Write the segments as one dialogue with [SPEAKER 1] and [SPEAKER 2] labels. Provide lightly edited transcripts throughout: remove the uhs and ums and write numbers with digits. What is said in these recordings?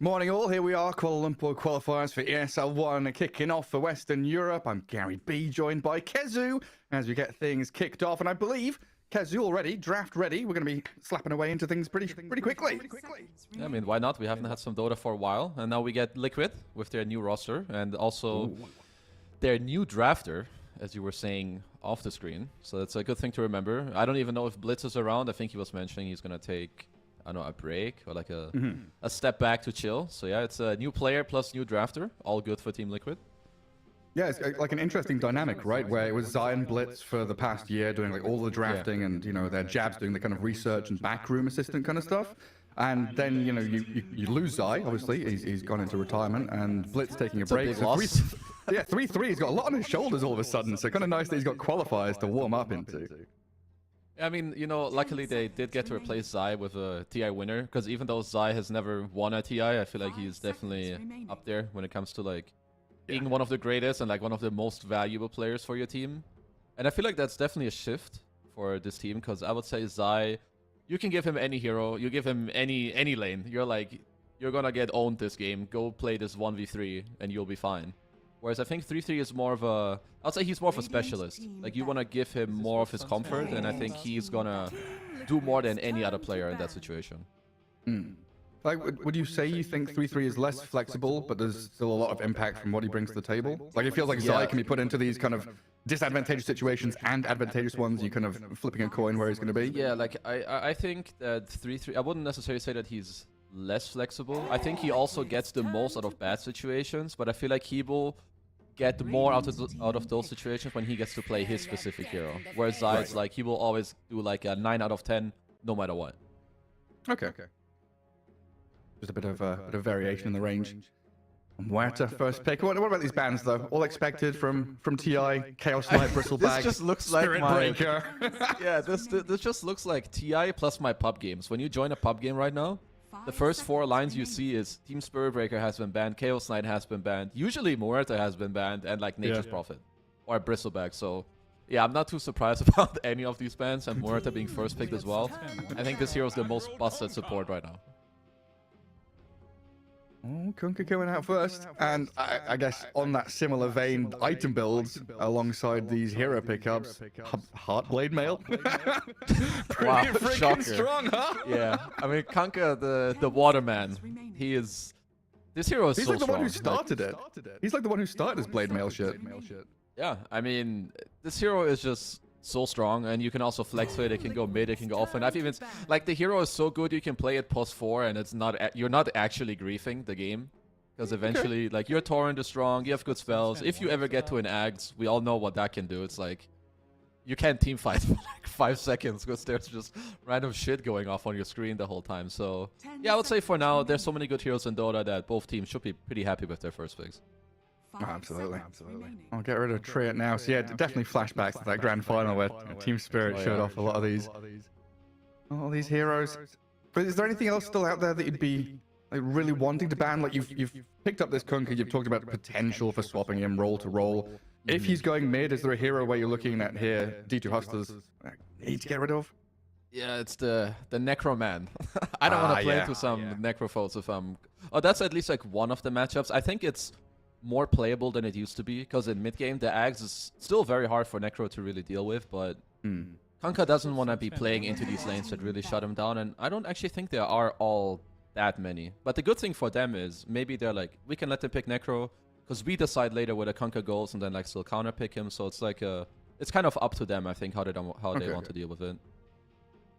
[SPEAKER 1] Morning all, here we are, Kuala Lumpur qualifiers for ESL 1 kicking off for Western Europe. I'm Gary B, joined by Kezu as we get things kicked off. And I believe, Kezu already, draft ready. We're going to be slapping away into things pretty quickly.
[SPEAKER 2] Yeah, I mean, why not? We haven't had some Dota for a while. And now we get Liquid with their new roster and also their new drafter, as you were saying off the screen. So that's a good thing to remember. I don't even know if Blitz is around. I think he was mentioning he's going to take... I don't know, a break or like a step back to chill. So yeah, it's a new player plus new drafter. All good for Team Liquid.
[SPEAKER 1] Yeah, it's like an interesting dynamic, right? Where it was Zion Blitz for the past year doing like all the drafting and, you know, their Jabs doing the kind of research and backroom assistant kind of stuff. And then, you know, you lose Zai, obviously. He's gone into retirement and Blitz taking a break.
[SPEAKER 2] It's a big loss.
[SPEAKER 1] Yeah, 3-3. He's got a lot on his shoulders all of a sudden. So kind of nice that he's got qualifiers to warm up into.
[SPEAKER 2] I mean, you know, luckily they did get to replace Zai with a TI winner, because even though Zai has never won a TI, I feel like he's definitely up there when it comes to like being one of the greatest and like one of the most valuable players for your team. And I feel like that's definitely a shift for this team, because I would say Zai, you can give him any hero, you give him any lane, you're gonna get owned this game. Go play this 1v3 and you'll be fine. Whereas I think 3-3 is more of a... I'd say he's more of a specialist. Like, you want to give him more of his comfort, and I think he's going to do more than any other player in that situation.
[SPEAKER 1] Like, would you say you think 3-3 is less flexible, but there's still a lot of impact from what he brings to the table? Like, it feels like Zai can be put into these kind of disadvantageous situations and advantageous ones. You kind of flipping a coin where he's going to be.
[SPEAKER 2] Yeah, like, I think that 3-3... I wouldn't necessarily say that he's less flexible. I think he also gets the most out of bad situations, but I feel like he will get more out of those situations when he gets to play his specific hero. Whereas Zai's like, he will always do like a 9 out of 10 no matter what.
[SPEAKER 1] Okay. Just a bit of variation in the range. Muerta first pick. What about these bans though? All expected from TI, Chaos Knight, Bristleback,
[SPEAKER 2] this just looks like
[SPEAKER 1] Spirit
[SPEAKER 2] my...
[SPEAKER 1] Breaker.
[SPEAKER 2] Yeah, this just looks like TI plus my pub games. When you join a pub game right now, the first 4 lines you see is Team Spirit Breaker has been banned, Chaos Knight has been banned, usually Muerta has been banned, and like Nature's Prophet or Bristleback. So yeah, I'm not too surprised about any of these bans, and Muerta being first picked as well. I think this hero is the most busted support right now.
[SPEAKER 1] Oh, Kunkka going out first. And I guess on that similar vein, item builds alongside these hero pickups. Heartblade Mail.
[SPEAKER 2] Wow,
[SPEAKER 1] freaking
[SPEAKER 2] shocker.
[SPEAKER 1] strong, huh?
[SPEAKER 2] Yeah, I mean, Kunkka, the Waterman, he is... This hero is
[SPEAKER 1] He's
[SPEAKER 2] so
[SPEAKER 1] like the
[SPEAKER 2] strong.
[SPEAKER 1] one who started it. He's like the one who started this Blade Mail shit.
[SPEAKER 2] Yeah, I mean, this hero is just so strong, and you can also flex it. It can go mid, it can go off, and I've even like the hero is so good you can play it +4, and it's not you're not actually griefing the game, because eventually like your torrent is strong, you have good spells. If you ever get to an Ags, we all know what that can do. It's like you can't team fight for like 5 seconds because there's just random shit going off on your screen the whole time. So yeah, I would say for now there's so many good heroes in Dota that both teams should be pretty happy with their first picks.
[SPEAKER 1] Oh, absolutely. I'll get rid of Triot now. So yeah, definitely flashbacks to that grand final where Team Spirit showed off a lot of these. All these heroes. But is there anything else still out there that you'd be like really wanting to ban? Like you've picked up this Kunkka, you've talked about the potential for swapping him role to role. If he's going mid, is there a hero where you're looking at here, D2 Hustlers, need to get rid of?
[SPEAKER 2] Yeah, it's the Necro Man. I don't want to play into some Necro foes if I'm... Oh, that's at least like one of the matchups. I think it's more playable than it used to be, because in mid game the Ags is still very hard for Necro to really deal with, but Kunkka doesn't want to be playing into these lanes that really shut him down, and I don't actually think there are all that many. But the good thing for them is maybe they're like, we can let them pick Necro, because we decide later where the Kunkka goes and then like still counter pick him, so it's like it's kind of up to them, I think, how they want to deal with it.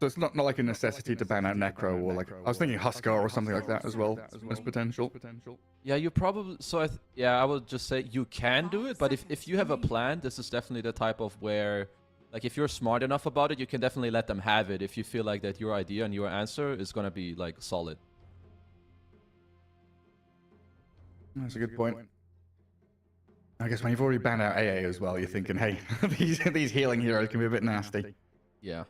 [SPEAKER 1] So it's not like a necessity to ban out Necro, or like I was thinking Huskar or something like that as well as potential.
[SPEAKER 2] Yeah, you probably... So I would just say you can do it, but if you have a plan, this is definitely the type of where, like, if you're smart enough about it, you can definitely let them have it if you feel like that your idea and your answer is going to be like solid.
[SPEAKER 1] That's a good point. I guess when you've already banned out AA as well, you're thinking, hey, these healing heroes can be a bit nasty.
[SPEAKER 2] Yeah.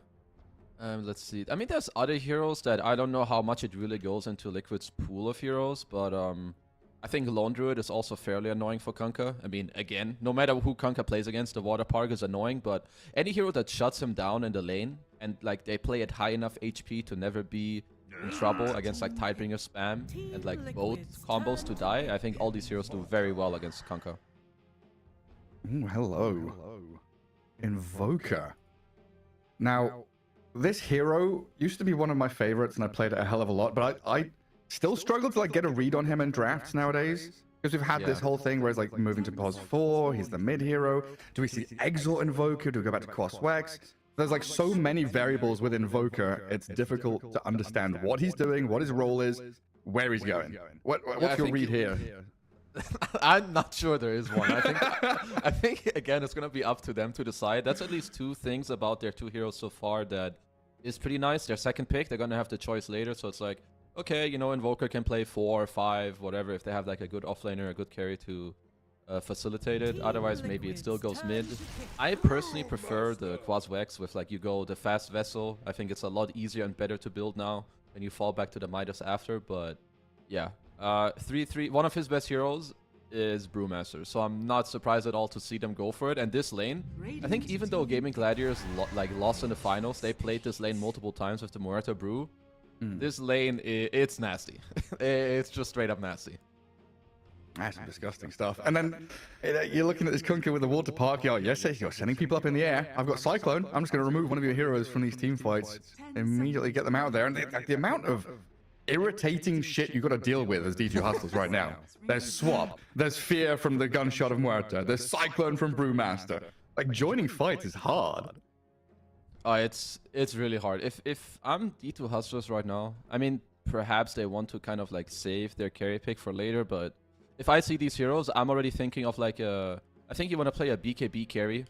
[SPEAKER 2] Let's see. I mean, there's other heroes that I don't know how much it really goes into Liquid's pool of heroes, but I think Lone Druid is also fairly annoying for Kunkka. I mean, again, no matter who Kunkka plays against, the Water Park is annoying, but any hero that shuts him down in the lane and like they play at high enough HP to never be in trouble against like Tidebringer spam and like both combos to die, I think all these heroes do very well against Kanka.
[SPEAKER 1] Ooh, hello. Invoker. Now, this hero used to be one of my favorites, and I played it a hell of a lot, but I still struggle to like get a read on him in drafts nowadays. Because we've had this whole thing where he's like moving to pos 4, he's the mid hero. Do we see Exalt Invoker? Do we go back to Quaswex? There's like so many variables with Invoker, it's difficult to understand what he's doing, what his role is, where he's going. What's your read here?
[SPEAKER 2] I'm not sure there is one. I think again it's gonna be up to them to decide. That's at least two things about their two heroes so far that is pretty nice. Their second pick, they're gonna have the choice later, so it's like, okay, you know, Invoker can play 4, 5, whatever, if they have like a good offlaner, a good carry to facilitate it. Otherwise, maybe it still goes mid. I personally prefer the Quaswex with like you go the fast vessel. I think it's a lot easier and better to build now when you fall back to the Midas after. But yeah, 3-3. One of his best heroes is Brewmaster, so I'm not surprised at all to see them go for it. And this lane, I think even though Gaming Gladiators lost in the finals, they played this lane multiple times with the Muerta Brew. This lane, it's nasty. It's just straight up nasty.
[SPEAKER 1] That's some disgusting stuff. And then you're looking at this Kunkka with the water park. You're sending people up in the air. I've got Cyclone. I'm just going to remove one of your heroes from these team fights. Immediately get them out there. And the amount of irritating shit you've got to deal with as D2 Hustlers right now. There's Swap. There's Fear from the Gunshot of Muerta. There's Cyclone from Brewmaster. Like, joining fights is hard.
[SPEAKER 2] It's really hard. If I'm D2 Hustlers right now, I mean, perhaps they want to kind of like save their carry pick for later, but if I see these heroes, I'm already thinking of like I think you want to play a BKB carry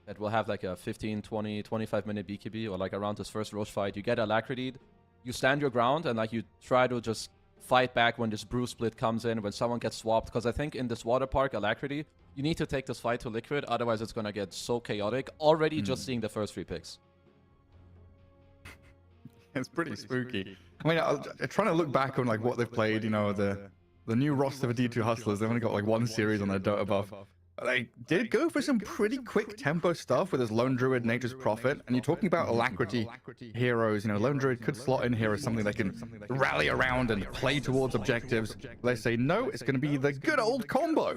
[SPEAKER 2] that will have like a 15, 20, 25 minute BKB, or like around this first Roche fight. You get Alacrity, you stand your ground, and like you try to just fight back when this Brew split comes in, when someone gets swapped, because I think in this Water Park Alacrity, you need to take this fight to Liquid, otherwise it's going to get so chaotic, already just seeing the first 3 picks.
[SPEAKER 1] It's pretty spooky. I mean, I'm trying to look back on like what they've played, you know, the new roster of D2 Hustlers. They've only got like 1 series on their Dota buff. They did go for some pretty quick tempo stuff with his Lone Druid, Nature's Prophet, and you're talking about Alacrity heroes. You know, Lone Druid could slot in here as something they can rally around and play towards objectives. They say, no, it's going to be the good old combo.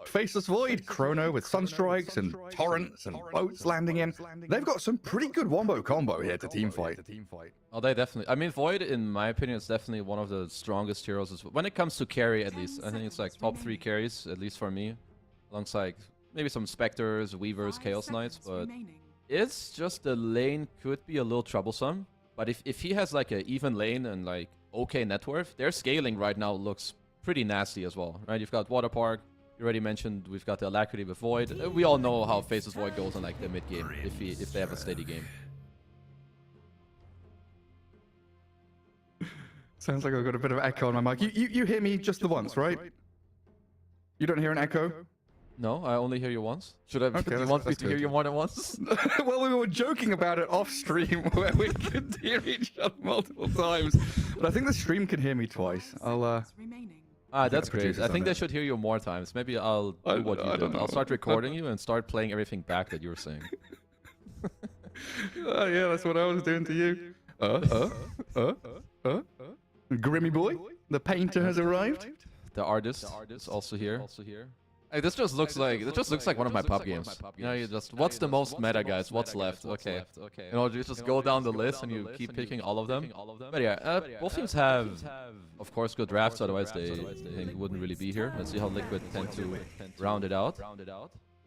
[SPEAKER 1] Faceless Void, Chrono with Sunstrikes and Torrents and boats landing in. They've got some pretty good wombo combo here to teamfight.
[SPEAKER 2] Oh, they definitely... I mean, Void, in my opinion, is definitely one of the strongest heroes. When it comes to carry, at least. I think it's like top 3 carries, at least for me. Alongside maybe some Spectres, Weavers, Chaos Knights, but it's just the lane could be a little troublesome. But if he has like an even lane and like okay net worth, their scaling right now looks pretty nasty as well, right? You've got Water Park, you already mentioned we've got the Alacrity with Void. We all know how Faceless Void goes in like the mid game if they have a steady game.
[SPEAKER 1] Sounds like I've got a bit of echo on my mic. You hear me just the once, right? You don't hear an echo?
[SPEAKER 2] No, I only hear you once. Should I? Okay, do you want me to hear you more than once?
[SPEAKER 1] Well, we were joking about it off stream where we could hear each other multiple times, but I think the stream can hear me twice. I'll
[SPEAKER 2] that's great. I think they should hear you more times. Maybe I'll do what you did. I'll start recording you and start playing everything back that you were saying.
[SPEAKER 1] Yeah, that's what I was doing to you. Grimmy boy, the painter has arrived.
[SPEAKER 2] The artist is also here. Hey, this just looks like one of my pub games. You know, you just what's the most meta, guys? What's left? Okay. You know, you just go down the list and you keep picking all of them. But yeah, both teams have, of course, good drafts. Otherwise, they wouldn't really be here. Let's see how Liquid tend to round it out.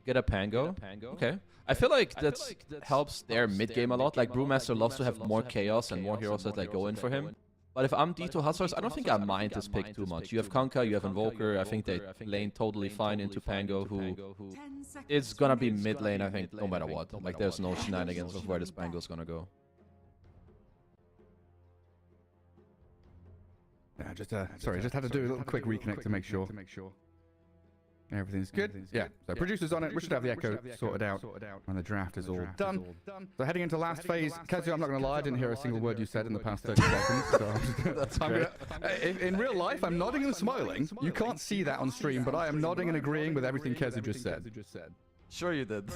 [SPEAKER 2] Get a Pango. Okay. I feel like that helps their mid game a lot. Like Brewmaster loves to have more chaos and more heroes that like go in for him. But if I'm D2 Hustlers, I don't think I mind this pick too much. You have Kunkka, you have Invoker. I think they lane totally fine into Pango, who is gonna be mid lane, I think, no matter what. Like, there's no shenanigans of where this Pango's gonna go.
[SPEAKER 1] Yeah, sorry, just had to do a little quick reconnect to make sure everything's good. Yeah, so producer's on it. We should have the echo sorted out when the draft is all done. So heading into last phase, Kazu, I'm not going to lie, I didn't hear a single word you said in the past 30 seconds. So in real life, I'm nodding and smiling. You can't see that on stream, but I am nodding and agreeing with everything Kazu just said.
[SPEAKER 2] Sure you did.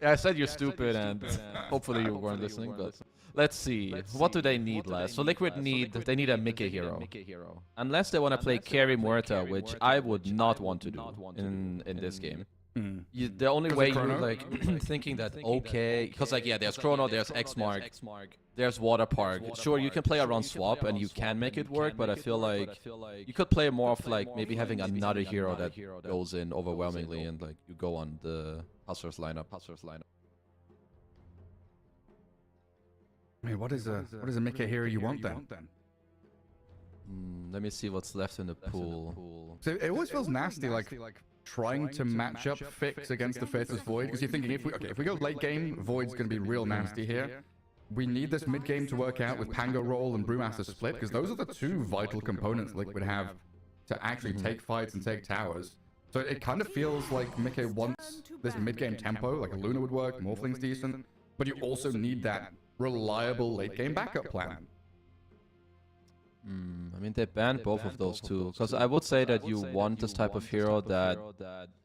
[SPEAKER 2] Yeah, I said you're stupid, and hopefully you weren't listening, but let's see. What do they need last? So Liquid they need a Mickey hero. Unless they want to play carry Muerta, which I would not want to do in this game. The only way you're like thinking that, okay, because like, yeah, there's Chrono, there's Xmark, there's Water Park. Sure, you can play around swap and you can make it work, but I feel like you could play more of like maybe having another hero that goes in overwhelmingly and like you go on the Hustlers lineup.
[SPEAKER 1] I mean, what is a Mickey hero you want then?
[SPEAKER 2] Let me see what's left in the pool.
[SPEAKER 1] So it always feels nasty, like trying to match up Fix against the Faceless Void, because you're thinking if we go late game, Void's going to be real nasty here. We need this mid game to work out with Pango Roll and Brewmaster Split, because those are the two vital components Liquid have to actually take fights and take towers. So it kind of feels like Mickey wants this mid game tempo, like a Luna would work, Morphling's decent, but you also need that reliable late game backup plan.
[SPEAKER 2] I mean, they banned both of those two, because I would say that you want this type of hero that...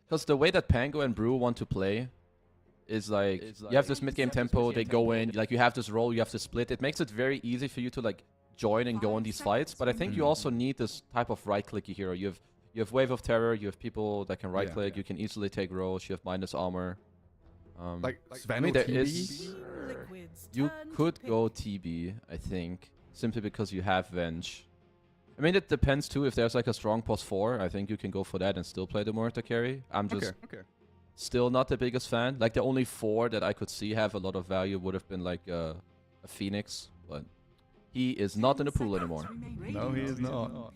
[SPEAKER 2] Because the way that Pango and Brew want to play is like, you have this mid-game tempo, they go in, like you have this roll, you have to split. It makes it very easy for you to like join and go in these fights, but I think you also need this type of right-clicky hero. You have Wave of Terror, you have people that can right-click, you can easily take rolls, you have minus armor.
[SPEAKER 1] Like Sven,
[SPEAKER 2] I mean, there is... You could go TB, I think. Simply because you have Venge. I mean, it depends too. If there's like a strong plus 4, I think you can go for that and still play the Muerta carry. I'm just still not the biggest fan. Like the only 4 that I could see have a lot of value would have been like a Phoenix, but he is not in the pool anymore.
[SPEAKER 1] No, he is not.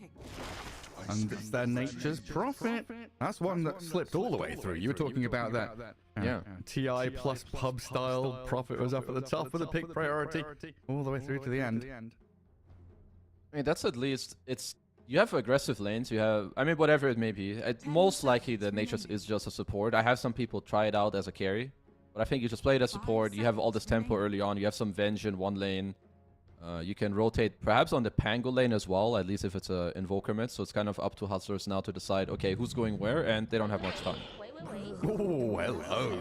[SPEAKER 1] And it's their Nature's Prophet. That's one that slipped all the way through. You were talking about that.
[SPEAKER 2] Yeah.
[SPEAKER 1] TI plus pub style. Prophet was up at the top with a pick priority. All the way through to the end.
[SPEAKER 2] I mean, that's at least, you have aggressive lanes, you have, I mean, whatever it may be. Most likely the Nature's is just a support. I have some people try it out as a carry, but I think you just play it as support. You have all this tempo early on. You have some Venge in one lane. You can rotate perhaps on the Pango lane as well, at least if it's an Invoker mid. So it's kind of up to Hustlers now to decide, okay, who's going where, and they don't have much time.
[SPEAKER 1] Oh, hello.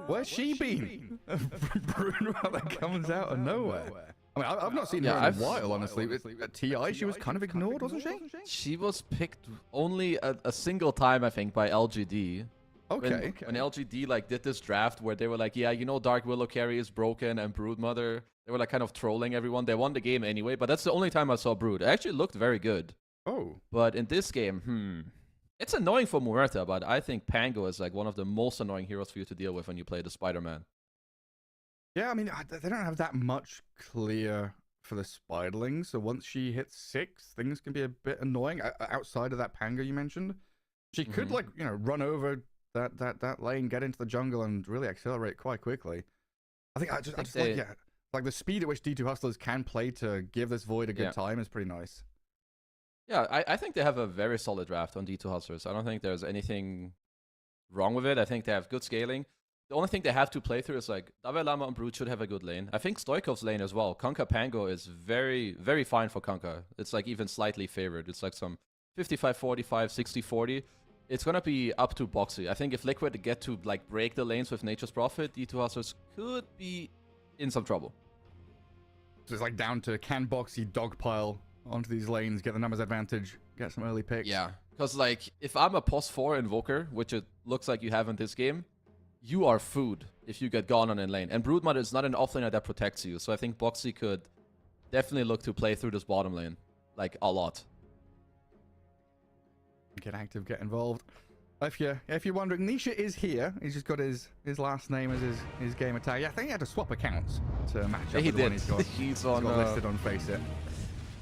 [SPEAKER 1] Where's she been? Bruno that comes out of nowhere. I mean, I've not seen her in a while, honestly. At TI, she was kind of ignored, wasn't she?
[SPEAKER 2] She was picked only a single time, I think, by LGD.
[SPEAKER 1] Okay.
[SPEAKER 2] When LGD like did this draft where they were like, yeah, you know, Dark Willow carry is broken and Broodmother. They were like kind of trolling everyone. They won the game anyway, but that's the only time I saw Brood. It actually looked very good.
[SPEAKER 1] Oh. But
[SPEAKER 2] in this game, it's annoying for Muerta, but I think Pango is like one of the most annoying heroes for you to deal with when you play the Spider-Man.
[SPEAKER 1] Yeah, I mean, they don't have that much clear for the Spiderling, so once she hits 6, things can be a bit annoying. Outside of that Pango you mentioned, she could, like, you know, run over that lane, get into the jungle, and really accelerate quite quickly. I just like, yeah, like the speed at which D2 Hustlers can play to give this Void a good time is pretty nice.
[SPEAKER 2] Yeah, I think they have a very solid draft on D2 Hustlers. I don't think there's anything wrong with it. I think they have good scaling. The only thing they have to play through is like Dalai Lama and Brood should have a good lane. I think Stoikov's lane as well. Kunkka Pango is very, very fine for Kunkka. It's like even slightly favored. It's like some 55-45, 60-40. It's gonna be up to Boxy. I think if Liquid get to like break the lanes with Nature's Prophet, D2 Hustlers could be in some trouble.
[SPEAKER 1] So it's like down to can Boxy dogpile onto these lanes, get the numbers advantage, get some early picks.
[SPEAKER 2] Yeah, because like if I'm a POS 4 Invoker, which it looks like you have in this game, you are food if you get gone on in lane. And Broodmother is not an offlaner that protects you. So I think Boxy could definitely look to play through this bottom lane. Like, a lot.
[SPEAKER 1] Get active, get involved. If you're wondering, Nisha is here. He's just got his last name as his gamer tag. Yeah, I think he had to swap accounts to match up with the one he's got.
[SPEAKER 2] He's
[SPEAKER 1] got listed on Faceit.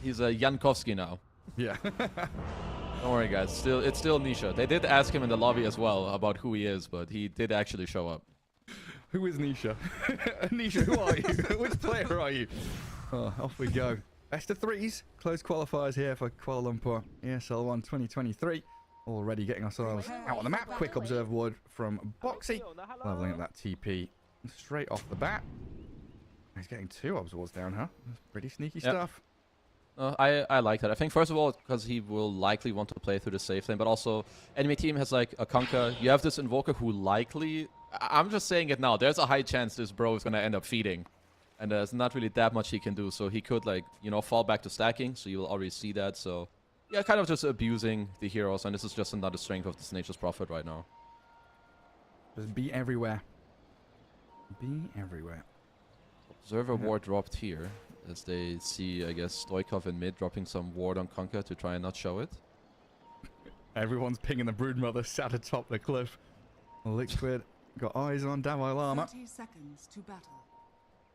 [SPEAKER 2] He's a Jankowski now.
[SPEAKER 1] Yeah.
[SPEAKER 2] Don't worry, guys. It's still Nisha. They did ask him in the lobby as well about who he is, but he did actually show up.
[SPEAKER 1] Who is Nisha? Nisha, who are you? Which player are you? Oh, off we go. Best of 3s. Close qualifiers here for Kuala Lumpur ESL 1 2023. Already getting ourselves out on the map. Quick observe word from Boxy. Leveling up that TP straight off the bat. He's getting 2 obs wards down, huh? That's pretty sneaky stuff.
[SPEAKER 2] I like that. I think, first of all, because he will likely want to play through the safe lane, but also enemy team has like a Kunkka. You have this Invoker who likely I'm just saying it now. There's a high chance this bro is gonna end up feeding, and there's not really that much he can do. So he could, like, you know, fall back to stacking. So you'll already see that. So yeah, kind of just abusing the heroes, and this is just another strength of this Nature's Prophet right now.
[SPEAKER 1] Just be everywhere. Be everywhere.
[SPEAKER 2] Observer ward dropped here, as they see, I guess, Stoikov in mid dropping some ward on Conker to try and not show it.
[SPEAKER 1] Everyone's pinging the Broodmother sat atop the cliff. Liquid got eyes on Dalai Lama.
[SPEAKER 3] 30 seconds to battle.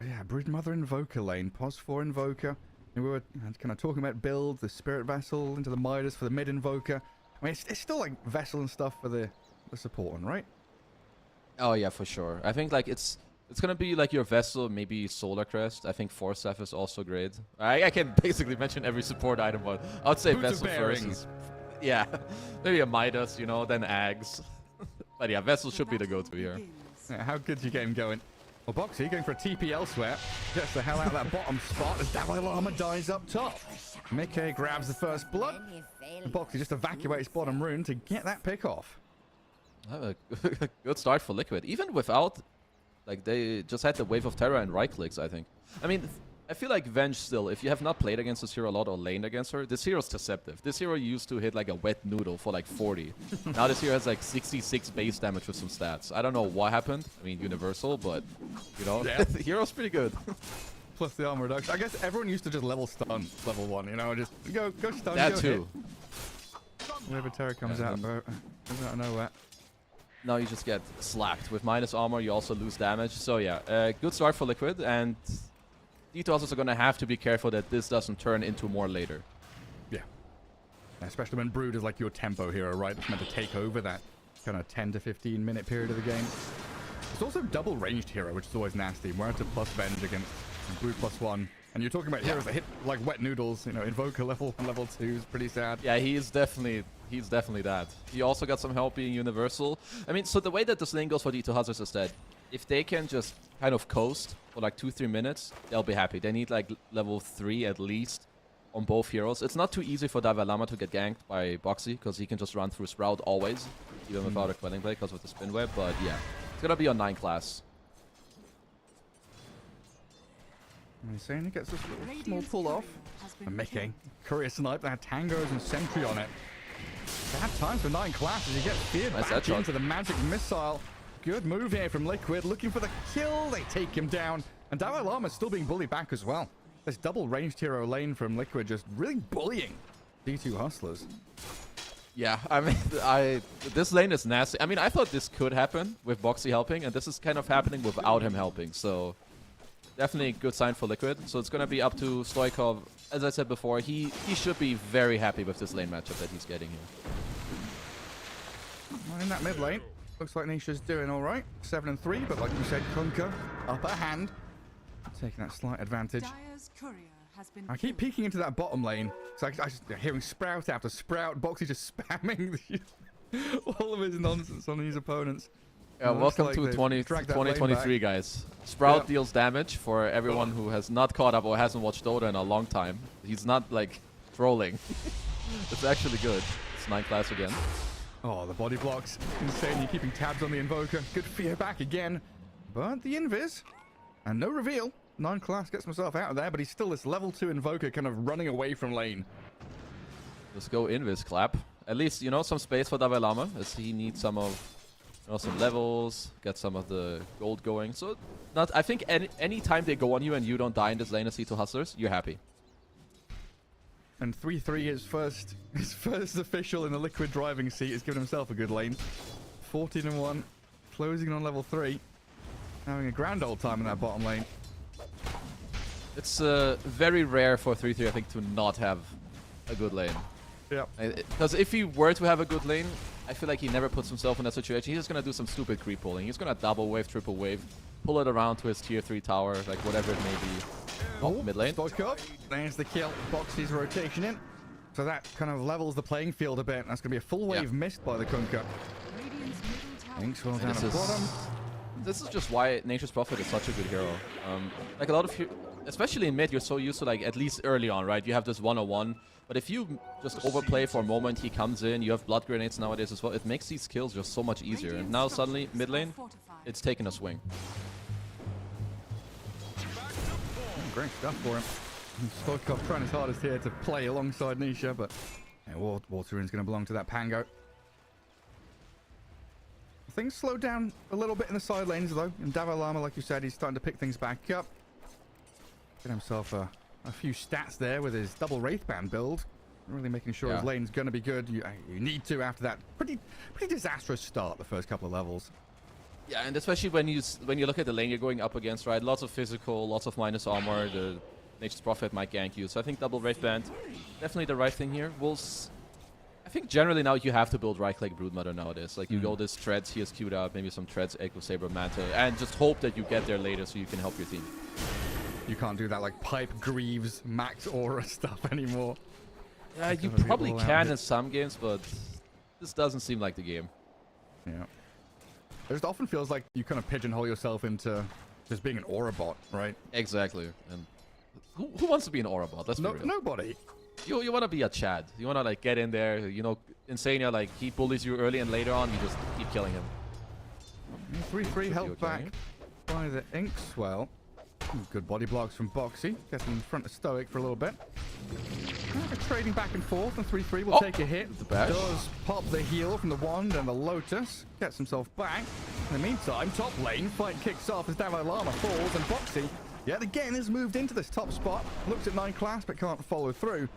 [SPEAKER 1] Yeah, Broodmother Invoker lane, Pos 4 Invoker. And we were kind of talking about builds, the Spirit Vessel into the Midas for the mid Invoker. I mean, it's still like Vessel and stuff for the support one, right?
[SPEAKER 2] Oh yeah, for sure. I think like it's gonna be like your Vessel, maybe Solar Crest. I think Force Staff is also great. I can basically mention every support item, but I would say
[SPEAKER 1] Boots
[SPEAKER 2] Vessel first. Is, yeah, maybe a Midas, you know, then Ags. But yeah, Vessel should be the go-to here.
[SPEAKER 1] Yeah, how good's your game going? Well, Boxy going for a TP elsewhere. Gets the hell out of that bottom spot as Dalai Lama dies up top. Mickey grabs the first blood. And Boxy just evacuates bottom rune to get that pick off.
[SPEAKER 2] A good start for Liquid. Even without, like, they just had the wave of terror and right clicks, I think. I mean, I feel like Venge still, if you have not played against this hero a lot or laned against her, this hero's deceptive. This hero used to hit like a wet noodle for like 40. Now this hero has like 66 base damage with some stats. I don't know what happened. I mean, universal, but, you know,
[SPEAKER 1] Yeah.
[SPEAKER 2] the hero's pretty good.
[SPEAKER 1] Plus the armor reduction. I guess everyone used to just level stun level 1, you know, just go stun.
[SPEAKER 2] That
[SPEAKER 1] go
[SPEAKER 2] too.
[SPEAKER 1] Hit. Whenever terror comes out of nowhere.
[SPEAKER 2] Now you just get slapped. With minus armor, you also lose damage. So yeah, good start for Liquid, and D2 are going to have to be careful that this doesn't turn into more later.
[SPEAKER 1] Yeah. Especially when Brood is like your tempo hero, right? It's meant to take over that kind of 10 to 15 minute period of the game. It's also double ranged hero, which is always nasty. We're at a plus Venge against Brood +1. And you're talking about heroes that hit like wet noodles, you know, Invoker level 2 is pretty sad.
[SPEAKER 2] Yeah, he's definitely that. He also got some help being universal. I mean, so the way that this lane goes for D2 Hazards is that if they can just kind of coast for like 2-3 minutes, they'll be happy. They need like level 3 at least on both heroes. It's not too easy for Dalai Lama to get ganked by Boxy, because he can just run through Sprout always, even without a Quelling Blade because of the Spin Web. But yeah, it's gonna be on 9 class.
[SPEAKER 1] And he's saying he gets a small pull off. And Mickey, Courier Snipe, they had Tangos and Sentry on it. Bad times for 9 classes. He gets feared
[SPEAKER 2] Nice
[SPEAKER 1] back
[SPEAKER 2] headshot.
[SPEAKER 1] into the magic missile. Good move here from Liquid, looking for the kill. They take him down. And Dalai Lama's still being bullied back as well. This double ranged hero lane from Liquid just really bullying D2 Hustlers.
[SPEAKER 2] Yeah, I mean, this lane is nasty. I mean, I thought this could happen with Boxy helping, and this is kind of happening without him helping. So definitely a good sign for Liquid. So it's going to be up to Stoikov. As I said before, he should be very happy with this lane matchup that he's getting here.
[SPEAKER 1] Well, in that mid lane, looks like Nisha's doing all right. 7-3, but like you said, Kunka, upper hand, taking that slight advantage.
[SPEAKER 3] Dire's courier has been
[SPEAKER 1] I keep
[SPEAKER 3] killed.
[SPEAKER 1] peeking into that bottom lane. So I just hearing Sprout after Sprout. Boxy just spamming all of his nonsense on these opponents.
[SPEAKER 2] Yeah,
[SPEAKER 1] Looks
[SPEAKER 2] welcome
[SPEAKER 1] like
[SPEAKER 2] to
[SPEAKER 1] they've
[SPEAKER 2] 2023, guys. Sprout
[SPEAKER 1] Yeah.
[SPEAKER 2] deals damage for everyone who has not caught up or hasn't watched Dota in a long time. He's not, like, trolling. It's actually good. It's 9 class again.
[SPEAKER 1] Oh, the body blocks. Insane. You're keeping tabs on the Invoker. Good fear back again. But the Invis. And no reveal. 9 class gets himself out of there, but he's still this level 2 Invoker kind of running away from lane.
[SPEAKER 2] Let's go Invis clap. At least, you know, some space for Dalai Lama, as he needs some of, you know, some levels, get some of the gold going. So, I think any time they go on you and you don't die in this lane as C2 Hustlers, you're happy.
[SPEAKER 1] And 3-3 his first official in the Liquid driving seat. Has given himself a good lane. 14-1, closing on level 3. Having a grand old time in that bottom lane.
[SPEAKER 2] It's very rare for 3-3, I think, to not have a good lane.
[SPEAKER 1] Yeah.
[SPEAKER 2] Because if he were to have a good lane, I feel like he never puts himself in that situation. He's just going to do some stupid creep pulling. He's going to double wave, triple wave, pull it around to his tier 3 tower, like whatever it may be. Oh, mid lane.
[SPEAKER 1] Stoikov. There's the kill. Boxy's rotation in. So that kind of levels the playing field a bit. That's going to be a full wave missed by the Kunka.
[SPEAKER 3] Radiant's middle tower
[SPEAKER 1] Inks well down
[SPEAKER 2] This
[SPEAKER 1] at
[SPEAKER 2] is-
[SPEAKER 1] bottom.
[SPEAKER 2] This is just why Nature's Prophet is such a good hero. Like a lot of especially in mid, you're so used to like at least early on, right? You have this 1-on-1. But if you just overplay for a moment, he comes in, you have blood grenades nowadays as well, it makes these kills just so much easier. And now suddenly, mid lane, it's taking a swing.
[SPEAKER 1] Great stuff for him. Stoikov trying his hardest here to play alongside Nisha, but yeah, Water Rune's going to belong to that Pango. Things slowed down a little bit in the side lanes though. And Davai Lama, like you said, he's starting to pick things back up. Get himself a few stats there with his double Wraithband build. Really making sure his lane's going to be good. You need to after that pretty disastrous start the first couple of levels.
[SPEAKER 2] Yeah, and especially when you look at the lane you're going up against, right? Lots of physical, lots of minus armor. The Nature's Prophet might gank you. So I think double Wraithband, definitely the right thing here. I think generally now you have to build right-click Broodmother nowadays. Like you go this Treads, he is queued up, maybe some Treads, Echo Saber, Manta, and just hope that you get there later so you can help your team.
[SPEAKER 1] You can't do that like Pipe, Greaves, Max Aura stuff anymore.
[SPEAKER 2] Yeah, you probably can in some games, but this doesn't seem like the game.
[SPEAKER 1] Yeah. It just often feels like you kind of pigeonhole yourself into just being an aura bot, right?
[SPEAKER 2] Exactly. And who wants to be an aura bot? Let's be real.
[SPEAKER 1] Nobody.
[SPEAKER 2] You want to be a Chad. You want to like get in there. You know, Insania, like he bullies you early and later on you just keep killing him.
[SPEAKER 1] 3-3 held back by the Inkswell. Good body blocks from Boxy. Gets in front of Stoic for a little bit. Trading back and forth, and 3-3 will take a hit. Does pop the heal from the Wand and the Lotus. Gets himself back. In the meantime, top lane, fight kicks off as Davai Lama falls, and Boxy, yet again, has moved into this top spot. Looks at 9 class, but can't follow through.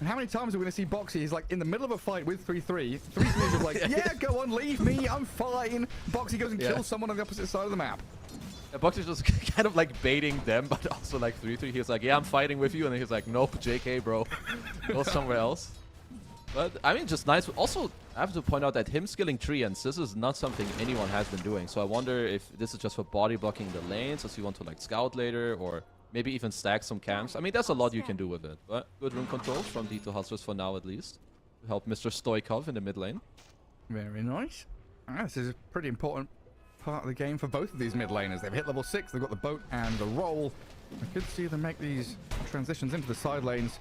[SPEAKER 1] And how many times are we going to see Boxy? He's like in the middle of a fight with 3-3. 3-3 is like, yeah, go on, leave me, I'm fine. Boxy goes and kills someone on the opposite side of the map.
[SPEAKER 2] Yeah, Boxy's just kind of like baiting them, but also like 3-3. He's like, yeah, I'm fighting with you. And then he's like, nope, JK, bro. Go somewhere else. But, I mean, just nice. Also, I have to point out that him skilling treants, this is not something anyone has been doing. So I wonder if this is just for body blocking the lanes, as you want to like scout later, or maybe even stack some camps. I mean, there's a lot you can do with it. But good rune controls from D2 Hustlers for now, at least. To help Mr. Stoikov in the mid lane.
[SPEAKER 1] Very nice. This is a pretty important part of the game for both of these mid laners. They've hit level 6, they've got the boat and the roll. I could see them make these transitions into the side lanes,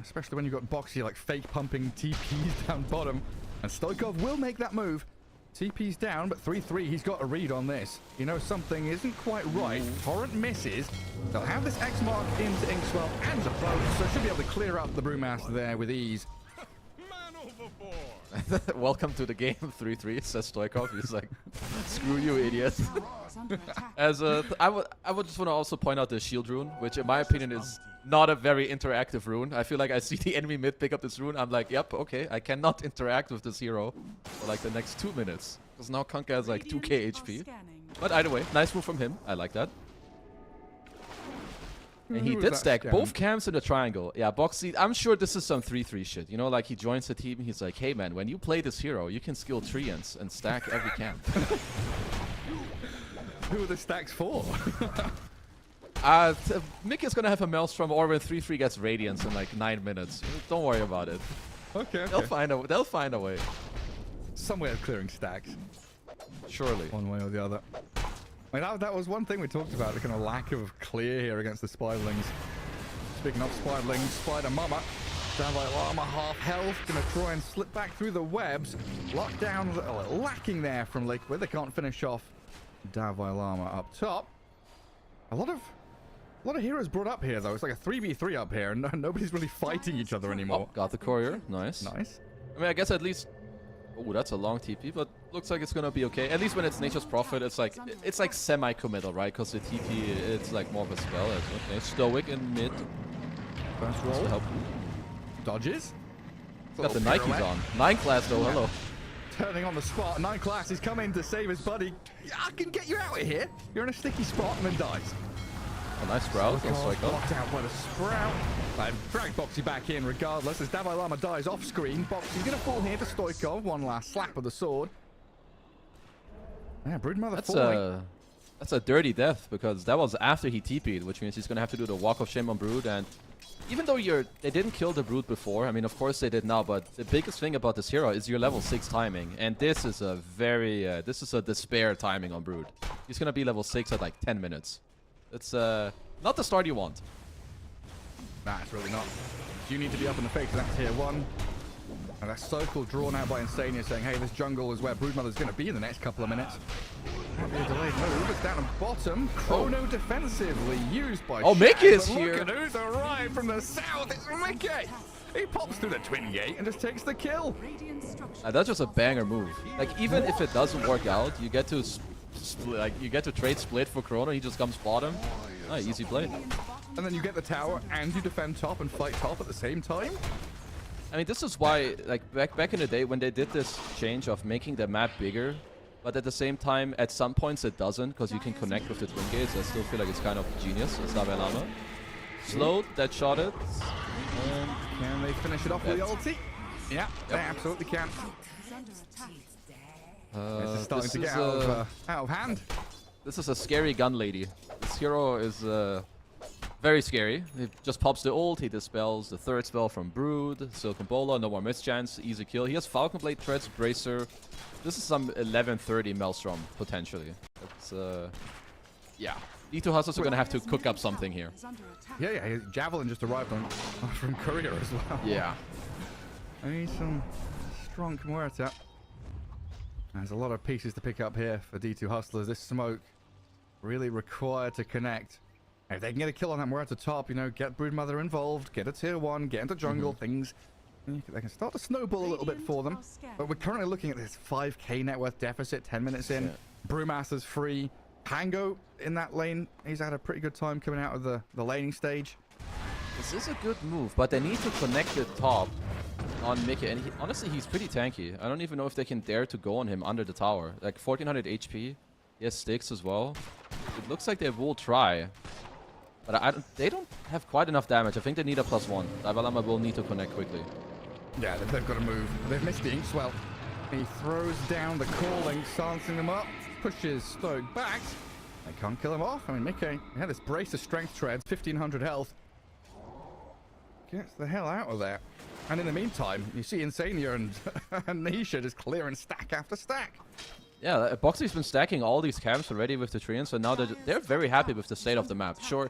[SPEAKER 1] especially when you've got Boxy like fake pumping TPs down bottom. And Stoikov will make that move. TP's down, but 3-3, he's got a read on this. You know, something isn't quite right. Torrent misses. They'll have this X mark into Inkswell and the boat, so should be able to clear up the Brewmaster there with ease.
[SPEAKER 2] Welcome to the game, 3-3, says Stoikov. He's like, screw you, idiot. I would just want to also point out the shield rune, which in my opinion is not a very interactive rune. I feel like I see the enemy mid pick up this rune. I'm like, yep, okay, I cannot interact with this hero for like the next 2 minutes. Because now Kanka has like 2k HP. But either way, nice move from him. I like that. And he did stack both camps in the triangle. Yeah, Boxy, I'm sure this is some 3-3 shit. You know, like he joins the team, he's like, hey man, when you play this hero, you can skill treants and stack every camp.
[SPEAKER 1] Who are the stacks for?
[SPEAKER 2] Mick is gonna have a Maelstrom, or when 3-3 gets Radiance in like 9 minutes. Don't worry about it.
[SPEAKER 1] Okay.
[SPEAKER 2] They'll find a way.
[SPEAKER 1] Some way of clearing stacks.
[SPEAKER 2] Surely.
[SPEAKER 1] One way or the other. I mean, that was one thing we talked about, the kind of lack of clear here against the Spiderlings. Speaking of Spiderlings, Spider Mama, Davai Lama half health, gonna try and slip back through the webs. Lockdown lacking there from Liquid. They can't finish off Davai Lama up top. A lot of heroes brought up here though. It's like a 3v3 up here, and nobody's really fighting each other anymore.
[SPEAKER 2] Oh, got the courier. Nice.
[SPEAKER 1] Nice.
[SPEAKER 2] I mean, I guess at least. Oh, that's a long TP, but looks like it's gonna be okay. At least when it's Nature's Prophet, it's like semi-committal, right? Because the TP, it's like more of a spell. Okay, Stoic in mid.
[SPEAKER 1] First roll.
[SPEAKER 2] To help.
[SPEAKER 1] Dodges.
[SPEAKER 2] Got the Nikes on. 9 class though. Hello.
[SPEAKER 1] Turning on the spot. 9 class is coming to save his buddy. I can get you out of here. You're in a sticky spot and then dies.
[SPEAKER 2] A nice sprout.
[SPEAKER 1] Blocked out by the sprout. Drag Boxy back in regardless as Davai Lama dies off screen. Boxy's going to fall here to Stoikov. One last slap of the sword. Yeah, Broodmother falling.
[SPEAKER 2] That's a dirty death because that was after he TP'd, which means he's going to have to do the Walk of Shame on Brood. And even though they didn't kill the Brood before, I mean, of course they did now, but the biggest thing about this hero is your level 6 timing. And this is a this is a despair timing on Brood. He's going to be level 6 at like 10 minutes. It's Not the start you want.
[SPEAKER 1] Nah, it's really not. You need to be up in the face of that tier 1. And that circle drawn out by Insania saying, hey, this jungle is where Broodmother's going to be in the next couple of minutes. Might be a delayed move. It's down at bottom. Chrono defensively used by
[SPEAKER 2] Mickey is
[SPEAKER 1] Shad, but
[SPEAKER 2] here.
[SPEAKER 1] Look at who's arrived from the south. It's Mickey. He pops through the twin gate and just takes the kill.
[SPEAKER 3] Radiant structures.
[SPEAKER 2] That's just a banger move. Like, even if it doesn't work out, you get to you get to trade split for Chrono. He just comes bottom. Ah, easy play.
[SPEAKER 1] And then you get the tower and you defend top and fight top at the same time.
[SPEAKER 2] I mean, this is why, like, back in the day when they did this change of making the map bigger, but at the same time, at some points it doesn't, because you can connect with the twin gates. I still feel like it's kind of genius. It's Lama. Slowed, that shot it. And
[SPEAKER 1] Can they finish it off with the ulti? Yeah, they absolutely can.
[SPEAKER 3] Is under attack.
[SPEAKER 1] This is starting
[SPEAKER 2] this
[SPEAKER 1] to get
[SPEAKER 2] is,
[SPEAKER 1] out of hand.
[SPEAKER 2] This is a scary gun lady. This hero is very scary. He just pops the ult, he dispels the third spell from Brood, Silken Bowler, no more mischance, easy kill. He has Falcon Blade, Threads, Bracer. This is some 1130 Maelstrom, potentially. It's, yeah. D2 Hustlers are gonna have to cook up something here.
[SPEAKER 3] Is under attack.
[SPEAKER 1] Yeah, Javelin just arrived on from Courier as well.
[SPEAKER 2] Yeah.
[SPEAKER 1] I need some strong Muerta. There's a lot of pieces to pick up here for D2 Hustlers. This smoke really required to connect. If they can get a kill on that Muerta top, you know, get Broodmother involved, get a tier 1, get into jungle, things. They can start to snowball a little bit for them. But we're currently looking at this 5k net worth deficit 10 minutes in.
[SPEAKER 2] Yeah.
[SPEAKER 1] Brewmaster's free. Pango in that lane. He's had a pretty good time coming out of the laning stage.
[SPEAKER 2] This is a good move, but they need to connect the top on Mickey. And honestly, he's pretty tanky. I don't even know if they can dare to go on him under the tower. Like 1400 HP. He has sticks as well. It looks like they will try. But they don't have quite enough damage. I think they need a +1. Davalama will need to connect quickly.
[SPEAKER 1] Yeah, they've got to move. They've missed the Inkswell. He throws down the calling, silencing them up. Pushes Stoke back. They can't kill him off. I mean, Mickey, yeah, this brace of strength treads, 1500 health. Gets the hell out of there. And in the meantime, you see Insania and Nisha just clearing stack after stack.
[SPEAKER 2] Yeah, Boxy's been stacking all these camps already with the Treants, so now they're very happy with the state of the map. Sure,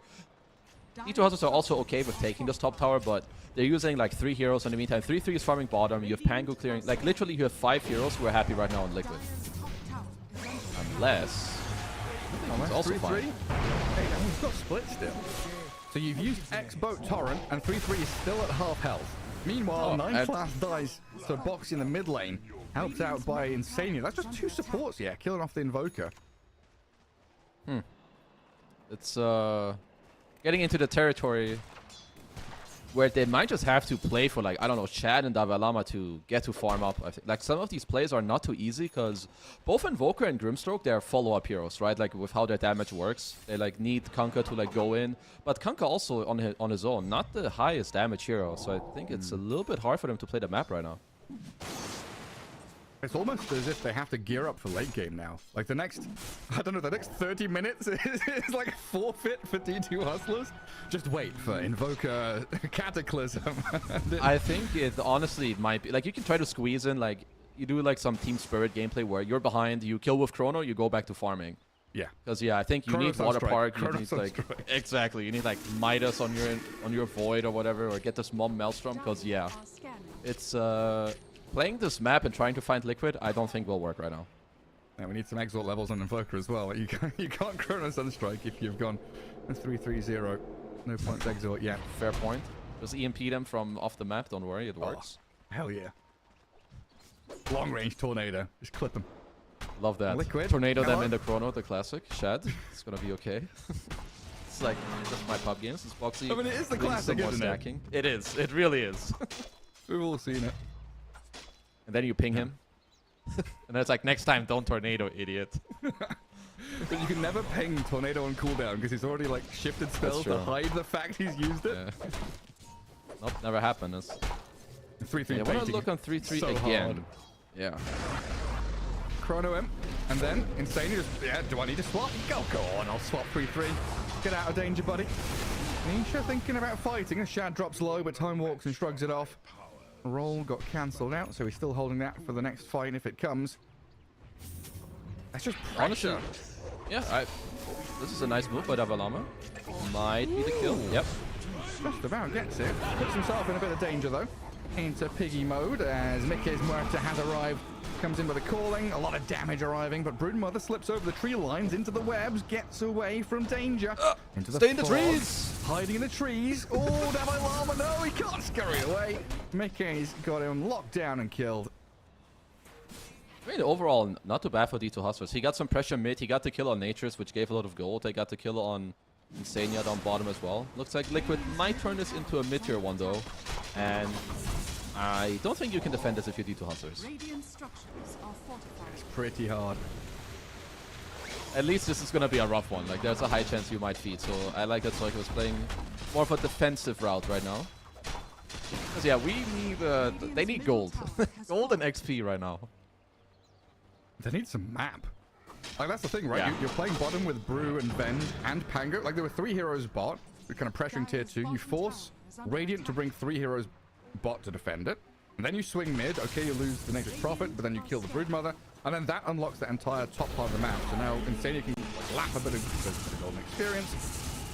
[SPEAKER 2] D2 Houses are also okay with taking this top tower, but they're using like 3 heroes in the meantime. 3-3 is farming bottom, you have Pangu clearing. Like, literally, you have 5 heroes who are happy right now on Liquid. Unless... it's also
[SPEAKER 1] 3-3.
[SPEAKER 2] fine.
[SPEAKER 1] Hey, and he's got split still. So you've used X-Boat Torrent, and 3-3 is still at half health. Meanwhile, 9 class dies to Boxy in the mid lane. Helped out by Insania. That's just 2 supports, yeah, killing off the Invoker.
[SPEAKER 2] It's getting into the territory where they might just have to play for, like, I don't know, Shad and Davalama to get to farm up. I think, like, some of these plays are not too easy because both Invoker and Grimstroke, they're follow-up heroes, right? Like, with how their damage works. They, like, need Kunkka to, like, go in. But Kunkka also, on his own, not the highest damage hero. So I think it's a little bit hard for them to play the map right now.
[SPEAKER 1] It's almost as if they have to gear up for late game now. Like the next, I don't know, the next 30 minutes is like a forfeit for D2 Hustlers. Just wait for Invoker Cataclysm.
[SPEAKER 2] I think it honestly might be, like, you can try to squeeze in, like, you do like some Team Spirit gameplay where you're behind, you kill with Chrono, you go back to farming.
[SPEAKER 1] Yeah.
[SPEAKER 2] Because, yeah, I think you
[SPEAKER 1] Chrono
[SPEAKER 2] need Water
[SPEAKER 1] Sunstrike.
[SPEAKER 2] Park, you
[SPEAKER 1] Chrono
[SPEAKER 2] need, like,
[SPEAKER 1] Sunstrike.
[SPEAKER 2] exactly, you need, like, Midas on your Void or whatever, or get this Mom Maelstrom, because, yeah, it's, playing this map and trying to find Liquid, I don't think will work right now.
[SPEAKER 1] Yeah, we need some exalt levels on Invoker as well. Like, you can't Chrono Sunstrike if you've gone 3-3-0. No points exalt yet.
[SPEAKER 2] Fair point. Just EMP them from off the map, don't worry, it works.
[SPEAKER 1] Hell yeah. Long range tornado. Just clip them.
[SPEAKER 2] Love that.
[SPEAKER 1] Liquid.
[SPEAKER 2] Tornado them
[SPEAKER 1] Hello.
[SPEAKER 2] in the Chrono, the classic. Shad, it's gonna be okay. It's like just my pub games. It's Boxy.
[SPEAKER 1] I mean, it is the
[SPEAKER 2] doing some
[SPEAKER 1] classic,
[SPEAKER 2] more
[SPEAKER 1] isn't it?
[SPEAKER 2] stacking. It is. It really is.
[SPEAKER 1] We've all seen it.
[SPEAKER 2] And then you ping him. And then it's like, next time, don't tornado, idiot.
[SPEAKER 1] But you can never ping Tornado on cooldown because he's already like shifted spells to
[SPEAKER 2] true.
[SPEAKER 1] hide the fact he's used it.
[SPEAKER 2] Yeah. Nope, never happened. It's
[SPEAKER 1] 3-3
[SPEAKER 2] yeah, I want to
[SPEAKER 1] baiting.
[SPEAKER 2] look on 3-3
[SPEAKER 1] So
[SPEAKER 2] again.
[SPEAKER 1] hard.
[SPEAKER 2] Yeah.
[SPEAKER 1] Chrono him, and then Insania just, yeah, do I need to swap? Go on, I'll swap 3-3. Get out of danger, buddy. Nisha thinking about fighting. Shad drops low, but Time walks and shrugs it off. Roll got cancelled out, so he's still holding that for the next fight if it comes. That's just pressure.
[SPEAKER 2] Honestly, yeah, This is a nice move by Davalama. Might be the kill. Yep.
[SPEAKER 1] Just about gets it. Puts himself in a bit of danger though. Into piggy mode as Mickey's Muerta has arrived. Comes in with a calling, a lot of damage arriving, but Broodmother slips over the tree lines into the webs, gets away from danger. Into the
[SPEAKER 2] stay in the
[SPEAKER 1] fog,
[SPEAKER 2] trees!
[SPEAKER 1] Hiding in the trees. Oh, Davalama, no, he can't scurry away. Mickey's got him locked down and killed.
[SPEAKER 2] I mean, overall, not too bad for D2 Hustlers. He got some pressure mid, he got the kill on Natures, which gave a lot of gold. They got the kill on Insania down bottom as well. Looks like Liquid might turn this into a mid-tier one though. And I don't think you can defend this if you're D2 Hustlers.
[SPEAKER 3] Radiant structures are fortified.
[SPEAKER 1] It's pretty hard.
[SPEAKER 2] At least this is gonna be a rough one. Like, there's a high chance you might feed. So I like that Soika was playing more of a defensive route right now. Because yeah, we need they need gold. Gold and XP right now.
[SPEAKER 1] They need some map. Like, that's the thing, right?
[SPEAKER 2] Yeah.
[SPEAKER 1] You're playing bottom with Brew and Vend and Pango. Like, there were 3 heroes bot. You're kind of pressuring tier 2. You force Radiant to bring 3 heroes bot to defend it. And then you swing mid. Okay, you lose the Nature's Prophet, but then you kill the Broodmother. And then that unlocks the entire top part of the map. So now Insania can lap a bit of golden experience.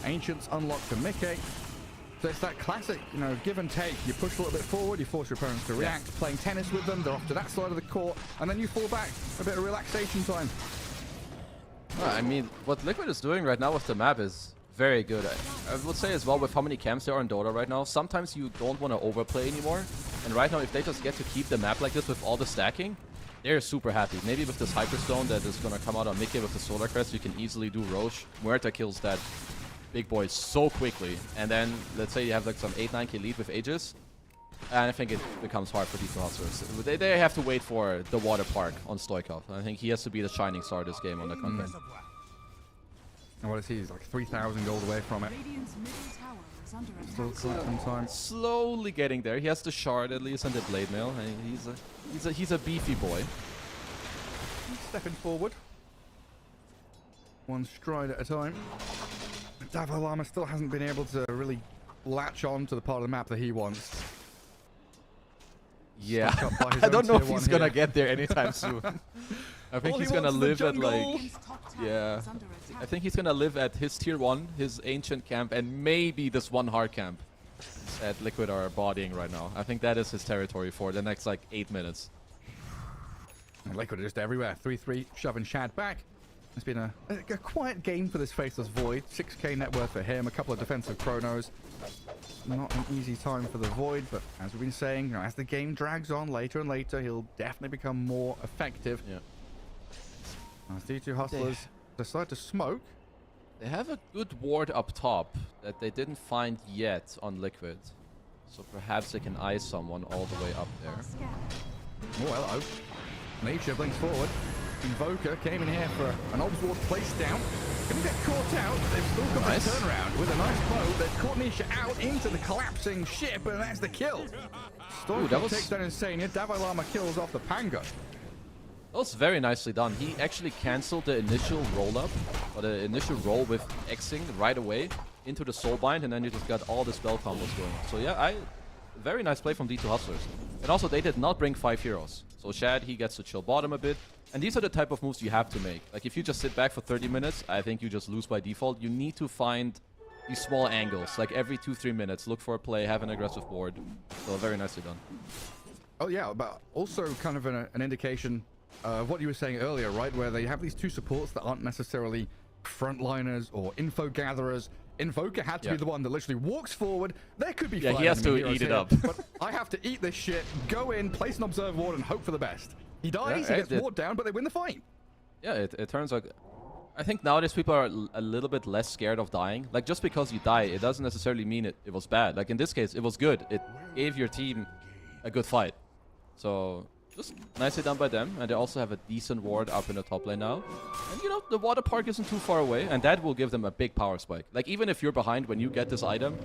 [SPEAKER 1] Ancients unlock to Mickey. So it's that classic, you know, give and take. You push a little bit forward, you force your opponents to react, playing tennis with them, they're off to that side of the court, and then you fall back. A bit of relaxation time.
[SPEAKER 2] I mean, what Liquid is doing right now with the map is very good. I would say as well, with how many camps there are in Dota right now, sometimes you don't want to overplay anymore. And right now, if they just get to keep the map like this with all the stacking, they're super happy. Maybe with this Hyperstone that is going to come out on Mickey with the Solar Crest, you can easily do Roche. Muerta kills that big boy so quickly. And then, let's say you have like some 8-9k lead with Aegis. And I think it becomes hard for these Hustlers. They have to wait for the water park on Stoikov. I think he has to be the shining star this game on the content.
[SPEAKER 1] And what is he? He's like 3,000 gold away from it.
[SPEAKER 3] Radiant's middle tower is under
[SPEAKER 1] Still
[SPEAKER 3] attack.
[SPEAKER 1] quite some time.
[SPEAKER 2] Slowly getting there. He has the shard at least and the blade mail. And he's a beefy boy.
[SPEAKER 1] Stepping forward. One stride at a time. Davalama still hasn't been able to really latch on to the part of the map that he wants.
[SPEAKER 2] Yeah,
[SPEAKER 1] Stuck up by his
[SPEAKER 2] I
[SPEAKER 1] own
[SPEAKER 2] don't know
[SPEAKER 1] tier
[SPEAKER 2] if he's
[SPEAKER 1] 1
[SPEAKER 2] gonna
[SPEAKER 1] here.
[SPEAKER 2] get there anytime soon. I think
[SPEAKER 1] All
[SPEAKER 2] he's
[SPEAKER 1] he
[SPEAKER 2] gonna
[SPEAKER 1] wants is the
[SPEAKER 2] live at
[SPEAKER 1] jungle.
[SPEAKER 2] like,
[SPEAKER 3] Radiant's top tower
[SPEAKER 2] yeah.
[SPEAKER 3] is under attack.
[SPEAKER 2] I think he's gonna live at his tier 1, his ancient camp, and maybe this one hard camp that Liquid are bodying right now. I think that is his territory for the next like 8 minutes.
[SPEAKER 1] And Liquid are just everywhere. 3-3, shoving Shad back. It's been a quiet game for this Faceless Void. 6k net worth for him, a couple of defensive chronos. Not an easy time for the Void, but as we've been saying, you know, as the game drags on later and later, he'll definitely become more effective.
[SPEAKER 2] Yeah.
[SPEAKER 1] As D2 Hustlers decide to smoke.
[SPEAKER 2] They have a good ward up top that they didn't find yet on Liquid. So perhaps they can eye someone all the way up there.
[SPEAKER 3] Scan.
[SPEAKER 1] Oh, hello. Nature blinks forward. Invoker came in here for an Obs Ward place down. Gonna get caught out. They've still got
[SPEAKER 2] Nice.
[SPEAKER 1] the turnaround with a nice bow. They've caught Nisha out into the collapsing ship, and that's the kill. Storm
[SPEAKER 2] that was-
[SPEAKER 1] takes down Insania. Davalama kills off the Pango.
[SPEAKER 2] That was very nicely done. He actually cancelled the initial roll-up, or the initial roll with Xing right away into the Soulbind, and then you just got all the spell combos going. So yeah, very nice play from D2 Hustlers. And also, they did not bring 5 heroes. So Shad, he gets to chill bottom a bit. And these are the type of moves you have to make. Like, if you just sit back for 30 minutes, I think you just lose by default. You need to find these small angles. Like, every 2-3 minutes, look for a play, have an aggressive board. So very nicely done.
[SPEAKER 1] Oh yeah, but also kind of an indication of what you were saying earlier, right? Where they have these 2 supports that aren't necessarily frontliners or info gatherers. Invoker had to be the one that literally walks forward. There could be
[SPEAKER 2] Yeah,
[SPEAKER 1] 5
[SPEAKER 2] he has to
[SPEAKER 1] enemy heroes
[SPEAKER 2] eat it
[SPEAKER 1] here,
[SPEAKER 2] up.
[SPEAKER 1] But I have to eat this shit, go in, place an observe ward, and hope for the best. He dies,
[SPEAKER 2] Yeah,
[SPEAKER 1] he gets
[SPEAKER 2] it-
[SPEAKER 1] ward down, but they win the fight.
[SPEAKER 2] Yeah, it turns out... I think nowadays people are a little bit less scared of dying. Like, just because you die, it doesn't necessarily mean it was bad. Like, in this case, it was good. It gave your team a good fight. So, just nicely done by them. And they also have a decent ward up in the top lane now. And, you know, the water park isn't too far away. And that will give them a big power spike. Like, even if you're behind when you get this item,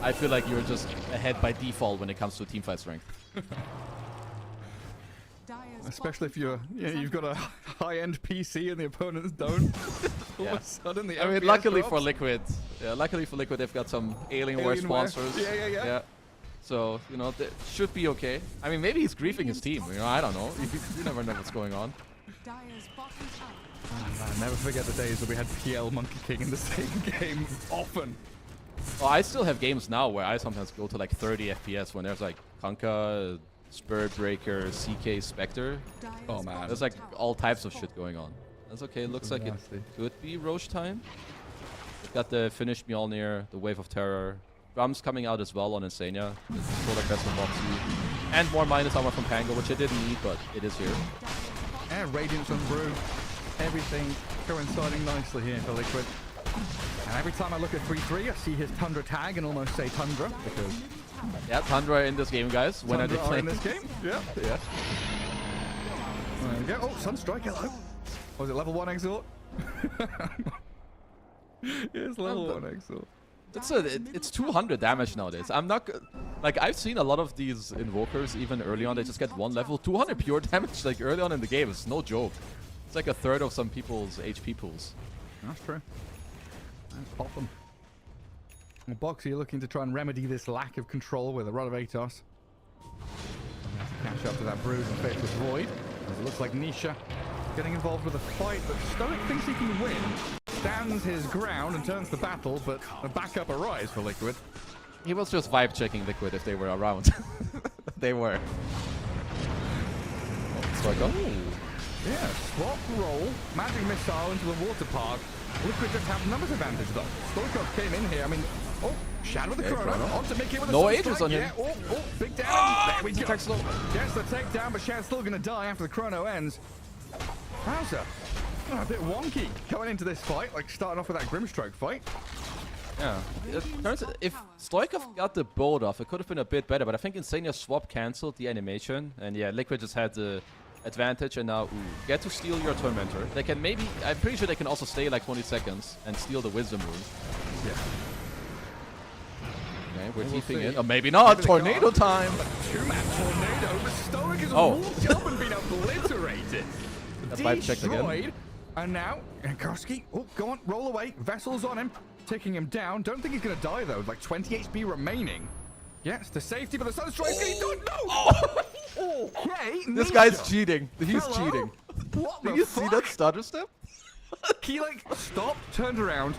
[SPEAKER 2] I feel like you're just ahead by default when it comes to teamfight strength.
[SPEAKER 3] Dire's
[SPEAKER 1] Especially if
[SPEAKER 3] bottom
[SPEAKER 1] you've
[SPEAKER 3] tower
[SPEAKER 1] got
[SPEAKER 3] is
[SPEAKER 1] a high-end PC and the opponents don't. All
[SPEAKER 2] Yeah.
[SPEAKER 1] of a sudden, the
[SPEAKER 2] I mean,
[SPEAKER 1] FPS
[SPEAKER 2] luckily for
[SPEAKER 1] drops.
[SPEAKER 2] Liquid, they've got some Alienware
[SPEAKER 1] Alienware.
[SPEAKER 2] sponsors.
[SPEAKER 1] Yeah.
[SPEAKER 2] So, you know, that should be okay. I mean, maybe he's griefing his team. You know, I don't know. You never know what's going on.
[SPEAKER 3] Dire's bottom tower is under
[SPEAKER 1] I never forget the days that we had PL Monkey King in the same game often.
[SPEAKER 2] Well, I still have games now where I sometimes go to like 30 FPS when there's like Kanka, Spirit Breaker, CK, Spectre.
[SPEAKER 1] Oh man.
[SPEAKER 2] There's like all types of shit going on. That's okay. Looks like it could be Roche time. We've got the Finish Mjolnir, the Wave of Terror. Drums coming out as well on Insania. Solar Crest from Boxy. And more minus armor from Pango, which I didn't need, but it is here.
[SPEAKER 1] And Radiance on Brew. Everything coinciding nicely here for Liquid. And every time I look at 3-3, I see his Tundra tag and almost say Tundra because...
[SPEAKER 2] Yeah, Tundra in this game, guys. When I did play
[SPEAKER 1] in this game? Yeah. There we go. Oh, Sunstrike, hello. Was it level 1 Exort? It's level 1 Exort.
[SPEAKER 2] It's 200 damage nowadays. I'm not like I've seen a lot of these invokers even early on. They just get 1 level, 200 pure damage like early on in the game. It's no joke. It's like a third of some people's HP pools.
[SPEAKER 1] That's true. Let's pop them. Well, Boxy looking to try and remedy this lack of control with a Rod of Atos. Catch up to that Bruise and Faithless Void. As it looks like Nisha getting involved with a fight that Stoic thinks he can win. Stands his ground and turns the battle, but a backup arrives for Liquid.
[SPEAKER 2] He was just vibe checking Liquid if they were around. They were. Oh, it's like, oh.
[SPEAKER 1] Yeah, swap roll, magic missile into the water park. Liquid just have numbers advantage though. Stoikov came in here, I mean, oh, Shadow of the Chrono, on to Mickey with a
[SPEAKER 2] no
[SPEAKER 1] Sunstrike.
[SPEAKER 2] ages on him.
[SPEAKER 1] Yeah, oh, big damage. There we go. Gets the takedown, but Shad's still gonna die after the Chrono ends. Bowser, a bit wonky going into this fight, like starting off with that Grimstroke fight.
[SPEAKER 2] Yeah. If Stoikov got the bolt off, it could have been a bit better, but I think Insania swap cancelled the animation, and yeah, Liquid just had the advantage, and now get to steal your Tormentor. They can maybe, I'm pretty sure they can also stay like 20 seconds and steal the Wisdom Rune.
[SPEAKER 1] Yeah.
[SPEAKER 2] Okay, we're TPing in. Oh, maybe not. Maybe tornado time.
[SPEAKER 1] Two-man tornado, but Stoic has walked up and been obliterated.
[SPEAKER 2] That vibe checked again.
[SPEAKER 1] And now, Karski, oh, go on, roll away. Vessel's on him, taking him down. Don't think he's going to die, though. Like 20 HP remaining. Yes, to safety, but the Sunstrike's getting done. No! Oh. Okay,
[SPEAKER 2] this guy's cheating. He's cheating.
[SPEAKER 1] What the
[SPEAKER 2] Did you
[SPEAKER 1] fuck?
[SPEAKER 2] see that stutter step?
[SPEAKER 1] He like stopped, turned around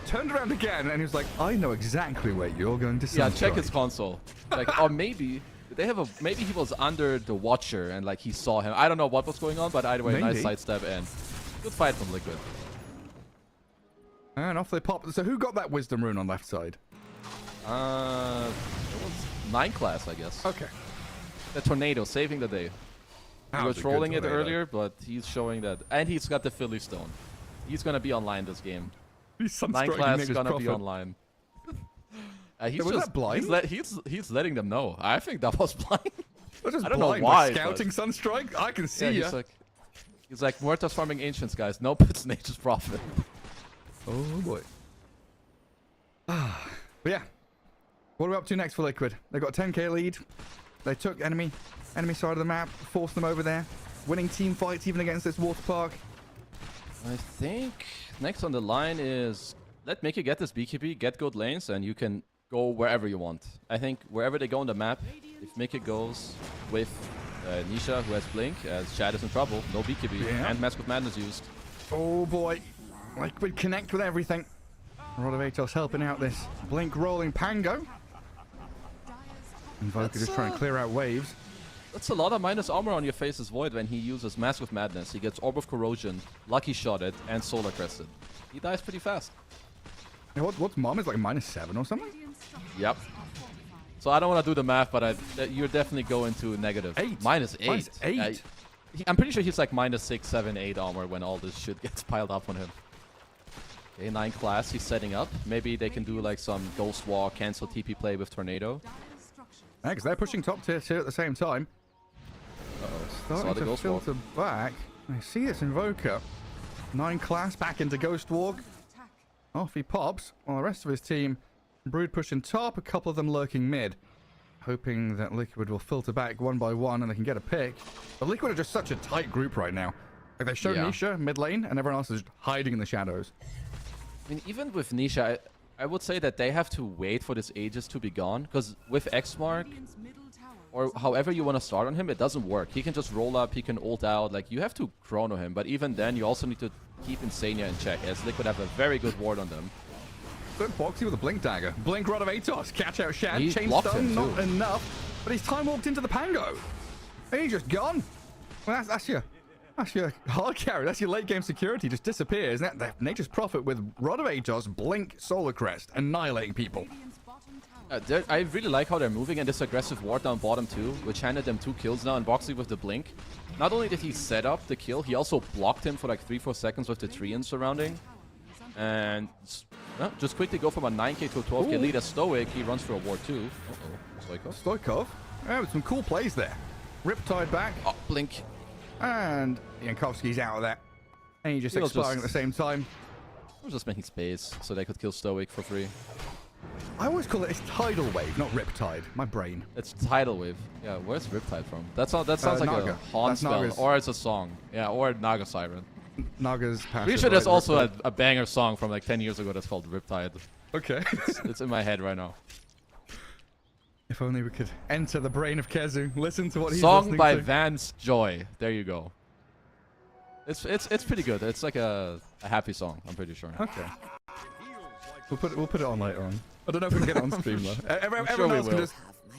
[SPEAKER 1] again, and he was like, I know exactly where you're going to
[SPEAKER 2] Yeah, check his console. Like, or maybe they have maybe he was under the Watcher and like he saw him. I don't know what was going on, but either way, nice sidestep and good fight from Liquid.
[SPEAKER 1] And off they pop. So who got that Wisdom Rune on left side?
[SPEAKER 2] It was 9 class, I guess.
[SPEAKER 1] Okay.
[SPEAKER 2] The Tornado saving the day. He was trolling it earlier, but he's showing that, and he's got the Philly Stone. He's gonna be online this game.
[SPEAKER 1] 9
[SPEAKER 2] class is gonna be online. He's
[SPEAKER 1] was
[SPEAKER 2] just
[SPEAKER 1] that blind?
[SPEAKER 2] He's letting them know. I think that was blind.
[SPEAKER 1] I
[SPEAKER 2] don't know why.
[SPEAKER 1] Scouting Sunstrike. I can see
[SPEAKER 2] yeah,
[SPEAKER 1] ya.
[SPEAKER 2] He's like Muertos farming ancients, guys. Nope, it's Nature's Prophet.
[SPEAKER 1] Oh boy. But yeah. What are we up to next for Liquid? They got a 10k lead. They took enemy side of the map, forced them over there, winning team fights even against this water park.
[SPEAKER 2] I think next on the line is let Mickey get this BKB, get good lanes, and you can go wherever you want. I think wherever they go on the map, if Mickey goes with Nisha, who has Blink, as Chad is in trouble, no BKB, and Mask of Madness used.
[SPEAKER 1] Oh boy. Liquid connect with everything. Rod of Atos helping out this Blink rolling Pango. Invoker just trying to clear out waves.
[SPEAKER 2] That's a lot of minus armor on your face's Void when he uses Mask of Madness. He gets Orb of Corrosion, Lucky Shotted, and Solar Crested. He dies pretty fast.
[SPEAKER 1] Yeah, what's mom is like -7 or something?
[SPEAKER 2] Yep. So I don't want to do the math, but you're definitely going to negative.
[SPEAKER 1] -8.
[SPEAKER 2] -8.
[SPEAKER 1] -8.
[SPEAKER 2] I'm pretty sure he's like -6, 7, 8 armor when all this shit gets piled up on him. Okay, 9 class, he's setting up. Maybe they can do like some Ghost Walk, cancel TP play with Tornado.
[SPEAKER 1] Yeah, because they're pushing top tier 2 at the same time. Starting to filter back. I see this Invoker. 9 class back into Ghost Walk. Off he pops. While the rest of his team, Brood pushing top, a couple of them lurking mid. Hoping that Liquid will filter back one by one and they can get a pick. But Liquid are just such a tight group right now. Like they show Nisha mid lane and everyone else is just hiding in the shadows.
[SPEAKER 2] I mean, even with Nisha, I would say that they have to wait for this Aegis to be gone. Because with X-Mark, or however you want to start on him, it doesn't work. He can just roll up, he can ult out. Like, you have to chrono him. But even then, you also need to keep Insania in check, as Liquid have a very good ward on them.
[SPEAKER 1] Good Boxy with a Blink Dagger. Blink Rod of Atos. Catch out Shad.
[SPEAKER 2] He
[SPEAKER 1] Chain
[SPEAKER 2] blocked
[SPEAKER 1] Stone,
[SPEAKER 2] him
[SPEAKER 1] not
[SPEAKER 2] too.
[SPEAKER 1] enough. But he's time walked into the Pango. And he's just gone. Well, that's your hard carry. That's your late game security. Just disappears. That Nature's Prophet with Rod of Atos, Blink, Solar Crest, annihilating people.
[SPEAKER 3] Radiant's bottom tower
[SPEAKER 2] I really like how they're moving, and this aggressive ward down bottom too, which handed them 2 kills now, and Boxy with the blink. Not only did he set up the kill, he also blocked him for like 3-4 seconds with the tree and surrounding. And just quickly go from a 9k to a 12k lead as Stoic. He runs for a ward too. Uh-oh,
[SPEAKER 1] Stoikov. Yeah, with some cool plays there. Riptide back.
[SPEAKER 2] Oh, blink.
[SPEAKER 1] And Yankovsky's out of that. And he just
[SPEAKER 2] He'll
[SPEAKER 1] expiring
[SPEAKER 2] just-
[SPEAKER 1] at the same time.
[SPEAKER 2] I was just making space so they could kill Stoic for free.
[SPEAKER 1] I always call it it's Tidal Wave, not Riptide. My brain.
[SPEAKER 2] It's Tidal Wave. Yeah, where's Riptide from? That sounds like
[SPEAKER 1] Naga.
[SPEAKER 2] a Haunt
[SPEAKER 1] That's
[SPEAKER 2] spell,
[SPEAKER 1] Naga's.
[SPEAKER 2] or it's a song. Yeah, or Naga Siren.
[SPEAKER 1] Naga's passive.
[SPEAKER 2] Pretty sure there's
[SPEAKER 1] right?
[SPEAKER 2] also
[SPEAKER 1] Riptide.
[SPEAKER 2] a banger song from like 10 years ago that's called Riptide.
[SPEAKER 1] Okay.
[SPEAKER 2] It's in my head right now.
[SPEAKER 1] If only we could enter the brain of Kezu. Listen to what he's
[SPEAKER 2] Song
[SPEAKER 1] listening
[SPEAKER 2] by
[SPEAKER 1] to.
[SPEAKER 2] Vance Joy. There you go. It's pretty good. It's like a happy song, I'm pretty sure.
[SPEAKER 1] Okay. We'll put it on later on. I don't know if we can get it on stream though. Everyone
[SPEAKER 2] sure we
[SPEAKER 1] else can
[SPEAKER 2] will.
[SPEAKER 1] just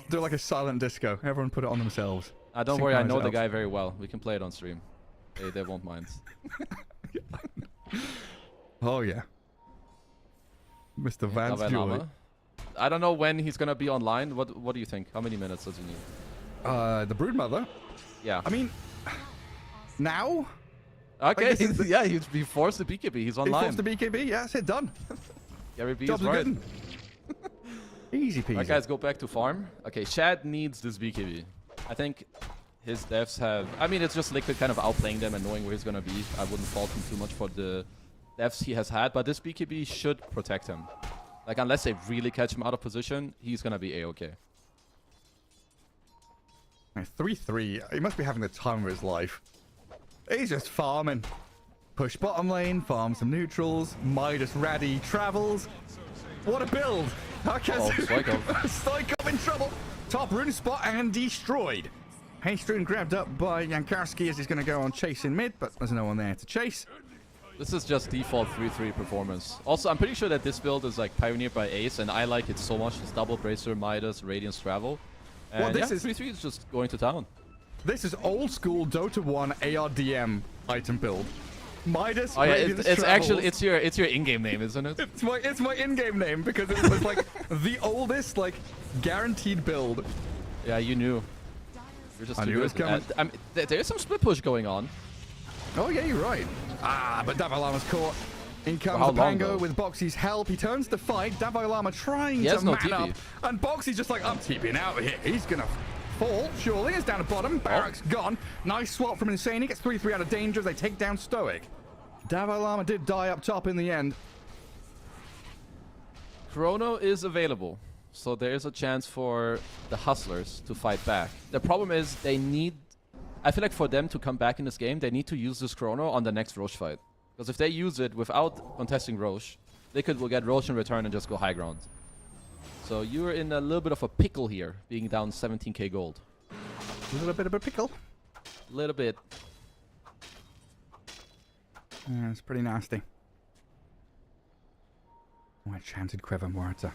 [SPEAKER 1] do like a silent disco. Everyone put it on themselves.
[SPEAKER 2] Don't worry, I know the
[SPEAKER 1] Synchronize it
[SPEAKER 2] guy very well. We can play it on stream. They won't mind.
[SPEAKER 1] Oh yeah. Mr. Vance
[SPEAKER 2] Dalai
[SPEAKER 1] Joy.
[SPEAKER 2] Lama. I don't know when he's gonna be online. What do you think? How many minutes does he need?
[SPEAKER 1] The Broodmother.
[SPEAKER 2] Yeah.
[SPEAKER 1] I mean, now
[SPEAKER 2] Okay.
[SPEAKER 1] this is the-
[SPEAKER 2] Yeah, he's forced to BKB. He's
[SPEAKER 1] he
[SPEAKER 2] online.
[SPEAKER 1] forced the BKB. Yeah, that's it. Done.
[SPEAKER 2] Gary B is
[SPEAKER 1] Job's
[SPEAKER 2] right.
[SPEAKER 1] good. Easy peasy.
[SPEAKER 2] Alright, guys, go back to farm. Okay, Shad needs this BKB. I think his devs have... I mean, it's just Liquid kind of outplaying them and knowing where he's gonna be. I wouldn't fault him too much for the devs he has had, but this BKB should protect him. Like, unless they really catch him out of position, he's gonna be A-okay.
[SPEAKER 1] 3-3. He must be having the time of his life. He's just farming. Push bottom lane, farm some neutrals. Midas Raddy travels. What a build!
[SPEAKER 2] Stoikov.
[SPEAKER 1] Stoikov in trouble. Top rune spot and destroyed. Haste rune grabbed up by Yankarski as he's going to go on chasing mid, but there's no one there to chase.
[SPEAKER 2] This is just default 3-3 performance. Also, I'm pretty sure that this build is like pioneered by Ace, and I like it so much. It's double Bracer, Midas, Radiance Travel. And
[SPEAKER 1] Well, this
[SPEAKER 2] yeah,
[SPEAKER 1] is-
[SPEAKER 2] 3-3 is just going to town.
[SPEAKER 1] This is old school Dota 1 ARDM item build. Midas.
[SPEAKER 2] Oh yeah,
[SPEAKER 1] Radiance
[SPEAKER 2] it's actually
[SPEAKER 1] Travels.
[SPEAKER 2] it's your in-game name, isn't it?
[SPEAKER 1] It's my in-game name because it was like the oldest like guaranteed build.
[SPEAKER 2] Yeah, you knew. You're just
[SPEAKER 1] I
[SPEAKER 2] too
[SPEAKER 1] knew it was
[SPEAKER 2] good.
[SPEAKER 1] coming.
[SPEAKER 2] I mean, there's some split push going on.
[SPEAKER 1] Oh yeah, you're right. But Davai Lama's caught. In comes
[SPEAKER 2] how
[SPEAKER 1] the
[SPEAKER 2] long,
[SPEAKER 1] Pango
[SPEAKER 2] though?
[SPEAKER 1] with Boxy's help. He turns to fight. Davai Lama trying
[SPEAKER 2] He
[SPEAKER 1] to
[SPEAKER 2] has no
[SPEAKER 1] man
[SPEAKER 2] TP.
[SPEAKER 1] up. And Boxy's just like, I'm TPing out of here. He's gonna fall, surely. He's down at bottom. Barrack's gone. Nice swap from Insane. He gets 3-3 out of danger as they take down Stoic. Davai Lama did die up top in the end.
[SPEAKER 2] Chrono is available, so there is a chance for the Hustlers to fight back. The problem is they need... I feel like for them to come back in this game, they need to use this Chrono on the next Roche fight. Because if they use it without contesting Roche, Liquid will get Roche in return and just go high ground. So you're in a little bit of a pickle here, being down 17k gold.
[SPEAKER 1] A little bit of a pickle.
[SPEAKER 2] Little bit.
[SPEAKER 1] Yeah, it's pretty nasty. Oh, I chanted Quiver Morata.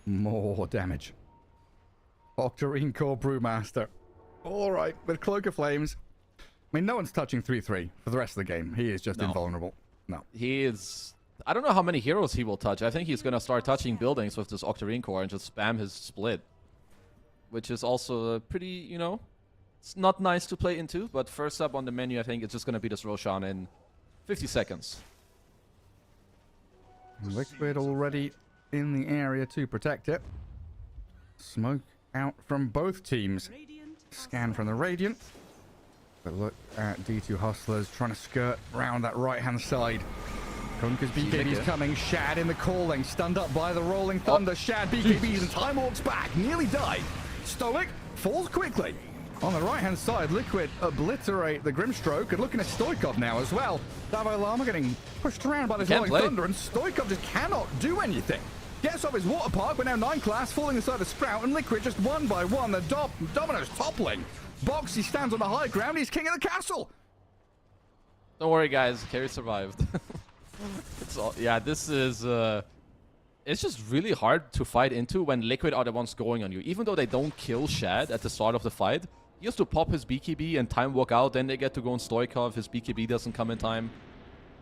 [SPEAKER 1] More damage. Octarine Core Brewmaster. Alright, with Cloak of Flames. I mean, no one's touching 3-3 for the rest of the game. He is just
[SPEAKER 2] No.
[SPEAKER 1] invulnerable. No.
[SPEAKER 2] He is... I don't know how many heroes he will touch. I think he's going to start touching buildings with this Octarine Core and just spam his split. Which is also a pretty, you know... It's not nice to play into, but first up on the menu, I think it's just going to be this Roshan in 50 seconds.
[SPEAKER 1] Liquid already in the area to protect it. Smoke out from both teams. Scan from the Radiant. But look at D2 Hustlers trying to skirt around that right-hand side. Kunka's BKB is coming. Shad in the calling. Stunned up by the Rolling Thunder. Shad BKBs and Time Walks back. Nearly died. Stoic falls quickly. On the right-hand side, Liquid obliterate the Grimstroke. And looking at Stoikov now as well. Davai Lama getting pushed around by this
[SPEAKER 2] Can't
[SPEAKER 1] Rolling
[SPEAKER 2] play.
[SPEAKER 1] Thunder. And Stoikov just cannot do anything. Gets off his water park, but now 9 class falling inside the Sprout. And Liquid just one by one. The Domino's toppling. Boxy stands on the high ground. He's king of the castle.
[SPEAKER 2] Don't worry, guys. Carry survived. It's all, yeah, this is... it's just really hard to fight into when Liquid are the ones going on you. Even though they don't kill Shad at the start of the fight, he has to pop his BKB and time walk out, then they get to go on Stoikov, his BKB doesn't come in time.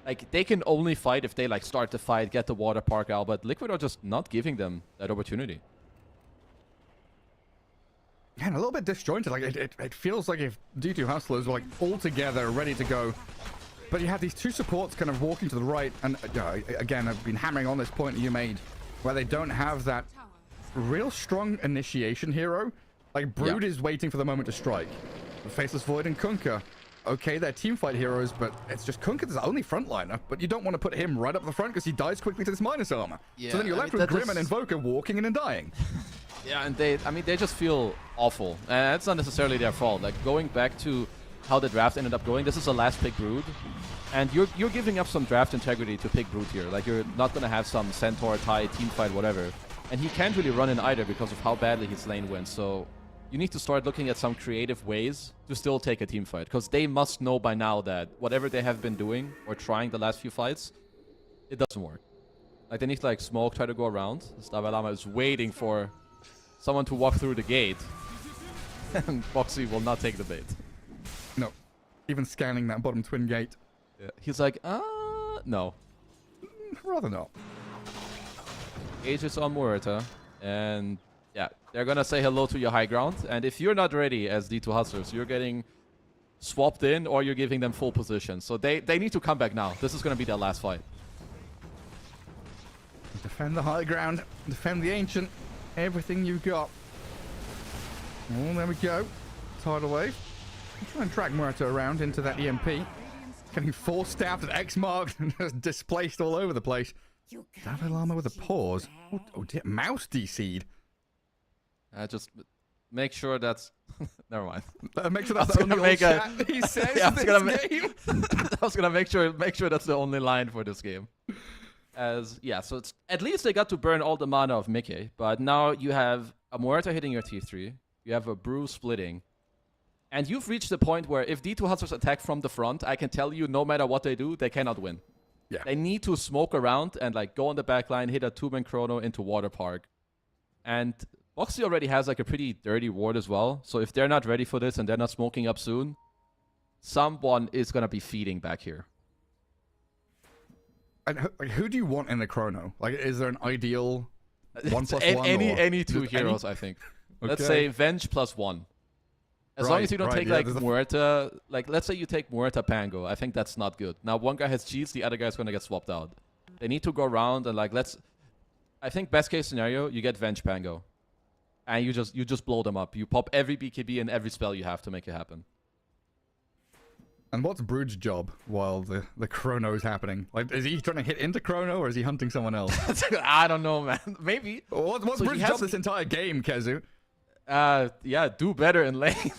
[SPEAKER 2] Like, they can only fight if they, like, start the fight, get the water park out, but Liquid are just not giving them that opportunity.
[SPEAKER 1] And a little bit disjointed. Like, it feels like if D2 Hustlers were, like, all together, ready to go. But you have these two supports kind of walking to the right, and again, I've been hammering on this point that you made, where they don't have that real strong initiation hero. Like, Brood is waiting for the moment to strike. Faceless Void and Kunkka. Okay, they're teamfight heroes, but it's just Kunkka's the only frontliner, but you don't want to put him right up the front because he dies quickly to this minus armor. Yeah, so then you're left with Grim and Invoker walking in and dying.
[SPEAKER 2] Yeah, and they just feel awful. And it's not necessarily their fault. Like, going back to how the draft ended up going, this is the last pick Brood. And you're giving up some draft integrity to pick Brood here. Like, you're not going to have some Centaur, tie, teamfight, whatever. And he can't really run in either because of how badly his lane went. So you need to start looking at some creative ways to still take a team fight. Because they must know by now that whatever they have been doing or trying the last few fights, it doesn't work. Like, they need to, like, smoke, try to go around. Dalai Lama is waiting for someone to walk through the gate. And Boxy will not take the bait.
[SPEAKER 1] No. Even scanning that bottom twin gate.
[SPEAKER 2] Yeah. He's like, no.
[SPEAKER 1] Rather not.
[SPEAKER 2] Age is on Murata. And yeah, they're gonna say hello to your high ground. And if you're not ready as D2 Hustlers, you're getting swapped in or you're giving them full position. So they need to come back now. This is gonna be their last fight.
[SPEAKER 1] Defend the high ground. Defend the ancient. Everything you got. Oh, there we go. Tidal wave. Try and drag Murata around into that EMP. Getting force stabbed at X marked and just displaced all over the place. Dalai Lama with a pause. Oh dear. Mouse DC'd.
[SPEAKER 2] Just make sure that's... Never mind.
[SPEAKER 1] Make sure that's the only chat he says
[SPEAKER 2] yeah,
[SPEAKER 1] this game.
[SPEAKER 2] I was gonna make sure that's the only line for this game. Yeah, so it's at least they got to burn all the mana of Mickey, but now you have a Muerta hitting your T3, you have a Brew splitting, and you've reached the point where if D2 Hustlers attack from the front, I can tell you no matter what they do, they cannot win. Yeah. They need to smoke around and like go on the back line, hit a 2-man chrono into Water Park. And Boxy already has like a pretty dirty ward as well, so if they're not ready for this and they're not smoking up soon, someone is gonna be feeding back here.
[SPEAKER 1] And who do you want in the chrono? Like, is there an ideal 1+1?
[SPEAKER 2] Any two heroes, I think. Okay. Let's say Venge +1. As long as you don't take like Muerta, like let's say you take Muerta Pango, I think that's not good. Now one guy has cheats, the other guy's gonna get swapped out. They need to go around and like I think best case scenario, you get Venge Pango. And you just blow them up. You pop every BKB and every spell you have to make it happen.
[SPEAKER 1] And what's Brood's job while the chrono is happening? Like, is he trying to hit into chrono or is he hunting someone else?
[SPEAKER 2] I don't know, man. Maybe.
[SPEAKER 1] What's Brood's job this entire game, Kezu?
[SPEAKER 2] Yeah, do better in lane.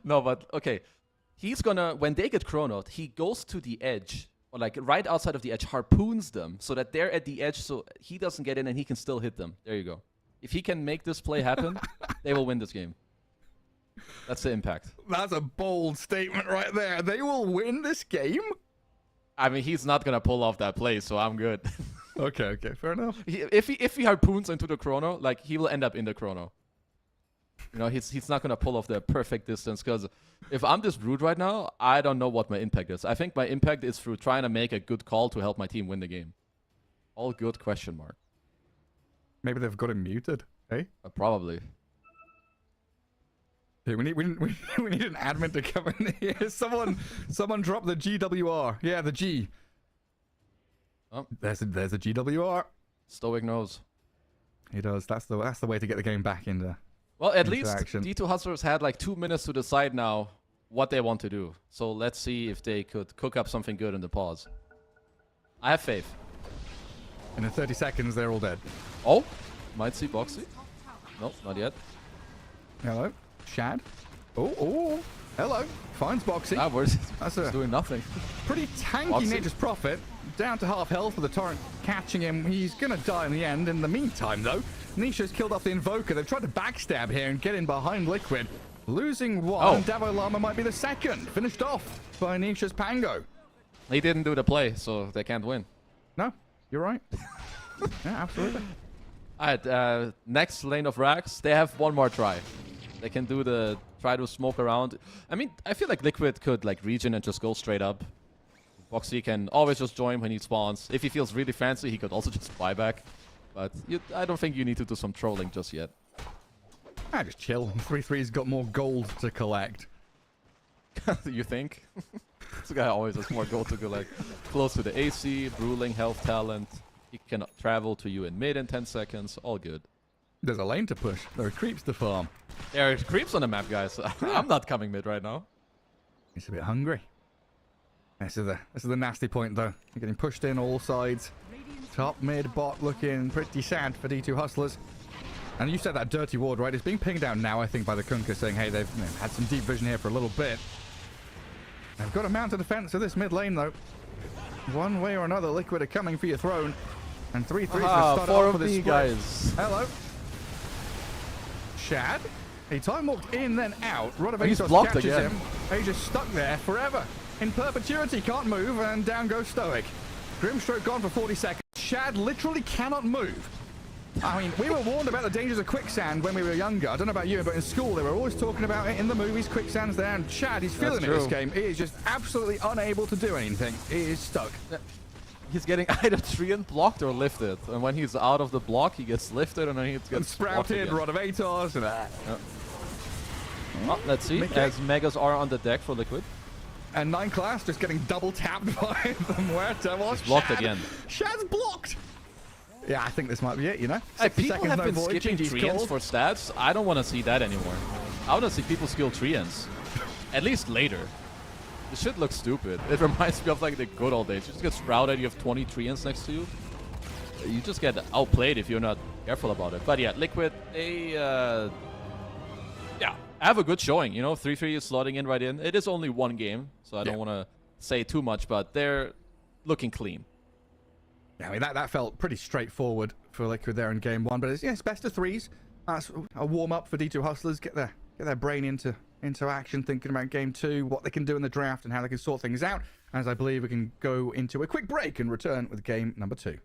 [SPEAKER 2] No, but okay. He's gonna, when they get chronoed, he goes to the edge, or like right outside of the edge, harpoons them so that they're at the edge so he doesn't get in and he can still hit them. There you go. If he can make this play happen, they will win this game. That's the impact. That's
[SPEAKER 1] a bold statement right there. They will win this game?
[SPEAKER 2] I mean, he's not going to pull off that play, so I'm good.
[SPEAKER 1] Okay, fair enough.
[SPEAKER 2] If he harpoons into the chrono, like, he will end up in the chrono. You know, he's not going to pull off the perfect distance, because if I'm this Brood right now, I don't know what my impact is. I think my impact is through trying to make a good call to help my team win the game. All good, question mark.
[SPEAKER 1] Maybe they've got him muted, eh?
[SPEAKER 2] Probably.
[SPEAKER 1] Hey, we need an admin to come in here. Someone drop the GWR. Yeah, the G. Oh, there's a GWR.
[SPEAKER 2] Stoic knows.
[SPEAKER 1] He does. That's the way to get the game back into.
[SPEAKER 2] Well, at least D2 Hustlers had like 2 minutes to decide now what they want to do. So let's see if they could cook up something good in the pause. I have faith.
[SPEAKER 1] And in 30 seconds, they're all dead.
[SPEAKER 2] Oh, might see Boxy. Nope, not yet.
[SPEAKER 1] Hello, Shad. Oh, hello. Finds Boxy.
[SPEAKER 2] That's doing nothing.
[SPEAKER 1] Pretty tanky Nature's Prophet. Down to half health with the torrent catching him. He's going to die in the end. In the meantime, though, Nisha's killed off the Invoker. They've tried to backstab here and get in behind Liquid. Losing one. Dalai Lama might be the second. Finished off by Nisha's Pango.
[SPEAKER 2] He didn't do the play, so they can't win.
[SPEAKER 1] No, you're right. Yeah, absolutely.
[SPEAKER 2] Alright, next lane of Rags, they have one more try. They can do the try to smoke around. I mean, I feel like Liquid could like regen and just go straight up. Boxy can always just join when he spawns. If he feels really fancy, he could also just buy back. But I don't think you need to do some trolling just yet.
[SPEAKER 1] Just chill. 3-3's got more gold to collect.
[SPEAKER 2] You think? This guy always has more gold to collect. Close to the AC, Bruling, Health Talent. He can travel to you in mid in 10 seconds. All good.
[SPEAKER 1] There's a lane to push. There are creeps to farm.
[SPEAKER 2] There are creeps on the map, guys. I'm not coming mid right now.
[SPEAKER 1] He's a bit hungry. This is the nasty point, though. You're getting pushed in all sides. Top, mid, bot looking pretty sad for D2 Hustlers. And you said that dirty ward, right? It's being pinged out now, I think, by the Kunkka, saying, hey, they've had some deep vision here for a little bit. They've got to mount a defense of this mid lane, though. One way or another, Liquid are coming for your throne. And 3-3's going to start off for this split.
[SPEAKER 2] Guys.
[SPEAKER 1] Hello. Shad. He time walked in, then out.
[SPEAKER 2] He's blocked
[SPEAKER 1] catches
[SPEAKER 2] again.
[SPEAKER 1] him. He's just stuck there forever. In perpetuity, can't move, and down goes Stoic. Grimstroke gone for 40 seconds. Shad literally cannot move. I mean, we were warned about the dangers of quicksand when we were younger. I don't know about you, but in school they were always talking about it in the movies. Quicksand's there, and Shad, he's feeling it this game. He is just absolutely unable to do anything. He is stuck.
[SPEAKER 2] He's getting either treant blocked or lifted. And when he's out of the block, he gets lifted and then he gets
[SPEAKER 1] sprouted, Rod of Atos, and that.
[SPEAKER 2] Oh, let's see, as Megas are on the deck for Liquid.
[SPEAKER 1] And 9 class just getting double tapped by the Muerta.
[SPEAKER 2] He's blocked again.
[SPEAKER 1] Shad's blocked! Yeah, I think this might be it, you know?
[SPEAKER 2] People have been skipping treants for stats. I don't want to see that anymore. I want to see people skill treants. At least later. This shit looks stupid. It reminds me of like the good old days. You just get sprouted, you have 20 treants next to you. You just get outplayed if you're not careful about it. But yeah, Liquid, they have a good showing. You know, 3-3 is slotting in right in. It is only one game, so I don't want to say too much, but they're looking clean.
[SPEAKER 1] Yeah, I mean, that felt pretty straightforward for Liquid there in game 1, but it's best of 3s. That's a warm-up for D2 Hustlers. Get their brain into action, thinking about game 2, what they can do in the draft, and how they can sort things out. As I believe we can go into a quick break and return with game number 2.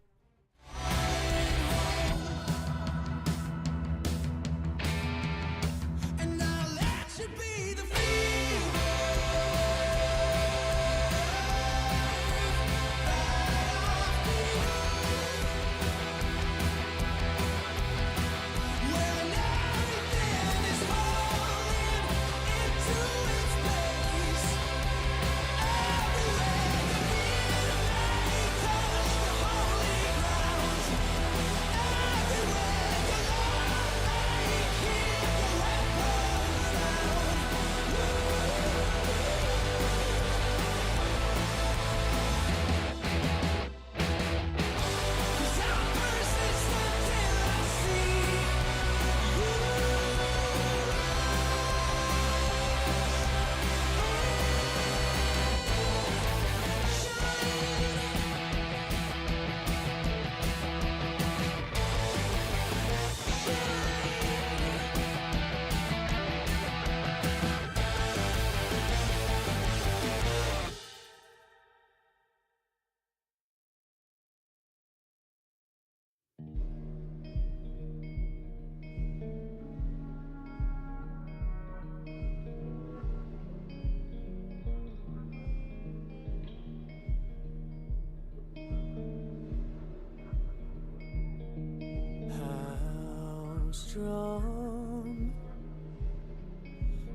[SPEAKER 4] Strong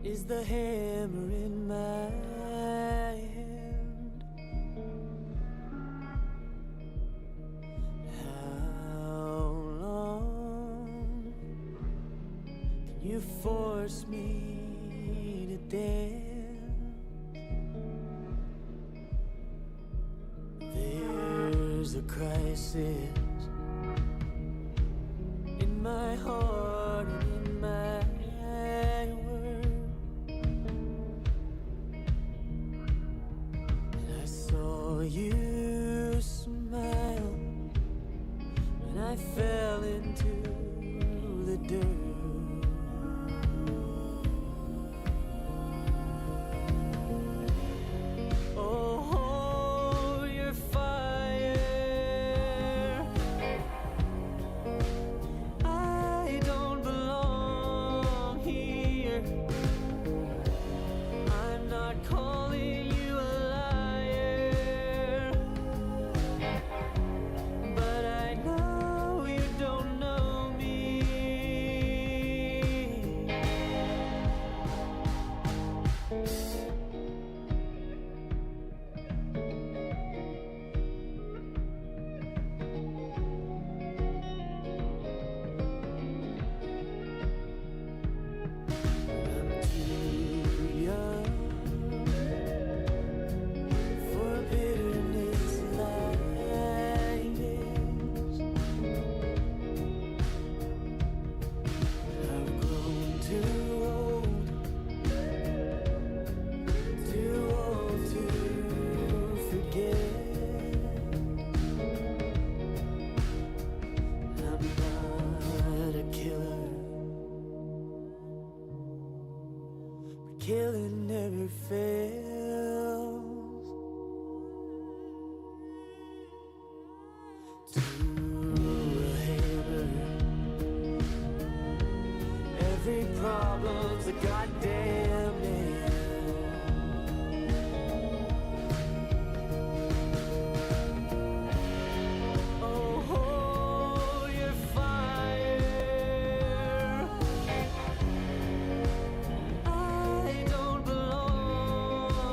[SPEAKER 4] is the hammer in my hand. How long can you force me to dance? There's a crisis in my heart and in my world, and I saw you smile when I fell into the dirt. Oh, killing never fails. To a hammer, every problem's a goddamn nail. Oh, hold your fire. I don't belong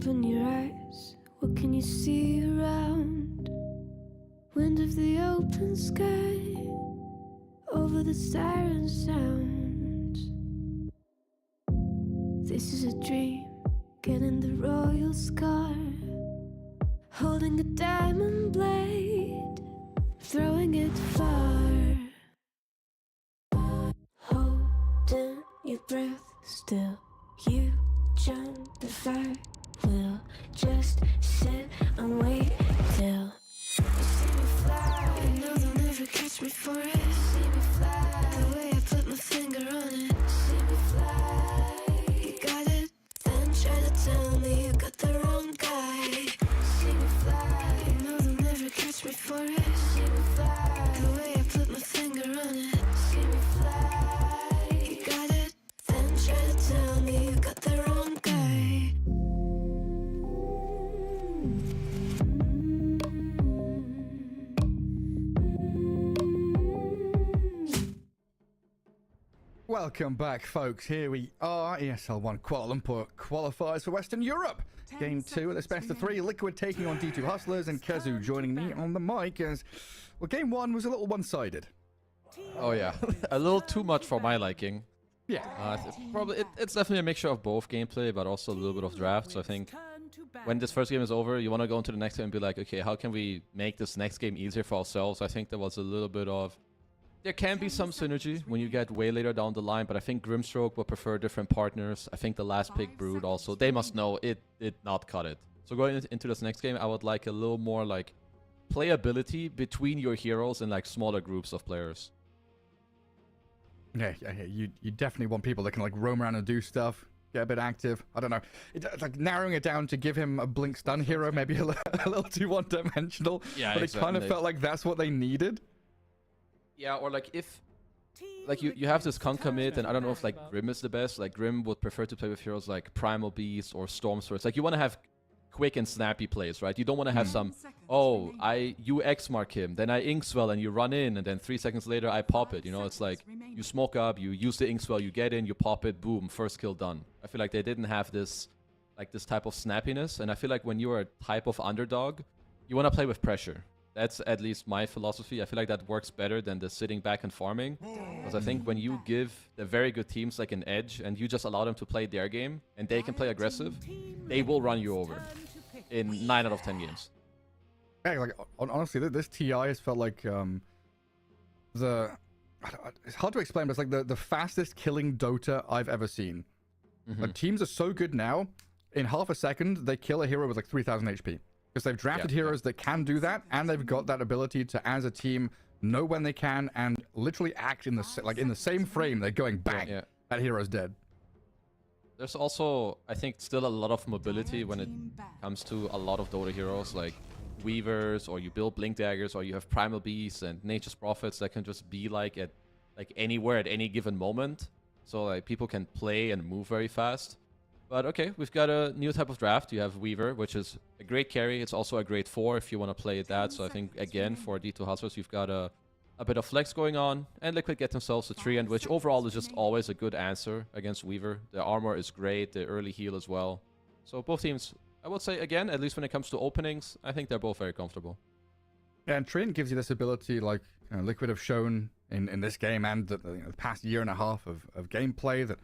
[SPEAKER 4] Open your eyes, what can you see around? Wind of the open sky, over the siren sound. This is a dream, getting the royal scar, holding a diamond blade, throwing it far. Holding your breath still, you jump the fire. We'll just sit and wait till you see me fly. You know they'll never catch me for it. See me fly, the way I put my finger on it. See me fly, you got it, then try to tell me you got the wrong guy. See me fly, you know they'll never catch me for it. See me fly, the way I put my finger on it. See me fly, you got it, then try to tell me you got the wrong guy.
[SPEAKER 1] Welcome back, folks. Here we are, ESL 1 Kuala Lumpur qualifiers for Western Europe. Game 2 of this best of 3, Liquid taking on D2 Hustlers, and Kezu joining me on the mic as, well, Game 1 was a little one-sided.
[SPEAKER 2] Oh yeah, a little too much for my liking.
[SPEAKER 1] Yeah.
[SPEAKER 2] It's definitely a mixture of both gameplay, but also a little bit of draft. So I think when this first game is over, you want to go into the next game and be like, okay, how can we make this next game easier for ourselves? I think there was a little bit of... There can be some synergy when you get way later down the line, but I think Grimstroke will prefer different partners. I think the last pick Brood also, they must know it did not cut it. So going into this next game, I would like a little more like playability between your heroes and like smaller groups of players.
[SPEAKER 1] Yeah. You definitely want people that can like roam around and do stuff, get a bit active. I don't know. Like narrowing it down to give him a blink stun hero, maybe a little too one-dimensional.
[SPEAKER 2] Yeah,
[SPEAKER 1] but it kind of felt like that's what they needed.
[SPEAKER 2] Yeah, or like if like you have this concommit, and I don't know if like Grim is the best. Like Grim would prefer to play with heroes like Primal Beast or Storm Swords. Like you want to have quick and snappy plays, right? You don't want to have some, oh, you X mark him, then I Inkswell and you run in, and then 3 seconds later I pop it. You know, it's like you smoke up, you use the Inkswell, you get in, you pop it, boom, first kill done. I feel like they didn't have this type of snappiness, and I feel like when you're a type of underdog, you want to play with pressure. That's at least my philosophy. I feel like that works better than the sitting back and farming. Because I think when you give the very good teams like an edge and you just allow them to play their game and they can play aggressive, they will run you over in 9 out of 10 games.
[SPEAKER 1] Yeah, like honestly, this TI has felt like it's hard to explain, but it's like the fastest killing Dota I've ever seen. Like teams are so good now, in half a second they kill a hero with like 3,000 HP. Because they've drafted heroes that can do that, and they've got that ability to, as a team, know when they can and literally act in the same frame. They're going bang. Yeah. That hero's dead.
[SPEAKER 2] There's also, I think, still a lot of mobility when it comes to a lot of Dota heroes, like Weavers, or you build Blink Daggers, or you have Primal Beasts and Nature's Prophets that can just be like at anywhere at any given moment. So like people can play and move very fast. But okay, we've got a new type of draft. You have Weaver, which is a great carry. It's also a great 4 if you want to play that. So I think, again, for D2 Hustlers, you've got a bit of flex going on. And Liquid get themselves a Treant, which overall is just always a good answer against Weaver. The armor is great, the early heal as well. So both teams, I would say, again, at least when it comes to openings, I think they're both very comfortable.
[SPEAKER 1] Yeah, and Treant gives you this ability, like Liquid have shown in this game and the past year and a half of gameplay, that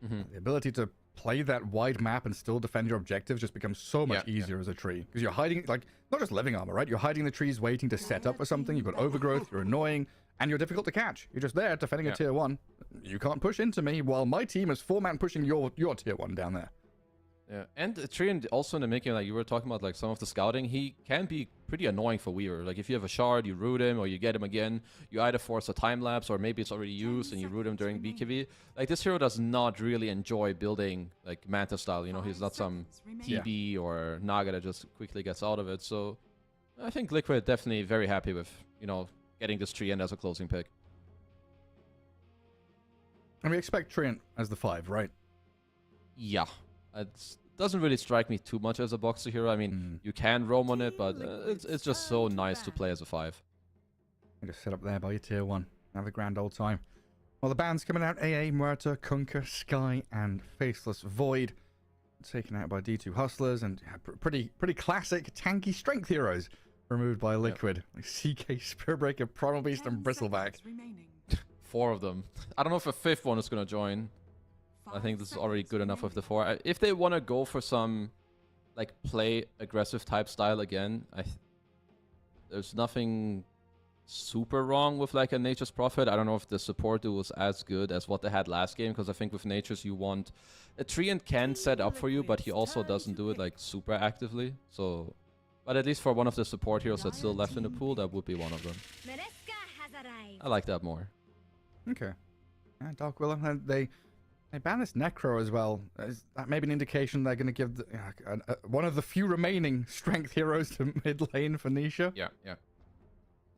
[SPEAKER 1] the ability to play that wide map and still defend your objectives just becomes so much easier as a tree. Because you're hiding, like, not just living armor, right? You're hiding the trees waiting to set up for something. You've got overgrowth, you're annoying, and you're difficult to catch. You're just there defending a tier 1. You can't push into me while my team is 4-man pushing your tier 1 down there.
[SPEAKER 2] Yeah, and Treant also in the making, like you were talking about, like some of the scouting, he can be pretty annoying for Weaver. Like if you have a shard, you root him, or you get him again, you either force a time lapse, or maybe it's already used and you root him during BKB. Like this hero does not really enjoy building like Manta style. You know, he's not some TB or Naga that just quickly gets out of it. So I think Liquid definitely very happy with, you know, getting this Treant as a closing pick.
[SPEAKER 1] And we expect Treant as the 5, right?
[SPEAKER 2] Yeah, it doesn't really strike me too much as a boxer hero. I mean, you can roam on it, but it's just so nice to play as a 5.
[SPEAKER 1] You just sit up there by your tier 1. Have a grand old time. Well, the band's coming out: AA, Muerta, Kunkka, Sky, and Faceless Void. taken out by D2 Hustlers, and yeah, pretty classic tanky strength heroes removed by Liquid. Like CK, Spiritbreaker, Primal Beast, and Bristleback.
[SPEAKER 2] 4 of them. I don't know if a 5th one is going to join. I think this is already good enough with the 4. If they want to go for some, like, play aggressive type style again, there's nothing super wrong with, like, a Nature's Prophet. I don't know if the support duo was as good as what they had last game, because I think with Nature's you want... A Treant can set up for you, but he also doesn't do it, like, super actively. So... But at least for one of the support heroes that's still left in the pool, that would be one of them. I like that more.
[SPEAKER 1] Okay. Yeah, Dark Willow. And they banned this Necro as well. Is that maybe an indication they're going to give one of the few remaining strength heroes to mid lane for Nisha?
[SPEAKER 2] Yeah, yeah.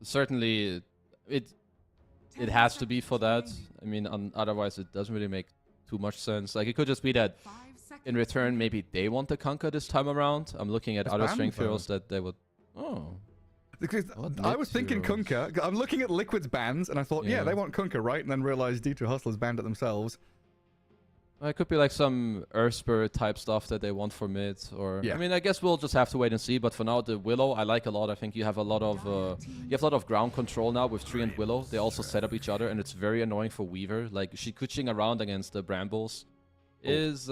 [SPEAKER 2] Certainly, it has to be for that. I mean, otherwise it doesn't really make too much sense. Like, it could just be that in return, maybe they want the Kunkka this time around. I'm looking at other strength heroes that they would... Oh.
[SPEAKER 1] Because I was thinking Kunkka. I'm looking at Liquid's bans, and I thought, yeah, they want Kunkka, right? And then realized D2 Hustlers banned it themselves.
[SPEAKER 2] It could be like some Earth Spirit type stuff that they want for mid, or I mean, I guess we'll just have to wait and see. But for now, the Willow I like a lot. I think you have a lot of ground control now with Tree and Willow. They also set up each other, and it's very annoying for Weaver. Like, she kuching around against the Brambles is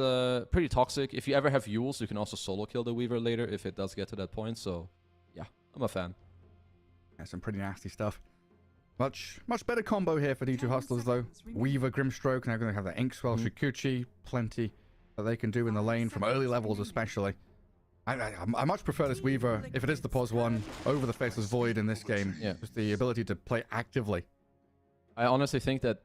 [SPEAKER 2] pretty toxic. If you ever have Yules, you can also solo kill the Weaver later if it does get to that point. So yeah, I'm a fan.
[SPEAKER 1] Yeah, some pretty nasty stuff. Much better combo here for D2 Hustlers, though. Weaver, Grimstroke, now going to have the Inkswell, Shikuchi, plenty that they can do in the lane from early levels especially. I much prefer this Weaver, if it is the pos one, over the Faceless Void in this game.
[SPEAKER 2] Yeah.
[SPEAKER 1] Just the ability to play actively.
[SPEAKER 2] I honestly think that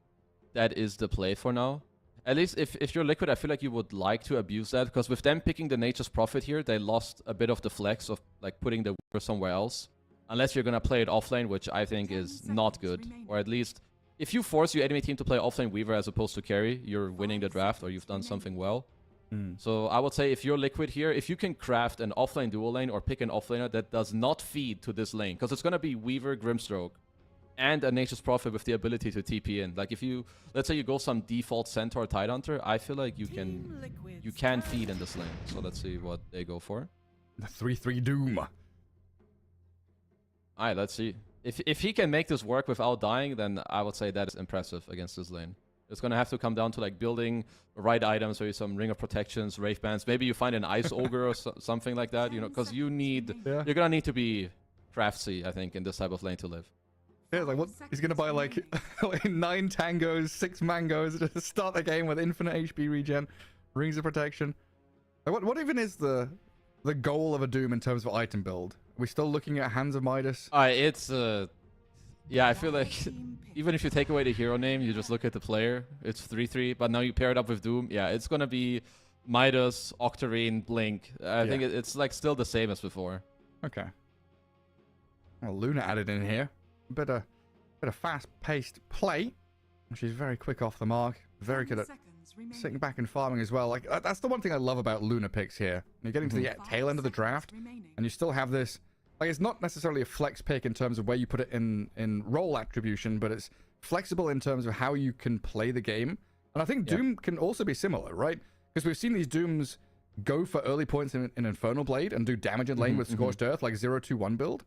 [SPEAKER 2] is the play for now. At least if you're Liquid, I feel like you would like to abuse that, because with them picking the Nature's Prophet here, they lost a bit of the flex of, like, putting the Weaver somewhere else. Unless you're going to play it offlane, which I think is not good. Or at least, if you force your enemy team to play offlane Weaver as opposed to carry, you're winning the draft or you've done something well. So I would say if you're Liquid here, if you can craft an offlane dual lane or pick an offlaner that does not feed to this lane, because it's going to be Weaver, Grimstroke, and a Nature's Prophet with the ability to TP in. Like, if you, let's say you go some default Centaur Tidehunter, I feel like you can feed in this lane. So let's see what they go for.
[SPEAKER 1] The 3-3 Doom.
[SPEAKER 2] Alright, let's see. If he can make this work without dying, then I would say that is impressive against this lane. It's going to have to come down to, like, building the right items, maybe some Ring of Protections, Wraith Bands. Maybe you find an Ice Ogre or something like that, you know, because you need... You're going to need to be craftsy, I think, in this type of lane to live.
[SPEAKER 1] Yeah, like, what? He's going to buy, like, 9 tangos, 6 mangoes to start the game with infinite HP regen, Rings of Protection. Like, what even is the goal of a Doom in terms of item build? Are we still looking at Hands of Midas?
[SPEAKER 2] It's yeah, I feel like even if you take away the hero name, you just look at the player. It's 3-3, but now you pair it up with Doom. Yeah, it's gonna be Midas, Octarine, Blink. I think it's like still the same as before.
[SPEAKER 1] Okay. Well, Luna added in here. A bit of fast-paced play. She's very quick off the mark. Very good at sitting back and farming as well. Like, that's the one thing I love about Luna picks here. You're getting to the tail end of the draft, and you still have this. Like, it's not necessarily a flex pick in terms of where you put it in role attribution, but it's flexible in terms of how you can play the game. And I think Doom can also be similar, right? Because we've seen these Dooms go for early points in Infernal Blade and do damage in lane with Scorched Earth, like 0-2-1 build.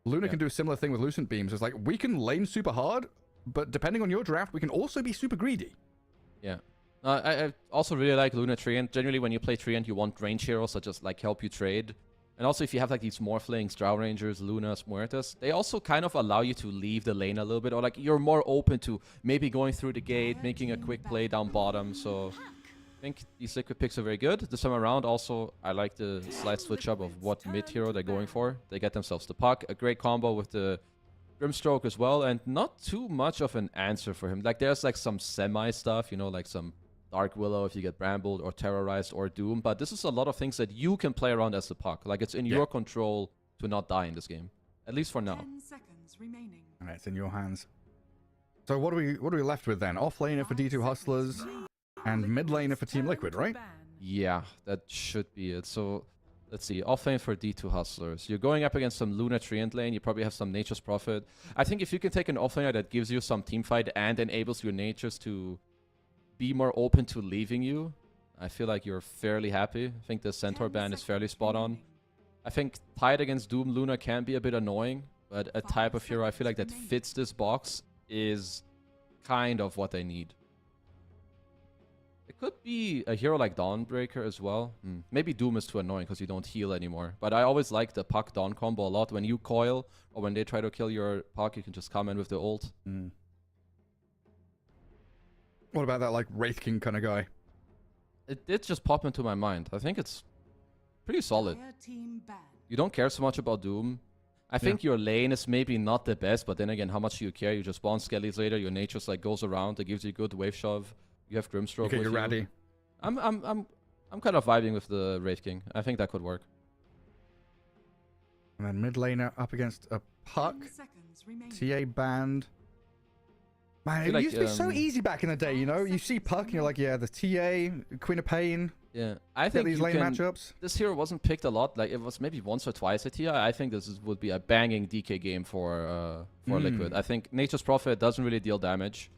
[SPEAKER 1] Luna can do a similar thing with Lucent Beams. It's like, we can lane super hard, but depending on your draft, we can also be super greedy.
[SPEAKER 2] Yeah. I also really like Luna Treant. Generally, when you play Treant, you want range heroes that just, like, help you trade. And also, if you have, like, these Morphlings, Drow Rangers, Lunas, Muertas, they also kind of allow you to leave the lane a little bit. Or, like, you're more open to maybe going through the gate, making a quick play down bottom. So I think these Liquid picks are very good. This time around, also, I like the slight switch up of what mid hero they're going for. They get themselves the puck. A great combo with the Grimstroke as well. And not too much of an answer for him. Like, there's, like, some semi stuff, you know, like some Dark Willow if you get Brambled or Terrorized or Doom. But this is a lot of things that you can play around as the puck. Like, it's in your control to not die in this game. At least for now.
[SPEAKER 3] 10 seconds remaining.
[SPEAKER 1] All right, it's in your hands. So what are we left with then? Off laner for D2 Hustlers and mid laner for Team Liquid, right?
[SPEAKER 2] Yeah, that should be it. So let's see. Off lane for D2 Hustlers. You're going up against some Luna Treant lane. You probably have some Nature's Prophet. I think if you can take an off laner that gives you some team fight and enables your Natures to be more open to leaving you, I feel like you're fairly happy. I think the Centaur ban is fairly spot on. I think tied against Doom Luna can be a bit annoying, but a type of hero I feel like that fits this box is kind of what I need. It could be a hero like Dawnbreaker as well. Maybe Doom is too annoying because you don't heal anymore. But I always like the Puck Dawn combo a lot. When you coil or when they try to kill your Puck, you can just come in with the ult.
[SPEAKER 1] What about that like Wraith King kind of guy?
[SPEAKER 2] It did just pop into my mind. I think it's pretty solid. You don't care so much about Doom. I think your lane is maybe not the best, but then again, how much do you care? You just spawn Skellies later. Your nature's like goes around. It gives you good wave shove. You have Grimstroke.
[SPEAKER 1] Okay, you're ready.
[SPEAKER 2] I'm kind of vibing with the Wraith King. I think that could work.
[SPEAKER 1] And then mid laner up against a Puck. TA banned. Man, it used to be so easy back in the day, you know? You see Puck and you're like, yeah, the TA, Queen of Pain.
[SPEAKER 2] Yeah, I think
[SPEAKER 1] these lane matchups.
[SPEAKER 2] This hero wasn't picked a lot. Like, it was maybe once or twice at TI. I think would be a banging DK game for Liquid. I think Nature's Prophet doesn't really deal damage.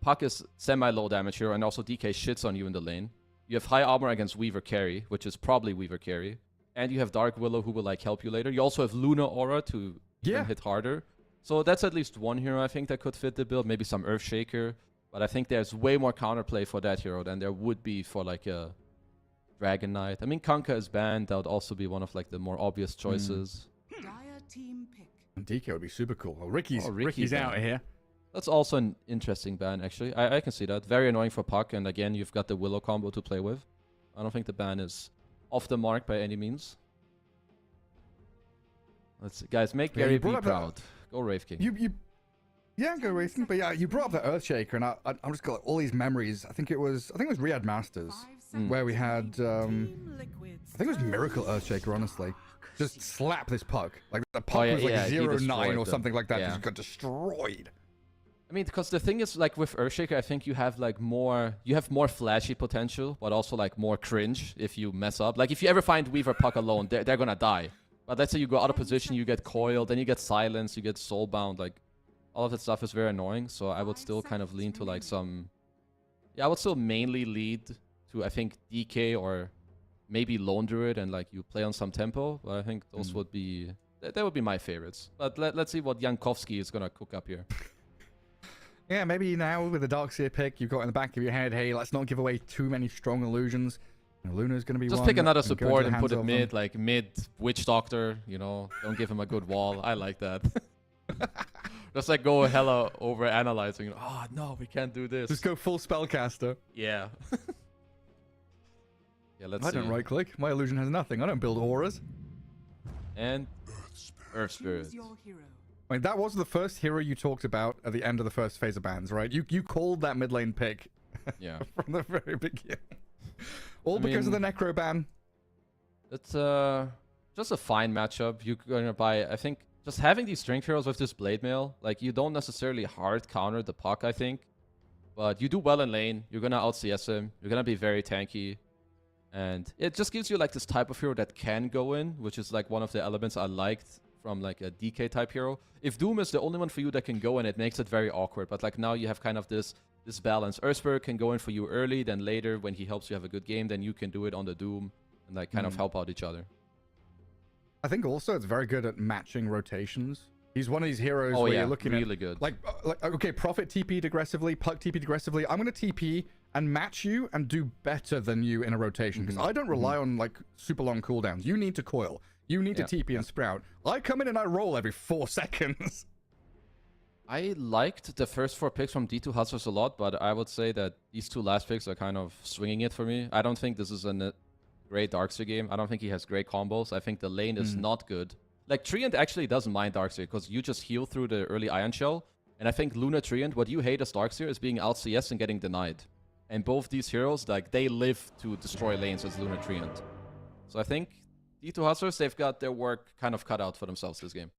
[SPEAKER 2] Puck is semi-low damage hero, and also DK shits on you in the lane. You have high armor against Weaver Carry, which is probably Weaver Carry. And you have Dark Willow, who will like help you later. You also have Luna Aura to hit harder. So that's at least one hero I think that could fit the build. Maybe some Earthshaker. But I think there's way more counterplay for that hero than there would be for like a Dragon Knight. I mean, Kanka is banned. That would also be one of like the more obvious choices.
[SPEAKER 1] DK would be super cool. Well, Ricky's out of here.
[SPEAKER 2] That's also an interesting ban, actually. I can see that. Very annoying for Puck, and again, you've got the Willow combo to play with. I don't think the ban is off the mark by any means. Let's see. Guys, make Gary B proud. Go Wraith King.
[SPEAKER 1] Yeah, go Wraith King. But yeah, you brought up the Earthshaker, and I'm just got like, all these memories. I think it was Riyadh Masters where we had I think it was Miracle Earthshaker, honestly. Just slap this Puck. Like the Puck was like 0-9 or something like that. Just got destroyed.
[SPEAKER 2] I mean, because the thing is, like, with Earthshaker, I think you have, like, more flashy potential, but also, like, more cringe if you mess up. Like, if you ever find Weaver Puck alone, they're gonna die. But let's say you go out of position, you get coiled, then you get silenced, you get soulbound, like, all of that stuff is very annoying. So I would still kind of lean to, like, some... Yeah, I would still mainly lead to, I think, DK or maybe Lone Druid, and, like, you play on some tempo. But I think those would be... That would be my favorites. But let's see what Jankowski is gonna cook up here.
[SPEAKER 1] Yeah, maybe now with the Darkseer pick, you've got in the back of your head, hey, let's not give away too many strong illusions. You know, Luna's going to be
[SPEAKER 2] just
[SPEAKER 1] one.
[SPEAKER 2] Pick another support and put it mid, like mid Witch Doctor, you know. Don't give him a good wall. I like that. Just like go hella over analyzing. Oh, no, we can't do this.
[SPEAKER 1] Just go full spellcaster.
[SPEAKER 2] Yeah. Yeah, let's see.
[SPEAKER 1] I don't right click. My illusion has nothing. I don't build auras.
[SPEAKER 2] And Earth Spirit.
[SPEAKER 1] I mean, that was the first hero you talked about at the end of the first phase of bans, right? You called that mid lane pick from the very beginning. All because of the Necro ban.
[SPEAKER 2] It's just a fine matchup. You're going to buy, I think, just having these strength heroes with this Blade Mail, like, you don't necessarily hard counter the Puck, I think. But you do well in lane. You're going to out-CS him. You're going to be very tanky. And it just gives you, like, this type of hero that can go in, which is, like, one of the elements I liked from like a DK type hero. If Doom is the only one for you that can go in, it makes it very awkward. But like now you have kind of this balance. Earthspirit can go in for you early, then later when he helps you have a good game, then you can do it on the Doom and like kind of help out each other. I
[SPEAKER 1] think also it's very good at matching rotations. He's one of these heroes where you're looking
[SPEAKER 2] really
[SPEAKER 1] at
[SPEAKER 2] good.
[SPEAKER 1] Like okay, Prophet TP'd aggressively, Puck TP'd aggressively. I'm gonna TP and match you and do better than you in a rotation because I don't rely on like super long cooldowns. You need to coil. You need to TP and sprout. I come in and I roll every 4 seconds.
[SPEAKER 2] I liked the first 4 picks from D2 Hustlers a lot, but I would say that these 2 last picks are kind of swinging it for me. I don't think this is a great Darkseer game. I don't think he has great combos. I think the lane is not good. Like, Treant actually doesn't mind Darkseer because you just heal through the early Iron Shell. And I think Luna Treant, what you hate as Darkseer is being out CS and getting denied. And both these heroes, like, they live to destroy lanes as Luna Treant. So I think D2 Hustlers, they've got their work kind of cut out for themselves this game.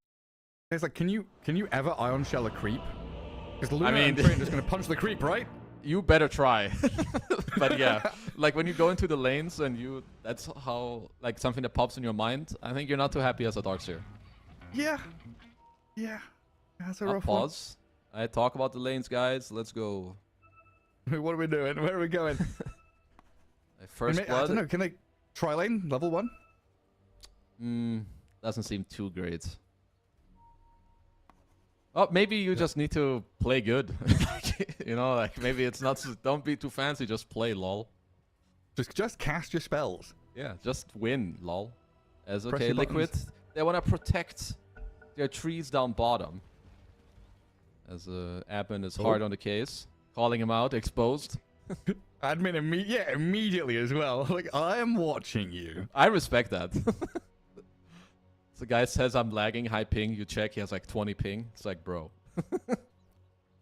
[SPEAKER 1] It's like, can you ever Ion Shell a creep? Because Luna and Treant is going to punch the creep, right?
[SPEAKER 2] You better try. But yeah, like when you go into the lanes and that's how, like, something that pops in your mind, I think you're not too happy as a Darkseer.
[SPEAKER 1] Yeah. Yeah. That's a rough
[SPEAKER 2] pause. I talk about the lanes, guys. Let's go.
[SPEAKER 1] What are we doing? Where are we going?
[SPEAKER 2] I First
[SPEAKER 1] I
[SPEAKER 2] blood.
[SPEAKER 1] don't know. Can they tri lane level 1?
[SPEAKER 2] Doesn't seem too great. Oh, maybe you just need to play good. You know, like maybe it's not. Don't be too fancy. Just play, lol.
[SPEAKER 1] Just cast your spells.
[SPEAKER 2] Yeah, just win, lol. As
[SPEAKER 1] Press
[SPEAKER 2] okay,
[SPEAKER 1] your
[SPEAKER 2] Liquid.
[SPEAKER 1] buttons.
[SPEAKER 2] They want to protect their trees down bottom. As admin is hard on the case, calling him out, exposed.
[SPEAKER 1] Admin immediately as well. Like, I am watching you.
[SPEAKER 2] I respect that. The guy says I'm lagging, high ping. You check, he has like 20 ping. It's like, bro.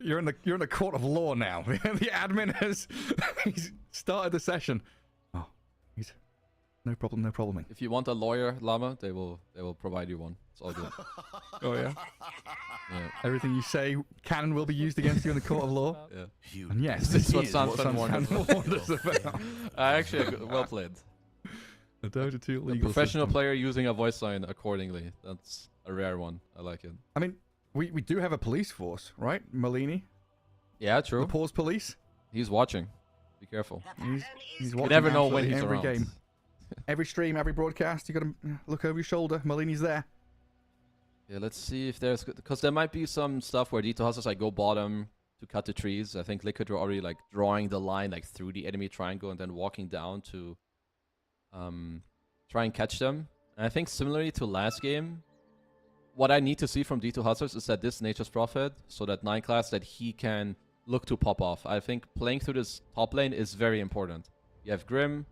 [SPEAKER 1] You're in the court of law now. The admin has he's started the session. Oh, he's no problem.
[SPEAKER 2] If you want a lawyer, Llama, they will provide you one. It's all good.
[SPEAKER 1] Oh yeah.
[SPEAKER 2] Yeah.
[SPEAKER 1] Everything you say can and will be used against you in the court of law.
[SPEAKER 2] Yeah.
[SPEAKER 1] And yes,
[SPEAKER 2] This is what
[SPEAKER 1] is
[SPEAKER 2] Sanfan warned us
[SPEAKER 1] about.
[SPEAKER 2] Actually, well played.
[SPEAKER 1] The Dota 2
[SPEAKER 2] A
[SPEAKER 1] legal
[SPEAKER 2] professional
[SPEAKER 1] system.
[SPEAKER 2] player using a voice line accordingly. That's a rare one. I like it.
[SPEAKER 1] I mean, we do have a police force, right? Malini,
[SPEAKER 2] Yeah,
[SPEAKER 1] the
[SPEAKER 2] true.
[SPEAKER 1] pause police.
[SPEAKER 2] He's watching. Be careful.
[SPEAKER 1] He's
[SPEAKER 2] You
[SPEAKER 1] watching
[SPEAKER 2] never know when
[SPEAKER 1] absolutely
[SPEAKER 2] he's
[SPEAKER 1] every
[SPEAKER 2] around.
[SPEAKER 1] game, every stream, every broadcast. You got to look over your shoulder. Malini's there.
[SPEAKER 2] Yeah, let's see if there's... Because there might be some stuff where D2 hustles like go bottom to cut the trees. I think Liquid were already like drawing the line like through the enemy triangle and then walking down to try and catch them. And I think similarly to last game, what I need to see from D2 Hustlers is that this Nature's Prophet, so that 9 class, that he can look to pop off. I think playing through this top lane is very important. You have Grim,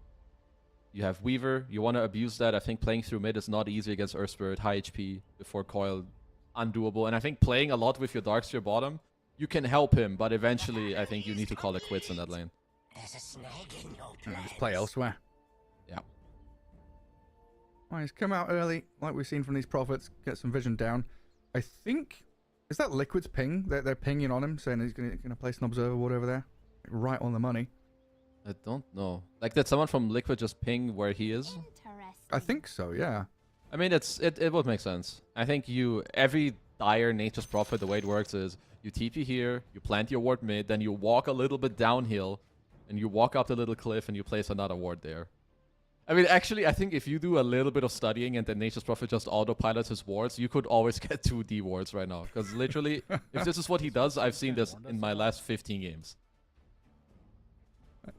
[SPEAKER 2] you have Weaver, you want to abuse that. I think playing through mid is not easy against Earth Spirit, high HP, before Coil, undoable. And I think playing a lot with your Darkseer bottom, you can help him, but eventually I think you need to call it quits in that lane.
[SPEAKER 3] There's a snag in your
[SPEAKER 1] Just play elsewhere.
[SPEAKER 2] Yeah.
[SPEAKER 1] Well, he's come out early, like we've seen from these prophets. Get some vision down. I think is that Liquid's ping? They're pinging on him, saying he's gonna place an observer ward over there, right on the money.
[SPEAKER 2] I don't know. Like, did someone from Liquid just ping where he is?
[SPEAKER 1] I think so. Yeah.
[SPEAKER 2] I mean, it would make sense. I think every dire Nature's Prophet, the way it works is you TP here, you plant your ward mid, then you walk a little bit downhill, and you walk up the little cliff and you place another ward there. I mean, actually, I think if you do a little bit of studying and then Nature's Prophet just autopilots his wards, you could always get 2 D wards right now. Because literally, if this is what he does, I've seen this in my last 15 games.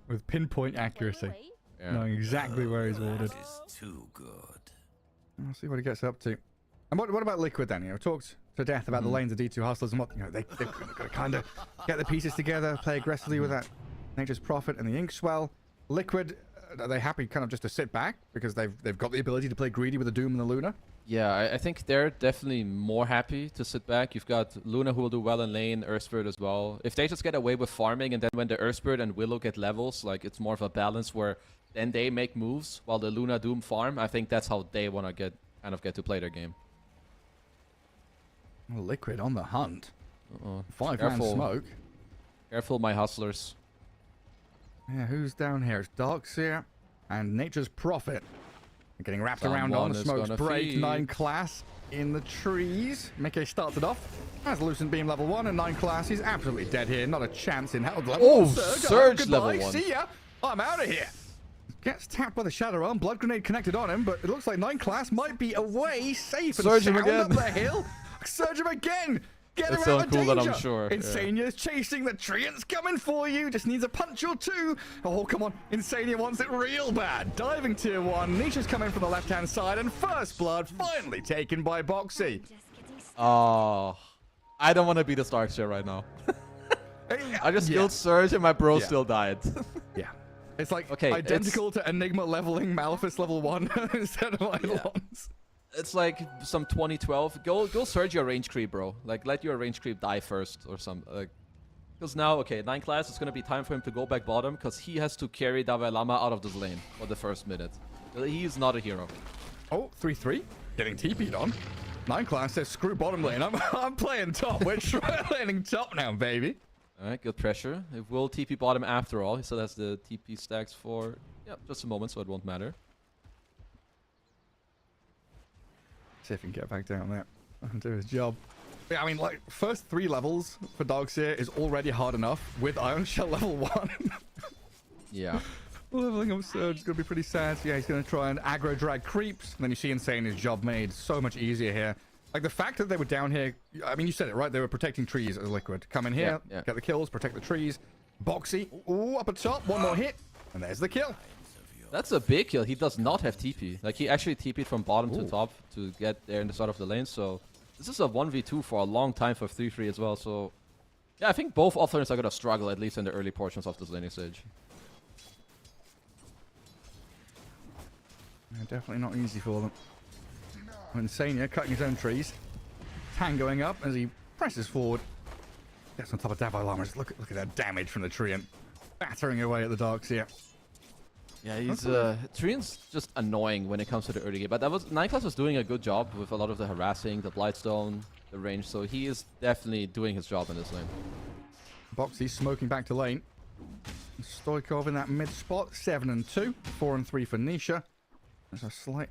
[SPEAKER 1] With pinpoint accuracy,
[SPEAKER 2] Yeah.
[SPEAKER 1] knowing exactly where he's warded.
[SPEAKER 3] is too good.
[SPEAKER 1] I'll see what he gets up to. And what about Liquid then? You know, talked to death about the lanes of D2 Hustlers and what, you know, they've got to kind of get the pieces together, play aggressively with that Nature's Prophet and the Inkswell. Liquid, are they happy kind of just to sit back because they've got the ability to play greedy with the Doom and the Luna?
[SPEAKER 2] Yeah, I think they're definitely more happy to sit back. You've got Luna who will do well in lane, Earth Spirit as well. If they just get away with farming and then when the Earth Spirit and Willow get levels, like it's more of a balance where then they make moves while the Luna Doom farm, I think that's how they want to get to play their game.
[SPEAKER 1] Well, Liquid on the hunt.
[SPEAKER 2] Uh-oh.
[SPEAKER 1] 5-man
[SPEAKER 2] Careful.
[SPEAKER 1] smoke.
[SPEAKER 2] Careful, my hustlers.
[SPEAKER 1] Yeah, who's down here? It's Darkseer and Nature's Prophet. They're getting wrapped around on
[SPEAKER 2] Someone
[SPEAKER 1] the
[SPEAKER 2] is
[SPEAKER 1] smoke's
[SPEAKER 2] gonna
[SPEAKER 1] break.
[SPEAKER 2] feed.
[SPEAKER 1] 9 class in the trees. Mickey starts it off. Has Lucent Beam level 1 and 9 class. He's absolutely dead here. Not a chance in hell.
[SPEAKER 2] Oh,
[SPEAKER 1] Surge
[SPEAKER 2] Surge
[SPEAKER 1] goodbye.
[SPEAKER 2] level 1.
[SPEAKER 1] See ya. I'm out of here. Gets tapped by the Shadow Arm. Blood Grenade connected on him, but it looks like 9 class might be away. Safe and
[SPEAKER 2] Surge him
[SPEAKER 1] sound
[SPEAKER 2] again.
[SPEAKER 1] up the hill. Surge him again. Get
[SPEAKER 2] That's
[SPEAKER 1] him
[SPEAKER 2] so
[SPEAKER 1] out of
[SPEAKER 2] cool that I'm
[SPEAKER 1] danger.
[SPEAKER 2] sure, yeah.
[SPEAKER 1] Insania's chasing the treants coming for you. Just needs a punch or 2. Oh, come on. Insania wants it real bad. Diving tier 1. Nisha's coming from the left-hand side, and first blood finally taken by Boxy.
[SPEAKER 2] Oh, I don't want to be the Starkshare right now. I just
[SPEAKER 1] Yeah.
[SPEAKER 2] killed Surge and my bro
[SPEAKER 1] Yeah.
[SPEAKER 2] still died.
[SPEAKER 1] Yeah. It's like
[SPEAKER 2] Okay,
[SPEAKER 1] identical to Enigma leveling Malefice level 1 instead of Eidolons.
[SPEAKER 2] It's like some 2012. Go Surge your range creep, bro. Like, let your range creep die first or something. Like, because now, okay, 9 class, it's going to be time for him to go back bottom because he has to carry Dalai Lama out of this lane for the first minute. He is not a hero.
[SPEAKER 1] Oh, 3-3. Getting TP'd on. 9 class says, screw bottom lane. I'm playing top. We're laning top now, baby.
[SPEAKER 2] Alright, good pressure. It will TP bottom after all. He still has the TP stacks for just a moment, so it won't matter.
[SPEAKER 1] See if he can get back down there and do his job. Yeah, I mean, like, first 3 levels for Darkseer is already hard enough with Iron Shell level 1.
[SPEAKER 2] Yeah.
[SPEAKER 1] Leveling up Surge is going to be pretty sad. So yeah, he's going to try and aggro drag creeps. And then you see Insane his job made so much easier here. Like the fact that they were down here, I mean, you said it, right? They were protecting trees as Liquid. Come in here, get the kills, protect the trees. Boxy, ooh, up at top, one more hit. And there's the kill.
[SPEAKER 2] That's a big kill. He does not have TP. Like, he actually TP'd from bottom to top to get there in the start of the lane. So this is a 1v2 for a long time for 3-3 as well. So yeah, I think both offlaners are going to struggle, at least in the early portions of this laning stage.
[SPEAKER 1] Yeah, definitely not easy for them. Insania cutting his own trees. Tang going up as he presses forward. Gets on top of Davai Llama. Look at that damage from the Treant. Battering away at the Darks here.
[SPEAKER 2] Yeah, he's Treant's just annoying when it comes to the early game. But that was Nineclass was doing a good job with a lot of the harassing, the Blightstone, the range. So he is definitely doing his job in this lane.
[SPEAKER 1] Boxy smoking back to lane. Stoikov in that mid spot. 7-2. 4-3 for Nisha. There's a slight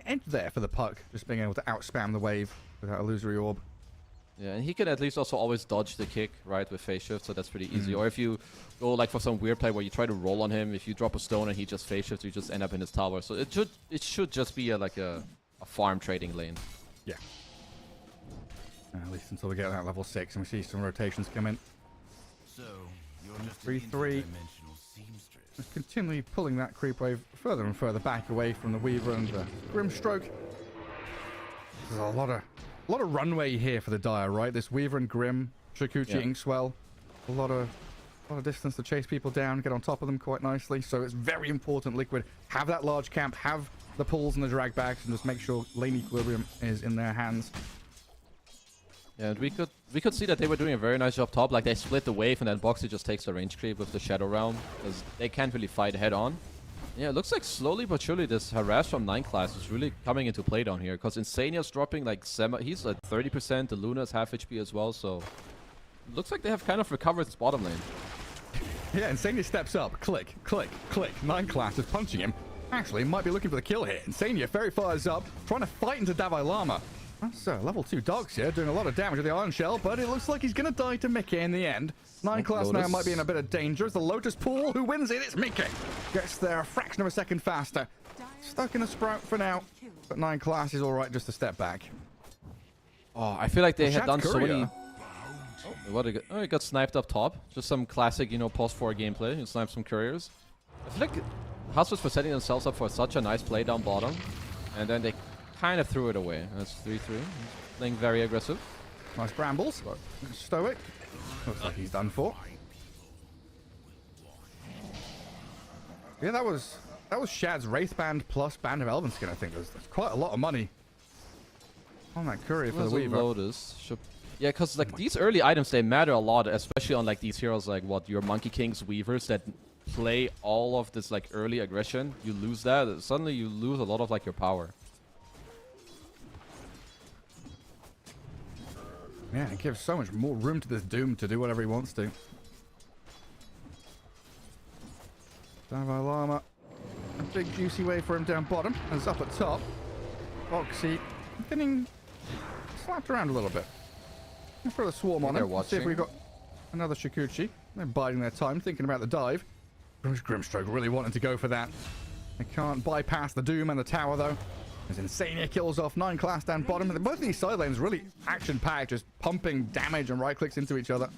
[SPEAKER 1] edge there for the puck. Just being able to outspam the wave without illusory orb.
[SPEAKER 2] Yeah, and he can at least also always dodge the kick, right, with phase shift, so that's pretty easy. Or if you go like for some weird play where you try to roll on him, if you drop a stone and he just phase shifts, you just end up in his tower. So it should just be like a farm trading lane.
[SPEAKER 1] Yeah. At least until we get that level 6 and we see some rotations come in.
[SPEAKER 3] So, you're just
[SPEAKER 1] 3-3. Just continually pulling that creep wave further and further back away from the Weaver and the Grimstroke. There's a lot of runway here for the Dire, right? This Weaver and Grim, Shukuchi, Inkswell. A lot of distance to chase people down, get on top of them quite nicely. So it's very important, Liquid, have that large camp, have the pulls and the drag backs, and just make sure lane equilibrium is in their hands.
[SPEAKER 2] Yeah, and we could see that they were doing a very nice job top. Like, they split the wave, and then Boxy just takes the range creep with the Shadow Realm, because they can't really fight head on. Yeah, it looks like slowly but surely this harass from Nineclass is really coming into play down here, because Insania's dropping like he's at 30%, the Luna's half HP as well, so it looks like they have kind of recovered this bottom lane.
[SPEAKER 1] Yeah, Insania steps up, click, click, click. Nineclass is punching him. Actually, might be looking for the kill here. Insania very fires up, trying to fight into Davai Llama. That's level 2 dogs here, doing a lot of damage with the Iron Shell, but it looks like he's going to die to Mickey in the end. Nineclass now might be in a bit of danger. It's the Lotus Pool. Who wins it? It's Mickey. Gets there a fraction of a second faster. Stuck in a Sprout for now, but Nineclass is all right just a step back.
[SPEAKER 2] Oh, I feel like they had done so
[SPEAKER 1] Courier.
[SPEAKER 2] many... Oh, he got sniped up top. Just some classic, you know, post-4 gameplay. He sniped some couriers. I feel like Hustlers were setting themselves up for such a nice play down bottom, and then they kind of threw it away. That's 3-3. Playing very aggressive.
[SPEAKER 1] Nice brambles. Stoic. Looks like he's done for. Yeah, that was Shad's Wraith Band plus Band of Elven Skin, I think. That's quite a lot of money on that courier for the Weaver.
[SPEAKER 2] Lotus. Yeah, because like these early items, they matter a lot, especially on like these heroes like your Monkey Kings, Weavers that play all of this like early aggression. You lose that, suddenly you lose a lot of like your power.
[SPEAKER 1] Yeah, it gives so much more room to this Doom to do whatever he wants to. Davai Llama. A big juicy wave for him down bottom. And it's up at top. Boxy getting slapped around a little bit. Let's throw the swarm on him. See if we've got another Shukuchi. They're biding their time, thinking about the dive. Grimstroke really wanting to go for that. They can't bypass the Doom and the tower, though. As Insania kills off Nineclass down bottom. Both of these side lanes really action-packed, just pumping damage and right-clicks into each other.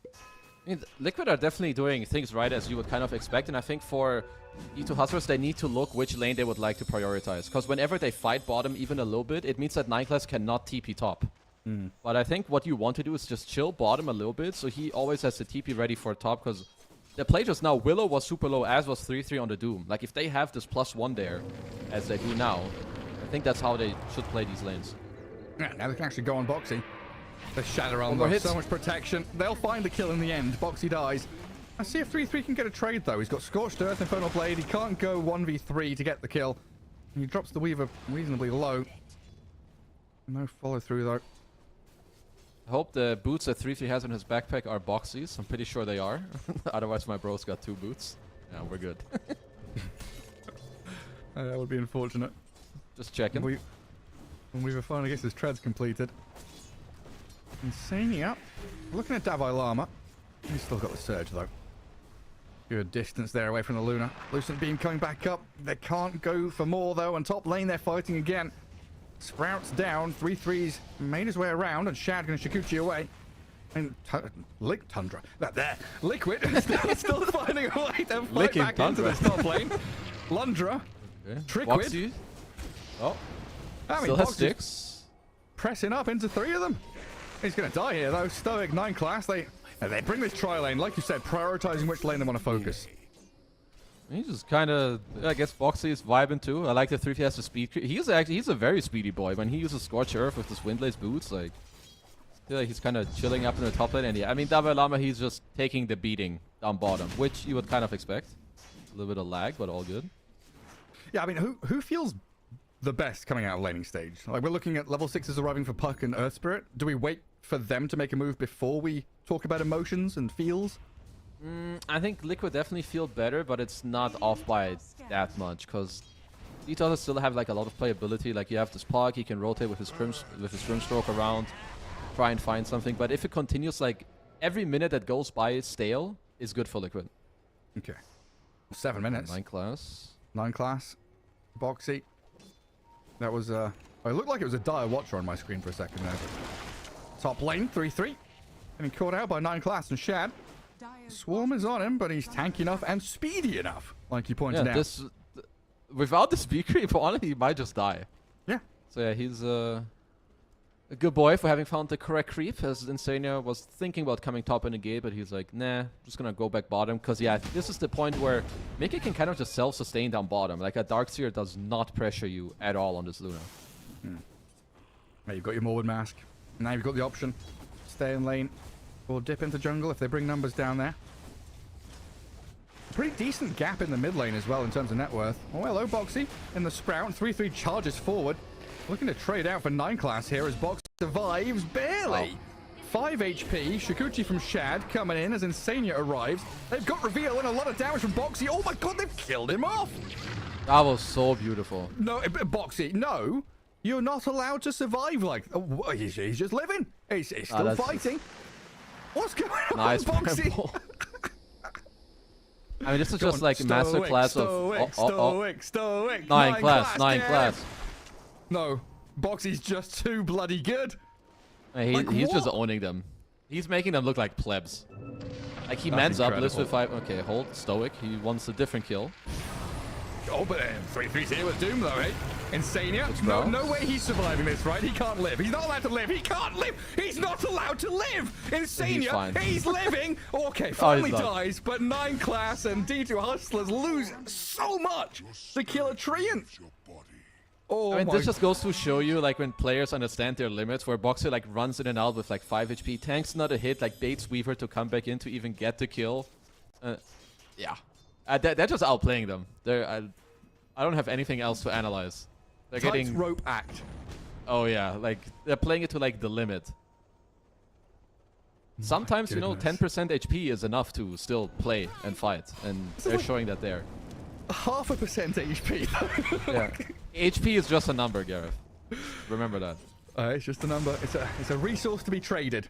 [SPEAKER 2] I mean, Liquid are definitely doing things right as you would kind of expect, and I think for E2 Hustlers, they need to look which lane they would like to prioritize. Because whenever they fight bottom even a little bit, it means that Nineclass cannot TP top. But I think what you want to do is just chill bottom a little bit, so he always has the TP ready for top, because the play just now, Willow was super low, as was 3-3 on the Doom. Like, if they have this +1 there, as they do now, I think that's how they should play these lanes.
[SPEAKER 1] Yeah, now they can actually go on Boxy. The Shadow Realm, though, so much protection. They'll find the kill in the end. Boxy dies. I see if 3-3 can get a trade, though. He's got Scorched Earth, Infernal Blade. He can't go 1v3 to get the kill. He drops the Weaver reasonably low. No follow-through, though.
[SPEAKER 2] I hope the boots that 3-3 has in his backpack are Boxies. I'm pretty sure they are. Otherwise, my bro's got 2 boots. Yeah, we're good.
[SPEAKER 1] That would be unfortunate.
[SPEAKER 2] Just checking.
[SPEAKER 1] When Weaver finally gets his treads completed. Insania. Looking at Davai Llama. He's still got the Surge, though. Good distance there away from the Luna. Lucent Beam coming back up. They can't go for more, though. On top lane, they're fighting again. Sprouts down. 3-3's made his way around, and Shad going to Shikuchi away. And Tundra. That there. Liquid still finding a way to fight back into this top lane. Lundra.
[SPEAKER 2] Okay.
[SPEAKER 1] Trickwid.
[SPEAKER 2] Boxy. Oh. Still has sticks.
[SPEAKER 1] Pressing up into 3 of them. He's going to die here, though. Stoic, 9 class. They bring this tri-lane, like you said, prioritizing which lane they want to focus.
[SPEAKER 2] He's just kind of, I guess Boxy is vibing too. I like the 3 has the speed. He's a very speedy boy. When he uses Scorch Earth with his Windlace boots, like, I feel like he's kind of chilling up in the top lane. And yeah, I mean, Dalai Lama, he's just taking the beating down bottom, which you would kind of expect. A little bit of lag, but all good.
[SPEAKER 1] Yeah, I mean, who feels the best coming out of laning stage? Like, we're looking at level 6s arriving for Puck and Earth Spirit. Do we wait for them to make a move before we talk about emotions and feels?
[SPEAKER 2] I think Liquid definitely feel better, but it's not off by that much, because each other still have like a lot of playability. Like, you have this Puck, he can rotate with his Scrim Stroke around, try and find something. But if it continues, like, every minute that goes by stale is good for Liquid.
[SPEAKER 1] Okay. 7 minutes.
[SPEAKER 2] 9 class.
[SPEAKER 1] 9 class. Boxy. That was, it looked like it was a Dire Watcher on my screen for a second there. Top lane, 3-3. Getting caught out by 9 class and Shad. Swarm is on him, but he's tanky enough and speedy enough, like you pointed out.
[SPEAKER 2] Without the speed creep on it, he might just die.
[SPEAKER 1] Yeah.
[SPEAKER 2] So yeah, he's a good boy for having found the correct creep, as Insania was thinking about coming top in the gate, but he's like, nah, just gonna go back bottom, because yeah, this is the point where Mickey can kind of just self-sustain down bottom. Like, a Darkseer does not pressure you at all on this Luna.
[SPEAKER 1] Now you've got your Morwood Mask. Now you've got the option. Stay in lane. Or dip into jungle if they bring numbers down there. Pretty decent gap in the mid lane as well in terms of net worth. Oh, hello, Boxy. In the Sprout, 3-3 charges forward. Looking to trade out for 9 class here as Boxy survives barely. 5 HP. Shikuchi from Shad coming in as Insania arrives. They've got reveal and a lot of damage from Boxy. Oh my god, they've killed him off.
[SPEAKER 2] That was so beautiful.
[SPEAKER 1] No, Boxy, no. You're not allowed to survive like... Oh, he's just living. He's still fighting. What's going on,
[SPEAKER 2] nice
[SPEAKER 1] Boxy?
[SPEAKER 2] I mean, this is just like a master class of...
[SPEAKER 1] Stoic.
[SPEAKER 2] 9 class.
[SPEAKER 1] No, Boxy's just too bloody good.
[SPEAKER 2] He's just owning them. He's making them look like plebs. Like, he mans up, lives with 5... Okay, hold. Stoic. He wants a different kill.
[SPEAKER 1] Oh, but 3-3's here with Doom, though, eh? Insania? No way he's surviving this, right? He can't live. He's not allowed to live. He can't live. He's not allowed to live. Insania, he's living. Okay, finally dies, but 9 class and D2 Hustlers lose so much to kill a Treant. Oh,
[SPEAKER 2] I mean, this just goes to show you, like, when players understand their limits, where Boxer, like, runs in and out with, like, 5 HP, tanks not a hit, like, baits Weaver to come back in to even get the kill. Yeah. They're just outplaying them. I don't have anything else to analyze. They're getting...
[SPEAKER 1] rope act.
[SPEAKER 2] Oh, yeah. Like, they're playing it to, like, the limit. Sometimes, you know, 10% HP is enough to still play and fight. And they're showing that there.
[SPEAKER 1] 0.5% HP, though.
[SPEAKER 2] Yeah. HP is just a number, Gareth. Remember that.
[SPEAKER 1] It's just a number. It's a resource to be traded.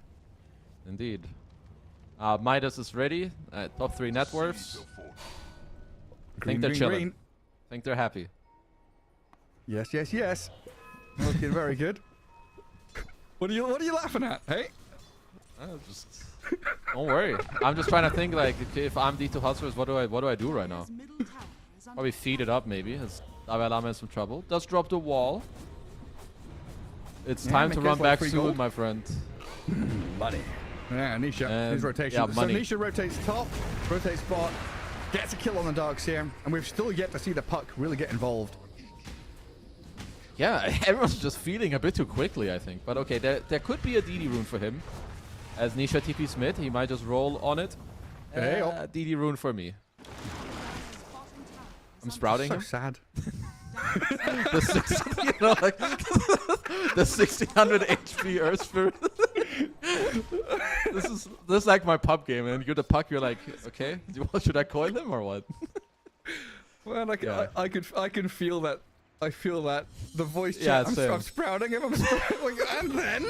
[SPEAKER 2] Indeed. Midas is ready. Top 3 net worths. I think they're chilling. I think they're happy.
[SPEAKER 1] Yes. Looking very good. What are you laughing at? Hey?
[SPEAKER 2] Just don't worry. I'm just trying to think, like, okay, if I'm D2 Hustlers, what do I do right now? Probably feed it up, maybe. As Avalama in some trouble. Does drop the wall. It's time to run back soon, my friend.
[SPEAKER 1] Money. Yeah, Nisha. His rotation.
[SPEAKER 2] Yeah, money.
[SPEAKER 1] So Nisha rotates top, rotates bot, gets a kill on the Darkseer, and we've still yet to see the Puck really get involved.
[SPEAKER 2] Yeah, everyone's just feeding a bit too quickly, I think. But okay, there could be a DD rune for him. As Nisha TP's mid, he might just roll on it. DD rune for me. I'm sprouting him.
[SPEAKER 1] So sad.
[SPEAKER 2] The 1600 HP Earth Spirit. This is like my pub game, and you're the Puck. You're like, okay, should I coil him or what?
[SPEAKER 1] Well, like, yeah. I can feel that. I feel that the voice
[SPEAKER 2] chat.
[SPEAKER 1] Yeah, I'm sprouting him. I'm sprouting, and then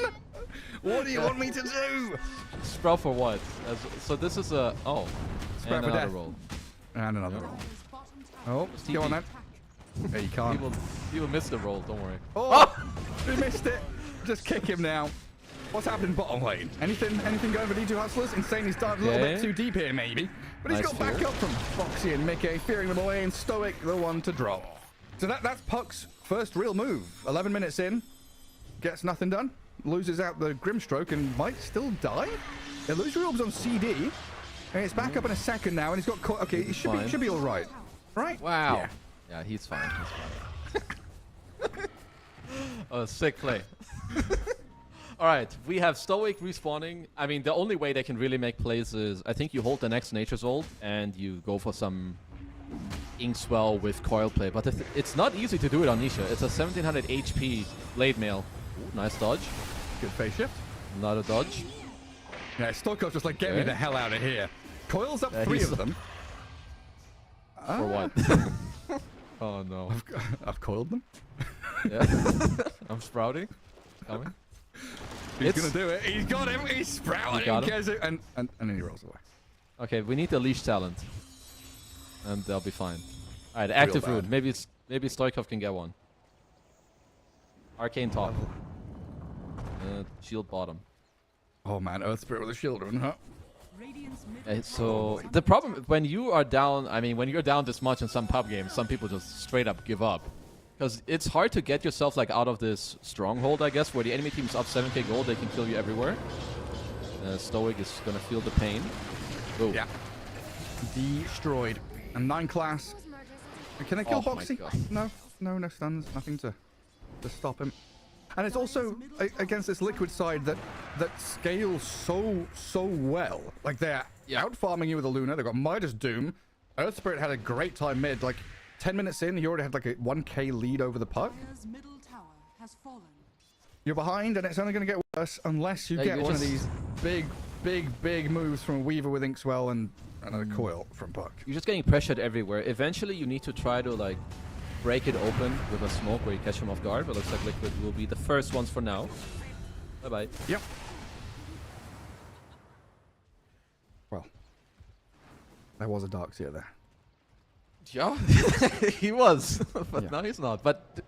[SPEAKER 1] what do you want me to do?
[SPEAKER 2] Sprout for what? So this is a sprout for death. Roll.
[SPEAKER 1] And another roll. Oh, go on then. Yeah, you can't.
[SPEAKER 2] He will miss the roll, don't worry.
[SPEAKER 1] Oh! He missed it. Just kick him now. What's happening bottom lane? Anything going for D2 Hustlers? Insane, he's dived a little bit too deep here, maybe. But he's
[SPEAKER 2] Nice
[SPEAKER 1] got back up from Foxy and Mickey, fearing them away, and Stoic, the one to drop. So that's Puck's first real move. 11 minutes in, gets nothing done, loses out the Grimstroke, and might still die. Illusory Orb's on CD, and it's back up in a second now, and he's got... Okay, he should be all right. Right?
[SPEAKER 2] Wow. Yeah, he's fine. He's fine. Oh, sick play. All right, we have Stoic respawning. I mean, the only way they can really make plays is I think you hold the next Nature's Ult and you go for some Inkswell with coil play. But it's not easy to do it on Nisha. It's a 1700 HP blade mail. Ooh, nice dodge.
[SPEAKER 1] Good phase shift.
[SPEAKER 2] Not a dodge.
[SPEAKER 1] Yeah, Stoikov's just like, get me the hell out of here. Coils up 3 of them.
[SPEAKER 2] For what? Oh no.
[SPEAKER 1] I've coiled them.
[SPEAKER 2] Yeah. I'm sprouting. Coming.
[SPEAKER 1] He's gonna do it. He's got him. He's sprouting. And then he rolls away.
[SPEAKER 2] Okay, we need the leash talent, and they'll be fine. All right, active root. Maybe Stoikov can get one. Arcane top. Shield bottom.
[SPEAKER 1] Oh man, Earth Spirit with a shield run, huh?
[SPEAKER 2] So the problem when you are down, I mean, when you're down this much in some pub games, some people just straight up give up. Because it's hard to get yourself like out of this stronghold, I guess, where the enemy team's up 7k gold, they can kill you everywhere. Stoic is gonna feel the pain. Ooh.
[SPEAKER 1] Yeah. Destroyed. And 9 class. Can I kill Boxy? No stuns. Nothing to stop him. And it's also against this liquid side that scales so well. Like they're out farming you with a Luna. They've got Midas Doom. Earth Spirit had a great time mid. Like 10 minutes in, he already had like a 1k lead over the puck. You're behind, and it's only going to get worse unless you get one of these big moves from a Weaver with Inkswell and another coil from Puck.
[SPEAKER 2] You're just getting pressured everywhere. Eventually, you need to try to like break it open with a smoke where you catch him off guard. But looks like Liquid will be the first ones for now. Bye bye.
[SPEAKER 1] Yep. Well, there was a Darkseer there.
[SPEAKER 2] Yeah, he was, but now he's not. But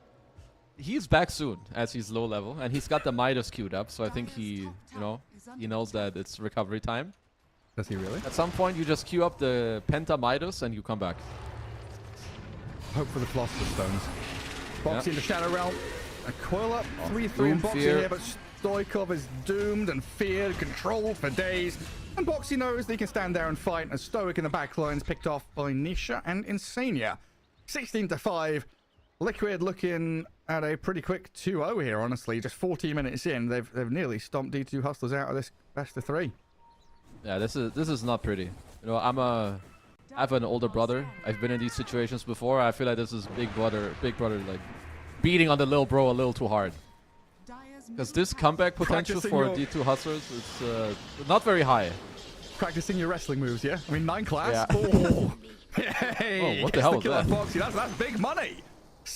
[SPEAKER 2] he's back soon, as he's low level, and he's got the Midas queued up. So I think he knows that it's recovery time.
[SPEAKER 1] Does he really?
[SPEAKER 2] At some point, you just queue up the Penta Midas and you come back.
[SPEAKER 1] Hope for the Philosopher's Stones. Boxy in the Shadow Realm. A coil up, 3-3 and Boxy
[SPEAKER 2] fear.
[SPEAKER 1] here, but Stoikov is doomed and feared, controlled for days. And Boxy knows that he can stand there and fight as Stoic in the back lines picked off by Nisha and Insania. 16-5. Liquid looking at a pretty quick 2-0 here, honestly. Just 14 minutes in, they've nearly stomped D2 Hustlers out of this best of 3.
[SPEAKER 2] Yeah, this is not pretty. You know, I have an older brother. I've been in these situations before. I feel like this is big brother like beating on the little bro a little too hard. Because this comeback potential for D2 Hustlers is not very high.
[SPEAKER 1] Practicing your wrestling moves, yeah? I mean, 9 class?
[SPEAKER 2] Yeah.
[SPEAKER 1] Oh. Hey,
[SPEAKER 2] oh, what the hell was that?
[SPEAKER 1] Boxy. That's big money.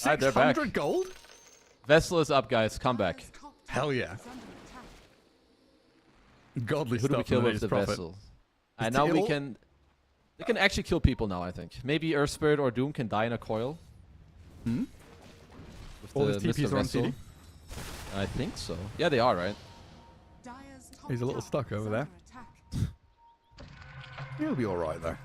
[SPEAKER 2] Right, they're back.
[SPEAKER 1] 600 gold?
[SPEAKER 2] Vessel is up, guys. Come back.
[SPEAKER 1] Hell yeah. Godly
[SPEAKER 2] Who do we
[SPEAKER 1] stuff.
[SPEAKER 2] kill with the Vessel? And now we can... They can actually kill people now, I think. Maybe Earth Spirit or Doom can die in a coil.
[SPEAKER 1] Hmm?
[SPEAKER 2] With
[SPEAKER 1] All
[SPEAKER 2] the
[SPEAKER 1] his TPs
[SPEAKER 2] Mr.
[SPEAKER 1] are on
[SPEAKER 2] Vessel.
[SPEAKER 1] CD?
[SPEAKER 2] I think so. Yeah, they are, right?
[SPEAKER 1] He's a little stuck over there. He'll be alright, though.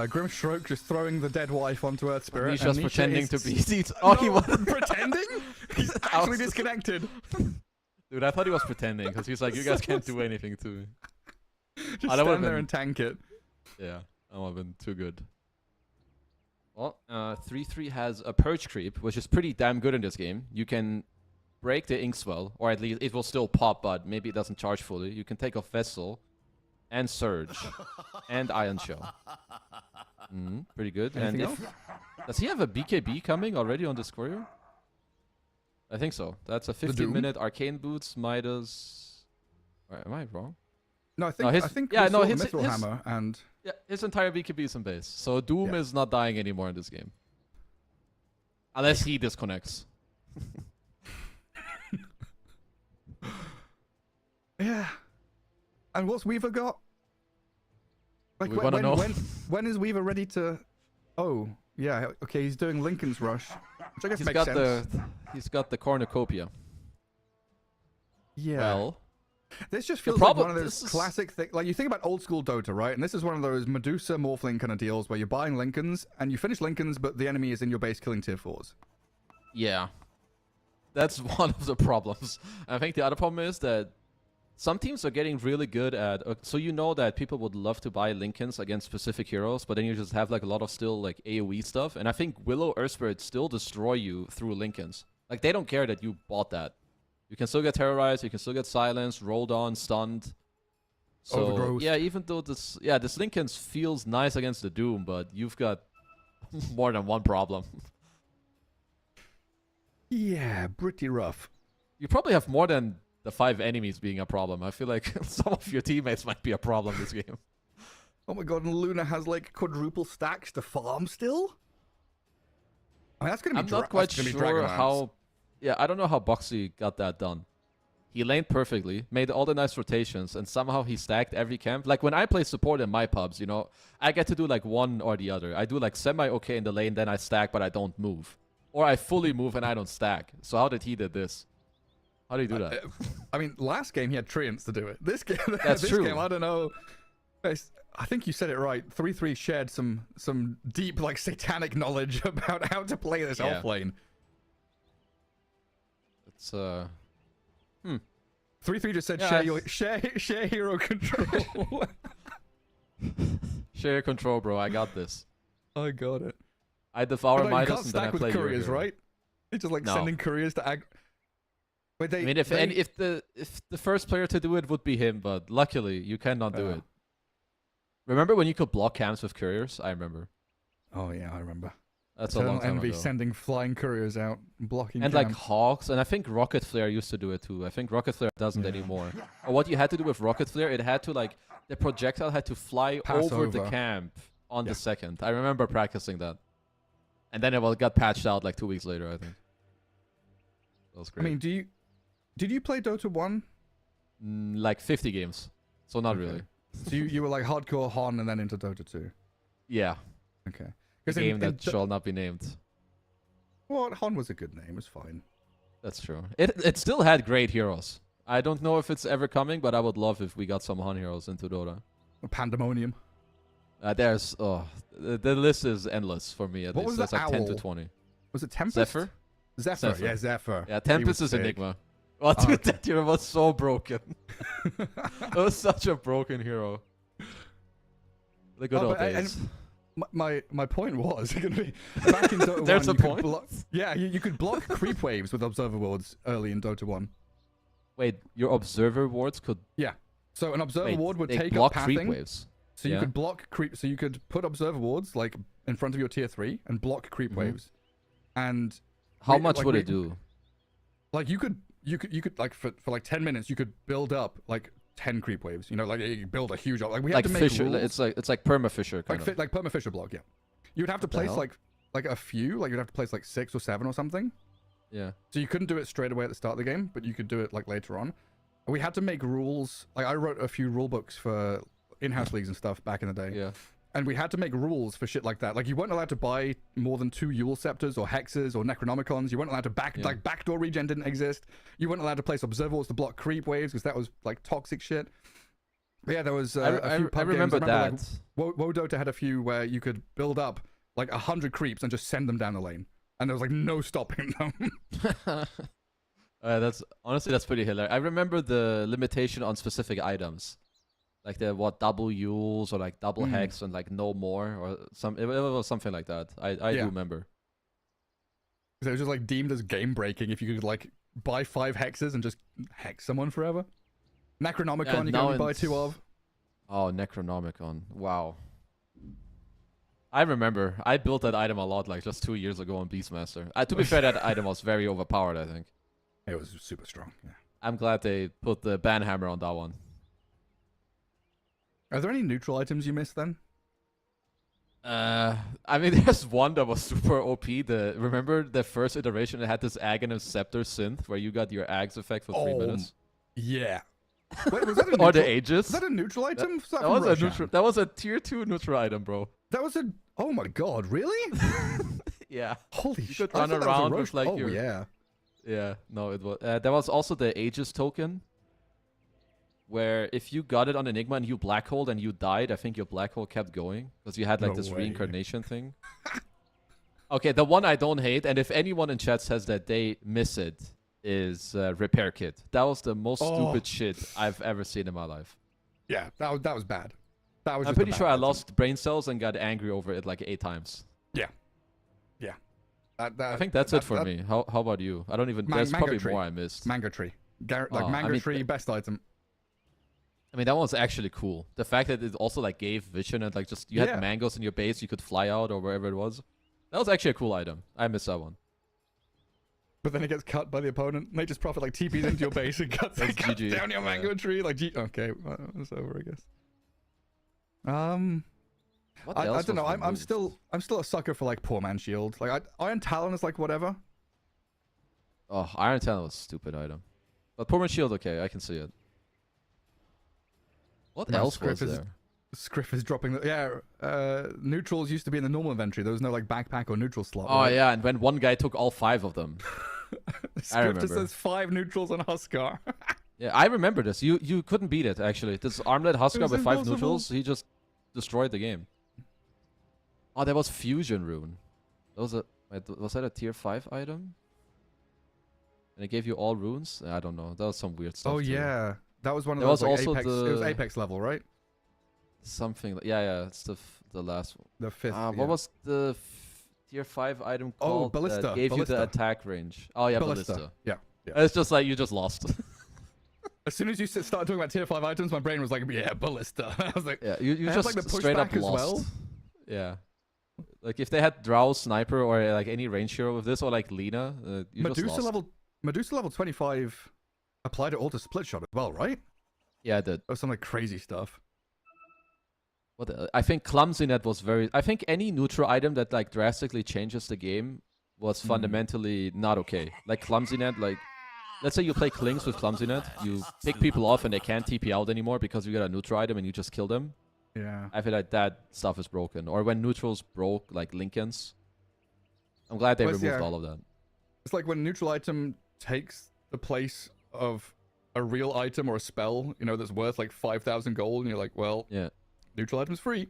[SPEAKER 1] Grimstroke just throwing the dead wife onto Earth Spirit.
[SPEAKER 2] He's just pretending to be...
[SPEAKER 1] Oh, he wasn't pretending? He's actually disconnected.
[SPEAKER 2] Dude, I thought he was pretending, because he's like, you guys can't do anything to me.
[SPEAKER 1] Just stand there and tank it.
[SPEAKER 2] Yeah, that would have been too good. Well, 3-3 has a Purge Creep, which is pretty damn good in this game. You can break the Inkswell, or at least it will still pop, but maybe it doesn't charge fully. You can take off Vessel, and Surge, and Iron Shell. Pretty good.
[SPEAKER 1] Anything
[SPEAKER 2] and
[SPEAKER 1] else?
[SPEAKER 2] Does he have a BKB coming already on this courier? I think so. That's a 15-minute Arcane Boots, Midas... Am I wrong?
[SPEAKER 1] No, I think
[SPEAKER 2] yeah, no,
[SPEAKER 1] his Mithril Hammer and...
[SPEAKER 2] Yeah, his entire BKB is in base. So Doom is not dying anymore in this game. Unless he disconnects.
[SPEAKER 1] Yeah. And what's Weaver got? Like,
[SPEAKER 2] we want to know.
[SPEAKER 1] When is Weaver ready to? Oh, yeah. Okay, he's doing Lincoln's Rush, which I guess makes sense.
[SPEAKER 2] He's got the cornucopia.
[SPEAKER 1] Yeah.
[SPEAKER 2] Well,
[SPEAKER 1] this just feels like one of those classic things. Like, you think about old school Dota, right? And this is one of those Medusa Morphling kind of deals where you're buying Lincolns and you finish Lincolns, but the enemy is in your base killing tier 4s.
[SPEAKER 2] yeah, that's one of the problems. I think the other problem is that some teams are getting really good at. So you know that people would love to buy Lincolns against specific heroes, but then you just have like a lot of still like AOE stuff. And I think Willow Earthspirit still destroy you through Lincolns. Like, they don't care that you bought that. You can still get terrorized, you can still get silenced, rolled on, stunned. So
[SPEAKER 1] Overgrowth.
[SPEAKER 2] yeah, even though this Lincolns feels nice against the Doom, but you've got more than one problem.
[SPEAKER 1] Yeah, pretty rough.
[SPEAKER 2] You probably have more than the 5 enemies being a problem. I feel like some of your teammates might be a problem this game.
[SPEAKER 1] Oh my god, and Luna has like quadruple stacks to farm still? I mean, that's gonna be
[SPEAKER 2] I'm not quite sure how. Yeah, I don't know how Boxy got that done. He laned perfectly, made all the nice rotations, and somehow he stacked every camp. Like, when I play support in my pubs, you know, I get to do like one or the other. I do like semi-okay in the lane, then I stack, but I don't move. Or I fully move and I don't stack. So how did he do this? How do you do that?
[SPEAKER 1] I mean, last game he had Treants to do it. This game,
[SPEAKER 2] That's true.
[SPEAKER 1] Game, I don't know. I think you said it right. 3-3 shared some deep, like, satanic knowledge about how to play this off lane.
[SPEAKER 2] It's
[SPEAKER 1] 3-3 just said share hero control.
[SPEAKER 2] Share control, bro. I got this.
[SPEAKER 1] I got it.
[SPEAKER 2] I devour
[SPEAKER 1] Midas
[SPEAKER 2] Midas and then I play
[SPEAKER 1] with couriers,
[SPEAKER 2] hero.
[SPEAKER 1] right? It's just like sending couriers to ag. But
[SPEAKER 2] I mean, if the first player to do it would be him, but luckily you cannot do it. Remember when you could block camps with couriers? I remember.
[SPEAKER 1] Oh yeah, I remember.
[SPEAKER 2] That's a long time
[SPEAKER 1] Envy
[SPEAKER 2] ago.
[SPEAKER 1] sending flying couriers out, blocking
[SPEAKER 2] and
[SPEAKER 1] camps.
[SPEAKER 2] like Hawks, and I think Rocket Flare used to do it too. I think Rocket Flare doesn't anymore. Or what you had to do with Rocket Flare, it had to like, the projectile had to fly over the camp on the second. I remember practicing that. And then it got patched out like 2 weeks later, I think. That was great.
[SPEAKER 1] I mean, did you play Dota 1?
[SPEAKER 2] Like 50 games. So not really.
[SPEAKER 1] So you were like hardcore Han and then into Dota 2?
[SPEAKER 2] Yeah.
[SPEAKER 1] Okay.
[SPEAKER 2] A game that shall not be named.
[SPEAKER 1] Well, Han was a good name. It was fine.
[SPEAKER 2] That's true. It still had great heroes. I don't know if it's ever coming, but I would love if we got some Han heroes into Dota.
[SPEAKER 1] Pandemonium.
[SPEAKER 2] There's the list is endless for me. At
[SPEAKER 1] What
[SPEAKER 2] least.
[SPEAKER 1] was
[SPEAKER 2] There's
[SPEAKER 1] the
[SPEAKER 2] like 10 to
[SPEAKER 1] owl?
[SPEAKER 2] 20.
[SPEAKER 1] Was it Tempest?
[SPEAKER 2] Zephyr?
[SPEAKER 1] Zephyr. Yeah, Zephyr.
[SPEAKER 2] Yeah, Tempest is
[SPEAKER 1] sick.
[SPEAKER 2] Enigma. Oh, dude, that hero was so broken. It was such a broken hero. The good old days.
[SPEAKER 1] My point was going to be back in Dota 1.
[SPEAKER 2] There's a point.
[SPEAKER 1] You could block creep waves with observer wards early in Dota 1.
[SPEAKER 2] Wait, your observer wards could.
[SPEAKER 1] Yeah. So an observer ward would take
[SPEAKER 2] block
[SPEAKER 1] up
[SPEAKER 2] creep
[SPEAKER 1] pathing.
[SPEAKER 2] waves.
[SPEAKER 1] So you could block creep. So you could put observer wards like in front of your tier 3 and block creep waves. And
[SPEAKER 2] how much would it do?
[SPEAKER 1] Like you could like for like 10 minutes you could build up like 10 creep waves. You know, like you build a huge like we had
[SPEAKER 2] Like
[SPEAKER 1] to make
[SPEAKER 2] Fisher,
[SPEAKER 1] rules.
[SPEAKER 2] it's like perma Fisher kind of.
[SPEAKER 1] Like perma Fisher block. Yeah. You would have to place like a few. Like you'd have to place like 6 or 7 or something.
[SPEAKER 2] Yeah.
[SPEAKER 1] So you couldn't do it straight away at the start of the game, but you could do it like later on. We had to make rules. Like I wrote a few rule books for in-house leagues and stuff back in the day.
[SPEAKER 2] Yeah.
[SPEAKER 1] And we had to make rules for shit like that. Like you weren't allowed to buy more than 2 Yule Scepters or Hexes or Necronomicons. You weren't allowed to like backdoor regen didn't exist. You weren't allowed to place observers to block creep waves because that was like toxic shit. But yeah, there was a few pub
[SPEAKER 2] I remember
[SPEAKER 1] games.
[SPEAKER 2] that.
[SPEAKER 1] Like, WoW Dota had a few where you could build up like 100 creeps and just send them down the lane. And there was like no stopping them.
[SPEAKER 2] That's pretty hilarious. I remember the limitation on specific items. Like the double Yules or like double hex and like no more or it was something like that. I do remember.
[SPEAKER 1] So it was just like deemed as game breaking if you could like buy 5 hexes and just hex someone forever. Necronomicon you can only buy 2 of.
[SPEAKER 2] Oh, Necronomicon. Wow. I remember. I built that item a lot like just 2 years ago on Beastmaster. To be fair, that item was very overpowered, I think.
[SPEAKER 1] It was super strong, yeah.
[SPEAKER 2] I'm glad they put the banhammer on that one.
[SPEAKER 1] Are there any neutral items you missed then?
[SPEAKER 2] I mean, there's one that was super OP. Remember the first iteration that had this Aghanim Scepter synth where you got your Ags effect for 3 minutes?
[SPEAKER 1] Yeah. Wait, was that a neutral?
[SPEAKER 2] Or the Aegis.
[SPEAKER 1] Was that a neutral item?
[SPEAKER 2] That was a neutral. That was a tier 2 neutral item, bro.
[SPEAKER 1] That was a. Oh my god, really?
[SPEAKER 2] Yeah.
[SPEAKER 1] Holy
[SPEAKER 2] You
[SPEAKER 1] shit!
[SPEAKER 2] could run around with like your.
[SPEAKER 1] yeah.
[SPEAKER 2] Yeah. No, it was. There was also the Aegis token. Where if you got it on Enigma and you black holed and you died, I think your black hole kept going because you had like
[SPEAKER 1] No
[SPEAKER 2] this
[SPEAKER 1] way.
[SPEAKER 2] reincarnation thing. Okay, the one I don't hate, and if anyone in chat says that they miss it, is repair kit. That was the most stupid shit I've ever seen in my life.
[SPEAKER 1] Yeah, that was bad. That was.
[SPEAKER 2] I'm
[SPEAKER 1] just a
[SPEAKER 2] pretty
[SPEAKER 1] bad
[SPEAKER 2] sure I
[SPEAKER 1] item.
[SPEAKER 2] lost brain cells and got angry over it like 8 times.
[SPEAKER 1] Yeah. Yeah.
[SPEAKER 2] I think that's it for me. How about you? I don't even. There's probably
[SPEAKER 1] tree.
[SPEAKER 2] more I missed.
[SPEAKER 1] Mango tree. Mango
[SPEAKER 2] I mean,
[SPEAKER 1] tree, best item.
[SPEAKER 2] I mean, that one's actually cool. The fact that it also like gave vision and like just you had mangoes in your base, you could fly out or wherever it was. That was actually a cool item. I missed that one.
[SPEAKER 1] But then it gets cut by the opponent. And they just profit like TPs into your base and cuts
[SPEAKER 2] GG.
[SPEAKER 1] down your mango tree. Like, okay, it's over, I guess. I don't know. I'm still a sucker for like poor man shield. Like Iron Talon is like whatever.
[SPEAKER 2] Oh, Iron Talon was a stupid item. But Poor Man Shield, okay, I can see it. What
[SPEAKER 1] No,
[SPEAKER 2] else was
[SPEAKER 1] Scriff is-
[SPEAKER 2] there?
[SPEAKER 1] Scriff is dropping neutrals used to be in the normal inventory. There was no like backpack or neutral slot.
[SPEAKER 2] Oh
[SPEAKER 1] right?
[SPEAKER 2] yeah, and when one guy took all 5 of them.
[SPEAKER 1] Scriff
[SPEAKER 2] remember.
[SPEAKER 1] just says 5 neutrals on Huskar.
[SPEAKER 2] Yeah, I remember this. You couldn't beat it actually. This armlet Huskar
[SPEAKER 1] was
[SPEAKER 2] with 5
[SPEAKER 1] impossible.
[SPEAKER 2] neutrals, he just destroyed the game. Oh, there was Fusion Rune. That was was that a tier 5 item? And it gave you all runes? I don't know. That was some weird stuff.
[SPEAKER 1] Oh
[SPEAKER 2] too.
[SPEAKER 1] yeah, that was one of
[SPEAKER 2] There
[SPEAKER 1] those
[SPEAKER 2] was
[SPEAKER 1] like,
[SPEAKER 2] also
[SPEAKER 1] Apex. It was
[SPEAKER 2] the-
[SPEAKER 1] Apex level, right?
[SPEAKER 2] Something. Yeah, it's the last one.
[SPEAKER 1] The 5th. yeah.
[SPEAKER 2] What was the tier 5 item
[SPEAKER 1] Oh,
[SPEAKER 2] called?
[SPEAKER 1] Ballista,
[SPEAKER 2] That gave you
[SPEAKER 1] Ballista.
[SPEAKER 2] the attack range. Oh yeah, Ballista.
[SPEAKER 1] Yeah.
[SPEAKER 2] It's just like you just lost.
[SPEAKER 1] As soon as you started talking about tier 5 items, my brain was like, yeah, Ballista. I was like,
[SPEAKER 2] Yeah, you
[SPEAKER 1] They have,
[SPEAKER 2] just
[SPEAKER 1] like, the
[SPEAKER 2] straight up
[SPEAKER 1] pushback as
[SPEAKER 2] lost.
[SPEAKER 1] well?
[SPEAKER 2] Yeah. Like if they had Drow Sniper or like any range hero with this or like Lina, you just lost.
[SPEAKER 1] Medusa level 25 applied it all to split shot as well, right?
[SPEAKER 2] Yeah, I did.
[SPEAKER 1] That was some like crazy stuff.
[SPEAKER 2] I think Clumsynet was very. I think any neutral item that like drastically changes the game was fundamentally not okay. Like Clumsynet, like let's say you play Klings with Clumsynet, you pick people off and they can't TP out anymore because you got a neutral item and you just kill them.
[SPEAKER 1] Yeah.
[SPEAKER 2] I feel like that stuff is broken. Or when neutrals broke, like Lincolns. I'm glad they removed all of that.
[SPEAKER 1] It's like when a neutral item takes the place of a real item or a spell, you know, that's worth like 5,000 gold, and you're like, well,
[SPEAKER 2] Yeah.
[SPEAKER 1] neutral item's free.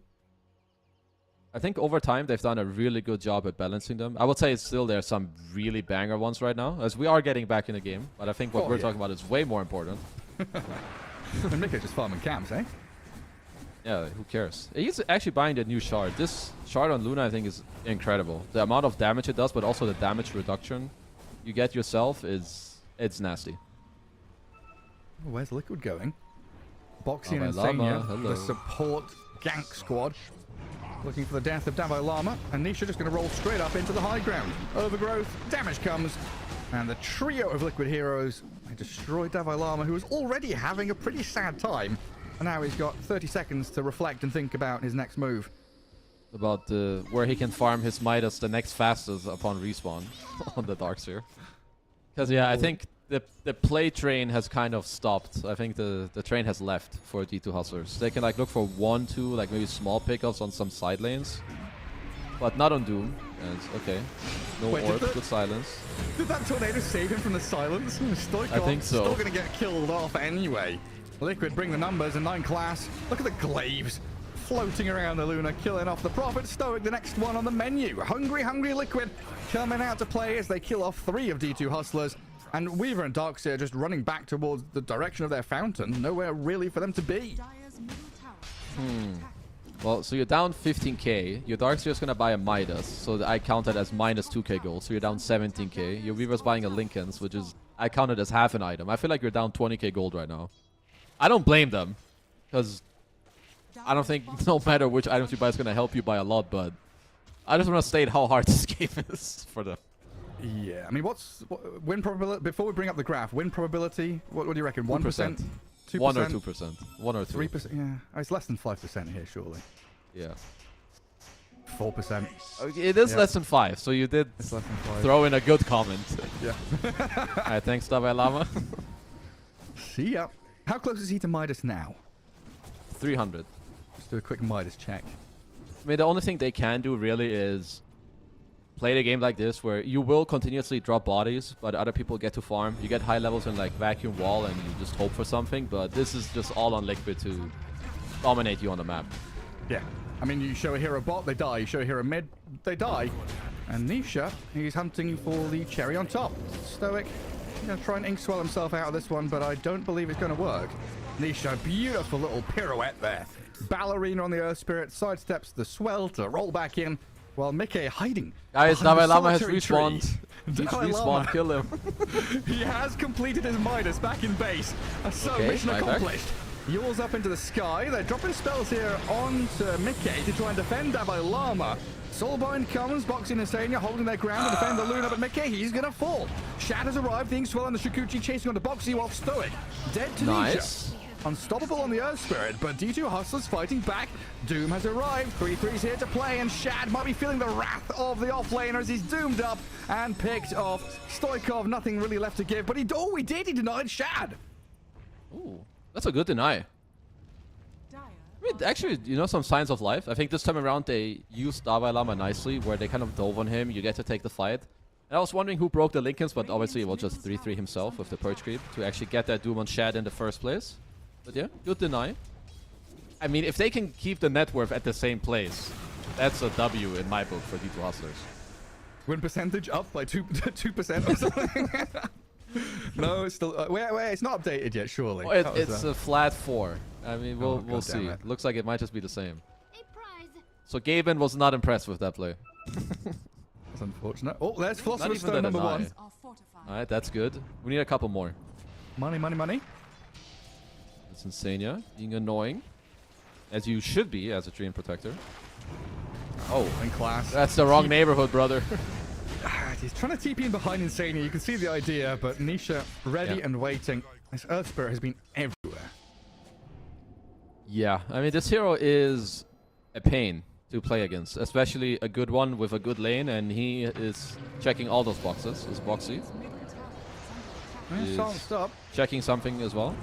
[SPEAKER 2] I think over time they've done a really good job at balancing them. I would say it's still there's some really banger ones right now, as we are getting back in the game. But I think what we're talking about is way more important.
[SPEAKER 1] And Nick just farming camps, eh?
[SPEAKER 2] Yeah, who cares? He's actually buying the new shard. This shard on Luna I think is incredible. The amount of damage it does, but also the damage reduction you get yourself it's nasty.
[SPEAKER 1] Oh, where's Liquid going? Boxy
[SPEAKER 2] Davai
[SPEAKER 1] and
[SPEAKER 2] Lama,
[SPEAKER 1] Insania,
[SPEAKER 2] hello.
[SPEAKER 1] the support gank squad, looking for the death of Davai Lama, and Nisha just going to roll straight up into the high ground. Overgrowth, damage comes, and the trio of Liquid heroes, they destroy Davai Lama, who was already having a pretty sad time, and now he's got 30 seconds to reflect and think about his next move.
[SPEAKER 2] About where he can farm his Midas the next fastest upon respawn on the Darkseer. Because yeah, I think the play train has kind of stopped. I think the train has left for D2 hustlers. They can like look for 1, 2, like maybe small pickups on some side lanes, but not on Doom. And okay, no
[SPEAKER 1] Wait,
[SPEAKER 2] orbs, good silence.
[SPEAKER 1] Did that tornado save him from the silence?
[SPEAKER 2] I think so.
[SPEAKER 1] Still going to get killed off anyway. Liquid bring the numbers in 9 class. Look at the glaives floating around the Luna, killing off the Prophet. Stoic, the next one on the menu. Hungry Liquid coming out to play as they kill off 3 of D2 hustlers. And Weaver and Darkseer just running back towards the direction of their fountain. Nowhere really for them to be.
[SPEAKER 2] Well, so you're down 15k. Your Darkseer is gonna buy a Midas, so I count it as minus 2k gold. So you're down 17k. Your Weaver's buying a Lincoln's, which is I count it as half an item. I feel like you're down 20k gold right now. I don't blame them, because I don't think no matter which items you buy is gonna help you by a lot. But I just want to state how hard this game is for them.
[SPEAKER 1] Yeah, I mean, win probability? Before we bring up the graph, win probability, what do you reckon? 1%? 2%?
[SPEAKER 2] 1 or 2%. 1 or 2.
[SPEAKER 1] 3%? Yeah, it's less than 5% here, surely.
[SPEAKER 2] Yeah.
[SPEAKER 1] 4%.
[SPEAKER 2] It is
[SPEAKER 1] Yeah.
[SPEAKER 2] less than 5, so you did
[SPEAKER 1] It's less than 5.
[SPEAKER 2] throw in a good comment.
[SPEAKER 1] Yeah.
[SPEAKER 2] Alright, thanks, Davai Lama.
[SPEAKER 1] See ya. How close is he to Midas now?
[SPEAKER 2] 300.
[SPEAKER 1] Let's do a quick Midas check.
[SPEAKER 2] I mean, the only thing they can do really is play the game like this, where you will continuously drop bodies, but other people get to farm. You get high levels in like vacuum wall, and you just hope for something. But this is just all on Liquid to dominate you on the map.
[SPEAKER 1] Yeah. I mean, you show a hero bot, they die. You show a hero mid, they die. And Nisha, he's hunting for the cherry on top. Stoic, he's going to try and ink swell himself out of this one, but I don't believe it's going to work. Nisha, beautiful little pirouette there. Ballerina on the Earth Spirit, sidesteps the swell to roll back in, while Mickey hiding.
[SPEAKER 2] Guys,
[SPEAKER 1] behind
[SPEAKER 2] Dalai
[SPEAKER 1] the
[SPEAKER 2] Lama has
[SPEAKER 1] solitary
[SPEAKER 2] respawned.
[SPEAKER 1] tree.
[SPEAKER 2] He's
[SPEAKER 1] Dalai
[SPEAKER 2] respawned,
[SPEAKER 1] Lama.
[SPEAKER 2] kill him.
[SPEAKER 1] He has completed his Midas back in base. So
[SPEAKER 2] Okay,
[SPEAKER 1] mission
[SPEAKER 2] buyback.
[SPEAKER 1] accomplished. Yours up into the sky. They're dropping spells here onto Mickey to try and defend Dalai Lama. Soulbind comes, boxing Insania, holding their ground to defend the Luna, but Mickey, he's gonna fall. Shad has arrived, the Inkswell and the Shikuchi chasing on the Boxy while Stoic. Dead to
[SPEAKER 2] Nice.
[SPEAKER 1] Nisha. Unstoppable on the Earth Spirit, but D2 Hustlers fighting back. Doom has arrived. 3-3's here to play, and Shad might be feeling the wrath of the offlaner as he's doomed up and picked off. Stoikov, nothing really left to give, but he did. He denied Shad.
[SPEAKER 2] Ooh, that's a good deny. I mean, actually, you know, some signs of life. I think this time around they used Dalai Lama nicely, where they kind of dove on him. You get to take the fight. And I was wondering who broke the Lincolns, but obviously it was just 3-3 himself with the Purge Creep to actually get that Doom on Shad in the first place. But yeah, good deny. I mean, if they can keep the net worth at the same place, that's a W in my book for D2 Hustlers.
[SPEAKER 1] Win percentage up by 2% or something. No, it's still wait, it's not updated yet, surely.
[SPEAKER 2] Oh,
[SPEAKER 1] That was,
[SPEAKER 2] it's a flat 4. I mean, we'll
[SPEAKER 1] God
[SPEAKER 2] see.
[SPEAKER 1] damn it.
[SPEAKER 2] Looks like it might just be the same.
[SPEAKER 4] A prize.
[SPEAKER 2] So Gaben was not impressed with that play.
[SPEAKER 1] that's unfortunate. Oh, there's
[SPEAKER 2] Not
[SPEAKER 1] Philosopher's
[SPEAKER 2] even
[SPEAKER 1] Stone
[SPEAKER 2] the
[SPEAKER 1] number
[SPEAKER 2] deny.
[SPEAKER 1] 1.
[SPEAKER 2] Alright, that's good. We need a couple more.
[SPEAKER 1] Money, money, money.
[SPEAKER 2] It's Insania being annoying, as you should be as a Dream Protector. Oh,
[SPEAKER 1] In class.
[SPEAKER 2] that's the wrong neighborhood, brother.
[SPEAKER 1] He's trying to TP in behind Insania. You can see the idea, but Nisha ready
[SPEAKER 2] Yeah.
[SPEAKER 1] and waiting. This Earth Spirit has been everywhere.
[SPEAKER 2] Yeah, I mean, this hero is a pain to play against, especially a good one with a good lane, and he is checking all those boxes. His Boxy Is-
[SPEAKER 1] Can't stop.
[SPEAKER 2] checking something as well.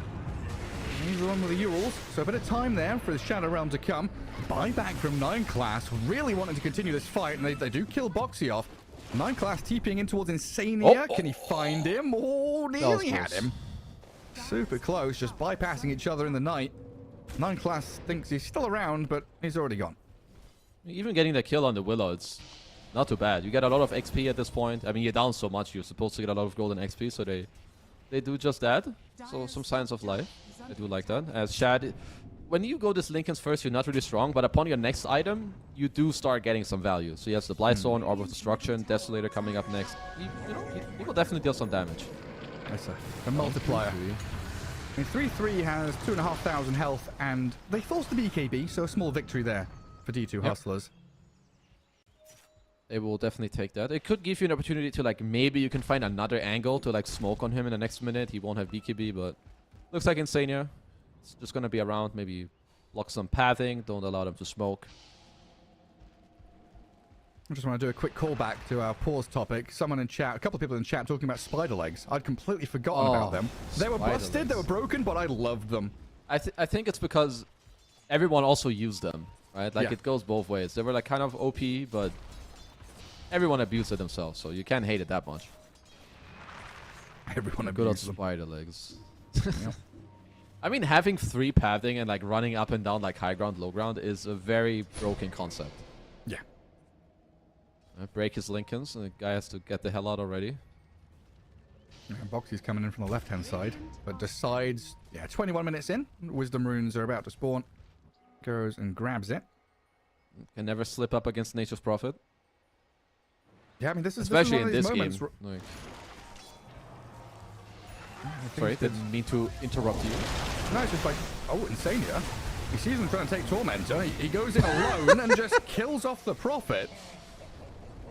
[SPEAKER 1] He's the one with the Urals, so a bit of time there for the Shadow Realm to come. Buyback from 9 class, really wanting to continue this fight, and they do kill Boxy off. 9 class TPing in towards Insania.
[SPEAKER 2] Oh.
[SPEAKER 1] Can he find him? Oh,
[SPEAKER 2] was
[SPEAKER 1] nearly had
[SPEAKER 2] close.
[SPEAKER 1] him. Super close, just bypassing each other in the night. 9 class thinks he's still around, but he's already gone.
[SPEAKER 2] Even getting the kill on the Willow, it's not too bad. You get a lot of XP at this point. I mean, you're down so much, you're supposed to get a lot of golden XP, so they do just that. So some signs of life. I do like that. As Shad, when you go this Lincoln's first, you're not really strong, but upon your next item, you do start getting some value. So he has the Blightstone, Orb of Destruction, Desolator coming up next. He will definitely deal some damage.
[SPEAKER 1] That's a multiplier. I mean, 3-3 has 2,500 health, and they forced the BKB, so a small victory there for D2 Hustlers.
[SPEAKER 2] They will definitely take that. It could give you an opportunity to, like, maybe you can find another angle to, like, smoke on him in the next minute. He won't have BKB, but looks like Insania. It's just going to be around, maybe block some pathing, don't allow them to smoke.
[SPEAKER 1] I just want to do a quick callback to our pause topic. Someone in chat, a couple of people in chat talking about spider legs. I'd completely forgotten about them. They were
[SPEAKER 2] spider
[SPEAKER 1] busted, they were
[SPEAKER 2] legs.
[SPEAKER 1] broken, but I loved them.
[SPEAKER 2] I think it's because everyone also used them, right? Like,
[SPEAKER 1] Yeah.
[SPEAKER 2] it goes both ways. They were, like, kind of OP, but everyone abused it themselves, so you can't hate it that much.
[SPEAKER 1] Everyone
[SPEAKER 2] Good old
[SPEAKER 1] abused them.
[SPEAKER 2] spider legs.
[SPEAKER 1] Yep.
[SPEAKER 2] I mean, having 3 pathing and, like, running up and down, like, high ground, low ground is a very broken concept.
[SPEAKER 1] Yeah.
[SPEAKER 2] Break his Lincolns, and the guy has to get the hell out already.
[SPEAKER 1] Yeah, Boxy's coming in from the left-hand side, but decides, 21 minutes in, Wisdom Runes are about to spawn. Goes and grabs it.
[SPEAKER 2] Can never slip up against Nature's Prophet.
[SPEAKER 1] Yeah, I mean, this is
[SPEAKER 2] Especially
[SPEAKER 1] one
[SPEAKER 2] in
[SPEAKER 1] of these
[SPEAKER 2] this
[SPEAKER 1] moments
[SPEAKER 2] game.
[SPEAKER 1] where-
[SPEAKER 2] Like,
[SPEAKER 1] I think
[SPEAKER 2] sorry,
[SPEAKER 1] it's-
[SPEAKER 2] didn't mean to interrupt you.
[SPEAKER 1] No, it's just like, oh, Insania. He sees him trying to take Tormentor. He goes in alone and just kills off the Prophet.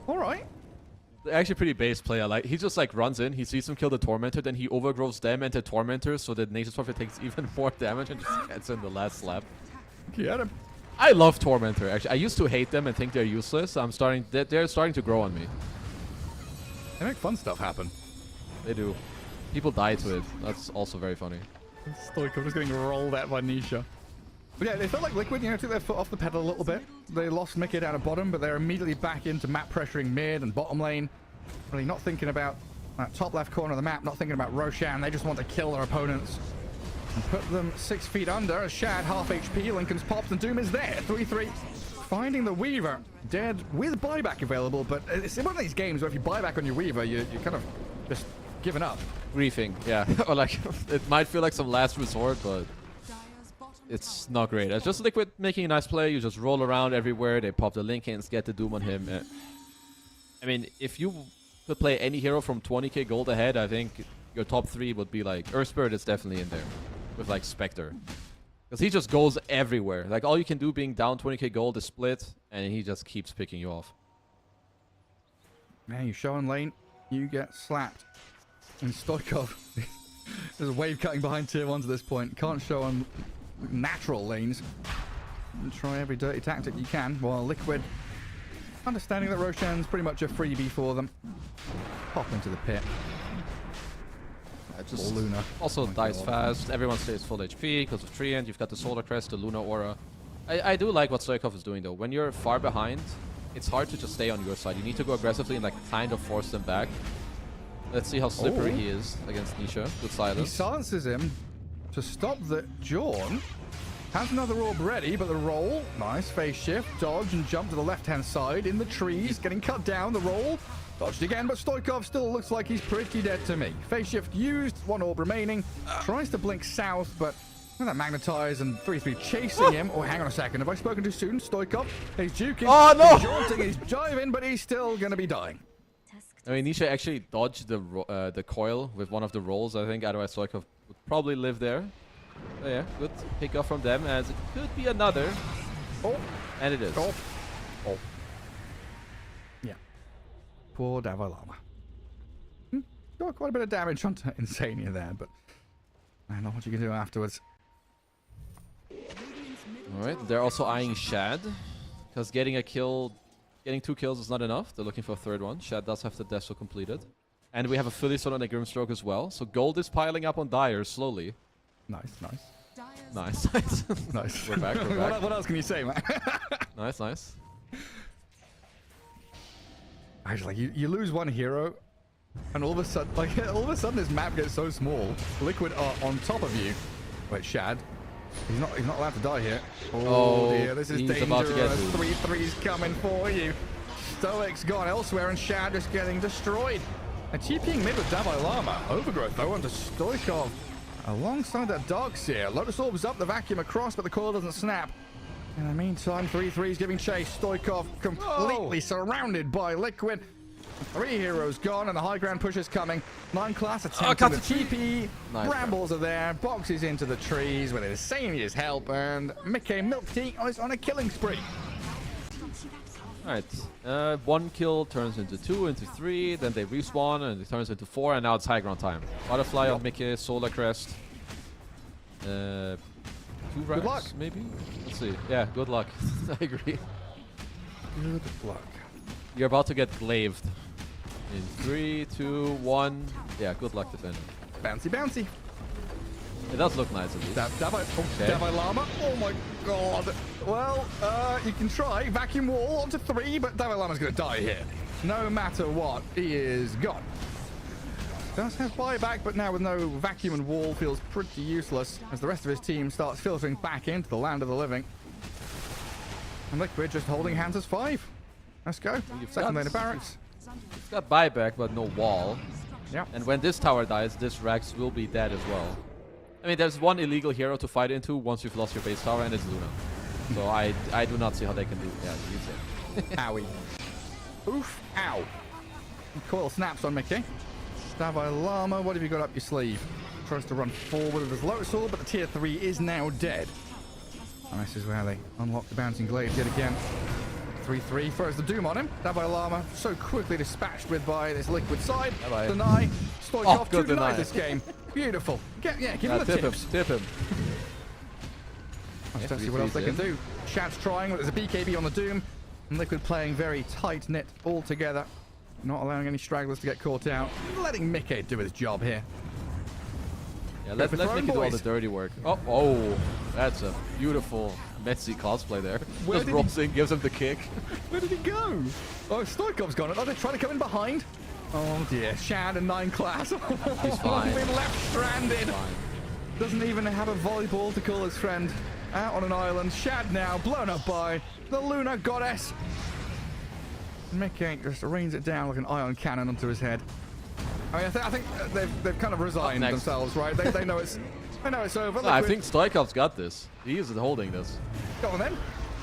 [SPEAKER 1] All right.
[SPEAKER 2] They're actually pretty base player. Like, he just, like, runs in, he sees him kill the Tormentor, then he overgrows them into Tormentor so that Nature's Prophet takes even more damage and just gets in the last slap.
[SPEAKER 1] He had him.
[SPEAKER 2] I love Tormentor, actually. I used to hate them and think they're useless. They're starting to grow on me.
[SPEAKER 1] They make fun stuff happen.
[SPEAKER 2] They do. People die to it. That's also very funny.
[SPEAKER 1] Stoikov just getting rolled at by Nisha. But yeah, they felt like Liquid, you know, took their foot off the pedal a little bit. They lost Mickey down at bottom, but they're immediately back into map pressuring mid and bottom lane. Really not thinking about that top left corner of the map, not thinking about Roshan. They just want to kill their opponents and put them 6 feet under as Shad half HP. Lincoln's popped and Doom is there. 3-3. Finding the Weaver dead with buyback available, but it's one of these games where if you buy back on your Weaver, you're kind of just giving up.
[SPEAKER 2] Griefing, yeah. Or like, it might feel like some last resort, but it's not great. It's just Liquid making a nice play. You just roll around everywhere. They pop the Linkins, get the Doom on him. I mean, if you could play any hero from 20k gold ahead, I think your top 3 would be like Earth Spirit is definitely in there with like Spectre. Because he just goes everywhere. Like all you can do being down 20k gold is split, and he just keeps picking you off.
[SPEAKER 1] Man, you show on lane, you get slapped. And Stoikov, there's a wave cutting behind tier 1s at this point. Can't show on natural lanes. And try every dirty tactic you can, while Liquid, understanding that Roshan's pretty much a freebie for them, pop into the pit.
[SPEAKER 2] Just
[SPEAKER 1] Luna.
[SPEAKER 2] Also dies fast. Everyone stays full HP because of Treant. You've got the Solar Crest, the Luna Aura. I do like what Stoikov is doing though. When you're far behind, it's hard to just stay on your side. You need to go aggressively and like kind of force them back. Let's see how slippery he is against Nisha. Good silence.
[SPEAKER 1] He silences him to stop the Jorn. Has another orb ready, but the roll, nice phase shift, dodge and jump to the left-hand side in the trees, getting cut down. The roll, dodged again, but Stoikov still looks like he's pretty dead to me. Phase shift used, 1 orb remaining, tries to blink south, but that magnetize and 3-3 chasing him. Oh, hang on a second, have I spoken too soon? Stoikov, he's juking, he's jaunting, he's jiving, but he's still gonna be dying.
[SPEAKER 2] I mean, Nisha actually dodged the coil with one of the rolls, I think. Otherwise, Stoikov would probably live there. Oh, yeah, good pick up from them, as it could be another.
[SPEAKER 1] Oh,
[SPEAKER 2] and it is.
[SPEAKER 1] Oh, oh. Yeah. Poor Davai Lama. Got quite a bit of damage onto Insania there, but I don't know what you can do afterwards.
[SPEAKER 2] Alright, they're also eyeing Shad, because getting 2 kills is not enough. They're looking for a 3rd one. Shad does have the Death completed. And we have a Philly Stone and a Grimstroke as well. So gold is piling up on Dire slowly.
[SPEAKER 1] Nice, nice.
[SPEAKER 2] Nice.
[SPEAKER 1] Nice.
[SPEAKER 2] We're back, we're back.
[SPEAKER 1] What else can you say, man?
[SPEAKER 2] Nice, nice.
[SPEAKER 1] Actually, you lose one hero, and all of a sudden this map gets so small. Liquid are on top of you. Wait, Shad. He's not allowed to die here. Oh dear, this is dangerous. 3-3's coming for you. Stoic's gone elsewhere, and Shad is getting destroyed. And TPing mid with Davai Lama. Overgrowth though onto Stoikov. Alongside that Darkseer. Lotus Orb's up, the vacuum across, but the coil doesn't snap. In the meantime, 3-3's giving chase. Stoikov completely surrounded by Liquid. 3 heroes gone, and the high ground push is coming. 9 class attempting the TP.
[SPEAKER 2] Nice,
[SPEAKER 1] Brambles are there. Boxes into the trees with Insania's help, and Mickey Milk Tea is on a killing spree.
[SPEAKER 2] Alright, 1 kill turns into 2, into 3, then they respawn and it turns into 4, and now it's high ground time. Butterfly on Mickey, Solar Crest. 2
[SPEAKER 1] Good luck.
[SPEAKER 2] maybe? Let's see. Yeah, good luck. I agree.
[SPEAKER 1] Good luck.
[SPEAKER 2] You're about to get glaved. In 3, 2, 1. Yeah, good luck defending.
[SPEAKER 1] Bouncy, bouncy.
[SPEAKER 2] It does look nice at least.
[SPEAKER 1] Davai Lama. Oh my god. Well, you can try. Vacuum wall onto 3, but Davai Lama's going to die here. No matter what, he is gone. Does have buyback, but now with no vacuum and wall feels pretty useless as the rest of his team starts filtering back into the land of the living. And Liquid just holding hands as 5. Let's go. Second lane of barracks.
[SPEAKER 2] It's got buyback, but no wall.
[SPEAKER 1] Yeah.
[SPEAKER 2] And when this tower dies, this Rax will be dead as well. I mean, there's one illegal hero to fight into once you've lost your base tower, and it's Luna. So I do not see how they can do. Yeah, use it.
[SPEAKER 1] Owie. Oof. Ow. Coil snaps on Mickey. Davai Lama, what have you got up your sleeve? Tries to run forward with his Lotus Orb, but the tier 3 is now dead. And this is where they unlock the bouncing glaive yet again. 3-3 throws the Doom on him. Davai Lama so quickly dispatched with by this Liquid side.
[SPEAKER 2] Bye-bye.
[SPEAKER 1] Deny. Stoikov to deny
[SPEAKER 2] deny
[SPEAKER 1] this game. Beautiful. Give him the tips.
[SPEAKER 2] Tip him.
[SPEAKER 1] Let's see what else they can do. Shad's trying, but there's a BKB on the Doom. And Liquid playing very tight-knit all together. Not allowing any stragglers to get caught out. Letting Mickey do his job here.
[SPEAKER 2] Yeah, let Mickey do all the dirty work. Oh, that's a beautiful Metzi cosplay there.
[SPEAKER 1] Where
[SPEAKER 2] Just
[SPEAKER 1] did
[SPEAKER 2] rolls in, gives him the kick.
[SPEAKER 1] Where did he go? Oh, Stoikov's gone. Oh, they're trying to come in behind. Oh dear, Shad and 9 class.
[SPEAKER 2] He's fine.
[SPEAKER 1] Been left stranded.
[SPEAKER 2] Fine.
[SPEAKER 1] Doesn't even have a volleyball to call his friend. Out on an island. Shad now blown up by the Lunar Goddess. Mickey just rains it down like an ion cannon onto his head. I mean, I think they've kind of resigned themselves, right? They know it's over.
[SPEAKER 2] No, I think Stoikov's got this. He is holding this.
[SPEAKER 1] Go on then.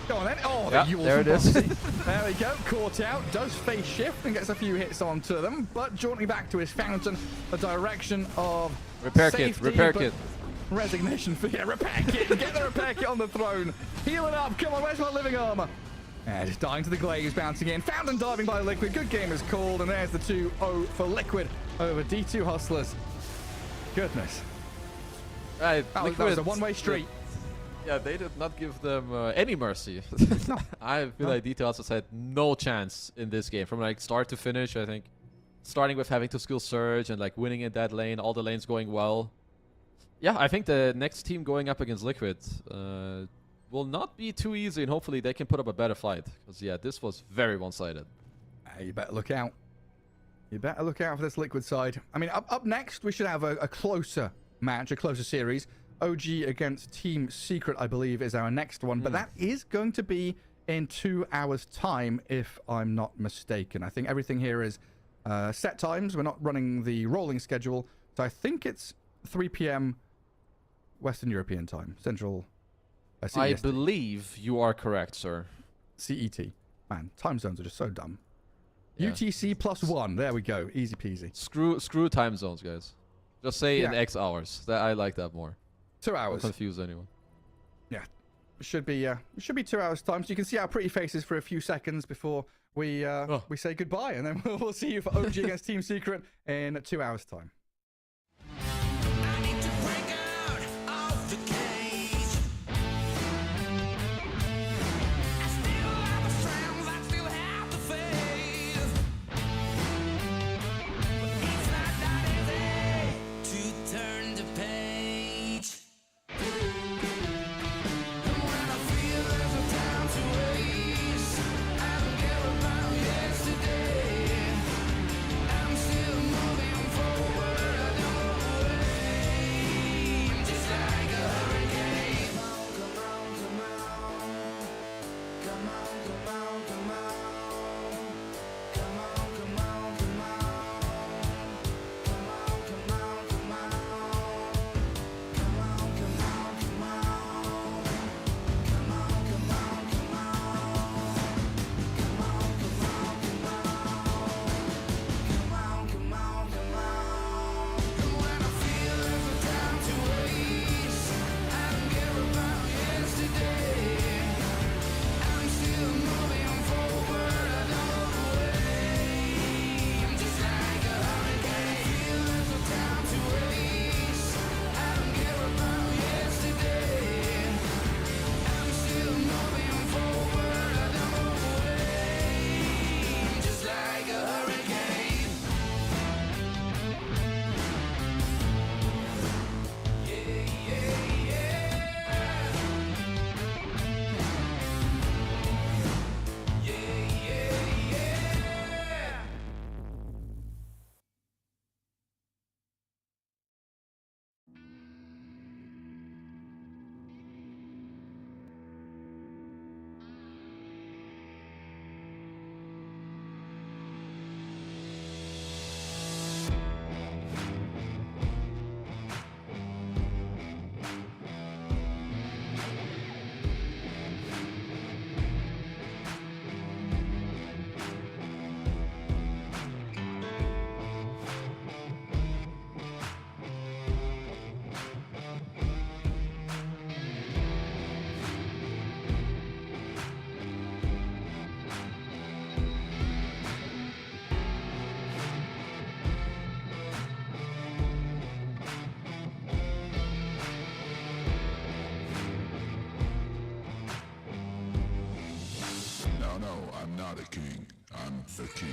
[SPEAKER 1] Go on then. Oh,
[SPEAKER 2] yeah, there it is.
[SPEAKER 1] There we go. Caught out. Does face shift and gets a few hits onto them, but jaunting back to his fountain, the direction of
[SPEAKER 2] repair
[SPEAKER 1] safety,
[SPEAKER 2] kit. Repair kit.
[SPEAKER 1] Resignation for repair kit. Get the repair kit on the throne. Heal it up. Come on, where's my living armor? And just dying to the glaze, bouncing in. Fountain diving by Liquid. Good game is called, and there's the 2-0 for Liquid over D2 Hustlers. Goodness.
[SPEAKER 2] Right,
[SPEAKER 1] that was a one-way street.
[SPEAKER 2] Yeah, they did not give them any mercy. No. I feel like D2 Hustlers had no chance in this game. From like start to finish, I think. Starting with having to skill surge and like winning in that lane, all the lanes going well. Yeah, I think the next team going up against Liquid will not be too easy, and hopefully they can put up a better fight. Because, yeah, this was very one-sided.
[SPEAKER 1] You better look out. You better look out for this Liquid side. I mean, up next, we should have a closer match, a closer series. OG against Team Secret, I believe, is our next one. But that is going to be in 2 hours' time, if I'm not mistaken. I think everything here is set times. We're not running the rolling schedule. So I think it's 3 p.m. Western European time, Central.
[SPEAKER 2] I believe you are correct, sir.
[SPEAKER 1] CET. Man, time zones are just so dumb.
[SPEAKER 2] Yeah.
[SPEAKER 1] UTC +1. There we go. Easy peasy.
[SPEAKER 2] Screw time zones, guys. Just say in X hours. I like that more.
[SPEAKER 1] 2 hours.
[SPEAKER 2] Don't confuse anyone.
[SPEAKER 1] Yeah. It should be 2 hours time. So you can see our pretty faces for a few seconds before we say goodbye, and then we'll see you for OG against Team Secret in 2 hours time.
[SPEAKER 3] not a king, I'm the king.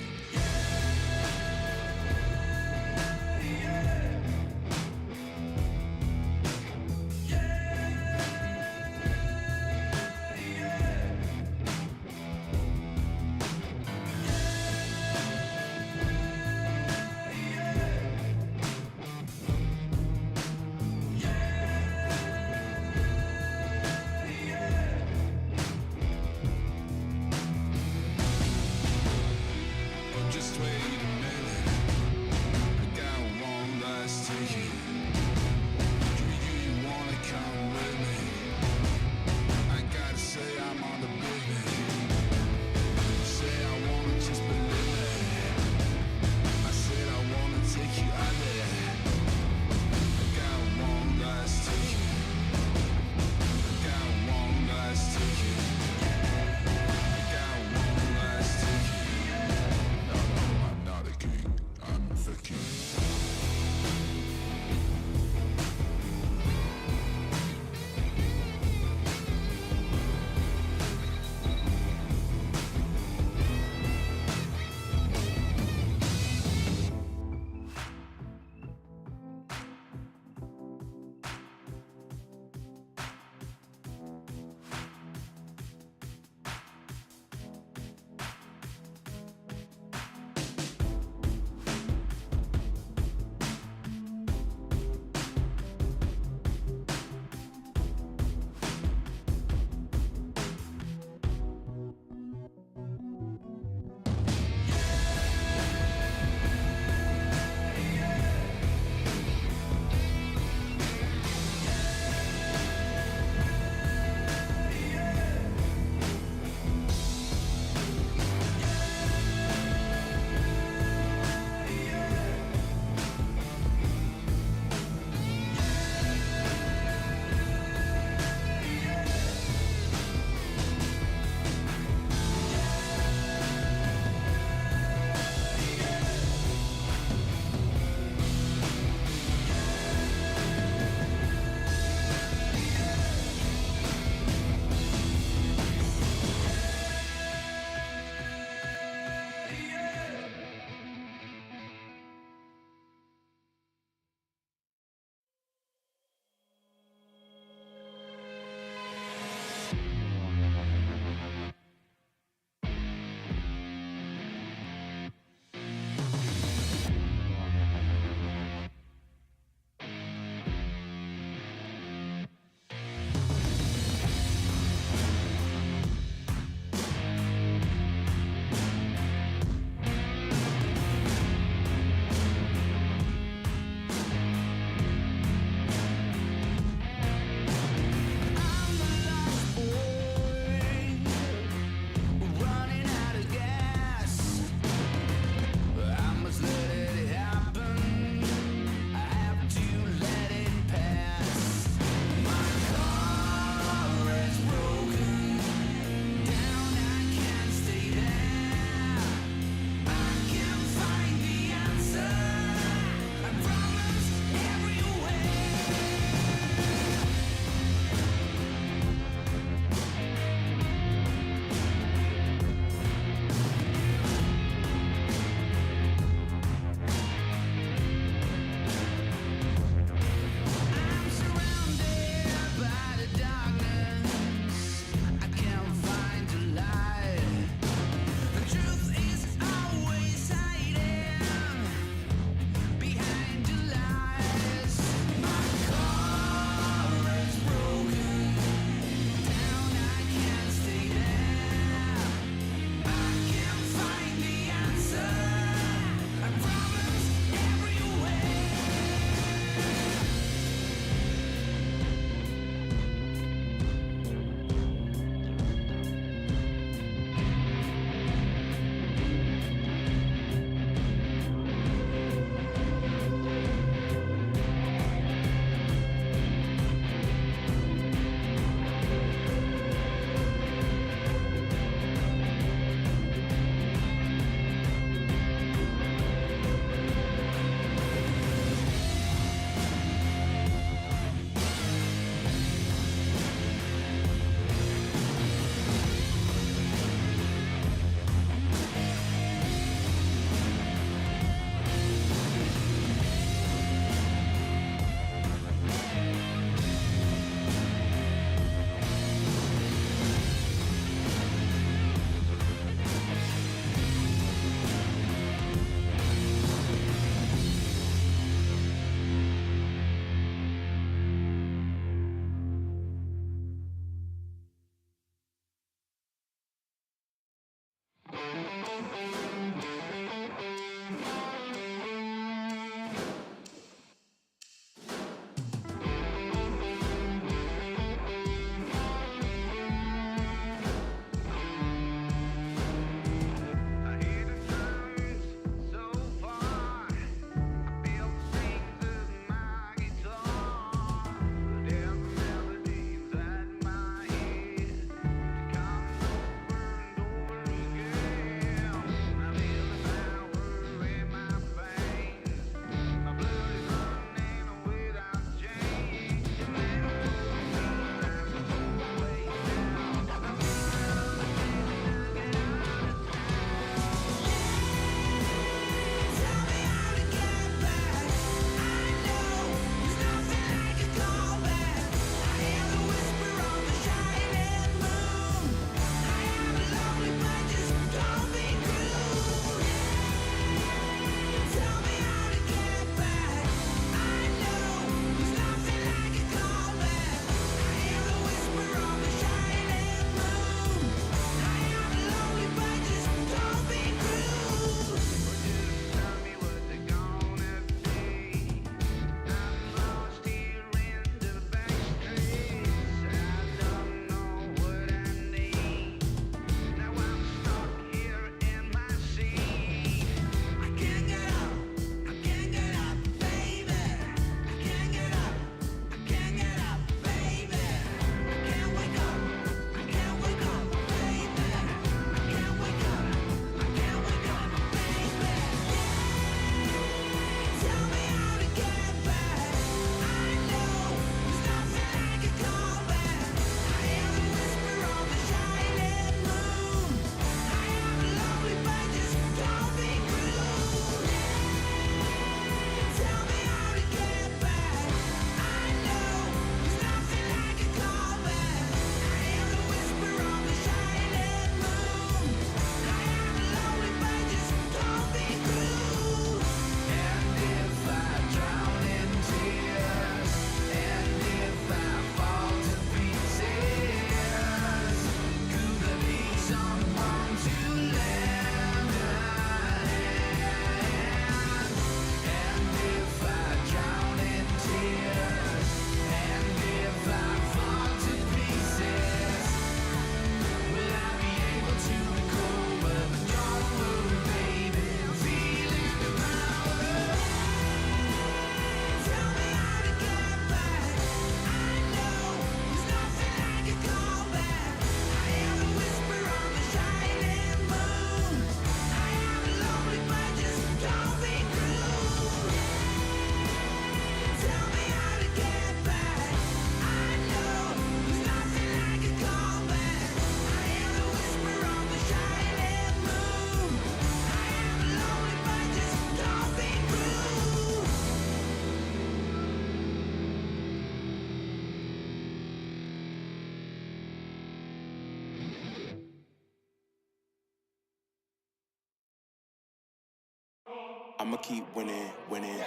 [SPEAKER 5] I'ma keep winning, winning.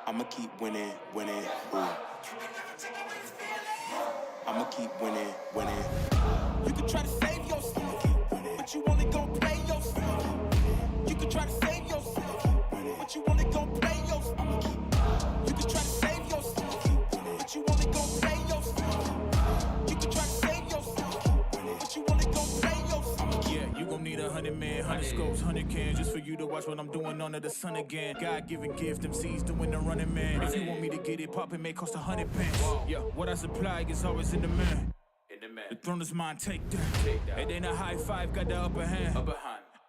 [SPEAKER 5] I'ma keep winning, winning. Ooh. I'ma keep winning, winning. You can try to save yourself, but you only gon' play yourself. You can try to save yourself, but you only gon' play yourself. You can try to save yourself, but you only gon' play yourself. You can try to save yourself, but you only gon' play yourself.
[SPEAKER 6] Yeah, you gon' need 100 men, 100 scopes, 100 cans, just for you to watch what I'm doing under the sun again. God-given gift, MCs doing the running man. If you want me to get it poppin', may cost 100 pence. Yeah, what I supply is always in demand. The throne is mine, take that. It ain't a high five, got the upper hand.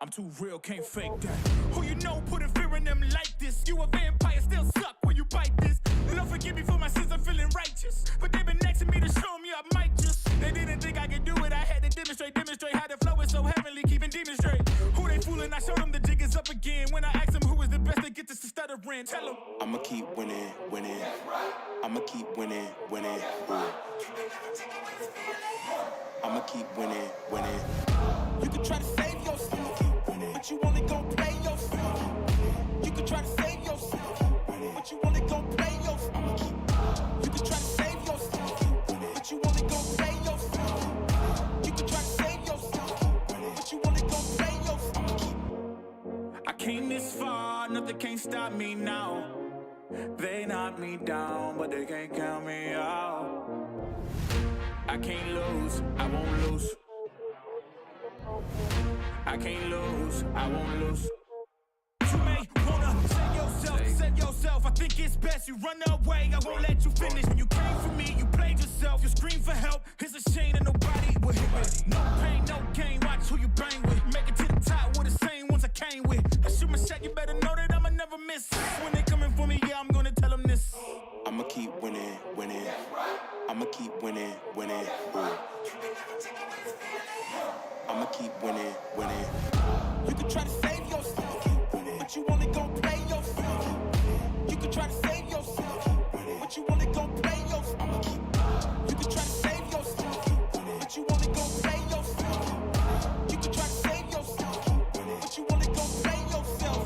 [SPEAKER 6] I'm too real, can't fake that. Who you know putting fear in them like this? You a vampire, still suck when you bite this. Lord forgive me for my sins, I'm feeling righteous. But they been next to me to show me I might just. They didn't think I could do it, I had to demonstrate how the flow is so heavenly, keeping demons straight. Who they fooling? I showed them the jig is up again. When I asked them who is the best to get this to stuttering, tell them
[SPEAKER 5] I'ma keep winning, winning. I'ma keep winning, winning. Ooh. I'ma keep winning, winning. You can try to save yourself, but you only gon' play yourself. You can try to save yourself, but you only gon' play yourself. You can try to save yourself, but you only gon' play yourself. You can try to save yourself, but you only gon' play yourself.
[SPEAKER 6] I came this far, nothing can't stop me now. They knock me down, but they can't count me out. I can't lose, I won't lose. I can't lose, I won't lose. You may wanna save yourself. I think it's best you run away. I won't let you finish. When you came for me, you played yourself. You scream for help. It's a shame that nobody will hit with. No pain, no gain. Watch who you bang with. Make it to the top with the same ones I came with. I shoot my shot. You better know that I'ma never miss. When they coming for me, yeah, I'm gonna tell them this.
[SPEAKER 5] I'ma keep winning, winning. I'ma keep winning, winning. Ooh. I'ma keep winning, winning. You can try to save yourself, but you only gon' play yourself. You can try to save yourself, but you only gon' play yourself. You can try to save yourself, but you only gon' play yourself. You can try to save yourself, but you only gon' play yourself.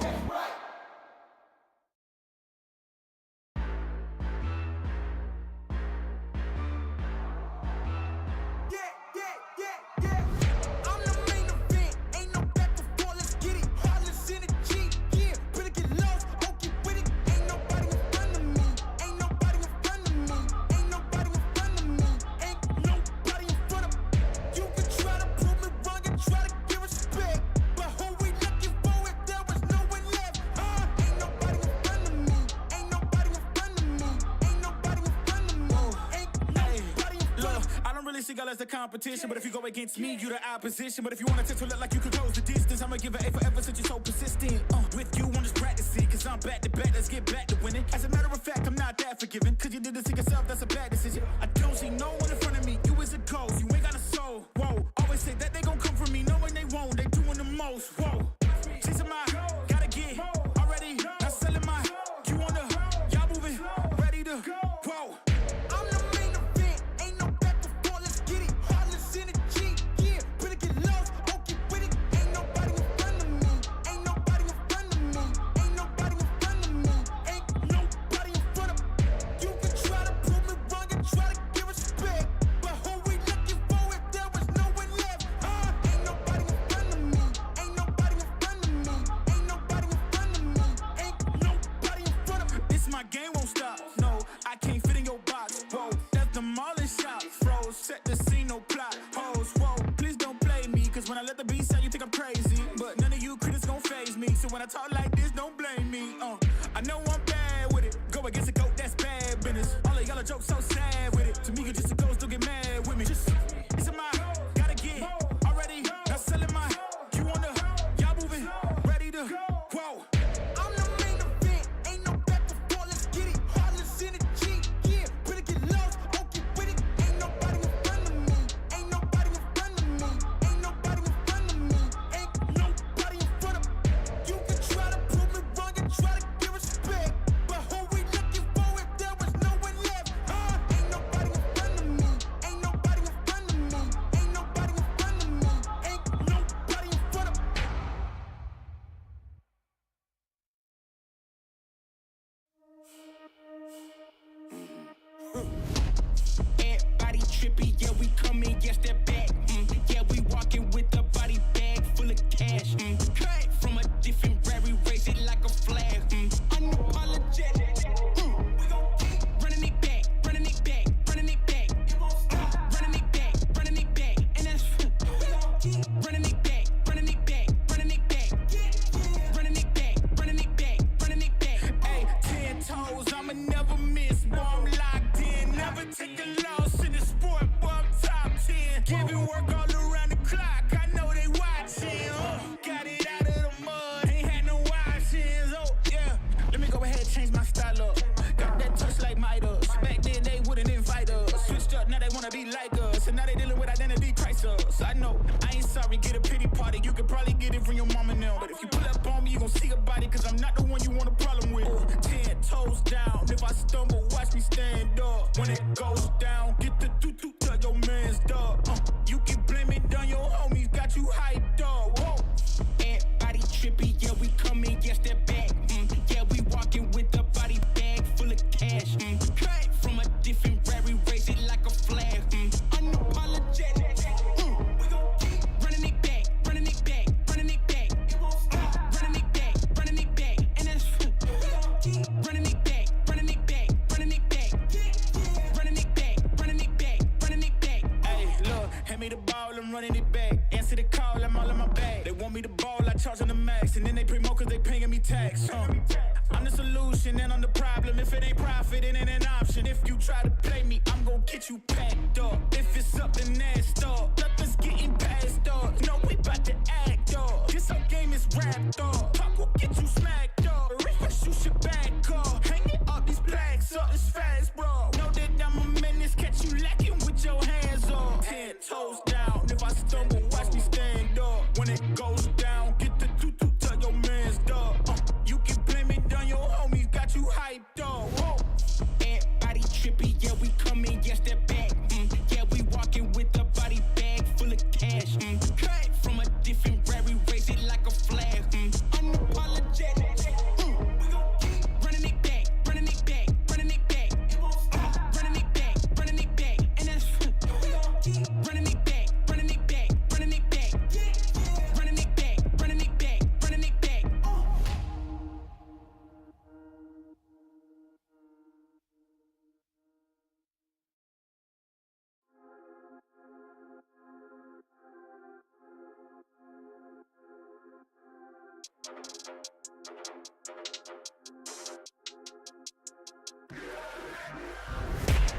[SPEAKER 6] As the competition, but if you go against me, you the opposition. But if you wanna test to look like you could close the distance, I'ma give it A forever since you're so persistent. With you, I'm just practicing, cause I'm back to back, let's get back to winning. As a matter of fact, I'm not that forgiving, cause you did this to yourself, that's a bad decision. I don't see no one in front of me, you is a ghost, you ain't got a soul. Whoa, always say that they gon' come for me, knowing they won't, they doing the most. Whoa, chasing my, gotta get already, not selling my, you on the, y'all moving, ready to, whoa. When I talk like this, don't blame me. I know I'm bad with it. Go against a goat, that's bad business. All of y'all jokes so sad with it. To me, you just a ghost, don't get mad with me. Just, it's a my, gotta get already. Not selling my, you on the, y'all moving, ready to, whoa. I'm the main event, ain't no back and forth, let's get it. Heartless energy, yeah, better get lost, don't get with it. Ain't nobody in front of me, ain't nobody in front of me, ain't nobody in front of me, ain't nobody in front of me. You can try to prove me wrong and try to give respect, but who we looking for if there was no one left? sorry, get a pity party. You could probably get it from your mama now. But if you pull up on me, you gon' see a body, cause I'm not the one you want a problem with. 10 toes down, if I stumble, watch me stand up. When it goes down, get the doo-doo, tell your man's dog. You can blame it on your homies, got you hyped up. Whoa. Everybody trippy, yeah, we coming, yes, that back. Yeah, we walking with a body bag full of cash. Cut from a different rary, raise it like a flag. Unapologetic. We gon' keep running it back, running it back, running it back. Running it back, running it back. And that's we gon' keep running it back, running it back, running it back. Running it back, running it back, running it back. Hey, look, hand me the ball, I'm running it back. Answer the call, I'm all in my bag. They want me to ball, I charge on the max. And then they promote cause they paying me tax. I'm the solution and I'm the problem. If it ain't profit, it ain't an option. If you try to play me, I'm gon' get you packed up. If it's something nasty up, nothing's getting passed up. No, we bout to act up. This whole game is wrapped up. Talk will get you smacked up. Refresh, you should back up. Hanging up these plaques up, it's fast, bro. Know that I'm a menace, catch you lacking with your hands up. 10 toes down, if I stumble, watch me stand up. When it goes down, get the doo-doo, tell your man's dog. You can blame it on your homies, got you hyped up. Whoa. Everybody trippy, yeah, we coming, yes, that back. Yeah, we walking with a body bag full of cash. Cut from a different rary, raise it like a flag. Unapologetic. We gon' keep running it back, running it back, running it back. Running it back, running it back. And that's we gon' keep running it back, running it back, running it back. Running it back, running it back, running it back.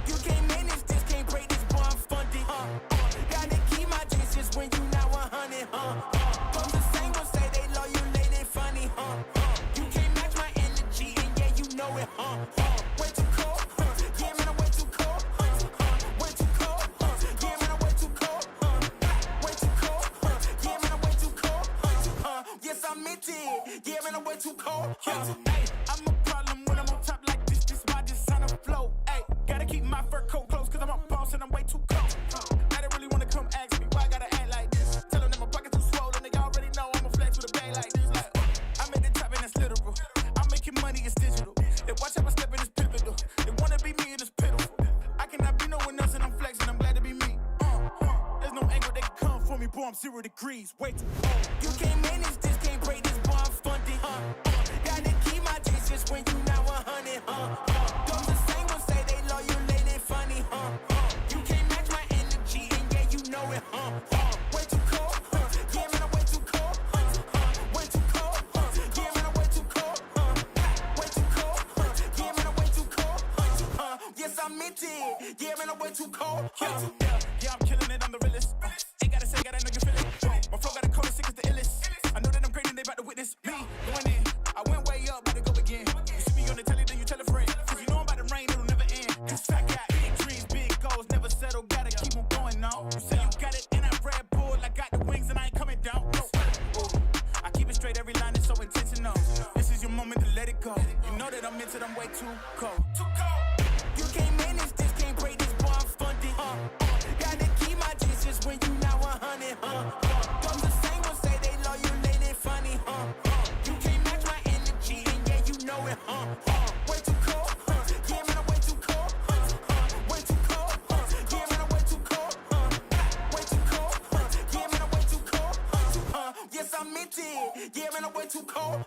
[SPEAKER 6] You can't manage this, can't break this, boy, I'm funded. Gotta keep my distance when you not 100, From the same ones say they loyal, they funny, You can't match my energy, and yeah, you know it, Way too cold, yeah, man, I'm way too cold, Way too cold, yeah, man, I'm way too cold, Way too cold, yeah, man, I'm way too cold, Yes, I meant it, yeah, man, I'm way too cold, Hey, I'm a problem when I'm on top like this why this on the flow, hey. Gotta keep my fur coat close, cause I'm a boss and I'm way too close. I don't really wanna come ask me why I gotta act like this. Tell them that my pockets too swollen, they already know I'ma flex with a bag like this. Like, I'm at the top and that's literal. I'm making money, it's digital. They watch how I step in this pivotal. They wanna be me and it's pitiful. I cannot be no one else and I'm flexing, I'm glad to be me. There's no angle that can come for me, boy, I'm 0 degrees. Way too cold. You can't manage this, can't break this, boy, I'm funded. Gotta keep my distance when you not 100, Those the same ones say they loyal, they funny, You can't match my energy, and yeah, you know it, Way too cold, yeah, man, I'm way too cold, Way too cold, yeah, man, I'm way too cold, Way too cold, yeah, man, I'm way too cold, Yes, I meant it, yeah, man, I'm way too cold, Yeah, I'm killing it, I'm the realest. Ain't gotta say, gotta know you feel it. My flow got a cold as sick as the illest. I know that I'm great and they about to witness me going in. I went way up, about to go again. You see me on the telly, then you tell a friend. Cause you know I'm about to rain, it'll never end. Cause I got big dreams, big goals, never settle, gotta keep on going now. You say you got it, and I Red Bull, I got the wings and I ain't coming down. No. I keep it straight, every line is so intentional. This is your moment to let it go. You know that I'm into them way too cold. Too cold. You can't manage this, can't break this, boy, I'm funded. Gotta keep my distance when you not 100, Those the same ones say they loyal, they funny, You can't match my energy, and yeah, you know it, Way too cold, yeah, man, I'm way too cold, Way too cold, yeah, man, I'm way too cold, Way too cold, yeah, man, I'm way too cold, Yes, I meant it, yeah, man, I'm way too cold,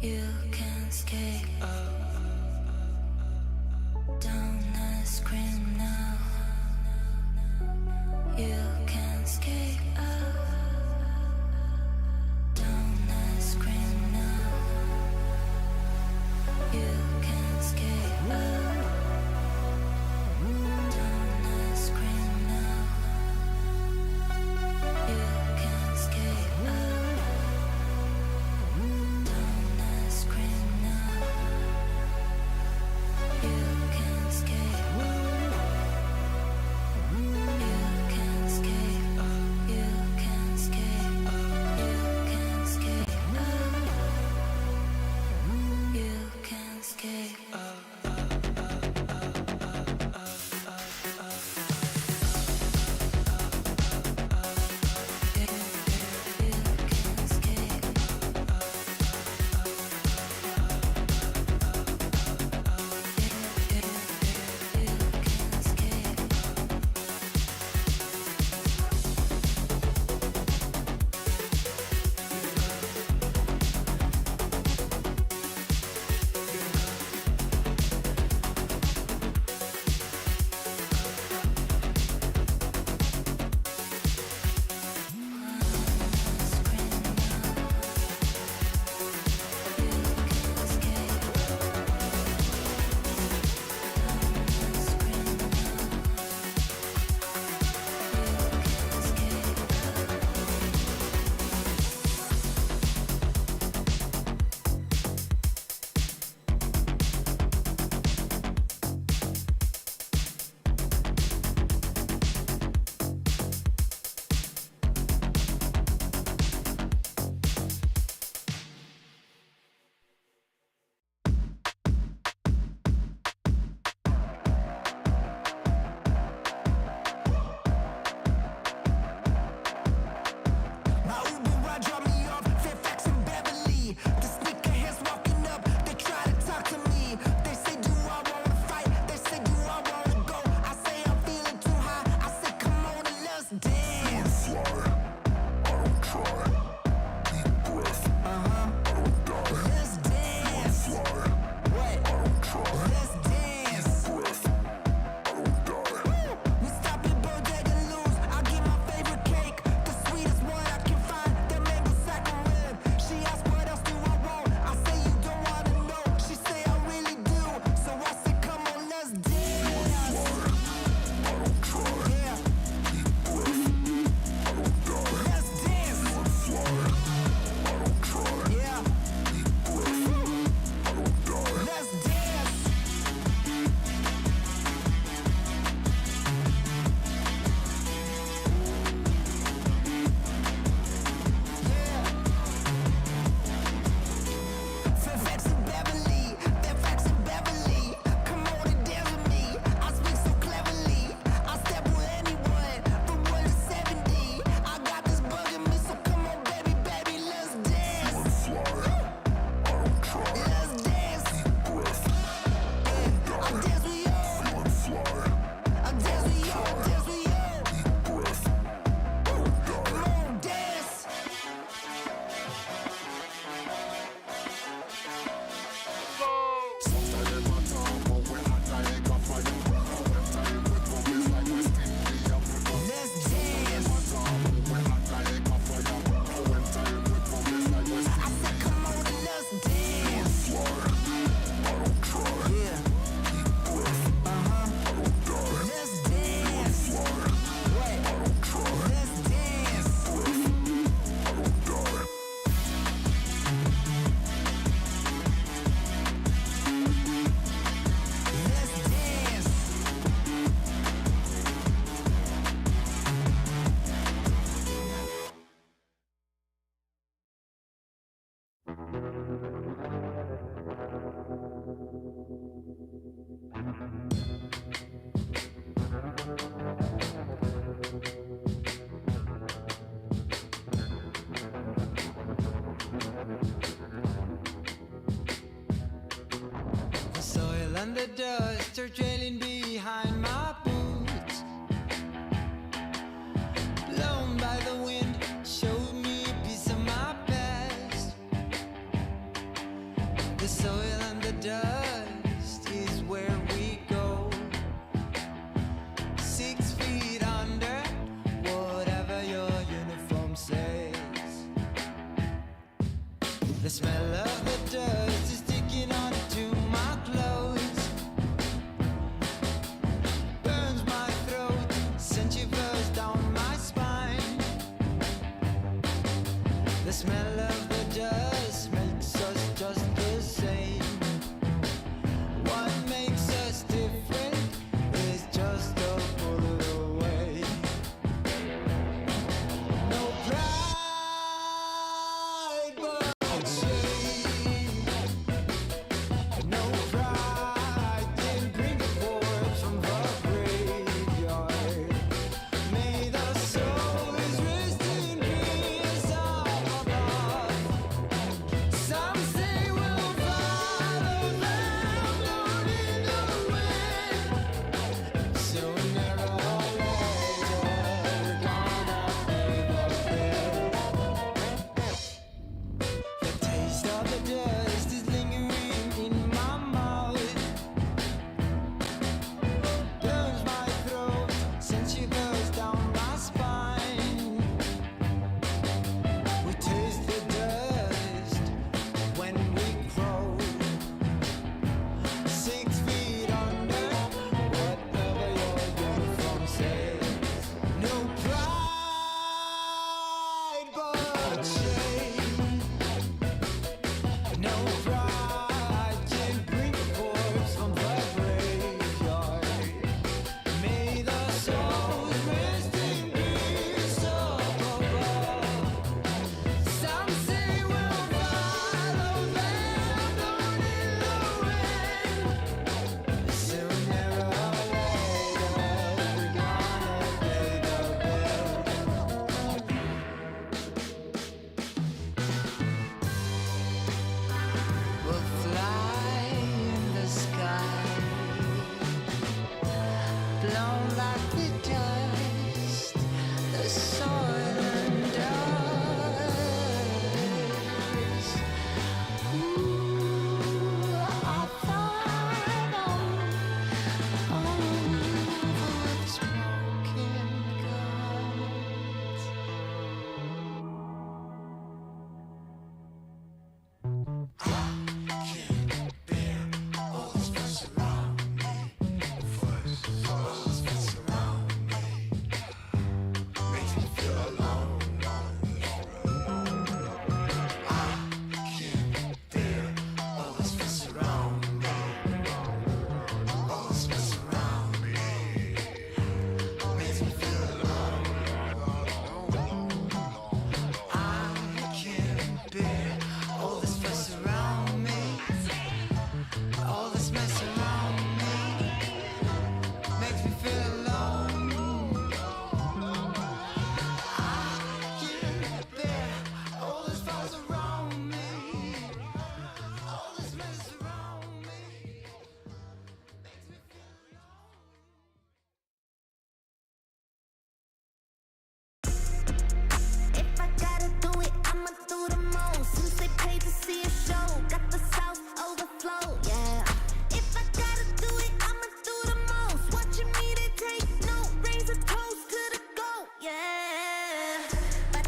[SPEAKER 4] You can escape. Don't scream now. You can escape. Don't scream now. You can escape. Don't scream now. You can escape. Don't scream now.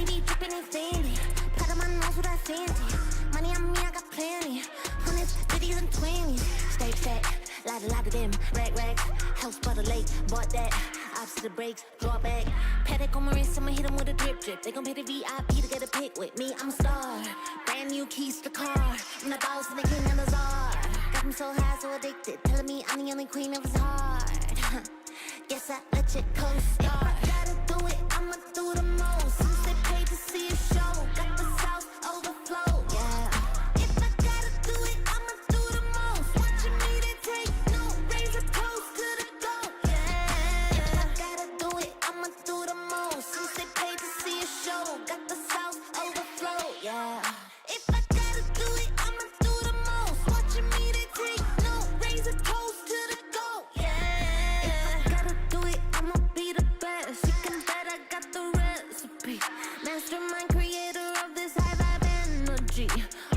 [SPEAKER 4] Money be dripping and fancy. Pat on my nose with that fancy. Money on me, I got plenty. Hundreds, 50s, and 20s. Stay fat, lot of them. Rags, house by the lake, bought that. Ops to the brakes, draw back. Paddock on my wrist, I'ma hit 'em with a drip. They gon' pay the VIP to get a pic with me. I'm a star. Brand new keys to the car. I'm the boss and the king and the czar. Got me so high, so addicted. Telling me I'm the only queen of his heart. Guess I let you co-star. If I gotta do it, I'ma do the most. Since they paid to see a show, got the sauce overflow. Yeah. If I gotta do it, I'ma do the most. Watching me, they take no razor toast to the goat. Yeah. If I gotta do it, I'ma do the most. Since they paid to see a show, got the sauce overflow. Yeah. If I gotta do it, I'ma do the most. Watching me, they take no razor toast to the goat. Yeah. If I gotta do it, I'ma be the best. You can bet I got the recipe. Mastermind creator of this high vibe energy.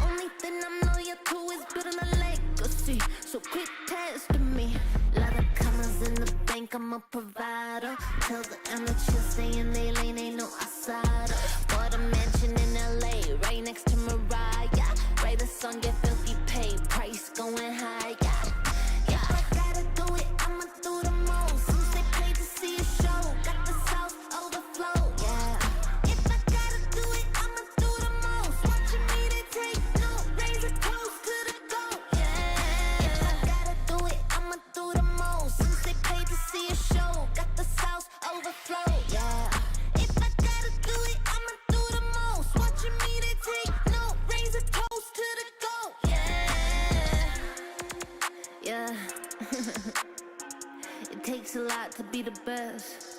[SPEAKER 4] Only thing I'm loyal to is building a legacy. So quit testing me. Lot of commas in the bank, I'm a provider. Tell the amateurs stay in they lane, ain't no outsider. Bought a mansion in LA, right next to Mariah. Write a song, get filthy paid, price going high. Yeah. If I gotta do it, I'ma do the most. Since they paid to see a show, got the sauce overflow. Yeah. If I gotta do it, I'ma do the most. Watching me, they take no razor toast to the goat. Yeah. If I gotta do it, I'ma do the most. Since they paid to see a show, got the sauce overflow. Yeah. If I gotta do it, I'ma do the most. Watching me, they take no razor toast to the goat. Yeah. It takes a lot to be the best.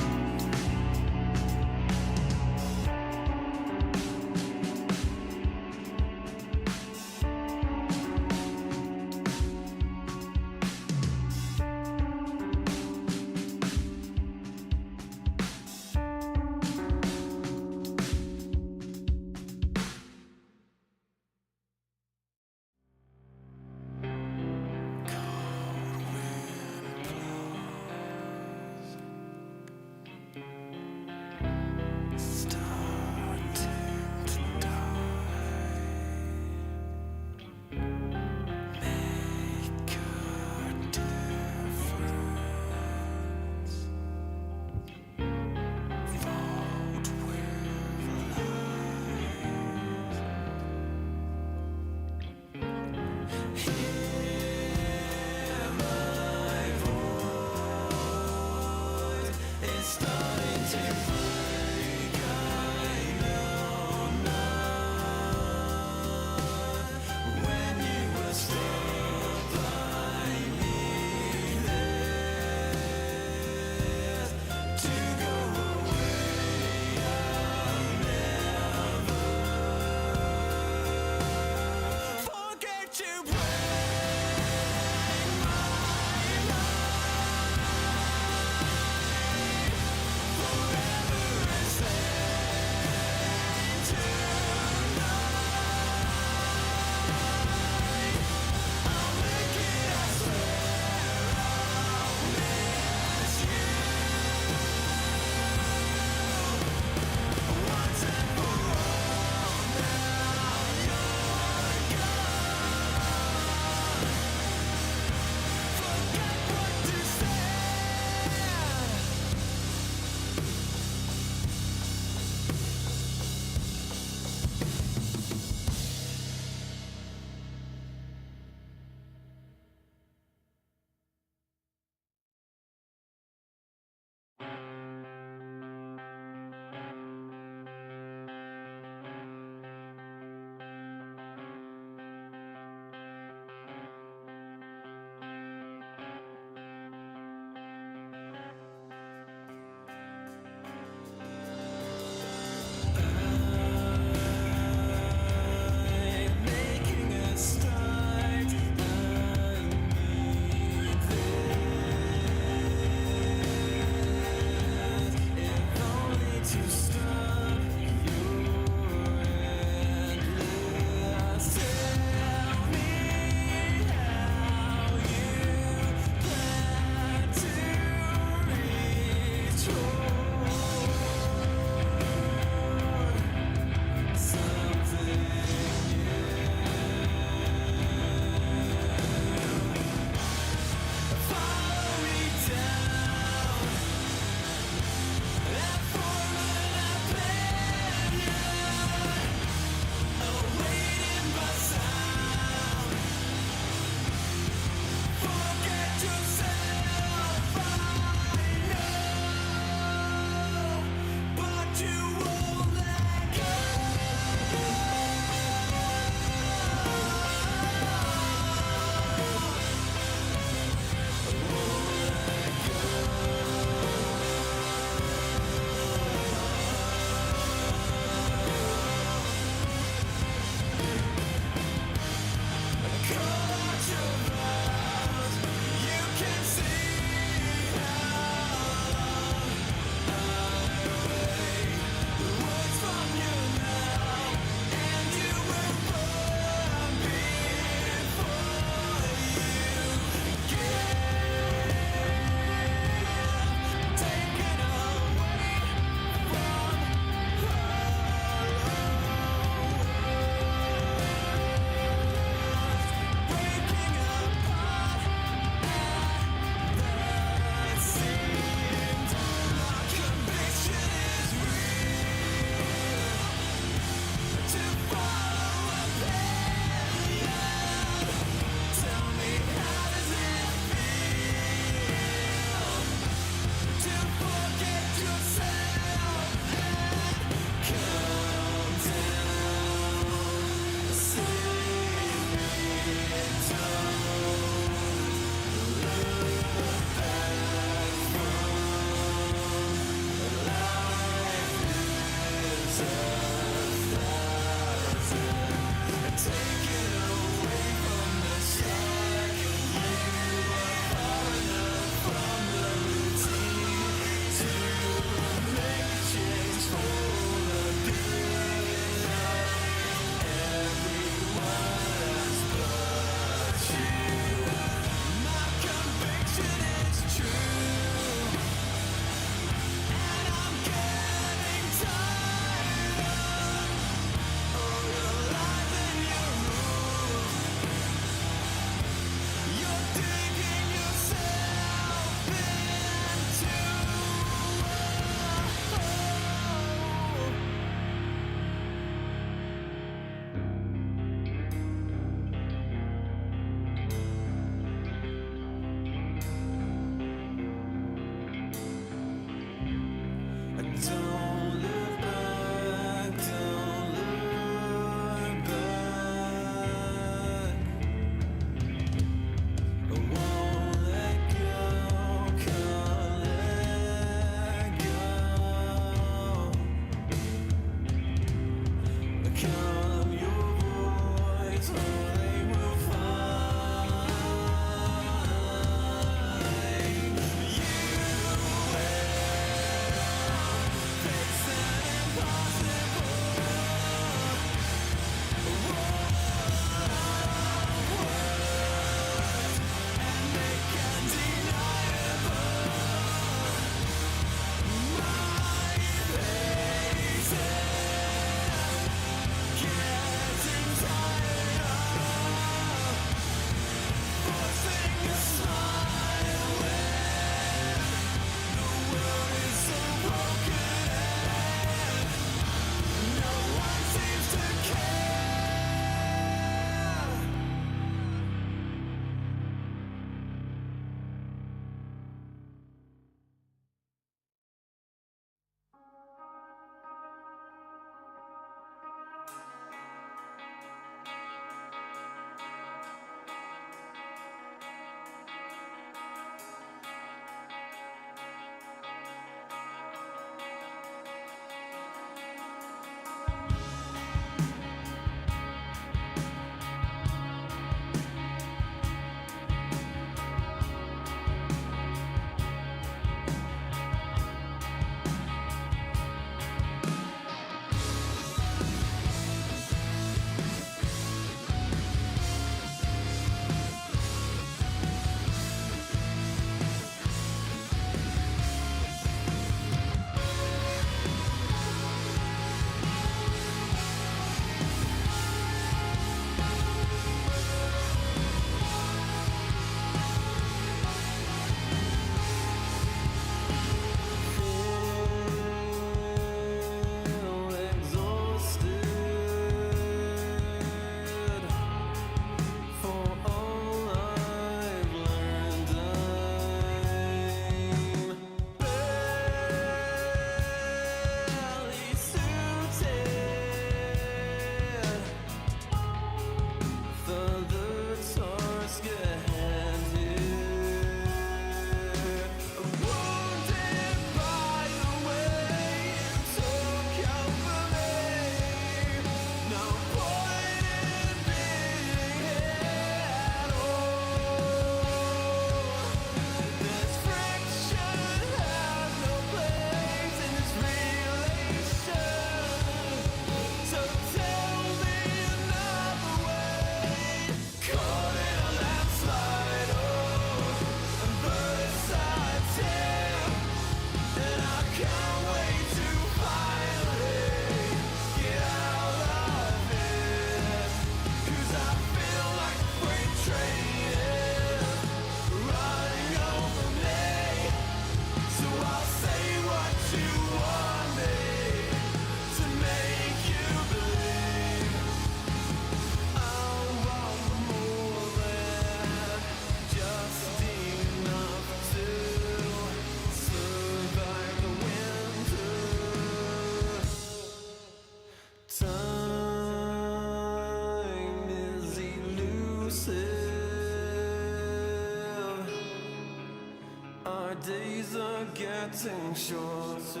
[SPEAKER 7] days are getting shorter.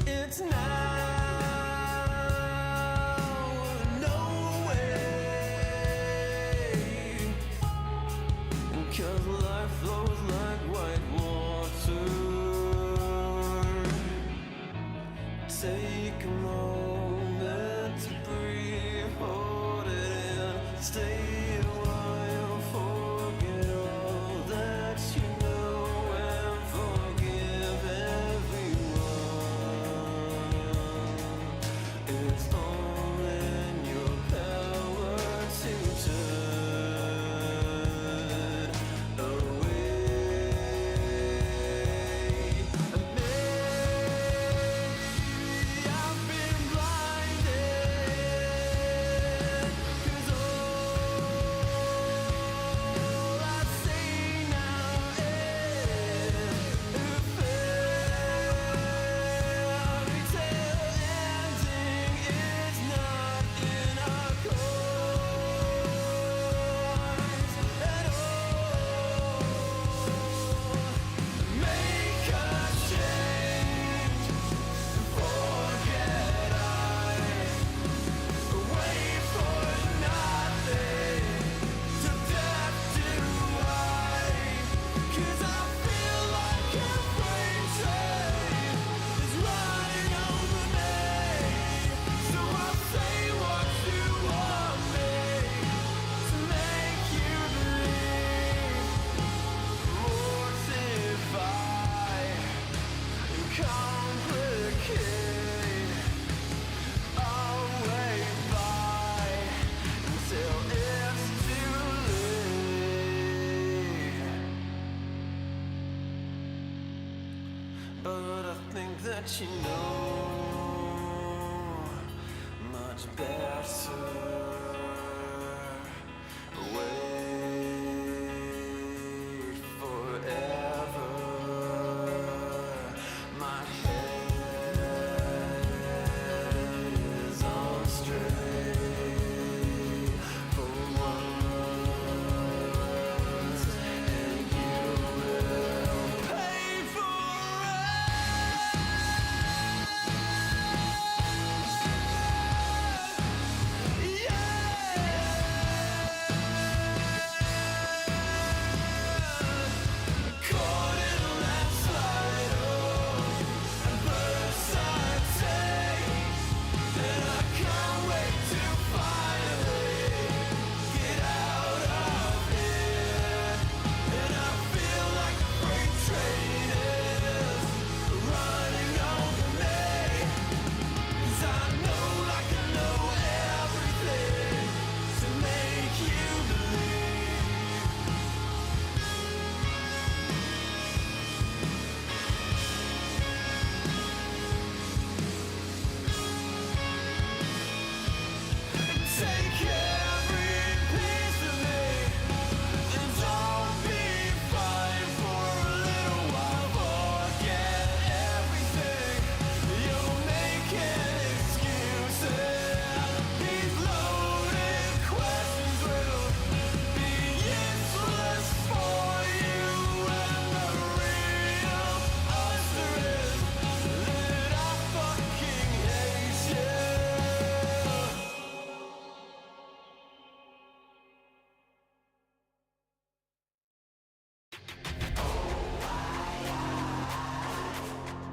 [SPEAKER 7] It's now or no way, 'cause life flows like white water. Take a moment to breathe, hold it in, stay a while, forget all that you know, and forgive everyone. It's all in your power to turn away. And maybe I've been blinded, 'cause all I see now is a fairy tale ending. It's not in our course at all. Make a change, forget wait for nothing, to death do I, 'cause I feel like a freight train is running over me. So I'll say what you want me to make you believe, mortify and complicate. I'll wait by until it's too late. But I think that you know much better. Wait forever. My head is on straight for once, and you will pay for it. Caught in a landslide, and birds I take, and I can't wait to finally get out of here. And I feel like a freight train is running over me, 'cause I know like I know everything to make you believe. Take every piece of me, and don't be fine for a little while. Forget everything. You're making excuses. These loaded questions will be useless for you. And the real answer is that I fucking hate you.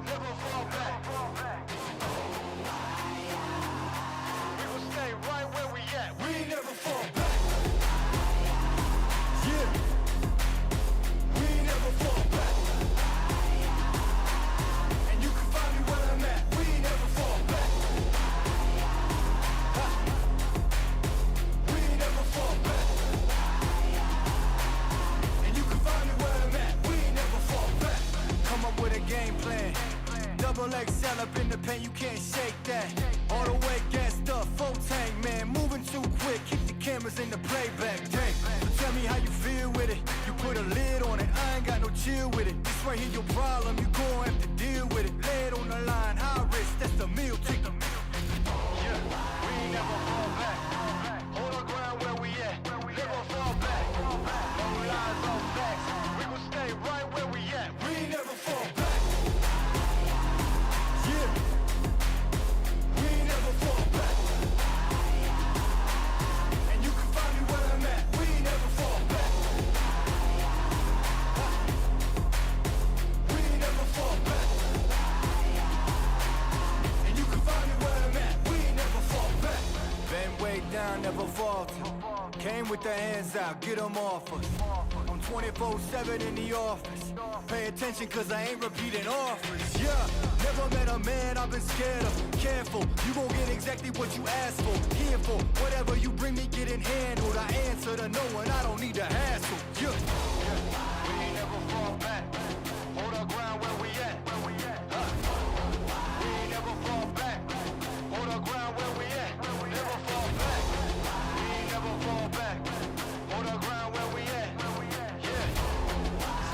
[SPEAKER 7] Never fall back. We will stay right where we at. We never fall back. Yeah. We never fall back. And you can find me where I'm at. We never fall back. We never fall back. And you can find me where I'm at. We never fall back. Come up with a game plan. Double XL up in the paint, you can't shake that. All the way gassed up, full tank, man. Moving too quick, keep the cameras in the playback. Dang. So tell me how you feel with it. You put a lid on it, I ain't got no chill with it. This right here your problem, you gon' have to deal with it. Lay it on the line, high risk, that's the meal ticket. Yeah, we ain't never fall back. Hold our ground where we at. Never fall back. No lies, no facts. We will stay right where fault. Came with the hands out, get them off us. I'm 24/7 in the office. Pay attention cause I ain't repeating offers. Yeah, never met a man I've been scared of. Careful, you gon' get exactly what you asked for. Here for whatever you bring me, getting handled. I answer to no one, I don't need to hassle. Yeah, we ain't never fall back. Hold our ground where we at. We ain't never fall back. Hold our ground where we at. Never fall back. We ain't never fall back. Hold our ground where we at. Yeah.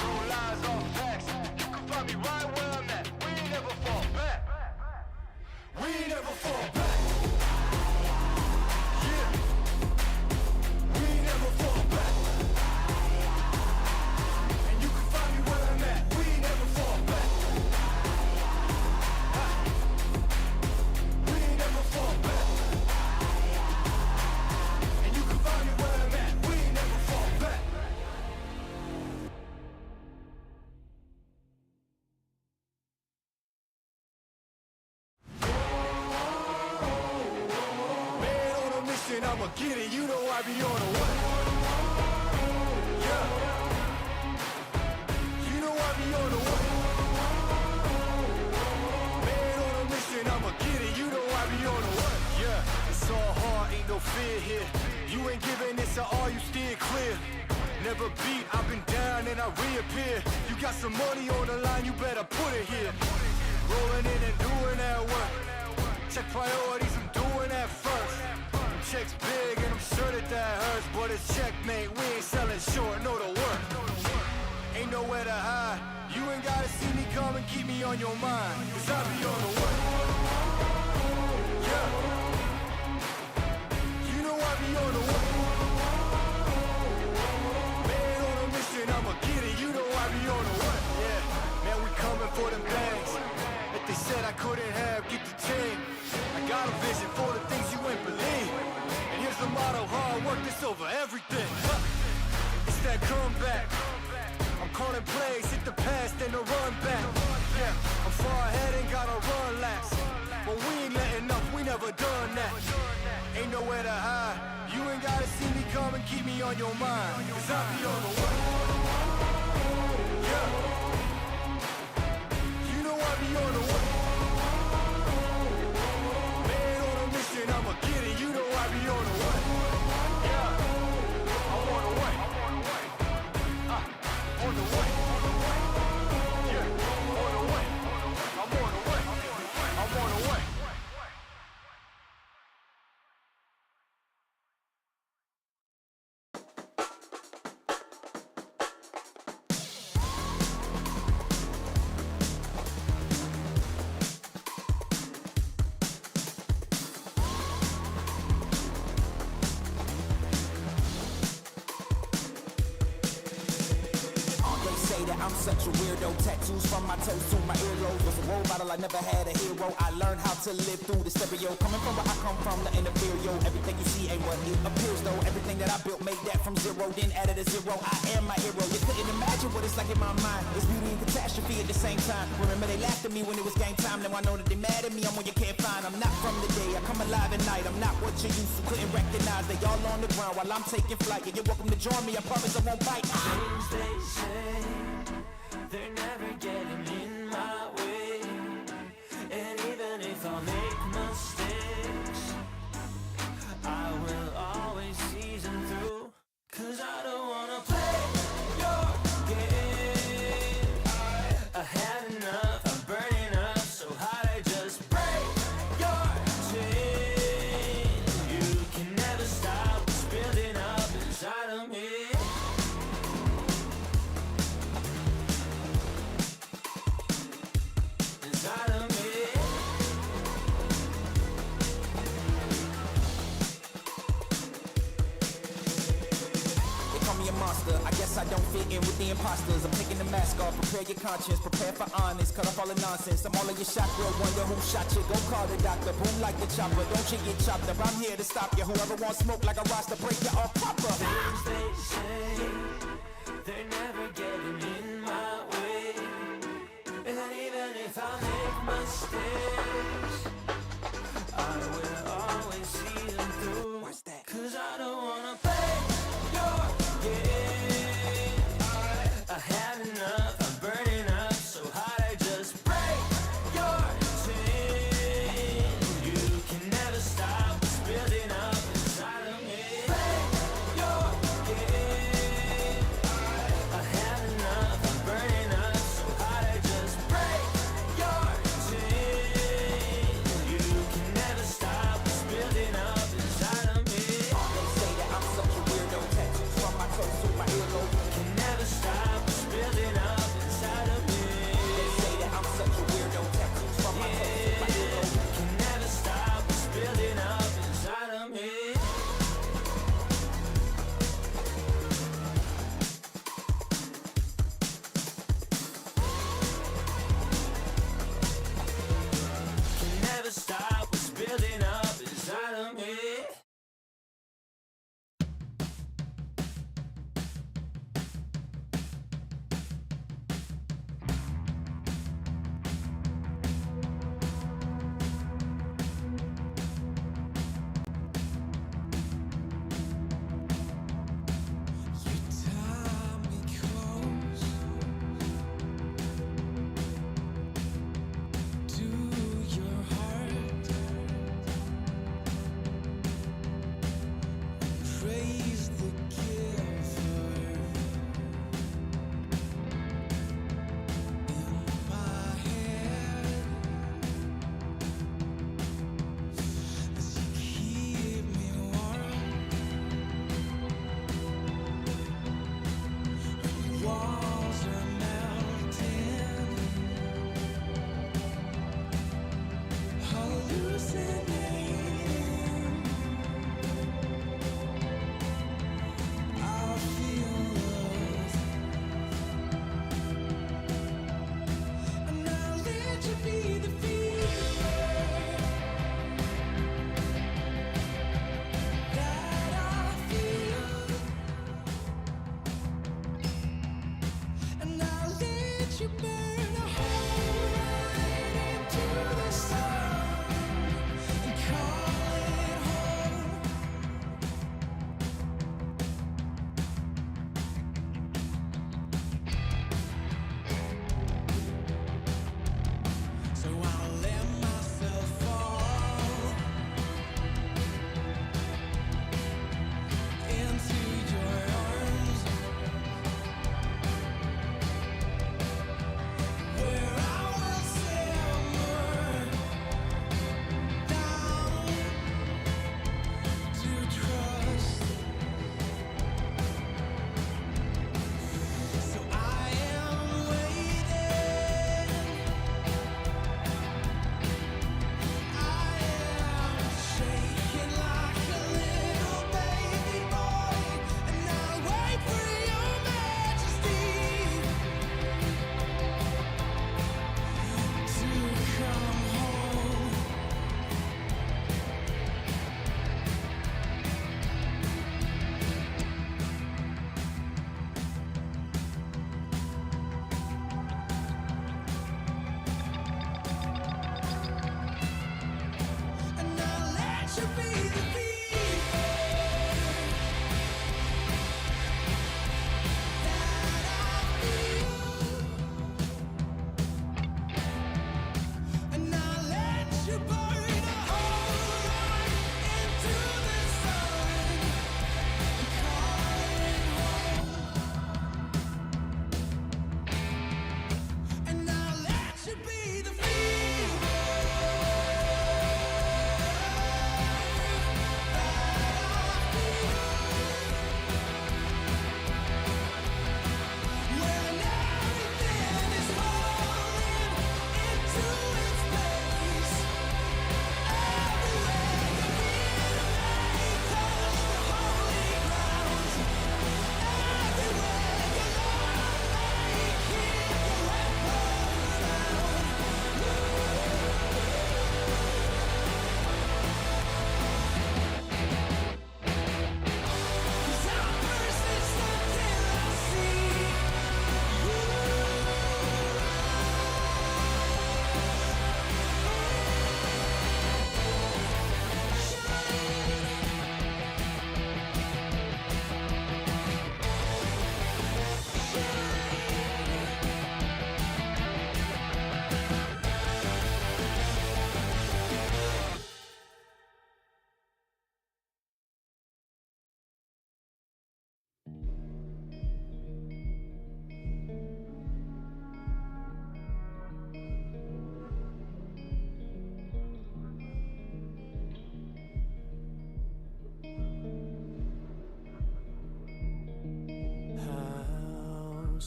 [SPEAKER 7] No lies or facts. You can find me right where I'm at. We ain't never fall back. We ain't never fall back. Yeah. We ain't never fall back. And you can find me where I'm at. We ain't never fall back. We ain't never fall back. And you can find me where I'm at. We ain't never fall back. Man on a mission, I'ma get it. You know I be on a way. Yeah. You know I be on the way. Man on a mission, I'ma get it. You know I be on the way. Yeah. It's all hard, ain't no fear here. You ain't giving this at all, you steer clear. Never beat, I've been down and I reappear. You got some money on the line, you better put it here. Rolling in and doing that work. Check priorities, I'm doing that first. Them checks big and I'm sure that hurts. But it's checkmate, we ain't selling short, know the work. Ain't nowhere to hide. You ain't gotta see me come and keep me on your mind. Cause I be on the way. Yeah. You know I be on the way. Man on a mission, I'ma get it. You know I be on the way. Yeah. Man, we coming for them bags that they said I couldn't have. Get the team. I got a vision for the things you ain't believe. And here's the motto: hard work, this over everything. It's that comeback. I'm calling plays, hit the pass, then the run back. Yeah, I'm far ahead and gotta run laps. But we ain't letting up, we never done that. Ain't nowhere to hide. You ain't gotta see me come and keep me on your mind. Cause I be on the way. Yeah. You know I be on the way. Man on a mission, I'ma get it. You know I be on the way. Yeah. I'm on the way. On the way. Yeah, on the way. I'm on the way. I'm on the way.
[SPEAKER 8] I'm such a weirdo, tattoos from my toes to my earlobes. Was a role model, I never had a hero. I learned how to live through the stereo. Coming from where I come from, the inferior. Everything you see ain't what it appears though. Everything that I built, made that from zero, then added a zero. I am my hero. You couldn't imagine what it's like in my mind. It's beauty and catastrophe at the same time. Remember they laughed at me when it was game time. Now I know that they mad at me, I'm when you can't find. I'm not from the day, I come alive at night. I'm not what you used to, couldn't recognize. They all on the ground while I'm taking flight. Yeah, you're welcome to join me, I promise I won't bite.
[SPEAKER 9] Things they say, they're never getting in my way. And even if I make mistakes, I will always see them through. Cause I don't wanna play your game. I had enough, I'm burning up so hot I just break your chain. You can never stop what's building up inside of me.
[SPEAKER 8] I guess I don't fit in with the imposters. I'm taking the mask off, prepare your conscience, prepare for honest, cut off all the nonsense. I'm all of your chakra, wonder who shot you. Go call the doctor, boom like the chopper. Don't you get chopped up, I'm here to stop you. Whoever wants smoke like a roster, break you off proper.
[SPEAKER 9] Things they say, they're never getting in my way. And even if I make mistakes, I will always see them through. Cause I don't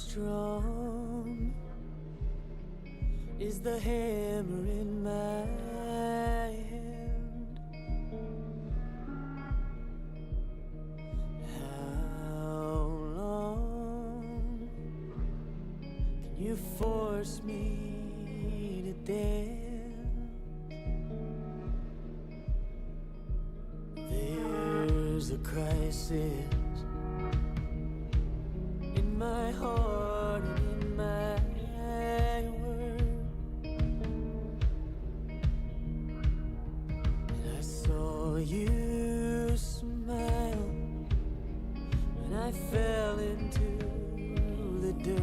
[SPEAKER 9] strong is the hammer in my hand. How long can you force me to dance? There's a crisis in my heart and in my world, and I saw you smile when I fell into the dirt.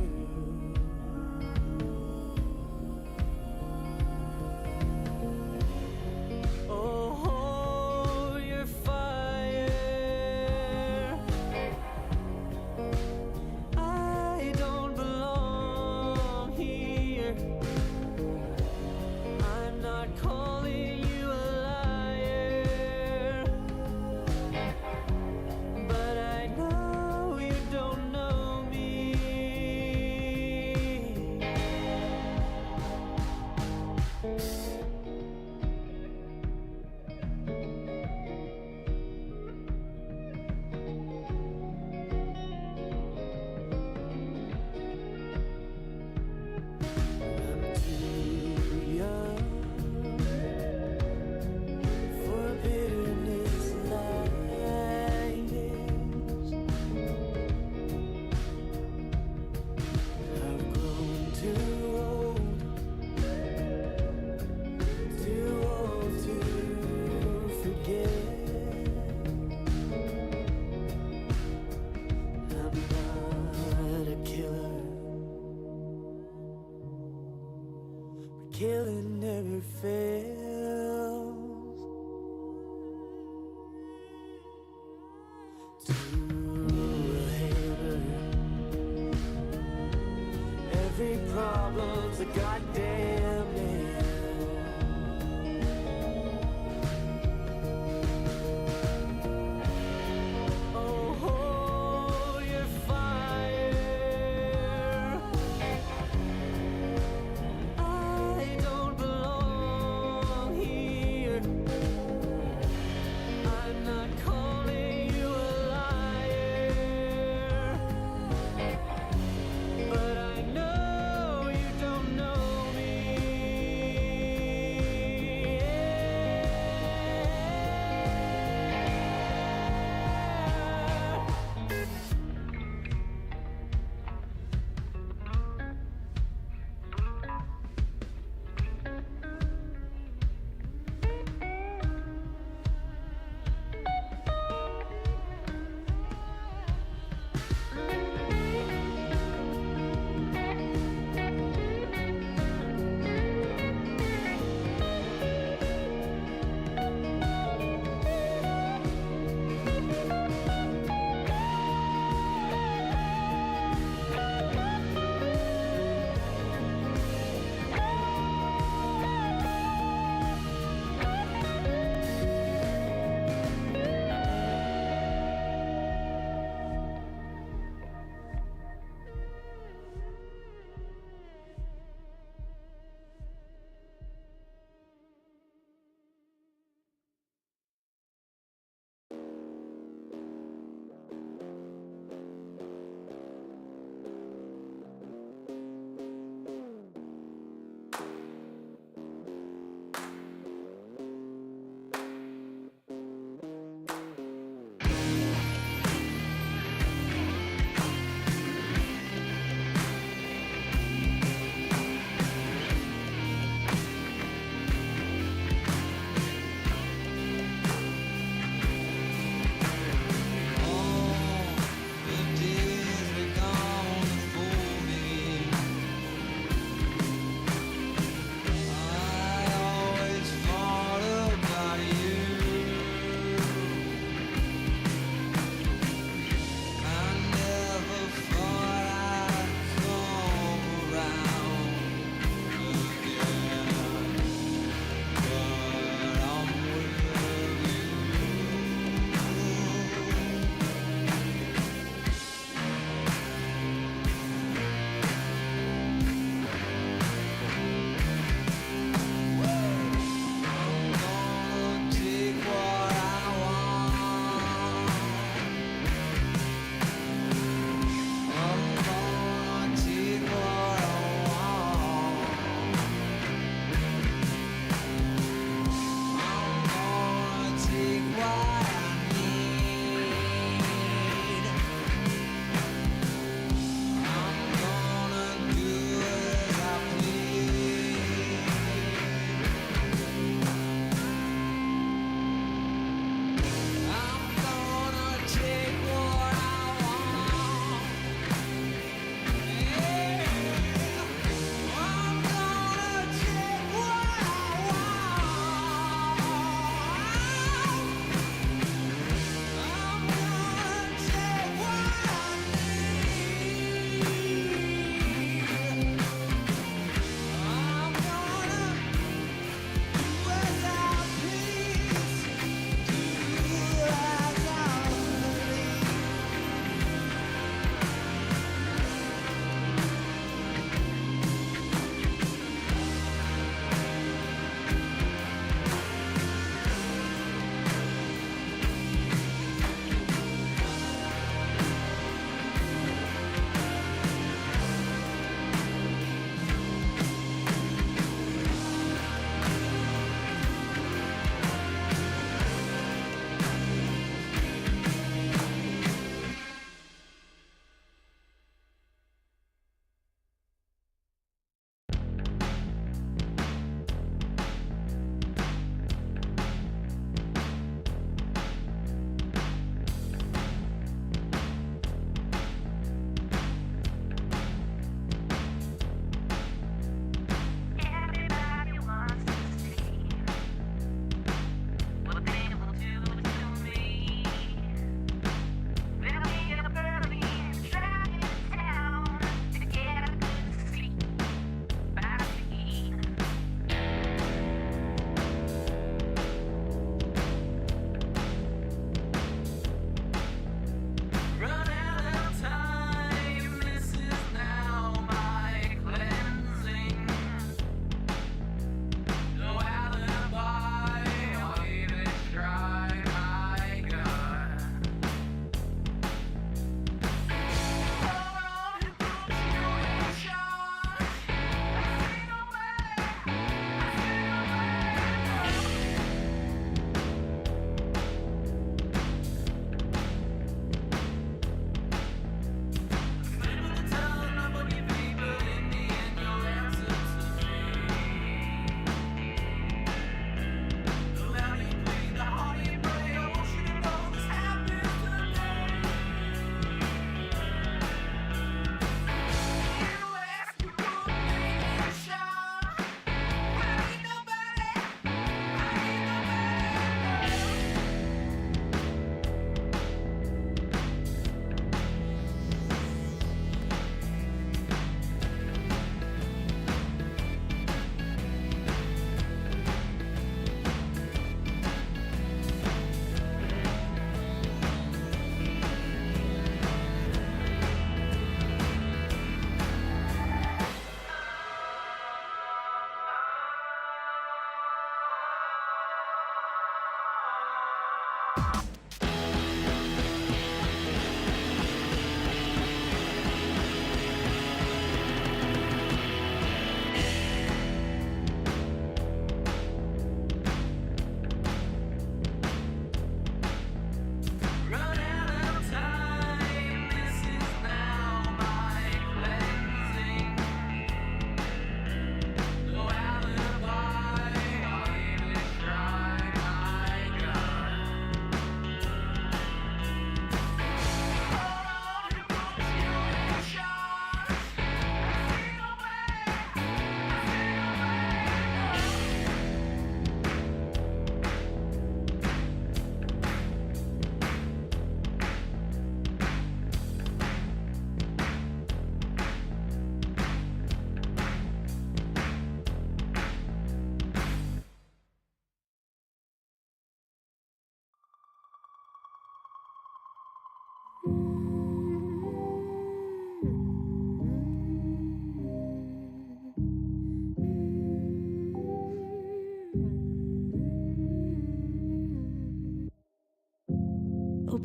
[SPEAKER 9] Oh, your fire, I don't belong here. I'm not calling you a liar, but I know you don't know me. I'm too young for bitterness like this. I've grown too old to forget. I'm not a killer, but killing never fails. To a hammer, every problem's a goddamn nail. Oh, your fire, I don't belong here.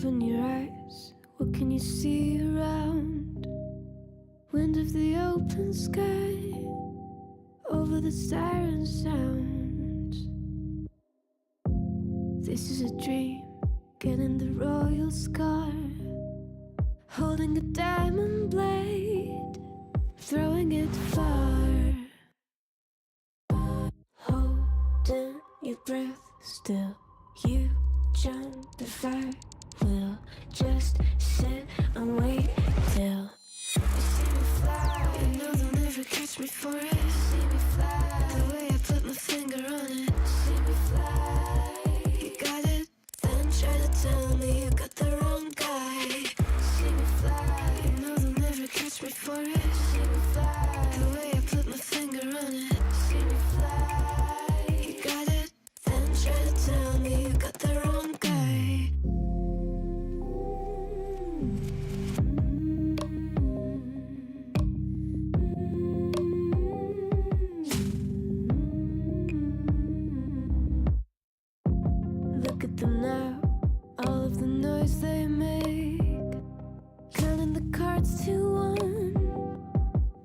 [SPEAKER 4] Open your eyes, what can you see around? Wind of the open sky, over the siren sounds. This is a dream, getting the royal scar, holding a diamond blade, throwing it far. Holding your breath still, you jump the fire. We'll just sit and wait till you see me fly. You know they'll never catch me for it. See me fly, the way I put my finger on it. See me fly, you got it, then try to tell me you got the wrong guy. See me fly, you know they'll never catch me for it. See me fly, the way I put my finger on it. See me fly, you got it, then try to tell me you got the wrong guy. Look at them now, all of the noise they make, counting the cards to one.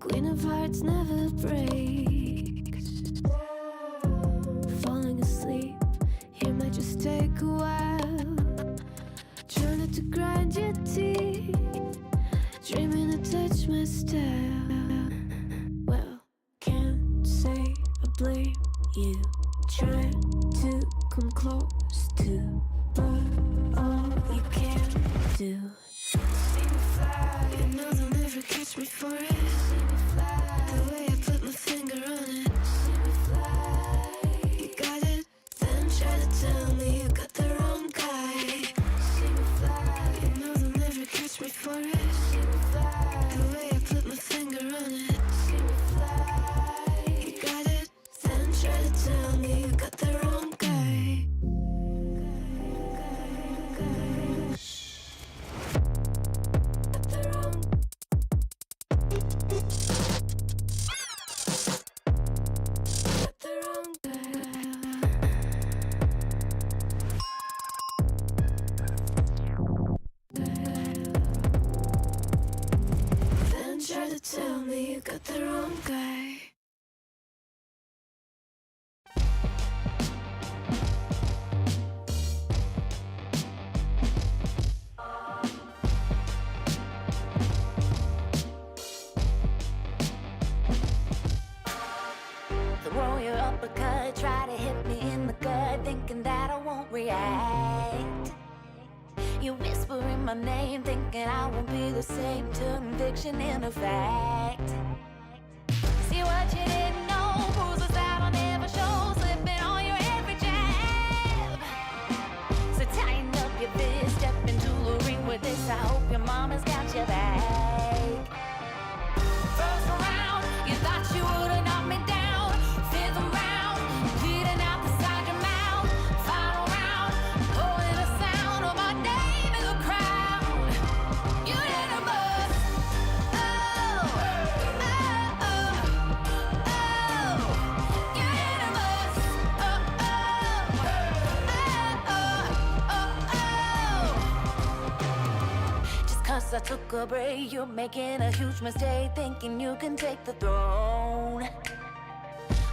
[SPEAKER 4] Queen of hearts never breaks. Falling asleep here might just take a while. Trying not to grind your teeth, dreaming to touch my style. Well, can't say I blame you. Trying to come close to, but all you can do. See me fly, you know they'll never catch me for it. See me fly, the way I put my finger on it. See me fly, you got it, then try to tell me you got the wrong guy. See me fly, you know they'll never catch me for it. See me fly, the way I put my finger on it. See me fly, you got it, then try to tell me you got the wrong guy. Got the wrong. Got the wrong guy. Then try to tell me you got the wrong guy.
[SPEAKER 10] Throw your uppercut, try to hit me in the gut, thinking that I won't react. You whispering my name, thinking I won't be the same. Turn fiction into fact. See what you didn't know, bruises that I'll never show, slipping on your every jab. So tighten up your fist, step into the ring with this. I hope your mama's got your back. First round, you thought you would've knocked me down. Fifth round, bleeding out the side of your mouth. Final round, pulling the sound of my name in the crowd. You didn't bust. Oh, oh, oh, oh. You didn't bust. Oh, oh, oh, oh, oh. Just 'cause I took a break, you're making a huge mistake, thinking you can take the throne.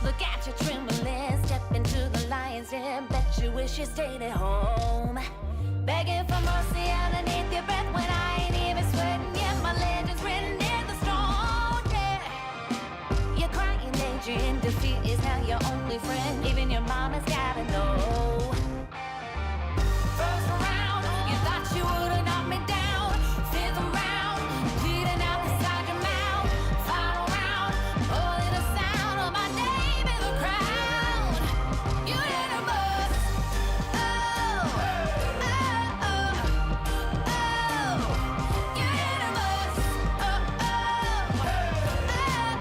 [SPEAKER 10] Look at you trembling, step into the lion's den. Bet you wish you stayed at home. Begging for mercy underneath your breath when I ain't even sweating yet. My legend's written in the stone, yeah. You're crying danger in defeat is now your only friend. Even your mama's gotta know. First round, you thought you would've knocked me down. Fifth round, bleeding out the side of your mouth. Final round, pulling the sound of my name in the crowd. You didn't bust. Oh, oh, oh, oh. You didn't bust. Oh, oh, oh,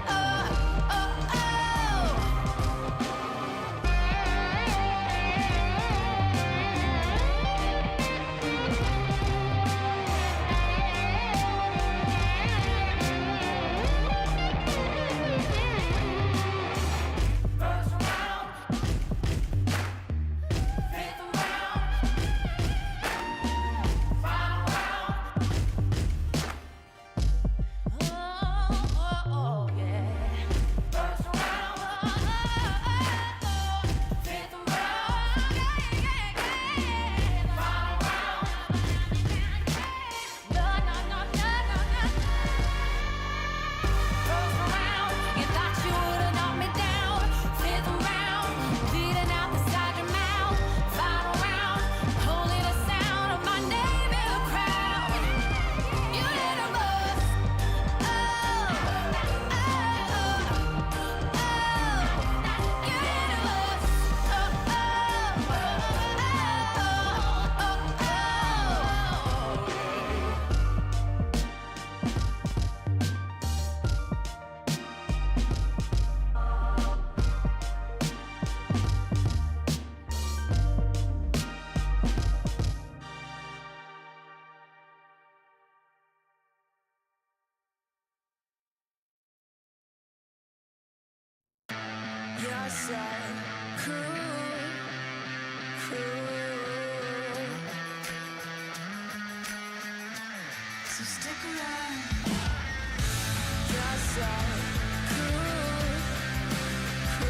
[SPEAKER 10] oh, oh, oh.
[SPEAKER 4] So stick around. You're so cool. You're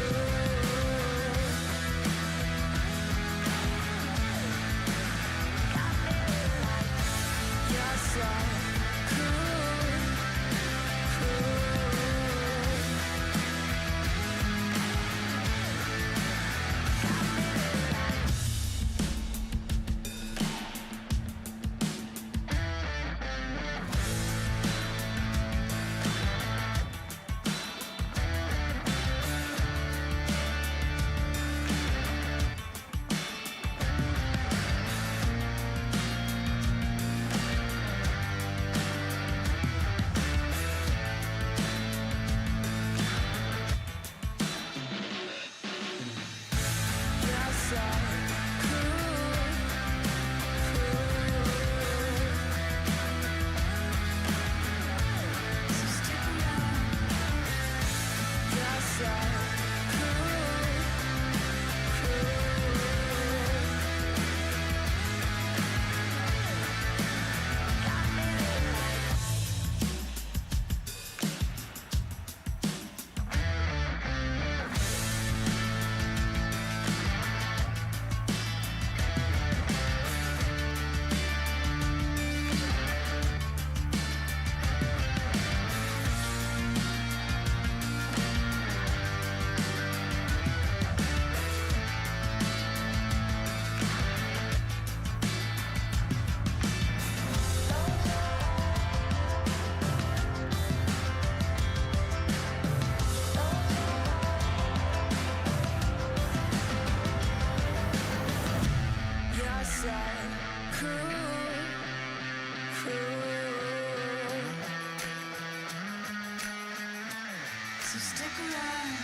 [SPEAKER 4] so stick around.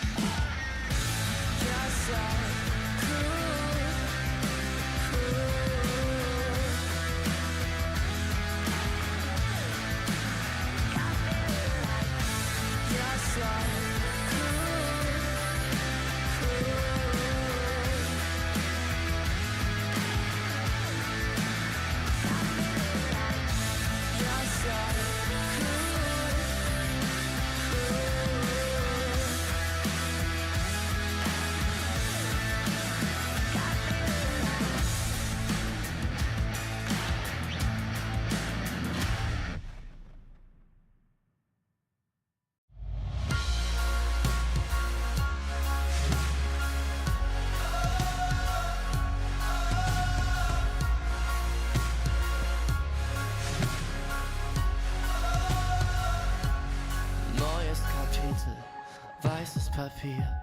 [SPEAKER 4] You're so
[SPEAKER 9] weißes Papier,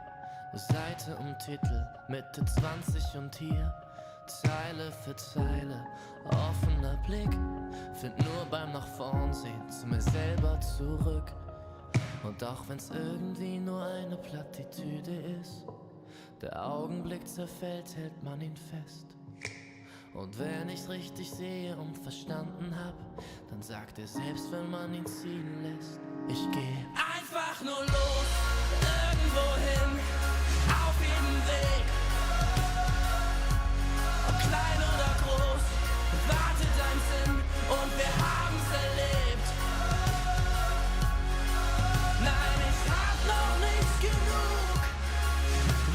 [SPEAKER 9] Seite und Titel, Mitte 20 und hier, Zeile für Zeile, offener Blick, find nur beim nach vorn sehen zu mir selber zurück. Und auch wenn's irgendwie nur eine Plattitüde ist, der Augenblick zerfällt, hält man ihn fest. Und wenn ich's richtig sehe und verstanden hab, dann sagt er selbst, wenn man ihn ziehen lässt, ich geh einfach nur los, irgendwo hin, auf jedem Weg. Ob klein oder groß, wartet ein Sinn und wir haben's erlebt. Nein, ich hab noch nicht genug,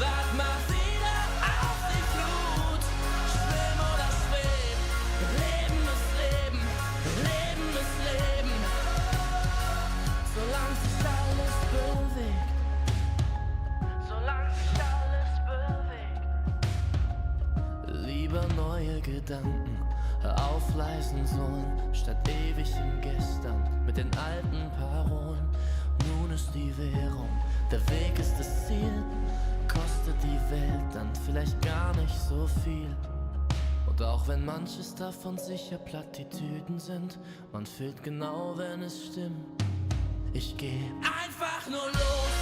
[SPEAKER 9] wart mal wieder auf die Flut. Schwimm oder schweb, Leben ist Leben, Leben ist Leben. Solange sich alles bewegt, solange sich alles bewegt. Lieber neue Gedanken aufleisen sollen, statt ewig im Gestern mit den alten Parolen. Nun ist die Währung, der Weg ist das Ziel. Kostet die Welt dann vielleicht gar nicht so viel. Und auch wenn manches davon sicher Plattitüden sind, man fühlt genau, wenn es stimmt. Ich geh einfach nur los,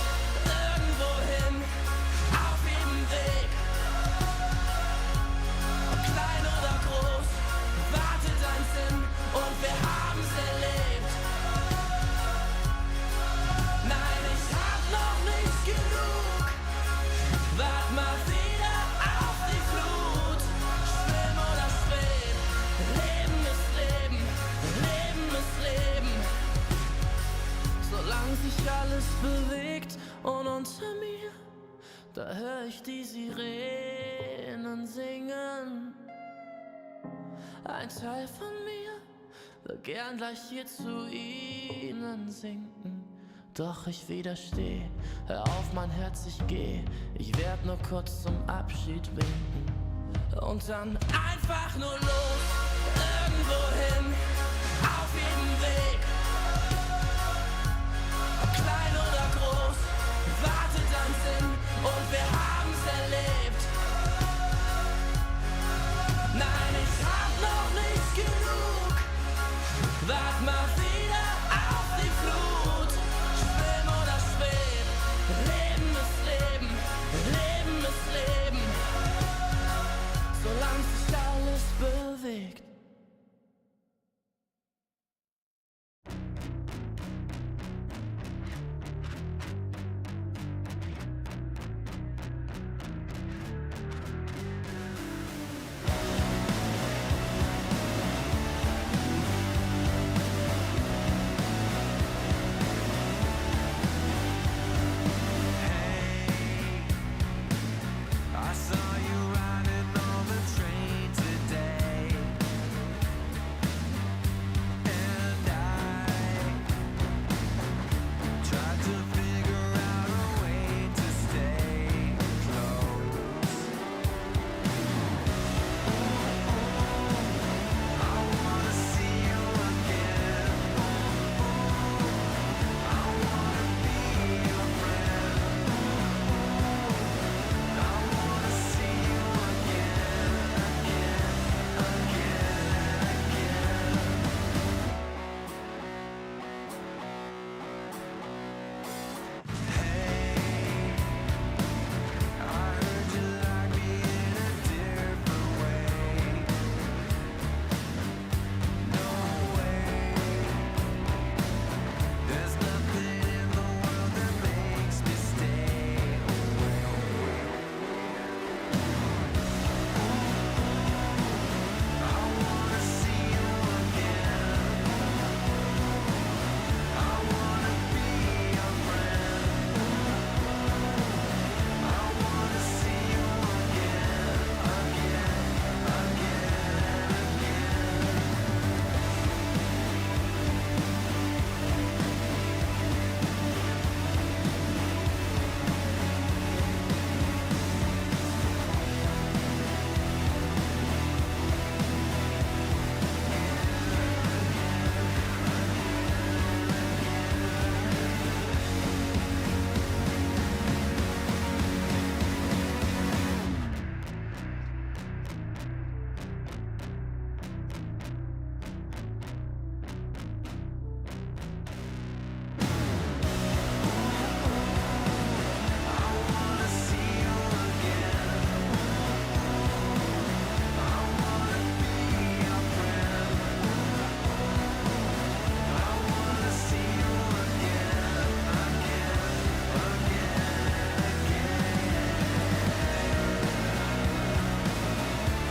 [SPEAKER 9] irgendwo hin, auf jedem Weg. Ob klein oder groß, wartet ein Sinn und wir haben's erlebt. Nein, ich hab noch nicht genug, da hör ich die Sirenen singen. Ein Teil von mir will gern gleich hier zu ihnen sinken. Doch ich widersteh, hör auf mein Herz, ich geh. Ich werd nur kurz zum Abschied winken. Und dann einfach nur los, irgendwo hin, auf jedem Weg. Ob klein oder groß, wartet ein Sinn und wir haben's erlebt. Nein, ich hab noch nicht genug, wart mal wieder auf die Flut. Schwimm oder schweb, Leben ist Leben, Leben ist Leben. Solange sich alles bewegt.
[SPEAKER 5] I saw you riding on the train today, and I tried to figure out a way to stay close. I wanna see you again. I wanna be your friend. I wanna see you again, again, again. Hey, I heard you like me in a different way. No way. There's nothing in the world that makes me stay away. I wanna see you again. I wanna be your friend. I wanna see you again, again, again, again. I wanna see you again. I wanna be your friend. I wanna see you again, again, again,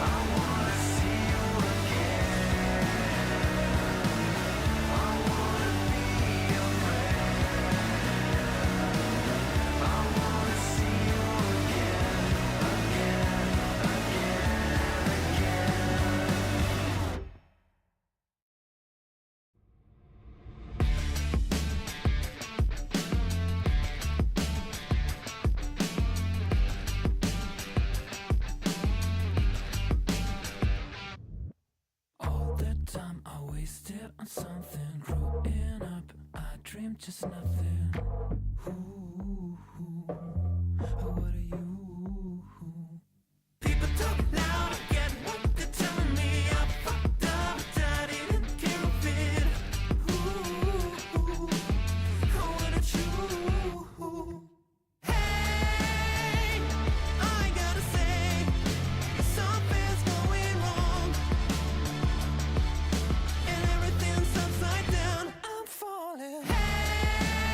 [SPEAKER 5] I wanna see you again. I wanna be your friend. I wanna see you again, again, again, again.
[SPEAKER 9] All the time I wasted on something. Growing up, I dreamed just nothing. Ooh, what are you? People talk loud, I get what they're telling me. I fucked up, but I didn't care of it. Ooh, what a true. Hey, I gotta say, something's going wrong. And everything's upside down. I'm falling. Hey,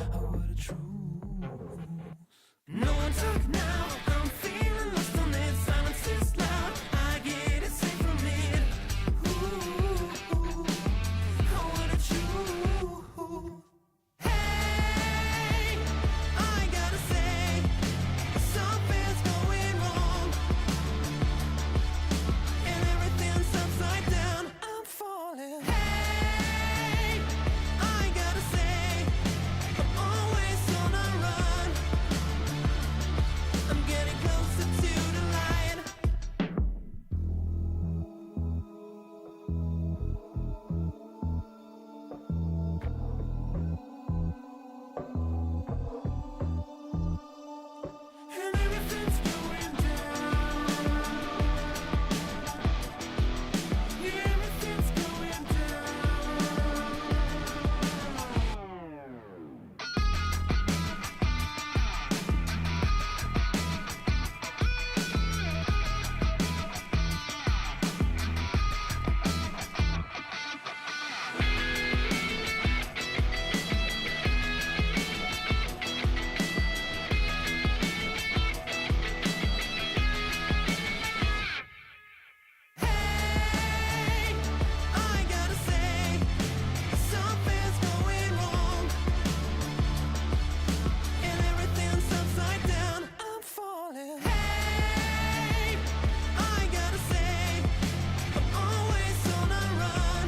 [SPEAKER 9] Oh, what a truth. No one talk now, I'm feeling lost on it. Silence is loud, I get it safe from it. Ooh, oh, what a truth. Hey, I gotta say, something's going wrong, and everything's upside down. I'm falling. Hey, I gotta say, I'm always on a run. I'm getting closer to the light. And everything's going down. Yeah, everything's going down. Hey, I gotta say, something's going wrong, and everything's upside down. I'm falling. Hey, I gotta say, I'm always on a run.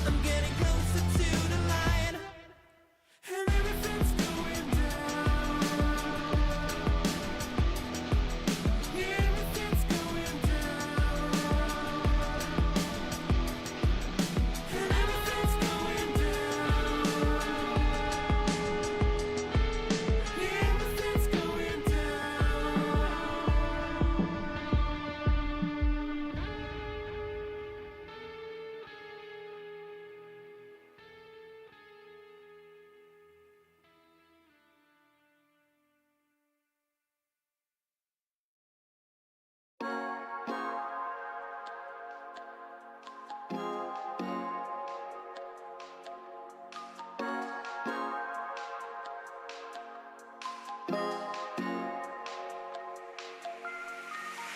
[SPEAKER 9] I'm getting closer to the light, and everything's going down. Yeah, everything's going down. And everything's going down. Yeah, everything's going down.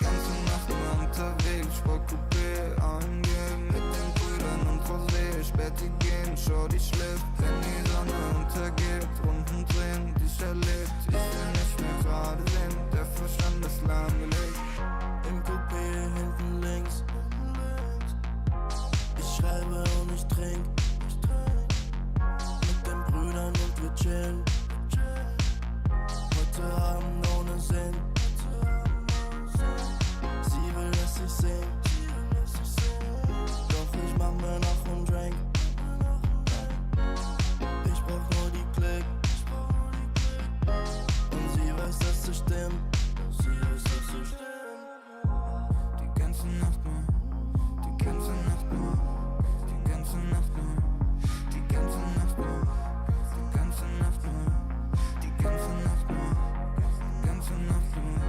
[SPEAKER 11] Ganze Nacht nur unterwegs, Sportcoupé angehen mit den Brüdern und Rosé. Späti gehen, Shorty schläft, wenn die Sonne untergeht. Runden drehen, dich erlebt, ich will nicht mehr gerade sehen. Der Verstand ist lahmgelegt.
[SPEAKER 9] Im Coupé hinten links. Ich schreibe und ich trink. Mit den Brüdern und wir chillen. Heute Abend ohne Sinn. Sie will, dass ich sing. Doch ich mach mir noch einen Drink. Ich brauch nur die Klick. Und sie weiß, dass es stimmt.
[SPEAKER 11] Die ganze Nacht nur, die ganze Nacht nur, die ganze Nacht nur, die ganze Nacht nur, die ganze Nacht nur, die ganze Nacht nur, die ganze Nacht nur,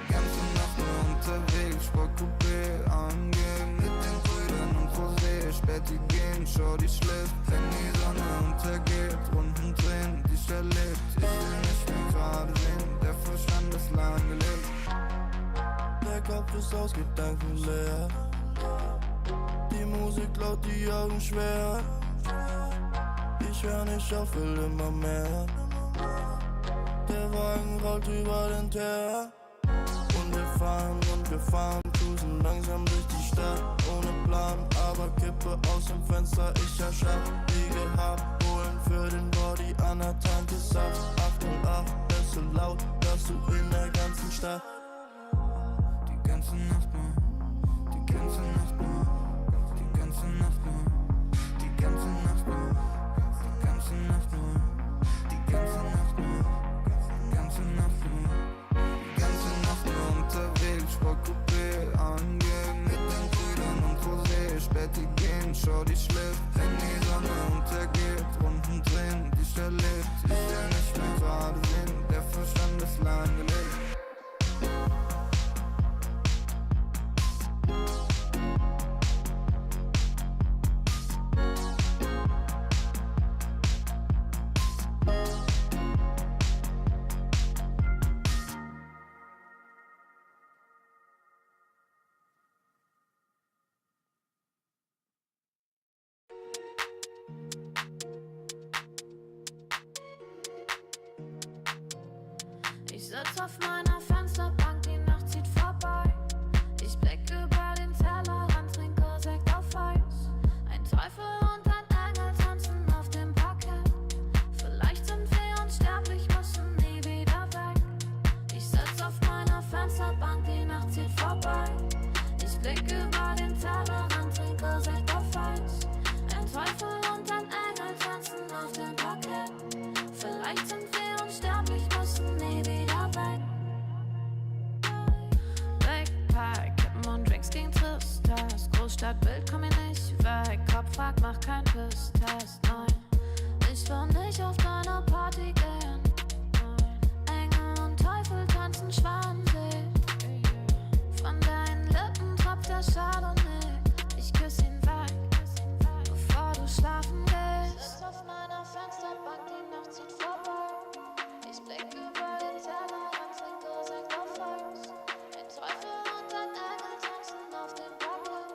[SPEAKER 11] ganze Nacht nur unterwegs, Sportcoupé angehen mit den Brüdern und Rosé. Späti gehen, Shorty schläft, wenn die Sonne untergeht. Runden drehen, dich erlebt, ich will nicht mehr gerade sehen. Der Verstand ist lahmgelegt.
[SPEAKER 9] Der Kopf ist aus Gedanken leer. Die Musik laut, die Augen schwer. Ich hör nicht auf, will immer mehr. Der Wagen rollt über den Teer. Und wir fahren, cruisen langsam durch die Stadt. Ohne Plan, aber Kippe aus dem Fenster, ich erschaff. Wie gehabt, holen für den Body an der Tanke Saft. 808, ist so laut, dass du in der ganzen Stadt.
[SPEAKER 11] Die ganze Nacht nur, die ganze Nacht nur, die ganze Nacht nur, die ganze Nacht nur, die ganze Nacht nur, die ganze Nacht nur, die ganze Nacht nur, die ganze Nacht nur unterwegs, Sportcoupé angehen mit den Brüdern und Rosé. Späti gehen, Shorty schläft, wenn die Sonne untergeht. Runden drehen, dich erlebt, ich will nicht mehr gerade sehen. Der Verstand ist lahmgelegt.
[SPEAKER 10] sitz auf meiner Fensterbank, die Nacht zieht vorbei. Ich blick über den Tellerrand, trinke Sekt auf Eis. Ein Teufel und ein Engel tanzen auf dem Parkett. Vielleicht sind wir unsterblich, müssen nie wieder weg. Ich sitz auf meiner Fensterbank, die Nacht zieht vorbei. Ich blick über den Tellerrand, trinke Sekt auf Eis. Ein Teufel und ein Engel tanzen auf dem Parkett. Vielleicht sind wir unsterblich, müssen nie wieder weg. Backpack, Kippen und Drinks gegen Tristess. Großstadtbild, komm mir nicht weg. Kopf fragt, mach kein Pisstest, nein. Ich will nicht auf deine Party gehen. Engel und Teufel tanzen Schwansee. Von deinen Lippen tropft der Chardonnay. Ich küss ihn weg, bevor du schlafen gehst. Ich sitz auf meiner Fensterbank, die Nacht zieht vorbei. Ich blick über den Tellerrand, trinke Sekt auf Eis. Ein Teufel und ein Engel tanzen auf dem Parkett.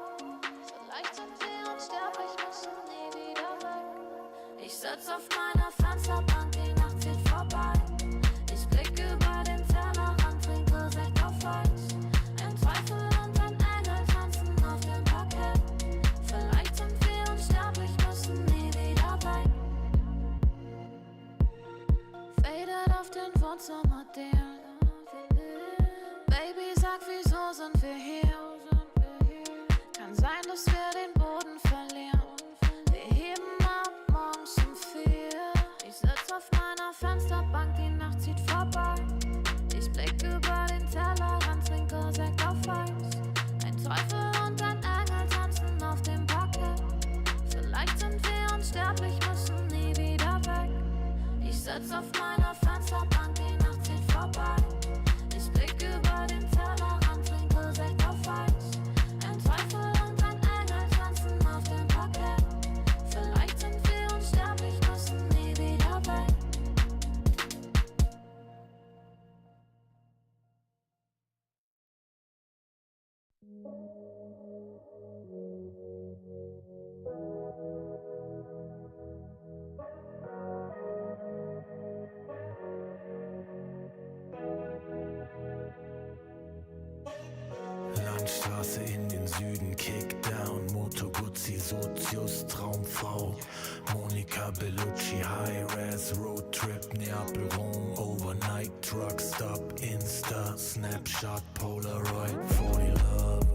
[SPEAKER 10] Vielleicht sind wir unsterblich, müssen nie wieder weg. Ich sitz auf meiner Fensterbank, die Nacht zieht vorbei. Ich blick über den Tellerrand, trinke Sekt auf Eis. Ein Teufel und ein Engel tanzen auf dem Parkett. Vielleicht sind wir unsterblich, müssen nie wieder weg. Faded auf den Wohnzimmerdielen. Baby, sag, wieso sind wir hier? Kann sein, dass wir den Boden verlieren. Wir heben ab morgens um 4. Ich sitz auf meiner Fensterbank, die Nacht zieht vorbei. Ich blick über den Tellerrand, trinke Sekt auf Eis. Ein Teufel und ein Engel tanzen auf dem Parkett. Vielleicht sind wir unsterblich, müssen nie wieder weg. Ich sitz auf meiner Fensterbank, die Nacht zieht vorbei. Ich blick über den Tellerrand, trinke Sekt auf Eis. Ein Teufel und ein Engel tanzen auf dem Parkett. Vielleicht sind wir unsterblich, müssen nie wieder weg.
[SPEAKER 7] Landstraße in den Süden, Kickdown, Moto Guzzi, Sozius, Traumfrau, Monika Bellucci, High-Res, Roadtrip, Neapel, Rom, Overnight, Truck Stop, Insta, Snapshot, Polaroid, 40 Love,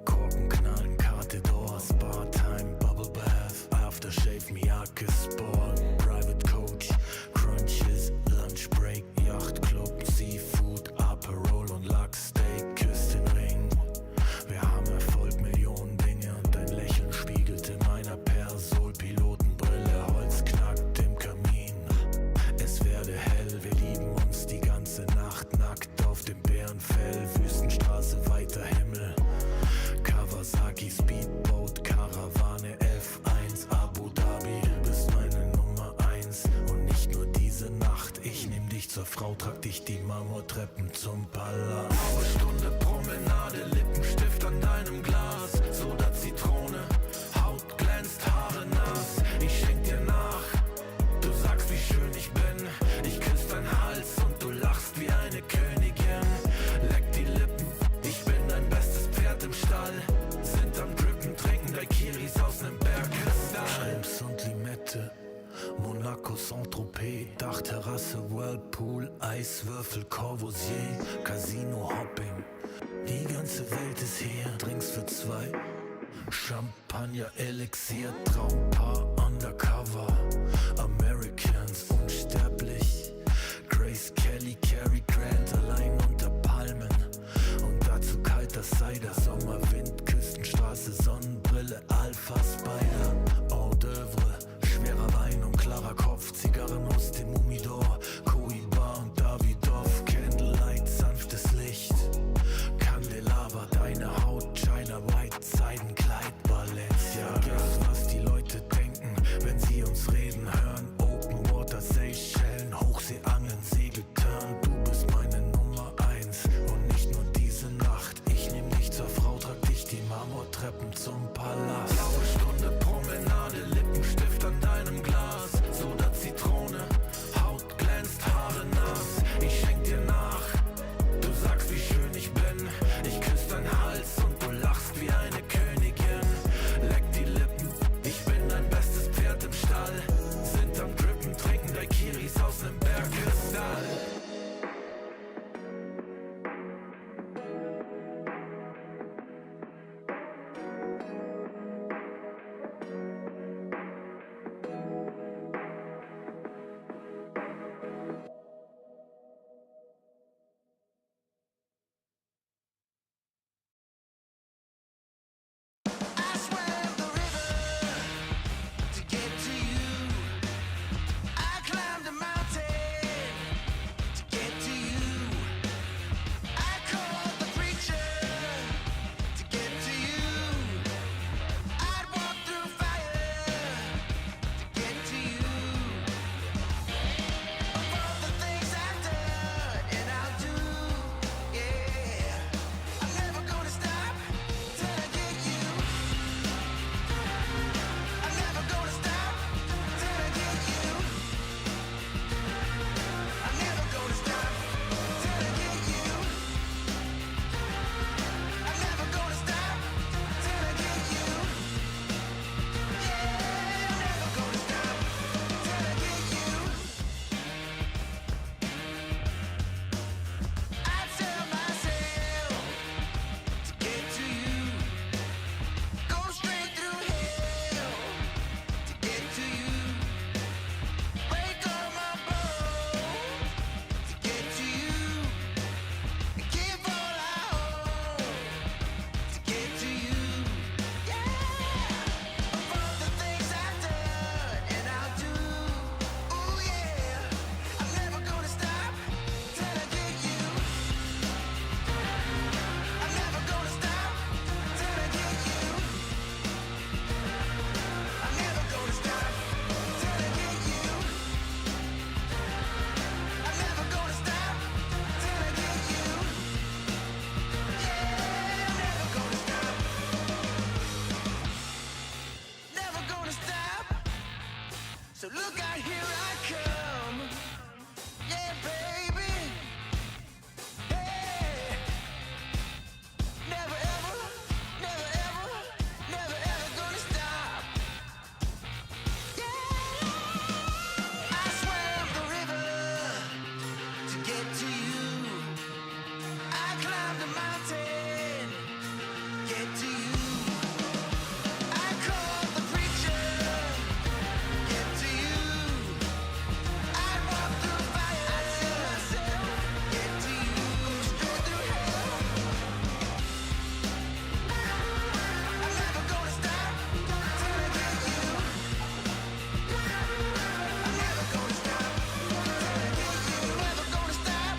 [SPEAKER 7] Korken knallen, Karte Door, Spa-Time, Bubble Bath, Aftershave, Miyake Sport, Private Coach, Crunches, Lunch Break, Yacht Club, Seafood, Aperol und Lachsteak, küsst den Ring. Wir haben Erfolg, Millionen Dinge und dein Lächeln spiegelt in meiner Persol-Pilotenbrille. Holz knackt im Kamin, es werde hell, wir lieben uns die ganze Nacht, nackt auf dem Bärenfell, Wüstenstraße, weiter Himmel, Kawasaki, Speedboat, Karawane, F1, Abu Dhabi, du bist meine Nummer 1 und nicht nur diese Nacht, ich nehm dich zur Frau, trag dich die Marmortreppen zum Palast. Blaue Stunde, Promenade, Lippenstift an deinem Glas, Soda, Zitrone, Haut glänzt, Haare nass, ich schenk dir nach, du sagst, wie schön ich bin, ich küss deinen Hals und du lachst wie eine Königin, leck die Lippen, ich bin dein bestes Pferd im Stall, sind am Drippen, trinken Daiquiris aus nem Bergkristall. Schrimps und Limette, Monaco, Saint-Tropez, Dachterrasse, Whirlpool, Eiswürfel, Corbusier, Casino, Hopping. Die ganze Welt ist hier, Drinks für 2, Champagner, Elixier, Traumpaar, Undercover, Americans, unsterblich, Grace Kelly, Cary Grant, allein unter Palmen und dazu kalter Cider, Sommerwind, Küstenstraße, Sonnenbrille, Alpha Spider, Hors d'oeuvre, schwerer Wein und klarer Kopf, Zigarren aus dem Humidor, Cohiba und Davidoff, Candlelight, sanftes Licht, Candelabra, deine Haut, China White, Seidenkleid, Balenciaga. Was die Leute denken, wenn sie uns reden hören, Open Water, Seychellen, Hochseeangeln, Segeltörn, du bist meine Nummer 1 und nicht nur diese Nacht, ich nehm dich zur Frau, trag dich die Marmortreppen zum Palast. Blaue Stunde, Promenade, Lippenstift an deinem Glas, Soda, Zitrone, here I come. Yeah, baby. Hey. Never ever, never ever, never ever gonna stop. Yeah. I swam the river to get to you. I climbed the mountain, get to you. I called the preacher, get to you. I walked through fire, I see myself, get to you. Straight through hell. I'm never gonna stop till I get you. I'm never gonna stop till I get you. Never gonna stop.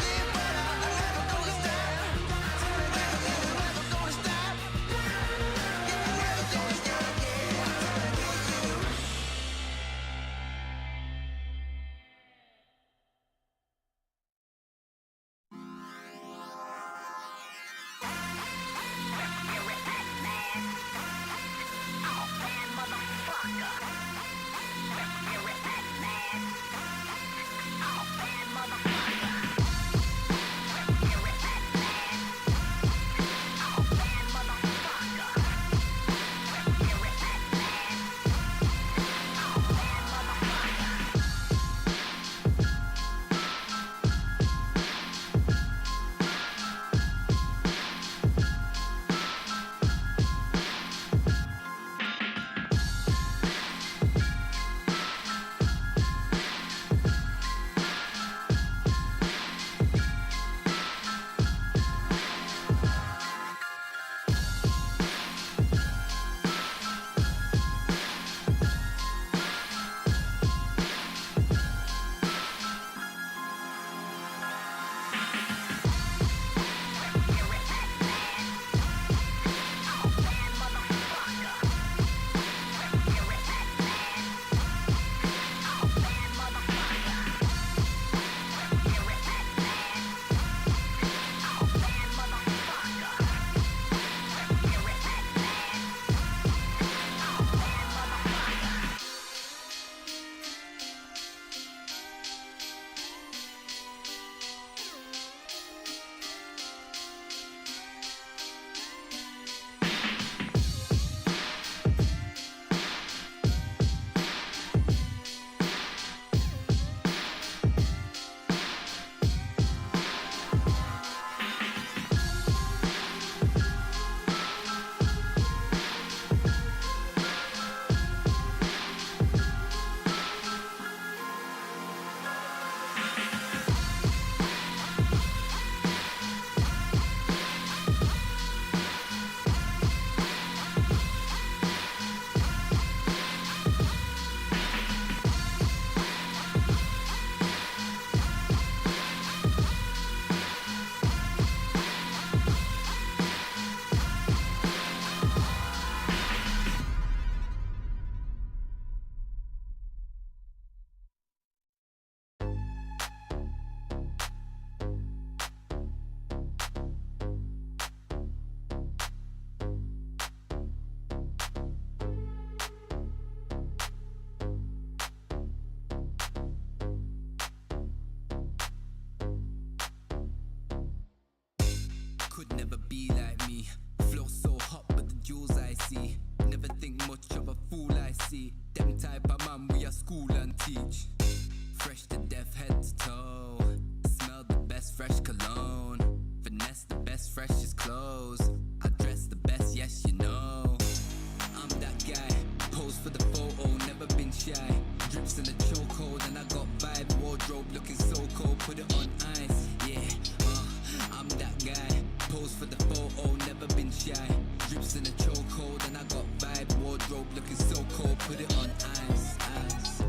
[SPEAKER 7] Yeah, but I'm never gonna stop till I get you. Never gonna stop. Yeah, never gonna stop. Yeah, till I get you.
[SPEAKER 11] Could never be like me. Flow so hot, but the jewels I see. Never think much of a fool I see. Them type of man we are school and teach. Fresh to death, head to toe. Smell the best fresh cologne. Finesse the best freshest clothes. I dress the best, yes you know. I'm that guy. Pose for the photo, never been shy. Drips in the chokehold and I got vibe. Wardrobe looking so cold, put it on ice. Yeah, I'm that guy. Pose for the photo, never been shy. Drips in the chokehold and I got vibe. Wardrobe looking so cold, put it on ice. Ice.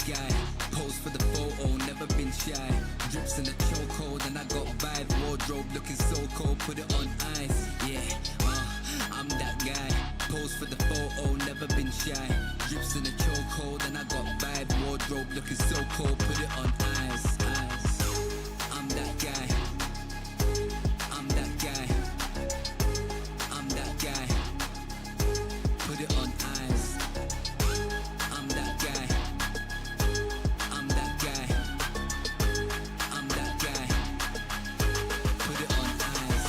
[SPEAKER 11] Guy, pose for the photo, never been shy. Drips in the chokehold and I got vibe. Wardrobe looking so cold, put it on ice. Yeah, I'm that guy.
[SPEAKER 12] Pose for the photo, never been shy. Drips in a chokehold, and I got vibe. Wardrobe looking so cold, put it on eyes. I'm that guy. I'm that guy. I'm that guy. Put it on eyes. I'm that guy. I'm that guy. I'm that guy. Put it on eyes.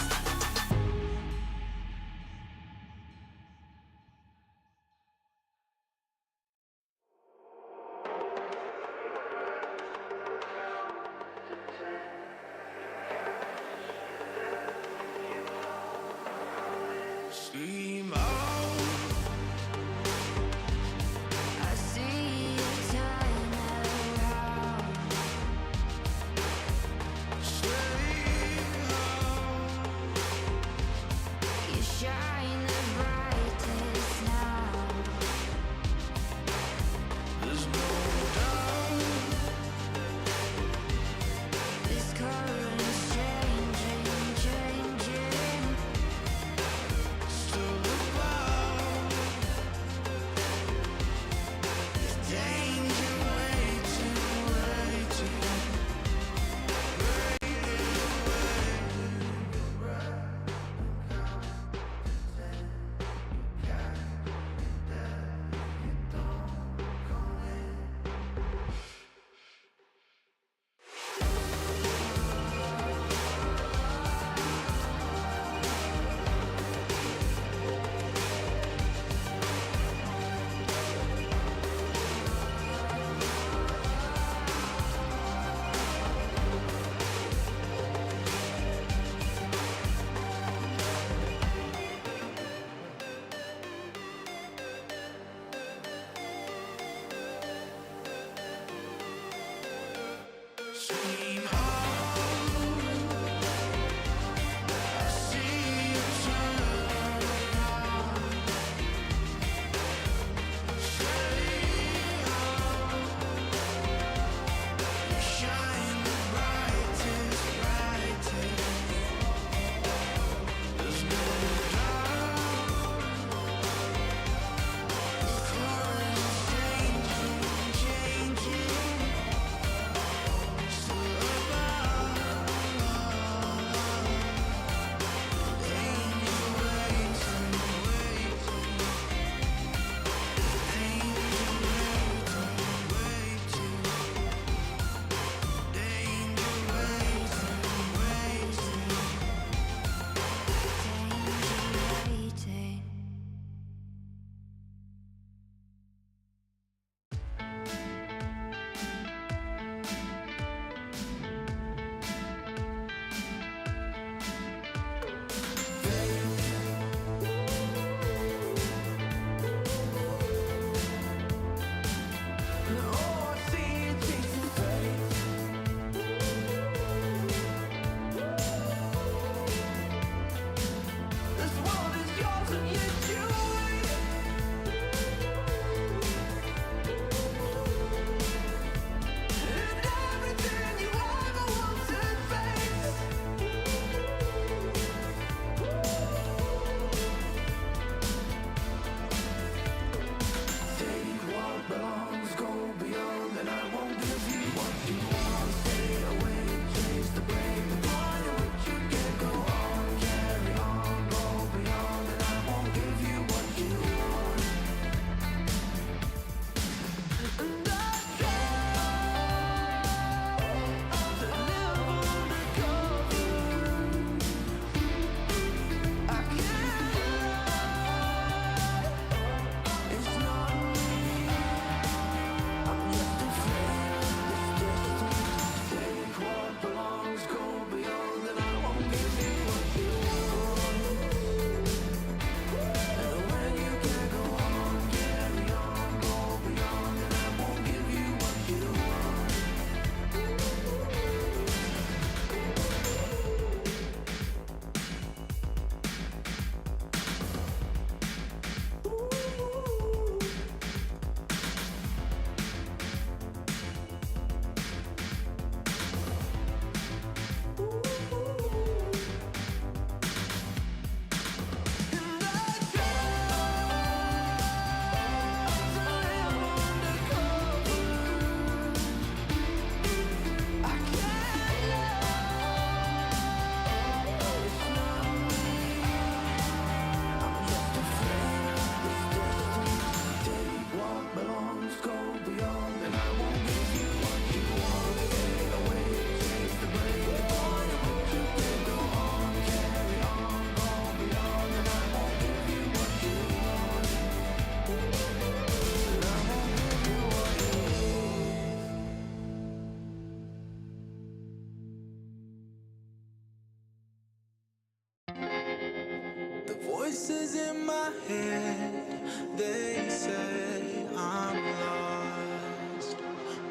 [SPEAKER 9] head, they say I'm lost,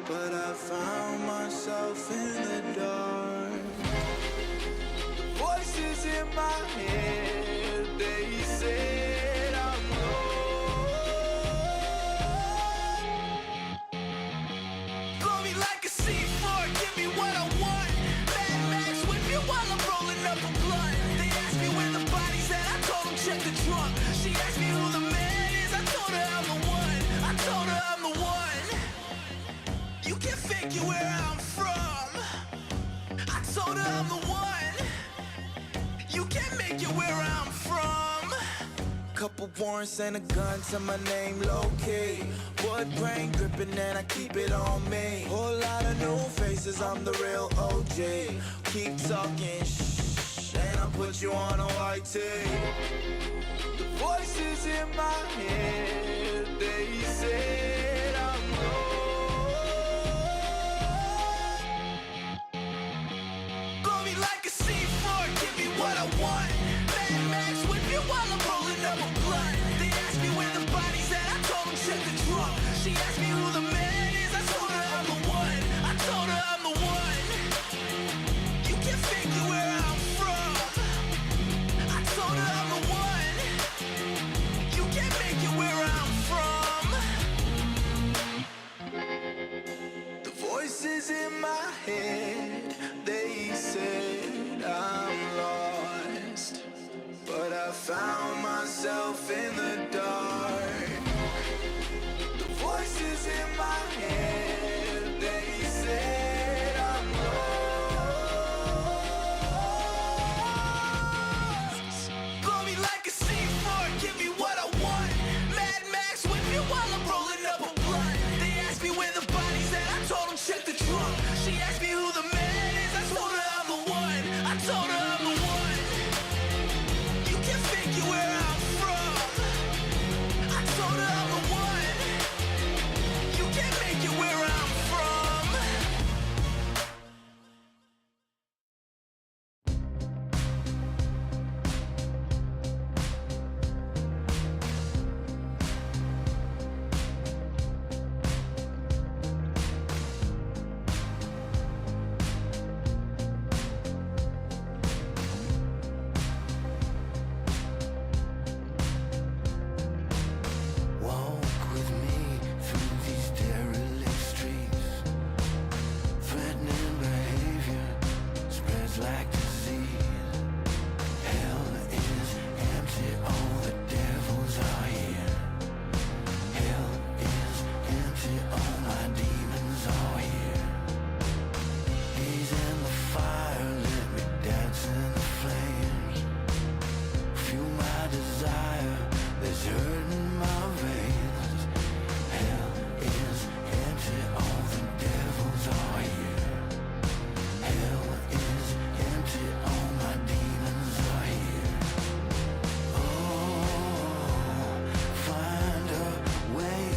[SPEAKER 9] but I found myself in the dark. The voices in my head, they said I'm lost. Blow me like a C4, give me what I want. Mad Max with me while I'm rolling up a blunt. They asked me where the body's at, I told them check the trunk. She asked me who the man is, I told her I'm the one. I told her I'm the one. You can figure where I'm from. I told her I'm the one. You can't make it where I'm from. Couple warrants and a gun to my name, low-key. Wood grain gripping and I keep it on me. Whole lot of new faces, I'm the real OG. Keep talking shh, and I'll put you on a white tee. The voices in my head, they said I'm lost. Blow me like a C4, give me what I want. Mad Max with me while I'm rolling up a blunt. They asked me where the body's at, I told them check the trunk. She asked me who the man is, I told her I'm the one. I told her I'm the one. You can figure where I'm from. I told her I'm the one. You can't make it where I'm from. The voices in my head, they said I'm lost, but I found myself in the dark. The voices in my head, they said I'm lost. Blow me like a C4, give me what I want. Mad Max with me while I'm rolling up a blunt. They asked me where the body's at, I told them check the trunk. She asked me who the man is, I told her I'm the one. I told her I'm the one. You can figure where I'm from. I told her I'm the one. You can't make it where I'm from.
[SPEAKER 7] Walk with me through these derelict streets. Threatening behavior spreads like disease. Hell is empty, all the devils are here. Hell is empty, all my demons are here. Gaze in the fire, let me dance in the flames. Feel my desire, there's hurt in my veins. Hell is empty, all the devils are here. Hell is empty, all my demons are here. Oh, find a way.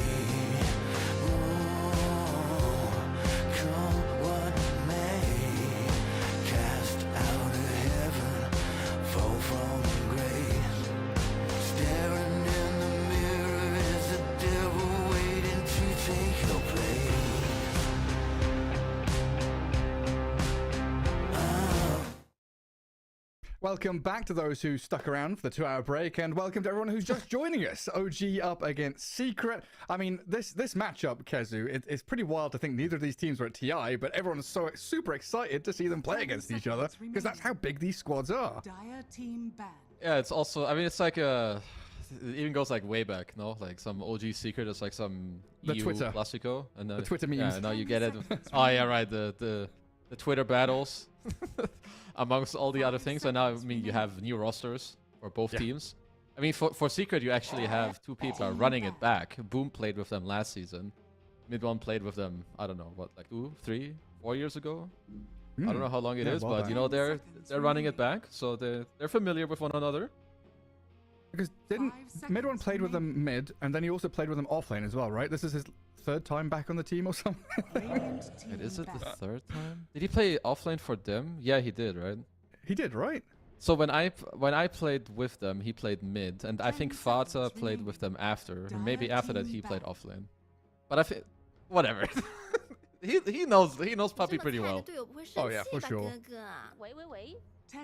[SPEAKER 7] Oh, come what may. Cast out of heaven, fall from grace. Staring in the mirror is the devil waiting to take your place.
[SPEAKER 1] Welcome back to those who stuck around for the 2-hour break, and welcome to everyone who's just joining us. OG up against Secret. I mean, this matchup, Kezu, it's pretty wild to think neither of these teams were at TI, but everyone's so super excited to see them play against each other because that's how big these squads are.
[SPEAKER 13] Dire team ban.
[SPEAKER 2] Yeah, it's also, I mean, it's like it even goes like way back, no? Like some OG Secret is like some
[SPEAKER 1] The
[SPEAKER 2] EU
[SPEAKER 1] Twitter.
[SPEAKER 2] Classico. And
[SPEAKER 1] The Twitter memes.
[SPEAKER 2] Yeah, now you get it. Oh, yeah, right. The Twitter battles amongst all the other things. And now, I mean, you have new rosters for both teams. I mean, for Secret, you actually have two people are running it back. Boom played with them last season. Mid1 played with them, I don't know, what, like 2, 3, 4 years ago? I don't know how long it is, but you know, they're running it back, so they're familiar with one another.
[SPEAKER 1] Because didn't Mid1 played with them mid, and then he also played with them offlane as well, right? This is his third time back on the team or something.
[SPEAKER 2] Is it the third time? Did he play offlane for them? Yeah, he did, right?
[SPEAKER 1] He did, right?
[SPEAKER 2] So when I played with them, he played mid, and I think Fata played with them after. Or maybe after that he played offlane. But I think whatever. he knows Puppy pretty well.
[SPEAKER 1] Oh yeah, for sure.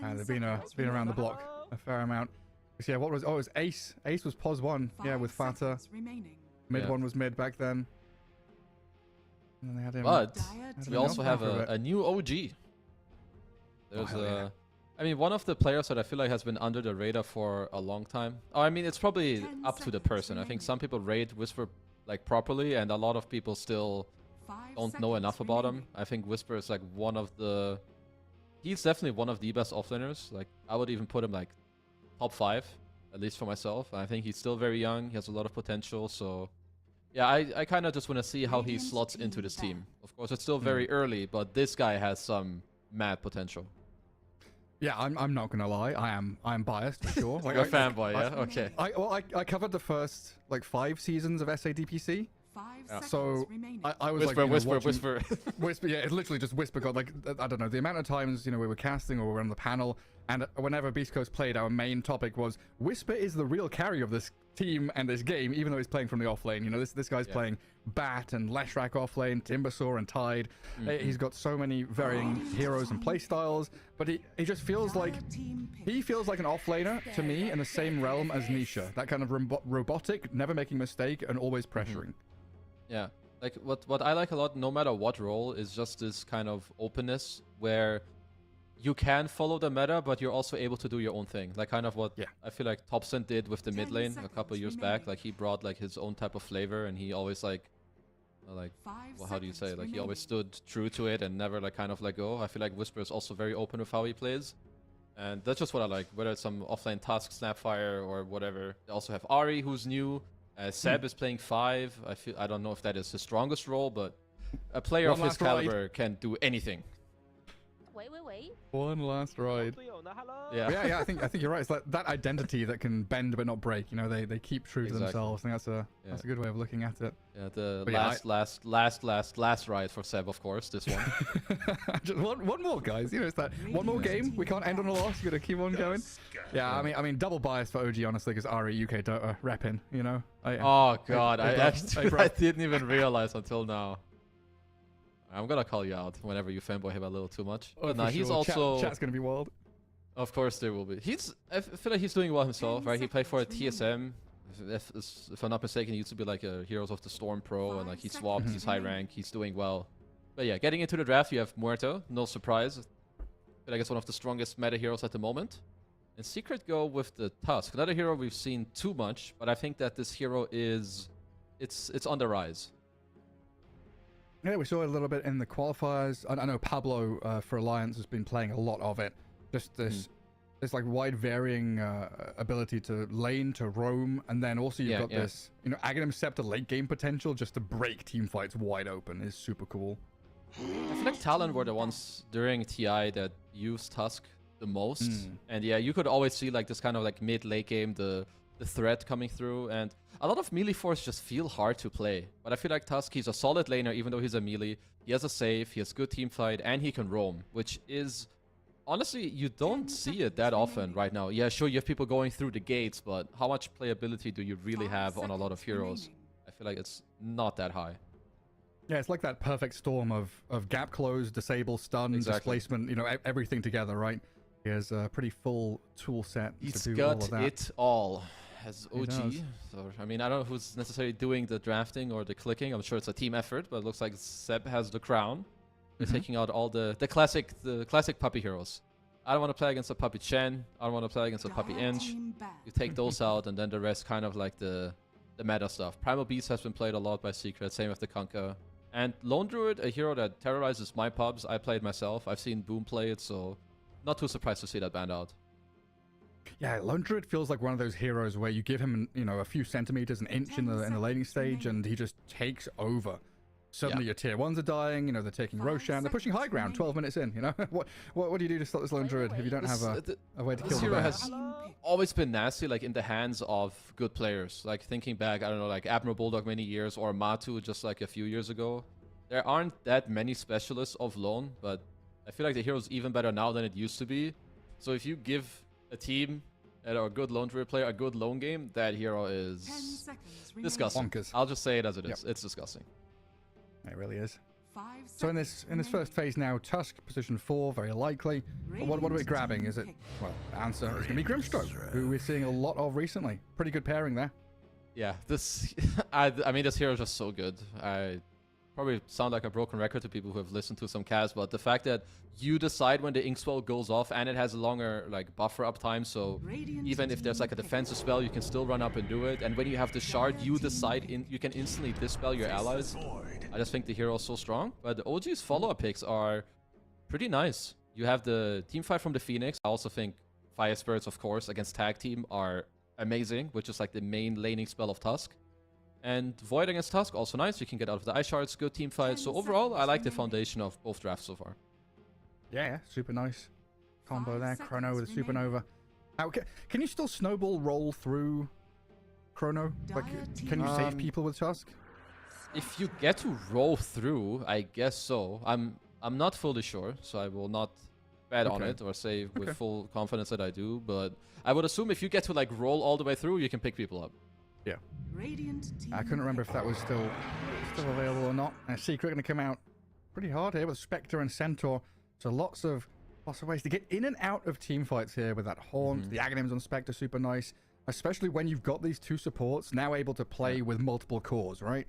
[SPEAKER 1] And they've been around the block a fair amount. So, yeah, what was? Oh, it was Ace. Ace was pos 1. Yeah, with Fata. Mid one was mid back then. And then they had him.
[SPEAKER 2] But we also have a new OG. There's I mean, one of the players that I feel like has been under the radar for a long time. Oh, I mean, it's probably up to the person. I think some people rate Whisper like properly, and a lot of people still don't know enough about him. I think Whisper is like one of the... He's definitely one of the best offlaners. Like, I would even put him like top 5, at least for myself. I think he's still very young. He has a lot of potential. So, yeah, I kind of just want to see how he slots into this team. Of course, it's still very early, but this guy has some mad potential.
[SPEAKER 1] Yeah, I'm not gonna lie. I'm biased for sure. Like,
[SPEAKER 2] You're a fanboy, yeah? Okay.
[SPEAKER 1] I covered the first like 5 seasons of SADPC.
[SPEAKER 2] Yeah.
[SPEAKER 1] So I was
[SPEAKER 2] Whisper,
[SPEAKER 1] like,
[SPEAKER 2] Whisper.
[SPEAKER 1] Whisper. Yeah, it literally just Whisper got like, I don't know, the amount of times, we were casting or we were on the panel, and whenever Beast Coast played, our main topic was Whisper is the real carry of this team and this game, even though he's playing from the offlane. This guy's playing Bat and Leshrac offlane, Timbersaw and Tide. He's got so many varying heroes and playstyles, but he just feels like an offlaner to me in the same realm as Nisha. That kind of robotic, never making a mistake and always pressuring.
[SPEAKER 2] Yeah, like what I like a lot, no matter what role, is just this kind of openness where you can follow the meta, but you're also able to do your own thing. Like kind of what I feel like Topson did with the mid lane a couple years back. Like he brought like his own type of flavor, and he always well, how do you say? Like he always stood true to it and never like kind of let go. I feel like Whisper is also very open with how he plays, and that's just what I like. Whether it's some offlane Tusk, Snapfire, or whatever. They also have Ari, who's new. Seb is playing 5. I don't know if that is his strongest role, but a player of his caliber can do anything.
[SPEAKER 1] One last ride. Yeah. I think you're right. It's like that identity that can bend but not break. They keep true to themselves. I think that's a good way of looking at it.
[SPEAKER 2] Yeah, the last ride for Seb, of course. This one.
[SPEAKER 1] Just one more, guys. It's that one more game. We can't end on a loss. We got to keep on going. Yeah, I mean, double bias for OG, honestly, because Ari UK Dota repping.
[SPEAKER 2] Oh god, I didn't even realize until now. I'm gonna call you out whenever you fanboy him a little too much. But nah, he's also...
[SPEAKER 1] Chat's gonna be wild.
[SPEAKER 2] Of course there will be. I feel like he's doing well himself, right? He played for a TSM. If I'm not mistaken, he used to be like a Heroes of the Storm pro, and like he swapped, he's high rank, he's doing well. But yeah, getting into the draft, you have Muerto, no surprise. I feel like it's one of the strongest meta heroes at the moment. And Secret go with the Tusk, another hero we've seen too much, but I think that this hero it's on the rise.
[SPEAKER 1] Yeah, we saw it a little bit in the qualifiers. I know Pablo for Alliance has been playing a lot of it. Just this like wide varying ability to lane, to roam, and then also you've got this, Aghanim Scepter late game potential just to break team fights wide open is super cool.
[SPEAKER 2] I feel like Talon were the ones during TI that used Tusk the most. And yeah, you could always see like this kind of like mid-late game, the threat coming through, and a lot of melee force just feel hard to play. But I feel like Tusk, he's a solid laner even though he's a melee. He has a save, he has good team fight, and he can roam, which is... Honestly, you don't see it that often right now. Yeah, sure, you have people going through the gates, but how much playability do you really have on a lot of heroes? I feel like it's not that high.
[SPEAKER 1] Yeah, it's like that perfect storm of gap close, disable, stun, displacement, everything together, right? He has a pretty full tool set to do all of that.
[SPEAKER 2] It all as OG. So, I mean, I don't know who's necessarily doing the drafting or the clicking. I'm sure it's a team effort, but it looks like Seb has the crown. They're taking out all the classic puppy heroes. I don't want to play against a puppy Chen. I don't want to play against a puppy Inch. You take those out, and then the rest kind of like the meta stuff. Primal Beast has been played a lot by Secret, same with the Kunkka. And Lone Druid, a hero that terrorizes my pubs. I played myself. I've seen Boom play it, so not too surprised to see that banned out.
[SPEAKER 1] Yeah, Lone Druid feels like one of those heroes where you give him, a few centimeters, an inch in the laning stage, and he just takes over. Suddenly your tier 1s are dying, they're taking Roshan, they're pushing high ground 12 minutes in, What do you do to stop this Lone Druid if you don't have a way to kill
[SPEAKER 2] this
[SPEAKER 1] the
[SPEAKER 2] hero
[SPEAKER 1] bear?
[SPEAKER 2] has always been nasty, like in the hands of good players. Like thinking back, I don't know, like Admiral Bulldog many years, or Matu just like a few years ago. There aren't that many specialists of Lone, but I feel like the hero's even better now than it used to be. So if you give a team or a good lone druid player, a good lone game, that hero is disgusting.
[SPEAKER 1] Bonkers.
[SPEAKER 2] I'll just say it as it is. It's disgusting.
[SPEAKER 1] It really is. So in this first phase now, Tusk position 4, very likely. But what are we grabbing? Is it, well, answer is going to be Grimstroke, who we're seeing a lot of recently. Pretty good pairing there.
[SPEAKER 2] Yeah, this I mean, this hero is just so good. I probably sound like a broken record to people who have listened to some casts, but the fact that you decide when the Inkswell goes off and it has a longer like buffer up time, so even if there's like a defensive spell, you can still run up and do it. And when you have the shard, you decide you can instantly dispel your allies. I just think the hero is so strong. But the OG's follow-up picks are pretty nice. You have the team fight from the Phoenix. I also think Fire Spirits, of course, against tag team are amazing, which is like the main laning spell of Tusk. And Void against Tusk, also nice. You can get out of the Ice Shards, good team fight. So overall, I like the foundation of both drafts so far.
[SPEAKER 1] Yeah, super nice combo there. Chrono with a Supernova. Can you still snowball roll through Chrono? Like, can you save people with Tusk?
[SPEAKER 2] If you get to roll through, I guess so. I'm not fully sure, so I will not bet on it or say with full confidence that I do. But I would assume if you get to like roll all the way through, you can pick people up.
[SPEAKER 1] Yeah. I couldn't remember if that was still available or not. And Secret going to come out pretty hard here with Spectre and Centaur. So lots of ways to get in and out of team fights here with that Haunt. The Aghanims on Spectre, super nice. Especially when you've got these two supports now able to play with multiple cores, right?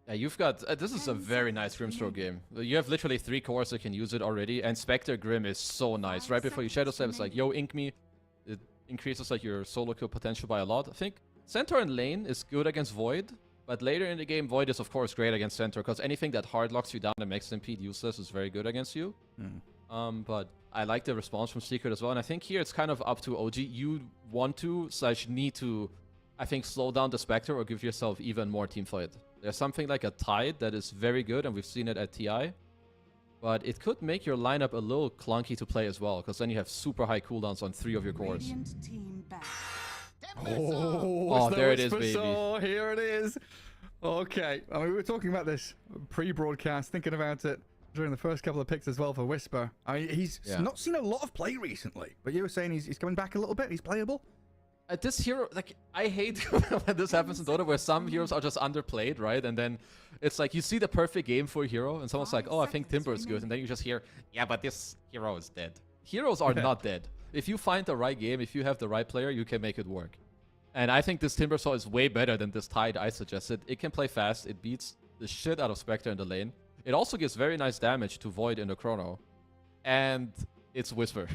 [SPEAKER 2] Yeah, you've got... this is a very nice Grimstroke game. You have literally 3 cores that can use it already, and Spectre Grim is so nice. Right before you Shadow Step, it's like, yo, ink me. It increases like your solo kill potential by a lot. I think Centaur in lane is good against Void, but later in the game, Void is of course great against Centaur, because anything that hard locks you down and makes Impede useless is very good against you. But I like the response from Secret as well, and I think here it's kind of up to OG. You want to / need to, I think, slow down the Spectre or give yourself even more team fight. There's something like a Tide that is very good, and we've seen it at TI. But it could make your lineup a little clunky to play as well, because then you have super high cooldowns on 3 of your cores.
[SPEAKER 1] Oh,
[SPEAKER 2] there it is, baby.
[SPEAKER 1] Here it is. Okay. I mean, we were talking about this pre-broadcast, thinking about it during the first couple of picks as well for Whisper. I mean, he's not seen a lot of play recently, but you were saying he's coming back a little bit. He's playable.
[SPEAKER 2] This hero, like, I hate when this happens in Dota, where some heroes are just underplayed, right? And then it's like, you see the perfect game for a hero, and someone's like, oh, I think Timber is good. And then you just hear, yeah, but this hero is dead. Heroes are not dead. If you find the right game, if you have the right player, you can make it work. And I think this Timbersaw is way better than this Tide I suggested. It can play fast. It beats the shit out of Spectre in the lane. It also gives very nice damage to Void in the Chrono. And it's Whisper.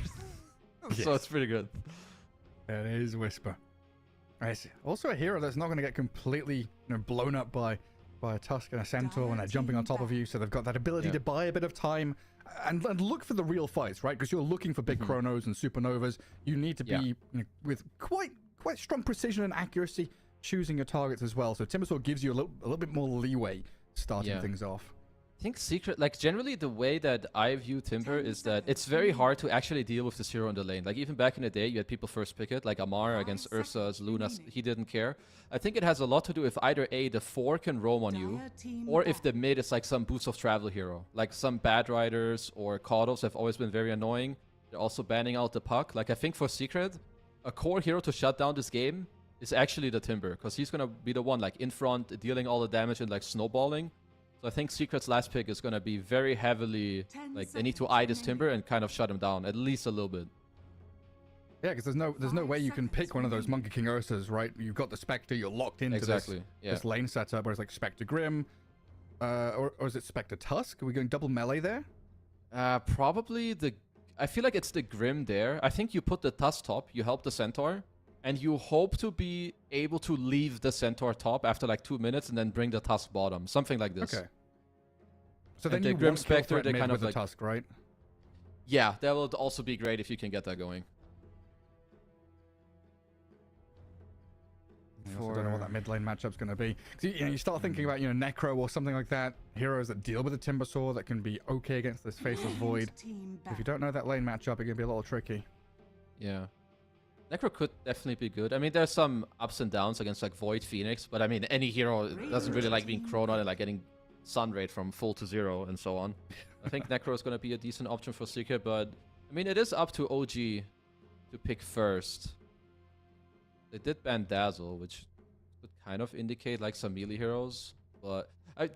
[SPEAKER 2] So it's pretty good.
[SPEAKER 1] It is Whisper. It's also a hero that's not going to get completely blown up by a Tusk and a Centaur when they're jumping on top of you. So they've got that ability to buy a bit of time and look for the real fights, right? Because you're looking for big Chronos and Supernovas. You need to be with quite strong precision and accuracy choosing your targets as well. So Timbersaw gives you a little bit more leeway starting things off.
[SPEAKER 2] I think Secret, like, generally the way that I view Timber is that it's very hard to actually deal with this hero in the lane. Like, even back in the day, you had people first pick it, like Amar against Ursa's, Luna's, he didn't care. I think it has a lot to do if either A, the 4 can roam on you, or if the mid is like some boost of travel hero. Like some Bad Riders or Caudals have always been very annoying. They're also banning out the puck. Like, I think for Secret, a core hero to shut down this game is actually the Timber, because he's gonna be the one, like, in front, dealing all the damage and, like, snowballing. So I think Secret's last pick is going to be very heavily, like, they need to eye this Timber and kind of shut him down, at least a little bit.
[SPEAKER 1] Yeah, because there's no way you can pick one of those Monkey King Ursas, right? You've got the Spectre, you're locked into this lane setup, whereas like Spectre Grim, or is it Spectre Tusk? Are we going double melee there?
[SPEAKER 2] Probably I feel like it's the Grim there. I think you put the Tusk top, you help the Centaur, and you hope to be able to leave the Centaur top after like 2 minutes and then bring the Tusk bottom. Something like this.
[SPEAKER 1] Okay. So then
[SPEAKER 2] the
[SPEAKER 1] you
[SPEAKER 2] Grim Spectre, they kind
[SPEAKER 1] with
[SPEAKER 2] of like...
[SPEAKER 1] the Tusk, right?
[SPEAKER 2] Yeah, that will also be great if you can get that going.
[SPEAKER 1] I also don't know what that mid lane matchup's going to be. You start thinking about, Necro or something like that. Heroes that deal with the Timbersaw that can be okay against this Faceless Void. If you don't know that lane matchup, it can be a little tricky.
[SPEAKER 2] Yeah. Necro could definitely be good. I mean, there's some ups and downs against like Void Phoenix, but I mean, any hero doesn't really like being Chrono and like getting Sun Rate from full to 0 and so on. I think Necro is going to be a decent option for Secret, but I mean, it is up to OG to to pick first. They did ban Dazzle, which would kind of indicate like some melee heroes, but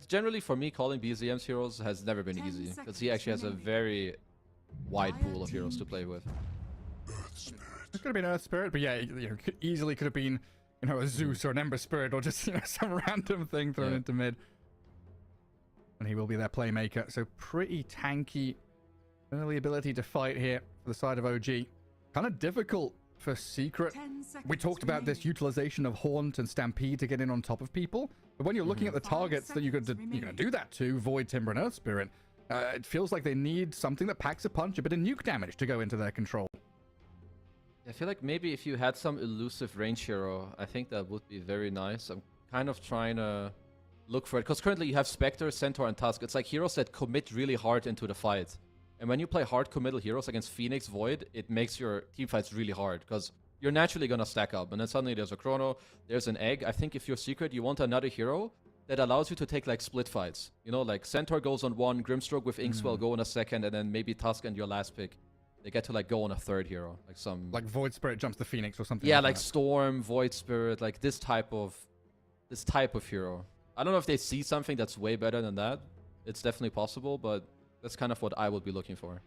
[SPEAKER 2] generally for me, calling BZM's heroes has never been easy because he actually has a very wide pool of heroes to play with.
[SPEAKER 1] It could have been Earth Spirit, but yeah, easily could have been, a Zeus or an Ember Spirit or just some random thing thrown into mid. And he will be their playmaker. So pretty tanky early ability to fight here for the side of OG. Kind of difficult for Secret. We talked about this utilization of Haunt and Stampede to get in on top of people, but when you're looking at the targets that you're going to do that to, Void, Timber, and Earth Spirit, it feels like they need something that packs a punch, a bit of nuke damage to go into their control.
[SPEAKER 2] I feel like maybe if you had some elusive range hero, I think that would be very nice. I'm kind of trying to look for it, because currently you have Spectre, Centaur, and Tusk. It's like heroes that commit really hard into the fight. And when you play hard committal heroes against Phoenix, Void, it makes your team fights really hard, because you're naturally going to stack up. And then suddenly there's a Chrono, there's an Egg. I think if you're Secret, you want another hero that allows you to take like split fights. Like Centaur goes on one, Grimstroke with Inkswell go on a second, and then maybe Tusk and your last pick, they get to like go on a third hero. Like
[SPEAKER 1] Void Spirit jumps the Phoenix or something.
[SPEAKER 2] Yeah,
[SPEAKER 1] like
[SPEAKER 2] that. Storm, Void Spirit, like this type of hero. I don't know if they see something that's way better than that. It's definitely possible, but that's kind of what I would be looking for.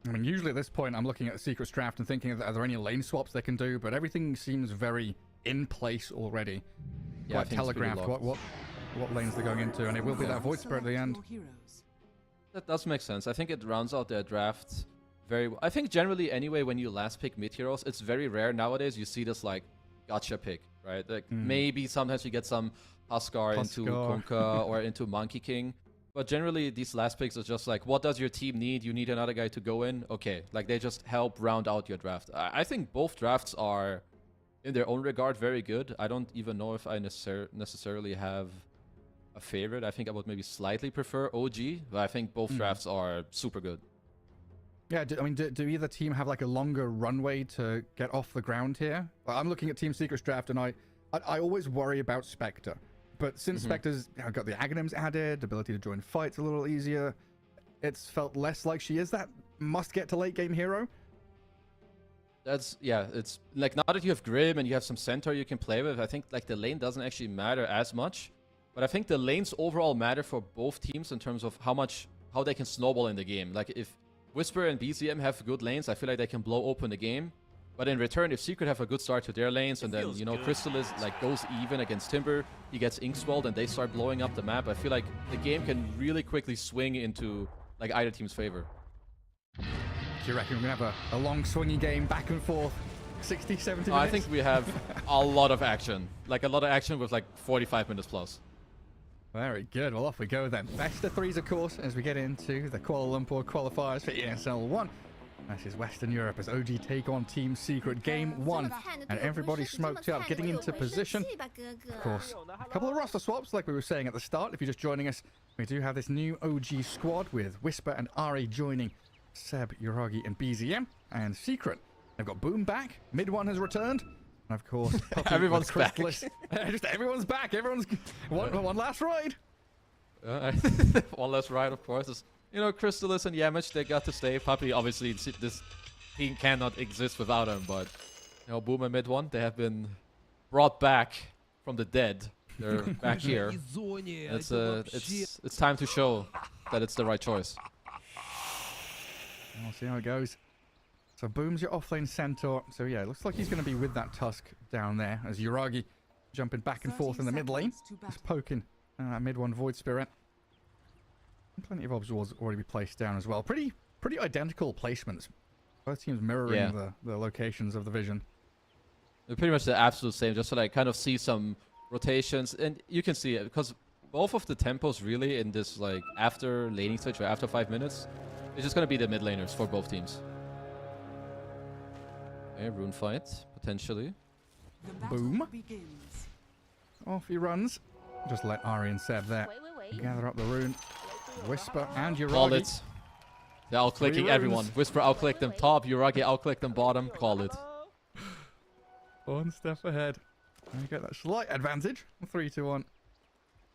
[SPEAKER 1] I mean, usually at this point, I'm looking at Secret's draft and thinking, are there any lane swaps they can do? But everything seems very in place already.
[SPEAKER 2] Yeah,
[SPEAKER 1] quite telegraphed what lanes they're going into, and it will be that Void Spirit at the end.
[SPEAKER 2] That does make sense. I think it rounds out their draft very well. I think generally, anyway, when you last pick mid heroes, it's very rare nowadays you see this like gotcha pick, right? Like maybe sometimes you get some Huskar into Kunkka or into Monkey King. But generally, these last picks are just like, what does your team need? You need another guy to go in? Okay. Like, they just help round out your draft. I think both drafts are, in their own regard, very good. I don't even know if I necessarily have a favorite. I think I would maybe slightly prefer OG, but I think both drafts are super good.
[SPEAKER 1] Yeah, do either team have like a longer runway to get off the ground here? I'm looking at Team Secret's draft, and I always worry about Spectre. But since Spectre's got the Aghanims added, ability to join fights a little easier, it's felt less like she is that must-get to late-game hero.
[SPEAKER 2] It's like now that you have Grim and you have some Centaur you can play with, I think like the lane doesn't actually matter as much. But I think the lanes overall matter for both teams in terms of how they can snowball in the game. Like if Whisper and BZM have good lanes, I feel like they can blow open the game. But in return, if Secret have a good start to their lanes, and then, Crystallis like goes even against Timber, he gets Inkswelled, and they start blowing up the map, I feel like the game can really quickly swing into like either team's favor.
[SPEAKER 1] Do you reckon we're going to have a long swingy game, back and forth, 60, 70 minutes?
[SPEAKER 2] I think we have a lot of action. Like a lot of action with like 45 minutes plus.
[SPEAKER 1] Very good. Well, off we go then. Best of threes, of course, as we get into the Kuala Lumpur qualifiers for ESL 1. This is Western Europe as OG take on Team Secret Game 1. And everybody smoked up, getting into position. Of course, a couple of roster swaps, like we were saying at the start. If you're just joining us, we do have this new OG squad with Whisper and Ari joining Seb, Yuragi, and BZM. And Secret, they've got Boom back. Mid one has returned. And of course,
[SPEAKER 2] everyone's back.
[SPEAKER 1] Just everyone's back. Everyone's one last ride.
[SPEAKER 2] One last ride, of course. Crystallis and Yamich, they got to stay. Puppy, obviously, this team cannot exist without him. But, Boom and Mid one, they have been brought back from the dead. They're back here. It's time to show that it's the right choice.
[SPEAKER 1] We'll see how it goes. So Boom's your offlane Centaur. So yeah, it looks like he's going to be with that Tusk down there as Yuragi jumping back and forth in the mid lane. Just poking mid one Void Spirit. And plenty of obs already be placed down as well. Pretty identical placements. Both teams mirroring the locations of the vision.
[SPEAKER 2] They're pretty much the absolute same, just to like kind of see some rotations. And you can see it because both of the tempos really in this like after laning stage or after 5 minutes, it's just going to be the mid laners for both teams. Okay, rune fight, potentially.
[SPEAKER 1] Boom. Off he runs. Just let Ari and Seb there gather up the rune. Whisper and Yuragi.
[SPEAKER 2] Call it. They're outclicking everyone. Whisper outclick them top, Yuragi outclick them bottom. Call it.
[SPEAKER 1] One step ahead. And you get that slight advantage. 3-1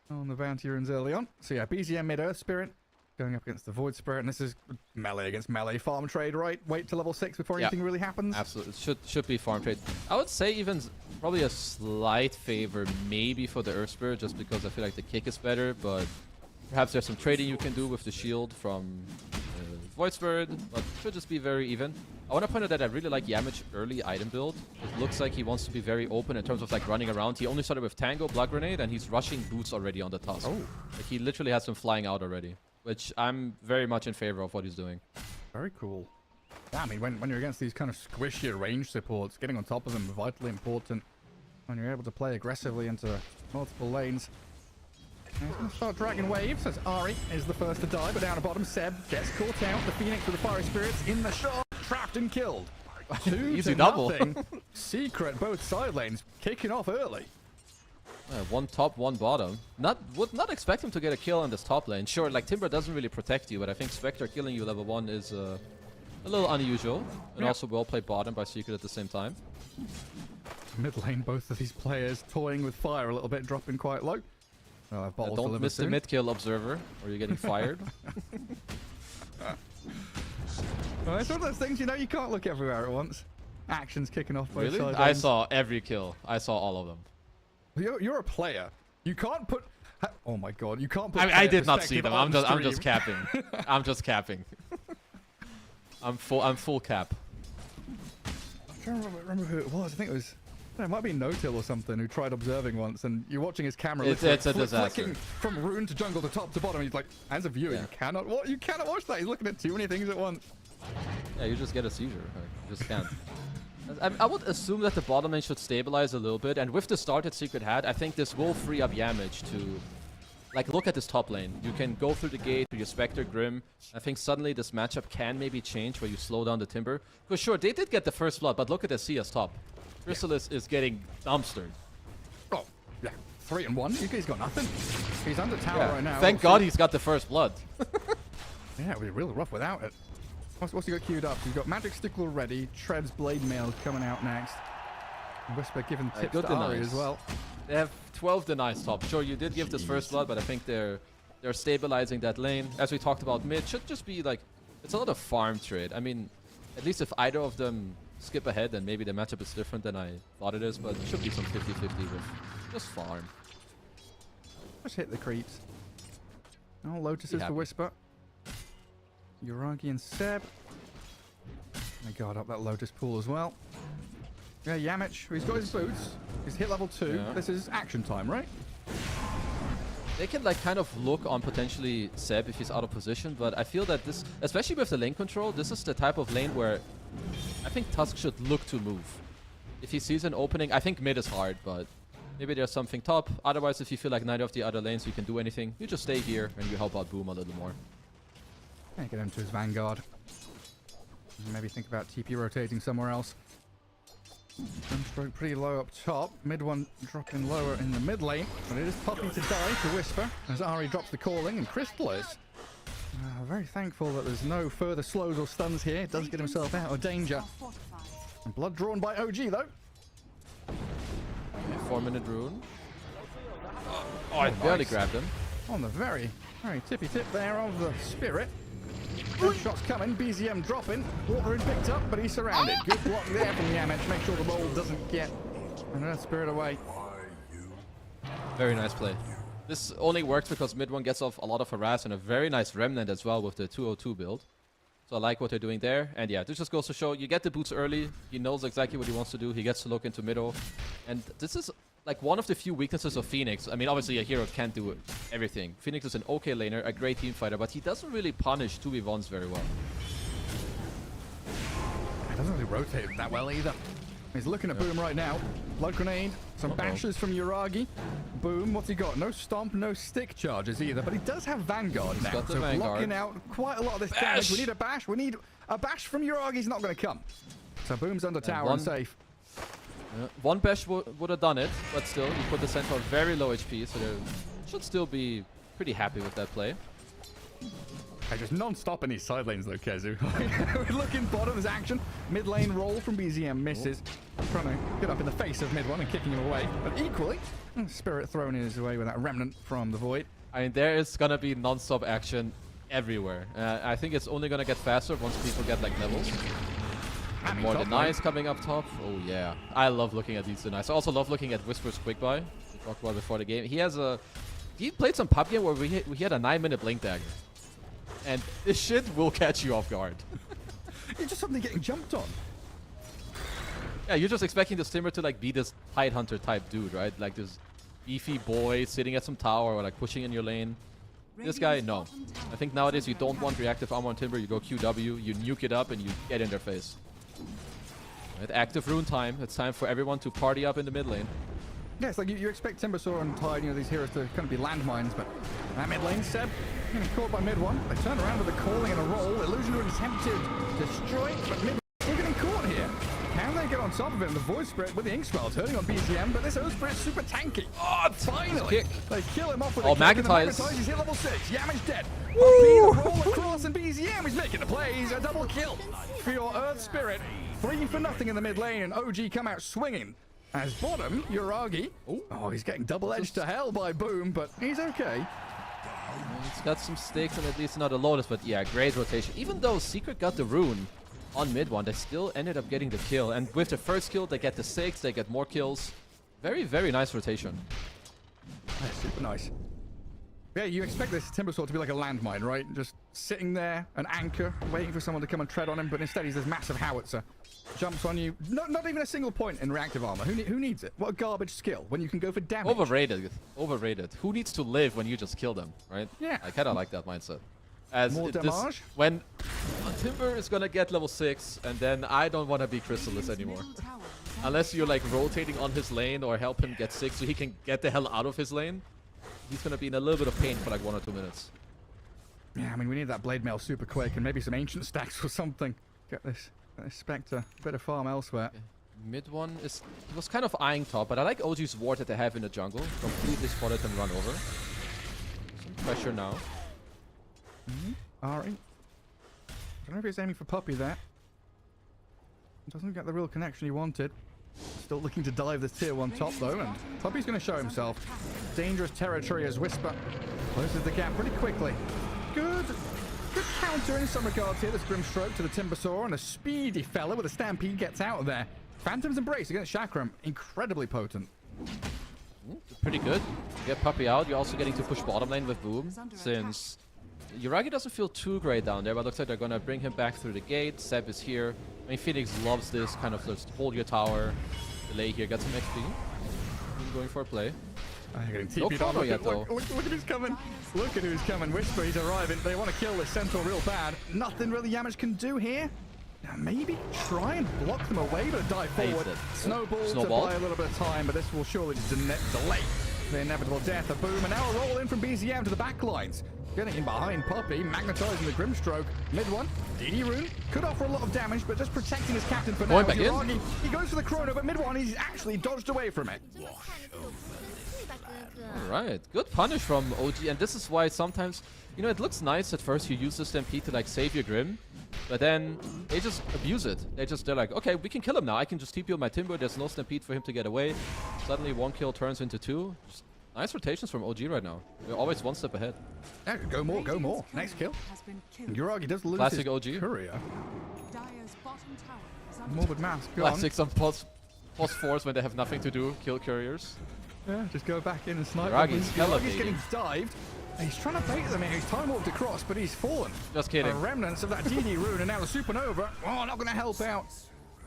[SPEAKER 1] on the bounty runes early on. So yeah, BZM mid Earth Spirit. going up against the Void Spirit, and this is melee against melee farm trade, right? Wait till level 6 before anything really happens.
[SPEAKER 2] Absolutely, it should be farm trade. I would say even probably a slight favor maybe for the Earth Spirit, just because I feel like the kick is better, but perhaps there's some trading you can do with the shield from Void Spirit, but it should just be very even. I want to point out that I really like Yamich early item build. It looks like he wants to be very open in terms of like running around. He only started with Tango, Blood Grenade, and he's rushing boots already on the Tusk.
[SPEAKER 1] Oh.
[SPEAKER 2] Like he literally has them flying out already, which I'm very much in favor of what he's doing.
[SPEAKER 1] Very cool. Yeah, I mean, when you're against these kind of squishy range supports, getting on top of them is vitally important when you're able to play aggressively into multiple lanes. And he's going to start dragging waves as Ari is the first to die, but down the bottom, Seb gets caught out. The Phoenix with the Fiery Spirits in the shot, trapped and killed. 2
[SPEAKER 2] Easy
[SPEAKER 1] to
[SPEAKER 2] double.
[SPEAKER 1] nothing. Secret, both side lanes, kicking off early.
[SPEAKER 2] One top, one bottom. Would not expect him to get a kill on this top lane. Sure, like Timber doesn't really protect you, but I think Spectre killing you level 1 is a little unusual. And also well played bottom by Secret at the same time.
[SPEAKER 1] Mid lane, both of these players toying with fire a little bit, dropping quite low. Well,
[SPEAKER 2] don't miss the mid kill, Observer, or you're getting fired.
[SPEAKER 1] Well, it's one of those things, you know, you can't look everywhere at once. Action's kicking off both
[SPEAKER 2] Really?
[SPEAKER 1] sides.
[SPEAKER 2] I saw every kill. I saw all of them.
[SPEAKER 1] You're a player. You can't put... Oh my god, you can't put...
[SPEAKER 2] I did not see
[SPEAKER 1] perspective
[SPEAKER 2] them.
[SPEAKER 1] on
[SPEAKER 2] I'm just
[SPEAKER 1] stream.
[SPEAKER 2] capping. I'm just capping. I'm full cap.
[SPEAKER 1] I'm trying to remember who it was. I think it was... It might be No-Till or something who tried observing once, and you're watching his camera.
[SPEAKER 2] It's a disaster.
[SPEAKER 1] Flicking from rune to jungle to top to bottom. And he's like, as a viewer, you cannot watch that. He's looking at too many things at once.
[SPEAKER 2] Yeah, you just get a seizure. Like, you just can't. I would assume that the bottom lane should stabilize a little bit, and with the start that Secret had, I think this will free up Yamich to, like, look at this top lane. You can go through the gate with your Spectre, Grim. I think suddenly this matchup can maybe change where you slow down the Timber. Because sure, they did get the first blood, but look at the CS top. Chrysalis is getting dumpstered.
[SPEAKER 1] Oh, yeah. 3 and 1. He's got nothing. He's under tower right now.
[SPEAKER 2] Thank God he's got the first blood.
[SPEAKER 1] Yeah, it would be real rough without it. What's he got queued up? He's got Magic Stickle ready. Tread's Blade Mail coming out next. Whisper giving tips to Ari as well.
[SPEAKER 2] They have 12 denies top. Sure, you did give this first blood, but I think they're stabilizing that lane. As we talked about, mid should just be like, it's a lot of farm trade. I mean, at least if either of them skip ahead, then maybe the matchup is different than I thought it is, but it should be some 50-50 with just farm.
[SPEAKER 1] Just hit the creeps. Oh, Lotus is the Whisper. Uragi and Seb. They guard up that Lotus pool as well. Yeah, Yamich, he's got his boots. He's hit level 2.
[SPEAKER 2] Yeah.
[SPEAKER 1] This is action time, right?
[SPEAKER 2] They can like kind of look on potentially Seb if he's out of position, but I feel that this, especially with the lane control, this is the type of lane where I think Tusk should look to move. If he sees an opening, I think mid is hard, but maybe there's something top. Otherwise, if you feel like neither of the other lanes you can do anything, you just stay here and you help out Boom a little more.
[SPEAKER 1] Yeah, get him to his Vanguard. Maybe think about TP rotating somewhere else. Sunstroke pretty low up top. Mid one dropping lower in the mid lane. But it is popping to die to Whisper as Ari drops the calling, and Crystal is very thankful that there's no further slows or stuns here. Does get himself out of danger. And blood drawn by OG though.
[SPEAKER 2] Okay, 4-minute rune. Oh, I barely grabbed him.
[SPEAKER 1] On the very tippy tip there of the Spirit. Good shots coming, BZM dropping. Water picked up, but he's surrounded. Good block there from Yamich. Make sure the roll doesn't get another Spirit away.
[SPEAKER 2] Very nice play. This only works because mid one gets off a lot of harass and a very nice remnant as well with the 202 build. So I like what they're doing there. And yeah, this just goes to show you get the boots early. He knows exactly what he wants to do. He gets to look into middle. And this is like one of the few weaknesses of Phoenix. I mean, obviously a hero can't do everything. Phoenix is an okay laner, a great team fighter, but he doesn't really punish 2v1s very well.
[SPEAKER 1] He doesn't really rotate that well either. He's looking at Boom right now. Blood Grenade, some bashes from Uragi. Boom, what's he got? No Stomp, no Stick charges either, but he does have Vanguard now.
[SPEAKER 2] Got the
[SPEAKER 1] so
[SPEAKER 2] Vanguard.
[SPEAKER 1] blocking out quite a lot of this damage. We need a bash. We need a bash from Uragi. He's not going to come. So Boom's under tower and safe.
[SPEAKER 2] One bash would have done it, but still, you put the Centaur very low HP, so they should still be pretty happy with that play.
[SPEAKER 1] Just non-stop in these side lanes though, Kezu. We're looking bottom's action. Mid lane roll from BZM misses. Trying to get up in the face of mid one and kicking him away. But equally, Spirit thrown in his way with that remnant from the Void.
[SPEAKER 2] I mean, there is going to be non-stop action everywhere. I think it's only gonna get faster once people get like levels. And more denies coming up top. Oh yeah, I love looking at these denies. I also love looking at Whisper's quick buy. We talked about before the game. He played some pub game where we had a 9-minute blink dagger, and this shit will catch you off guard.
[SPEAKER 1] You're just suddenly getting jumped on.
[SPEAKER 2] Yeah, you're just expecting this Timber to like be this Tide Hunter type dude, right? Like this beefy boy sitting at some tower or like pushing in your lane. This guy, no. I think nowadays you don't want reactive armor on Timber. You go QW, you nuke it up, and you get in their face. Right, active rune time. It's time for everyone to party up in the mid lane.
[SPEAKER 1] Yeah, it's like you expect Timbersaw and Tide, you know, these heroes to kind of be landmines, but that mid lane, Seb, getting caught by mid one. They turn around with a calling and a roll. Illusionary attempted to destroy, but mid still getting caught here. Can they get on top of him? The Void Spirit with the Ink Spell turning on BZM, but this Earth Spirit's super tanky. Oh, finally! They kill him off with a kick,
[SPEAKER 2] Magnetize.
[SPEAKER 1] He's hit level 6. Yami's dead. Woo! The roll across, and BZM is making the plays. A double kill for your Earth Spirit. 3 for nothing in the mid lane, and OG come out swinging. As bottom, Yuragi. Oh, he's getting double-edged to hell by Boom, but he's okay.
[SPEAKER 2] He's got some stakes and at least not a Lotus, but yeah, great rotation. Even though Secret got the rune on mid one, they still ended up getting the kill. And with the first kill, they get the 6, they get more kills. Very, very nice rotation.
[SPEAKER 1] That's super nice. Yeah, you expect this Timbersaw to be like a landmine, right? Just sitting there, an anchor, waiting for someone to come and tread on him, but instead he's this massive howitzer. Jumps on you. Not even a single point in reactive armor. Who needs it? What a garbage skill when you can go for damage.
[SPEAKER 2] Overrated. Overrated. Who needs to live when you just kill them, right?
[SPEAKER 1] Yeah.
[SPEAKER 2] I kind of like that mindset. As
[SPEAKER 1] more damage?
[SPEAKER 2] When Timber is going to get level 6, and then I don't want to be Chrysalis anymore. Unless you're like rotating on his lane or help him get 6 so he can get the hell out of his lane. He's going to be in a little bit of pain for like 1 or 2 minutes.
[SPEAKER 1] Yeah, I mean, we need that Blade Mail super quick and maybe some Ancient stacks or something. Get this Spectre. Bit of farm elsewhere.
[SPEAKER 2] Okay. Mid one is... He was kind of eyeing top, but I like OG's ward that they have in the jungle. Completely spotted and run over. Some pressure now.
[SPEAKER 1] Ari. I don't know if he's aiming for Puppy there. Doesn't get the real connection he wanted. Still looking to dive this tier 1 top though, and Puppy's going to show himself. Dangerous territory as Whisper closes the gap pretty quickly. Good counter in some regards here. This Grimstroke to the Timbersaw, and a speedy fella with a Stampede gets out of there. Phantom's Embrace against Chakram. Incredibly potent.
[SPEAKER 2] Pretty good. Get Puppy out. You're also getting to push bottom lane with Boom, since Yuragi doesn't feel too great down there, but looks like they're going to bring him back through the gate. Seb is here. I mean, Phoenix loves this kind of just hold your tower, delay here, get some XP. Going for a play.
[SPEAKER 1] No
[SPEAKER 2] follow yet, though.
[SPEAKER 1] Look at who's coming. Look at who's coming. Whisper, he's arriving. They want to kill this Centaur real bad. Nothing really Yamish can do here. Now maybe try and block them away, but dive forward. Snowball to buy a little bit of time, but this will surely just delay the inevitable death of Boom. And now a roll in from BZM to the back lines. Getting in behind Puppy, magnetizing the Grimstroke. Mid one, DD Rune could offer a lot of damage, but just protecting his captain for now. Yuragi, he goes for the Chrono, but mid one, he's actually dodged away from it.
[SPEAKER 2] Alright, good punish from OG, and this is why sometimes, you know, it looks nice at first, you use the Stampede to like save your Grim, but then they just abuse it. They're like, okay, we can kill him now, I can just TP on my Timber, there's no Stampede for him to get away. Suddenly 1 kill turns into 2. Just nice rotations from OG right now. They're always 1 step ahead.
[SPEAKER 1] Yeah, go more, go more. Next kill. Yuragi does lose
[SPEAKER 2] Classic
[SPEAKER 1] his
[SPEAKER 2] OG.
[SPEAKER 1] courier. Morbid Mask gone.
[SPEAKER 2] Classic some post force when they have nothing to do, kill couriers.
[SPEAKER 1] Yeah, just go back in and snipe.
[SPEAKER 2] Yuragi's
[SPEAKER 1] getting dived. He's trying to bait them here. He's time warped across, but he's fallen.
[SPEAKER 2] Just kidding.
[SPEAKER 1] Remnants of that DD rune, and now the Supernova. Oh, not going to help out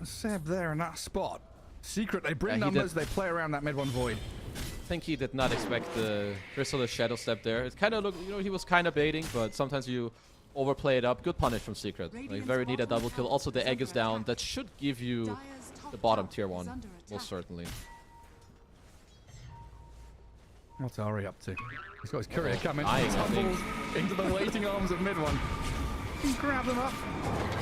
[SPEAKER 1] Seb there in that spot. Secret, they bring numbers, they play around that mid one void.
[SPEAKER 2] I think he did not expect the Chrysalis Shadow Step there. It kind of looked, you know, he was kind of baiting, but sometimes you overplay it up. Good punish from Secret. Like, very neat a double kill. Also, the egg is down. That should give you the bottom tier 1, most certainly.
[SPEAKER 1] What's Ari up to? He's got his courier coming.
[SPEAKER 2] Nice,
[SPEAKER 1] Tumbles into the waiting arms of mid one. He grab them up.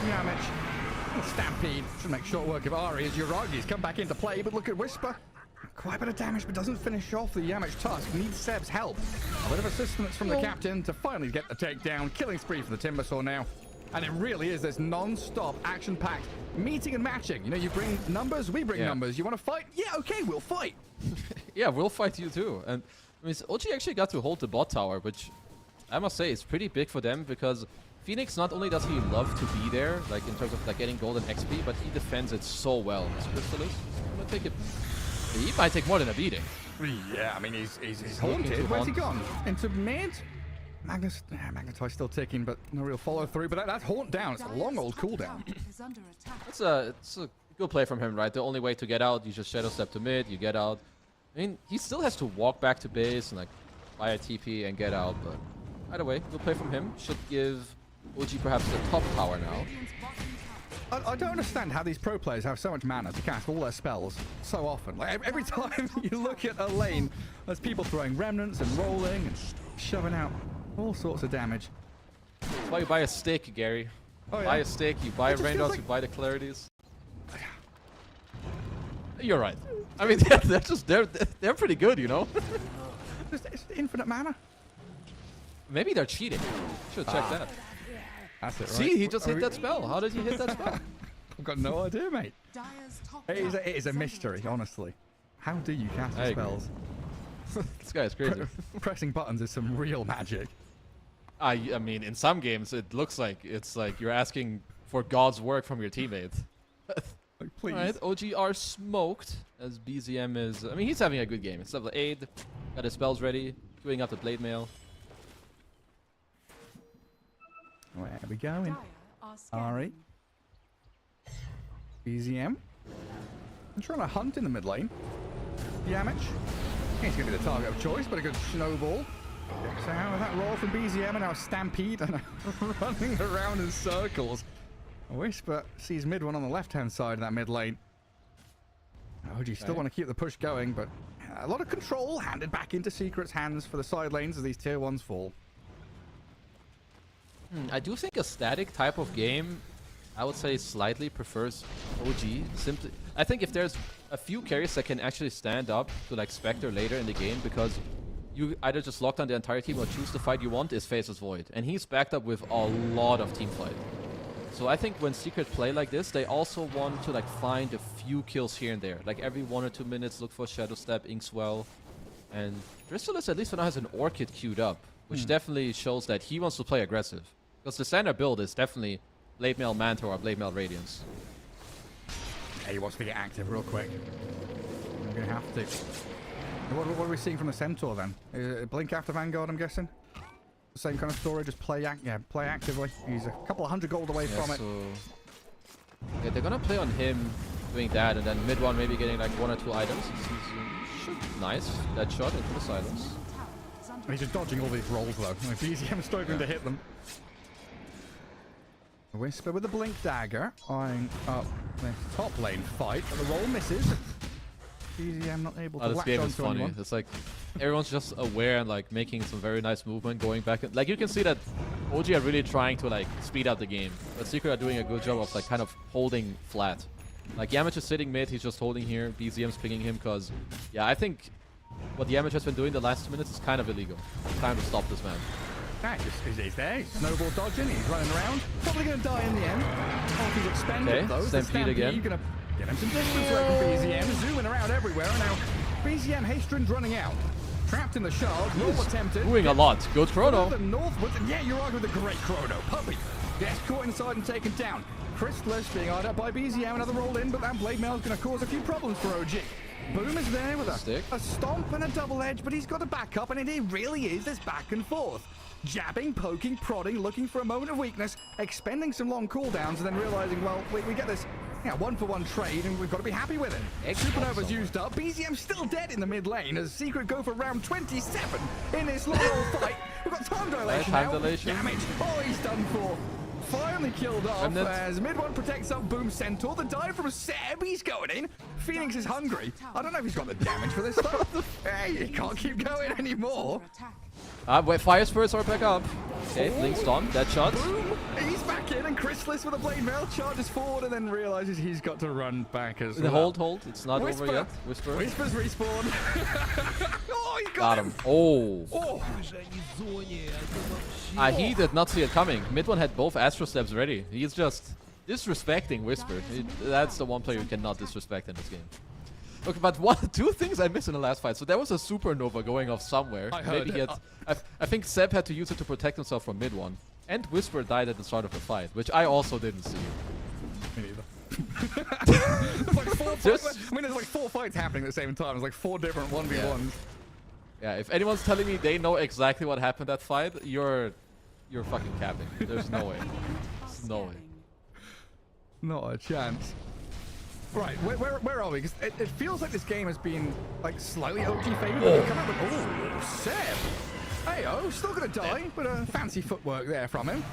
[SPEAKER 1] Yamish. Stampede. Should make short work of Ari as Yuragi's come back into play, but look at Whisper. Quite a bit of damage, but doesn't finish off the Yamish Tusk. Needs Seb's help. A bit of assistance from the captain to finally get the takedown. Killing spree for the Timbersaw now. And it really is this non-stop, action-packed meeting and matching. You know, you bring numbers, we bring numbers. You want to fight? Yeah, okay, we'll fight.
[SPEAKER 2] Yeah, we'll fight you too. And I mean, OG actually got to hold the bot tower, which I must say, it's pretty big for them because Phoenix, not only does he love to be there, like in terms of like getting golden XP, but he defends it so well. This Crystallis, I'm gonna take it. He might take more than a beating.
[SPEAKER 1] Yeah, I mean, he's haunted. Where's he gone? Into mid? Magnetite's still ticking, but no real follow through. But that's haunt down. It's a long old cooldown.
[SPEAKER 2] It's a good play from him, right? The only way to get out, you just shadow step to mid, you get out. I mean, he still has to walk back to base and like buy a TP and get out, but either way, good play from him. Should give OG perhaps the top tower now.
[SPEAKER 1] I don't understand how these pro players have so much mana to cast all their spells so often. Like every time you look at a lane, there's people throwing remnants and rolling and shoving out all sorts of damage.
[SPEAKER 2] That's why you buy a stick, Gary.
[SPEAKER 1] Oh, yeah?
[SPEAKER 2] Buy a stick, you buy raindrops,
[SPEAKER 1] like...
[SPEAKER 2] you buy the clarities. You're right. I mean, they're pretty good, you know.
[SPEAKER 1] It's infinite mana.
[SPEAKER 2] Maybe they're cheating. Should check that.
[SPEAKER 1] That's it, right?
[SPEAKER 2] See, he just hit that spell. How did he hit that spell?
[SPEAKER 1] I've got no idea, mate. It is a mystery, honestly. How do you cast the spells?
[SPEAKER 2] This guy is crazy.
[SPEAKER 1] Pressing buttons is some real magic.
[SPEAKER 2] I mean, in some games, it looks like it's like you're asking for God's work from your teammate.
[SPEAKER 1] Like, please.
[SPEAKER 2] All right, OG are smoked as BZM is. I mean, he's having a good game. It's level 8, got his spells ready, doing up the blade mail.
[SPEAKER 1] Where are we going? Ari. BZM. I'm trying to hunt in the mid lane. Yamich. He's going to be the target of choice, but a good snowball. So how is that roll from BZM and now Stampede and running around in circles? Whisper sees mid one on the left-hand side of that mid lane. OG still want to keep the push going, but a lot of control handed back into Secret's hands for the side lanes as these tier 1s fall.
[SPEAKER 2] I do think a static type of game, I would say, slightly prefers OG. Simply, I think if there's a few carries that can actually stand up to like Spectre later in the game, because you either just lock down the entire team or choose the fight you want, is Faceless Void. And he's backed up with a lot of team fight. So I think when Secret play like this, they also want to like find a few kills here and there. Like every 1 or 2 minutes, look for Shadow Step, Inkswell. And Crystallis at least for now has an Orchid queued up, which definitely shows that he wants to play aggressive. Because the standard build is definitely Blade Mail Manta or Blade Mail Radiance.
[SPEAKER 1] Yeah, he wants to get active real quick. I'm going to have to. What are we seeing from the Centaur then? Blink after Vanguard, I'm guessing? Same kind of story, just play actively. He's a couple of 100 gold away from it.
[SPEAKER 2] Yeah, they're gonna play on him doing that, and then mid one maybe getting like 1 or 2 items. Nice, that shot into the silence.
[SPEAKER 1] He's just dodging all these rolls though. BZM struggling to hit them. Whisper with a blink dagger, eyeing up the top lane fight. The roll misses. BZM not able to
[SPEAKER 2] this
[SPEAKER 1] latch
[SPEAKER 2] game is
[SPEAKER 1] onto
[SPEAKER 2] funny.
[SPEAKER 1] anyone.
[SPEAKER 2] It's like everyone's just aware and like making some very nice movement, going back. And, like you can see that OG are really trying to like speed up the game, but Secret are doing a good job of like kind of holding flat. Like Yamich is sitting mid, he's just holding here. BZM's pinging him because, yeah, I think what Yamich has been doing the last 2 minutes is kind of illegal. It's time to stop this man.
[SPEAKER 1] Yeah, he's there. He's snowball dodging. He's running around. Probably going to die in the end. Oh, he's expended though.
[SPEAKER 2] Stampede again.
[SPEAKER 1] Going to get him some distance away from BZM. Zooming around everywhere. And now BZM Haystron's running out. Trapped in the shard. Roll attempted.
[SPEAKER 2] Doing a lot. Good Chrono.
[SPEAKER 1] Yeah, you're arguing with the great Chrono. Puppy. Yes, caught inside and taken down. Crystallis being eyed up by BZM. Another roll in, but that blade mail is going to cause a few problems for OG. Boom is there with a stomp and a double edge, but he's got a backup, and it really is this back and forth. Jabbing, poking, prodding, looking for a moment of weakness, expending some long cooldowns, and then realizing, well, we get this 1-for-1 trade, and we've got to be happy with it. Supernova's used up. BZM still dead in the mid lane as Secret go for round 27 in this long old fight. We've got time dilation now. Damage. Oh, he's done for. Finally killed off as mid one protects up Boom Centaur. The dive from Seb, he's going in. Phoenix is hungry. I don't know if he's got the damage for this stuff. Hey, he can't keep going anymore.
[SPEAKER 2] Wait, Fire Spirits are back up. Okay, Blink's on. That shot.
[SPEAKER 1] Boom. He's back in, and Crystallis with a blade mail charges forward and then realizes he's got to run back as well.
[SPEAKER 2] Hold. It's not over yet.
[SPEAKER 1] Whisper's respawned. Oh, he
[SPEAKER 2] got him. Oh. He did not see it coming. Mid one had both Astro Steps ready. He's just disrespecting Whisper. That's the one player you cannot disrespect in this game. Okay, but two things I missed in the last fight. So there was a supernova going off somewhere.
[SPEAKER 1] I heard
[SPEAKER 2] Maybe
[SPEAKER 1] it.
[SPEAKER 2] I think Seb had to use it to protect himself from mid one. And Whisper died at the start of the fight, which I also didn't see.
[SPEAKER 1] Me neither. There's like four fights. I mean, there's like 4 fights happening at the same time. There's like 4 different 1v1s.
[SPEAKER 2] Yeah, if anyone's telling me they know exactly what happened that fight, you're fucking capping. There's no way. There's no way.
[SPEAKER 1] Not a chance. Right, where are we? Because it feels like this game has been like slightly OG favored. Oh, Seb. Hey-oh, still gonna die, but a fancy footwork there from him.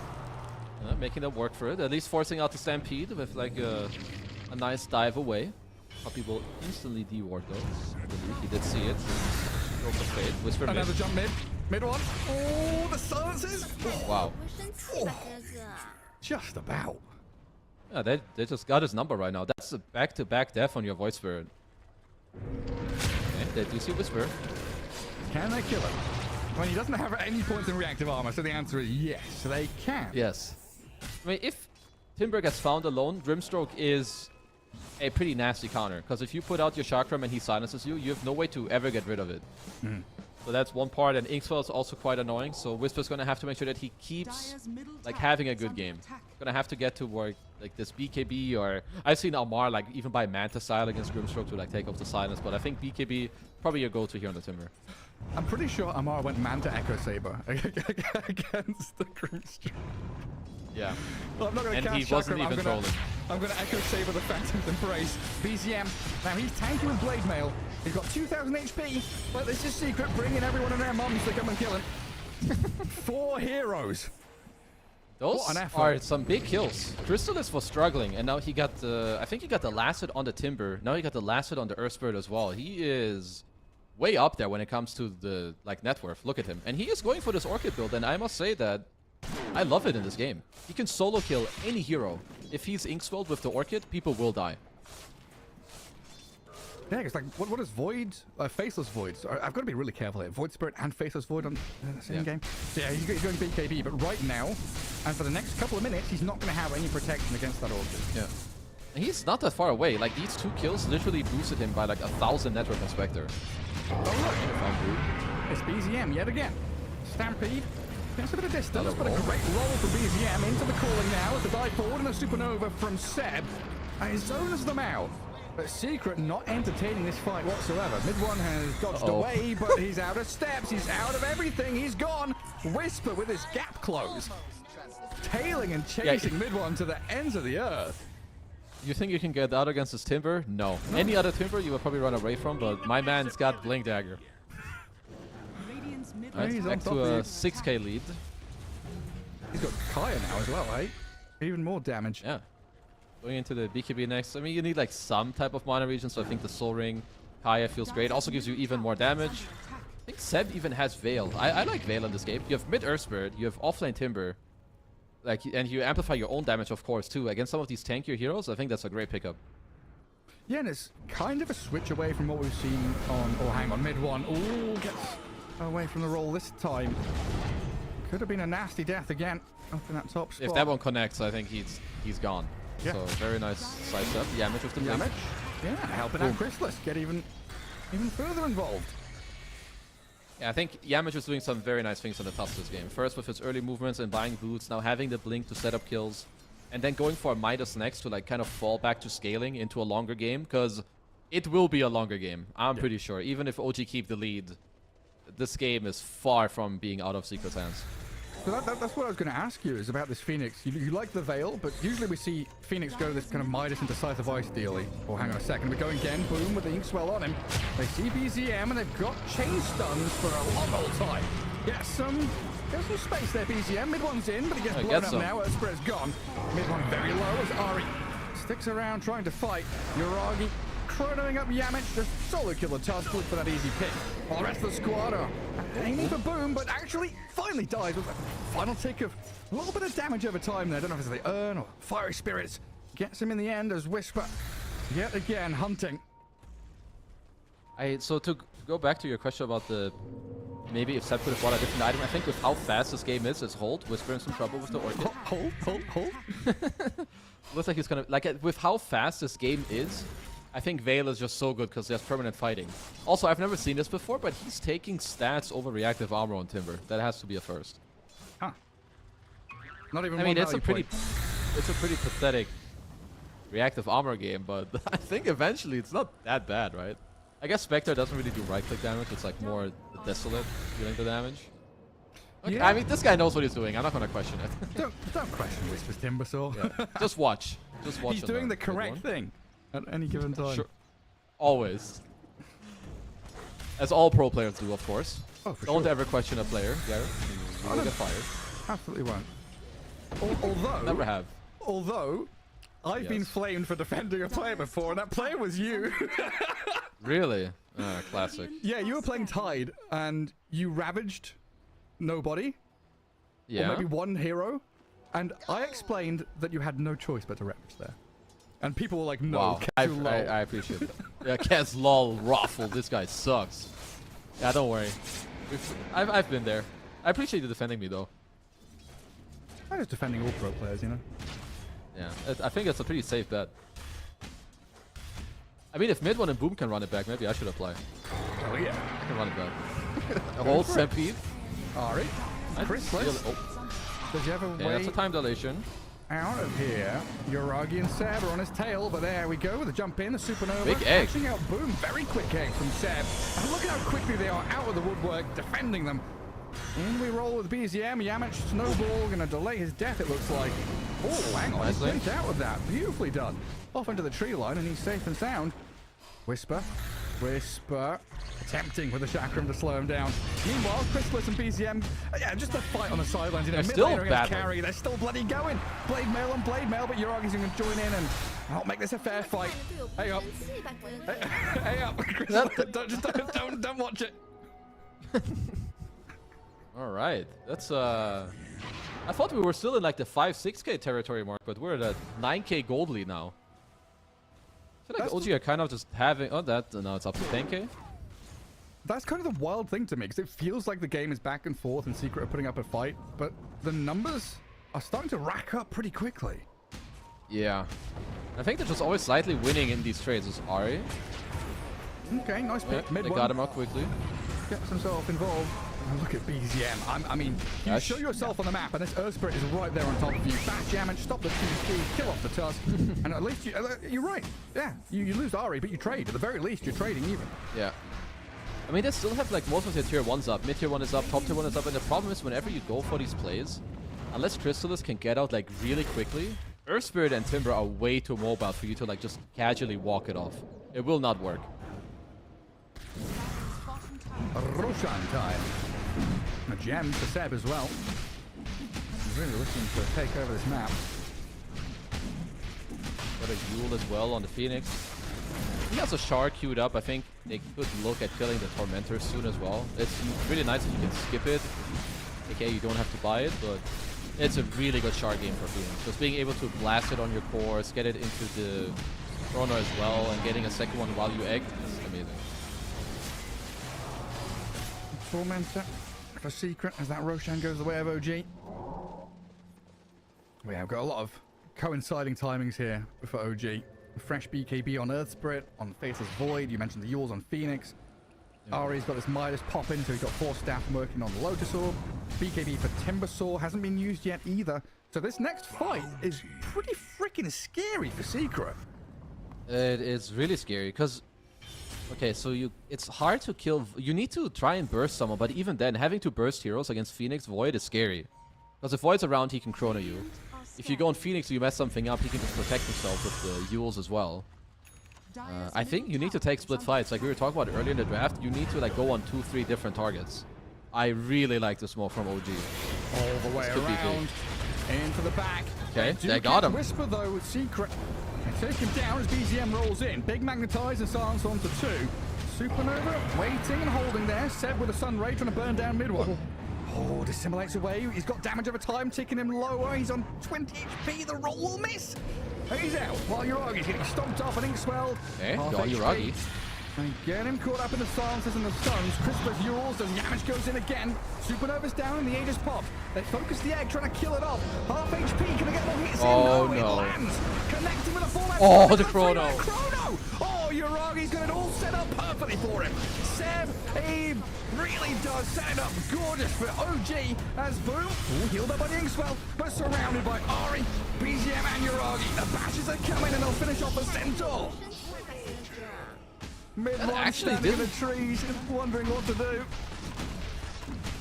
[SPEAKER 2] Making them work for it. At least forcing out the Stampede with like a nice dive away. Puppy will instantly deward those. I believe he did see it. Go for fade. Whisper
[SPEAKER 1] Another
[SPEAKER 2] mid.
[SPEAKER 1] jump mid. Mid one. Oh, the silences.
[SPEAKER 2] Wow.
[SPEAKER 1] Oh, just about.
[SPEAKER 2] Yeah, they just got his number right now. That's a back-to-back death on your Void Spirit. Okay, they do see Whisper.
[SPEAKER 1] Can they kill him? Well, he doesn't have any points in reactive armor, so the answer is yes, they can.
[SPEAKER 2] Yes. I mean, if Timber gets found alone, Grimstroke is a pretty nasty counter. Because if you put out your Chakram and he silences you, you have no way to ever get rid of it. So that's one part, and Inkswell is also quite annoying. So Whisper's going to have to make sure that he keeps like having a good game. Going to have to get to work like this BKB, or I've seen Almar like even by Manta style against Grimstroke to like take off the silence. But I think BKB probably your go-to here on the Timber.
[SPEAKER 1] I'm pretty sure Amar went Manta Echo Saber against the Grimstroke.
[SPEAKER 2] Yeah.
[SPEAKER 1] Well, I'm not going to
[SPEAKER 2] and
[SPEAKER 1] cast
[SPEAKER 2] he wasn't
[SPEAKER 1] Chakram.
[SPEAKER 2] even trolling.
[SPEAKER 1] I'm going to Echo Saber the Phantom's Embrace. BZM. Now he's tanky with Blade Mail. He's got 2,000 HP, but this is secret, bringing everyone and their mums to come and kill him. 4 heroes.
[SPEAKER 2] Those
[SPEAKER 1] What an effort.
[SPEAKER 2] are some big kills. Crystallis was struggling, and now he got the... I think he got the last hit on the Timber. Now he got the last hit on the Earth Spirit as well. He is way up there when it comes to the like net worth. Look at him. And he is going for this Orchid build, and I must say that I love it in this game. He can solo kill any hero. If he's Inkswelled with the Orchid, people will die.
[SPEAKER 1] Yeah, it's like, what is Void? Faceless Void. So I've got to be really careful here. Void Spirit and Faceless Void on the same game. So yeah, he's going BKB, but right now, and for the next couple of minutes, he's not going to have any protection against that Orchid.
[SPEAKER 2] Yeah. And he's not that far away. Like, these 2 kills literally boosted him by like 1,000 network on Spectre.
[SPEAKER 1] Oh, look. It's BZM yet again. Stampede. Gets a bit of distance, but a great roll for BZM into the calling now with the dive forward and a supernova from Seb. And he zones them out. But Secret not entertaining this fight whatsoever. Mid one has dodged away, but he's out of steps. He's out of everything. He's gone. Whisper with his gap close. Tailing and chasing mid one to the ends of the earth.
[SPEAKER 2] You think you can get out against this Timber? No. Any other Timber you will probably run away from, but my man's got Blink Dagger. Right, back to a 6k lead.
[SPEAKER 1] He's got Kaya now as well, eh? Even more damage.
[SPEAKER 2] Yeah. Going into the BKB next. I mean, you need like some type of mana region, so I think the Soul Ring, Kaya feels great. Also gives you even more damage. I think Seb even has Veil. I like Veil in this game. You have mid Earth Spirit, you have offlane Timber. Like, and you amplify your own damage, of course, too. Against some of these tankier heroes, I think that's a great pickup.
[SPEAKER 1] Yeah, and it's kind of a switch away from what we've seen on... Oh, hang on, mid one. Oh, gets away from the roll this time. Could have been a nasty death again up in that top spot.
[SPEAKER 2] If that one connects, I think he's gone.
[SPEAKER 1] Yeah.
[SPEAKER 2] So, very nice sidestep. Yamage with the blink.
[SPEAKER 1] Yamage. Yeah, helping out Chrysalis get even further involved.
[SPEAKER 2] Yeah, I think Yamage is doing some very nice things on the top of this game. First with his early movements and buying boots, now having the blink to set up kills, and then going for a Midas next to like kind of fall back to scaling into a longer game, because it will be a longer game, I'm pretty sure. Even if OG keep the lead, this game is far from being out of Secret's hands.
[SPEAKER 1] So that's what I was going to ask you, is about this Phoenix. You like the Veil, but usually we see Phoenix go to this kind of Midas and Decisive Ice dealy. Oh, hang on a second. We're going again. Boom, with the Inkswell on him. They see BZM, and they've got chain stuns for a long old time. There's some space there, BZM. Mid one's in, but he gets blown up now. Earth Spirit's gone. Mid one very low as Ari sticks around trying to fight. Uragi chronoing up Yamich, the solo killer task for that easy pick. While the rest of the squad are aiming for Boom, but actually finally dies with a final tick of a little bit of damage over time there. I don't know if it's the Urn or Fiery Spirits. Gets him in the end as Whisper yet again hunting.
[SPEAKER 2] So to go back to your question about the maybe if Seb could have bought a different item, I think with how fast this game is Hold. Whisper in some trouble with the Orchid.
[SPEAKER 1] Hold.
[SPEAKER 2] Looks like he's gonna with how fast this game is. I think Vale is just so good because there's permanent fighting. Also, I've never seen this before, but he's taking stats over reactive armor on Timber. That has to be a first.
[SPEAKER 1] Huh. Not even
[SPEAKER 2] I mean,
[SPEAKER 1] one
[SPEAKER 2] it's a
[SPEAKER 1] value
[SPEAKER 2] pretty pathetic reactive armor game, but I think eventually it's not that bad, right? I guess Spectre doesn't really do right-click damage. It's like more the Desolate dealing the damage. Okay.
[SPEAKER 1] Yeah.
[SPEAKER 2] I mean, this guy knows what he's doing. I'm not gonna question it.
[SPEAKER 1] Don't question Whisper's Timbersaw.
[SPEAKER 2] Yeah. Just watch. Just watch.
[SPEAKER 1] He's
[SPEAKER 2] on
[SPEAKER 1] doing the
[SPEAKER 2] good
[SPEAKER 1] correct
[SPEAKER 2] one.
[SPEAKER 1] thing at any given time.
[SPEAKER 2] Sure. Always. As all pro players do, of course.
[SPEAKER 1] Oh, for
[SPEAKER 2] Don't
[SPEAKER 1] sure.
[SPEAKER 2] ever question a player, Gareth. You will get fired.
[SPEAKER 1] Absolutely won't. Although,
[SPEAKER 2] Never have.
[SPEAKER 1] Although, I've been
[SPEAKER 2] Yes.
[SPEAKER 1] flamed for defending a player before, and that player was you.
[SPEAKER 2] Really? Classic.
[SPEAKER 1] Yeah, you were playing Tide, and you ravaged nobody,
[SPEAKER 2] Yeah.
[SPEAKER 1] or maybe one hero, and I explained that you had no choice but to ravage there. And people were like, no,
[SPEAKER 2] Wow.
[SPEAKER 1] Ketu lol.
[SPEAKER 2] I appreciate that. Yeah, Kaz lol raffle. This guy sucks. Yeah, don't worry. I've been there. I appreciate you defending me though.
[SPEAKER 1] I was defending all pro players, you know.
[SPEAKER 2] Yeah, I think it's a pretty safe bet. I mean, if mid one and Boom can run it back, maybe I should apply.
[SPEAKER 1] Oh yeah.
[SPEAKER 2] I can run it back. A whole Stampede.
[SPEAKER 1] Alright. Chris, does you have a
[SPEAKER 2] Yeah,
[SPEAKER 1] way
[SPEAKER 2] that's a time dilation.
[SPEAKER 1] out of here? Uragi and Seb are on his tail, but there we go with the jump in, the supernova.
[SPEAKER 2] Big egg.
[SPEAKER 1] Catching out Boom, very quick egg from Seb. And look at how quickly they are out of the woodwork, defending them. In we roll with BZM. Yamich Snowball gonna delay his death, it looks like. Oh, hang on, he's
[SPEAKER 2] Nicely.
[SPEAKER 1] blinked out with that. Beautifully done. Off into the tree line, and he's safe and sound. Whisper. Attempting with the chakram to slow him down. Meanwhile, Chrysalis and BZM, yeah, just a fight on the sidelines. You know,
[SPEAKER 2] They're
[SPEAKER 1] mid
[SPEAKER 2] still
[SPEAKER 1] laner against
[SPEAKER 2] battling.
[SPEAKER 1] carry. They're still bloody going. Blade mail on blade mail, but Uragi's going to join in and I'll make this a fair fight. Hey up. Hey up. Chrysalis, don't watch it.
[SPEAKER 2] All right, that's I thought we were still in like the 5-6k territory mark, but we're at a 9k gold lead now. I feel like
[SPEAKER 1] That's
[SPEAKER 2] OG are kind of just having now it's up to 10k.
[SPEAKER 1] That's kind of the wild thing to me, because it feels like the game is back and forth and Secret are putting up a fight, but the numbers are starting to rack up pretty quickly.
[SPEAKER 2] Yeah, I think they're just always slightly winning in these trades. Is Ari?
[SPEAKER 1] Okay, nice
[SPEAKER 2] Yeah,
[SPEAKER 1] pick. Mid
[SPEAKER 2] they
[SPEAKER 1] one.
[SPEAKER 2] got him out quickly.
[SPEAKER 1] Gets himself involved. And look at BZM. I mean, you
[SPEAKER 2] Dash.
[SPEAKER 1] show yourself on the map, and this Earth Spirit is right there on top of you. Fast damage, stop the TP, kill off the Tusk, and at least you're right. Yeah, you lose Ari, but you trade. At the very least, you're trading even.
[SPEAKER 2] Yeah. I mean, they still have like most of their tier 1s up. Mid tier 1 is up, top tier 1 is up, and the problem is whenever you go for these plays, unless Chrysalis can get out like really quickly, Earth Spirit and Timber are way too mobile for you to like just casually walk it off. It will not work.
[SPEAKER 1] Roshan time. A gem for Seb as well. He's really looking to take over this map.
[SPEAKER 2] Got a Yule as well on the Phoenix. He has a Shard queued up. I think they could look at killing the Tormentor soon as well. It's really nice if you can skip it. Okay, you don't have to buy it, but it's a really good Shard game for Phoenix. Just being able to blast it on your cores, get it into the Chrono as well, and getting a second one while you egg is amazing.
[SPEAKER 1] Tormentor for Secret as that Roshan goes the way of OG. We have got a lot of coinciding timings here for OG. Fresh BKB on Earth Spirit, on Faceless Void. You mentioned the Yules on Phoenix. Ari's got this Midas pop in, so he's got 4 staff working on the Lotus Orb. BKB for Timbersaw hasn't been used yet either. So this next fight is pretty freaking scary for Secret.
[SPEAKER 2] It is really scary because, okay, so it's hard to kill. You need to try and burst someone, but even then, having to burst heroes against Phoenix Void is scary. Because if Void's around, he can chrono you. If you go on Phoenix, you mess something up, he can just protect himself with the Yules as well. I think you need to take split fights, like we were talking about earlier in the draft. You need to like go on 2-3 different targets. I really like this move from OG.
[SPEAKER 1] All the way
[SPEAKER 2] This could be
[SPEAKER 1] around, into the back.
[SPEAKER 2] Okay,
[SPEAKER 1] Do
[SPEAKER 2] they got
[SPEAKER 1] get
[SPEAKER 2] him.
[SPEAKER 1] Whisper though with Secret. They take him down as BZM rolls in. Big magnetize and silence onto 2. Supernova waiting and holding there. Seb with a Sun Ray trying to burn down mid one. Oh, dissimulates away. He's got damage over time, ticking him lower. He's on 20 HP. The roll will miss. He's out. While Uragi's getting stomped off and Inkswell.
[SPEAKER 2] Okay,
[SPEAKER 1] Half
[SPEAKER 2] got
[SPEAKER 1] HP.
[SPEAKER 2] Uragi.
[SPEAKER 1] And get him caught up in the silences and the stuns. Crispus Yules and Yamish goes in again. Supernova's down and the Aegis pop. They focus the egg, trying to kill it off. Half HP, can they get more hits in?
[SPEAKER 2] Oh,
[SPEAKER 1] No,
[SPEAKER 2] no.
[SPEAKER 1] it lands. Connecting with a full
[SPEAKER 2] Oh, the chrono.
[SPEAKER 1] Chrono! Oh, Uragi's got it all set up perfectly for him. Seb, he really does set it up gorgeous for OG as Boom, healed up by the Inkswell, but surrounded by Ari, BZM and Uragi. The bashes are coming and they'll finish off the Centaur. Mid-one standing in the trees, wondering what to do.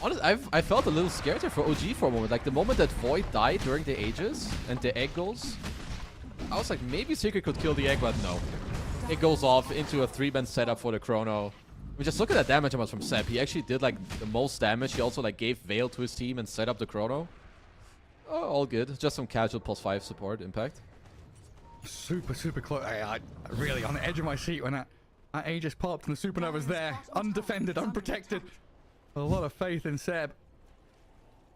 [SPEAKER 2] Honestly, I felt a little scared there for OG for a moment. Like the moment that Void died during the Aegis and the egg goes, I was like, maybe Secret could kill the egg, but no. It goes off into a 3-man setup for the Chrono. I mean, just look at that damage amount from Seb. He actually did like the most damage. He also like gave Veil to his team and set up the Chrono. Oh, all good. Just some casual +5 support impact.
[SPEAKER 1] Super close. I really on the edge of my seat when that Aegis popped and the Supernova's there. Undefended, unprotected. A lot of faith in Seb.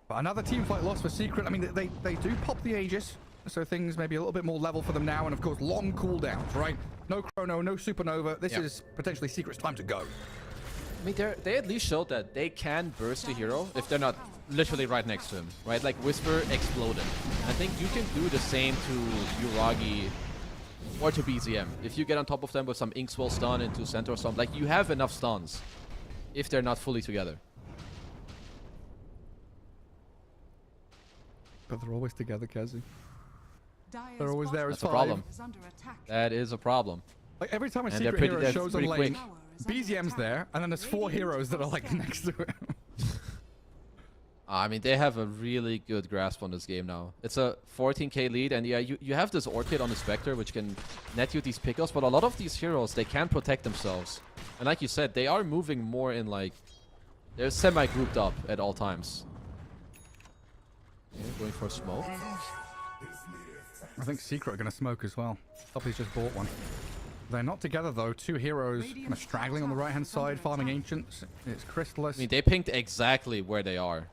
[SPEAKER 1] But another team fight loss for Secret. I mean, they do pop the Aegis. So things may be a little bit more level for them now. And of course, long cooldowns, right? No Chrono, no Supernova. This is potentially Secret's time to go.
[SPEAKER 2] I mean, they at least showed that they can burst the hero if they're not literally right next to him, right? Like Whisper exploded. I think you can do the same to Uragi or to BZM. If you get on top of them with some Inkswell stun into Centaur or something, like you have enough stuns if they're not fully together.
[SPEAKER 1] But they're always together, Kazu. They're always there as
[SPEAKER 2] That's a problem. That is a problem.
[SPEAKER 1] Like every time a Secret hero shows on lane, BZM's there, and then there's 4 heroes that are like next to him.
[SPEAKER 2] I mean, they have a really good grasp on this game now. It's a 14k lead, and yeah, you have this Orchid on the Spectre, which can net you these pickups, but a lot of these heroes, they can protect themselves. And like you said, they are moving more in like... They're semi-grouped up at all times. Okay, going for a smoke.
[SPEAKER 1] I think Secret are going to smoke as well. Poppy's just bought one. They're not together though. 2 heroes kind of straggling on the right-hand side, farming Ancients. It's Crystallis.
[SPEAKER 2] I mean, they pinked exactly where they are.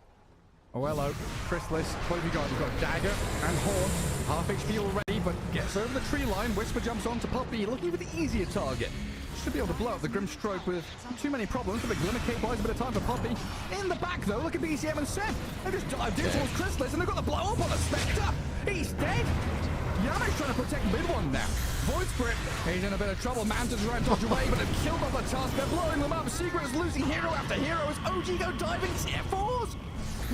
[SPEAKER 1] Oh, hello. Crystallis. What have you got? You've got Dagger and Horn. Half HP already, but gets over the tree line. Whisper jumps onto Poppy, looking for the easier target. Should be able to blow up the Grim Stroke with too many problems, but the Glimmer Cape buys a bit of time for Poppy. In the back, though, look at BCM and Seb. They just dived in towards Crystallis, and they've got the blow up on the Spectre. He's dead. Yama's trying to protect mid-one now. Void Spirit, he's in a bit of trouble. Manta's trying to dodge away, but they've killed off the task. They're blowing them up. Secret is losing hero after hero as OG go diving tier 4s.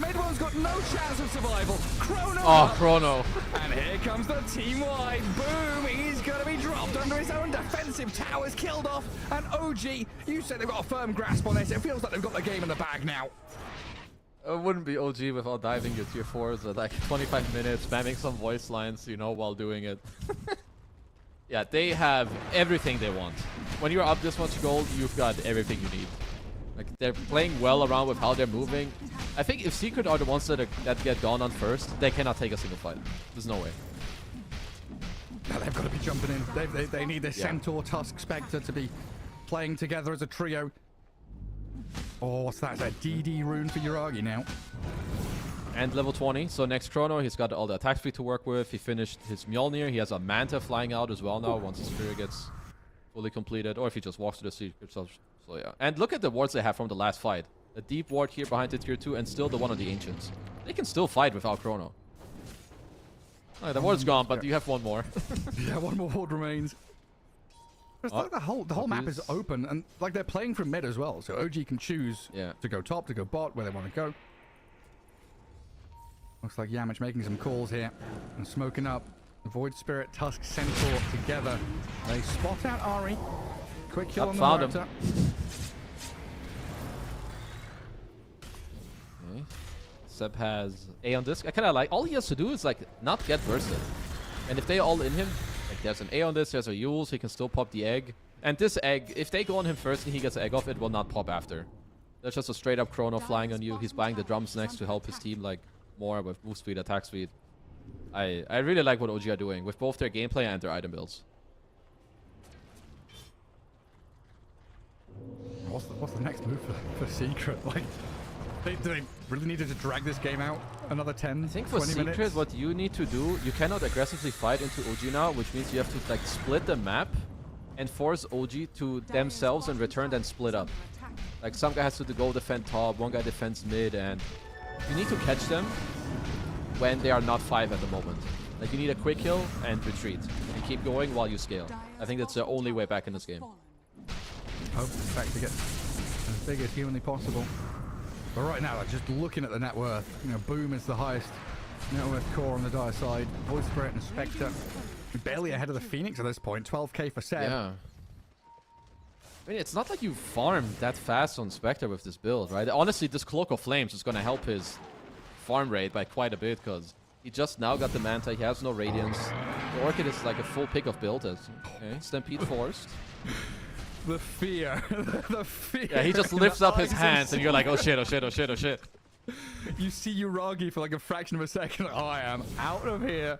[SPEAKER 1] Mid-one's got no chance of survival. Chrono.
[SPEAKER 2] Oh, Chrono.
[SPEAKER 1] And here comes the team-wide. Boom. He's going to be dropped under his own defensive towers, killed off. And OG, you said they've got a firm grasp on this. It feels like they've got the game in the bag now.
[SPEAKER 2] It wouldn't be OG without diving your tier 4s at like 25 minutes, spamming some voice lines, you know, while doing it. Yeah, they have everything they want. When you're up this much gold, you've got everything you need. Like, they're playing well around with how they're moving. I think if Secret are the ones that get gone on first, they cannot take a single fight. There's no way.
[SPEAKER 1] No, they've got to be jumping in. They need their Centaur, Tusk, Spectre to be playing together as a trio. Oh, what's that? Is that DD rune for Uragi now?
[SPEAKER 2] And level 20, so next Chrono, he's got all the attack speed to work with. He finished his Mjolnir. He has a Manta flying out as well now once his Spirit gets fully completed. Or if he just walks to the Secret. So yeah. And look at the wards they have from the last fight. A deep ward here behind the tier 2 and still the one on the Ancients. They can still fight without Chrono. Oh, the ward's gone, but you have one more.
[SPEAKER 1] Yeah, one more ward remains. It's like the whole map is open, and like they're playing from mid as well, so OG can choose to go top, to go bot, where they want to go. Looks like Yamich making some calls here and smoking up. Void Spirit, Tusk, Centaur together. They spot out Ari. Quick kill on the
[SPEAKER 2] found
[SPEAKER 1] Marta.
[SPEAKER 2] him. Okay. Seb has A on disc. I kind of like, all he has to do is like not get bursted. And if they all in him, like there's an A on this, there's a Yule, so he can still pop the egg. And this egg, if they go on him first and he gets the egg off, it will not pop after. There's just a straight up Chrono flying on you. He's buying the drums next to help his team like more with move speed, attack speed. I really like what OG are doing with both their gameplay and their item builds.
[SPEAKER 1] What's the next move for Secret? Like, do they really needed to drag this game out another 10,
[SPEAKER 2] I think for
[SPEAKER 1] 20
[SPEAKER 2] Secret,
[SPEAKER 1] minutes?
[SPEAKER 2] what you need to do, you cannot aggressively fight into OG now, which means you have to like split the map and force OG to themselves and return, then split up. Like some guy has to go defend top, one guy defends mid, and you need to catch them when they are not 5 at the moment. Like you need a quick kill and retreat. You keep going while you scale. I think that's the only way back in this game.
[SPEAKER 1] Hope back to get as big as humanly possible. But right now, like, just looking at the net worth, you know, Boom is the highest net worth core on the dire side. Void Spirit and Spectre barely ahead of the Phoenix at this point. 12k for Seb.
[SPEAKER 2] Yeah. I mean, it's not like you farm that fast on Spectre with this build, right? Honestly, this Cloak of Flames is going to help his farm rate by quite a bit because he just now got the Manta. He has no Radiance. The Orchid is like a full pick of build. Okay, Stampede forced.
[SPEAKER 1] The fear. The fear.
[SPEAKER 2] Yeah, he just lifts up his hands and you're like, oh shit, oh shit, oh shit, oh shit.
[SPEAKER 1] You see Uragi for like a fraction of a second. Like, I am out of here.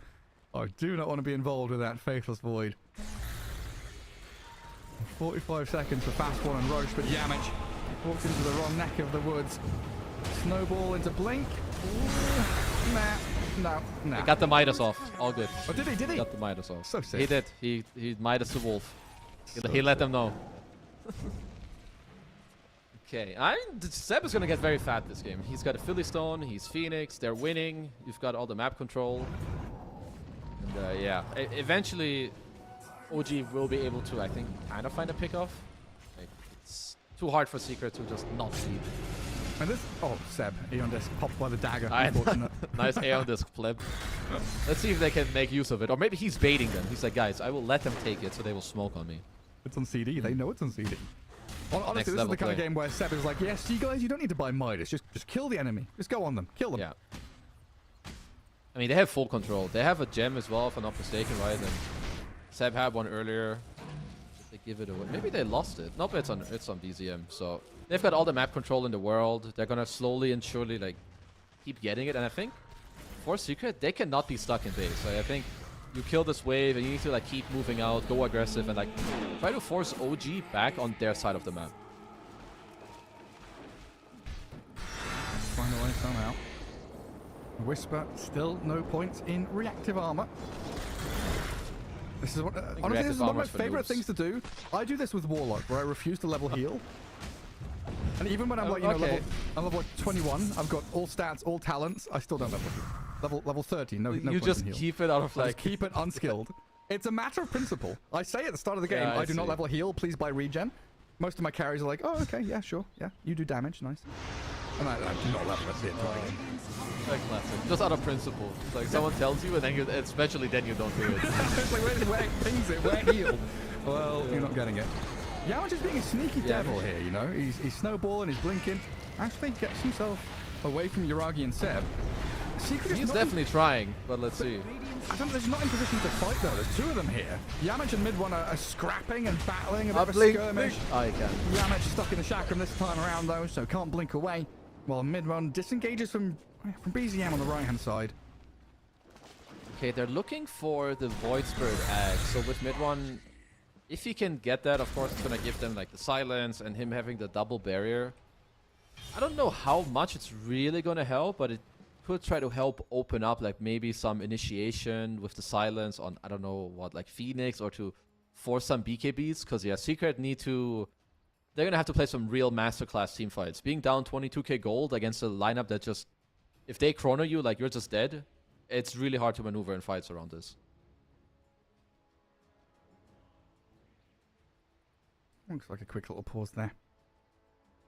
[SPEAKER 1] I do not want to be involved with that Faithless Void. 45 seconds for Fast One and Roche, but Yamich walks into the wrong neck of the woods. Snowball into Blink. Ooh, no.
[SPEAKER 2] He got the Midas off. All good.
[SPEAKER 1] Oh, did he? Did he?
[SPEAKER 2] Got the Midas off.
[SPEAKER 1] So sick.
[SPEAKER 2] He did. He Midas the Wolf. He let them know. Okay, Seb is gonna get very fat this game. He's got a Philly Stone, he's Phoenix, they're winning, you've got all the map control. And yeah, eventually OG will be able to, I think, kind of find a pick off. Like, it's too hard for Secret to just not sleep.
[SPEAKER 1] And this, oh, Seb, Aeon Disc popped by the dagger. Unfortunate.
[SPEAKER 2] Nice Aeon Disc flip. Let's see if they can make use of it. Or maybe he's baiting them. He's like, guys, I will let them take it so they will smoke on me.
[SPEAKER 1] It's on CD. They know it's on CD. Honestly, this is the kind of game where Seb is like, yeah, see guys, you don't need to buy Midas. Just kill the enemy. Just go on them. Kill them.
[SPEAKER 2] Yeah. I mean, they have full control. They have a gem as well, if I'm not mistaken, right? And Seb had one earlier. Did they give it away? Maybe they lost it. Nope, it's on BZM. So they've got all the map control in the world. They're gonna slowly and surely like keep getting it. And I think for Secret, they cannot be stuck in base. So I think you kill this wave and you need to like keep moving out, go aggressive, and like try to force OG back on their side of the map.
[SPEAKER 1] Find a way somehow. Whisper, still no points in reactive armor. This is what, honestly, this is one of my favorite things to do. I do this with Warlock, where I refuse to level heal. And even when I'm like, you know, I'm level 21, I've got all stats, all talents, I still don't level heal. Level 30, no
[SPEAKER 2] You
[SPEAKER 1] points
[SPEAKER 2] just
[SPEAKER 1] in heal.
[SPEAKER 2] keep it out of like...
[SPEAKER 1] Just keep it unskilled. It's a matter of principle. I say at the start of the game,
[SPEAKER 2] Yeah,
[SPEAKER 1] I do not level heal, please buy regen. Most of my carries are like, oh, okay, yeah, sure, yeah, you do damage, nice. And I do not level at the entire game.
[SPEAKER 2] Like classic. Just out of principle. It's like someone tells you and then you, especially then you don't do it.
[SPEAKER 1] It's like, where pings it, where heal? Well, you're not getting it. Yamich is being a sneaky devil here, you know? He's snowballing, he's blinking. Actually gets himself away from Uragi and Seb. Secret
[SPEAKER 2] He's definitely trying, but let's see.
[SPEAKER 1] I don't, there's not in position to fight though. There's two of them here. Yamich and Mid-One are scrapping and battling a bit of a skirmish.
[SPEAKER 2] Oh, you can.
[SPEAKER 1] Yamich stuck in the chakram this time around though, so can't blink away. While Mid-One disengages from BZM on the right-hand side.
[SPEAKER 2] Okay, they're looking for the Void Spirit Egg. So with Mid-One, if he can get that, of course, it's going to give them like the silence and him having the double barrier. I don't know how much it's really going to help, but it could try to help open up like maybe some initiation with the silence on, I don't know what, like Phoenix, or to force some BKBs. Because yeah, Secret need to... They're going to have to play some real masterclass team fights. Being down 22k gold against a lineup that just... If they chrono you, like you're just dead, it's really hard to maneuver in fights around this.
[SPEAKER 1] Looks like a quick little pause there.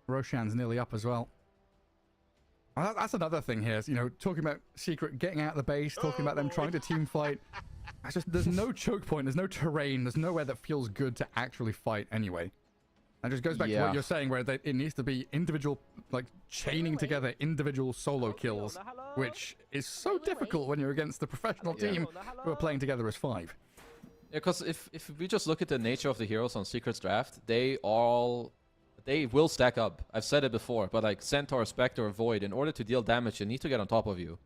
[SPEAKER 1] Roshan's nearly up as well. That's another thing here, is, you know, talking about Secret getting out of the base, talking about them trying to team fight. It's just, there's no choke point, there's no terrain, there's nowhere that feels good to actually fight anyway. And just goes back to what you're saying, where it needs to be individual, like, chaining together individual solo kills, which is so difficult when you're against the professional team who are playing together as 5.
[SPEAKER 2] Yeah, because if we just look at the nature of the heroes on Secret's draft, they will stack up. I've said it before, but like Centaur, Spectre, or Void, in order to deal damage, you need to get on top of you.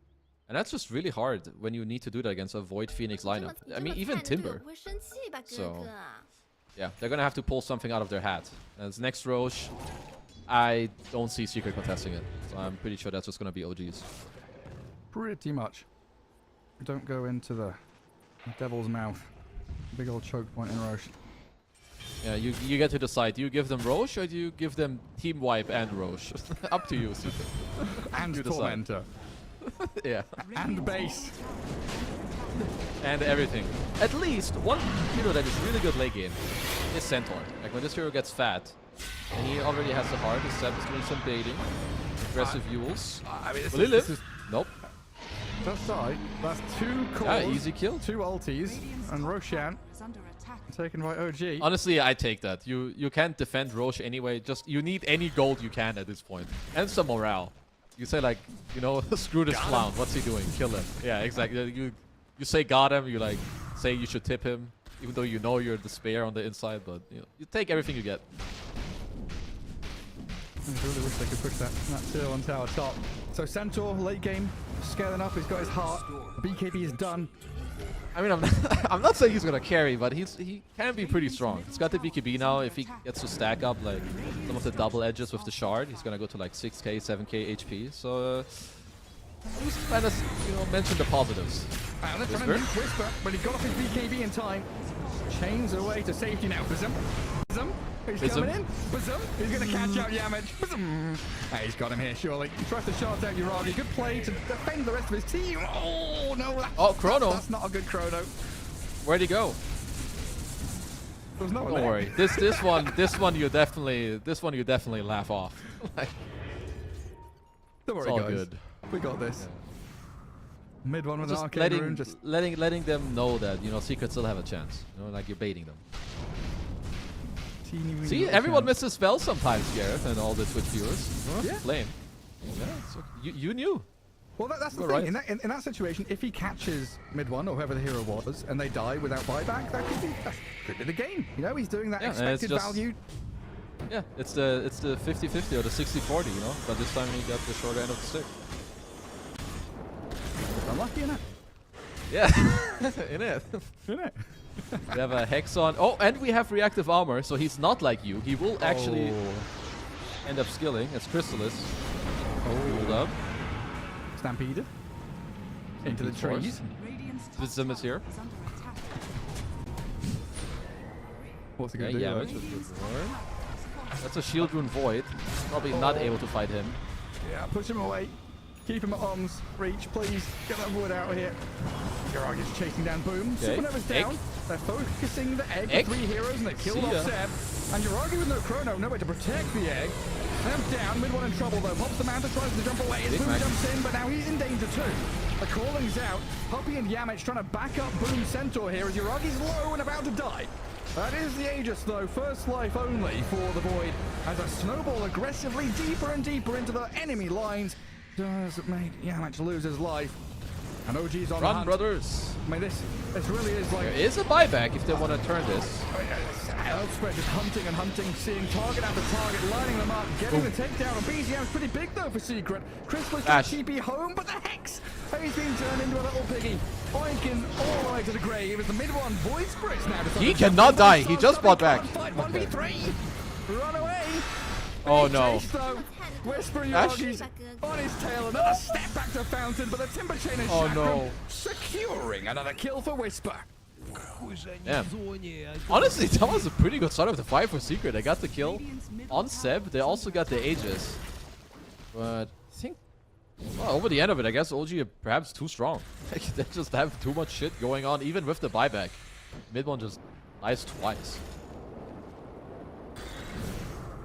[SPEAKER 2] And that's just really hard when you need to do that against a Void Phoenix lineup. I mean, even Timber. So... yeah, they're going to have to pull something out of their hat. As next Roche, I don't see Secret contesting it. So I'm pretty sure that's just going to be OG's.
[SPEAKER 1] Pretty much. Don't go into the devil's mouth. Big old choke point in Roche.
[SPEAKER 2] Yeah, you get to decide. Do you give them Roche or do you give them Team Wipe and Roche? Up to you, Secret.
[SPEAKER 1] And Tormentor.
[SPEAKER 2] Yeah.
[SPEAKER 1] And base.
[SPEAKER 2] and everything. At least one hero that is really good late game is Centaur. Like when this hero gets fat, and he already has the heart, his Seb is doing some baiting, aggressive Yules.
[SPEAKER 1] I mean,
[SPEAKER 2] Will he live? Nope.
[SPEAKER 1] That's side. That's 2 calls.
[SPEAKER 2] Yeah, easy kill.
[SPEAKER 1] 2 ultis, and Roshan taken by OG.
[SPEAKER 2] Honestly, I take that. You can't defend Roche anyway. Just you need any gold you can at this point, and some morale. You say like, you know, screw this clown. What's he doing? Kill him. Yeah, exactly. You say got him. You like say you should tip him, even though you know you're the spare on the inside. But you know, you take everything you get.
[SPEAKER 1] I really wish they could push that tier 1 tower top. So Centaur late game scaling up. He's got his heart. BKB is done.
[SPEAKER 2] I mean, I'm not saying he's gonna carry, but he can be pretty strong. He's got the BKB now. If he gets to stack up like some of the double edges with the shard, he's gonna go to like 6k, 7k HP. So just kind of, you know, mention the positives.
[SPEAKER 1] And they're trying to nuke Whisper, but he got off his BKB in time. Chains away to safety now. Bazum. He's coming in. Bazum. He's going to catch out Yamich. Bazum. Hey, he's got him here, surely. He tries to shard out Uragi. Good play to defend the rest of his team. Oh, no.
[SPEAKER 2] Chrono.
[SPEAKER 1] That's not a good Chrono.
[SPEAKER 2] Where'd he go?
[SPEAKER 1] There's no one
[SPEAKER 2] Don't
[SPEAKER 1] there.
[SPEAKER 2] worry. This one you definitely laugh off. Like,
[SPEAKER 1] Don't worry,
[SPEAKER 2] it's all
[SPEAKER 1] guys.
[SPEAKER 2] good.
[SPEAKER 1] We got this. Mid one with an
[SPEAKER 2] Just
[SPEAKER 1] arcane rune. Just
[SPEAKER 2] letting them know that, you know, Secret still have a chance. You know, like you're baiting them.
[SPEAKER 1] teeny weeny
[SPEAKER 2] See,
[SPEAKER 1] little
[SPEAKER 2] everyone
[SPEAKER 1] chance.
[SPEAKER 2] misses spells sometimes, Gareth, and all the Twitch viewers.
[SPEAKER 1] Yeah.
[SPEAKER 2] Flame. Yeah, so you knew.
[SPEAKER 1] Well, that's the
[SPEAKER 2] You're
[SPEAKER 1] thing.
[SPEAKER 2] right.
[SPEAKER 1] In that situation, if he catches mid one or whoever the hero was, and they die without buyback, that could be the game. You know, he's doing that
[SPEAKER 2] Yeah, and it's
[SPEAKER 1] expected
[SPEAKER 2] just-
[SPEAKER 1] value.
[SPEAKER 2] Yeah, it's the 50-50 or the 60-40, you know. But this time he got the shorter end of the stick.
[SPEAKER 1] Unlucky, innit?
[SPEAKER 2] Yeah, in it.
[SPEAKER 1] Innit?
[SPEAKER 2] We have a Hex on. Oh, and we have reactive armor, so he's not like you. He will actually end up skilling as Chrysalis. Hold up.
[SPEAKER 1] Stampeded. Into the trees.
[SPEAKER 2] Zim is here.
[SPEAKER 1] What's he
[SPEAKER 2] Yeah,
[SPEAKER 1] gonna do?
[SPEAKER 2] Yamich with good ward. That's a shield rune void. Probably not able to fight him.
[SPEAKER 1] Yeah, push him away. Keep him at arm's reach, please. Get that wood out of here. Uragi's chasing down Boom.
[SPEAKER 2] Okay.
[SPEAKER 1] Supernova's down.
[SPEAKER 2] Egg.
[SPEAKER 1] They're focusing the egg,
[SPEAKER 2] Egg.
[SPEAKER 1] with 3 heroes, and they've killed
[SPEAKER 2] See ya.
[SPEAKER 1] off Seb. And Uragi with no chrono, no way to protect the egg. Seb down, mid one in trouble though. Pops the Manta, tries to jump away. As
[SPEAKER 2] Big
[SPEAKER 1] Boom
[SPEAKER 2] Mac.
[SPEAKER 1] jumps in, but now he's in danger too. The calling's out. Poppy and Yamich trying to back up Boom Centaur here as Uragi's low and about to die. That is the Aegis though, first life only for the Void. As a snowball aggressively deeper and deeper into the enemy lines does make Yamich lose his life. And OG's on the
[SPEAKER 2] Run,
[SPEAKER 1] hunt.
[SPEAKER 2] brothers.
[SPEAKER 1] I mean, this really is like...
[SPEAKER 2] There is a buyback if they want to turn this.
[SPEAKER 1] Elspeth is hunting and hunting, seeing target after target, lining them up, getting the takedown. And BZM's pretty big though for Secret. Crystal's
[SPEAKER 2] Ash.
[SPEAKER 1] TP home, but the Hex! He's being turned into a little piggy. Oinking all the way to the grave as the mid one Void Spirits now.
[SPEAKER 2] He cannot die. He just bought back.
[SPEAKER 1] Fight 1v3. Run away.
[SPEAKER 2] Oh
[SPEAKER 1] Big
[SPEAKER 2] no.
[SPEAKER 1] chase, though. Whisper
[SPEAKER 2] Ash?
[SPEAKER 1] Uragi's on his tail. Another step back to Fountain, but the Timber Chain is
[SPEAKER 2] Oh, no.
[SPEAKER 1] securing another kill for Whisper.
[SPEAKER 2] Damn. Honestly, that was a pretty good start of the fight for Secret. They got the kill on Seb. They also got the Aegis. But I think, well, over the end of it, I guess OG are perhaps too strong. They just have too much shit going on, even with the buyback. Mid one just dies twice.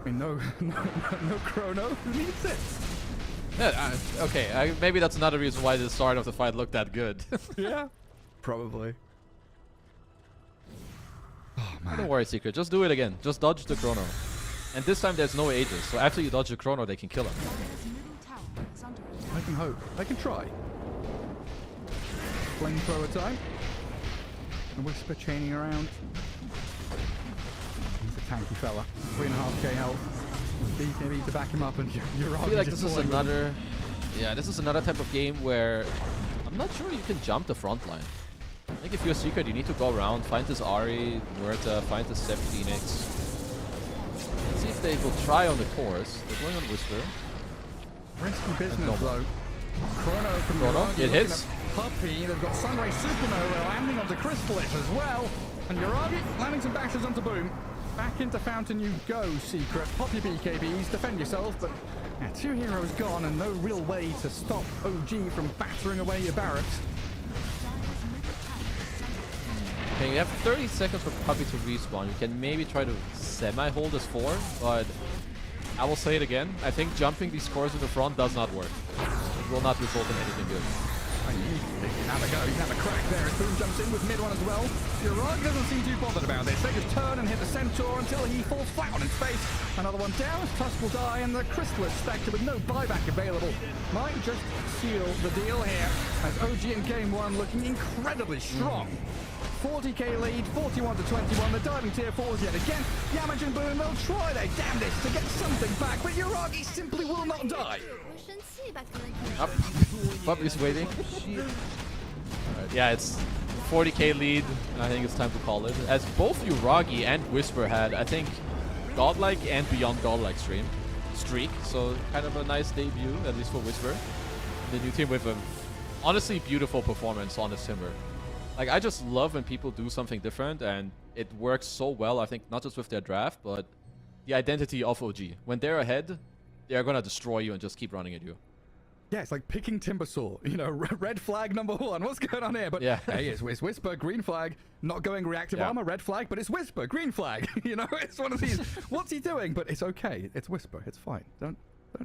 [SPEAKER 1] I mean, no chrono. Who needs it?
[SPEAKER 2] Yeah, okay, maybe that's another reason why the start of the fight looked that good.
[SPEAKER 1] Yeah, probably. Oh man.
[SPEAKER 2] Don't worry, Secret. Just do it again. Just dodge the chrono. And this time there's no Aegis, so after you dodge the chrono, they can kill him.
[SPEAKER 1] I can hope. I can try. Flamethrower time. And Whisper chaining around. He's a tanky fella. 3.5k health. BKB to back him up, and you're
[SPEAKER 2] I feel like this is another... Yeah, this is another type of game where I'm not sure you can jump the front line. I think if you're Secret, you need to go around, find this Ahri, Muerta, find this Sep Phoenix. Let's see if they will try on the course. They're going on Whisper.
[SPEAKER 1] Risky business though. Chrono from
[SPEAKER 2] Chrono,
[SPEAKER 1] Uragi
[SPEAKER 2] it
[SPEAKER 1] looking
[SPEAKER 2] hits.
[SPEAKER 1] at Puppy. They've got Sunray Supernova landing onto Crystallis as well. And Uragi landing some bashes onto Boom. Back into Fountain you go, Secret. Pop your BKBs, defend yourself, but 2 heroes gone and no real way to stop OG from battering away your barracks.
[SPEAKER 2] Okay, you have 30 seconds for Puppy to respawn. You can maybe try to semi-hold as 4, but I will say it again. I think jumping these cores in the front does not work. It will not result in anything good.
[SPEAKER 1] He can have a go. He can have a crack there as Boom jumps in with mid one as well. Urag doesn't seem too bothered about this. They just turn and hit the Centaur until he falls flat on his face. Another one down. Tusk will die, and the Chrysalis Spectre with no buyback available might just seal the deal here. As OG in game 1 looking incredibly strong. 40k lead, 41 to 21. The diving tier 4s yet again. Yamage and Boom will try their damnedest to get something back, but Uragi simply will not die.
[SPEAKER 2] Up. Puppy's waiting. Alright, yeah, it's 40k lead. I think it's time to call it. As both Uragi and Whisper had, I think, godlike and beyond godlike streak. So kind of a nice debut, at least for Whisper. The new team with a honestly beautiful performance on this Timber. Like, I just love when people do something different, and it works so well, I think, not just with their draft, but the identity of OG. When they're ahead, they're gonna destroy you and just keep running at you.
[SPEAKER 1] Yeah, it's like picking Timbersaw. You know, red flag number 1. What's going on here? But
[SPEAKER 2] yeah.
[SPEAKER 1] Hey, it's Whisper, green flag. Not going reactive armor, red flag, but it's Whisper, green flag. You know, it's one of these. What's he doing? But it's okay. It's Whisper. It's fine.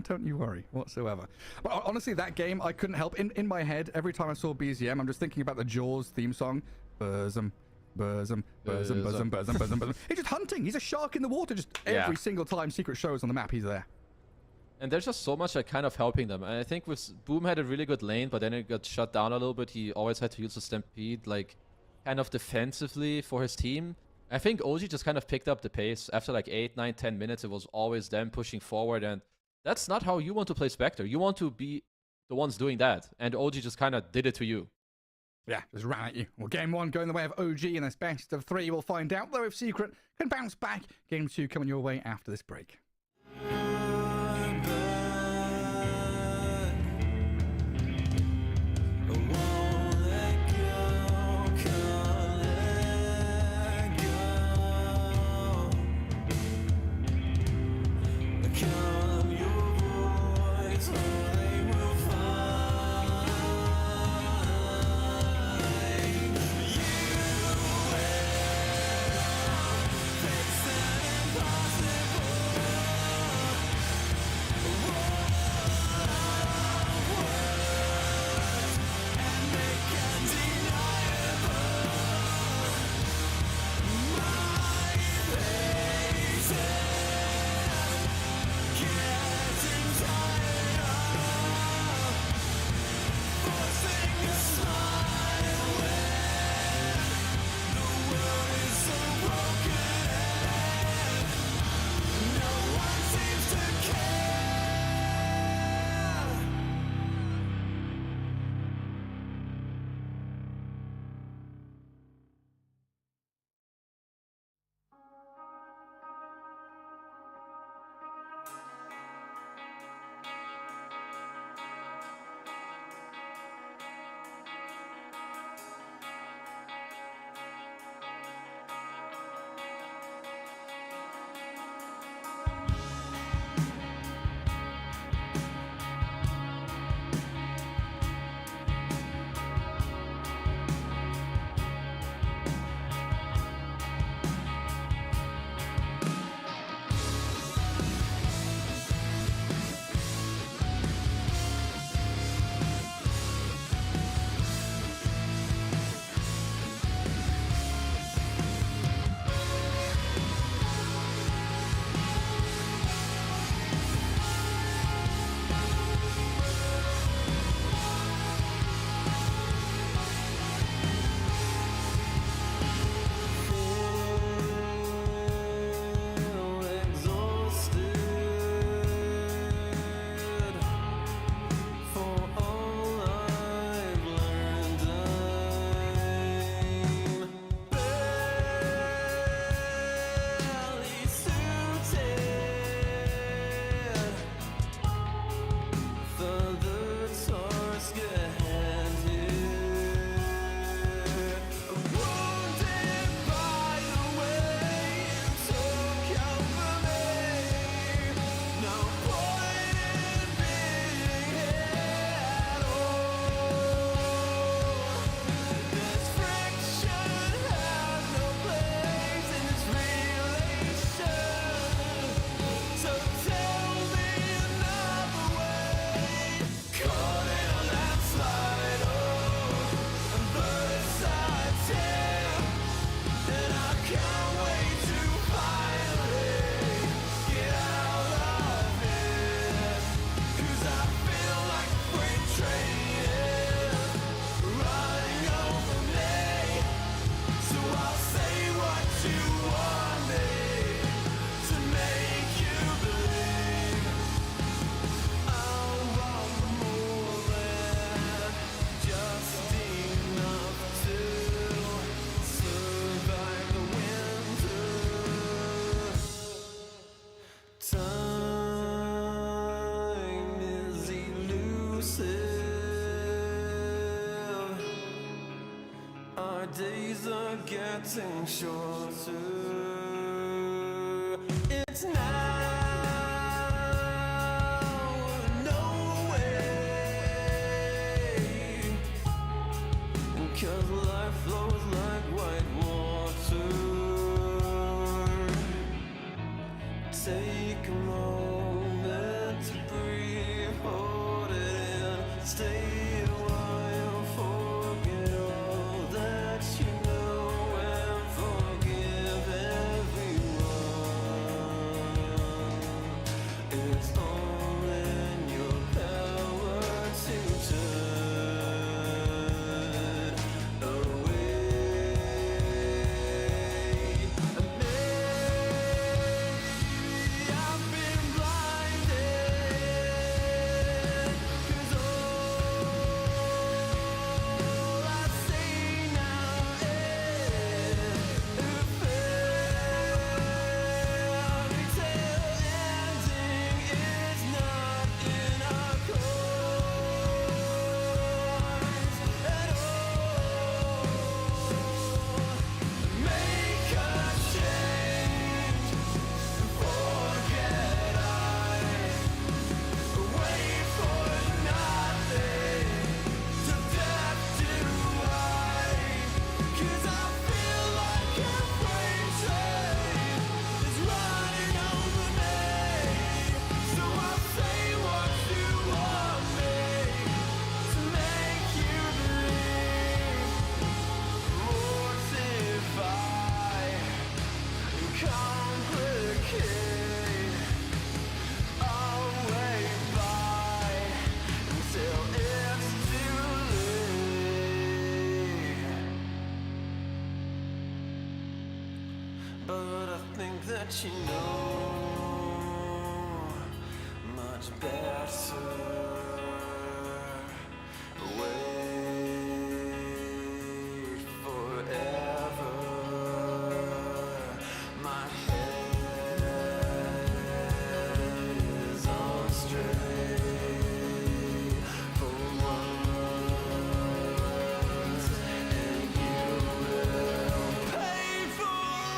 [SPEAKER 1] Don't you worry whatsoever. But honestly, that game, I couldn't help. In my head, every time I saw BZM, I'm just thinking about the Jaws theme song. Bosom, bosom, bosom, bosom, bosom, bosom, bosom. He's just hunting. He's a shark in the water. Just every single time Secret shows on the map, he's there.
[SPEAKER 2] And there's just so much like kind of helping them. And I think with Boom had a really good lane, but then it got shut down a little bit. He always had to use the Stampede, like, kind of defensively for his team. I think OG just kind of picked up the pace. After like 8, 9, 10 minutes, it was always them pushing forward. And that's not how you want to play Spectre. You want to be the ones doing that. And OG just kind of did it to you.
[SPEAKER 1] Yeah, just ran at you. Well, game 1 going the way of OG in this best of 3. We'll find out, though, if Secret can bounce back. Game 2 coming your way after this break.
[SPEAKER 9] getting shorter. It's now, no way, 'cause life flows like white water. Take a moment to breathe, hold it in, stay a while, forget all that you know, and forgive everyone. It's all in your power to turn away. I've been blinded, 'cause all I see now is a fairy tale ending. It's not in our course at all. Make a change, forget wait for nothing, to death do I, 'cause I feel like a freight train is running over me. So I'll say what you want me to make you believe. Mortify, complicate, I'll wait by until it's too late. But I think that you know much better. Wait forever. My head is on straight for once, and you will pay for it.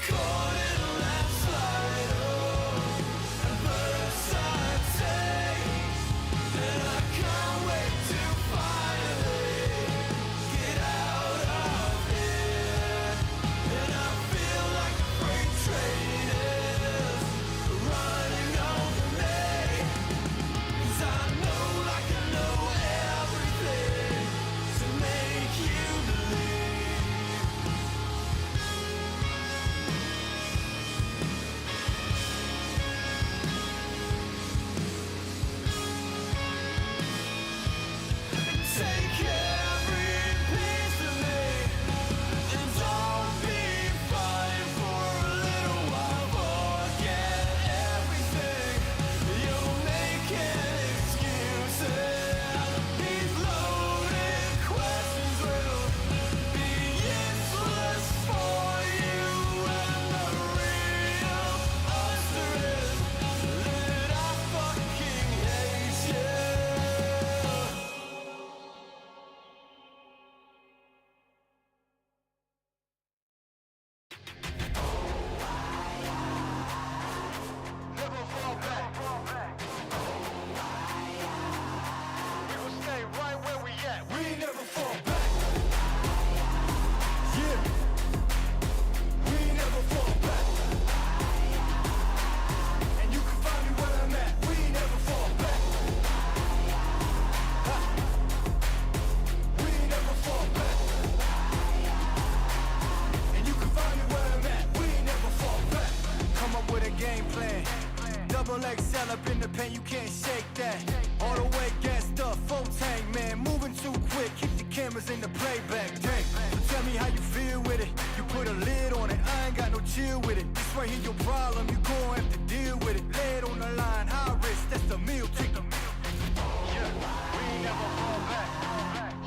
[SPEAKER 9] Caught in a landslide, and first I take, and I can't wait to finally get out of here. And I feel like a freight train is running over me, 'cause I know like I know everything to make you believe. Take every piece of me, and I'll be fine for a little while. Forget everything, you're making excuses. These loaded questions will be useless for you, and the real answer is that I fucking hate you. Never fall back. We will stay right where we at. We never fall back. Yeah. We never fall back. And you can find me where I'm at. We never fall back. Ha. We never fall back. And you can find me where I'm at. We never fall back. Come up with a game plan. Double XL up in the pen, you can't shake that. All the way gassed up, full tank, man. Moving too quick, keep the cameras in the playback. Dang, so tell me how you feel with it. You put a lid on it, I ain't got no chill with it. This right here your problem, you gon' have to deal with it. Lay it on the line, high risk, that's the meal ticket. Yeah, we never fall back.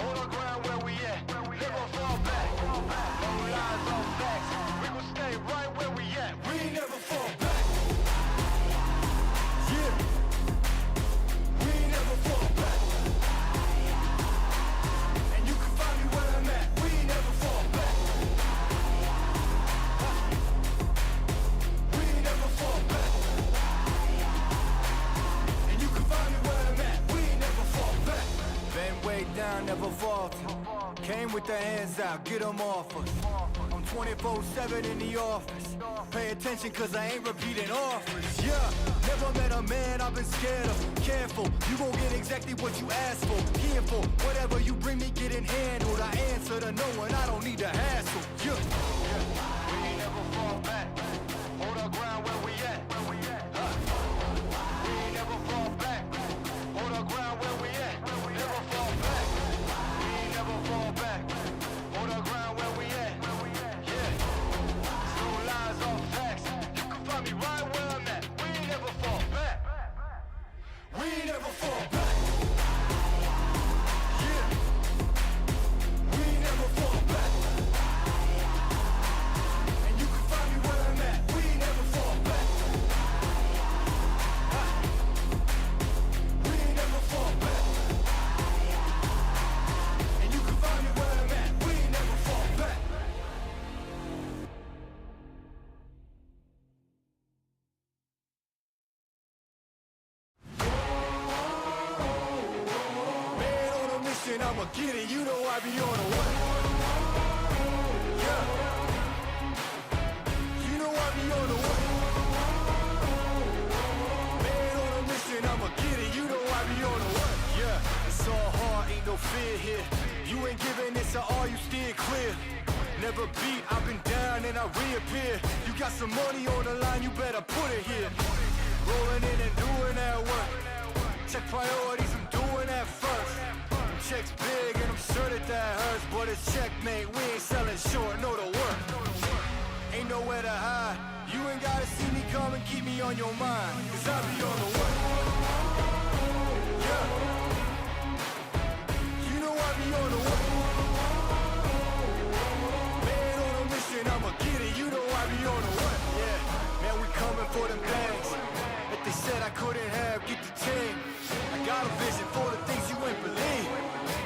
[SPEAKER 9] Hold on ground where we at. Never fall back. No lies, no facts. We gon' stay right where we at.
[SPEAKER 7] down, never falter. Came with the hands out, get them off us. I'm 24/7 in the office. Pay attention cause I ain't repeating offers. Yeah, never met a man I've been scared of. Careful, you gon' get exactly what you asked for. Careful, whatever you bring me getting handled. I answer to no one, I don't need the hassle. Yeah, we ain't never fall back. Hold our ground where we at. We ain't never fall back. Hold our ground where we at. Never fall back. We ain't never fall back. Hold our ground where we at. Yeah. No lies, all facts. You can find me right where I'm at. We ain't never fall back. We ain't never fall back. Yeah. We ain't never fall back. And you can find me where I'm at. We ain't never fall back. We ain't never fall back. And you can find me where I'm at. We ain't never fall back. Man on a mission, I'ma get it. You know I be on a what? Yeah. You know I be on a what? Man on a mission, I'ma get it. You know I be on a what? Yeah. It's all hard, ain't no fear here. You ain't giving this to all, you steer clear. Never beat, I've been down and I reappear. You got some money on the line, you better put it here. Rolling in and doing that work. Check priorities, I'm doing that first. Checks big and I'm sure that hurts. But it's checkmate, we ain't selling short, know the work. Ain't nowhere to hide. You ain't gotta see me come and keep me on your mind. Cause I be on the way. Yeah. You know I be on the way. Man on a mission, I'ma get it. You know I be on the way. Yeah. Man, we coming for them bags. If they said I couldn't have, get the team. I got a vision for the things you ain't believe.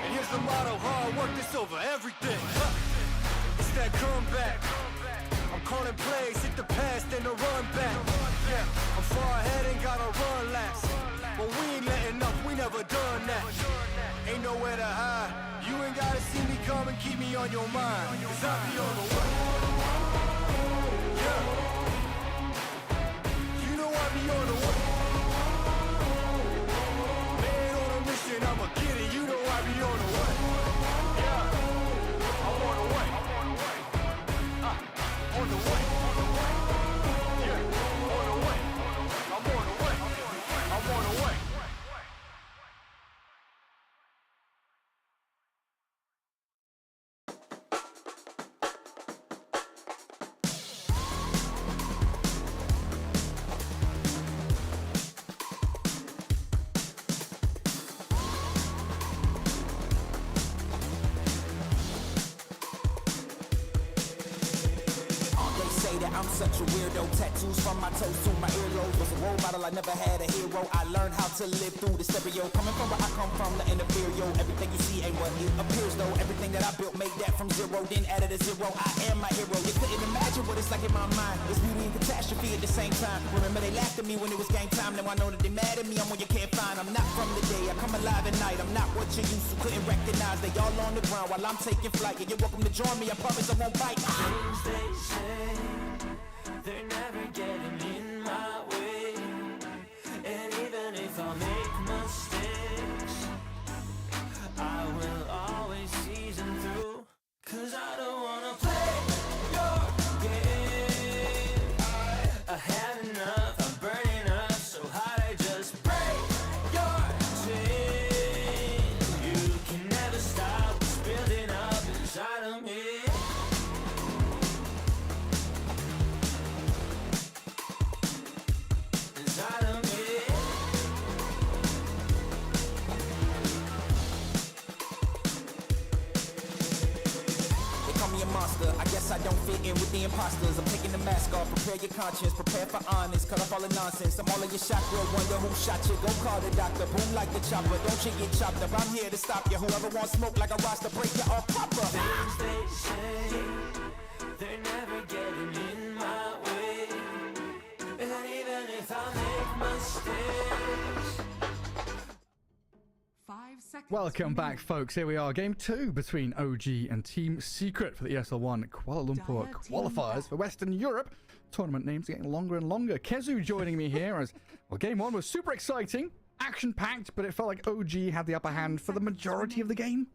[SPEAKER 7] And here's the motto, hard work, this over everything. It's that comeback. I'm calling plays, hit the pass, then the run back. Yeah, I'm far ahead and gotta run laps. But we ain't letting up, we never done that. Ain't nowhere to hide. You ain't gotta see me come and keep me on your mind. Cause I be on the way. Yeah. You know I be on the way. Man on a mission, I'ma get it. You know I be on the way. Yeah. I'm on the way. On the way. Yeah. On the way. I'm on the way. I'm on the way.
[SPEAKER 8] I'm such a weirdo, tattoos from my toes to my earlobes. Was a role model, I never had a hero. I learned how to live through the stereo. Coming from where I come from, the inferior. Everything you see ain't what it appears though. Everything that I built, made that from zero, then added a zero. I am my hero. You couldn't imagine what it's like in my mind. It's beauty and catastrophe at the same time. Remember they laughed at me when it was game time. Now I know that they mad at me, I'm when you can't find. I'm not from the day, I come alive at night. I'm not what you used to, couldn't recognize. They all on the ground while I'm taking flight. And you're welcome to join me, I promise I won't bite.
[SPEAKER 9] Things they say, they're never getting in my way. And even if I make mistakes, I will always see them through. Cause I don't wanna play your game. I had enough, I'm burning up so hot I just break your chain. You can never stop what's building up inside of me.
[SPEAKER 8] I guess I don't fit in with the imposters. I'm taking the mask off, prepare your conscience, prepare for honest, cut off all the nonsense. I'm all of your chakra, wonder who shot you. Go call the doctor, boom like the chopper. Don't you get chopped up, I'm here to stop you. Whoever wants smoke like a roster, break you off proper.
[SPEAKER 9] Things they say, they're never getting in my way. And even if I make mistakes,
[SPEAKER 13] 5
[SPEAKER 1] Welcome back, folks. Here we are, game 2 between OG and Team Secret for the ESL 1 Kuala Lumpur qualifiers for Western Europe. Tournament names are getting longer and longer. Kezu joining me here as, well, game 1 was super exciting, action-packed, but it felt like OG had the upper hand for the majority of the game.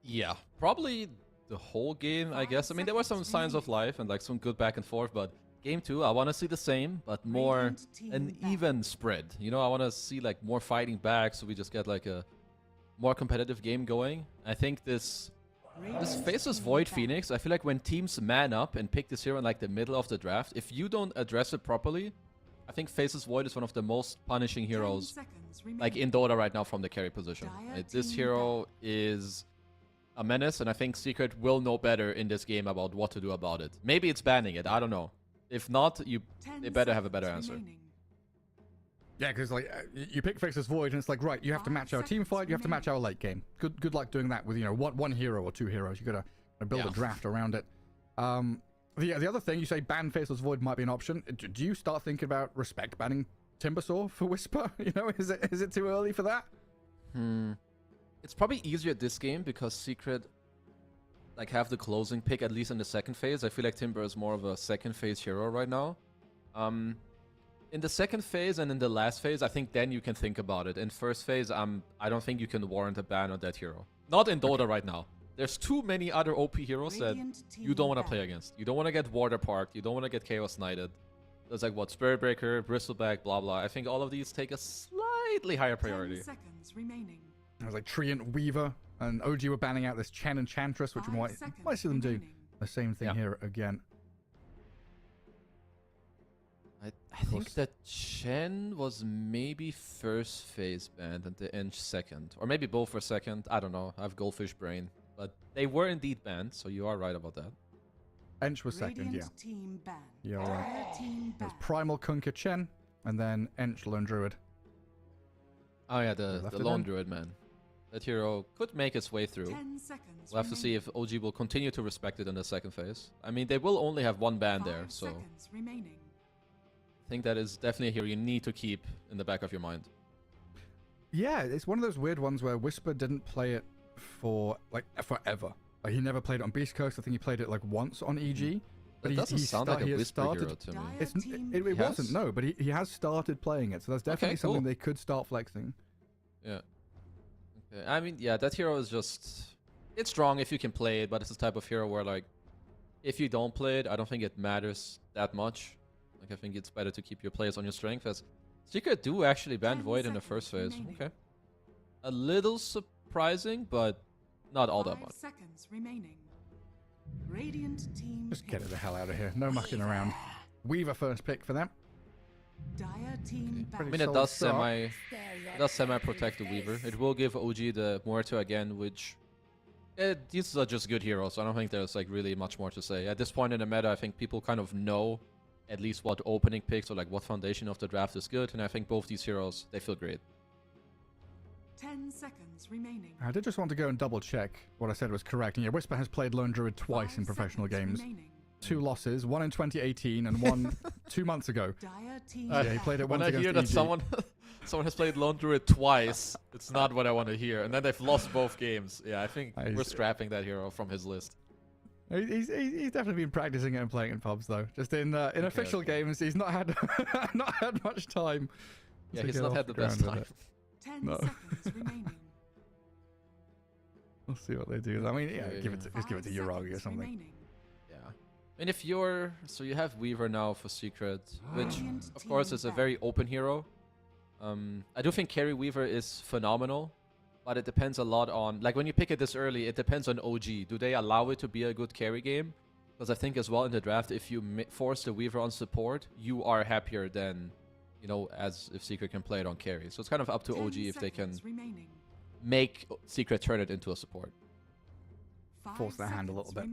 [SPEAKER 2] Yeah, probably the whole game, I guess. I mean, there were some signs of life and like some good back and forth, but game 2, I want to see the same, but more an even spread. You know, I want to see like more fighting back, so we just get like a more competitive game going. I think this faces Void Phoenix. I feel like when teams man up and pick this hero in like the middle of the draft, if you don't address it properly, I think Faces Void is one of the most punishing heroes like in Dota right now from the carry position. This hero is a menace, and I think Secret will know better in this game about what to do about it. Maybe it's banning it, I don't know. If not, they better have a better answer.
[SPEAKER 1] Yeah, because like you pick Faces Void, and it's like, right, you have to match our team fight, you have to match our late game. Good luck doing that with, you know, one hero or 2 heroes. You gotta build a draft around it. The other thing, you say ban Faceless Void might be an option. Do you start thinking about respect banning Timbersaw for Whisper? You know, is it too early for that?
[SPEAKER 2] It's probably easier this game because Secret like have the closing pick, at least in the second phase. I feel like Timber is more of a second phase hero right now. In the second phase and in the last phase, I think then you can think about it. In first phase, I don't think you can warrant a ban on that hero. Not in Dota right now. There's too many other OP heroes that you don't want to play against. You don't want to get Water Parked. You don't want to get Chaos Knighted. There's like what, Spirit Breaker, Bristleback, blah blah. I think all of these take a slightly higher priority.
[SPEAKER 5] 10 seconds remaining.
[SPEAKER 1] It was like Treant Weaver, and OG were banning out this Chen Enchantress, which we might see them do the same thing here again.
[SPEAKER 2] I think that Chen was maybe first phase banned and the Ench second. Or maybe both were second. I don't know. I have goldfish brain. But they were indeed banned, so you are right about that.
[SPEAKER 1] Ench was second, yeah. You're right. It was Primal Kunkka Chen, and then Ench Lone Druid.
[SPEAKER 2] Oh yeah, the Lone Druid, man. That hero could make its way through. We'll have to see if OG will continue to respect it in the second phase. I mean, they will only have 1 ban there, so I think that is definitely a hero you need to keep in the back of your mind.
[SPEAKER 1] Yeah, it's one of those weird ones where Whisper didn't play it for like forever. Like, he never played it on Beast Coast. I think he played it like once on EG. But
[SPEAKER 2] it doesn't sound like a Whisper hero to me.
[SPEAKER 1] It wasn't, no, but he has started playing it, so that's definitely something they could start flexing.
[SPEAKER 2] Yeah. Okay. I mean, yeah, that hero is just... It's strong if you can play it, but it's the type of hero where, like, if you don't play it, I don't think it matters that much. Like, I think it's better to keep your players on your strength, as Secret do actually ban Void in the first phase. Okay. A little surprising, but not all that much.
[SPEAKER 1] Just get it the hell out of here. No mucking around. Weaver first pick for them.
[SPEAKER 2] I mean, it does semi protect the Weaver. It will give OG the Muerto again, which these are just good heroes. So I don't think there's like really much more to say at this point in the meta. I think people kind of know at least what opening picks or like what foundation of the draft is good, and I think both these heroes, they feel great.
[SPEAKER 5] 10 seconds remaining.
[SPEAKER 1] I did just want to go and double check what I said was correct. And yeah, Whisper has played Lone Druid twice in professional games. 2 losses, 1 in 2018 and 1 2 months ago. Yeah, he played it once against EG.
[SPEAKER 2] When I hear that someone has played Lone Druid twice, it's not what I want to hear. And then they've lost both games. Yeah, I think we're scrapping that hero from his list.
[SPEAKER 1] He's definitely been practicing it and playing in pubs though. Just in official games, he's not had much time.
[SPEAKER 2] Yeah, he's not had the best time.
[SPEAKER 5] 10 seconds remaining.
[SPEAKER 1] We'll see what they do. I mean, yeah, just give it to Uragi or something.
[SPEAKER 2] Yeah. And if you're... So you have Weaver now for Secret, which, of course, is a very open hero. I do think Carry Weaver is phenomenal, but it depends a lot on... Like, when you pick it this early, it depends on OG. Do they allow it to be a good carry game? Because I think as well in the draft, if you force the Weaver on support, you are happier than... You know, as if Secret can play it on carry. So it's kind of up to OG if they can make Secret turn it into a support.
[SPEAKER 1] Force their hand a little bit.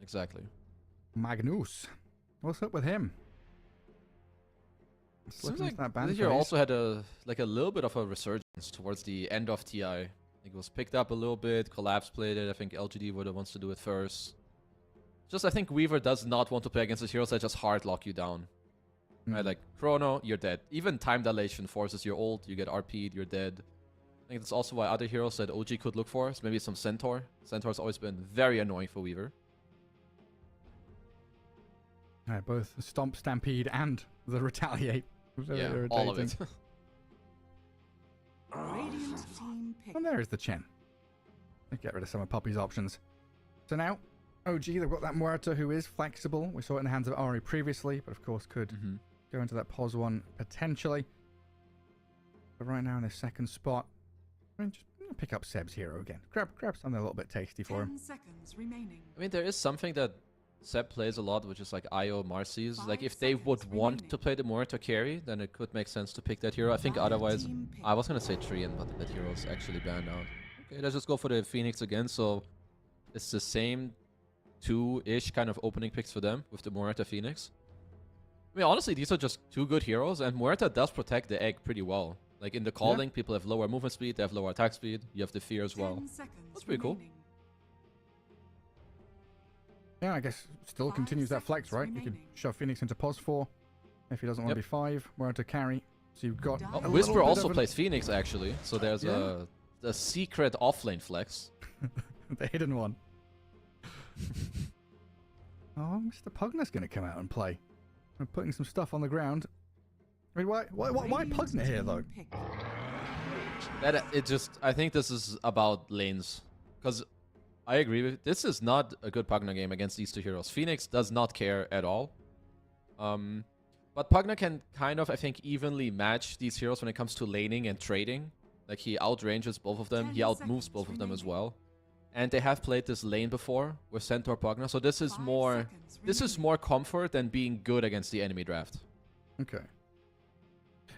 [SPEAKER 2] Exactly.
[SPEAKER 1] Magnus. What's up with him?
[SPEAKER 2] Seems like this year also had a little bit of a resurgence towards the end of TI. I think it was picked up a little bit. Collapse played it. I think LGD would have wants to do it first. Just I think Weaver does not want to play against his heroes that just hard lock you down. Right, like Chrono, you're dead. Even time dilation forces your ult, you get RP'd, you're dead. I think that's also why other heroes that OG could look for is maybe some Centaur. Centaur's always been very annoying for Weaver.
[SPEAKER 1] Both Stomp, Stampede, and the Retaliate.
[SPEAKER 2] Yeah, all of it.
[SPEAKER 1] And there is the Chen. Get rid of some of Puppy's options. So now, OG, they've got that Muerta who is flexible. We saw it in the hands of Ari previously, but of course could go into that POS one potentially. But right now in the second spot, I mean, just pick up Seb's hero again. Grab something a little bit tasty for him.
[SPEAKER 13] 10 seconds remaining.
[SPEAKER 2] I mean, there is something that Seb plays a lot, which is like IO Marcy's. Like, if they would want to play the Muerta carry, then it could make sense to pick that hero. I think otherwise, I was going to say Trian, but that hero is actually banned out. Okay, let's just go for the Phoenix again. So it's the same 2-ish kind of opening picks for them with the Muerta Phoenix. I mean, honestly, these are just 2 good heroes, and Muerta does protect the egg pretty well. Like, in the calling, people have lower movement speed, they have lower attack speed, you have the fear as well. That's pretty cool.
[SPEAKER 1] Yeah, I guess still continues that flex, right? You could shove Phoenix into POS 4 if he doesn't want to be 5. Muerta carry. So you've got
[SPEAKER 2] Whisper also plays Phoenix, actually. So there's a secret offlane flex.
[SPEAKER 1] The hidden one. Oh, Mr. Pugner's going to come out and play. I'm putting some stuff on the ground. I mean, why Pugner here, though?
[SPEAKER 2] I think this is about lanes. Because I agree with this is not a good Pugner game against these 2 heroes. Phoenix does not care at all. But Pugner can kind of, I think, evenly match these heroes when it comes to laning and trading. Like, he outranges both of them. He outmoves both of them as well. And they have played this lane before with Centaur Pugner. So this is more comfort than being good against the enemy draft.
[SPEAKER 1] Okay.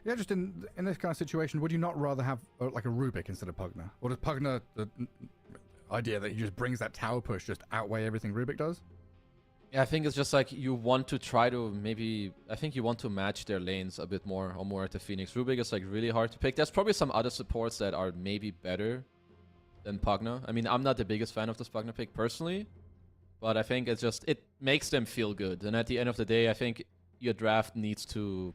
[SPEAKER 1] Yeah, just in this kind of situation, would you not rather have like a Rubik instead of Pugner? Or does Pugner, the idea that he just brings that tower push, just outweigh everything Rubik does?
[SPEAKER 2] Yeah, I think it's just like you want to try to I think you want to match their lanes a bit more or more at the Phoenix. Rubik is like really hard to pick. There's probably some other supports that are maybe better than Pugner. I mean, I'm not the biggest fan of this Pugner pick personally, but I think it's just, it makes them feel good. And at the end of the day, I think your draft needs to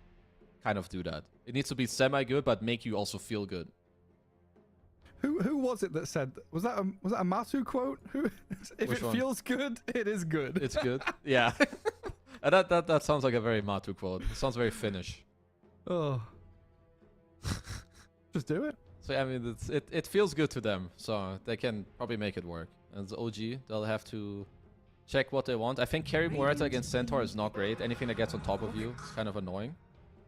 [SPEAKER 2] kind of do that. It needs to be semi-good, but make you also feel good.
[SPEAKER 1] Who was it that said, was that a Masu quote? If
[SPEAKER 2] Which
[SPEAKER 1] it
[SPEAKER 2] one?
[SPEAKER 1] feels good, it is good.
[SPEAKER 2] It's good. Yeah. And that sounds like a very Matu quote. It sounds very Finnish.
[SPEAKER 1] Oh. Just do it.
[SPEAKER 2] So I mean, it feels good to them, so they can probably make it work. And the OG, they'll have to check what they want. I think carry Muerta against Centaur is not great. Anything that gets on top of you is kind of annoying.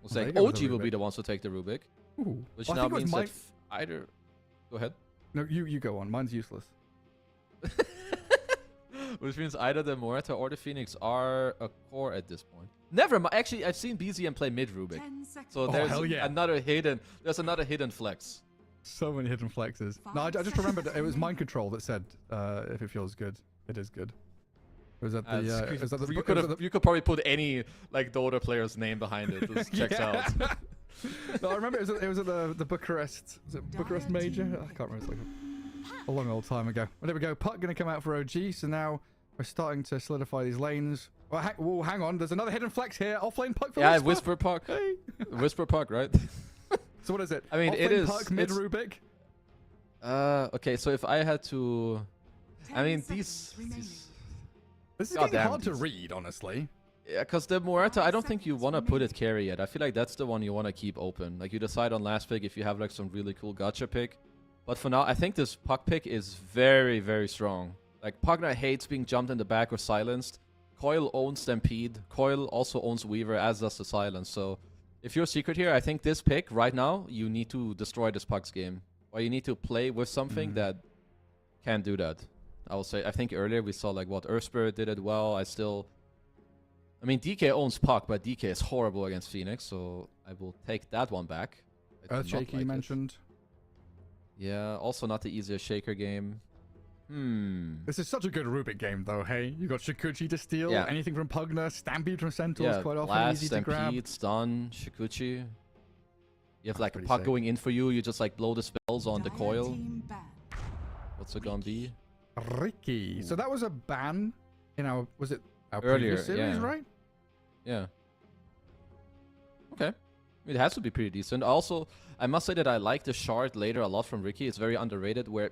[SPEAKER 2] We'll say OG will be the ones to take the Rubik.
[SPEAKER 1] Ooh.
[SPEAKER 2] Which
[SPEAKER 1] Well,
[SPEAKER 2] now means that either... Go ahead.
[SPEAKER 1] No, you go on. Mine's useless.
[SPEAKER 2] Which means either the Muerta or the Phoenix are a core at this point. Never mind. Actually, I've seen BZM play mid Rubik. So there's another hidden flex.
[SPEAKER 1] So many hidden flexes. No, I just remembered it was Mind Control that said, if it feels good, it is good. It was at the,
[SPEAKER 2] you could probably put any like Dota player's name behind it. This checks out.
[SPEAKER 1] No, I remember it was at the Bucharest. Was it Bucharest Major? I can't remember. It's like a long old time ago. Well, there we go. Puck going to come out for OG. So now we're starting to solidify these lanes. Well, hang on. There's another hidden flex here. Offlane Puck for
[SPEAKER 2] Whisper Puck.
[SPEAKER 1] Hey.
[SPEAKER 2] Whisper Puck, right?
[SPEAKER 1] So what is it?
[SPEAKER 2] I mean,
[SPEAKER 1] Offlane
[SPEAKER 2] it is
[SPEAKER 1] Puck, mid Rubik.
[SPEAKER 2] Okay, so if I had to, I mean these
[SPEAKER 1] this is getting hard to read, honestly.
[SPEAKER 2] Yeah, because the Muerta, I don't think you want to put it carry yet. I feel like that's the one you want to keep open. Like, you decide on last pick if you have like some really cool gacha pick. But for now, I think this Puck pick is very, very strong. Like, Pugner hates being jumped in the back or silenced. Coil owns Stampede. Coil also owns Weaver, as does the Silence. So if you're Secret here, I think this pick, right now, you need to destroy this Puck's game. Or you need to play with something that can do that. I will say, I think earlier we saw like what Earth Spirit did it well. I mean, DK owns Puck, but DK is horrible against Phoenix, so I will take that one back.
[SPEAKER 1] Earthshaker you mentioned.
[SPEAKER 2] Yeah, also not the easiest Shaker game.
[SPEAKER 1] This is such a good Rubik game, though, hey? You got Shikuchi to steal, anything from Pugner, Stampede from Centaurs quite often easy to grab.
[SPEAKER 2] Stampede, Stun, Shikuchi. You have like a Puck going in for you, you just like blow the spells on the coil. What's it gonna be?
[SPEAKER 1] Ricky. So that was a ban in our, was it our
[SPEAKER 2] earlier
[SPEAKER 1] previous series, right?
[SPEAKER 2] Yeah. Okay. It has to be pretty decent. Also, I must say that I like the shard later a lot from Ricky. It's very underrated, where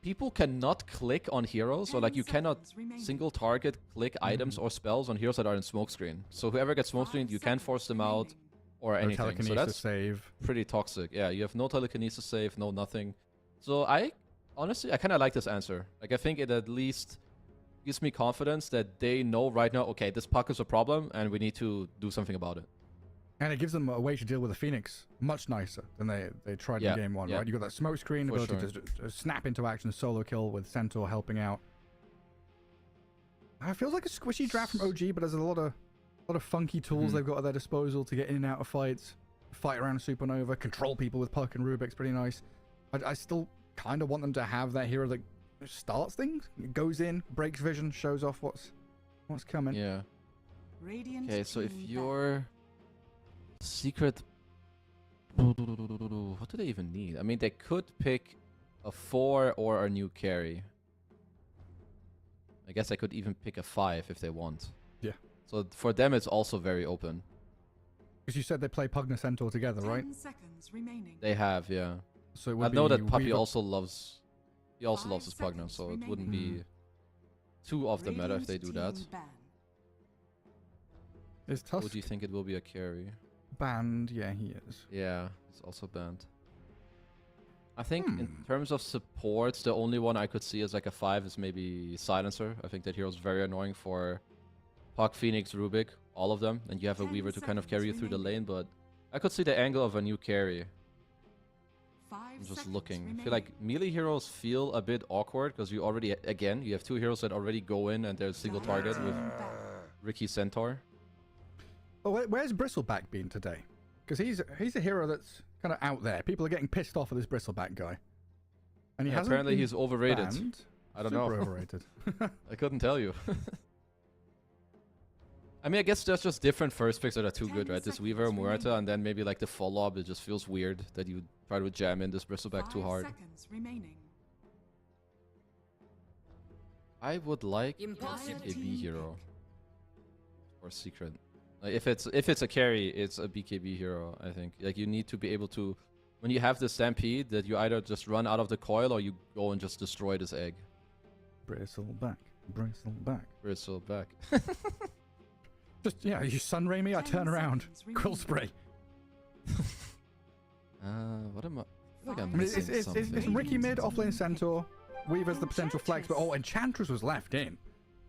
[SPEAKER 2] people cannot click on heroes, or like you cannot single target click items or spells on heroes that are in smokescreen. So whoever gets smokescreened, you can't force them out or anything.
[SPEAKER 1] telekinesis
[SPEAKER 2] So that's
[SPEAKER 1] save.
[SPEAKER 2] pretty toxic. Yeah, you have no telekinesis save, no nothing. So I honestly, I kind of like this answer. Like I think it at least gives me confidence that they know right now, okay, this puck is a problem and we need to do something about it.
[SPEAKER 1] And it gives them a way to deal with the Phoenix much nicer than they tried in game 1, right? You got that smoke screen, ability to snap into action, solo kill with Centaur helping out. It feels like a squishy draft from OG, but there's a lot of funky tools they've got at their disposal to get in and out of fights, fight around Supernova, control people with Puck and Rubik's pretty nice. I still kind of want them to have that hero that starts things, goes in, breaks vision, shows off what's coming.
[SPEAKER 2] Yeah. Okay, so if you're secret, what do they even need? I mean, they could pick a 4 or a new carry. I guess I could even pick a 5 if they want.
[SPEAKER 1] Yeah.
[SPEAKER 2] So for them, it's also very open.
[SPEAKER 1] Because you said they play Pugna Centaur together, right?
[SPEAKER 13] 10 seconds remaining.
[SPEAKER 2] They have, yeah.
[SPEAKER 1] So it
[SPEAKER 2] I
[SPEAKER 1] would
[SPEAKER 2] know
[SPEAKER 1] be
[SPEAKER 2] that Puppy
[SPEAKER 1] Weaver-
[SPEAKER 2] also loves. He also loves his Pugna, so it wouldn't be too off the meta if they do that.
[SPEAKER 1] Is Tusk
[SPEAKER 2] Would you think it will be a carry?
[SPEAKER 1] banned? Yeah, he is.
[SPEAKER 2] Yeah, it's also banned. I think in terms of supports, the only one I could see as like a 5 is maybe Silencer. I think that hero's very annoying for Puck, Phoenix, Rubik, all of them. And you have a Weaver to kind of carry you through the lane, but I could see the angle of a new carry. I'm just looking. I feel like melee heroes feel a bit awkward because you already, again, you have 2 heroes that already go in and they're single target with Ricky Centaur.
[SPEAKER 1] Oh, where's Bristleback been today? Because he's a hero that's kind of out there. People are getting pissed off at this Bristleback guy. And he hasn't
[SPEAKER 2] apparently
[SPEAKER 1] been
[SPEAKER 2] he's overrated.
[SPEAKER 1] banned.
[SPEAKER 2] I don't
[SPEAKER 1] Super
[SPEAKER 2] know.
[SPEAKER 1] overrated.
[SPEAKER 2] I couldn't tell you. I mean, I guess there's just different first picks that are too good, right? This Weaver, Muerta, and then maybe like the follow-up, it just feels weird that you try to jam in this Bristleback too hard. I would like a B hero or secret. Like if it's a carry, it's a BKB hero, I think. Like you need to be able to, when you have the Stampede, that you either just run out of the coil or you go and just destroy this egg.
[SPEAKER 1] Bristleback. Bristleback.
[SPEAKER 2] Bristleback.
[SPEAKER 1] Just, yeah, you sunray me, I turn around. Quill spray.
[SPEAKER 2] What am I? I feel like I'm
[SPEAKER 1] I mean,
[SPEAKER 2] missing something.
[SPEAKER 1] it's Ricky mid, offlane Centaur. Weaver's the potential flex, but oh, Enchantress was left in.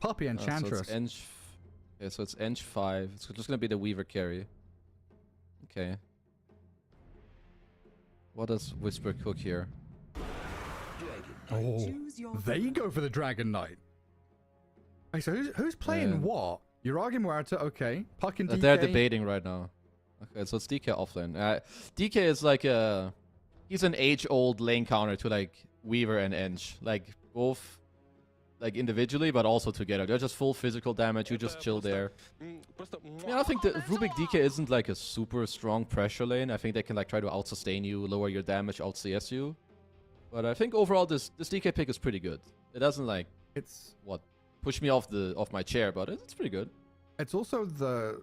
[SPEAKER 1] Puppy Enchantress.
[SPEAKER 2] So it's Eng 5. It's just gonna be the Weaver carry. Okay. What does Whisper cook here?
[SPEAKER 1] Oh, they go for the Dragon Knight. Hey, so who's playing what? Uragi Muerta, okay. Puck and DK.
[SPEAKER 2] They're debating right now. Okay, so it's DK offlane. DK is like he's an age-old lane counter to like Weaver and Eng. Like both like individually, but also together. They're just full physical damage. You just chill there. Yeah, I think the Rubik DK isn't like a super strong pressure lane. I think they can like try to out-sustain you, lower your damage, out-CS you. But I think overall this DK pick is pretty good. It doesn't like push me off my chair, but it's pretty good.
[SPEAKER 1] It's also the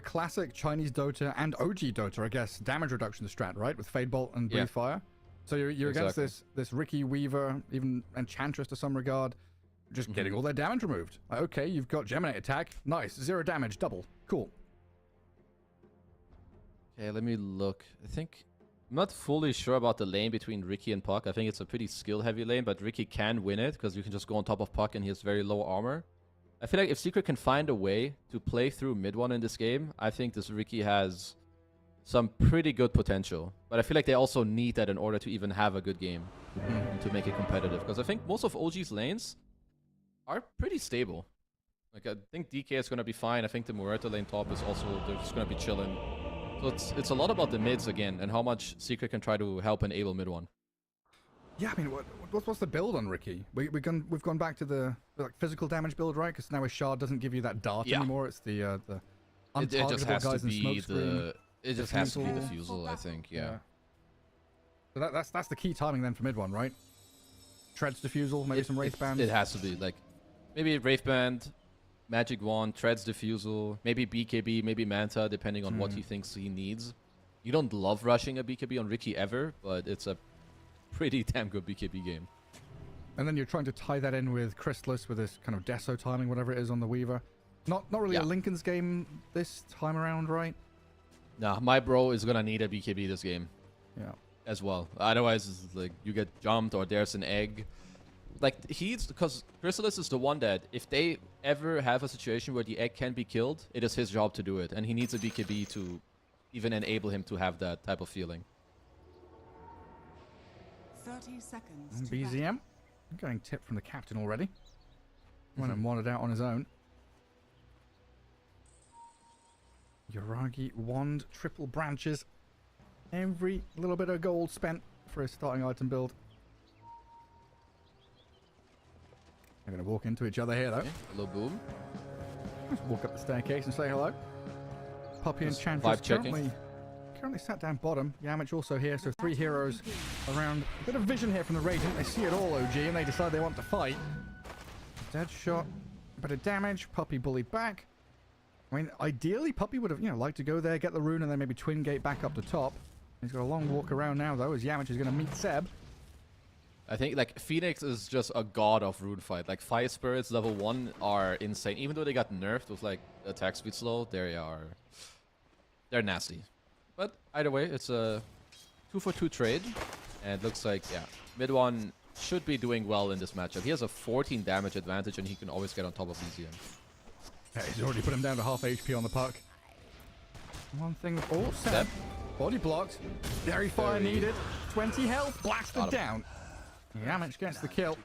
[SPEAKER 1] classic Chinese Dota and OG Dota, I guess, damage reduction strat, right? With Fade Bolt and Breathe Fire. So you're against this Ricky Weaver, even Enchantress to some regard, just getting all their damage removed. Like, okay, you've got Geminate attack. Nice. 0 damage, double. Cool.
[SPEAKER 2] Okay, let me look. I'm not fully sure about the lane between Ricky and Puck. I think it's a pretty skill-heavy lane, but Ricky can win it because you can just go on top of Puck and he has very low armor. I feel like if Secret can find a way to play through mid one in this game, I think this Ricky has some pretty good potential. But I feel like they also need that in order to even have a good game and to make it competitive. Because I think most of OG's lanes are pretty stable. Like I think DK is going to be fine. I think the Muerta lane top is also, they're just going to be chilling. So it's a lot about the mids again and how much Secret can try to help enable mid one.
[SPEAKER 1] Yeah, I mean, what's the build on Ricky? We've gone back to the like physical damage build, right? Because now his shard doesn't give you that dart anymore. It's the untargetable guys in smoke screen.
[SPEAKER 2] It just has to be the Fusel, I think. Yeah.
[SPEAKER 1] So that's the key timing then for mid one, right? Treads Diffusal, maybe some Wraith Band.
[SPEAKER 2] It has to be like maybe Wraith Band, Magic Wand, Treads Diffusal, maybe BKB, maybe Manta, depending on what he thinks he needs. you don't love rushing a BKB on Ricky ever, but it's a pretty damn good BKB game.
[SPEAKER 1] And then you're trying to tie that in with Chrysalis with this kind of Deso timing, whatever it is on the Weaver. Not really a Lincoln's game this time around, right?
[SPEAKER 2] Nah, my bro is gonna need a BKB this game.
[SPEAKER 1] Yeah.
[SPEAKER 2] As well. Otherwise, it's like you get jumped or there's an egg. Like because Chrysalis is the one that if they ever have a situation where the egg can be killed, it is his job to do it, and he needs a BKB to even enable him to have that type of feeling.
[SPEAKER 13] 30 seconds.
[SPEAKER 1] And BZM getting tipped from the captain already. Went and wandered out on his own. Yuragi wand, triple branches. Every little bit of gold spent for his starting item build. They're going to walk into each other here, though.
[SPEAKER 2] Okay. Hello, Boom.
[SPEAKER 1] Let's walk up the staircase and say hello. Puppy and Chantress currently sat down bottom. Yamich also here, so 3 heroes around. A bit of vision here from the Radiant. They see it all, OG, and they decide they want to fight. Dead shot. A bit of damage. Puppy bullied back. I mean, ideally, Puppy would have, liked to go there, get the rune, and then maybe twin gate back up the top. He's got a long walk around now, though, as Yamich is going to meet Seb.
[SPEAKER 2] I think, like, Phoenix is just a god of rune fight. Like, Fire Spirits level 1 are insane. Even though they got nerfed with, like, attack speed slow, they're nasty. But either way, it's a 2-for-2 trade. And it looks like, mid one should be doing well in this matchup. He has a 14 damage advantage, and he can always get on top of BZM.
[SPEAKER 1] Yeah, he's already put him down to half HP on the puck. One thing, Seb. Body blocked. Dairy fire needed. 20 health. Blasted down. Yamich gets the kill.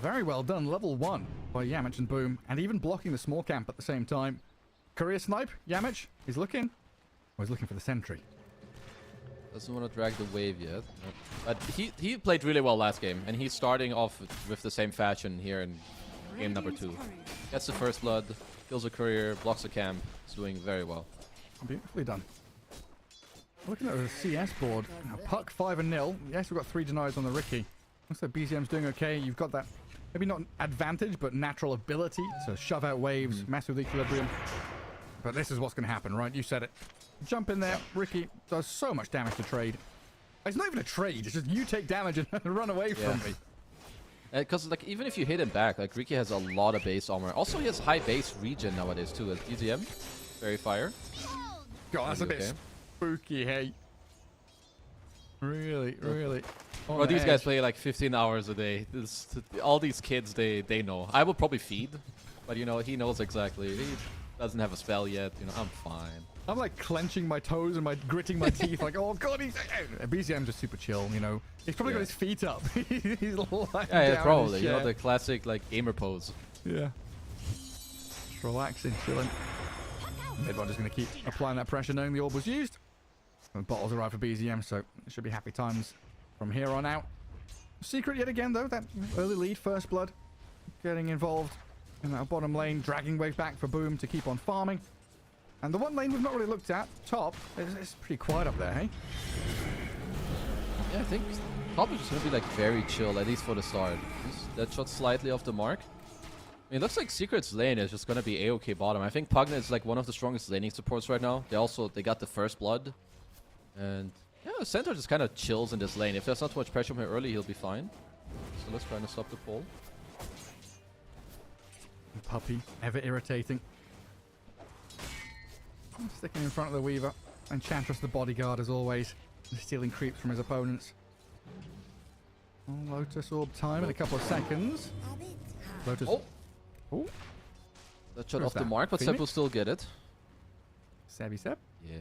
[SPEAKER 1] Very well done. Level 1 by Yamich and Boom. And even blocking the small camp at the same time. Courier snipe. Yamich. He's looking. Oh, he's looking for the sentry.
[SPEAKER 2] Doesn't want to drag the wave yet. But he played really well last game. And he's starting off with the same fashion here in game number 2. Gets the first blood. Kills a courier. Blocks a camp. He's doing very well.
[SPEAKER 1] Beautifully done. Looking at the CS board, puck 5-0. Yes, we've got 3 denies on the Ricky. Looks like BZM's doing okay. You've got that, maybe not advantage, but natural ability to shove out waves, mess with equilibrium. But this is what's going to happen, right? You said it. Jump in there. Ricky does so much damage to trade. It's not even a trade. It's just you take damage and run away from me.
[SPEAKER 2] Because like even if you hit him back, like Ricky has a lot of base armor. Also, he has high base regen nowadays too. As BZM, very fire.
[SPEAKER 1] God, that's a bit spooky, hey. Really.
[SPEAKER 2] Well, these guys play like 15 hours a day. All these kids, they know. I will probably feed, but he knows exactly. He doesn't have a spell yet. I'm fine.
[SPEAKER 1] I'm like clenching my toes and gritting my teeth like, oh god, BZM's just super chill, He's probably got his feet up. He's lying down
[SPEAKER 2] probably.
[SPEAKER 1] in his chair.
[SPEAKER 2] The classic like gamer pose.
[SPEAKER 1] Yeah. Just relaxing, chilling. Everyone's just going to keep applying that pressure, knowing the orb was used. And bottles arrive for BZM, so it should be happy times from here on out. Secret yet again, though, that early lead, first blood, getting involved in that bottom lane, dragging wave back for Boom to keep on farming. And the one lane we've not really looked at, top, it's pretty quiet up there, hey?
[SPEAKER 2] Yeah, I think top is just going to be like very chill, at least for the start. That shot slightly off the mark. I mean, it looks like Secret's lane is just going to be A-OK bottom. I think Pugna is like one of the strongest laning supports right now. They got the first blood. And yeah, Centaur just kind of chills in this lane. If there's not too much pressure from here early, he'll be fine. So let's try to stop the pull.
[SPEAKER 1] Puppy, ever irritating. Sticking in front of the Weaver. And Chantress the bodyguard as always. Stealing creeps from his opponents. Lotus orb time in a couple of seconds. Lotus. Oh.
[SPEAKER 2] That shot off the mark, but Seb will still get it.
[SPEAKER 1] Seb?
[SPEAKER 2] Yeah.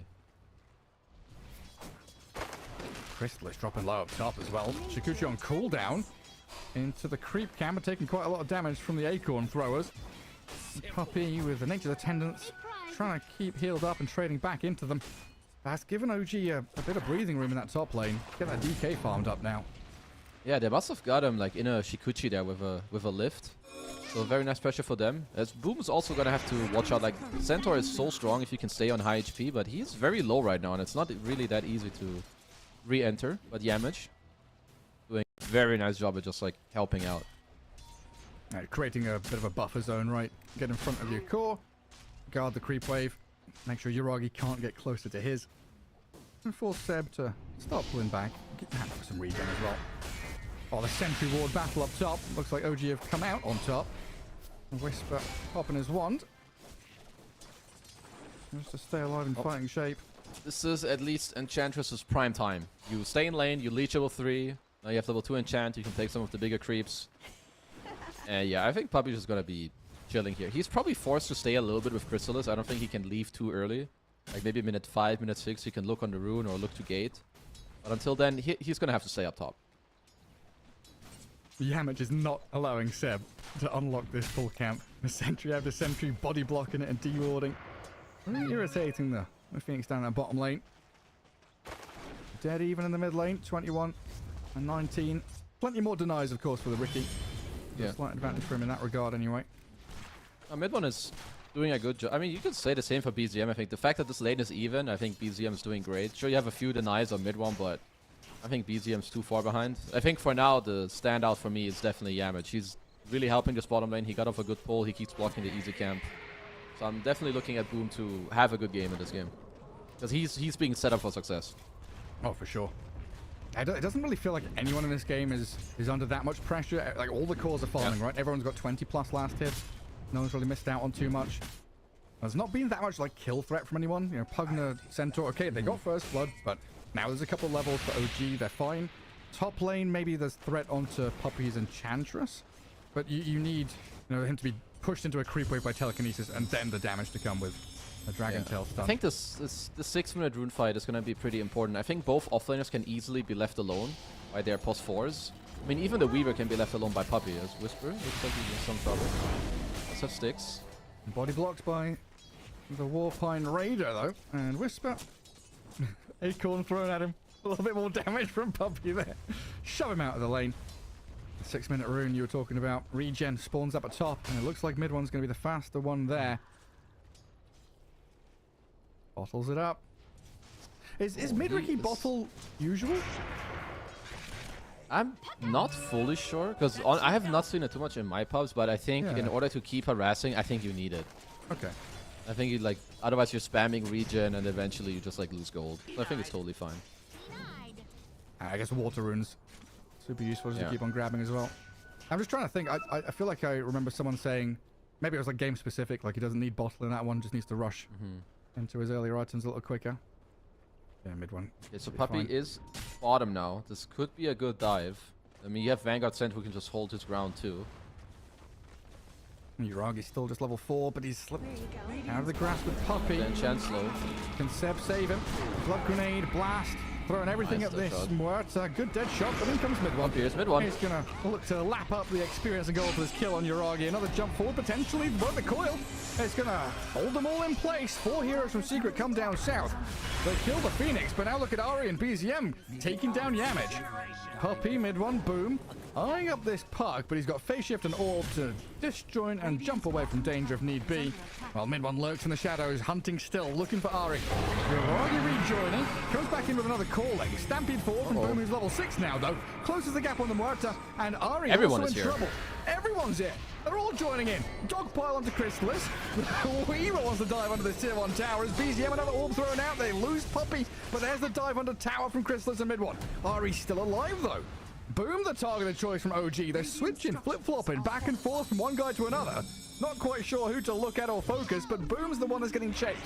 [SPEAKER 1] Chrysalis dropping low up top as well. Shikuchi on cooldown. Into the creep camp and taking quite a lot of damage from the acorn throwers. Puppy with the nature's attendants. Trying to keep healed up and trading back into them. That's given OG a bit of breathing room in that top lane. Get that DK farmed up now.
[SPEAKER 2] Yeah, they must have got him like in a Shikuchi there with a lift. So very nice pressure for them. As Boom is also gonna have to watch out. Like Centaur is so strong if you can stay on high HP, but he's very low right now, and it's not really that easy to re-enter. But Yamich doing a very nice job at just like helping out.
[SPEAKER 1] Creating a bit of a buffer zone, right? Get in front of your core, guard the creep wave, make sure Yuragi can't get closer to his. And force Seb to start pulling back. Get that for some regen as well. Oh, the sentry ward battle up top. Looks like OG have come out on top. Whisper popping his wand. Just to stay alive in fighting shape.
[SPEAKER 2] This is at least Enchantress's prime time. You stay in lane, you leech level 3. Now you have level 2 enchant, you can take some of the bigger creeps. And yeah, I think Puppy's just gonna be chilling here. He's probably forced to stay a little bit with Chrysalis. I don't think he can leave too early. Like maybe minute 5, minute 6, he can look on the rune or look to gate. But until then, he's gonna have to stay up top.
[SPEAKER 1] Yamage is not allowing Seb to unlock this full camp. The sentry after sentry body blocking it and dewarding. Really irritating the Phoenix down that bottom lane. Dead even in the mid lane, 21 and 19. Plenty more denies, of course, for the Ricky.
[SPEAKER 2] Yeah.
[SPEAKER 1] A slight advantage for him in that regard, anyway.
[SPEAKER 2] Mid one is doing a good job. I mean, you could say the same for BZM. I think the fact that this lane is even, I think BZM is doing great. Sure, you have a few denies on mid one, but I think BZM's too far behind. I think for now, the standout for me is definitely Yamage. He's really helping this bottom lane. He got off a good pull. He keeps blocking the easy camp. So I'm definitely looking at Boom to have a good game in this game. Because he's being set up for success.
[SPEAKER 1] Oh, for sure. It doesn't really feel like anyone in this game is under that much pressure. Like, all the cores are falling, right? Everyone's got 20+ last hits. No one's really missed out on too much. There's not been that much, like, kill threat from anyone. You know, Pugna, Centaur, okay, they got first blood, but now there's a couple of levels for OG. They're fine. Top lane, maybe there's threat onto Puppy's Enchantress. But you need, you know, him to be pushed into a creep wave by telekinesis and then the damage to come with a Dragon Tail stun.
[SPEAKER 2] I think the 6-minute rune fight is going to be pretty important. I think both offlaners can easily be left alone by their +4s. I mean, even the Weaver can be left alone by Puppy as Whisper. Looks like he's in some trouble. Let's have sticks.
[SPEAKER 1] Body blocked by the Warpine Raider, though. And Whisper. Acorn thrown at him. A little bit more damage from Puppy there. Shove him out of the lane. The 6-minute rune you were talking about. Regen spawns up at top. And it looks like mid one's going to be the faster one there. Bottles it up. Is mid Ricky bottle usual?
[SPEAKER 2] I'm not fully sure, because I have not seen it too much in my pubs, but I think in order to keep harassing, I think you need it.
[SPEAKER 1] Okay.
[SPEAKER 2] I think you like, otherwise you're spamming regen and eventually you just like lose gold. So I think it's totally fine.
[SPEAKER 1] I guess water runes. Super useful to keep on grabbing as well. I'm just trying to think. I feel like I remember someone saying, maybe it was like game specific, like he doesn't need bottle in that one, just needs to rush into his earlier items a little quicker. Yeah, mid one.
[SPEAKER 2] Okay, so Puppy is bottom now. This could be a good dive. I mean, you have Vanguard Cent who can just hold his ground too.
[SPEAKER 1] Uragi's still just level 4, but he's slipped out of the grasp with Puppy.
[SPEAKER 2] Then chance slow.
[SPEAKER 1] Can Seb save him? Blood grenade, blast, throwing everything at this Muerta. Good dead shot, but in comes mid one.
[SPEAKER 2] Here's mid one.
[SPEAKER 1] He's gonna look to lap up the experience and go for this kill on Uragi. Another jump forward, potentially, but the coil. It's gonna hold them all in place. 4 heroes from Secret come down south. They kill the Phoenix, but now look at Ari and BZM taking down Yamage. Puppy, mid one, boom. Eyeing up this Pug, but he's got phase shift and orb to disjoint and jump away from danger if need be. While mid one lurks in the shadows, hunting still, looking for Ari. Uragi rejoining, comes back in with another calling. Stampede forward from Boom, who's level 6 now, though. Closes the gap on the Muerta, and Ari
[SPEAKER 2] Everyone
[SPEAKER 1] also
[SPEAKER 2] is
[SPEAKER 1] in
[SPEAKER 2] here.
[SPEAKER 1] trouble. Everyone's here. They're all joining in. Dogpile onto Chrysalis. Weaver wants to dive under the tier 1 tower. As BZM another orb thrown out, they lose Puppy, but there's the dive under tower from Chrysalis and mid one. Ari's still alive, though. Boom, the targeted choice from OG. They're switching, flip-flopping, back and forth from one guy to another. Not quite sure who to look at or focus, but Boom's the one that's getting chased.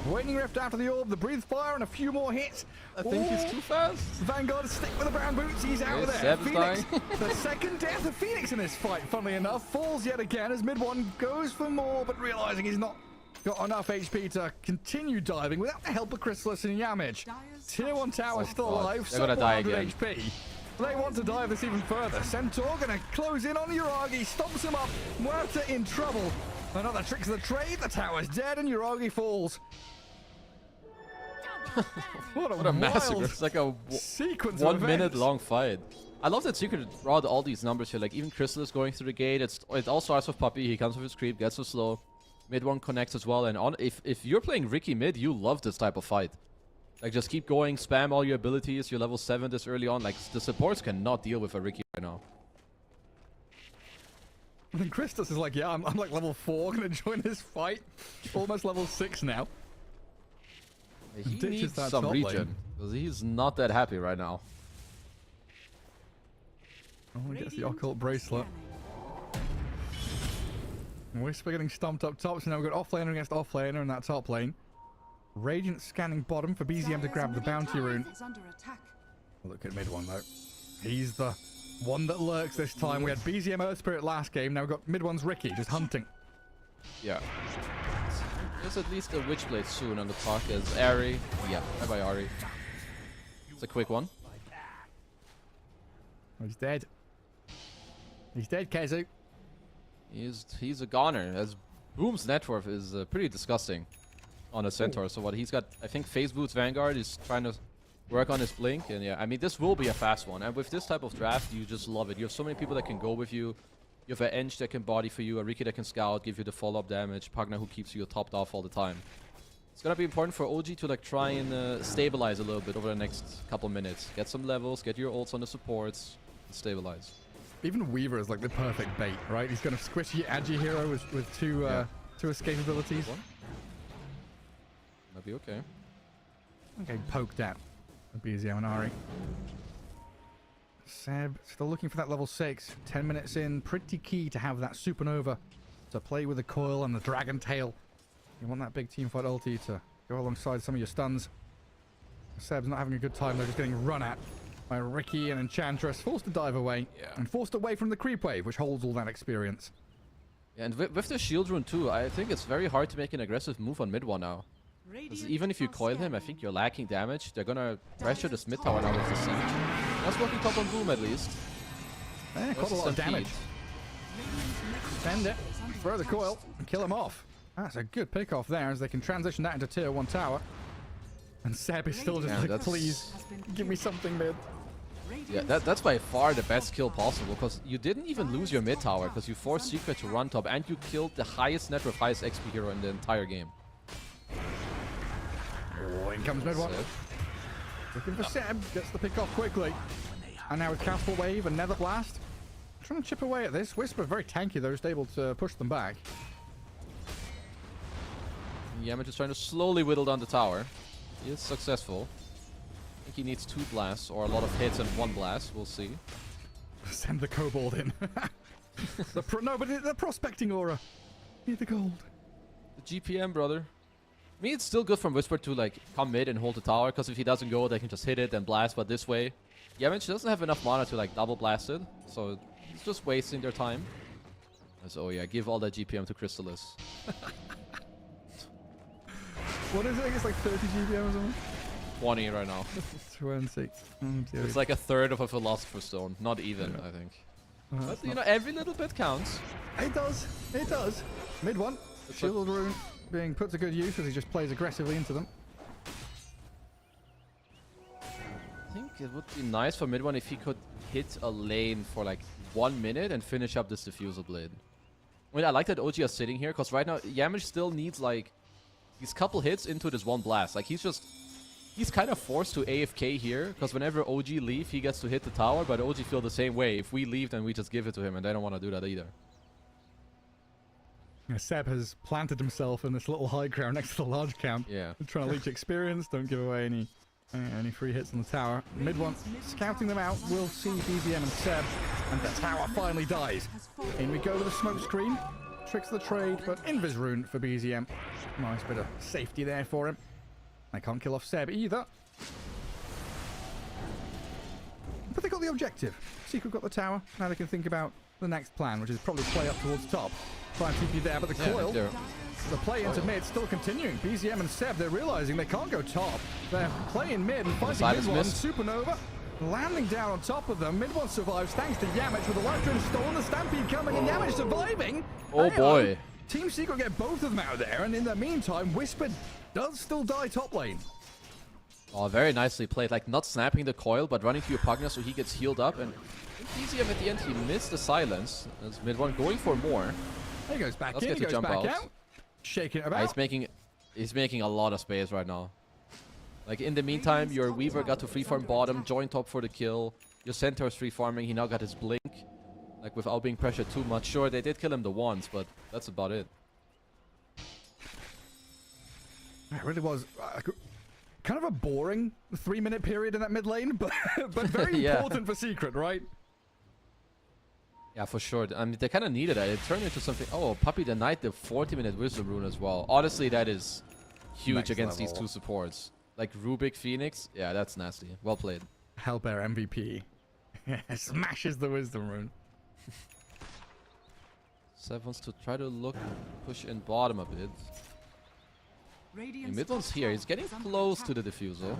[SPEAKER 1] Waning Rift after the orb, the breathe fire, and a few more hits.
[SPEAKER 2] I think he's too fast.
[SPEAKER 1] Vanguard stick with the brown boots. He's out of there.
[SPEAKER 2] Seb's
[SPEAKER 1] Phoenix,
[SPEAKER 2] dying.
[SPEAKER 1] the second death of Phoenix in this fight, funnily enough, falls yet again as mid one goes for more, but realizing he's not got enough HP to continue diving without the help of Chrysalis and Yamage. Tier 1 tower still alive,
[SPEAKER 2] They're gonna die
[SPEAKER 1] 100
[SPEAKER 2] again.
[SPEAKER 1] HP. They want to dive this even further. Centaur gonna close in on Uragi, stomps him up. Muerta in trouble. Another trick of the trade. The tower's dead and Uragi falls. What a
[SPEAKER 2] massacre.
[SPEAKER 1] wild
[SPEAKER 2] It's like a
[SPEAKER 1] sequence
[SPEAKER 2] 1
[SPEAKER 1] of
[SPEAKER 2] minute
[SPEAKER 1] events.
[SPEAKER 2] long fight. I love that Secret brought all these numbers here. Like even Chrysalis going through the gate. It all starts with Puppy. He comes with his creep, gets so slow. Mid one connects as well. And if you're playing Ricky mid, you love this type of fight. Like, just keep going, spam all your abilities. You're level 7 this early on. Like, the supports cannot deal with a Ricky right now.
[SPEAKER 1] And then Christos is like, yeah, I'm like level 4, gonna join this fight. Almost level 6 now.
[SPEAKER 2] He
[SPEAKER 1] Ditches
[SPEAKER 2] needs
[SPEAKER 1] that
[SPEAKER 2] some
[SPEAKER 1] top
[SPEAKER 2] regen.
[SPEAKER 1] lane.
[SPEAKER 2] Because he's not that happy right now.
[SPEAKER 1] Oh, he gets the occult bracelet. Whisper getting stomped up top, so now we've got offlaner against offlaner in that top lane. Radiant scanning bottom for BZM to grab the bounty rune. Look at mid one though. He's the one that lurks this time. We had BZM Earth Spirit last game, now we've got mid one's Ricky just hunting.
[SPEAKER 2] Yeah. There's at least a Witchblade soon on the talk as Ari. Yeah, bye-bye Ari. It's a quick one.
[SPEAKER 1] Oh, he's dead. He's dead, Kezu.
[SPEAKER 2] He's a goner, as Boom's net worth is pretty disgusting on a Centaur. So what he's got, I think Phase Boots Vanguard is trying to work on his Blink. And yeah, I mean, this will be a fast one. And with this type of draft, you just love it. You have so many people that can go with you. You have an Eng that can body for you, a Riki that can scout, give you the follow-up damage, Pugna who keeps you topped off all the time. It's gonna be important for OG to like try and stabilize a little bit over the next couple minutes. Get some levels, get your ults on the supports, and stabilize.
[SPEAKER 1] Even Weaver is like the perfect bait, right? He's got a squishy, agi hero with two escape abilities.
[SPEAKER 2] That'll be okay.
[SPEAKER 1] Okay, poked at BZM and Ari. Seb still looking for that level 6. 10 minutes in, pretty key to have that supernova to play with the coil and the dragon tail. You want that big teamfight ulti to go alongside some of your stuns. Seb's not having a good time, they're just getting run at by Ricky and Enchantress, forced to dive away, and forced away from the creep wave, which holds all that experience.
[SPEAKER 2] Yeah, and with the shield rune too, I think it's very hard to make an aggressive move on mid one now. Because even if you coil him, I think you're lacking damage. They're gonna pressure this mid tower now with the siege. That's working top on Boom at least.
[SPEAKER 1] Yeah, quite a lot of damage. Send it, throw the coil, and kill him off. That's a good pick off there, as they can transition that into tier 1 tower. And Seb is still just like, please, give me something mid.
[SPEAKER 2] Yeah, that's by far the best kill possible, because you didn't even lose your mid tower, because you forced Secret to run top, and you killed the highest net worth, highest XP hero in the entire game.
[SPEAKER 1] Oh, in comes mid one. Looking for Seb, gets the pick off quickly. And now with Castle Wave and Nether Blast, trying to chip away at this. Whisper very tanky though, just able to push them back.
[SPEAKER 2] Yamage is trying to slowly whittle down the tower. He is successful. I think he needs 2 blasts or a lot of hits and 1 blast. We'll see.
[SPEAKER 1] Send the kobold in. No, but the prospecting aura. Need the gold.
[SPEAKER 2] The GPM, brother. I mean, it's still good from Whisper to like come mid and hold the tower, because if he doesn't go, they can just hit it and blast. But this way, Yamage doesn't have enough mana to like double blast it, so it's just wasting their time. So yeah, give all that GPM to Chrysalis.
[SPEAKER 1] What is it? I think it's like 30 GPM or something?
[SPEAKER 2] 20 right now.
[SPEAKER 1] 20. Oh,
[SPEAKER 2] it's like a third of a Philosopher's Stone. Not even, I think. But you know, every little bit counts.
[SPEAKER 1] It does. It does. Mid one. Shield rune being put to good use as he just plays aggressively into them.
[SPEAKER 2] I think it would be nice for mid one if he could hit a lane for like 1 minute and finish up this Diffusal Blade. I mean, I like that OG is sitting here, because right now Yamage still needs like these couple hits into this 1 blast. Like he's kind of forced to AFK here, because whenever OG leave, he gets to hit the tower, but OG feel the same way. If we leave, then we just give it to him, and they don't want to do that either.
[SPEAKER 1] Yeah, Seb has planted himself in this little high ground next to the large camp.
[SPEAKER 2] Yeah.
[SPEAKER 1] Trying to leech experience, don't give away any free hits on the tower. Mid one, scouting them out. We'll see BZM and Seb, and the tower finally dies. In we go with a smoke screen. Tricks the trade, but Invis rune for BZM. Nice bit of safety there for him. They can't kill off Seb either. But they got the objective. Secret got the tower. Now they can think about the next plan, which is probably play up towards top. Try and keep you there, but the coil, the play into mid still continuing. BZM and Seb, they're realizing they can't go top. They're playing mid and fighting mid one. Supernova landing down on top of them. Mid one survives thanks to Yamage with the life drain stolen. The Stampede coming and Yamage surviving.
[SPEAKER 2] Oh boy.
[SPEAKER 1] Team Secret get both of them out there, and in the meantime, Whisper does still die top lane.
[SPEAKER 2] Oh, very nicely played. Like, not snapping the coil, but running to your Pugna so he gets healed up. And BZM at the end, he missed the silence. As mid one going for more.
[SPEAKER 1] He goes back in, he goes back out. Shaking it about.
[SPEAKER 2] He's making a lot of space right now. Like, in the meantime, your Weaver got to free farm bottom, joined top for the kill. Your Centaur's free farming, he now got his blink. Like, without being pressured too much. Sure, they did kill him the once, but that's about it.
[SPEAKER 1] It really was kind of a boring 3-minute period in that mid lane, but very
[SPEAKER 2] Yeah.
[SPEAKER 1] important for Secret, right?
[SPEAKER 2] Yeah, for sure. I mean, they kind of needed it. It turned into something. Oh, Puppy the Knight, the 40-minute Wisdom Rune as well. Honestly, that is huge
[SPEAKER 1] Next
[SPEAKER 2] against these
[SPEAKER 1] level.
[SPEAKER 2] two supports. Like Rubik Phoenix. Yeah, that's nasty. Well played.
[SPEAKER 1] Hellbear MVP. Smashes the Wisdom Rune.
[SPEAKER 2] Sev wants to try to look, push in bottom a bit.
[SPEAKER 13] Radiant's
[SPEAKER 2] Mid one's here. He's getting close to the diffuser.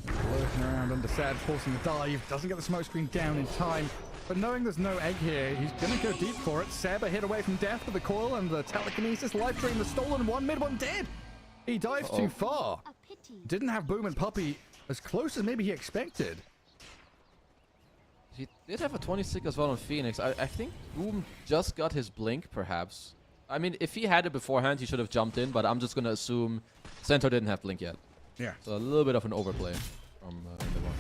[SPEAKER 1] Lurking around under Sad, forcing the dive. Doesn't get the smoke screen down in time. But knowing there's no egg here, he's going to go deep for it. Seb a hit away from death with the coil and the telekinesis. Life Drain, the stolen one. Mid one dead. He dives too far. Didn't have Boom and Puppy as close as maybe he expected.
[SPEAKER 2] He did have a 26 as well on Phoenix. I think Boom just got his blink, perhaps. I mean, if he had it beforehand, he should have jumped in, but I'm just going to assume Centaur didn't have blink yet.
[SPEAKER 1] Yeah.
[SPEAKER 2] So a little bit of an overplay from the one.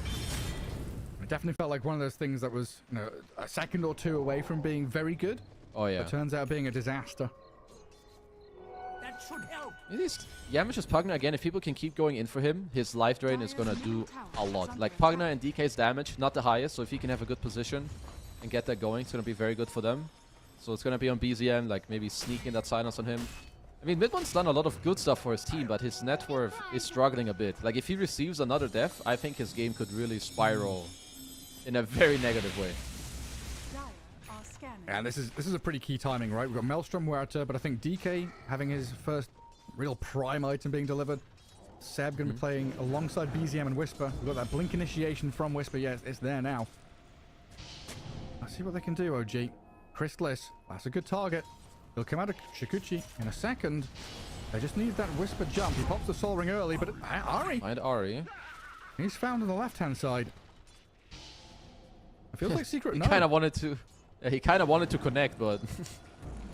[SPEAKER 1] It definitely felt like one of those things that was, you know, a second or two away from being very good.
[SPEAKER 2] Oh, yeah.
[SPEAKER 1] But turns out being a disaster.
[SPEAKER 5] That should help.
[SPEAKER 2] Yamash's Pugna, again, if people can keep going in for him, his life drain is going to do a lot. Like, Pugna and DK's damage, not the highest, so if he can have a good position and get that going, it's going to be very good for them. So it's going to be on BZM, like maybe sneaking that silence on him. I mean, Midmon's done a lot of good stuff for his team, but his net worth is struggling a bit. Like, if he receives another death, I think his game could really spiral in a very negative way.
[SPEAKER 1] And this is a pretty key timing, right? We've got Maelstrom, Huerta, but I think DK having his first real prime item being delivered. Seb going to be playing alongside BZM and Whisper. We've got that blink initiation from Whisper. Yeah, it's there now. Let's see what they can do, OG. Crystallis, that's a good target. He'll come out of Shikuchi in a second. They just need that Whisper jump. He pops the Soul Ring early, but Ari.
[SPEAKER 2] Find Ari.
[SPEAKER 1] He's found on the left-hand side. It feels like Secret
[SPEAKER 2] He
[SPEAKER 1] no.
[SPEAKER 2] kind of wanted to... Yeah, he kind of wanted to connect, but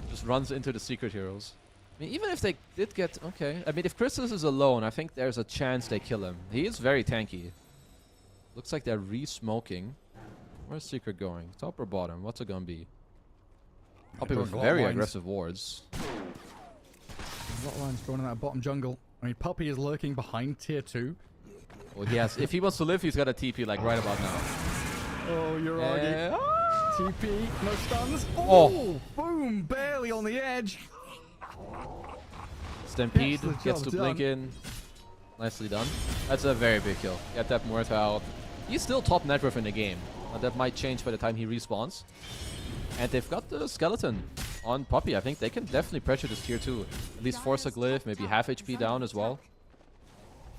[SPEAKER 2] just runs into the Secret heroes. I mean, even if they did get... Okay. I mean, if Crystallis is alone, I think there's a chance they kill him. He is very tanky. Looks like they're re-smoking. Where's Secret going? Top or bottom? What's it gonna be? Puppy with very aggressive wards.
[SPEAKER 1] A lot of lines going in that bottom jungle. I mean, Puppy is lurking behind tier 2.
[SPEAKER 2] Well, he has... if he wants to live, he's got a TP, like, right about now.
[SPEAKER 1] Oh, you're TP, no stuns.
[SPEAKER 2] Oh.
[SPEAKER 1] Boom, barely on the edge.
[SPEAKER 2] Stampede
[SPEAKER 1] Excellent
[SPEAKER 2] gets
[SPEAKER 1] job
[SPEAKER 2] to blink
[SPEAKER 1] done.
[SPEAKER 2] in. Nicely done. That's a very big kill. Get that Muerta out. He's still top net worth in the game. That might change by the time he respawns. And they've got the skeleton on Puppy. I think they can definitely pressure this tier 2. At least force a glyph, maybe half HP down as well.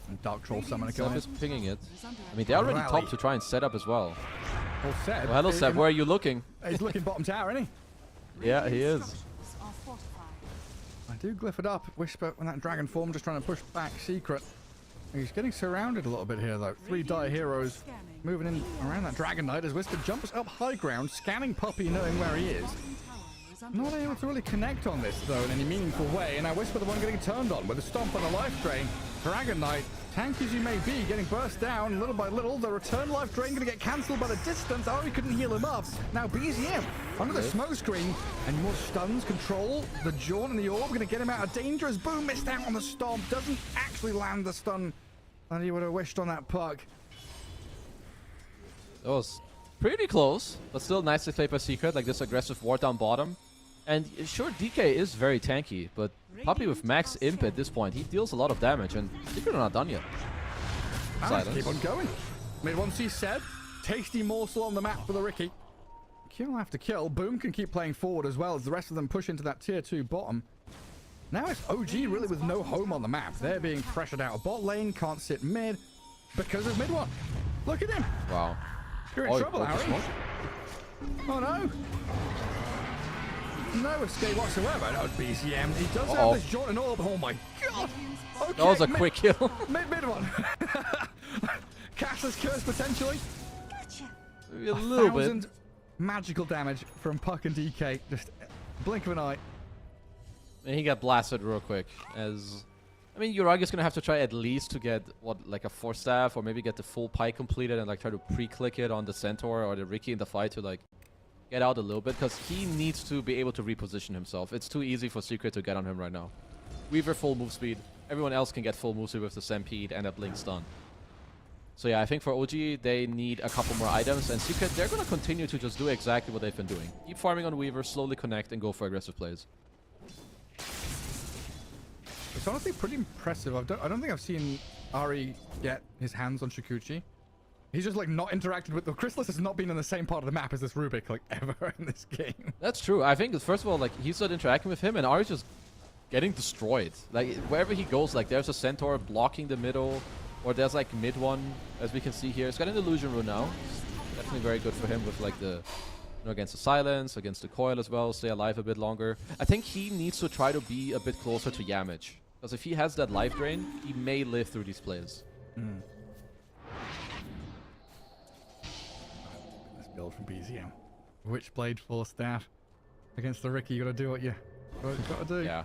[SPEAKER 1] And Dark Troll Summoner
[SPEAKER 2] Seb
[SPEAKER 1] killing
[SPEAKER 2] is pinging it. I mean, they're already
[SPEAKER 1] Rally.
[SPEAKER 2] top to try and set up as well.
[SPEAKER 1] Well, Seb.
[SPEAKER 2] Well, hello, Seb. Where are you looking?
[SPEAKER 1] He's looking bottom tower, isn't he?
[SPEAKER 2] Yeah, he is.
[SPEAKER 1] I do glyph it up. Whisper in that dragon form, just trying to push back Secret. He's getting surrounded a little bit here, though. 3 dire heroes moving in around that Dragon Knight as Whisper jumps up high ground, scanning Puppy, knowing where he is. Not able to really connect on this, though, in any meaningful way. And now Whisper the one getting turned on with a stomp on a life drain. Dragon Knight, tanky as you may be, getting burst down little by little. The return life drain going to get cancelled by the distance. Ari couldn't heal him up. Now BZM under the smoke screen. And more stuns control. The Jaunt and the Orb going to get him out of danger as Boom missed out on the stomp. Doesn't actually land the stun that he would have wished on that puck.
[SPEAKER 2] That was pretty close, but still nicely played by Secret, like this aggressive ward down bottom. And sure, DK is very tanky, but Puppy with max imp at this point, he deals a lot of damage, and Secret are not done yet.
[SPEAKER 1] Let's keep on going. Mid one sees Seb. Tasty morsel on the map for the Ricky. Kill after kill. Boom can keep playing forward as well as the rest of them push into that tier 2 bottom. Now it's OG really with no home on the map. They're being pressured out of bot lane, can't sit mid because of mid one. Look at him.
[SPEAKER 2] Wow.
[SPEAKER 1] You're in trouble, Harry. Oh no. No escape whatsoever. No, BCM. He does have this Jaunt and Orb. Oh my god. Okay,
[SPEAKER 2] That was a quick kill.
[SPEAKER 1] Mid one. Castle's curse potentially.
[SPEAKER 2] Maybe a little bit.
[SPEAKER 1] Magical damage from Puck and DK. Just blink of an eye.
[SPEAKER 2] And he got blasted real quick. As I mean, Uraga's gonna have to try at least to get like a 4 staff, or maybe get the full pike completed and like try to pre-click it on the Centaur or the Ricky in the fight to like get out a little bit, because he needs to be able to reposition himself. It's too easy for Secret to get on him right now. Weaver full move speed. everyone else can get full moves with the Stampede and a Blink stun. So yeah, I think for OG, they need a couple more items. And Secret, they're going to continue to just do exactly what they've been doing. Keep farming on Weaver, slowly connect, and go for aggressive plays.
[SPEAKER 1] It's honestly pretty impressive. I don't think I've seen Ari get his hands on Shikuchi. He's just like not interacted with the Chrysalis has not been in the same part of the map as this Rubik like ever in this game.
[SPEAKER 2] That's true. I think first of all, like he's not interacting with him, and Ari's just getting destroyed. Like wherever he goes, like there's a Centaur blocking the middle, or there's like mid one, as we can see here. He's got an illusion rune now. Definitely very good for him with like the against the silence, against the coil as well, stay alive a bit longer. I think he needs to try to be a bit closer to Yamage, because if he has that life drain, he may live through these plays.
[SPEAKER 1] Build from BZM. Witchblade, full staff. Against the Ricky, you gotta do what you gotta do.
[SPEAKER 2] Yeah.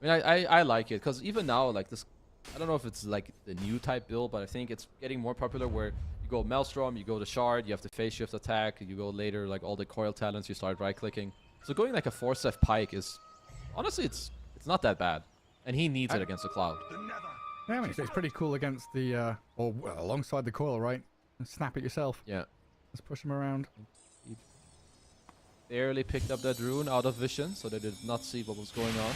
[SPEAKER 2] I mean, I like it, because even now, like this, I don't know if it's like the new type build, but I think it's getting more popular where you go Maelstrom, you go to Shard, you have the phase shift attack, you go later, like all the coil talents, you start right-clicking. So going like a 4-step Pike is, honestly, it's not that bad. And he needs it against the Cloud.
[SPEAKER 1] Yeah, I mean, it's pretty cool against the, or alongside the coil, right? Snap it yourself.
[SPEAKER 2] Yeah.
[SPEAKER 1] Let's push him around.
[SPEAKER 2] He barely picked up that rune out of vision, so they did not see what was going on.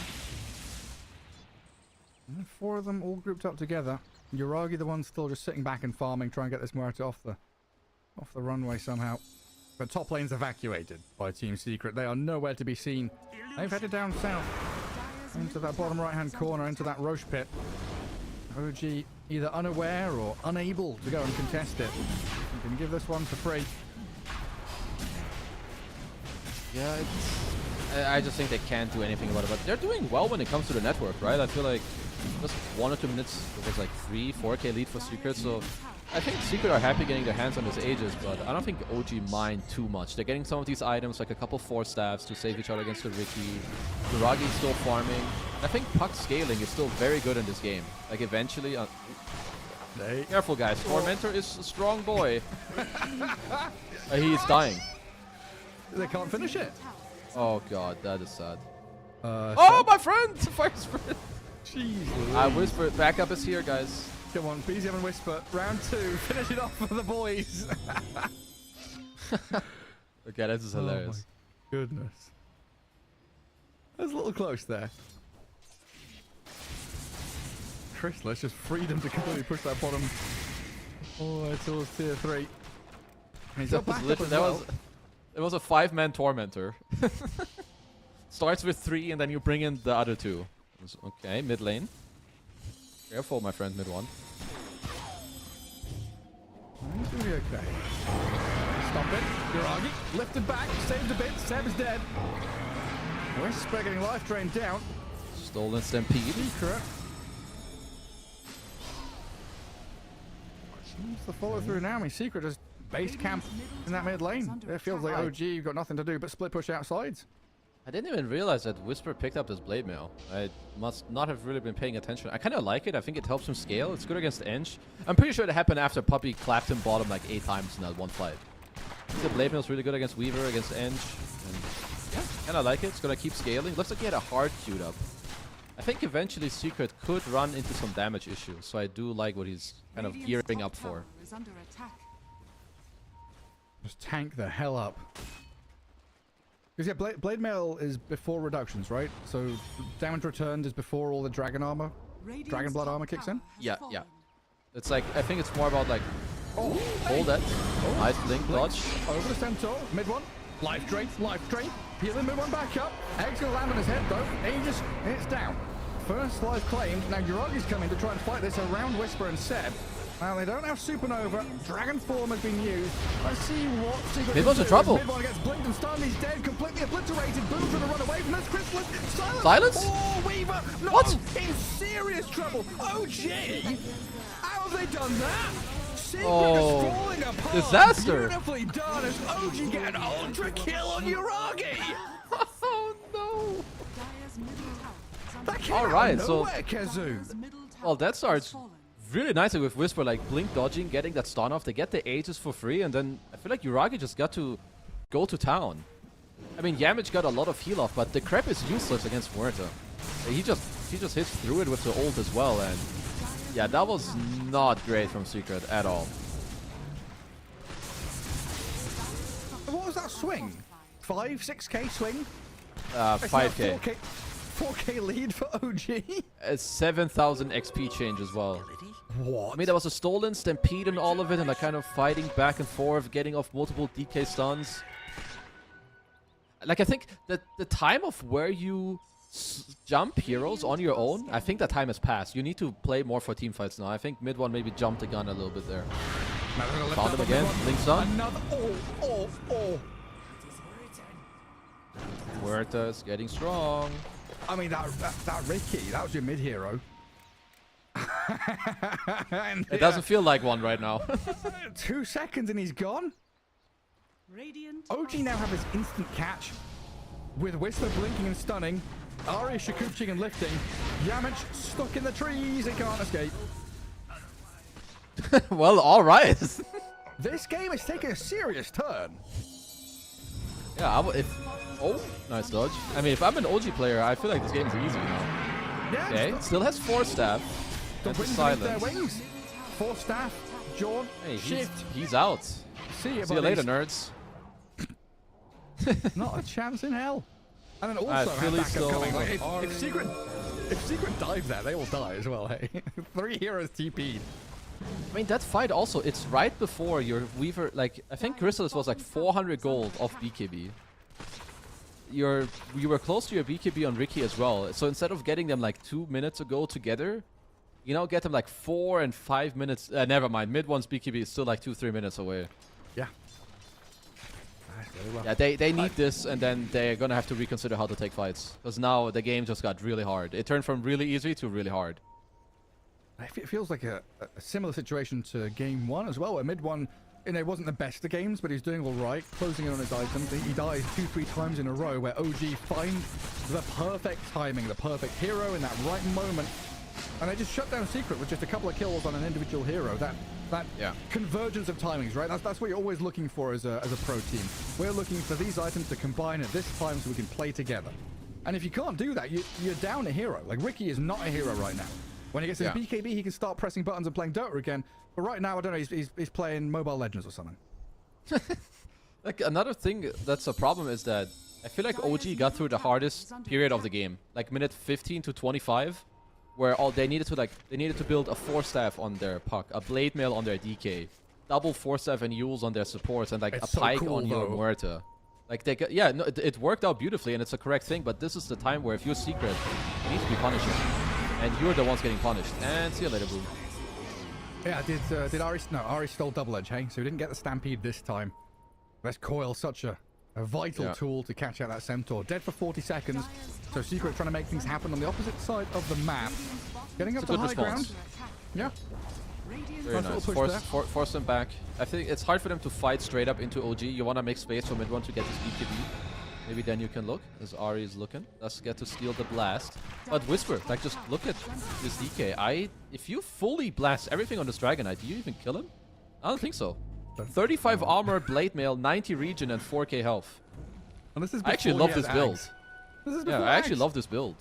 [SPEAKER 1] And 4 of them all grouped up together. Yuragi, the one still just sitting back and farming, trying to get this Muerta off the runway somehow. But top lane's evacuated by Team Secret. They are nowhere to be seen. They've headed down south into that bottom right-hand corner, into that Roche pit. OG either unaware or unable to go and contest it. You can give this one for free.
[SPEAKER 2] Yeah, I just think they can't do anything about it. But they're doing well when it comes to the network, right? I feel like just 1 or 2 minutes, it was like 3-4k lead for Secret. So I think Secret are happy getting their hands on this Aegis, but I don't think OG mind too much. They're getting some of these items, like a couple 4-staffs to save each other against the Ricky. Yuragi's still farming. I think Puck scaling is still very good in this game. Like eventually... Careful guys, Tormentor is a strong boy. He is dying.
[SPEAKER 1] They can't finish it.
[SPEAKER 2] Oh god, that is sad. Oh, my friend! Fire sprint!
[SPEAKER 1] Jeez.
[SPEAKER 2] Whisper, backup is here, guys.
[SPEAKER 1] Come on, BZM and Whisper. Round 2. Finish it off for the boys.
[SPEAKER 2] Okay, this is hilarious.
[SPEAKER 1] Oh my goodness. That's a little close there. Chrysalis just freed him to completely push that bottom all the way towards tier 3.
[SPEAKER 2] It was a 5-man Tormentor. Starts with 3 and then you bring in the other 2. Okay, mid lane. Careful, my friend, mid 1.
[SPEAKER 1] He's gonna be okay. Stop it. Yuragi lifted back, saved a bit. Seb is dead. Whisper getting life drained down.
[SPEAKER 2] Stolen Stampede.
[SPEAKER 1] Secret. Seems the follow through now. I mean, Secret just base camp in that mid lane. It feels like OG, you've got nothing to do but split push outsides.
[SPEAKER 2] I didn't even realize that Whisper picked up this Blade Mail. I must not have really been paying attention. I kind of like it. I think it helps him scale. It's good against Eng. I'm pretty sure it happened after Puppy clapped him bottom like 8 times in that one fight. I think the Blade Mail is really good against Weaver, against Eng. And yeah, kind of like it. It's going to keep scaling. Looks like he had a hard queued up. I think eventually Secret could run into some damage issues. So I do like what he's kind of gearing up for.
[SPEAKER 1] Just tank the hell up. Because yeah, Blade Mail is before reductions, right? So damage returned is before all the dragon armor, dragon blood armor kicks in?
[SPEAKER 2] Yeah, yeah. It's like, I think it's more about like, hold that. Nice blink dodge.
[SPEAKER 1] Over the Centaur, mid 1. Life drain, healing mid 1 back up. Egg's gonna land on his head though. Aegis, it's down. First life claimed. Now Yuragi's coming to try and fight this around Whisper and Seb. Now they don't have Supernova. Dragon form has been used. Let's see what Secret
[SPEAKER 2] Mid 1's in trouble.
[SPEAKER 1] Mid 1 gets blinked and stunned. He's dead, completely obliterated. Boom trying to run away from this Chrysalis.
[SPEAKER 2] Silence?
[SPEAKER 1] Oh, Weaver! No,
[SPEAKER 2] what?
[SPEAKER 1] In serious trouble. OG! How have they done that? Secret
[SPEAKER 2] oh,
[SPEAKER 1] is falling apart.
[SPEAKER 2] disaster!
[SPEAKER 1] Beautifully done as OG get an ultra kill on Yuragi.
[SPEAKER 2] Oh no!
[SPEAKER 1] That came
[SPEAKER 2] all right,
[SPEAKER 1] out of nowhere, Kazoo.
[SPEAKER 2] Well, that starts really nicely with Whisper, like blink dodging, getting that stun off. They get the Aegis for free, and then I feel like Yuragi just got to go to town. I mean, Yamage got a lot of heal off, but the crap is useless against Muerta. He just he just hits through it with the ult as well, and yeah, that was not great from Secret at all.
[SPEAKER 1] What was that swing? 6K swing?
[SPEAKER 2] 5K.
[SPEAKER 1] 4K lead for OG?
[SPEAKER 2] A 7,000 XP change as well.
[SPEAKER 1] What?
[SPEAKER 2] I mean, there was a stolen stampede and all of it, and like kind of fighting back and forth, getting off multiple DK stuns. Like, I think that the time of where you jump heroes on your own, I think that time has passed. You need to play more for team fights now. I think mid one maybe jumped the gun a little bit there. Found him again. Link's on.
[SPEAKER 1] Another. Oh.
[SPEAKER 2] Huerta is getting strong.
[SPEAKER 1] I mean, that Ricky, that was your mid hero.
[SPEAKER 2] It doesn't feel like one right now.
[SPEAKER 1] 2 seconds and he's gone. OG now have his instant catch with Whistler blinking and stunning. Ari Shakuching and lifting. Yamich stuck in the trees. He can't escape.
[SPEAKER 2] Well, all right.
[SPEAKER 1] This game is taking a serious turn.
[SPEAKER 2] Yeah, oh, nice dodge. I mean, if I'm an OG player, I feel like this game is easy now.
[SPEAKER 1] Yeah.
[SPEAKER 2] Okay, still has 4 staff.
[SPEAKER 1] The
[SPEAKER 2] and
[SPEAKER 1] wings
[SPEAKER 2] silence.
[SPEAKER 1] their wings. 4 staff. John.
[SPEAKER 2] Hey,
[SPEAKER 1] shift.
[SPEAKER 2] He's out.
[SPEAKER 1] See you
[SPEAKER 2] later, nerds.
[SPEAKER 1] Not a chance in hell. And then also have backup coming. Like, if Secret dives there, they will die as well. Hey, 3 heroes TP'd.
[SPEAKER 2] I mean, that fight also, it's right before your Weaver, like, I think Chrysalis was like 400 gold off BKB. You were close to your BKB on Ricky as well. So instead of getting them like 2 minutes ago together, you know, get them like 4 and 5 minutes. Never mind, mid one's BKB is still like 2-3 minutes away.
[SPEAKER 1] Yeah.
[SPEAKER 2] Yeah, they need this, and then they're gonna have to reconsider how to take fights. Because now the game just got really hard. It turned from really easy to really hard.
[SPEAKER 1] It feels like a similar situation to game 1 as well, where mid one, you know, it wasn't the best of games, but he's doing all right, closing in on his items. He dies 2-3 times in a row, where OG find the perfect timing, the perfect hero in that right moment, and they just shut down Secret with just a couple of kills on an individual hero. That convergence of timings, right? That's what you're always looking for as a pro team. We're looking for these items to combine at this time so we can play together. And if you can't do that, you're down a hero. Like, Ricky is not a hero right now. When he gets his BKB, he can start pressing buttons and playing Dota again. But right now, I don't know, he's playing Mobile Legends or something.
[SPEAKER 2] Like, another thing that's a problem is that I feel like OG got through the hardest period of the game. Like, minute 15 to 25, where they needed to build a 4-staff on their puck, a blade mail on their DK, double 4-staff and Yules on their supports, and like
[SPEAKER 1] it's
[SPEAKER 2] a pike
[SPEAKER 1] so cool,
[SPEAKER 2] on your Muerta. Like, it worked out beautifully, and it's a correct thing, but this is the time where if you're Secret, you need to be punishing. And you're the ones getting punished. And see you later, Boom.
[SPEAKER 1] Yeah, did Ari... No, Ari stole double edge, hey? So he didn't get the Stampede this time. That's Coil, such a vital tool to catch out that Centaur. Dead for 40 seconds. So Secret trying to make things happen on the opposite side of the map. Getting up to high ground. Yeah.
[SPEAKER 2] Very nice. Force them back. I think it's hard for them to fight straight up into OG. You want to make space for mid one to get his BKB. Maybe then you can look, as Ari is looking. Does get to steal the blast. But Whisper, like, just look at this DK. If you fully blast everything on this Dragon Knight, do you even kill him? I don't think so. 35 armor, blade mail, 90 regen, and 4k health.
[SPEAKER 1] And this is
[SPEAKER 2] I actually love this build.
[SPEAKER 1] I
[SPEAKER 2] actually love this build.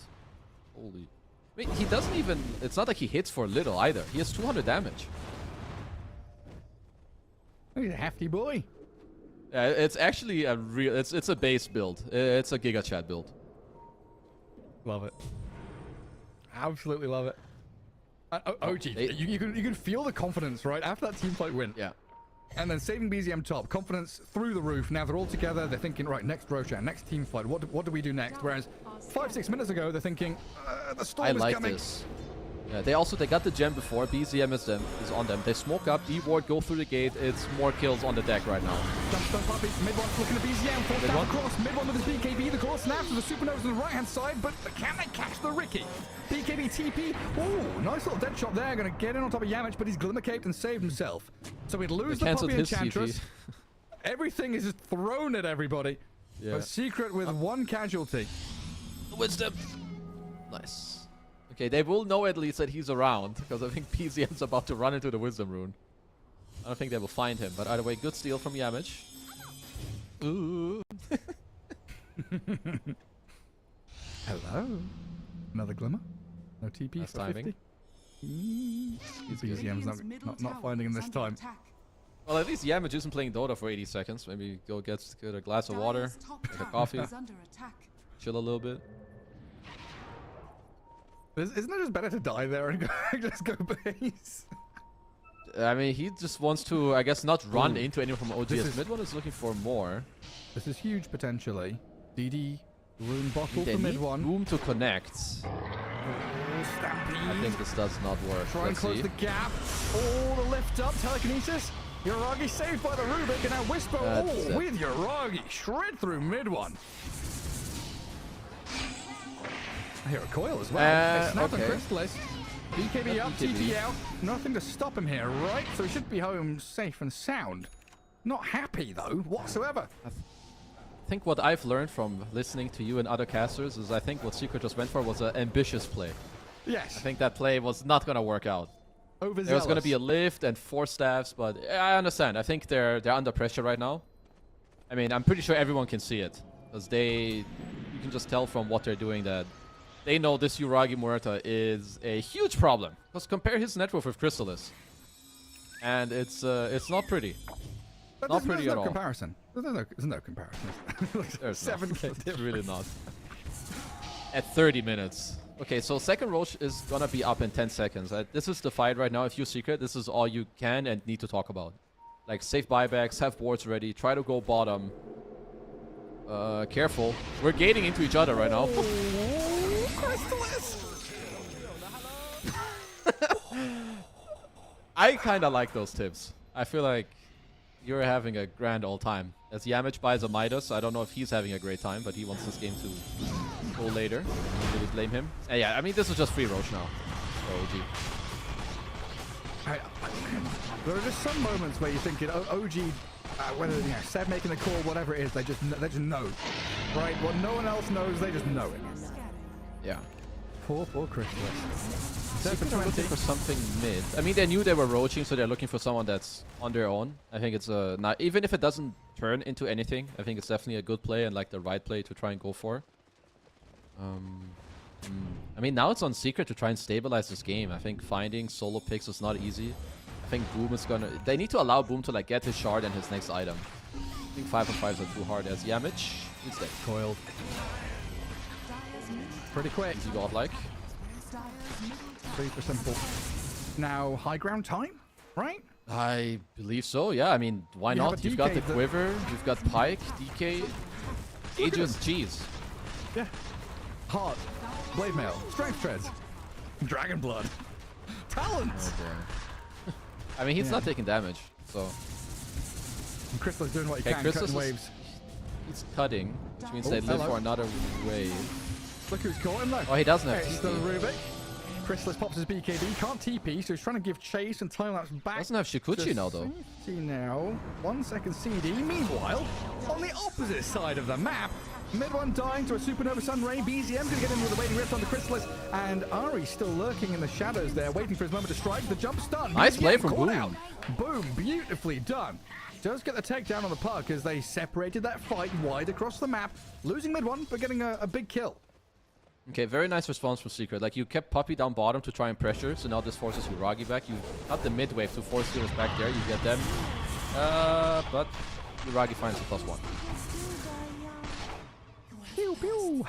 [SPEAKER 2] Holy. I mean, he doesn't even... It's not like he hits for little either. He has 200 damage.
[SPEAKER 1] He's a hefty boy.
[SPEAKER 2] Yeah, it's actually a real... It's a base build. It's a Giga Chat build.
[SPEAKER 1] Love it. Absolutely love it. OG, you can feel the confidence, right? After that team fight win.
[SPEAKER 2] Yeah.
[SPEAKER 1] And then saving BZM top. Confidence through the roof. Now they're all together. They're thinking, right, next Roshan, next team fight. What do we do next? Whereas 5-6 minutes ago, they're thinking, the storm is coming. I like this. Yeah, they got the gem before. BZM is on them. They smoke up. D-Ward go through the gate. It's more kills on the deck right now. Jump puppy. Mid one looking at BZM. Forced down across. Mid one with his BKB. The core snaps with the supernovas on the right hand side. But can they catch the Ricky? BKB TP. Ooh, nice little dead shot there. Going to get in on top of Yamich, but he's glimmer caped and saved himself. So we'd lose the puppy Enchantress. Everything is just thrown at everybody. Yeah. A Secret with one casualty.
[SPEAKER 2] Wisdom. Nice. Okay, they will know at least that he's around, because I think PZM's about to run into the Wisdom Rune. I don't think they will find him, but either way, good steal from Yamich. Ooh.
[SPEAKER 1] Hello. Another glimmer. No TP
[SPEAKER 2] Nice
[SPEAKER 1] for
[SPEAKER 2] timing.
[SPEAKER 1] 50. BZM's not finding him this time.
[SPEAKER 2] Well, at least Yamage isn't playing Dota for 80 seconds. Maybe go get a glass of water, make a coffee, chill a little bit.
[SPEAKER 1] Isn't it just better to die there and just go base?
[SPEAKER 2] I mean, he just wants to, I guess, not run into anyone from OGS. Mid one is looking for more.
[SPEAKER 1] This is huge potentially. DD, rune bottle
[SPEAKER 2] They
[SPEAKER 1] for
[SPEAKER 2] need
[SPEAKER 1] mid one.
[SPEAKER 2] room to connect.
[SPEAKER 1] Stampede.
[SPEAKER 2] I think this does not work.
[SPEAKER 1] Try and
[SPEAKER 2] Let's
[SPEAKER 1] close
[SPEAKER 2] see.
[SPEAKER 1] the gap. Oh, the lift up. Telekinesis. Yuragi saved by the Rubik, and now Whisper with Yuragi. Shred through mid one. I hear a coil as well. It's Snap and Crystallis. BKB up, TP out. Nothing to stop him here, right? So he should be home safe and sound. Not happy, though, whatsoever.
[SPEAKER 2] I think what I've learned from listening to you and other casters is I think what Secret just went for was an ambitious play.
[SPEAKER 1] Yes.
[SPEAKER 2] I think that play was not going to work out.
[SPEAKER 1] Overzealous.
[SPEAKER 2] There was going to be a lift and 4 staffs, but I understand. I think they're under pressure right now. I mean, I'm pretty sure everyone can see it. Because you can just tell from what they're doing that they know this Yuragi Muerta is a huge problem. Because compare his net worth with Crystallis. And it's not pretty. Not pretty at all.
[SPEAKER 1] Comparison. There's no comparison.
[SPEAKER 2] There's
[SPEAKER 1] 7K.
[SPEAKER 2] It's really not. At 30 minutes. Okay, so second Roche is gonna be up in 10 seconds. This is the fight right now. If you Secret, this is all you can and need to talk about. Like, save buybacks, have boards ready, try to go bottom. Careful. We're gating into each other right now. I kind of like those tips. I feel like you're having a grand old time. As Yamage buys a Midas, I don't know if he's having a great time, but he wants this game to go later. I don't really blame him. Yeah, I mean, this is just free Roche now. OG.
[SPEAKER 1] There are just some moments where you're thinking, OG, whether Seb making the call, whatever it is, they just know, right? What no one else knows, they just know it.
[SPEAKER 2] Yeah.
[SPEAKER 1] Poor Crystallis.
[SPEAKER 2] Secret are looking for something mid. I mean, they knew they were roaching, so they're looking for someone that's on their own. I think it's not, even if it doesn't turn into anything, I think it's definitely a good play and like the right play to try and go for. I mean, now it's on Secret to try and stabilize this game. I think finding solo picks is not easy. I think Boom is gonna... They need to allow Boom to like get his shard and his next item. I think 5-on-5s are too hard as Yamage. He's dead.
[SPEAKER 1] Coiled. Pretty quick.
[SPEAKER 2] Easy godlike.
[SPEAKER 1] Super simple. Now, high ground time, right?
[SPEAKER 2] I believe so, yeah. I mean, why not? You've got the Quiver, you've got Pike, DK, Aegis, Cheese.
[SPEAKER 1] Yeah. Heart, Blade Mail, Strength Treads, Dragon Blood, Talents.
[SPEAKER 2] Oh, I mean, he's not taking damage, so...
[SPEAKER 1] And Crystal's doing what he can, cutting waves.
[SPEAKER 2] He's cutting, which means they live for another wave.
[SPEAKER 1] Look who's caught him though.
[SPEAKER 2] Oh, he doesn't have
[SPEAKER 1] TP.
[SPEAKER 2] TP.
[SPEAKER 1] Rubik. Crystallis pops his BKB, can't TP, so he's trying to give chase and time-lapse back.
[SPEAKER 2] Doesn't have Shikuchi now, though.
[SPEAKER 1] See now, 1 second CD. Meanwhile, on the opposite side of the map, mid one dying to a Supernova Sun Ray. BZM's gonna get in with a waiting rift on the Crystallis, and Ari still lurking in the shadows there, waiting for his moment to strike. The jump stun.
[SPEAKER 2] Nice play from
[SPEAKER 1] Boom.
[SPEAKER 2] Boom.
[SPEAKER 1] Boom, beautifully done. Does get the takedown on the puck as they separated that fight wide across the map, losing mid one, but getting a big kill.
[SPEAKER 2] Okay, very nice response from Secret. Like, you kept Puppy down bottom to try and pressure, so now this forces Yuragi back. You got the mid wave to force heroes back there. You get them. But Yuragi finds the +1.
[SPEAKER 1] Pew, pew.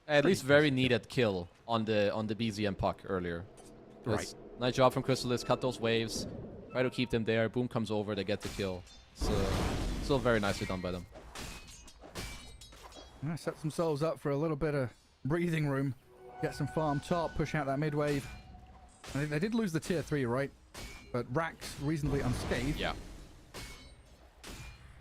[SPEAKER 2] At least very needed kill on the BZM puck earlier.
[SPEAKER 1] Right.
[SPEAKER 2] Nice job from Crystallis. Cut those waves. Try to keep them there. Boom comes over. They get the kill. So, still very nicely done by them.
[SPEAKER 1] Set themselves up for a little bit of breathing room. Get some farm top, push out that mid wave. And they did lose the tier 3, right? But Rax reasonably unscathed.
[SPEAKER 2] Yeah.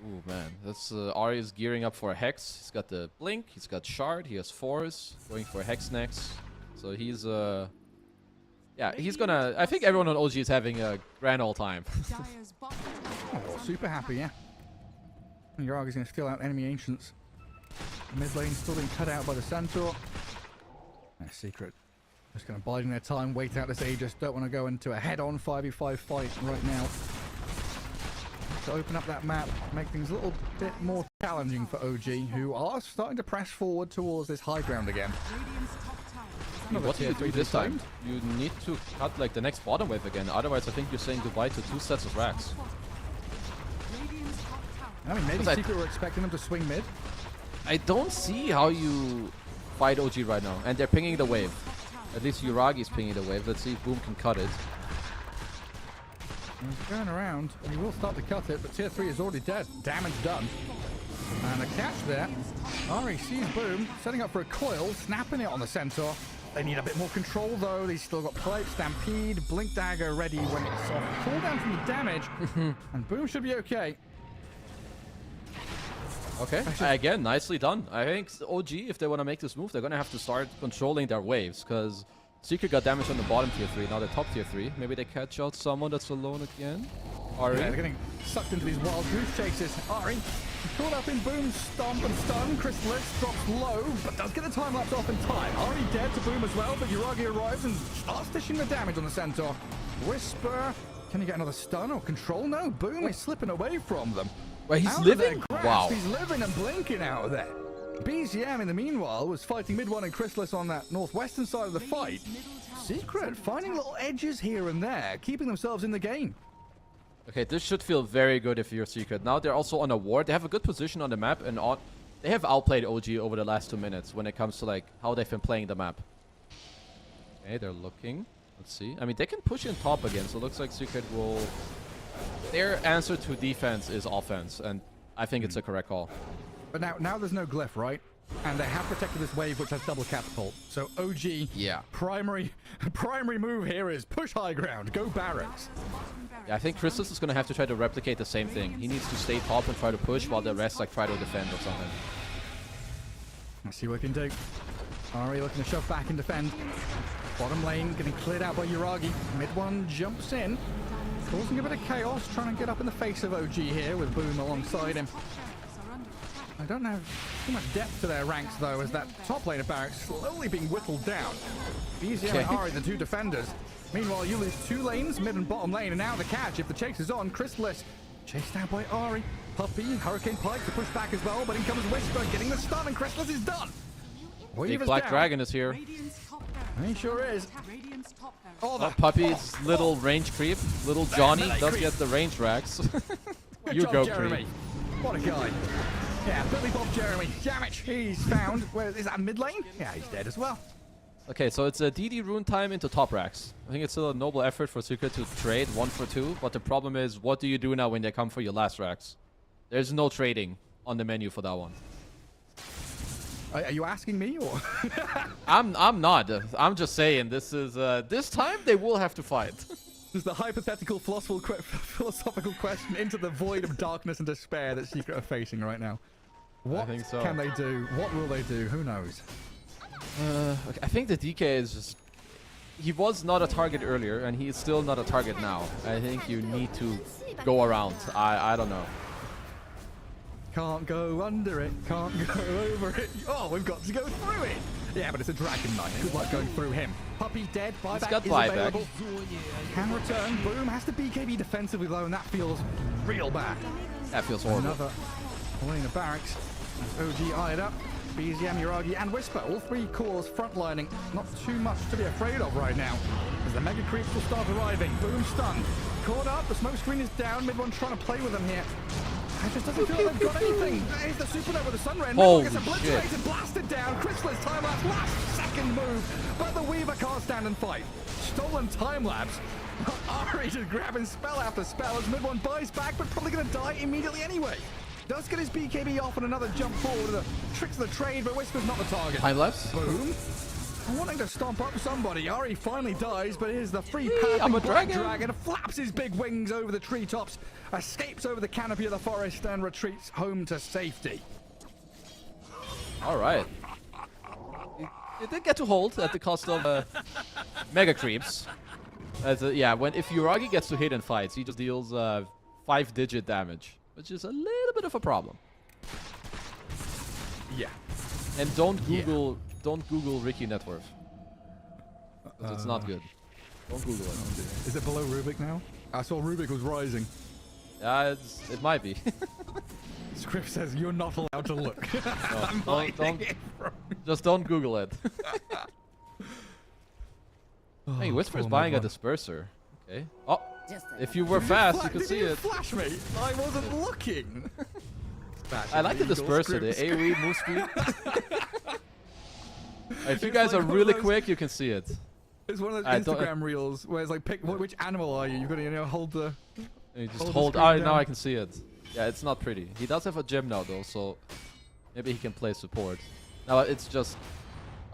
[SPEAKER 2] Ooh, man. That's Ari is gearing up for a Hex. He's got the Blink. He's got Shard. He has 4s. Going for a Hex next. So he's... yeah, he's gonna... I think everyone on OG is having a grand old time.
[SPEAKER 1] Oh, super happy, yeah. And Yuragi's going to steal out enemy Ancients. Mid lane still being cut out by the Centaur. Secret. Just going to biding their time, wait out this Aegis. Don't want to go into a head-on 5v5 fight right now. To open up that map, make things a little bit more challenging for OG, who are starting to press forward towards this high ground again.
[SPEAKER 2] What do you do this time? You need to cut like the next bottom wave again. Otherwise, I think you're saying goodbye to 2 sets of racks.
[SPEAKER 1] I mean, maybe Secret were expecting them to swing mid.
[SPEAKER 2] I don't see how you fight OG right now. And they're pinging the wave. At least Uragi's pinging the wave. Let's see if Boom can cut it.
[SPEAKER 1] He's going around, and he will start to cut it, but tier 3 is already dead. Damage done. And a catch there. Ari sees Boom, setting up for a coil, snapping it on the Centaur. They need a bit more control, though. They've still got Pipe, Stampede, Blink Dagger ready when it's off. Cooldown from the damage, and Boom should be okay.
[SPEAKER 2] Okay, again, nicely done. I think OG, if they want to make this move, they're going to have to start controlling their waves, because Secret got damage on the bottom tier 3, now the top tier 3. Maybe they catch out someone that's alone again. Ari.
[SPEAKER 1] Yeah, they're getting sucked into these wild goose chases. Ari caught up in Boom's stomp and stun. Chrysalis drops low, but does get a time lapse off in time. Ari dead to Boom as well, but Uragi arrives and starts dishing the damage on the Centaur. Whisper, can he get another stun or control? No, Boom is slipping away from them.
[SPEAKER 2] Wait, he's living? Wow.
[SPEAKER 1] He's living and blinking out of there. BZM, in the meanwhile, was fighting mid one and Chrysalis on that northwestern side of the fight. Secret finding little edges here and there, keeping themselves in the game.
[SPEAKER 2] Okay, this should feel very good if you're Secret. Now they're also on a ward. They have a good position on the map, and they have outplayed OG over the last 2 minutes when it comes to like how they've been playing the map. Okay, they're looking. Let's see. I mean, they can push in top again, so it looks like Secret will... Their answer to defense is offense, and I think it's a correct call.
[SPEAKER 1] But now there's no glyph, right? And they have protected this wave, which has double catapult. So OG,
[SPEAKER 2] yeah,
[SPEAKER 1] primary move here is push high ground, go barracks.
[SPEAKER 2] Yeah, I think Chrysalis is going to have to try to replicate the same thing. He needs to stay top and try to push while the rest like try to defend or something.
[SPEAKER 1] Let's see what he can do. Ari looking to shove back and defend. Bottom lane getting cleared out by Uragi. Mid one jumps in, causing a bit of chaos, trying to get up in the face of OG here with Boom alongside him. I don't have too much depth to their ranks, though, as that top lane of barracks slowly being whittled down. BZM and Ari, the two defenders. Meanwhile, you lose 2 lanes, mid and bottom lane, and now the catch. If the chase is on, Chrysalis chased down by Ari. Puppy, Hurricane Pike to push back as well, but in comes Whisper, getting the stun, and Chrysalis is done.
[SPEAKER 2] Big Black Dragon is here.
[SPEAKER 1] He sure is.
[SPEAKER 2] Oh, Puppy's little range creep. Little Johnny does get the range racks. You go,
[SPEAKER 1] Jeremy. What a guy. Yeah, Billy Bob Jeremy. Damage. He's found. Where is that mid lane? Yeah, he's dead as well.
[SPEAKER 2] Okay, so it's a DD rune time into top racks. I think it's still a noble effort for Secret to trade 1 for 2, but the problem is, what do you do now when they come for your last racks? There's no trading on the menu for that one.
[SPEAKER 1] Are you asking me, or?
[SPEAKER 2] I'm not. I'm just saying this is this time they will have to fight.
[SPEAKER 1] This is the hypothetical philosophical question into the void of darkness and despair that Secret are facing right now. What can they do? What will they do? Who knows?
[SPEAKER 2] Okay, I think the DK is just... He was not a target earlier, and he is still not a target now. I think you need to go around. I don't know.
[SPEAKER 1] Can't go under it, can't go over it. Oh, we've got to go through it. Yeah, but it's a Dragon Knight. Good luck going through him. Puppy dead, buyback is available. Can return. Boom has to BKB defensively though, and that feels real bad.
[SPEAKER 2] That feels horrible.
[SPEAKER 1] Another lane of barracks. OG eyed up. BZM, Uragi, and Whisper. All 3 cores frontlining. Not too much to be afraid of right now, as the Mega Creeps will start arriving. Boom stunned. Caught up. The smoke screen is down. Mid one trying to play with them here. It just doesn't feel like they've got anything. There's the Supernova, the Sunray.
[SPEAKER 2] Holy
[SPEAKER 1] gets obliterated, blasted down. Chrysalis time lapse, last second move. But the Weaver can't stand and fight. Stolen time lapse. Ari just grabbing spell after spell as mid one buys back, but probably going to die immediately anyway. Does get his BKB off and another jump forward. The tricks of the trade, but Whisper's not the target.
[SPEAKER 2] Time lapse.
[SPEAKER 1] Boom. Wanting to stomp up somebody. Ari finally dies, but here's the free path. Black Dragon flaps his big wings over the treetops, escapes over the canopy of the forest, and retreats home to safety.
[SPEAKER 2] All right. It did get to hold at the cost of Mega Creeps. Yeah, if Uragi gets to hit and fights, he just deals 5-digit damage, which is a little bit of a problem.
[SPEAKER 1] Yeah.
[SPEAKER 2] And don't Google Ricky net worth. It's not good. Don't Google it.
[SPEAKER 1] Is it below Rubik now? I saw Rubik was rising.
[SPEAKER 2] It might be.
[SPEAKER 1] Script says you're not allowed to look.
[SPEAKER 2] No, just don't Google it. Hey, Whisper's
[SPEAKER 1] poor
[SPEAKER 2] buying a
[SPEAKER 1] Mid-1.
[SPEAKER 2] disperser. Okay. Oh, if you were fast, you could see it.
[SPEAKER 1] Flash me! I wasn't looking.
[SPEAKER 2] I like the disperser, the AoE move speed. If you guys are really quick, you can see it.
[SPEAKER 1] It's one of those Instagram reels where it's like, pick which animal are you? You've got to hold the.
[SPEAKER 2] You just
[SPEAKER 1] hold the
[SPEAKER 2] hold.
[SPEAKER 1] screen
[SPEAKER 2] Oh, now
[SPEAKER 1] down.
[SPEAKER 2] I can see it. Yeah, it's not pretty. He does have a gym now though, so maybe he can play support. Now it's just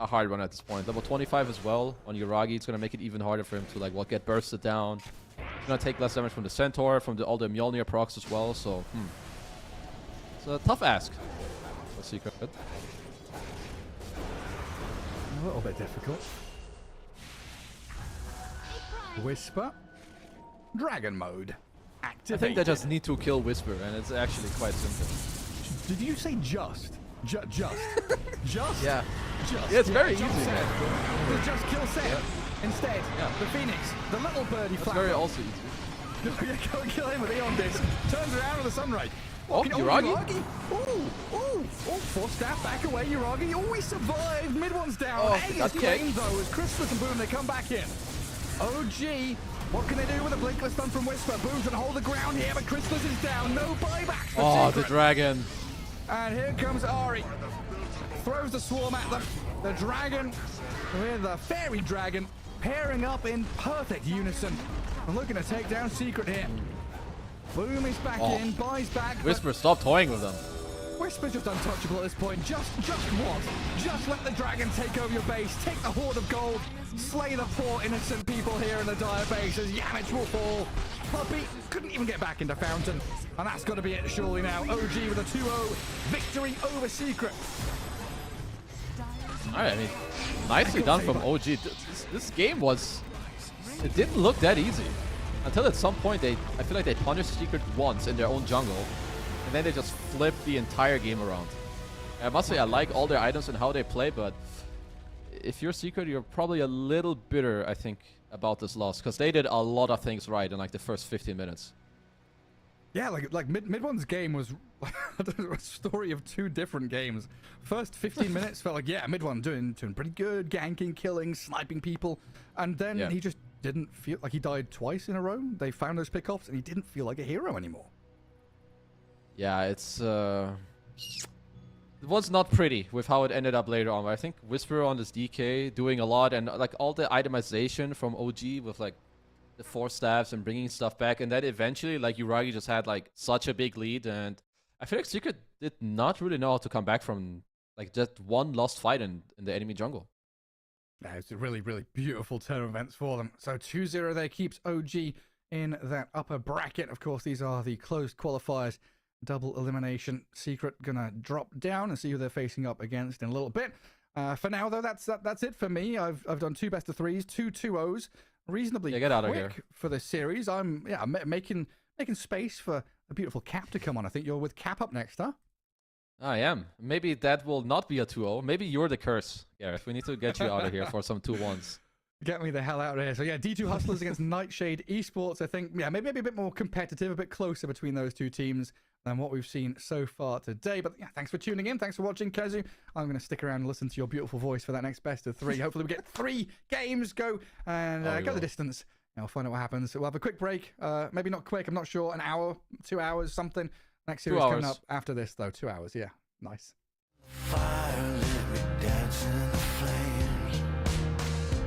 [SPEAKER 2] a hard one at this point. Level 25 as well on Yuragi. It's gonna make it even harder for him to like get bursted down. He's gonna take less damage from the Centaur, from all the Mjolnir procs as well. So it's a tough ask for Secret.
[SPEAKER 1] A little bit difficult. Whisper. Dragon mode. Activate.
[SPEAKER 2] I think they just need to kill Whisper, and it's actually quite simple.
[SPEAKER 1] Did you say just? Just? Just?
[SPEAKER 2] Yeah.
[SPEAKER 1] Just.
[SPEAKER 2] Yeah, it's very easy,
[SPEAKER 1] just
[SPEAKER 2] man.
[SPEAKER 1] Just kill Seth. Instead, the Phoenix, the little birdie
[SPEAKER 2] It's
[SPEAKER 1] flapper.
[SPEAKER 2] very also easy.
[SPEAKER 1] Yeah, go and kill him with Eon Disc. Turns around with a Sunray.
[SPEAKER 2] Oh, Yuragi?
[SPEAKER 1] Ooh, force staff back away, Yuragi. Oh, he survived. Mid-1's down.
[SPEAKER 2] Oh,
[SPEAKER 1] A
[SPEAKER 2] got
[SPEAKER 1] is claimed, though, as Christmas and Boom, they come back in. OG, what can they do with a blinkless stun from Whisper? Boom's gonna hold the ground here, but Christmas is down. No buybacks for
[SPEAKER 2] Oh,
[SPEAKER 1] Secret.
[SPEAKER 2] the dragon.
[SPEAKER 1] And here comes Ari. Throws the swarm at them. The dragon with the fairy dragon pairing up in perfect unison. And looking to take down Secret here. Boom is back in, buys back.
[SPEAKER 2] Whisper, stop toying with them.
[SPEAKER 1] Whisper's just untouchable at this point. Just what? Just let the dragon take over your base, take the horde of gold, slay the poor innocent people here in the dire base as Yamich will fall. Puppy couldn't even get back into Fountain. And that's got to be it surely now. OG with a 2-0 victory over Secret.
[SPEAKER 2] Alright, I mean, nicely done from OG. This game was... It didn't look that easy. Until at some point, I feel like they punished Secret once in their own jungle. And then they just flipped the entire game around. I must say, I like all their items and how they play, but... If you're Secret, you're probably a little bitter, I think, about this loss. Because they did a lot of things right in like the first 15 minutes.
[SPEAKER 1] Yeah, like Mid-1's game was a story of two different games. First 15 minutes felt like, yeah, Mid-1 doing pretty good, ganking, killing, sniping people. And then he just didn't feel like he died twice in a row. They found those pickoffs and he didn't feel like a hero anymore.
[SPEAKER 2] Yeah, it's... It was not pretty with how it ended up later on. But I think Whisper on this DK doing a lot, and like all the itemization from OG with like the 4 staffs and bringing stuff back, and then eventually like Yuragi just had like such a big lead, and I feel like Secret did not really know how to come back from like just one lost fight in the enemy jungle.
[SPEAKER 1] Yeah, it's a really, really beautiful turn of events for them. So 2-0 there keeps OG in that upper bracket. Of course, these are the closed qualifiers. Double elimination. Secret gonna drop down and see who they're facing up against in a little bit. For now, though, that's it for me. I've done 2 best of 3s, 2 2-0s, reasonably
[SPEAKER 2] get out of
[SPEAKER 1] quick
[SPEAKER 2] here
[SPEAKER 1] for this series. I'm making space for a beautiful Cap to come on. I think you're with Cap up next, huh?
[SPEAKER 2] I am. Maybe that will not be a 2-0. Maybe you're the curse, Gareth. We need to get you out of here for some 2-1s.
[SPEAKER 1] Get me the hell out of here. So yeah, D2 Hustlers against Nightshade Esports. I think, yeah, maybe a bit more competitive, a bit closer between those two teams than what we've seen so far today. But yeah, thanks for tuning in. Thanks for watching, Kezu. I'm going to stick around and listen to your beautiful voice for that next best of 3. Hopefully we get 3 games go and go the distance. And we'll find out what happens. So we'll have a quick break. Maybe not quick, I'm not sure. An hour, 2 hours, something. Next series coming up after this, though. 2 hours, yeah. Nice.
[SPEAKER 7] Fire, let me dance in the flames.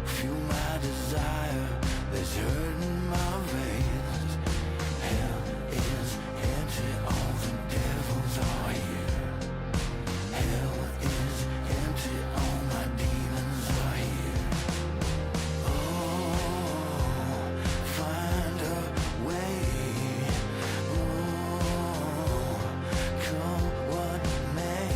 [SPEAKER 7] Feel my desire that's hurting my veins. Hell is empty, all the devils are here. Hell is empty, all my demons are here. Oh, find a way. Oh, come what may.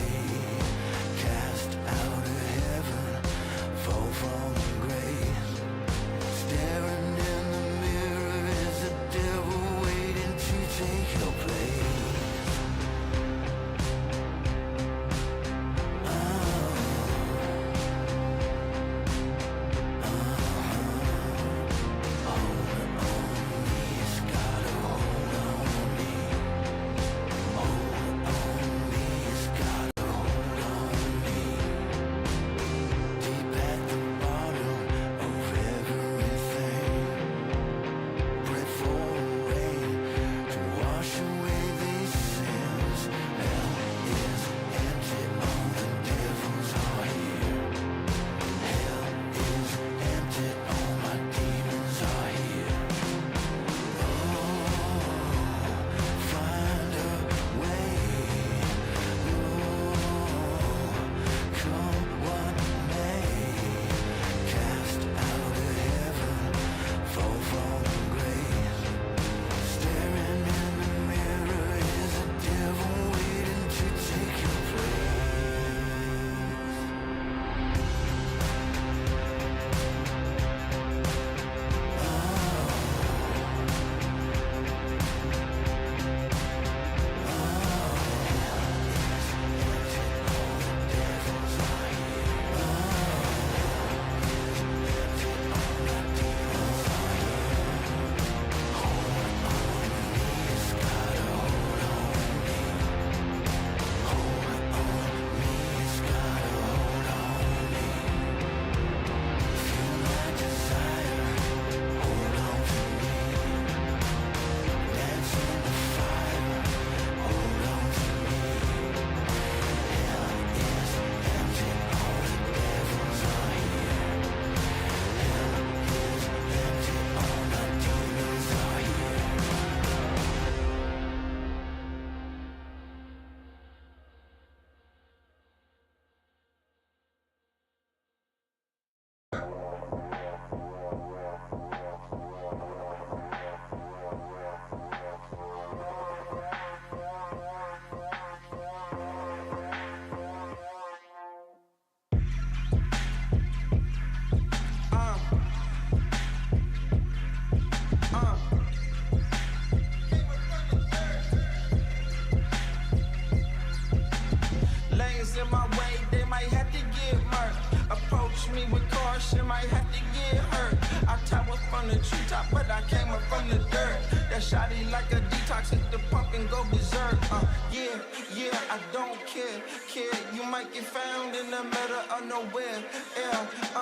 [SPEAKER 14] Lanes in my way, they might have to get murked. Approach me with caution, might have to get hurt. I tower from the treetop, but I came up from the dirt. That shotty like a detox, hit the pump and go berserk. Yeah, I don't care. You might get found in the middle of nowhere.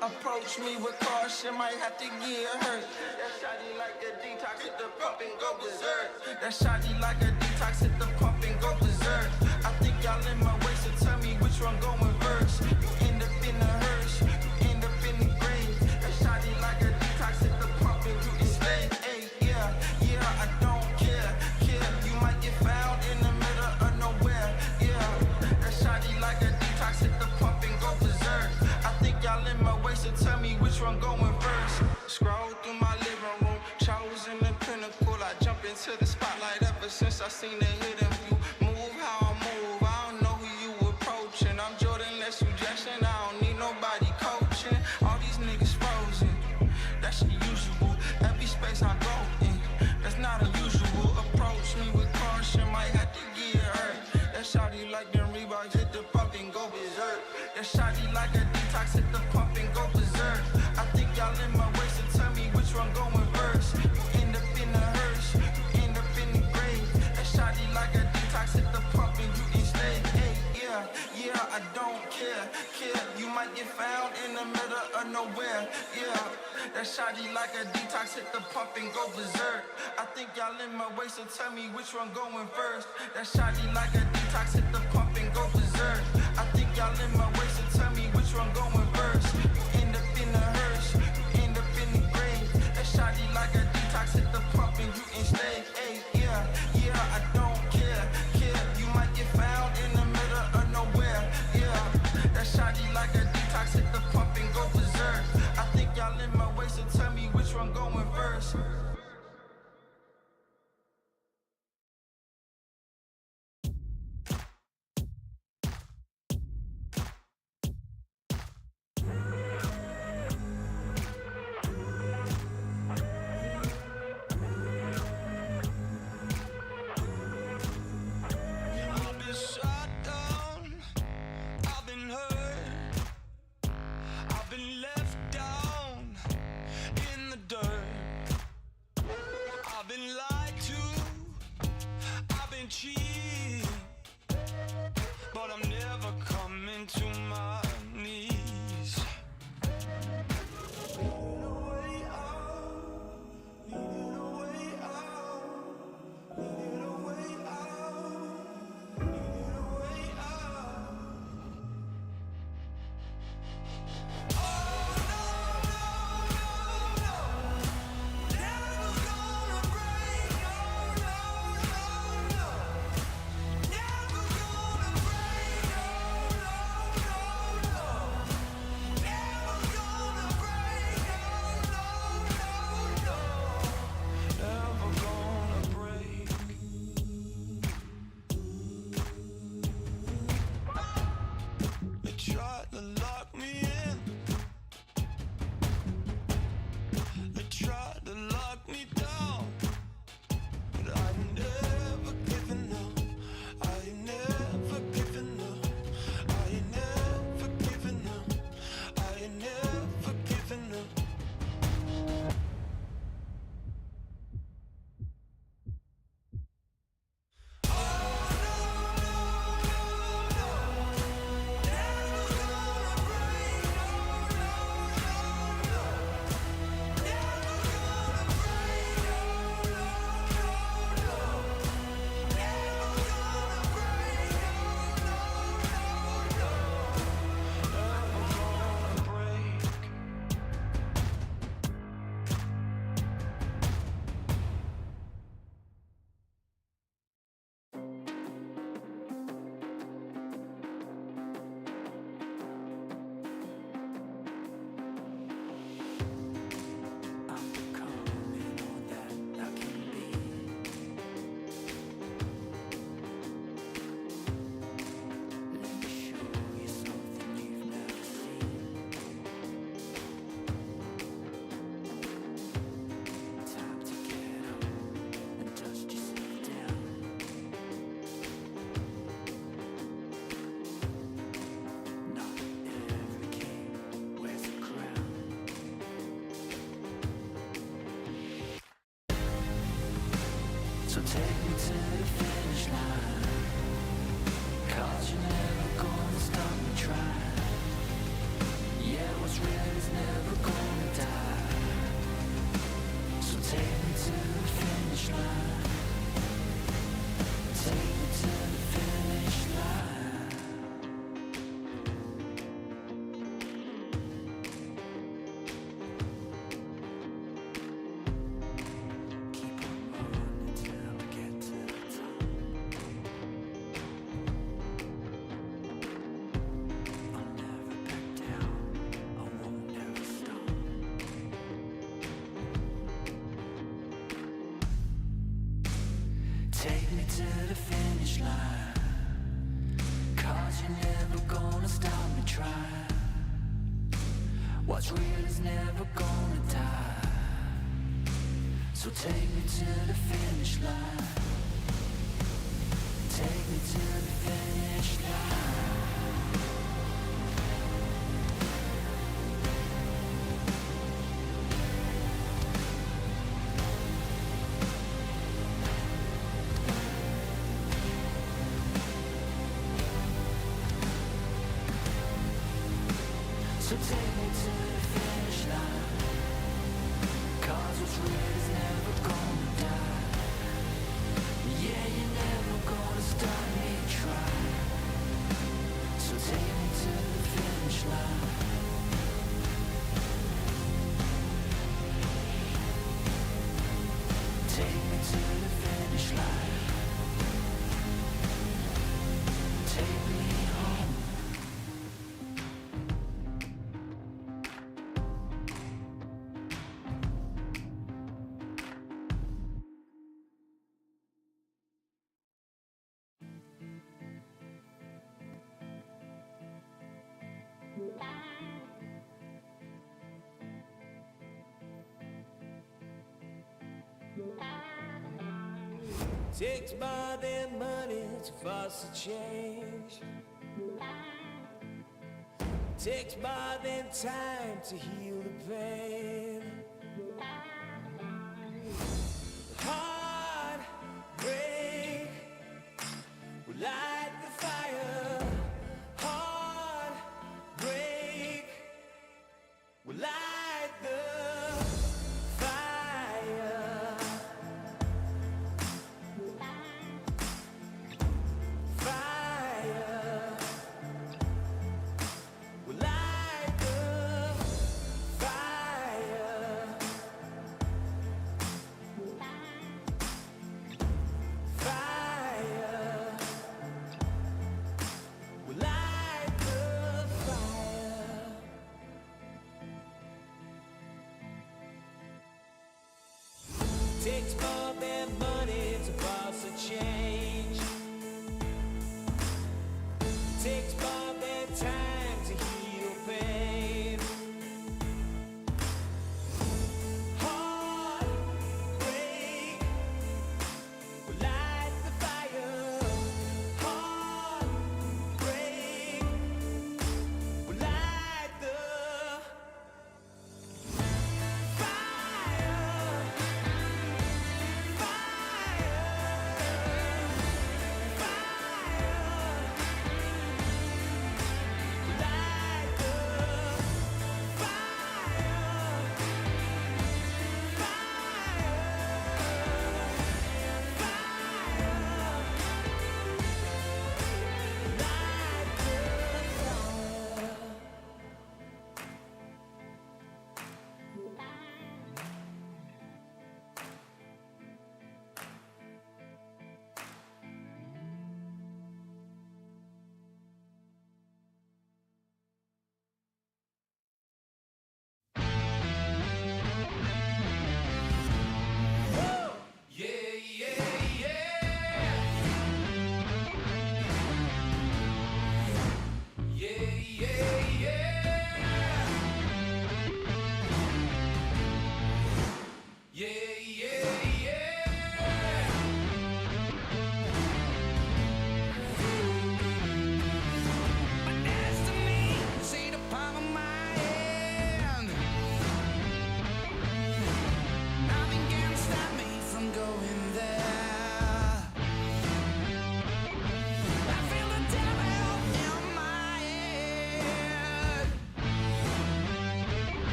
[SPEAKER 14] Approach me with caution, might have to get hurt. That shotty like a detox, hit the pump and go berserk. That shotty like a detox, hit the pump and go berserk. I think y'all in my way, so tell me which one going first. You end up in the hearse, you end up in the grave. That shotty like a detox, hit the pump and you enslaved. Hey, yeah, I don't care. You might get found in the middle of nowhere. Yeah, that shotty like a detox, hit the pump and go berserk. I think y'all in my way, so tell me which one going first. Scroll through my living room, chosen the pinnacle. I jump into the spotlight ever since I seen the hidden view. Move how I move, I don't know who you approaching. I'm Jordan, less you Jackson, I don't need nobody coaching. All these niggas frozen, that's the usual. Every space I go in, that's not unusual. Approach me with caution, might have to get hurt. That shotty like them Reeboks, hit the pump and go berserk. That shotty like a detox, hit the pump and go berserk. I think y'all in my way, so tell me which one going first. You end up in the hearse, you end up in the grave. That shotty like a detox, hit the pump and you enslaved. Hey, yeah, I don't care. You might get found in the middle of nowhere. Yeah, that shotty like a detox, hit the pump and go berserk. I think y'all in my way, so tell me which one going first. That shotty like a detox, hit the pump and go berserk. I think y'all in my way, so tell me which one going first. You end up in the hearse, you end up in the grave. That shotty like a detox, hit the pump and you enslaved. Hey, yeah, I don't care. You might get found in the middle of nowhere. Yeah, that shotty like a detox, hit the pump and go berserk. I think y'all in my way, so tell me which one going first.
[SPEAKER 9] to the finish line. 'Cause you're never gonna stop me trying. Yeah, what's real is never gonna die. So take me to the finish line. Take me to the finish line. Keep on running till I get to the top. I'll never back down. I won't ever stop. Take me to the finish line. 'Cause you're never gonna stop me trying. What's real is never gonna die. So take me to the finish line. Take me to the finish line. So take me to the finish line. 'Cause what's real is never gonna die. Yeah, you're never gonna stop me trying. So take me to the finish line. Take me to the finish line. Take me home.
[SPEAKER 15] Takes more than money to force a change. Takes more than time to heal the pain. Heartbreak will light the fire. Heartbreak will light the fire. Fire will light the fire. Fire will light the fire. Takes more than money to force a change. Takes more than time to heal pain. Heartbreak will light the fire. Heartbreak will light the fire. Fire.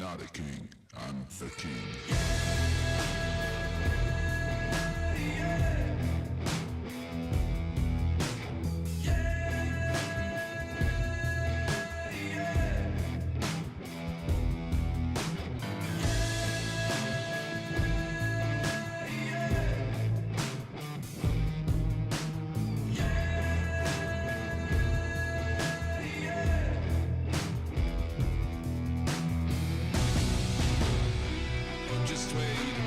[SPEAKER 3] not a king, I'm the king. Just wait.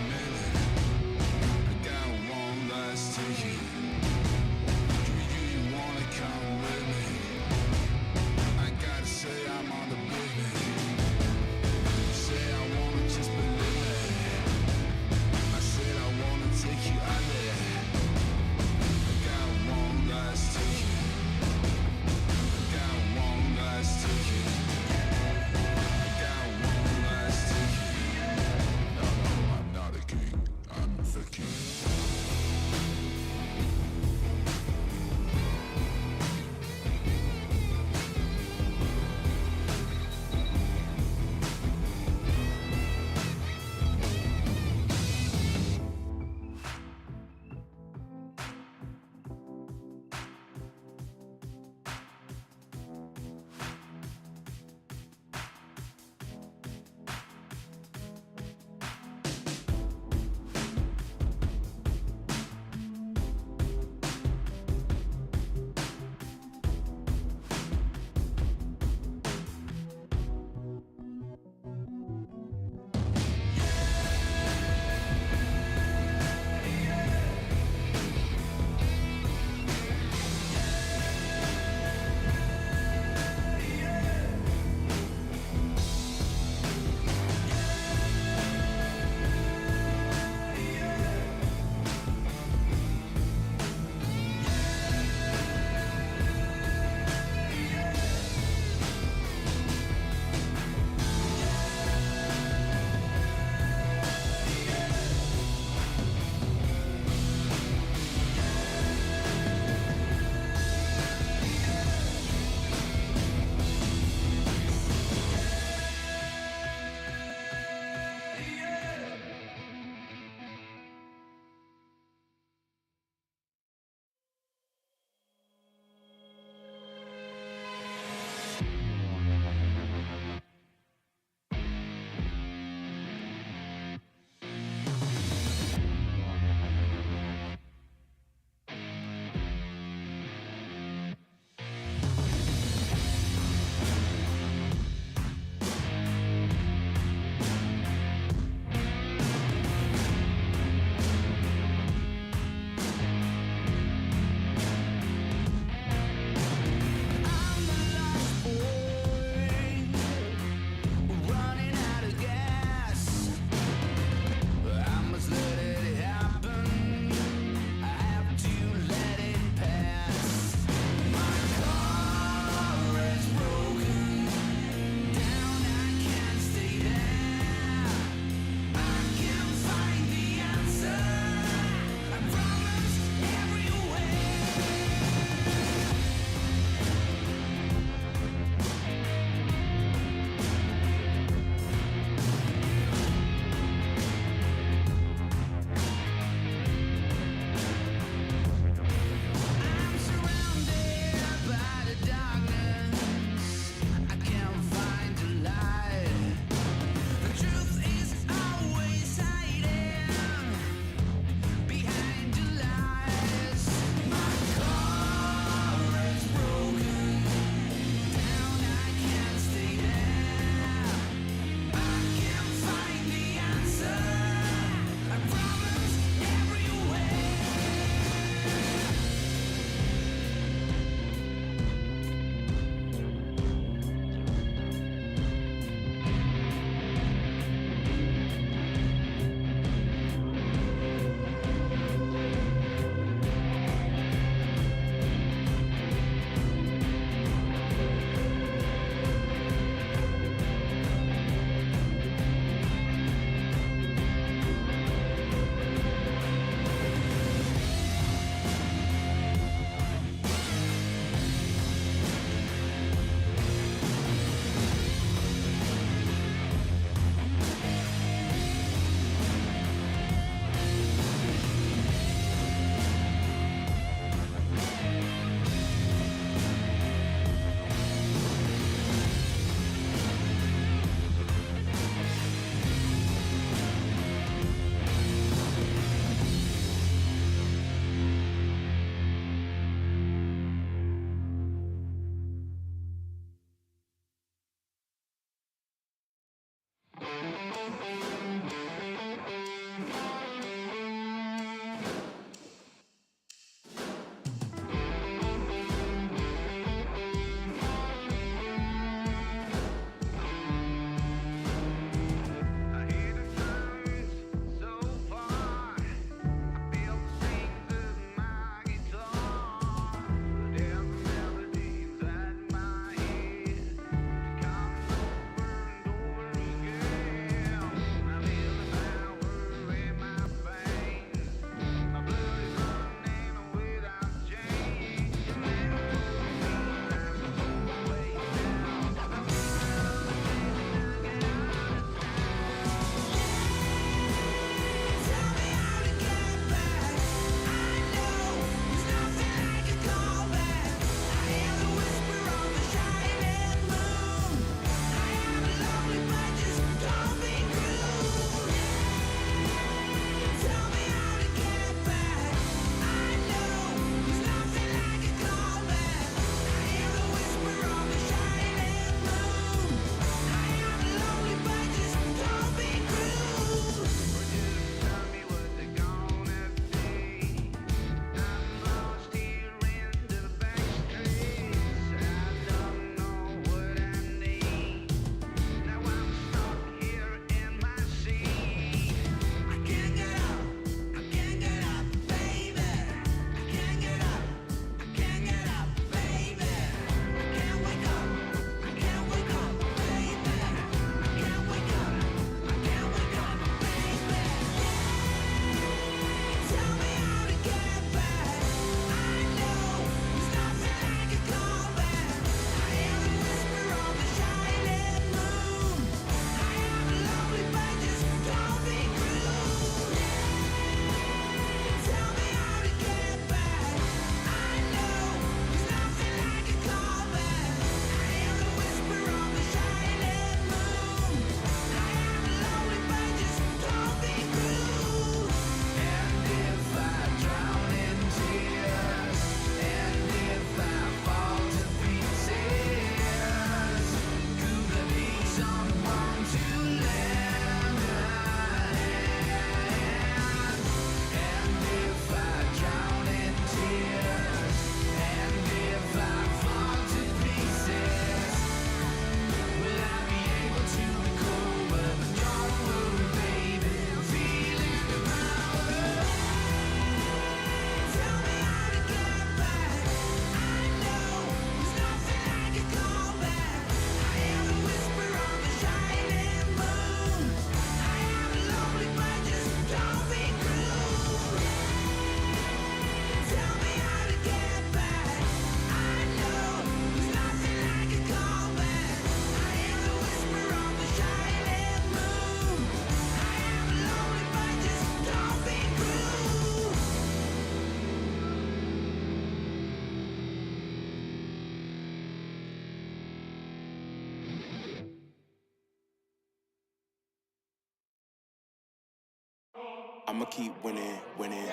[SPEAKER 5] I'ma keep winning, winning.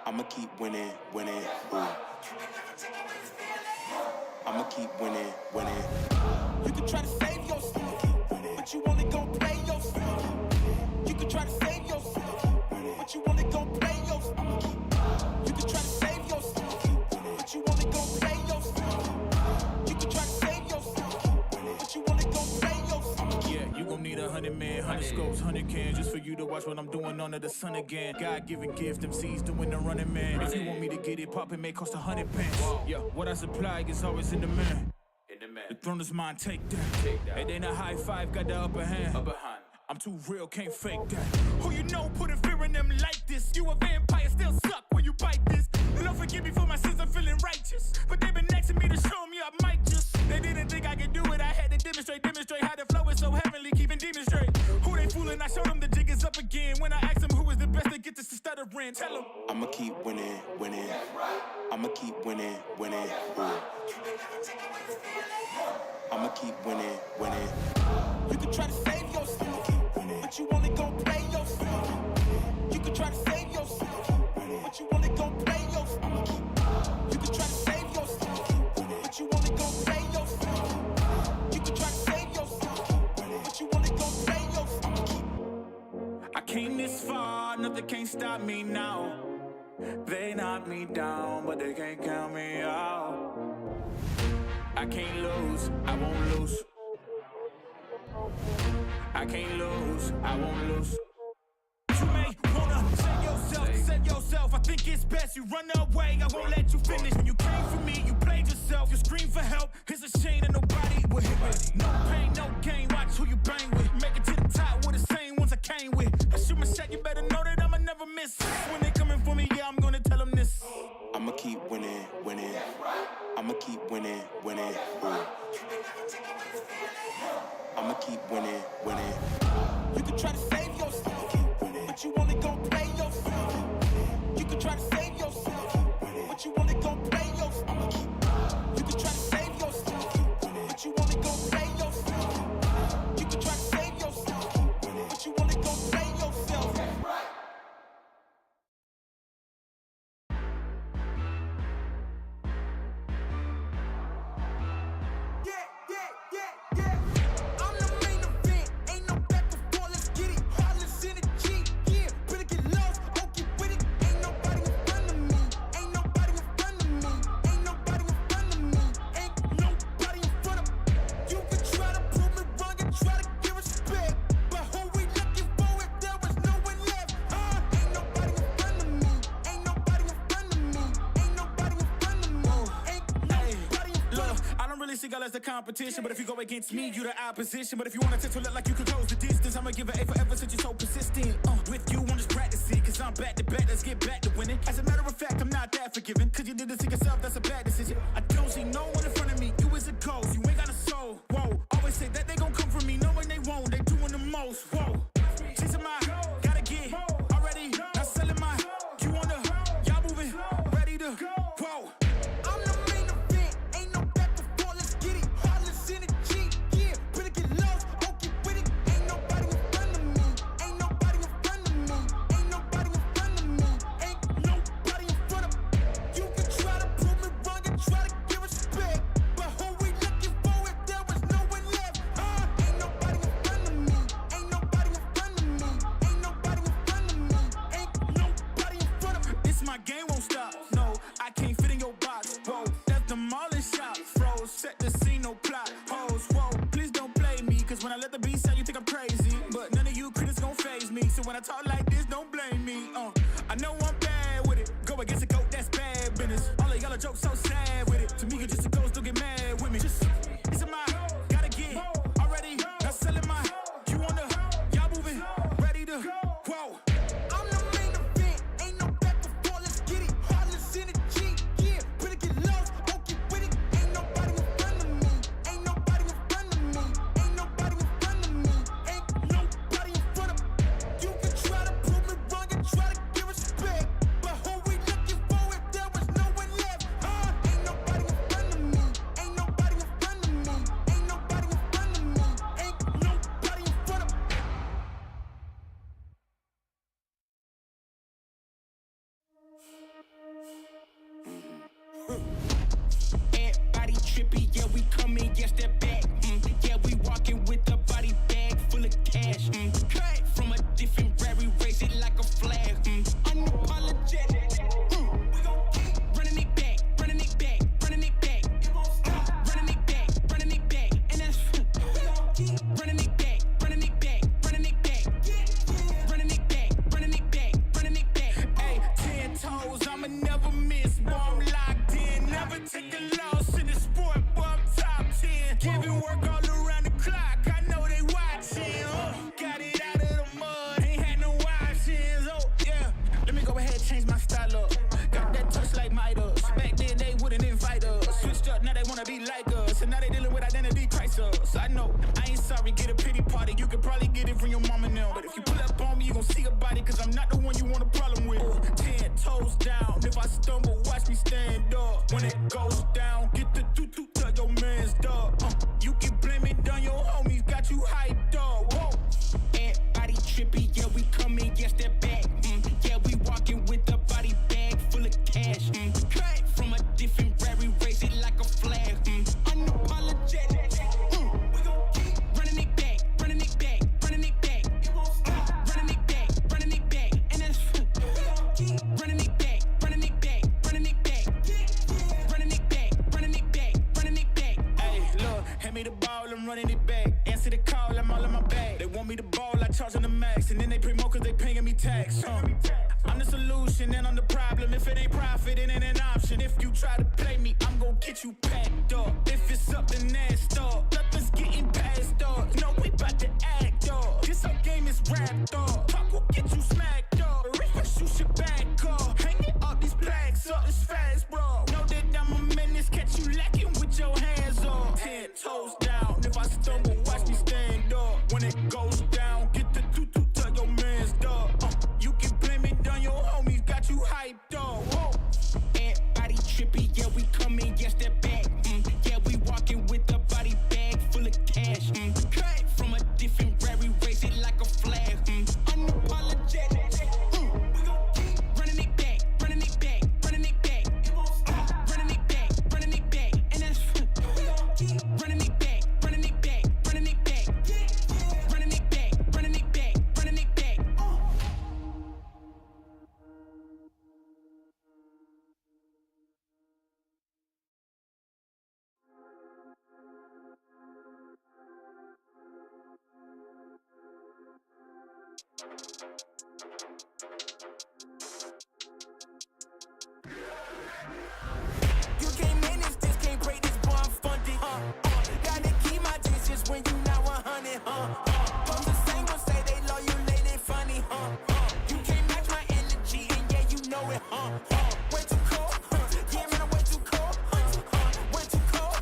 [SPEAKER 5] I'ma keep winning, winning. I'ma keep winning, winning. You can try to save yourself, but you wanna go play yourself. You can try to save yourself, but you wanna go play yourself. You can try to save yourself, but you wanna go play yourself. You can try to save yourself, but you wanna go play yourself.
[SPEAKER 6] Yeah, you gon' need 100 men, 100 scopes, 100 cans just for you to watch what I'm doing under the sun again. God-given gift, MCs doing the running man. If you want me to get it poppin', may cost 100 pence. Yeah, what I supply is always in the man. The throne is mine, take that. It ain't a high five, got the upper hand. I'm too real, can't fake that. Who you know putting fear in them like this? You a vampire, still suck when you bite this. Lord forgive me for my sins, I'm feeling righteous. But they been next to me to show me I might just. They didn't think I could do it, I had to demonstrate how the flow is so heavenly, keeping demons straight. Who they fooling? I showed them the jig is up again. When I asked them who is the best, they get this to stuttering. Tell them
[SPEAKER 5] I'ma keep winning, winning. I'ma keep winning, winning. I'ma keep winning, winning. You can try to save yourself, but you wanna go play yourself. You can try to save yourself, but you wanna go play yourself. You can try to save yourself, but you wanna go play yourself. You can try to save yourself, but you wanna go play yourself.
[SPEAKER 6] I came this far, nothing can't stop me now. They knock me down, but they can't count me out. I can't lose, I won't lose. I can't lose, I won't lose. You may wanna save yourself. I think it's best you run away. I won't let you finish. When you came for me, you played yourself. You scream for help. It's a shame that nobody will hit me. No pain, no gain. Watch who you bang with. Make it to the top with the same ones I came with. I shoot my shot, you better know that I'ma never miss. When they coming for me, yeah, I'm gonna tell them this.
[SPEAKER 5] I'ma keep winning, winning. I'ma keep winning, winning. I'ma keep winning, winning. You can try to save yourself, but you wanna go play yourself. You can try to save yourself, but you wanna go play yourself. You can try to save yourself, but you wanna go play yourself. You can try to save yourself, but you wanna go play yourself.
[SPEAKER 6] As the competition, but if you go against me, you the opposition. But if you wanna test to look like you can close the distance, I'ma give it A forever since you're so persistent. With you, I'm just practicing, cause I'm back to back, let's get back to winning. As a matter of fact, I'm not that forgiving, cause you did this to yourself, that's a bad decision. I don't see no one in front of me, you is a ghost, you ain't got a soul. Whoa, always say that they gon' come for me, knowing they won't, they doing the most. Whoa, chasing my, gotta get already, not selling my, you wanna, y'all moving, ready to, whoa. When I talk like this, don't blame me. I know I'm bad with it. Go against a goat, that's bad business. All of y'all are jokes so sad with it. To me, you're just a ghost, don't get mad with me. Just, it's a my, gotta get already. Not selling my, you wanna, y'all moving, ready to, whoa. I'm the main event, ain't no back and forth, let's get it. Heartless energy, yeah, better get lost, don't get with it. Ain't nobody in front of me, ain't nobody in front of me, ain't nobody in front of me, ain't nobody in front of me. You can try to prove me wrong and try to give respect, but who we looking for if there was no one left? us. I know, I ain't sorry, get a pity party. You could probably get it from your mama now. But if you pull up on me, you gon' see a body, cause I'm not the one you want a problem with. 10 toes down, if I stumble, watch me stand up. When it goes down, get the doo-doo to your man's dog. You can blame it on your homies, got you hyped up. Whoa. Everybody trippy, yeah, we coming, yes, they're back. Yeah, we walking with a body bag full of cash. Cut from a different rary, raise it like a flag. Unapologetic. We gon' keep running it back, running it back, running it back. It won't stop. Running it back, running it back. And that's we gon' keep running it back, running it back, running it back. Running it back, running it back, running it back. Hey, look, hand me the ball, I'm running it back. Answer the call, I'm all in my bag. They want me to ball, I charge on the max. And then they promo cause they paying me tax. I'm the solution and I'm the problem. If it ain't profit, it ain't an option. If you try to play me, I'm gon' get you packed up. If it's something nasty up, nothing's getting past up. No, we bout to act up. This whole game is wrapped up. Talk will get you smacked up. Refresh, you should back up. Hang it up, these plaques up, it's fast, bro. Know that I'm a menace, catch you lacking with your hands up. 10 toes down, if I stumble, watch me stand up. When it goes down, get the doo-doo to your man's dog. You can blame it on your homies, got you hyped up. Whoa. Everybody trippy, yeah, we coming, yes, they're back. Yeah, we walking with a body bag full of cash. Cut from a different rary, raise it like a flag. Unapologetic. We gon' keep running it back, running it back, running it back. It won't stop. Running it back, running it back. And that's we gon' keep running it back, running it back, running it back. Running it back, running it back, running it back. You can't manage this, can't break this, boy, I'm funded. Gotta keep my distance when you not 100, From the same ones say they love you, they funny, You can't match my energy, and yeah, you know it, Way too cold, yeah, man, I'm way too cold, Way too cold,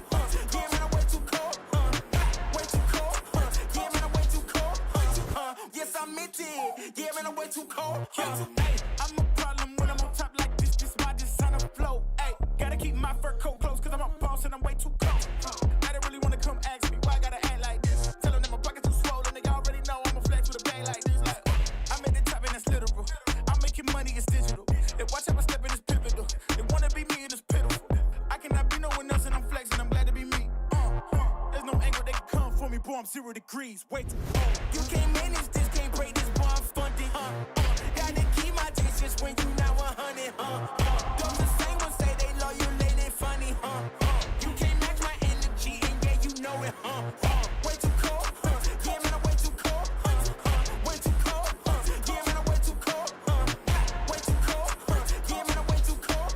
[SPEAKER 6] yeah, man, I'm way too cold, Way too cold, yeah, man, I'm way too cold, Yes, I meant it, yeah, man, I'm way too cold, Hey, I'm a problem when I'm on top like this why this sign of flow, hey. Gotta keep my fur coat close, cause I'm a boss and I'm way too cold. I don't really wanna come ask me why I gotta act like this. Tell them that my pocket too swollen, they already know I'm a flex with a bang like this. Like, I'm at the top and it's literal. I'm making money, it's digital. They watch how I step in, it's pivotal. They wanna be me and it's pitiful. I cannot be no one else and I'm flexing, I'm glad to be me. There's no angle they can come for me, boy, I'm 0 degrees. Wait too cold. You can't manage this, can't break this, boy, I'm funded, Gotta keep my distance when you not 100, Those the same ones say they love you, they funny, You can't match my energy, and yeah, you know it, Way too cold, yeah, man, I'm way too cold, Way too cold, yeah, man, I'm way too cold, Way too cold, yeah, man, I'm way too cold,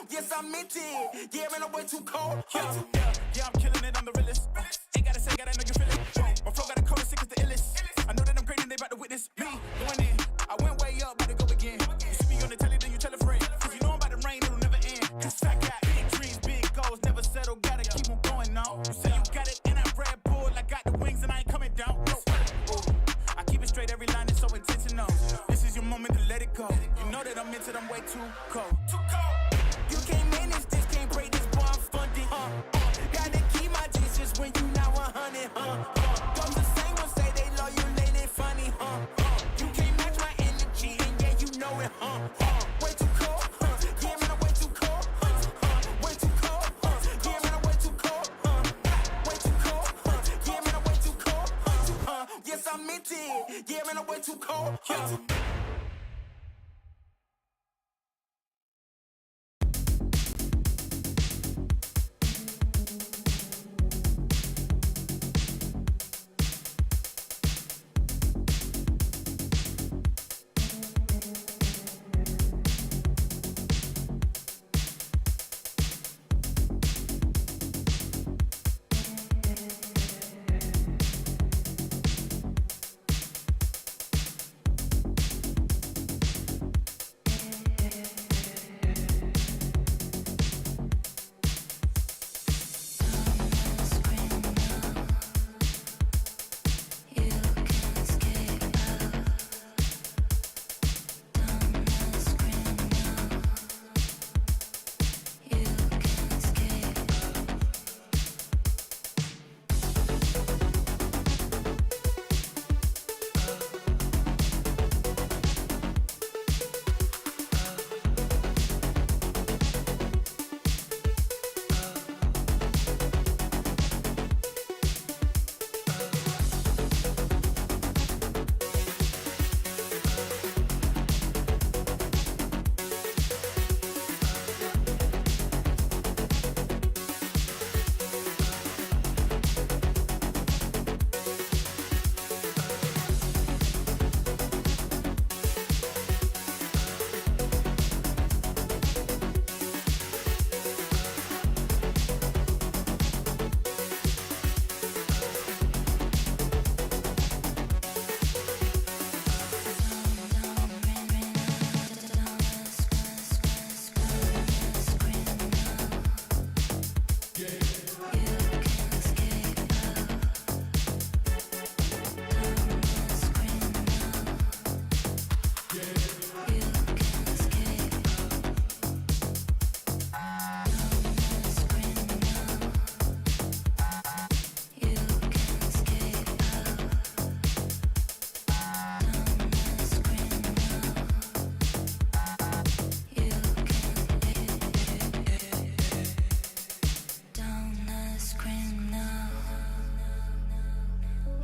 [SPEAKER 6] Yes, I meant it, yeah, man, I'm way too cold, Yeah, I'm killing it, I'm the realest. Ain't gotta say, gotta know you feel it. My flow got a cold, sick as the illest. I know that I'm great and they about to witness me going in. I went way up, about to go again. You see me on the telly, then you tell a friend. Cause you know I'm about to rain, it'll never end. Cause I got big dreams, big goals, never settle, gotta keep on going now. You say you got it, and I Red Bull, I got the wings and I ain't coming down. No. I keep it straight, every line is so intentional. This is your moment to let it go. You know that I'm into them way too cold. Too cold. You can't manage this, can't break this, boy, I'm funded, Gotta keep my distance when you not 100, Those the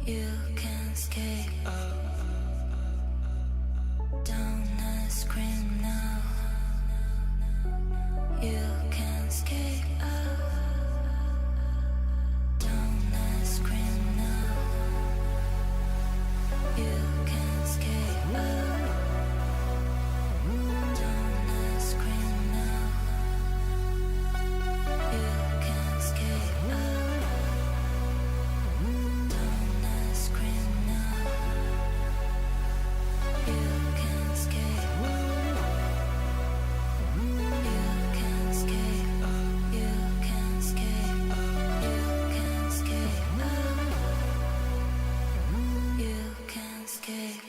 [SPEAKER 4] You can skate down the screen now. You can skate down the screen now. You can skate down the screen now. You can skate down the screen now. You can skate.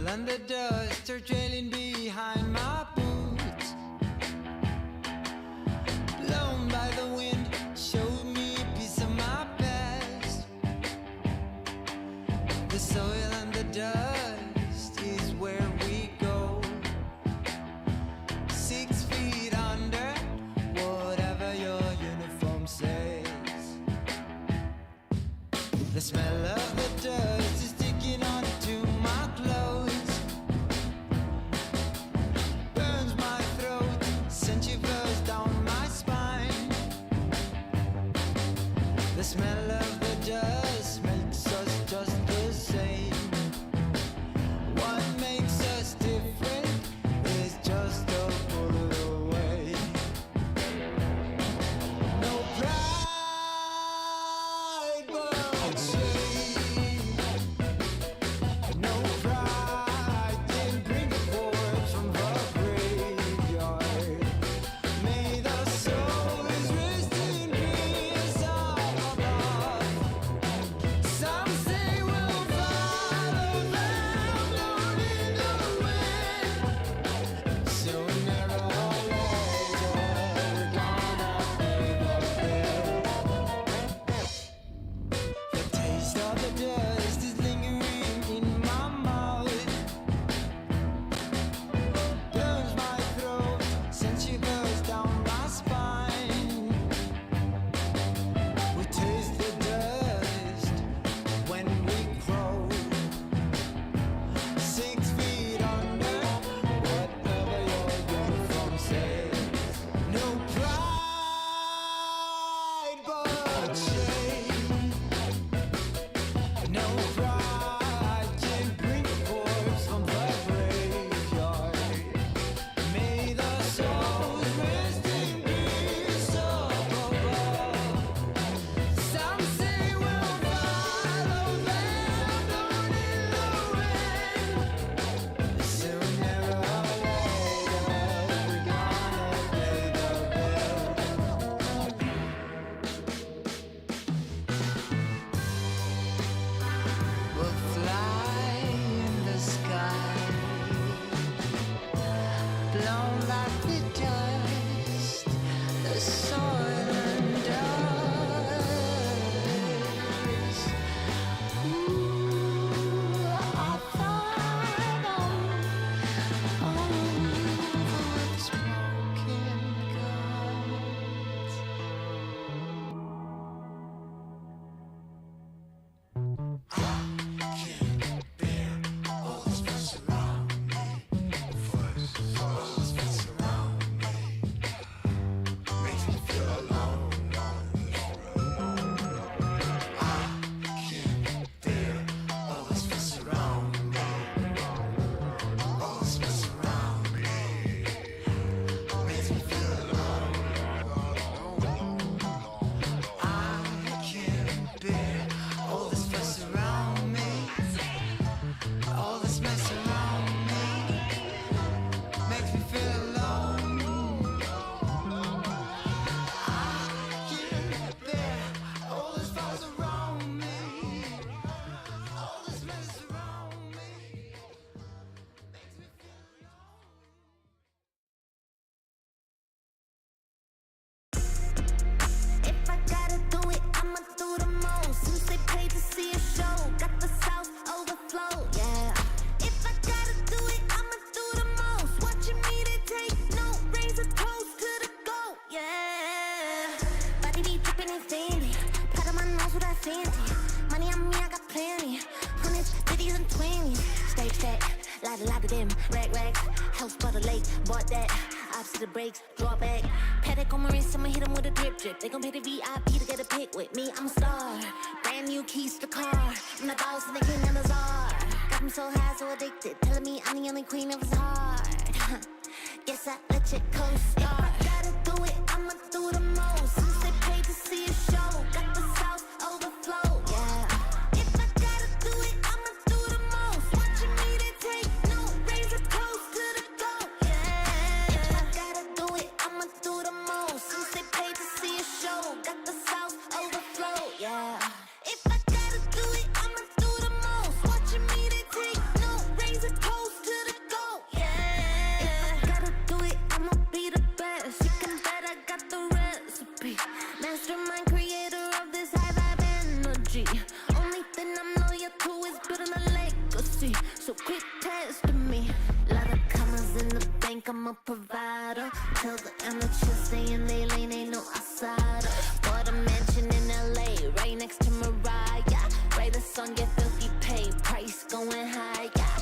[SPEAKER 11] And the dust are trailing behind my boots. Blown by the wind, showed me a piece of my past. smell of the dust makes us just the same. What makes us different is just a bullet away. No pride but shame. No pride can bring the corpse from the graveyard. May the souls rest in peace up above. Some say we'll follow them down in the wind. Sooner or later, we're gonna pay the bill. The taste of the dust is lingering in my mouth. Burns my throat, sends shivers down my spine. We taste the dust when we crow. 6 feet under, whatever your uniform says. No pride but shame. No pride can bring a corpse from the graveyard. May the souls rest in peace up above. Some say we'll follow them down in the wind. Sooner or later, we're gonna pay the bill. We'll fly in the sky, blown like the dust, the soil and dust. Ooh, I thought on the smoking guns. All this fuss around me, all this mess around me, makes me feel alone. I can't bear all this fuss around me, all this mess around me, makes me feel
[SPEAKER 10] If I gotta do it, I'ma do the most. Since they paid to see a show, got the South overflow, yeah. If I gotta do it, I'ma do the most. Watching me, they take note, raise a toast to the goat, yeah. Body be dripping and sandy, part of my nose with that fancy. Money on me, I got plenty. Hundreds, 50s, and 20s. Stay stack, lot of them. Rags, house by the lake, bought that. Opposite the brakes, draw back. Paddock on my wrist, I'ma hit 'em with a drip. They gon' pay the VIP to get a pic with me. I'm a star, brand new keys to the car. I'm the boss and the king and the czar. Got 'em so high, so addicted, telling me I'm the only queen of his heart. Guess I let you co-star. If I gotta do it, I'ma do the most. Since they paid to see a show, got the South overflow, yeah. If I gotta do it, I'ma do the most. Watching me, they take note, raise a toast to the goat, yeah. If I gotta do it, I'ma do the most. Since they paid to see a show, got the South overflow, yeah. If I gotta do it, I'ma do the most. Watching me, they take note, raise a toast to the goat, yeah. If I gotta do it, I'ma be the best. You can bet I got the recipe. Mastermind, creator of this high vibe energy. Only thing I'm loyal to is building a legacy. So quit testing me. Lot of commas in the bank, I'm a provider. Tell the amateurs stay in they lane, ain't no outsider. Bought a mansion in LA, right next to Mariah. Write a song, get filthy pay, price going high, yeah.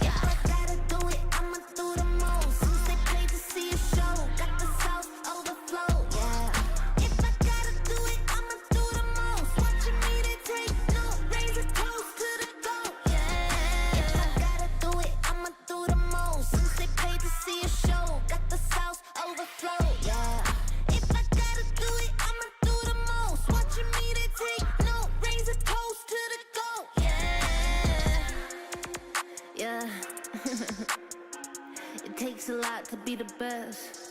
[SPEAKER 10] If I gotta do it, I'ma do the most. Since they paid to see a show, got the South overflow, yeah. If I gotta do it, I'ma do the most.
[SPEAKER 4] be the best.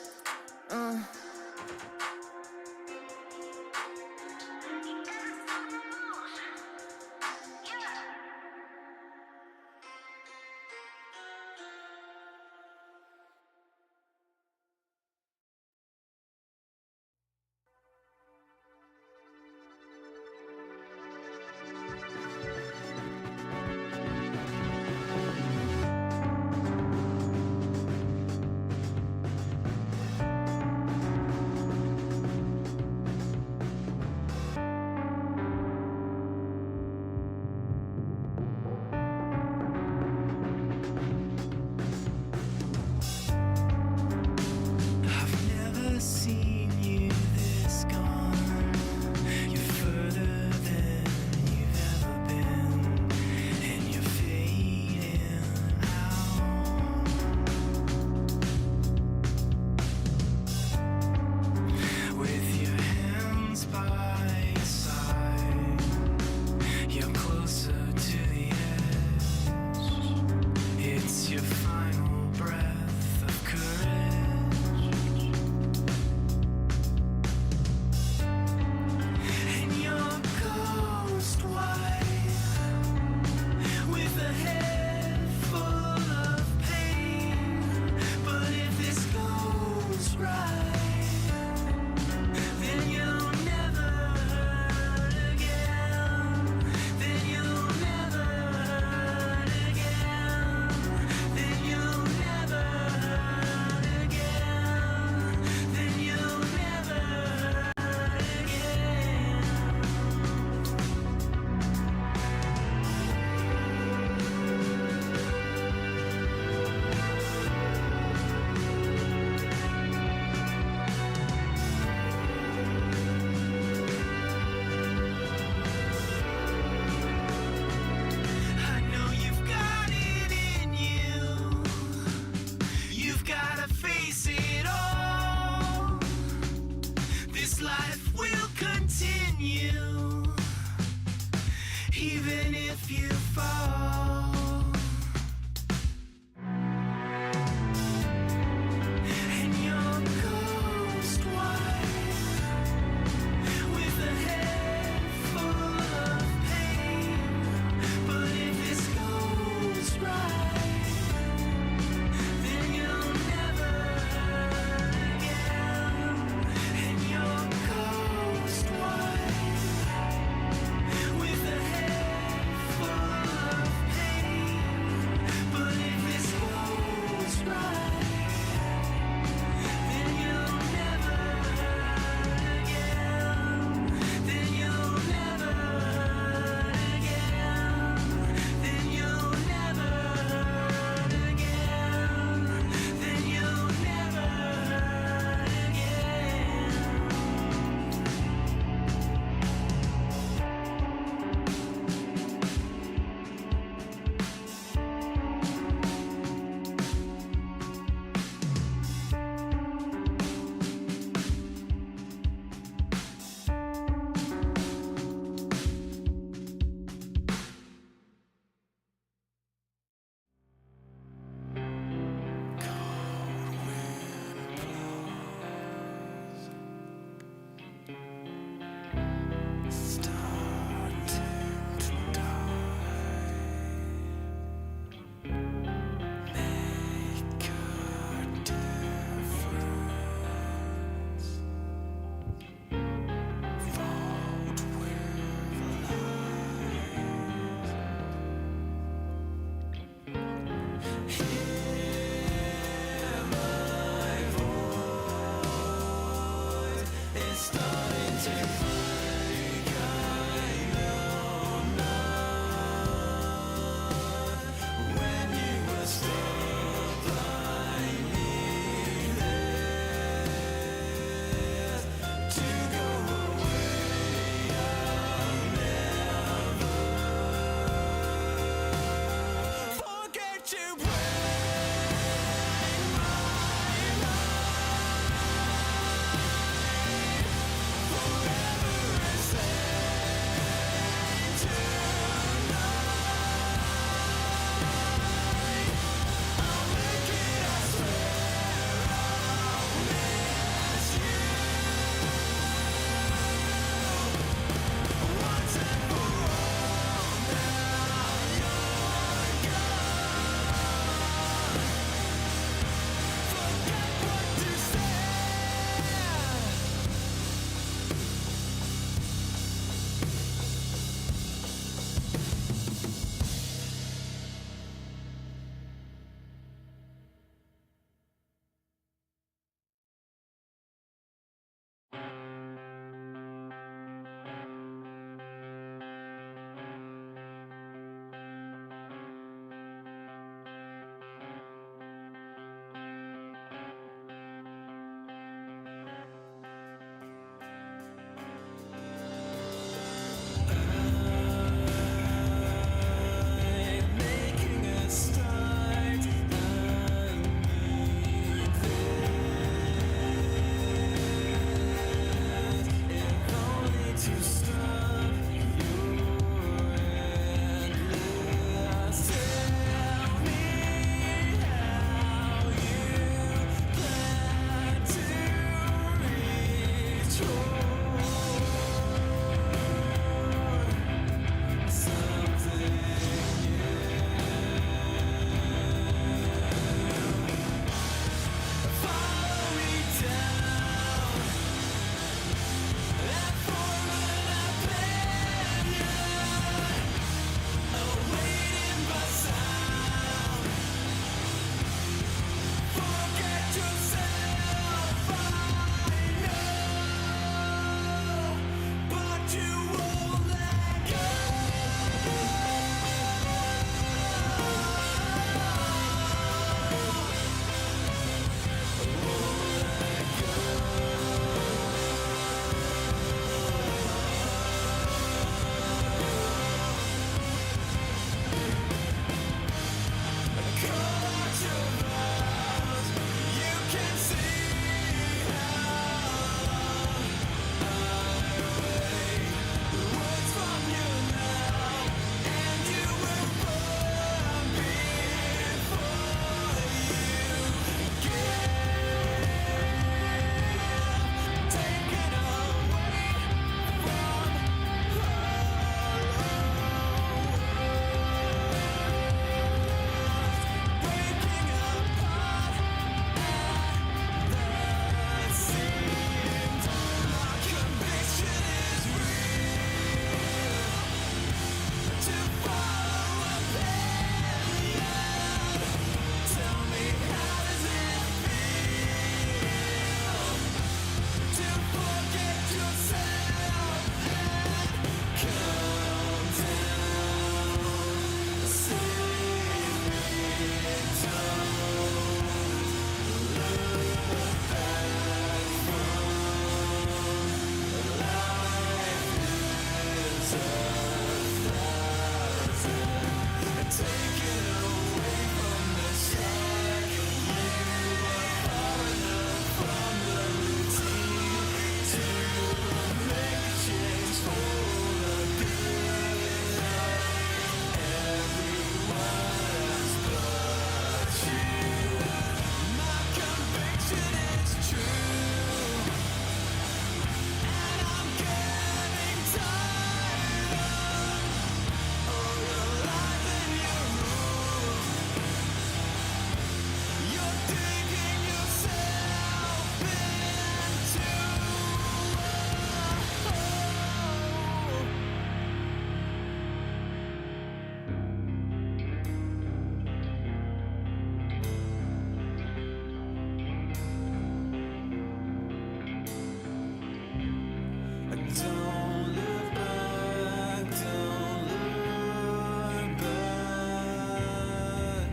[SPEAKER 15] Don't look back, don't look back.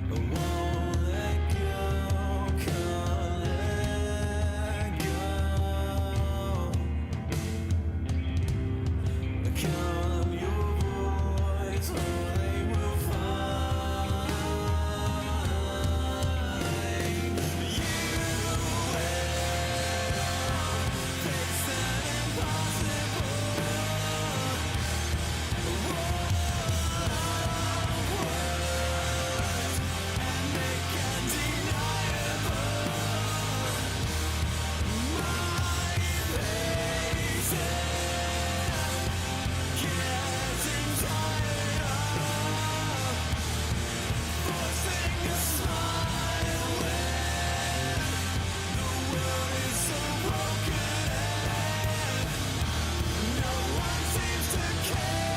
[SPEAKER 15] I won't let go, can't let go. Calm your voice, or they will find you. Face an impossible words and make undeniable my faces. Getting tired of forcing a smile when the world is so broken and no one seems to care.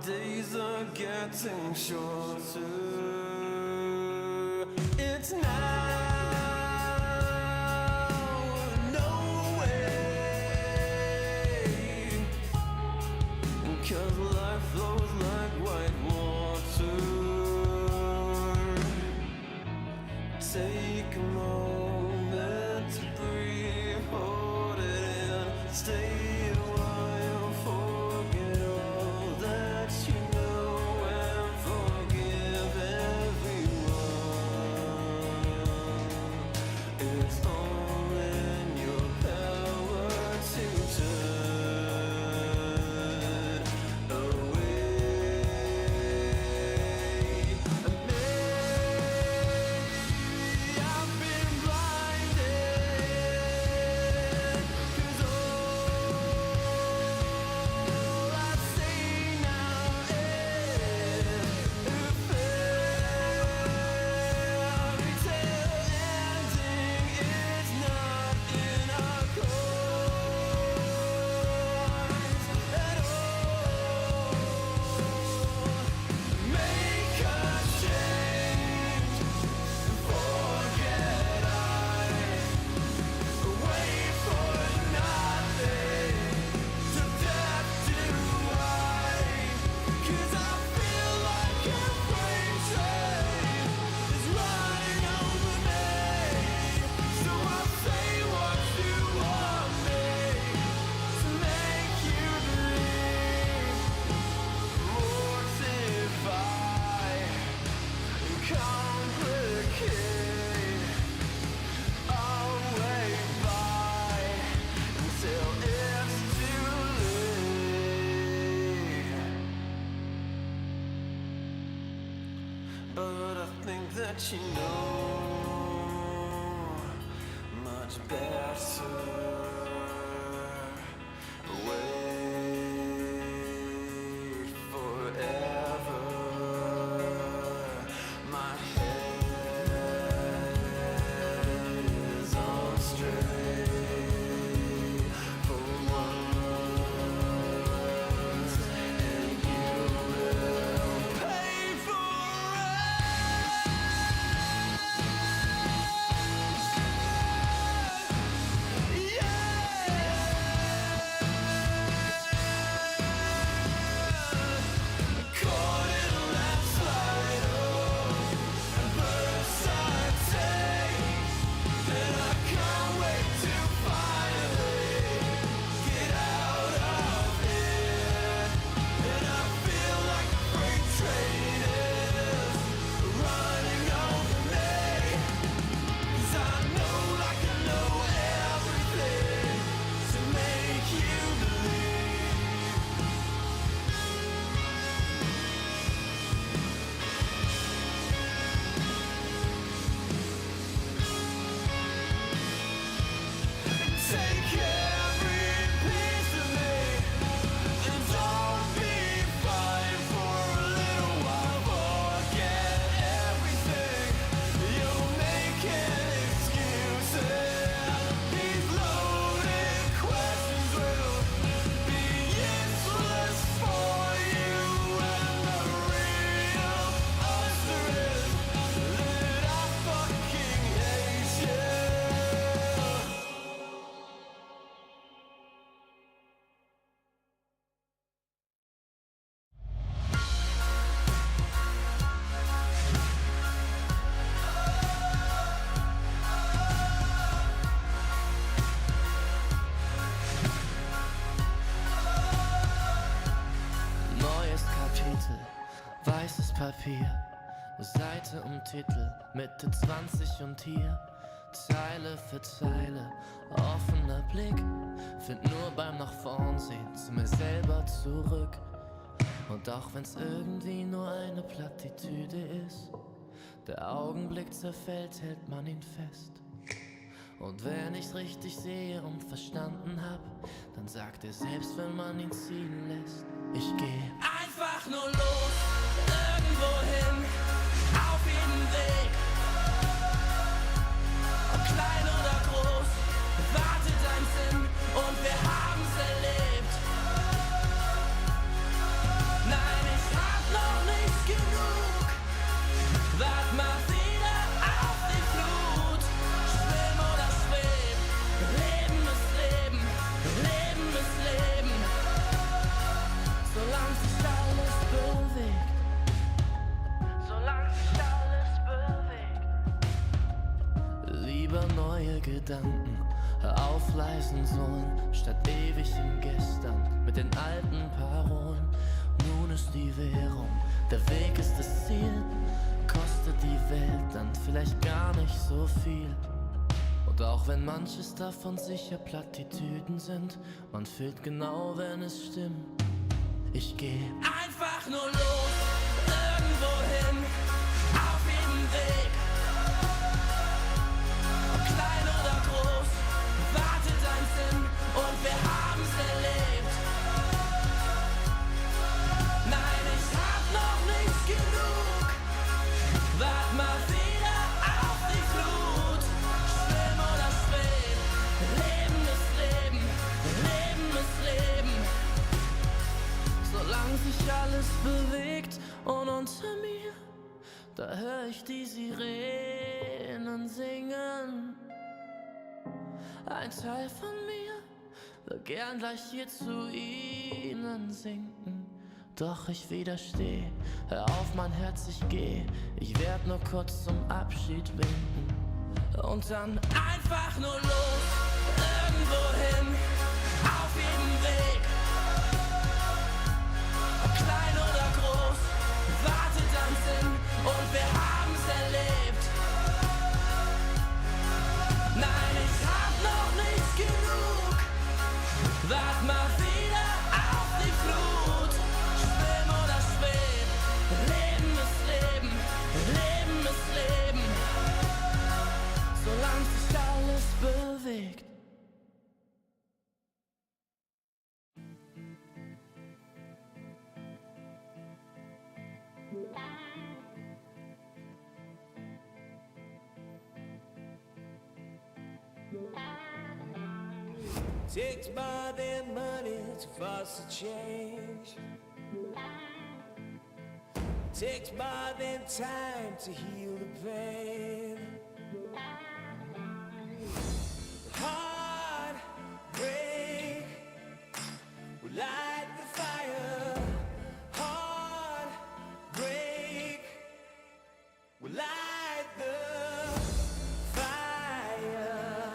[SPEAKER 15] days are getting shorter. It's now or no way, 'cause life flows like white water. Take a moment to breathe, hold it in, stay a while, forget all that you know, and forgive everyone. It's all in your power to turn away. And maybe I've been but I think that you know much better. Wait forever. My head is on straight for once, and you will pay for
[SPEAKER 9] Weißes Papier, Seite um Titel, Mitte 20 und hier Zeile für Zeile, offener Blick, find nur beim nach vorn sehen zu mir selber zurück. Und auch wenn's irgendwie nur eine Plattitüde ist, der Augenblick zerfällt, hält man ihn fest. Und wenn ich's richtig sehe und verstanden hab, dann sagt er selbst, wenn man ihn ziehen lässt, ich geh einfach nur los, irgendwo hin, auf jeden Weg. Ob klein oder groß, wartet ein Sinn und wir haben's erlebt. Nein, ich hab noch nicht genug, wart mal wieder auf die Flut. Schwimm oder schweb, Leben ist Leben, Leben ist Leben. Solange sich alles bewegt, solange sich alles bewegt. Lieber neue Gedanken aufleisen sollen, statt ewig im Gestern mit den alten Parolen. Nun ist die Währung, der Weg ist das Ziel. Kostet die Welt dann vielleicht gar nicht so viel. Und auch wenn manches davon sicher Plattitüden sind, man fühlt genau, wenn es stimmt. Ich geh einfach nur los, irgendwo hin, auf jeden Weg. Ob klein oder groß, wartet ein Sinn und wir haben's erlebt. Nein, ich hab noch nicht genug, wart mal wieder auf die Flut. Schwimm oder schweb, Leben ist Leben, Leben ist Leben. Solange sich alles bewegt und unter mir, da hör ich die Sirenen singen. Ein Teil von mir will gern gleich hier zu ihnen sinken. Doch ich widersteh, hör auf mein Herz, ich geh. Ich werd nur kurz zum Abschied winken. Und dann einfach nur los, irgendwo hin, auf jeden Weg. Ob klein oder groß, wartet ein Sinn und wir haben's erlebt. Nein, ich hab noch nicht genug, wart mal wieder auf die Flut. Schwimm oder schweb, Leben ist Leben, Takes more than money to force a change. Takes more than time to heal the pain. Heartbreak will light the fire. Heartbreak will light the fire.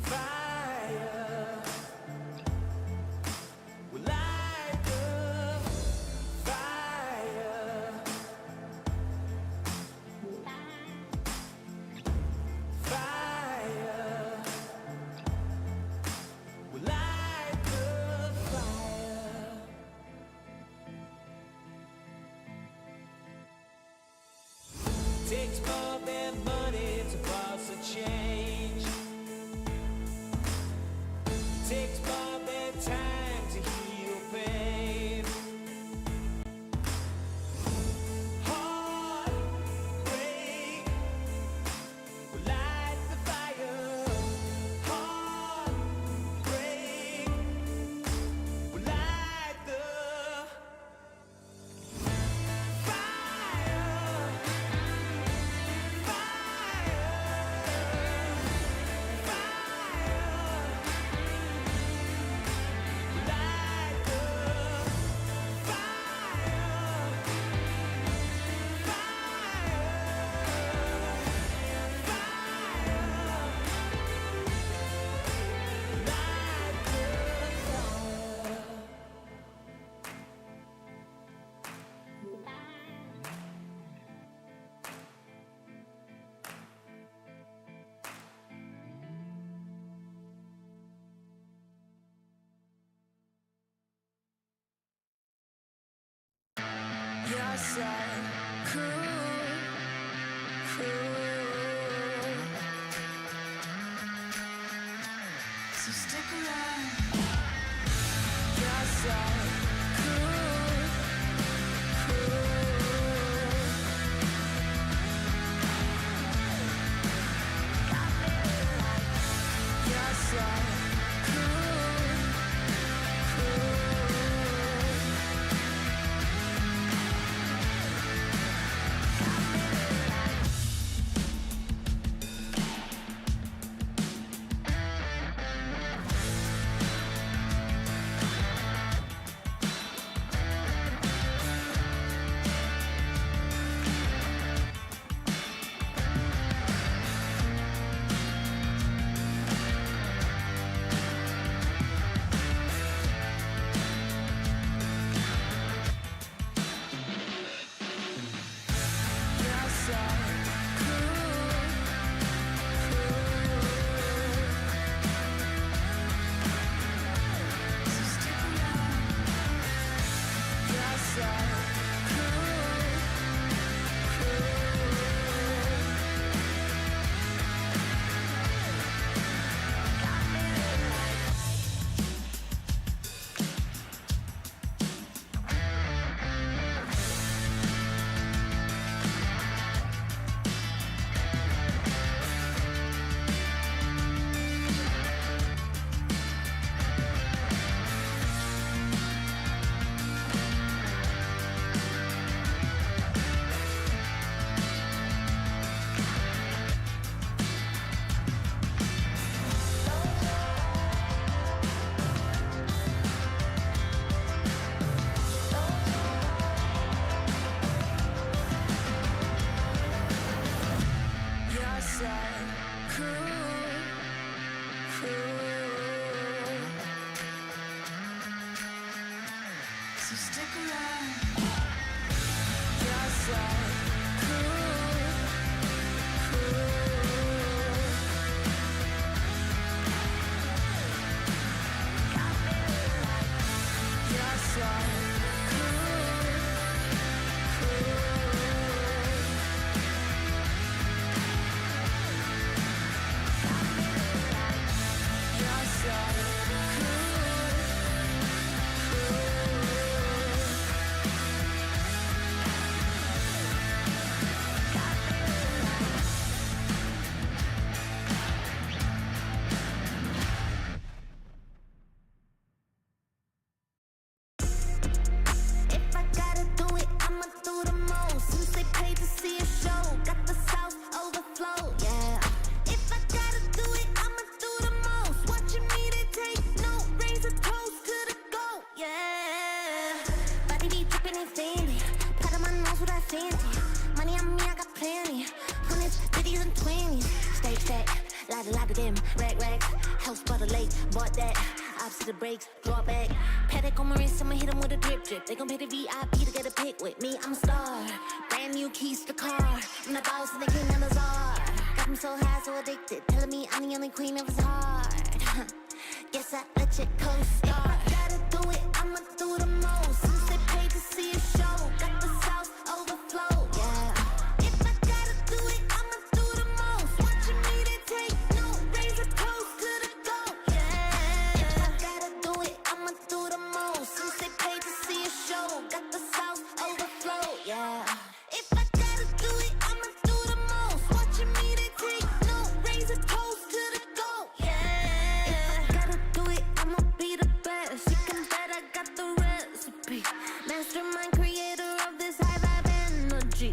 [SPEAKER 9] Fire will light the fire. Fire will light the fire. Takes more than money to force a change. Takes more than time to heal pain. Heartbreak will light the fire. Heartbreak will light the you're so cruel, cruel. So stick around. You're so cruel, cruel. You're so cruel, cruel. You're so cruel, cruel. So stick around. You're so cruel, cruel. You're so cruel, cruel. So stick around. You're so cruel, cruel. You're so cruel, cruel. You're so cruel, cruel.
[SPEAKER 10] Cardi B dripping and Fendi. Pat on my nose with that fancy. Money on me, I got plenty. Hundreds, 50s, and 20s. Stack, lot of them. Racks, house by the lake, bought that. Opposite the brakes, draw back. Paddock on my wrist, I'ma hit them with a drip. They gon' pay the VIP to get a pic with me. I'm a star. Brand new keys to the car. I'm the boss and the king and the czar. Got them so high, so addicted. Telling me I'm the only queen of his heart. Guess I let you co-star. If I gotta do it, I'ma do the most. Since they paid to see a show, got the sauce overflow, yeah. If I gotta do it, I'ma do the most. Watching me, they take no, raise a toast to the goat, yeah. If I gotta do it, I'ma do the most. Since they paid to see a show, got the sauce overflow, yeah. If I gotta do it, I'ma do the most. Watching me, they take no, raise a toast to the goat, yeah. If I gotta do it, I'ma be the best. You can bet I got the recipe. Mastermind, creator of this high vibe energy.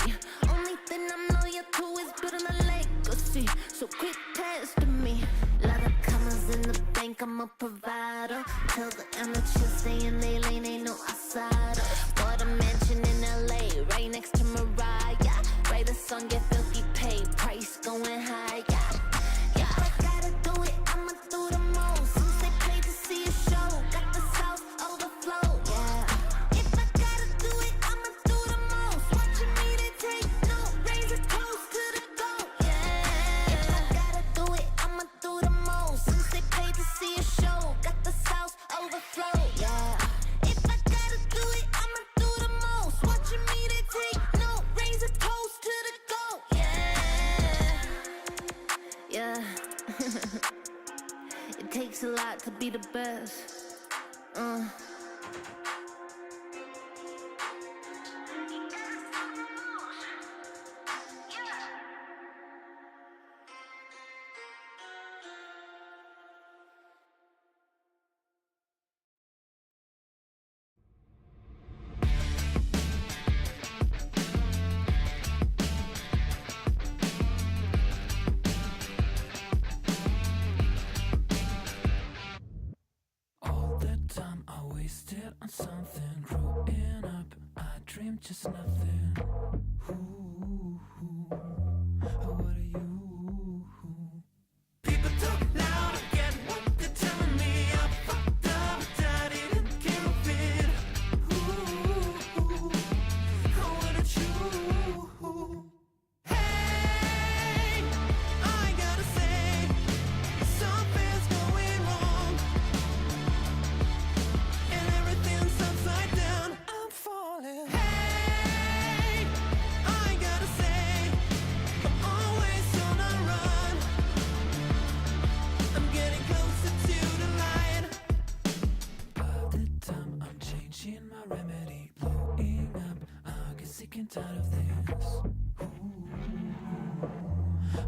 [SPEAKER 10] Only thing I'm loyal to is building a legacy. So quit testing me. Lot of commas in the bank, I'm a provider. Tell the amateurs stay in their lane, ain't no outsider. Bought a mansion in LA, right next to Mariah. Write a song, get filthy paid, price going high, yeah. If I gotta do it, I'ma do the most. Since they paid to see a show, got the sauce overflow, yeah. If I gotta do it, I'ma do the most. Watching me, they take no, raise a toast to the goat, yeah. If I gotta do it, I'ma do the most. Since they paid to see a show, got the sauce overflow, yeah. If I gotta do it, I'ma do the most. Watching me, they take no, raise a toast to the goat, yeah. Yeah. It takes a lot to be the best.
[SPEAKER 9] All that time I wasted on something. Growing up, I dreamed just nothing. Ooh, what are you? People talk loud, I get what they're telling me. I fucked up, I didn't give a bit. Ooh, what are you? Hey, I gotta say, something's going wrong. And everything's upside down. I'm falling. Hey, I gotta say, I'm always on a run. I'm getting closer to the light. By the time I'm changing my remedy, blowing up, I get sick and tired of this.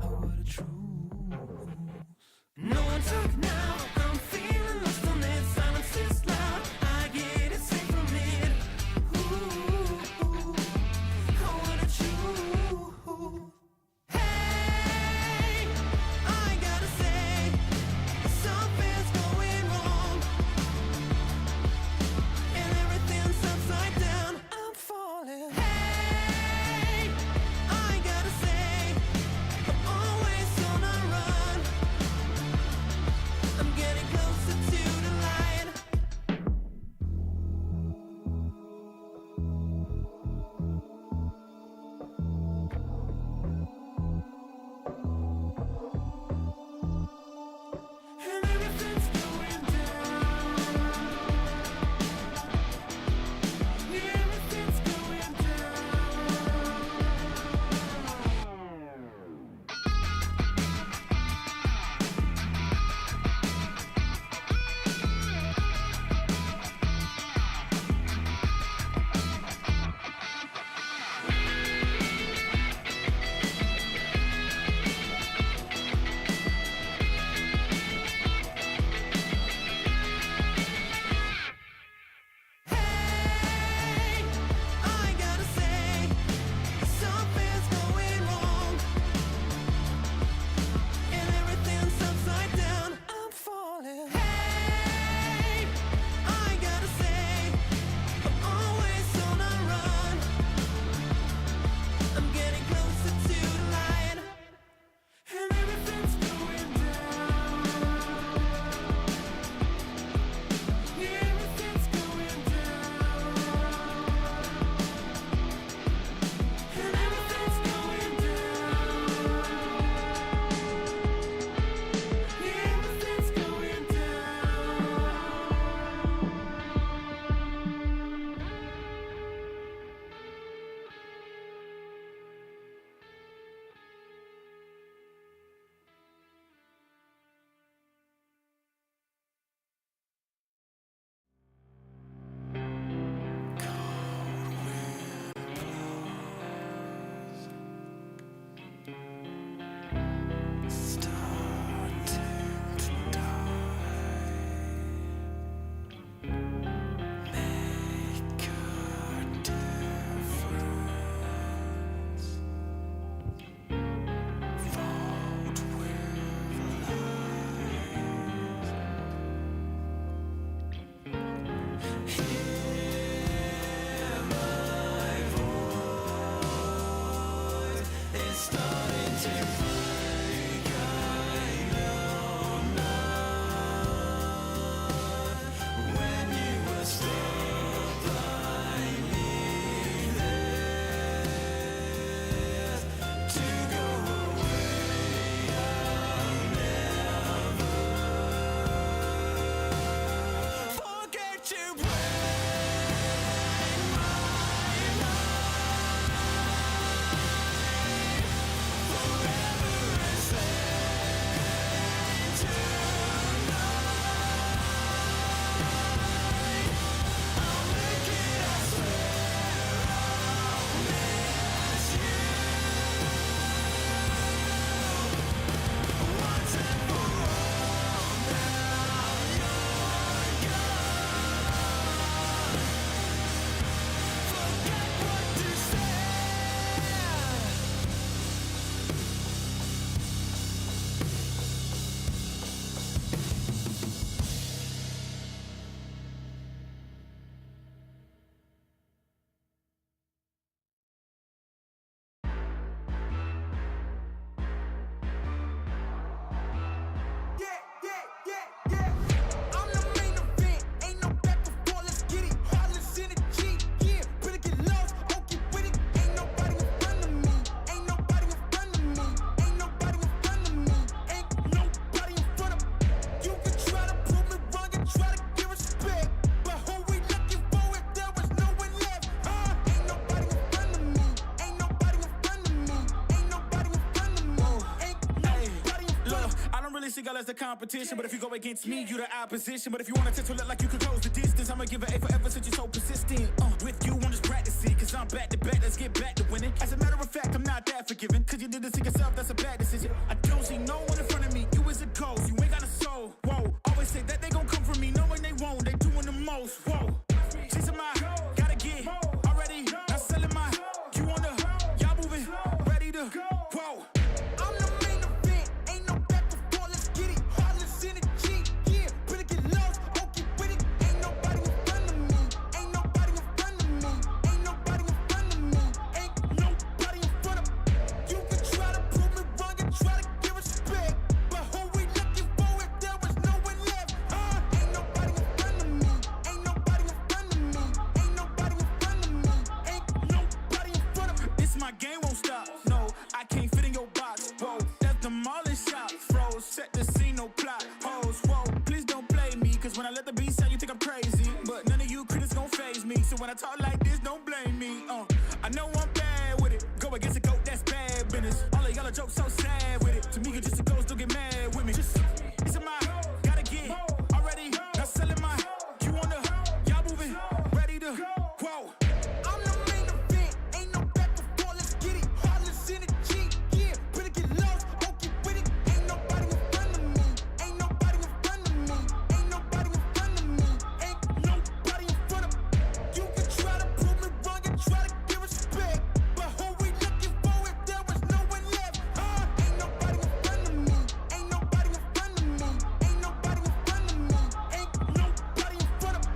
[SPEAKER 9] What a truth. No one talk now. I'm feeling lost on it. Silence is loud. I get it safe from it. What a truth. Hey, I gotta say, something's going wrong. And everything's upside down. I'm falling. Hey,
[SPEAKER 6] As the competition, but if you go against me, you the opposition. But if you want to look like you could close the distance, I'ma give it A forever since you're so persistent. With you, I'm just practicing, cause I'm back to back, let's get back to winning. As a matter of fact, I'm not that forgiving, cause you did this to yourself, that's a bad decision. I don't see no one in front of me, you is a ghost, you ain't got a soul. Whoa, always say that they gon' come for me, knowing they won't, they doing the most. Whoa, chasing my, gotta get already, not selling my, you on the, y'all moving, ready to, whoa. When I talk like this, don't blame me. I know I'm bad with it. Go against a goat, that's bad business. All of y'all are jokes so sad with it. To me, you're just a ghost, don't get mad with me. Just, it's a my, gotta get already. Not selling my, you on the, y'all moving, ready to, whoa. I'm the main event, ain't no back before, let's get it. Heartless energy, yeah. Better get lost, don't get with it. Ain't nobody in front of me. Ain't nobody in front of me. Ain't nobody in front of me. Ain't nobody in front of me. You can try to prove me wrong and try to give respect, but who we looking for if there was no one left? Ain't nobody in front of me. Ain't nobody in front of me. Ain't nobody in front of me. Ain't nobody in front of me.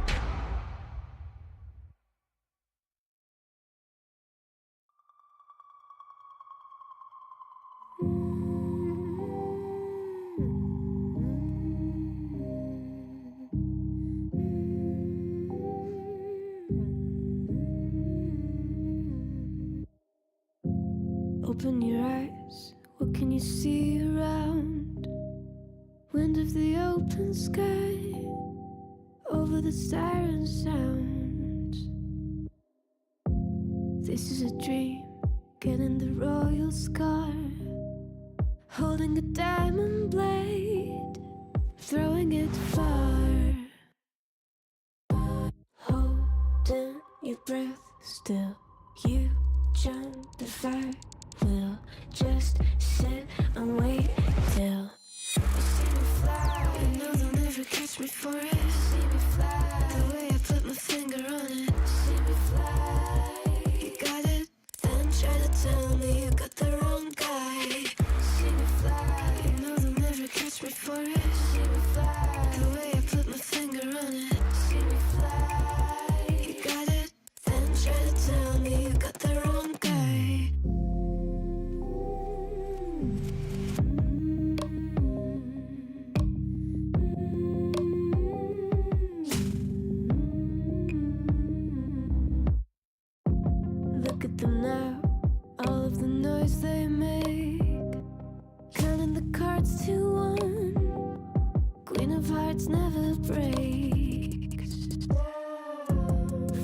[SPEAKER 4] Open your eyes, what can you see around? Wind of the open sky, over the siren sound. This is a dream, getting the royal scar, holding a diamond blade, throwing it far. Holding your breath still, you jump the fire. We'll just sit and wait till you see me fly. You know they'll never catch me for it. See me fly. The way I put my finger on it. See me fly. You got it, then try to tell me you got the wrong guy. See me fly. You know they'll never catch me for it. See me fly. The way I put my finger on it. See me fly. You got it, then try to tell me you got the wrong guy. at them now, all of the noise they make. Counting the cards to one, Queen of Hearts never breaks.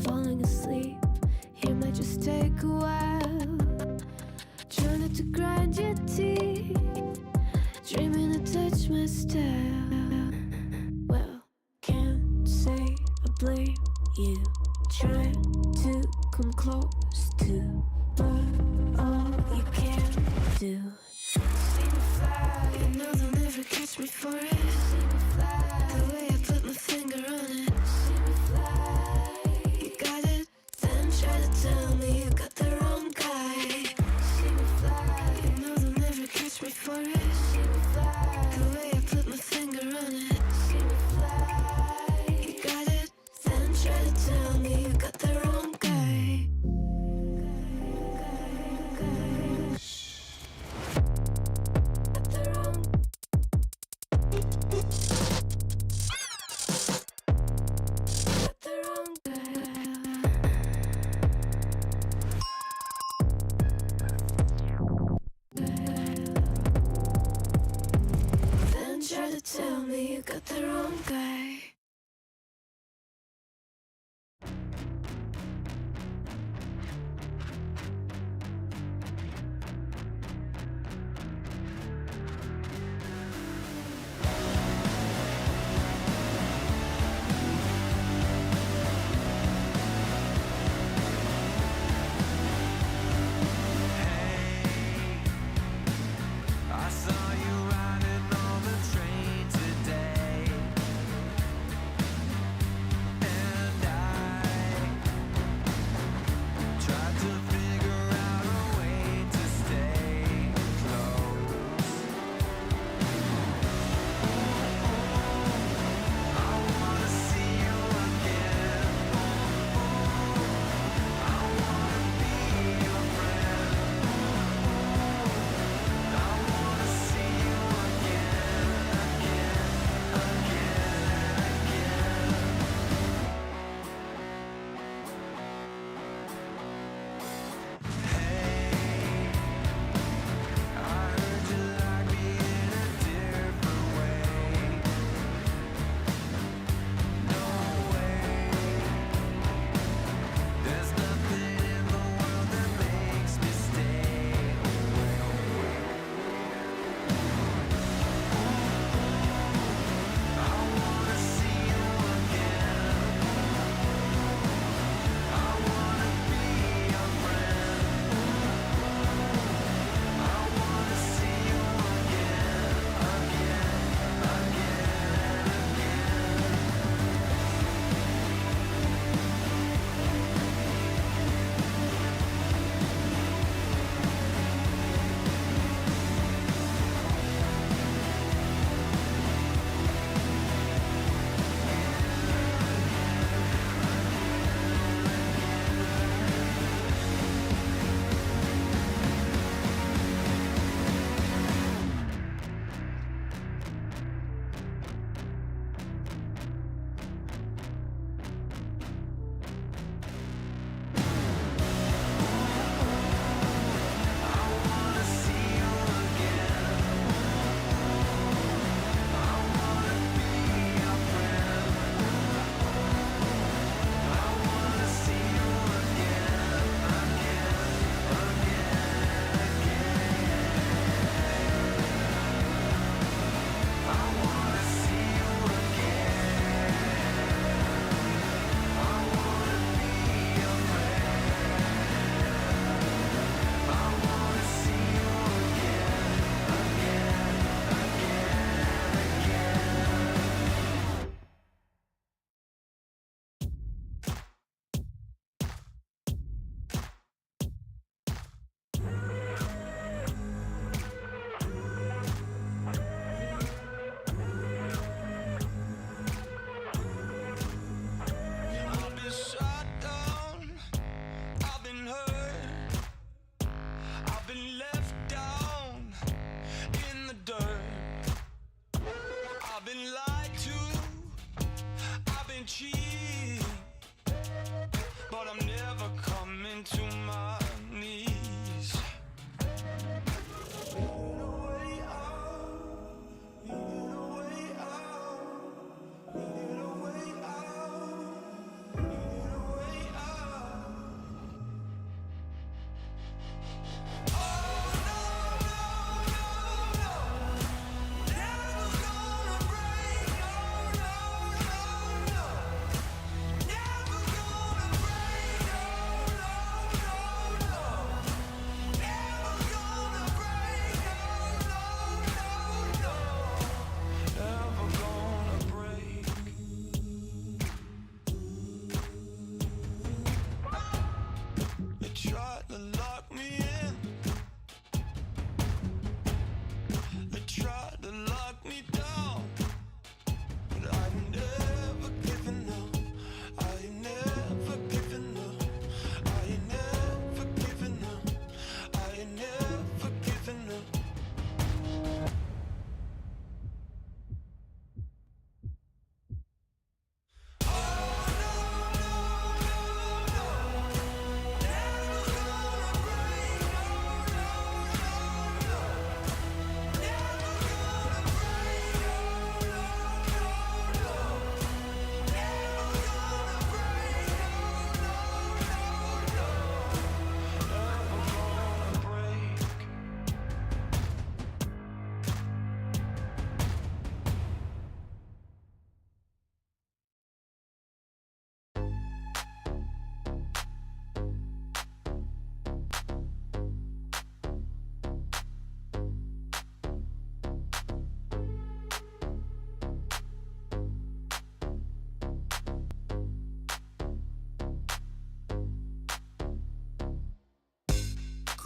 [SPEAKER 4] Falling asleep, here might just take a while. Try not to grind your teeth, dreaming to touch my style. Well, can't say I blame you, trying to come close to, but all you can do. See me fly, you know they'll never catch me for it. See me fly, the way I put my finger on it. See me fly, you got it, then try to tell me you got the wrong guy. See me fly, you know they'll never catch me for it. See me fly, the way I put my finger on it. See me fly, you got it, then try to tell me you got the wrong guy. Got the wrong.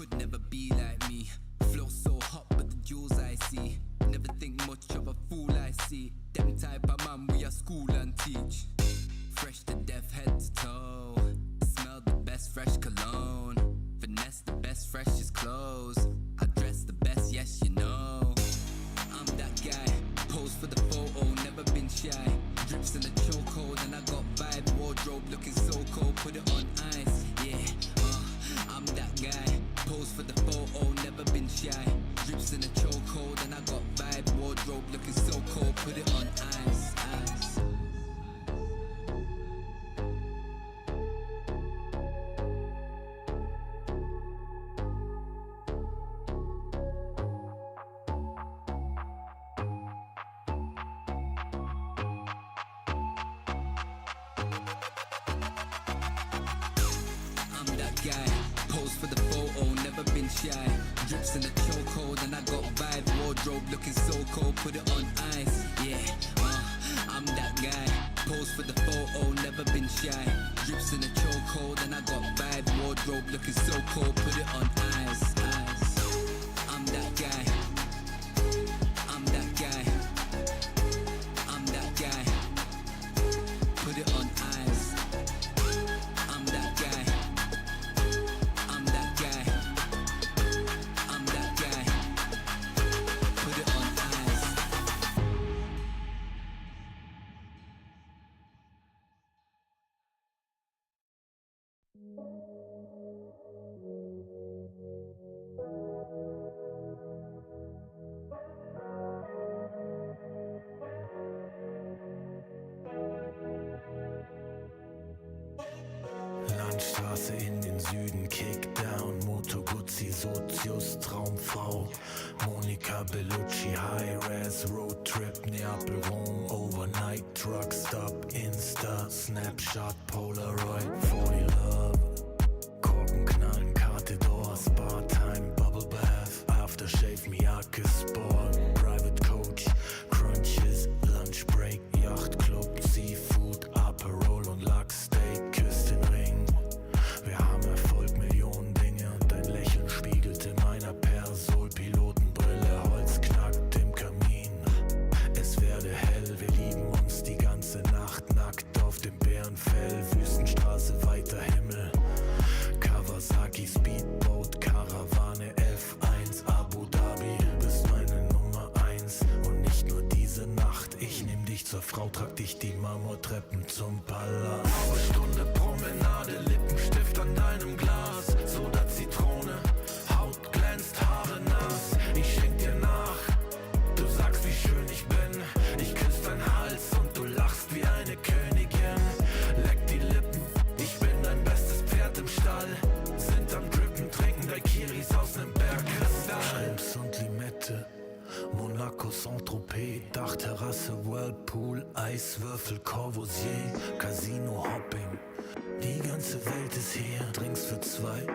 [SPEAKER 12] could never be like me. Flow so hot, but the jewels I see. Never think much of a fool I see. Them type of man we are school and teach. Fresh to death, head to toe. Smell the best fresh cologne. Finesse the best freshest clothes. I dress the best, yes you know. I'm that guy, pose for the photo, never been shy. Drips in a chokehold and I got vibe. Wardrobe looking so cold, put it on ice. Yeah, I'm that guy, pose for the photo, never been shy. Drips in a chokehold and I got vibe. Wardrobe looking so cold, put it on ice. Ice. Guy, pose for the photo, never been shy. Drips in a chokehold and I got vibe. Wardrobe looking so cold, put it on ice. Yeah, I'm that guy. Pose for the photo, never been shy. Drips in a chokehold and I got vibe. Wardrobe looking so cold, put it on ice. Ice. I'm that guy. I'm that guy. I'm that guy. Put it on ice. I'm that guy.
[SPEAKER 16] Landstraße in den Süden, Kickdown, Moto Guzzi, Sozius, Traumfrau, Monika Bellucci, High-Res, Roadtrip, Neapel, Rom, Overnight, Truckstop, Insta, Snapshot, Polaroid, 40 Love, Korken knallen, Karte Door, Spa-Time, Bubble Bath, Aftershave, Miyake Sport, Private Coach, Crunches, Lunch Break, Yacht Club, Seafood, Aperol und Lachsteak, Küstenring. Wir haben Erfolg, Millionen Dinge und dein Lächeln spiegelt in meiner Persol, Pilotenbrille, Holz knackt im Kamin. Es werde hell, wir lieben uns die ganze Nacht, nackt auf dem Bärenfell, Wüstenstraße, weiter Himmel. Kawasaki, Speedboat, Karawane, F1, Abu Dhabi. Du bist meine Nummer 1 und nicht nur diese Nacht. Ich nehm dich zur Frau, trag dich die Marmortreppen zum Palast. Halbe Stunde Promenade, Lippenstift an deinem Glas. Soda, Zitrone, Haut glänzt, Haare nass. Ich schenk dir nach, du sagst wie schön ich bin. Ich küss deinen Hals und du lachst wie eine Königin. Leck die Lippen, ich bin dein bestes Pferd im Stall. Sind am Drippen, trinken Daiquiris aus nem Bergkristall. Schrimps und Limette, Monaco, Saint-Tropez, Dachterrasse, Whirlpool, Eiswürfel, Corbusier, Casino, Hopping. Die ganze Welt ist hier, Drinks für zwei,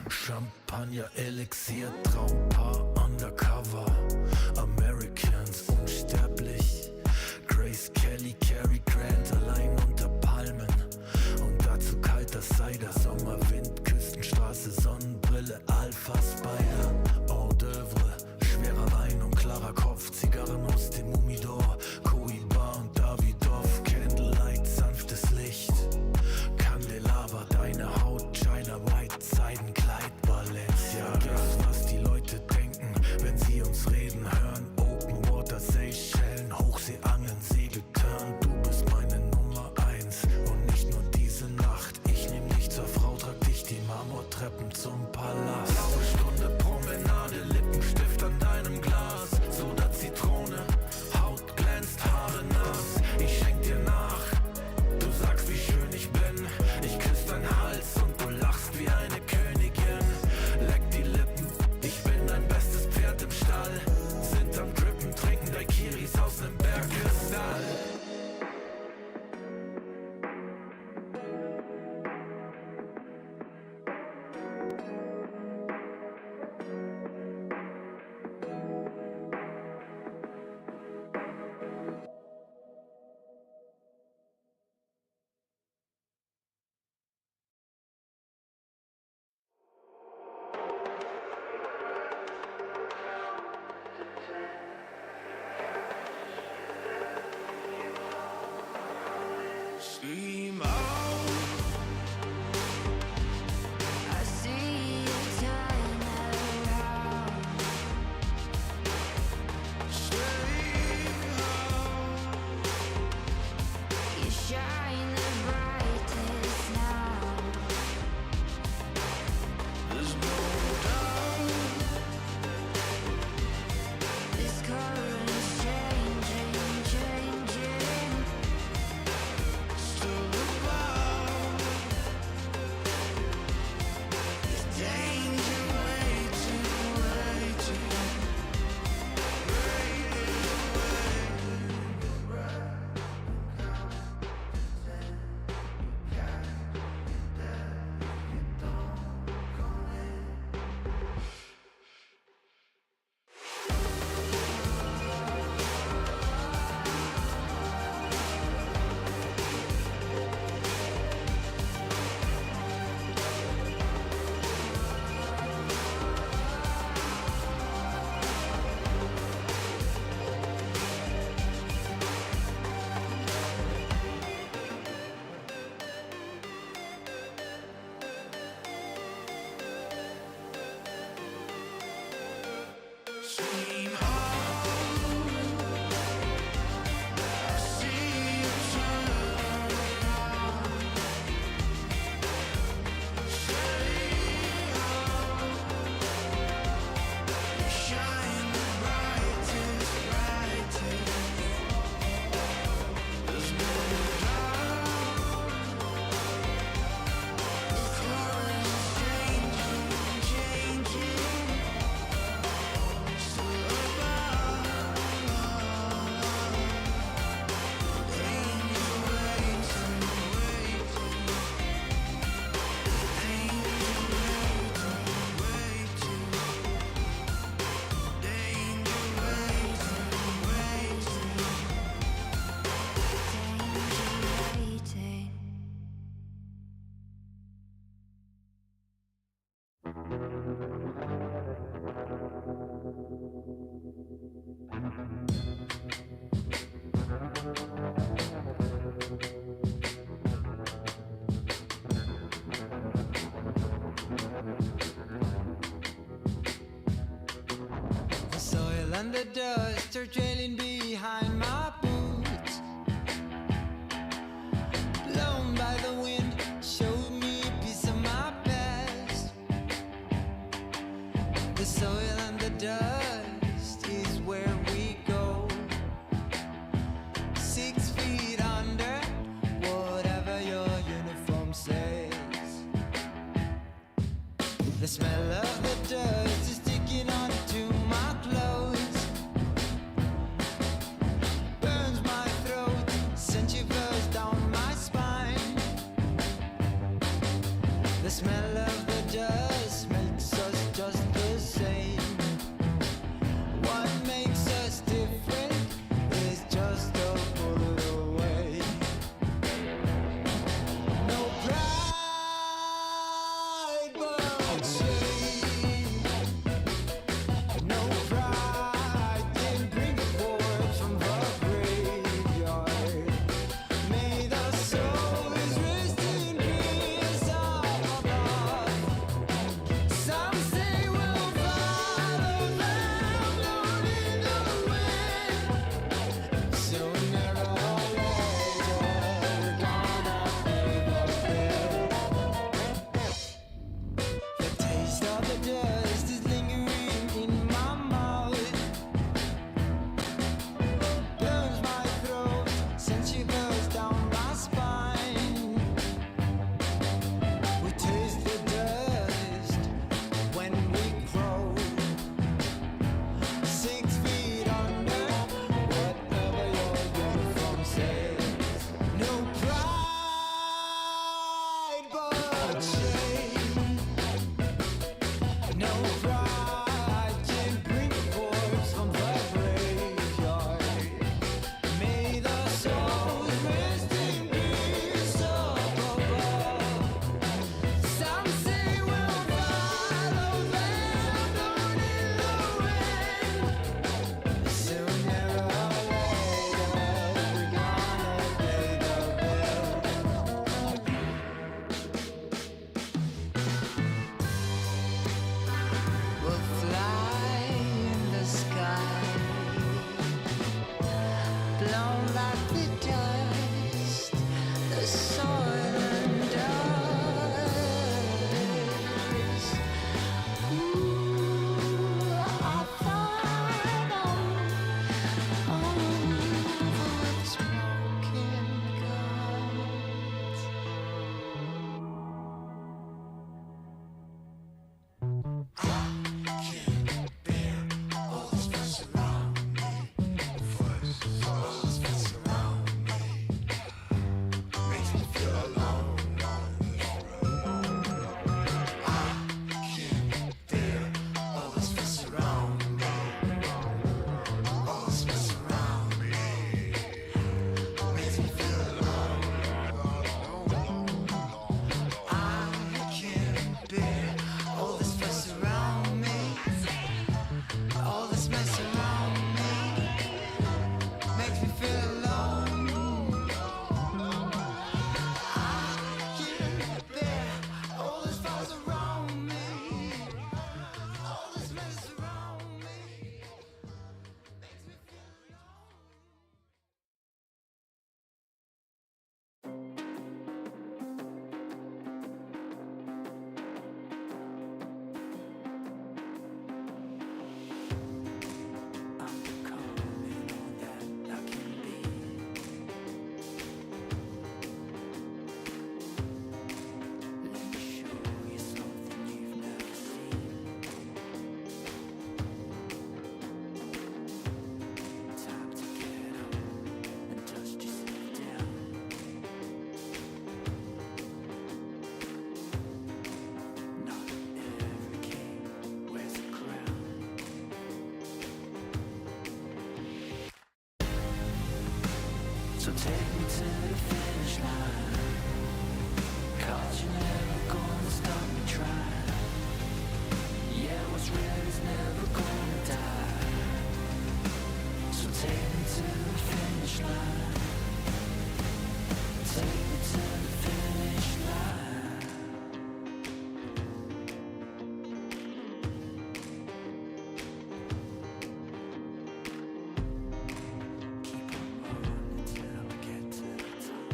[SPEAKER 16] Champagner, Elixier, Traumpaar, Undercover, Americans, unsterblich, Grace Kelly, Cary Grant, allein unter Palmen. Und dazu kalter Cider, Sommerwind, Küstenstraße, Sonnenbrille, Alpha Spider, Hors d'oeuvre, schwerer Wein und klarer Kopf, Zigarren aus dem Humidor, Cohiba und Davidoff, Candlelight, sanftes Licht, Candelabra, deine Haut, China White, Seidenkleid, Balenciaga. Was die Leute denken, wenn sie uns reden hören, Open Water, Seychellen, Hochseeangeln, Segeltörn. Du bist meine Nummer 1 und nicht nur diese Nacht. Ich nehm dich zur Frau, trag dich die Marmortreppen zum Palast. Blaue Stunde Promenade, Lippenstift an deinem Glas. Soda, Zitrone, Haut glänzt, Haare nass. Ich schenk dir nach, du sagst wie schön ich bin. Ich küss deinen Hals und du lachst wie eine Königin. Leck die Lippen, ich bin dein bestes Pferd im Stall. Sind am Drippen, trinken Daiquiris aus nem Bergkristall.
[SPEAKER 15] Scream out.
[SPEAKER 4] I see you turn around. You shine the brightest now.
[SPEAKER 15] There's no doubt.
[SPEAKER 4] This current's changing, changing.
[SPEAKER 15] Still about. There's danger waiting, waiting. Scream out. I see you turn around. Stay out. You shine the brightest, brightest. There's no doubt. The current's changing, changing.
[SPEAKER 4] Waiting.
[SPEAKER 11] The soil and the dust are trailing behind my boots. Blown by the wind, showed me a piece of my past. The soil and the dust is where we go. 6 feet under, whatever your uniform says. The smell of the dust is sticking onto my clothes. Burns my throat, sent shivers down my spine. The smell of the dust makes us just the same. What makes us different is just a bullet away. No pride, but shame. No pride can bring the forth from the graveyard. May the souls rest in peace up above. Some say we'll follow them, leading the way. Sooner or later, we're gonna pay the bill. The taste
[SPEAKER 9] take me to the finish line. 'Cause you're never gonna stop me trying. Yeah, what's real is never gonna die. So take me to the finish line. Take me to the finish line. Keep on running till I get to the top.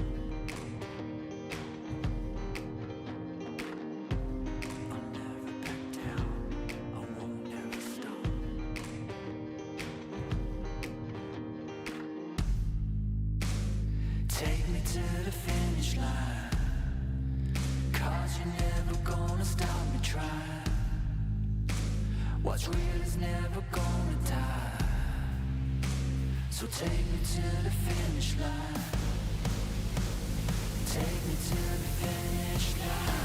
[SPEAKER 9] I'll never back down. I won't never stop. Take me to the finish line. 'Cause you're never gonna stop me trying. What's real is never gonna die. So take me to the finish line. Take me to the finish line.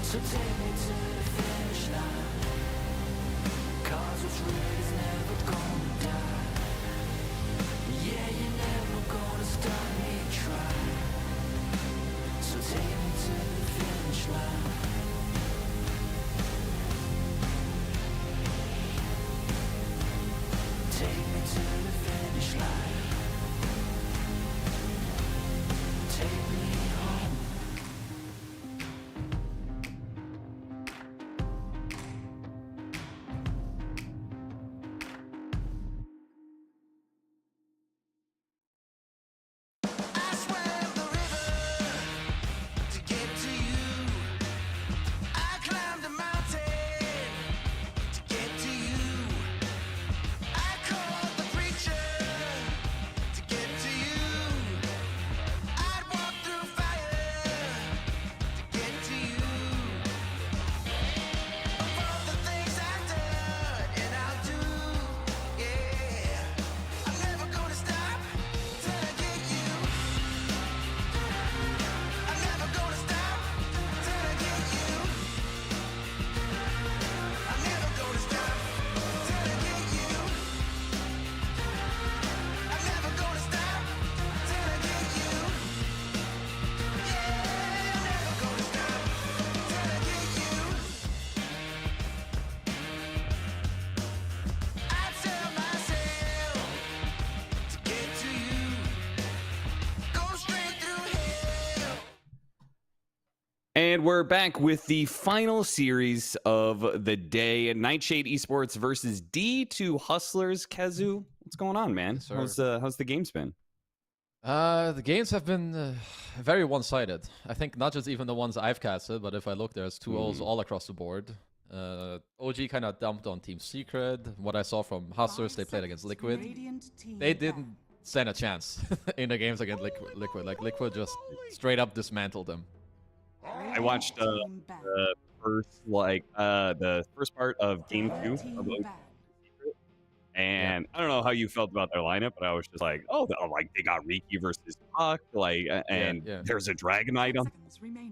[SPEAKER 9] So take me to the finish line. 'Cause what's real is never gonna die. Yeah, you're never gonna stop me trying. So take me to the finish line. Take me to the finish line. Take me home. I swam the river to get to you. I climbed a mountain to get to you. I called the preacher to get to you. I'd walk through fire to get to you. Of all the things I've done and I'll do, yeah, I'm never gonna stop till I get you. I'm never gonna stop till I get you. I'm never gonna stop till I get you. I'm never gonna stop till I get you. Yeah, I'm never gonna stop till I get you. I'd sell myself to get to you. Go straight through hell.
[SPEAKER 17] And we're back with the final series of the day. Nightshade Esports versus D2 Hustlers. Kazu, what's going on, man?
[SPEAKER 2] sir.
[SPEAKER 17] How's the games been?
[SPEAKER 2] The games have been very one-sided. I think not just even the ones I've casted, but if I look, there's 2-0s all across the board. OG kind of dumped on Team Secret. What I saw from Hustlers, they played against Liquid. They didn't stand a chance in the games against Liquid. Like, Liquid just straight up dismantled them.
[SPEAKER 17] I watched the first part of Game 2 of OG Secret, and I don't know how you felt about their lineup, but I was just like, oh, like they got Riki versus Puck, like, and
[SPEAKER 2] yeah.
[SPEAKER 17] there's a Dragonite on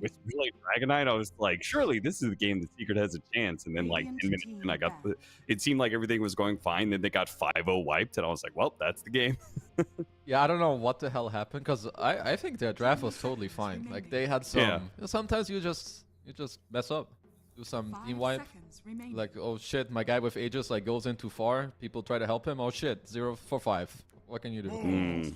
[SPEAKER 17] with really Dragonite. I was like, surely this is the game that Secret has a chance. And then like 10 minutes in, it seemed like everything was going fine. Then they got 5-0 wiped, and I was like, well, that's the game.
[SPEAKER 2] Yeah, I don't know what the hell happened, because I think their draft was totally fine. Like, they had some... Sometimes you just mess up. Do some team wipe. Like, oh shit, my guy with Aegis like goes in too far. People try to help him. Oh shit, 0 for 5. What can you do?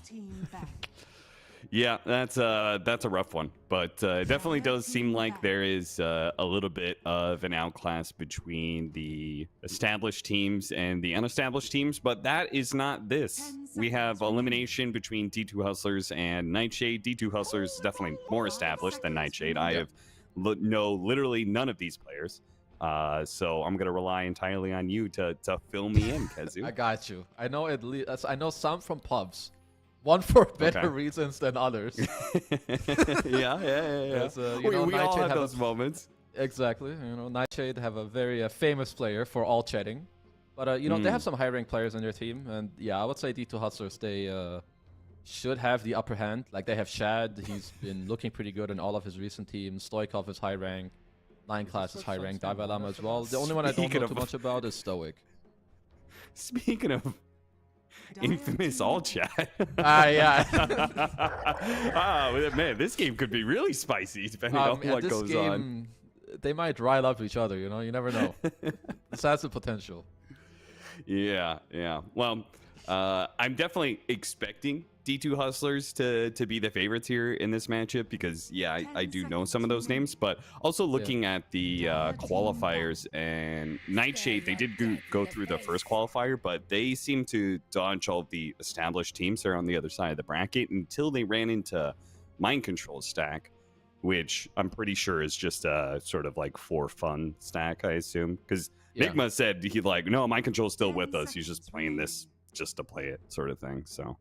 [SPEAKER 17] Yeah, that's a rough one, but it definitely does seem like there is a little bit of an outclass between the established teams and the unestablished teams, but that is not this. We have elimination between D2 Hustlers and Nightshade. D2 Hustlers is definitely more established than Nightshade. I have know literally none of these players, so I'm gonna rely entirely on you to fill me in, Kazu.
[SPEAKER 2] I got you. I know at least I know some from pubs. One for better reasons than others.
[SPEAKER 17] yeah. We all have those moments.
[SPEAKER 2] Exactly. You know, Nightshade have a very famous player for all chatting. But you know, they have some high-ranked players in their team, and yeah, I would say D2 Hustlers, they should have the upper hand. Like, they have Shad, he's been looking pretty good in all of his recent teams. Stoikov is high rank, Nine Class is high rank, Diva Lama as well. The only one I don't know too much about is Stoic.
[SPEAKER 17] Speaking of infamous all chat.
[SPEAKER 2] Yeah.
[SPEAKER 17] Man, this game could be really spicy depending on what goes on.
[SPEAKER 2] They might rile up each other, you know? You never know. This has the potential.
[SPEAKER 17] Yeah. Well, I'm definitely expecting D2 Hustlers to be the favorites here in this matchup because, yeah, I do know some of those names, but also looking at the qualifiers and Nightshade, they did go through the first qualifier, but they seem to dodge all the established teams there on the other side of the bracket until they ran into Mind Control stack, which I'm pretty sure is just a sort of like for fun stack, I assume, because Nigma said he'd like, no, Mind Control's still with us. He's just playing this just to play it, sort of thing. So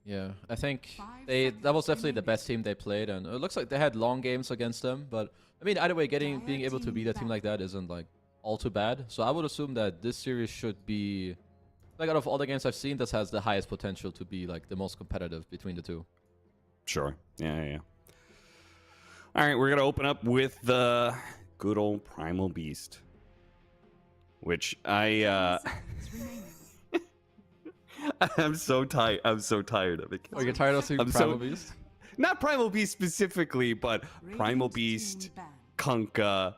[SPEAKER 2] yeah, I think that was definitely the best team they played, and it looks like they had long games against them. But I mean, either way, being able to beat a team like that isn't like all too bad. So I would assume that this series should be, like, out of all the games I've seen, this has the highest potential to be like the most competitive between the two.
[SPEAKER 17] Sure. Yeah. All right, we're gonna open up with the good old Primal Beast, which I'm so tired. I'm so tired of it.
[SPEAKER 2] Oh, you're tired of seeing Primal Beast?
[SPEAKER 17] Not Primal Beast specifically, but Primal Beast, Kunkka,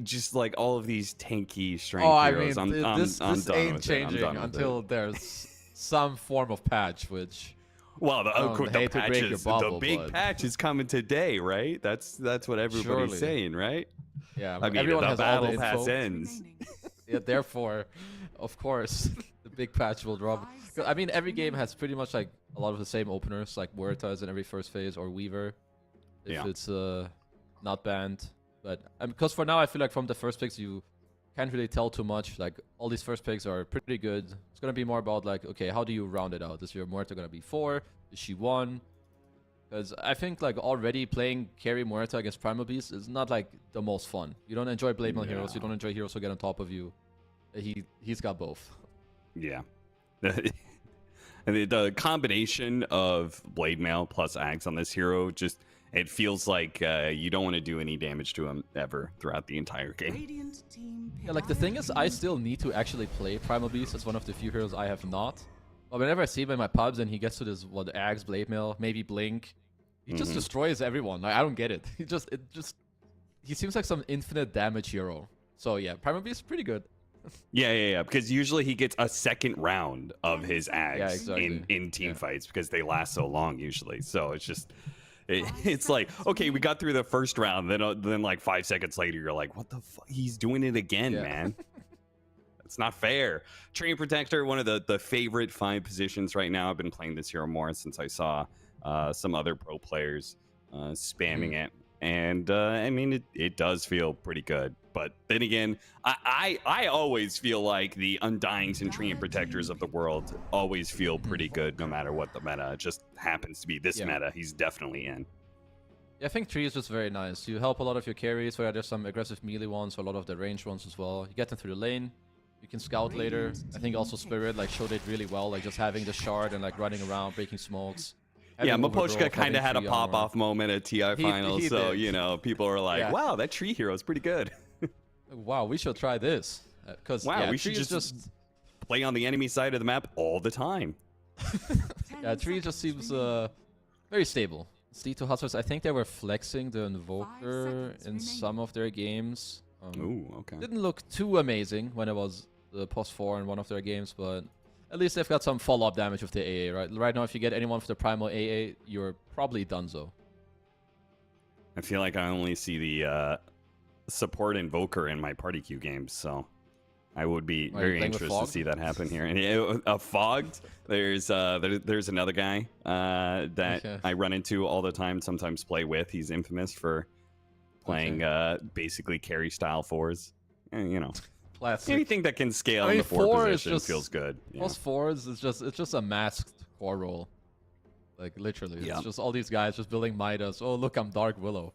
[SPEAKER 17] just like all of these tanky strength heroes.
[SPEAKER 2] I mean, this ain't changing until
[SPEAKER 17] it.
[SPEAKER 2] There's some form of patch, which.
[SPEAKER 17] Well, the big
[SPEAKER 2] but...
[SPEAKER 17] patch is coming today, right? That's what everybody's saying, right?
[SPEAKER 2] Yeah,
[SPEAKER 17] I mean,
[SPEAKER 2] everyone
[SPEAKER 17] the
[SPEAKER 2] has
[SPEAKER 17] battle
[SPEAKER 2] all the
[SPEAKER 17] pass
[SPEAKER 2] info.
[SPEAKER 17] ends.
[SPEAKER 2] Yeah, therefore, of course, the big patch will drop. I mean, every game has pretty much like a lot of the same openers, like Huertas in every first phase or Weaver, if it's not banned. But because for now, I feel like from the first picks, you can't really tell too much. Like, all these first picks are pretty good. It's going to be more about, like, okay, how do you round it out? Is your Muerta going to be 4? Is she 1? Because I think, like, already playing carry Muerta against Primal Beast is not, like, the most fun. You don't enjoy Blade Mail heroes. You don't enjoy heroes who get on top of you. He's got both.
[SPEAKER 17] Yeah. And the combination of Blade Mail plus Axe on this hero just... It feels like you don't want to do any damage to him ever throughout the entire game.
[SPEAKER 2] Yeah, like, the thing is, I still need to actually play Primal Beast. It's one of the few heroes I have not. But whenever I see him in my pubs and he gets to this, Axe, Blade Mail, maybe Blink, he just destroys everyone. Like, I don't get it. He seems like some infinite damage hero. So yeah, Primal Beast is pretty good.
[SPEAKER 17] Yeah. Because usually he gets a second round of his Axe in team fights because they last so long usually. So it's just... It's like, okay, we got through the first round, then like 5 seconds later, you're like, what the fuck? He's doing it again, man. It's not fair. Train Protector, one of the favorite 5 positions right now. I've been playing this hero more since I saw some other pro players spamming it. And I mean, it does feel pretty good. But then again, I always feel like the Undyings and Treant Protectors of the world always feel pretty good no matter what the meta. It just happens to be this meta. He's definitely in.
[SPEAKER 2] Yeah, I think Tree is just very nice. You help a lot of your carries, where there's some aggressive melee ones, or a lot of the ranged ones as well. You get them through the lane. You can scout later. I think also Spirit like showed it really well, like just having the shard and like running around, breaking smokes.
[SPEAKER 17] Yeah, Mapochka kind of had a pop-off moment at TI Finals, so, you know, people are like, wow, that Tree hero is pretty good.
[SPEAKER 2] Wow, we should try this.
[SPEAKER 17] We should just play on the enemy side of the map all the time.
[SPEAKER 2] Yeah, Tree just seems very stable. D2 Hustlers, I think they were flexing the Invoker in some of their games.
[SPEAKER 17] Ooh, okay.
[SPEAKER 2] Didn't look too amazing when it was the post 4 in one of their games, but at least they've got some follow-up damage with the AA, right? Right now, if you get anyone for the Primal AA, you're probably donezo.
[SPEAKER 17] I feel like I only see the support Invoker in my party queue games, so I would be very interested to see that happen here. And Fogged, there's another guy that I run into all the time, sometimes play with. He's infamous for playing basically carry style 4s. And, you know,
[SPEAKER 2] classic.
[SPEAKER 17] Anything that can scale in the 4 position feels good.
[SPEAKER 2] Plus 4s is just a masked core roll. Like, literally. It's just all these guys just building Midas. Oh, look, I'm Dark Willow.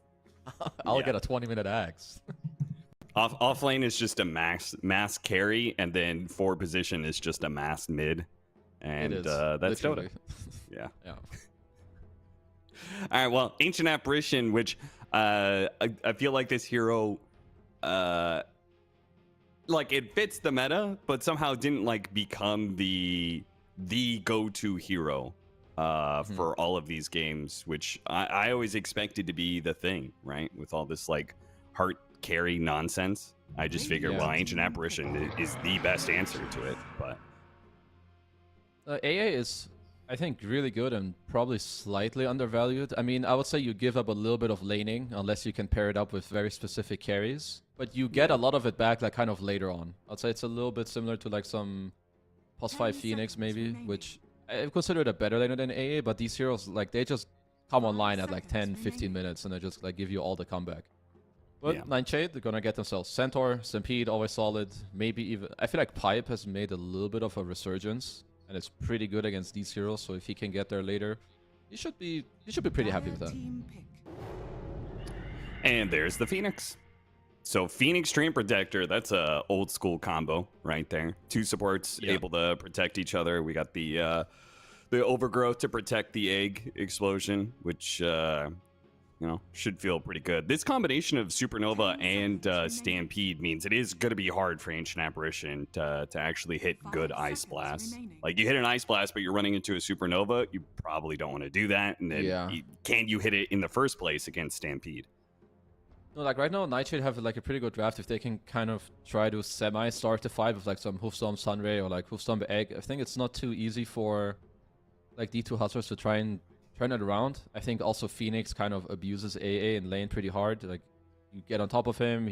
[SPEAKER 2] I'll get a 20-minute axe.
[SPEAKER 17] Off lane is just a mass carry, and then forward position is just a mass mid, and that's
[SPEAKER 2] literally.
[SPEAKER 17] Dota. Yeah.
[SPEAKER 2] Yeah.
[SPEAKER 17] All right. Well, Ancient Apparition, which I feel like this hero, like it fits the meta, but somehow didn't like become the go-to hero for all of these games, which I always expected to be the thing, right? With all this like heart carry nonsense, I just figured, well, Ancient Apparition is the best answer to it. But
[SPEAKER 2] AA is, I think, really good and probably slightly undervalued. I mean, I would say you give up a little bit of laning unless you can pair it up with very specific carries, but you get a lot of it back like kind of later on. I'd say it's a little bit similar to like some +5 Phoenix maybe, which I consider it a better laner than AA, but these heroes, like, they just come online at like 10-15 minutes and they just like give you all the comeback. But Nightshade, they're gonna get themselves Centaur, Stampede, always solid. Maybe even, I feel like Pipe has made a little bit of a resurgence, and it's pretty good against these heroes. So if he can get there later, you should be pretty happy with that.
[SPEAKER 17] And there's the Phoenix. So Phoenix Dream Protector, that's a old school combo right there. Two supports able to protect each other. We got the Overgrowth to protect the egg explosion, which you know, should feel pretty good. This combination of Supernova and Stampede means it is going to be hard for Ancient Apparition to actually hit good Ice Blast. Like, you hit an Ice Blast, but you're running into a Supernova, you probably don't want to do that. And then can you hit it in the first place against Stampede?
[SPEAKER 2] No, like right now, Nightshade have like a pretty good draft if they can kind of try to semi-start the fight with like some Hoofstorm Sunray or like Hoofstorm Egg. I think it's not too easy for like D2 hustlers to try and turn it around. I think also Phoenix kind of abuses AA in lane pretty hard. Like, you get on top of him,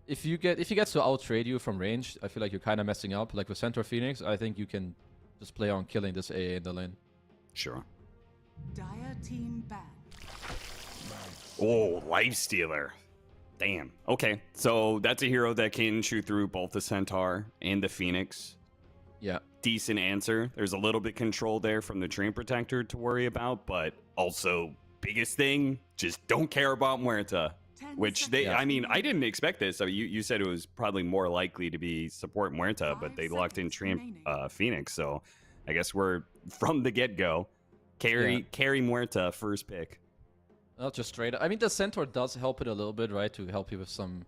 [SPEAKER 2] if he gets to outtrade you from range, I feel like you're kind of messing up. Like with Centaur Phoenix, I think you can just play on killing this AA in the lane.
[SPEAKER 17] Sure.
[SPEAKER 13] Dire team ban.
[SPEAKER 17] Oh, Lifestealer. Damn. Okay, so that's a hero that can shoot through both the Centaur and the Phoenix.
[SPEAKER 2] Yeah.
[SPEAKER 17] Decent answer. There's a little bit control there from the Dream Protector to worry about, but also biggest thing, just don't care about Muerta. Which they, I mean, I didn't expect this. I mean, you said it was probably more likely to be support Muerta, but they locked in Phoenix, so I guess we're from the get-go. Carry Muerta first pick.
[SPEAKER 2] Not just straight up. I mean, the Centaur does help it a little bit, right? To help you with some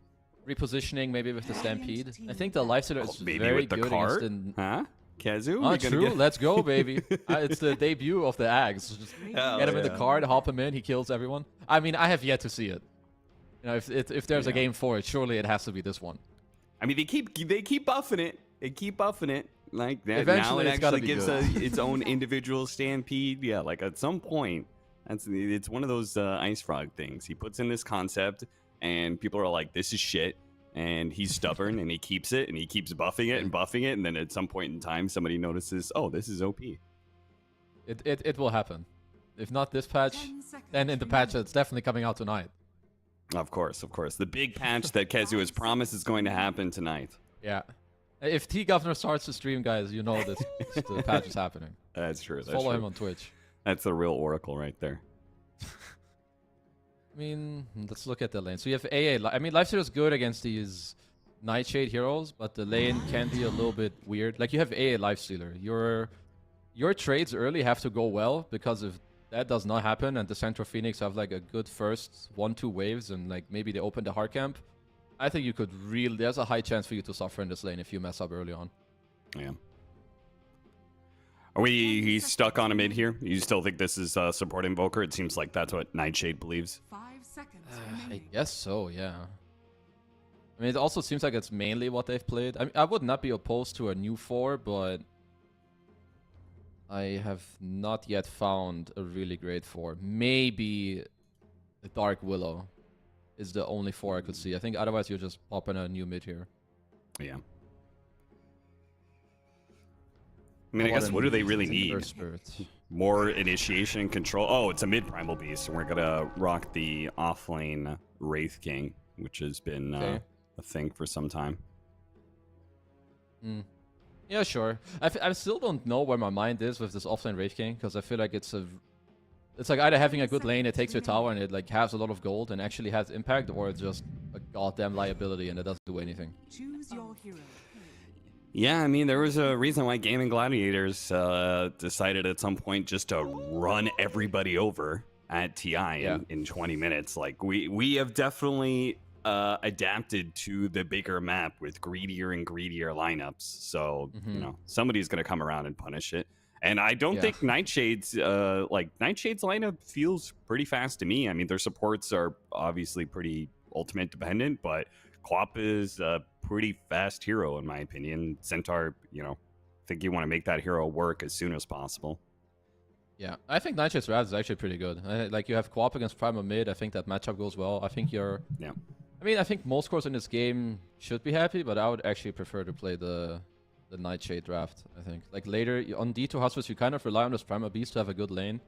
[SPEAKER 2] repositioning, maybe with the Stampede. I think the Lifestealer is very
[SPEAKER 17] with the
[SPEAKER 2] good
[SPEAKER 17] card?
[SPEAKER 2] against
[SPEAKER 17] Huh? Kazu?
[SPEAKER 2] Oh, true. Let's go, baby. It's the debut of the Ags. Just get him in the card, hop him in, he kills everyone. I mean, I have yet to see it. You know, if there's a game for it, surely it has to be this one.
[SPEAKER 17] I mean, they keep buffing it. They keep buffing it. Like that.
[SPEAKER 2] Eventually,
[SPEAKER 17] now it actually gives
[SPEAKER 2] good.
[SPEAKER 17] its own individual Stampede. Yeah, like at some point, it's one of those Ice Frog things. He puts in this concept, and people are like, "This is shit." And he's stubborn, and he keeps it, and he keeps buffing it, and then at some point in time, somebody notices, "Oh, this is OP."
[SPEAKER 2] It will happen. If not this patch, then in the patch that's definitely coming out tonight.
[SPEAKER 17] Of course. The big patch that Kezu has promised is going to happen tonight.
[SPEAKER 2] Yeah. If T Governor starts to stream, guys, you know this the patch is happening.
[SPEAKER 17] That's true.
[SPEAKER 2] Follow him on Twitch.
[SPEAKER 17] That's the real Oracle right there.
[SPEAKER 2] I mean, let's look at the lane. So you have AA. I mean, Lifestealer is good against these Nightshade heroes, but the lane can be a little bit weird. Like, you have AA Lifestealer. Your trades early have to go well, because if that does not happen and the Centaur Phoenix have like a good first 1-2 waves and like maybe they open the hard camp, I think you could really, there's a high chance for you to suffer in this lane if you mess up early on.
[SPEAKER 17] Yeah. Are we stuck on a mid here? You still think this is support Invoker? It seems like that's what Nightshade believes.
[SPEAKER 13] 5 seconds
[SPEAKER 2] I guess so, yeah. I mean, it also seems like it's mainly what they've played. I mean, I would not be opposed to a new 4, but I have not yet found a really great 4. Maybe the Dark Willow is the only 4 I could see. I think otherwise you're just popping a new mid here.
[SPEAKER 17] Yeah. I mean, I guess what do they really need? More initiation and control. Oh, it's a mid Primal Beast, and we're gonna rock the offlane Wraith King, which has been a thing for some time.
[SPEAKER 2] Yeah, sure. I still don't know where my mind is with this offlane Wraith King, because I feel like it's like either having a good lane that takes your tower and it like has a lot of gold and actually has impact, or it just a goddamn liability and it doesn't do anything.
[SPEAKER 13] Choose your hero.
[SPEAKER 17] Yeah, I mean, there was a reason why Gaming Gladiators decided at some point just to run everybody over at TI in 20 minutes. Like, we have definitely adapted to the bigger map with greedier and greedier lineups. So, you know, somebody's going to come around and punish it. And I don't think Nightshade's lineup feels pretty fast to me. I mean, their supports are obviously pretty ultimate dependent, but Quap is a pretty fast hero in my opinion. Centaur, you know, I think you want to make that hero work as soon as possible.
[SPEAKER 2] Yeah, I think Nightshade's Raz is actually pretty good. Like, you have Quap against Primal mid. I think that matchup goes well. I think you're...
[SPEAKER 17] Yeah.
[SPEAKER 2] I mean, I think most scores in this game should be happy, but I would actually prefer to play the Nightshade draft, I think. Like, later, on D2 Hospice, you kind of rely on this Primal Beast to have a good lane.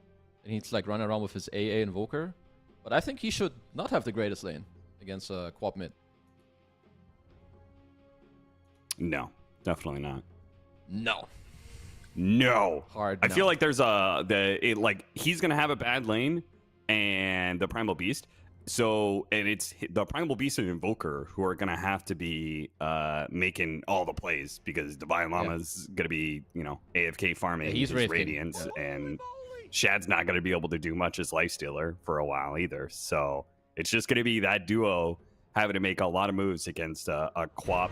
[SPEAKER 2] And he's, like, running around with his AA Invoker. But I think he should not have the greatest lane against Quap mid.
[SPEAKER 17] No, definitely not.
[SPEAKER 2] No.
[SPEAKER 17] Hard. I feel like there's he's gonna have a bad lane, and the Primal Beast. So, and it's the Primal Beast and Invoker who are gonna have to be making all the plays because Divine Llama's gonna be, you know, AFK farming his Radiance, and Shad's not gonna be able to do much as Lifestealer for a while either. So it's just gonna be that duo having to make a lot of moves against a Quap.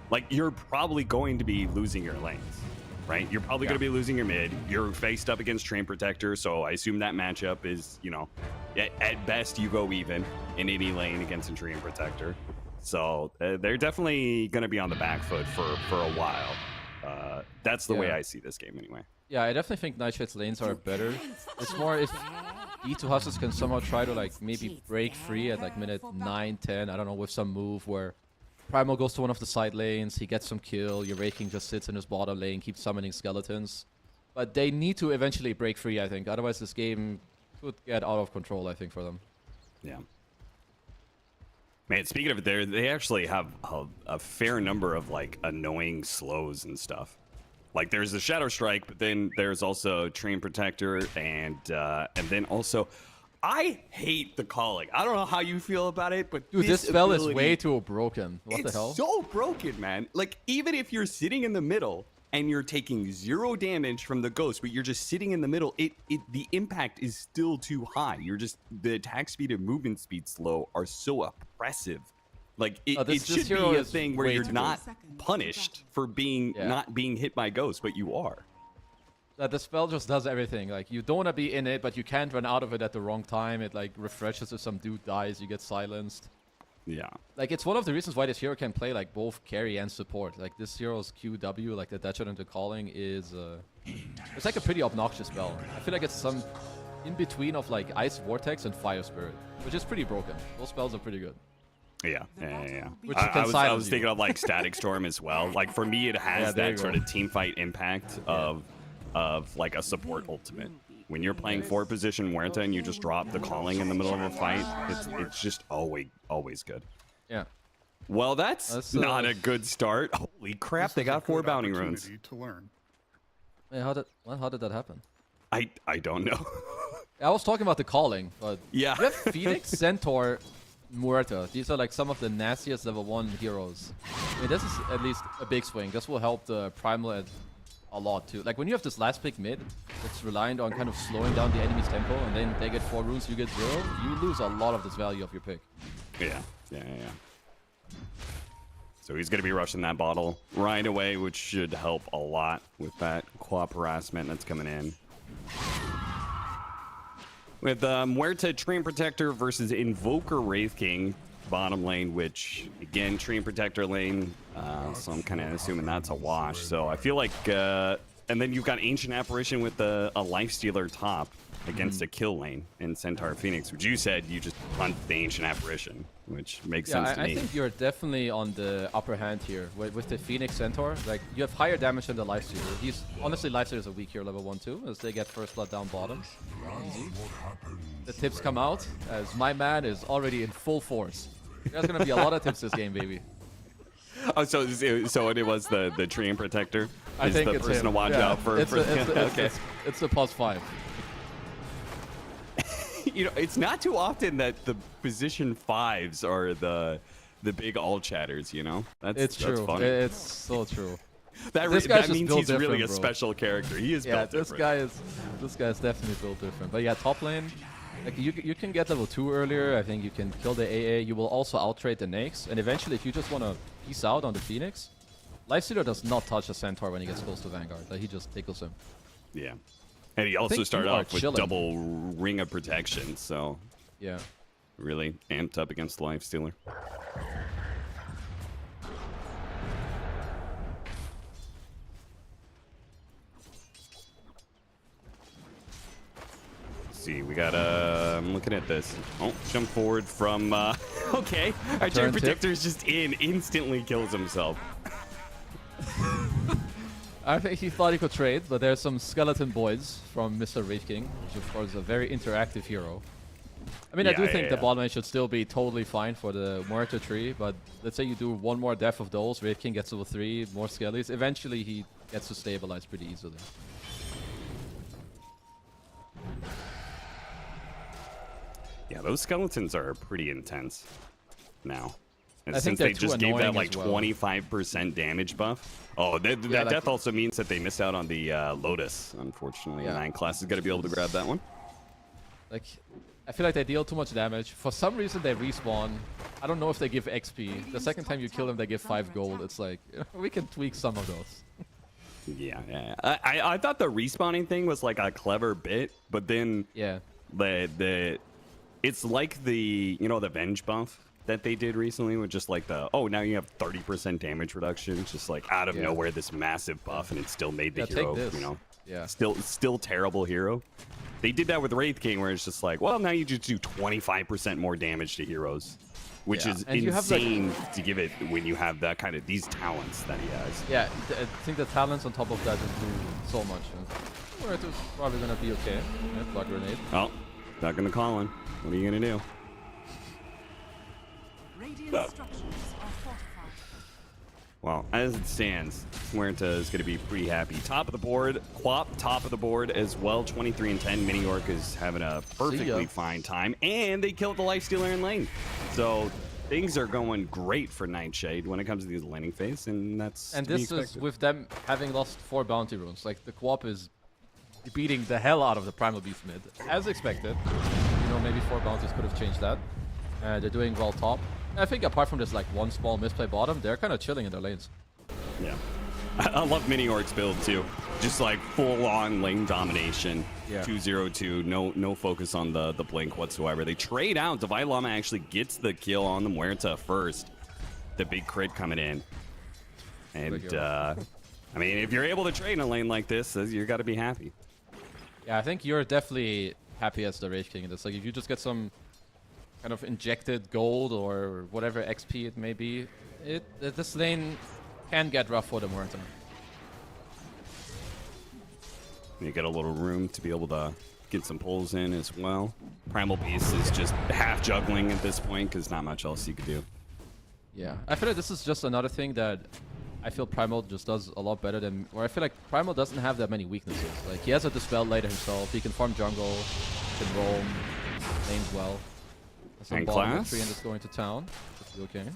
[SPEAKER 17] Like, you're probably going to be losing your lanes, right? You're probably going to be losing your mid. You're faced up against Train Protector, so I assume that matchup is, you know, at best you go even in any lane against a Train Protector. So they're definitely going to be on the back foot for a while. That's the way I see this game anyway.
[SPEAKER 2] Yeah, I definitely think Nightshade's lanes are better. It's more if D2 Hustlers can somehow try to, like, maybe break free at, like, minute 9, 10, I don't know, with some move where Primal goes to one of the side lanes, he gets some kill, your Wraith King just sits in his bottom lane, keeps summoning skeletons. But they need to eventually break free, I think. Otherwise, this game could get out of control, I think, for them.
[SPEAKER 17] Yeah. Man, speaking of it, they actually have a fair number of, like, annoying slows and stuff. Like, there's the Shadow Strike, but then there's also Train Protector, and then also... I hate the calling. I don't know how you feel about it, but
[SPEAKER 2] dude, this spell is way too broken. What the hell?
[SPEAKER 17] It's so broken, man. Like, even if you're sitting in the middle and you're taking 0 damage from the ghost, but you're just sitting in the middle, the impact is still too high. The attack speed and movement speed slow are so oppressive. Like, it should be a thing where you're not punished for not being hit by ghosts, but you are.
[SPEAKER 2] The spell just does everything. Like, you don't want to be in it, but you can't run out of it at the wrong time. It, like, refreshes if some dude dies, you get silenced.
[SPEAKER 17] Yeah.
[SPEAKER 2] Like, it's one of the reasons why this hero can play, like, both carry and support. Like, this hero's QW, like, the Detachment into Calling is... it's, like, a pretty obnoxious spell. I feel like it's some in between of, like, Ice Vortex and Fire Spirit, which is pretty broken. Those spells are pretty good.
[SPEAKER 17] Yeah.
[SPEAKER 2] Which
[SPEAKER 17] I was thinking of, like, Static Storm as well. Like, for me, it has that sort of team fight impact of like a support ultimate. When you're playing 4 position Huerta and you just drop the calling in the middle of a fight, it's just always good.
[SPEAKER 2] Yeah.
[SPEAKER 17] Well, that's not a good start. Holy crap, they got 4 bounty runes.
[SPEAKER 1] To learn.
[SPEAKER 2] Wait, how did that happen?
[SPEAKER 17] I don't know.
[SPEAKER 2] I was talking about the calling, but
[SPEAKER 17] yeah.
[SPEAKER 2] You have Phoenix, Centaur, Muerta. These are, like, some of the nastiest level 1 heroes. I mean, this is at least a big swing. This will help the Primal a lot too. Like, when you have this last pick mid, it's reliant on kind of slowing down the enemy's tempo, and then they get 4 runes, you get 0. You lose a lot of this value of your pick.
[SPEAKER 17] Yeah. So he's going to be rushing that bottle right away, which should help a lot with that Quap harassment that's coming in. With Muerta Train Protector versus Invoker Wraith King bottom lane, which, again, Train Protector lane, so I'm kind of assuming that's a wash. So I feel like, and then you've got Ancient Apparition with a Lifestealer top against a kill lane in Centaur Phoenix, which you said you just punt the Ancient Apparition, which makes sense to me.
[SPEAKER 2] I think you're definitely on the upper hand here with the Phoenix Centaur. Like, you have higher damage than the Lifestealer. He's honestly, Lifestealer is a weak hero, level 1-2, as they get first blood down bottom. Easy. The tips come out as my man is already in full force. There's gonna be a lot of tips this game, baby.
[SPEAKER 17] Oh, so it was the Train Protector.
[SPEAKER 2] I think
[SPEAKER 17] the
[SPEAKER 2] it's
[SPEAKER 17] person
[SPEAKER 2] him.
[SPEAKER 17] to watch out for.
[SPEAKER 2] It's the +5.
[SPEAKER 17] you know, it's not too often that the position 5s are the big all chatters. You know,
[SPEAKER 2] It's true.
[SPEAKER 17] That's funny.
[SPEAKER 2] It's so true.
[SPEAKER 17] That
[SPEAKER 2] This guy's just
[SPEAKER 17] means
[SPEAKER 2] built
[SPEAKER 17] he's really a
[SPEAKER 2] different, bro.
[SPEAKER 17] special character. He is
[SPEAKER 2] Yeah,
[SPEAKER 17] built different.
[SPEAKER 2] this guy is definitely built different. But yeah, top lane, like you can get level 2 earlier. I think you can kill the AA. You will also outtrade the Nakes, and eventually, if you just want to peace out on the Phoenix, Lifestealer does not touch a Centaur when he gets close to Vanguard. Like he just tickles him.
[SPEAKER 17] Yeah, and he also
[SPEAKER 2] think
[SPEAKER 17] started
[SPEAKER 2] you are
[SPEAKER 17] off with
[SPEAKER 2] chilling.
[SPEAKER 17] double ring of protection, so
[SPEAKER 2] Yeah.
[SPEAKER 17] really amped up against the Lifestealer. See, we got I'm looking at this. Oh, jump forward from okay. Our turn
[SPEAKER 2] Turn tip.
[SPEAKER 17] protector is just instantly kills himself.
[SPEAKER 2] I think he thought he could trade, but there's some skeleton boys from Mr. Wraith King, which of course is a very interactive hero. I mean, I do think the bottom lane should still be totally fine for the Muerta tree, but let's say you do one more death of those, Wraith King gets level 3, more skellies, eventually he gets to stabilize pretty easily.
[SPEAKER 17] Yeah, those skeletons are pretty intense now. And
[SPEAKER 2] I think
[SPEAKER 17] since they
[SPEAKER 2] they're too
[SPEAKER 17] just gave that
[SPEAKER 2] annoying
[SPEAKER 17] like
[SPEAKER 2] as well.
[SPEAKER 17] 25% damage buff. Oh, that
[SPEAKER 2] like-
[SPEAKER 17] death also means that they missed out on the Lotus, unfortunately.
[SPEAKER 2] Yeah.
[SPEAKER 17] 9 class is going to be able to grab that one.
[SPEAKER 2] Like, I feel like they deal too much damage. For some reason, they respawn. I don't know if they give XP. The second time you kill them, they give 5 gold. It's like, we can tweak some of those.
[SPEAKER 17] Yeah. I thought the respawning thing was like a clever bit, but then
[SPEAKER 2] Yeah.
[SPEAKER 17] it's like the, you know, the Venge buff that they did recently with just like the, oh, now you have 30% damage reduction. It's just like out of
[SPEAKER 2] Yeah.
[SPEAKER 17] nowhere, this massive buff, and it still made the
[SPEAKER 2] Yeah, take
[SPEAKER 17] hero,
[SPEAKER 2] this.
[SPEAKER 17] you know,
[SPEAKER 2] Yeah.
[SPEAKER 17] still terrible hero. They did that with Wraith King, where it's just like, well, now you just do 25% more damage to heroes, which
[SPEAKER 2] Yeah.
[SPEAKER 17] is
[SPEAKER 2] And you have, like-
[SPEAKER 17] insane to give it when you have that kind of these talents that he has.
[SPEAKER 2] Yeah, I think the talents on top of that improve so much. Muerta's probably gonna be okay. Yeah, blood grenade.
[SPEAKER 17] Oh, not gonna call him. What are you gonna do?
[SPEAKER 13] Radiant structures are fortified.
[SPEAKER 17] Well, as it stands, Muerta is going to be pretty happy. Top of the board, Quap, top of the board as well. 23 and 10. Mini Orc is having a perfectly fine time, and they killed the Lifestealer in lane. So things are going great for Nightshade when it comes to these laning phase, and that's
[SPEAKER 2] And
[SPEAKER 17] to be
[SPEAKER 2] this is
[SPEAKER 17] expected.
[SPEAKER 2] with them having lost 4 bounty runes. Like, the Quap is beating the hell out of the Primal Beast mid, as expected. You know, maybe 4 bounties could have changed that. They're doing well top. I think apart from this, like, one small misplay bottom, they're kind of chilling in their lanes.
[SPEAKER 17] Yeah. I love Mini Orc's build too. Just like full-on lane domination.
[SPEAKER 2] Yeah.
[SPEAKER 17] 2-0-2, no focus on the blink whatsoever. They trade out. Divide Llama actually gets the kill on the Muerta first. The big crit coming in. And, I mean, if you're able to trade in a lane like this, you got to be happy.
[SPEAKER 2] Yeah, I think you're definitely happy as the Rage King in this. Like, if you just get some kind of injected gold or whatever XP it may be, this lane can get rough for the Muerta.
[SPEAKER 17] You get a little room to be able to get some pulls in as well. Primal Beast is just half juggling at this point because not much else you could do.
[SPEAKER 2] Yeah, I feel like this is just another thing that I feel Primal just does a lot better than... Or I feel like Primal doesn't have that many weaknesses. Like, he has a Dispel later himself, he can farm jungle, he can roam, lanes well. Some
[SPEAKER 17] And
[SPEAKER 2] bottom
[SPEAKER 17] class?
[SPEAKER 2] tree and just going to town. Should be okay.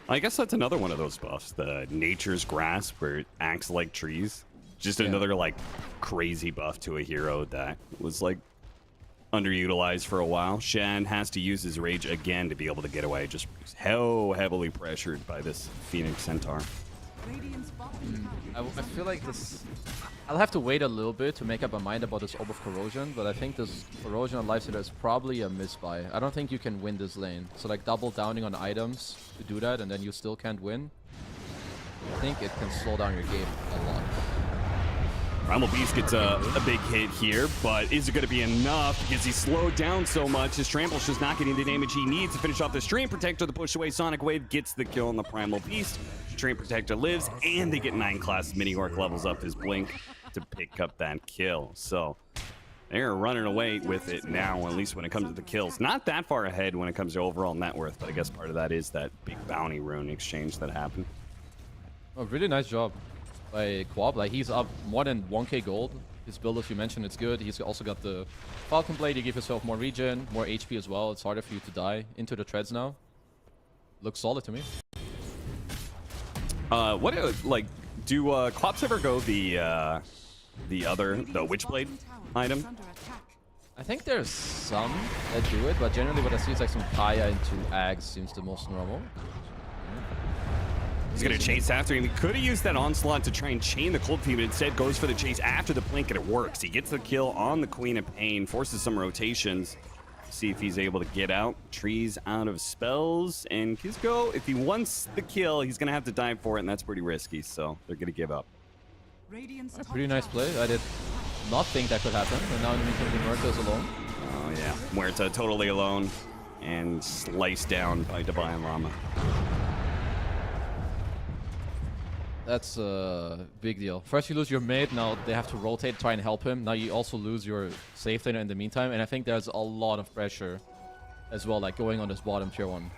[SPEAKER 17] I guess that's another one of those buffs, the Nature's Grasp, where it acts like trees. Just another, like, crazy buff to a hero that was, like, underutilized for a while. Shen has to use his rage again to be able to get away, just so heavily pressured by this Phoenix Centaur.
[SPEAKER 13] Radiant's bottom tower.
[SPEAKER 2] I feel like this... I'll have to wait a little bit to make up my mind about this Orb of Corrosion, but I think this Corrosion on Lifestealer is probably a misbuy. I don't think you can win this lane. So, like, double downing on items to do that, and then you still can't win. I think it can slow down your game a lot.
[SPEAKER 17] Primal Beast gets a big hit here, but is it going to be enough? Because he's slowed down so much, his Trample's just not getting the damage he needs to finish off the Stream Protector. The push away Sonic Wave gets the kill on the Primal Beast. Stream Protector lives, and they get 9 class. Mini Orc levels up his Blink to pick up that kill. So they're running away with it now, at least when it comes to the kills. Not that far ahead when it comes to overall net worth, but I guess part of that is that big bounty rune exchange that happened.
[SPEAKER 2] Oh, really nice job by Quab. Like, he's up more than 1k gold His build, as you mentioned, it's good. He's also got the Falcon Blade. You give yourself more regen, more HP as well. It's harder for you to die into the treads now. Looks solid to me.
[SPEAKER 17] Like, do Klops ever go the Witchblade item?
[SPEAKER 2] I think there's some that do it, but generally what I see is like some Kaya into Ags seems the most normal.
[SPEAKER 17] He's going to chase after him. He could have used that onslaught to try and chain the Cold Feet, but instead goes for the chase after the blink, and it works. He gets the kill on the Queen of Pain, forces some rotations. See if he's able to get out. Trees out of spells, and Kizco, if he wants the kill, he's going to have to dive for it, and that's pretty risky, so they're going to give up.
[SPEAKER 2] A pretty nice play. I did not think that could happen, and now Muerta is alone.
[SPEAKER 17] Oh yeah, Muerta totally alone, and sliced down by Divine Llama.
[SPEAKER 2] That's a big deal. First you lose your mate, now they have to rotate, try and help him. Now you also lose your safe laner in the meantime, and I think there's a lot of pressure as well, like going on this bottom tier 1. Like,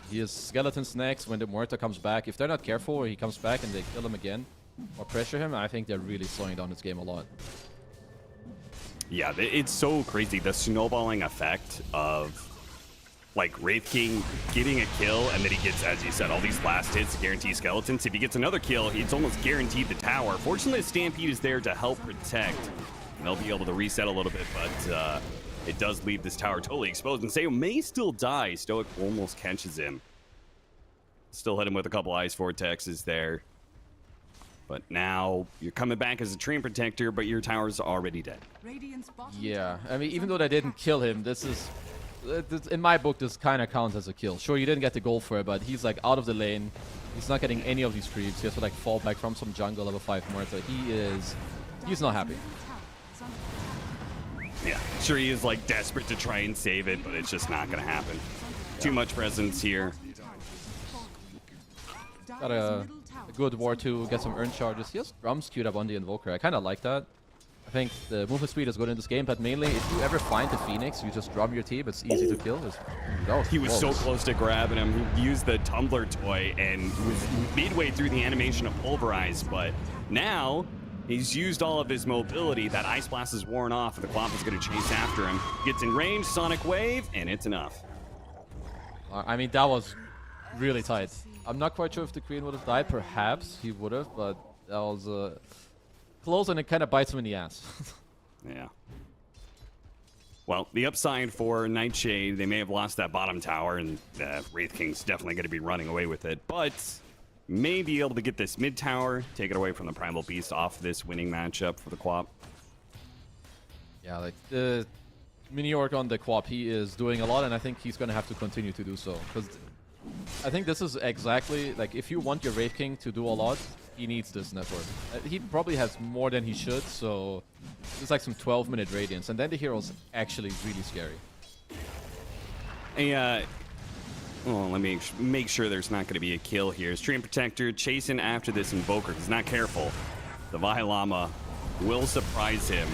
[SPEAKER 2] he has skeletons next when the Muerta comes back. If they're not careful or he comes back and they kill him again or pressure him, I think they're really slowing down this game a lot.
[SPEAKER 17] Yeah, it's so crazy, the snowballing effect of like Wraith King getting a kill, and then he gets, as you said, all these last hits to guarantee skeletons. If he gets another kill, it's almost guaranteed the tower. Fortunately, Stampede is there to help protect, and they'll be able to reset a little bit, but it does leave this tower totally exposed, and Sayo may still die. Stoic almost catches him. Still hit him with a couple Ice Vortexes there. But now you're coming back as a Treant Protector, but your tower's already dead.
[SPEAKER 2] Yeah, I mean, even though they didn't kill him, this is... in my book, this kind of counts as a kill. Sure, you didn't get the goal for it, but he's like out of the lane. He's not getting any of these creeps. He has to like fall back from some jungle level 5 Muerta. He's not happy.
[SPEAKER 17] Yeah, sure he is like desperate to try and save it, but it's just not going to happen. Too much presence here.
[SPEAKER 2] Got a good war to get some earn charges. He has drums queued up on the Invoker. I kind of like that. I think the movement speed is good in this game, but mainly if you ever find the Phoenix, you just drum your team. It's easy to kill.
[SPEAKER 17] He was so close to grabbing him. He used the tumbler toy and was midway through the animation of Pulverize, but now he's used all of his mobility. That Ice Blast is worn off, and the Clop is going to chase after him. Gets in range, Sonic Wave, and it's enough.
[SPEAKER 2] I mean, that was really tight. I'm not quite sure if the Queen would have died. Perhaps he would have, but that was... close, and it kind of bites him in the ass.
[SPEAKER 17] Yeah. Well, the upside for Nightshade, they may have lost that bottom tower, and Wraith King's definitely going to be running away with it, but may be able to get this mid tower, take it away from the Primal Beast off this winning matchup for the Quap.
[SPEAKER 2] Yeah, like the mini orc on the Quap, he is doing a lot, and I think he's going to have to continue to do so, because I think this is exactly, like, if you want your Wraith King to do a lot, he needs this network. He probably has more than he should, so it's like some 12-minute radiance, and then the hero's actually really scary.
[SPEAKER 17] Well, let me make sure there's not going to be a kill here. Treant Protector chasing after this Invoker. He's not careful. The Llama will surprise him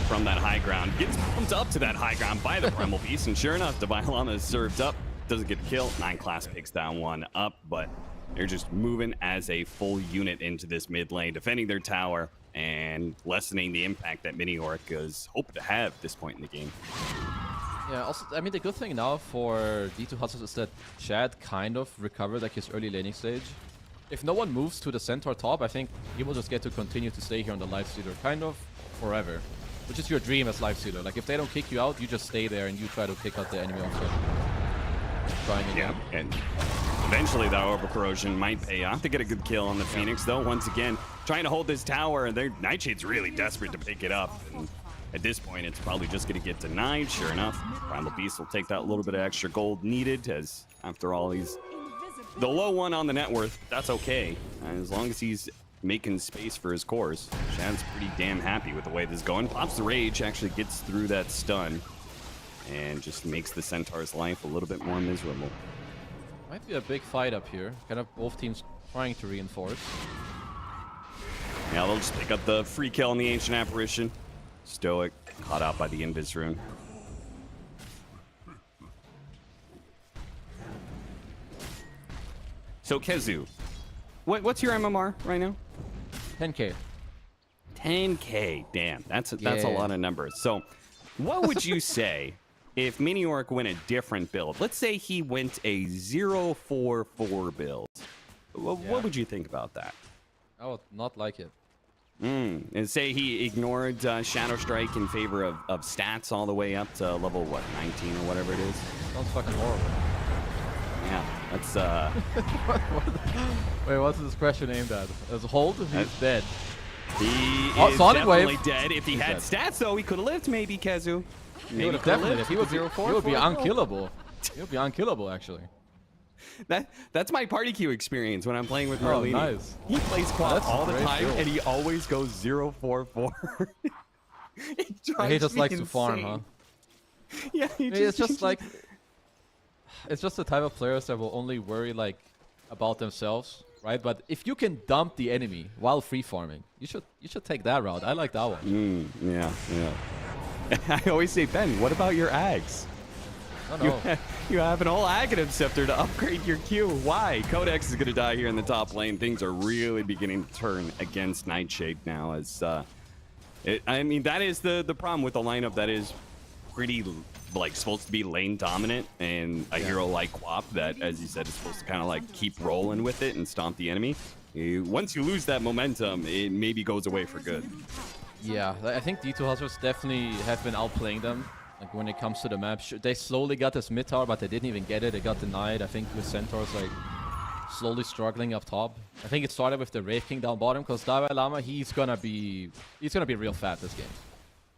[SPEAKER 17] from that high ground. Gets pumped up to that high ground by the Primal Beast, and sure enough, the Llama is served up. Doesn't get a kill. 9 class picks that one up, but they're just moving as a full unit into this mid lane, defending their tower and lessening the impact that Mini Orc is hoping to have at this point in the game.
[SPEAKER 2] Yeah, also, I mean, the good thing now for D2 Hustlers is that Chad kind of recovered like his early laning stage. If no one moves to the Centaur top, I think he will just get to continue to stay here on the Lifestealer kind of forever. Which is your dream as Lifestealer. Like, if they don't kick you out, you just stay there and you try to pick out the enemy on foot. Trying again.
[SPEAKER 17] Yeah, and eventually that Orbital Corrosion might pay off to get a good kill on the Phoenix, though. Once again, trying to hold this tower, and their Nightshade's really desperate to pick it up. And at this point, it's probably just going to get denied. Sure enough, Primal Beast will take that little bit of extra gold needed, as after all, he's the low one on the net worth. That's okay, as long as he's making space for his cores. Shad's pretty damn happy with the way this is going. Pops the Rage, actually gets through that stun, and just makes the Centaur's life a little bit more miserable.
[SPEAKER 2] Might be a big fight up here. Kind of both teams trying to reinforce.
[SPEAKER 17] Yeah, they'll just pick up the free kill on the Ancient Apparition. Stoic, caught out by the Invis Rune. So Kezu, what's your MMR right now?
[SPEAKER 2] 10k.
[SPEAKER 17] 10K. Damn, that's a lot of numbers. So, what would you say if Miniorc went a different build? Let's say he went a 0-4-4 build. What would you think about that?
[SPEAKER 2] I would not like it.
[SPEAKER 17] And say he ignored Shadow Strike in favor of stats all the way up to level, what, 19 or whatever it is?
[SPEAKER 2] Sounds fucking horrible.
[SPEAKER 17] Yeah, that's
[SPEAKER 2] Wait, what's this question aimed at? As hold? He's dead.
[SPEAKER 17] He is
[SPEAKER 2] Sonic
[SPEAKER 17] definitely
[SPEAKER 2] Wave.
[SPEAKER 17] dead. If he
[SPEAKER 2] He's
[SPEAKER 17] had
[SPEAKER 2] dead.
[SPEAKER 17] stats, though, he could have lived, maybe, Kezu.
[SPEAKER 2] He would have definitely. If he would be unkillable. He would be unkillable, actually.
[SPEAKER 17] That's my party queue experience when I'm playing with Merlini.
[SPEAKER 2] Nice.
[SPEAKER 17] He plays quad all the time,
[SPEAKER 2] build.
[SPEAKER 17] and he always goes 0-4-4.
[SPEAKER 2] He just likes to farm, huh?
[SPEAKER 17] Yeah,
[SPEAKER 2] it's just like it's just the type of players that will only worry like about themselves, right? But if you can dump the enemy while free farming, you should take that route. I like that one.
[SPEAKER 17] Yeah. I always say, Ben, what about your Ags? You have an all Aghanim Scepter to upgrade your queue. Why? Codex is going to die here in the top lane. Things are really beginning to turn against Nightshade now. As I mean, that is the problem with the lineup that is pretty like supposed to be lane dominant, and a hero like Quap that, as you said, is supposed to kind of like keep rolling with it and stomp the enemy. Once you lose that momentum, it maybe goes away for good.
[SPEAKER 2] Yeah, I think D2 Hussars definitely have been outplaying them. Like when it comes to the map, they slowly got this mid tower, but they didn't even get it. They got denied. I think with Centaurs like slowly struggling up top. I think it started with the Wraith King down bottom because Dalai Lama, he's gonna be real fat this game.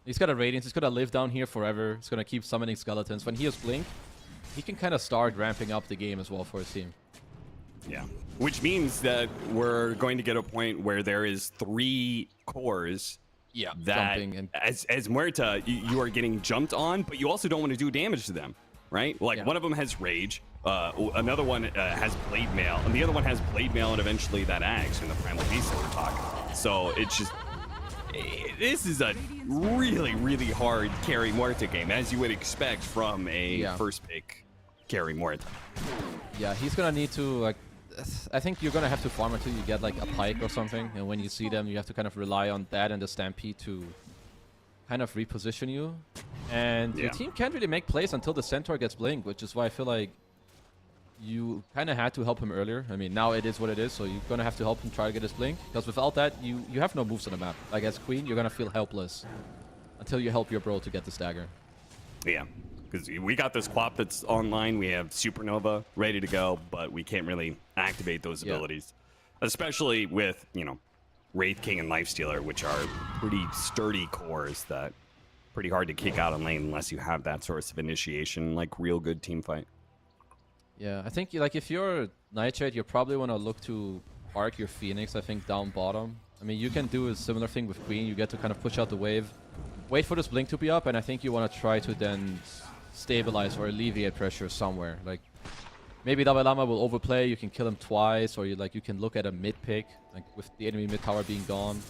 [SPEAKER 2] He's got a Radiance. He's gonna live down here forever. He's gonna keep summoning skeletons. When he has Blink, he can kind of start ramping up the game as well for his team.
[SPEAKER 17] Yeah, which means that we're going to get a point where there is 3 cores.
[SPEAKER 2] Yeah,
[SPEAKER 17] that
[SPEAKER 2] jumping and
[SPEAKER 17] as Muerta, you are getting jumped on, but you also don't want to do damage to them, right? Like one of them has Rage, another one has Blade Mail, and the other one has Blade Mail and eventually that Axe from the Primal Beast that we're talking about. So it's just, this is a really hard carry Muerta game, as you would expect from a first pick carry Muerta.
[SPEAKER 2] Yeah, he's gonna need to like. I think you're gonna have to farm until you get like a pike or something, and when you see them, you have to kind of rely on that and the Stampede to kind of reposition you. And your team can't really make plays until the Centaur gets Blink, which is why I feel like you kind of had to help him earlier. I mean, now it is what it is, so you're gonna have to help him try to get his Blink, because without that, you have no moves on the map. Like as Queen, you're gonna feel helpless until you help your bro to get the stagger.
[SPEAKER 17] Yeah. Because we got this Quap that's online, we have Supernova ready to go, but we can't really activate those abilities. Especially with, you know, Wraith King and Lifestealer, which are pretty sturdy cores that pretty hard to kick out in lane unless you have that source of initiation, like real good team fight.
[SPEAKER 2] Yeah, I think like if you're Nightshade, you probably want to look to arc your Phoenix, I think, down bottom. I mean, you can do a similar thing with Queen. You get to kind of push out the wave, wait for this Blink to be up, and I think you want to try to then stabilize or alleviate pressure somewhere. Like maybe Dalai Lama will overplay, you can kill him twice, or you can look at a mid pick, like with the enemy mid tower being gone.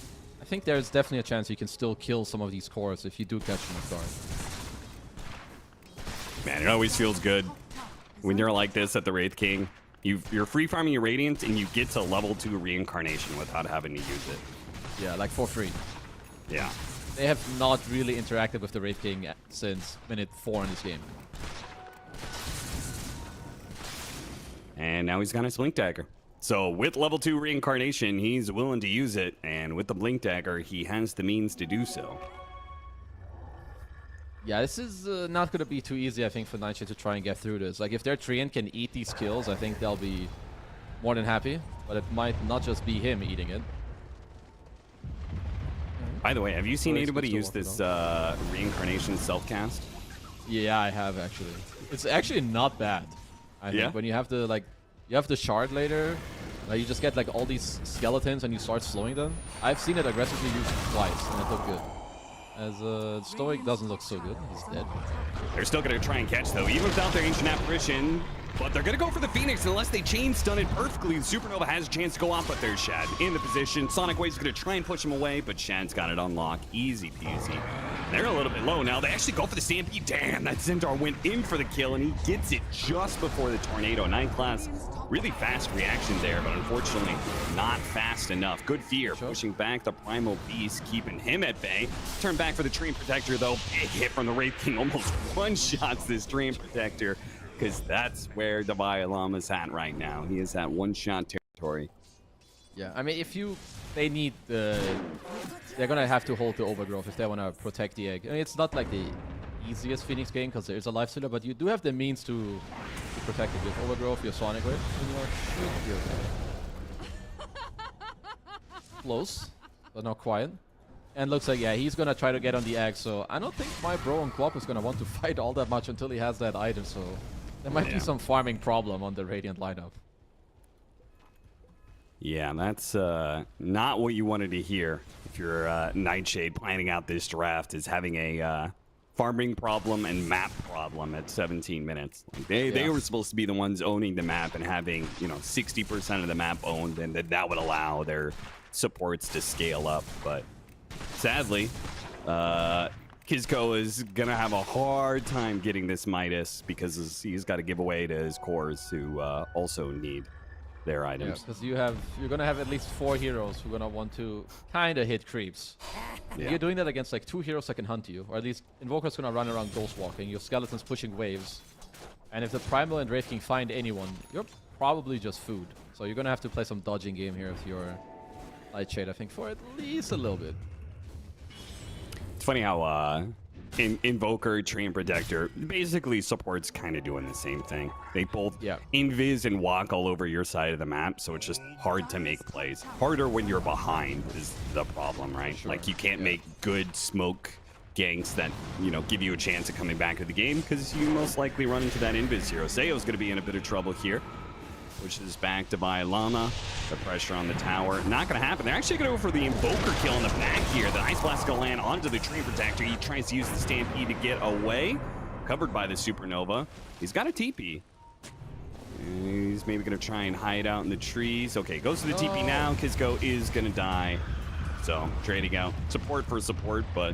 [SPEAKER 2] I think there's definitely a chance you can still kill some of these cores if you do catch them off guard.
[SPEAKER 17] Man, it always feels good when you're like this at the Wraith King. You're free farming your Radiant and you get to level 2 reincarnation without having to use it.
[SPEAKER 2] Yeah, like for free.
[SPEAKER 17] Yeah.
[SPEAKER 2] They have not really interacted with the Wraith King since minute 4 in this game.
[SPEAKER 17] And now he's got his Blink Dagger. So with level 2 reincarnation, he's willing to use it. And with the Blink Dagger, he has the means to do so.
[SPEAKER 2] Yeah, this is not going to be too easy, I think, for Nightshade to try and get through this. Like, if their Treant can eat these kills, I think they'll be more than happy. But it might not just be him eating it.
[SPEAKER 17] By the way, have you seen anybody use this reincarnation self-cast?
[SPEAKER 2] Yeah, I have actually. It's actually not bad. I think when you have the shard later, you just get like all these skeletons and you start slowing them. I've seen it aggressively used twice and it looked good. As Stoic doesn't look so good. He's dead.
[SPEAKER 17] They're still going to try and catch though, even without their Ancient Apparition. But they're going to go for the Phoenix unless they chain stun it perfectly. The Supernova has a chance to go off, but there's Shad in the position. Sonic Wave's going to try and push him away, but Shad's got it unlocked. Easy peasy. They're a little bit low now. They actually go for the Stampede. Damn, that Centaur went in for the kill, and he gets it just before the Tornado. 9th class, really fast reaction there, but unfortunately not fast enough. Good fear, pushing back the Primal Beast, keeping him at bay. Turn back for the Dream Protector, though. Big hit from the Wraith King. Almost one-shots this Dream Protector, because that's where Davai Lama's at right now. He is at one-shot territory.
[SPEAKER 2] Yeah, I mean, they need the... They're gonna have to hold the Overgrowth if they want to protect the egg. I mean, it's not like the easiest Phoenix game because there's a lifestealer, but you do have the means to protect it with Overgrowth, your Sonic Wave, and you should be okay. Close, but not quiet. And looks like, yeah, he's gonna try to get on the egg, so I don't think my bro on Quap is gonna want to fight all that much until he has that item, so there might be some farming problem on the Radiant lineup.
[SPEAKER 17] Yeah, that's not what you wanted to hear if you're Nightshade planning out this draft, is having a farming problem and map problem at 17 minutes. Like they were supposed to be the ones owning the map and having, you know, 60% of the map owned, and that would allow their supports to scale up. But sadly, Kizco is going to have a hard time getting this Midas because he's got to give away to his cores who also need their items.
[SPEAKER 2] Yeah, because you're gonna have at least 4 heroes who are gonna want to kind of hit creeps.
[SPEAKER 17] Yeah.
[SPEAKER 2] You're doing that against like 2 heroes that can hunt you, or at least Invoker's gonna run around ghost walking, your Skeleton's pushing waves, and if the Primal and Wraith King find anyone, you're probably just food. So you're gonna have to play some dodging game here with your Nightshade, I think, for at least a little bit.
[SPEAKER 17] It's funny how Invoker, Treant Protector, basically supports kind of doing the same thing. They both invis and walk all over your side of the map, so it's just hard to make plays. Harder when you're behind is the problem, right?
[SPEAKER 2] Sure.
[SPEAKER 17] Like, you can't make good smoke ganks that, you know, give you a chance of coming back to the game because you most likely run into that invis hero. Seo's going to be in a bit of trouble here. Pushes back to Lama. The pressure on the tower. Not going to happen. They're actually going to go for the Invoker kill in the back here. The Ice Blast going to land onto the Tree Protector. He tries to use the Stampede to get away. Covered by the Supernova. He's got a TP. He's maybe going to try and hide out in the trees. Okay, goes to the TP now. Kizco is going to die. So, trading out. Support for support, but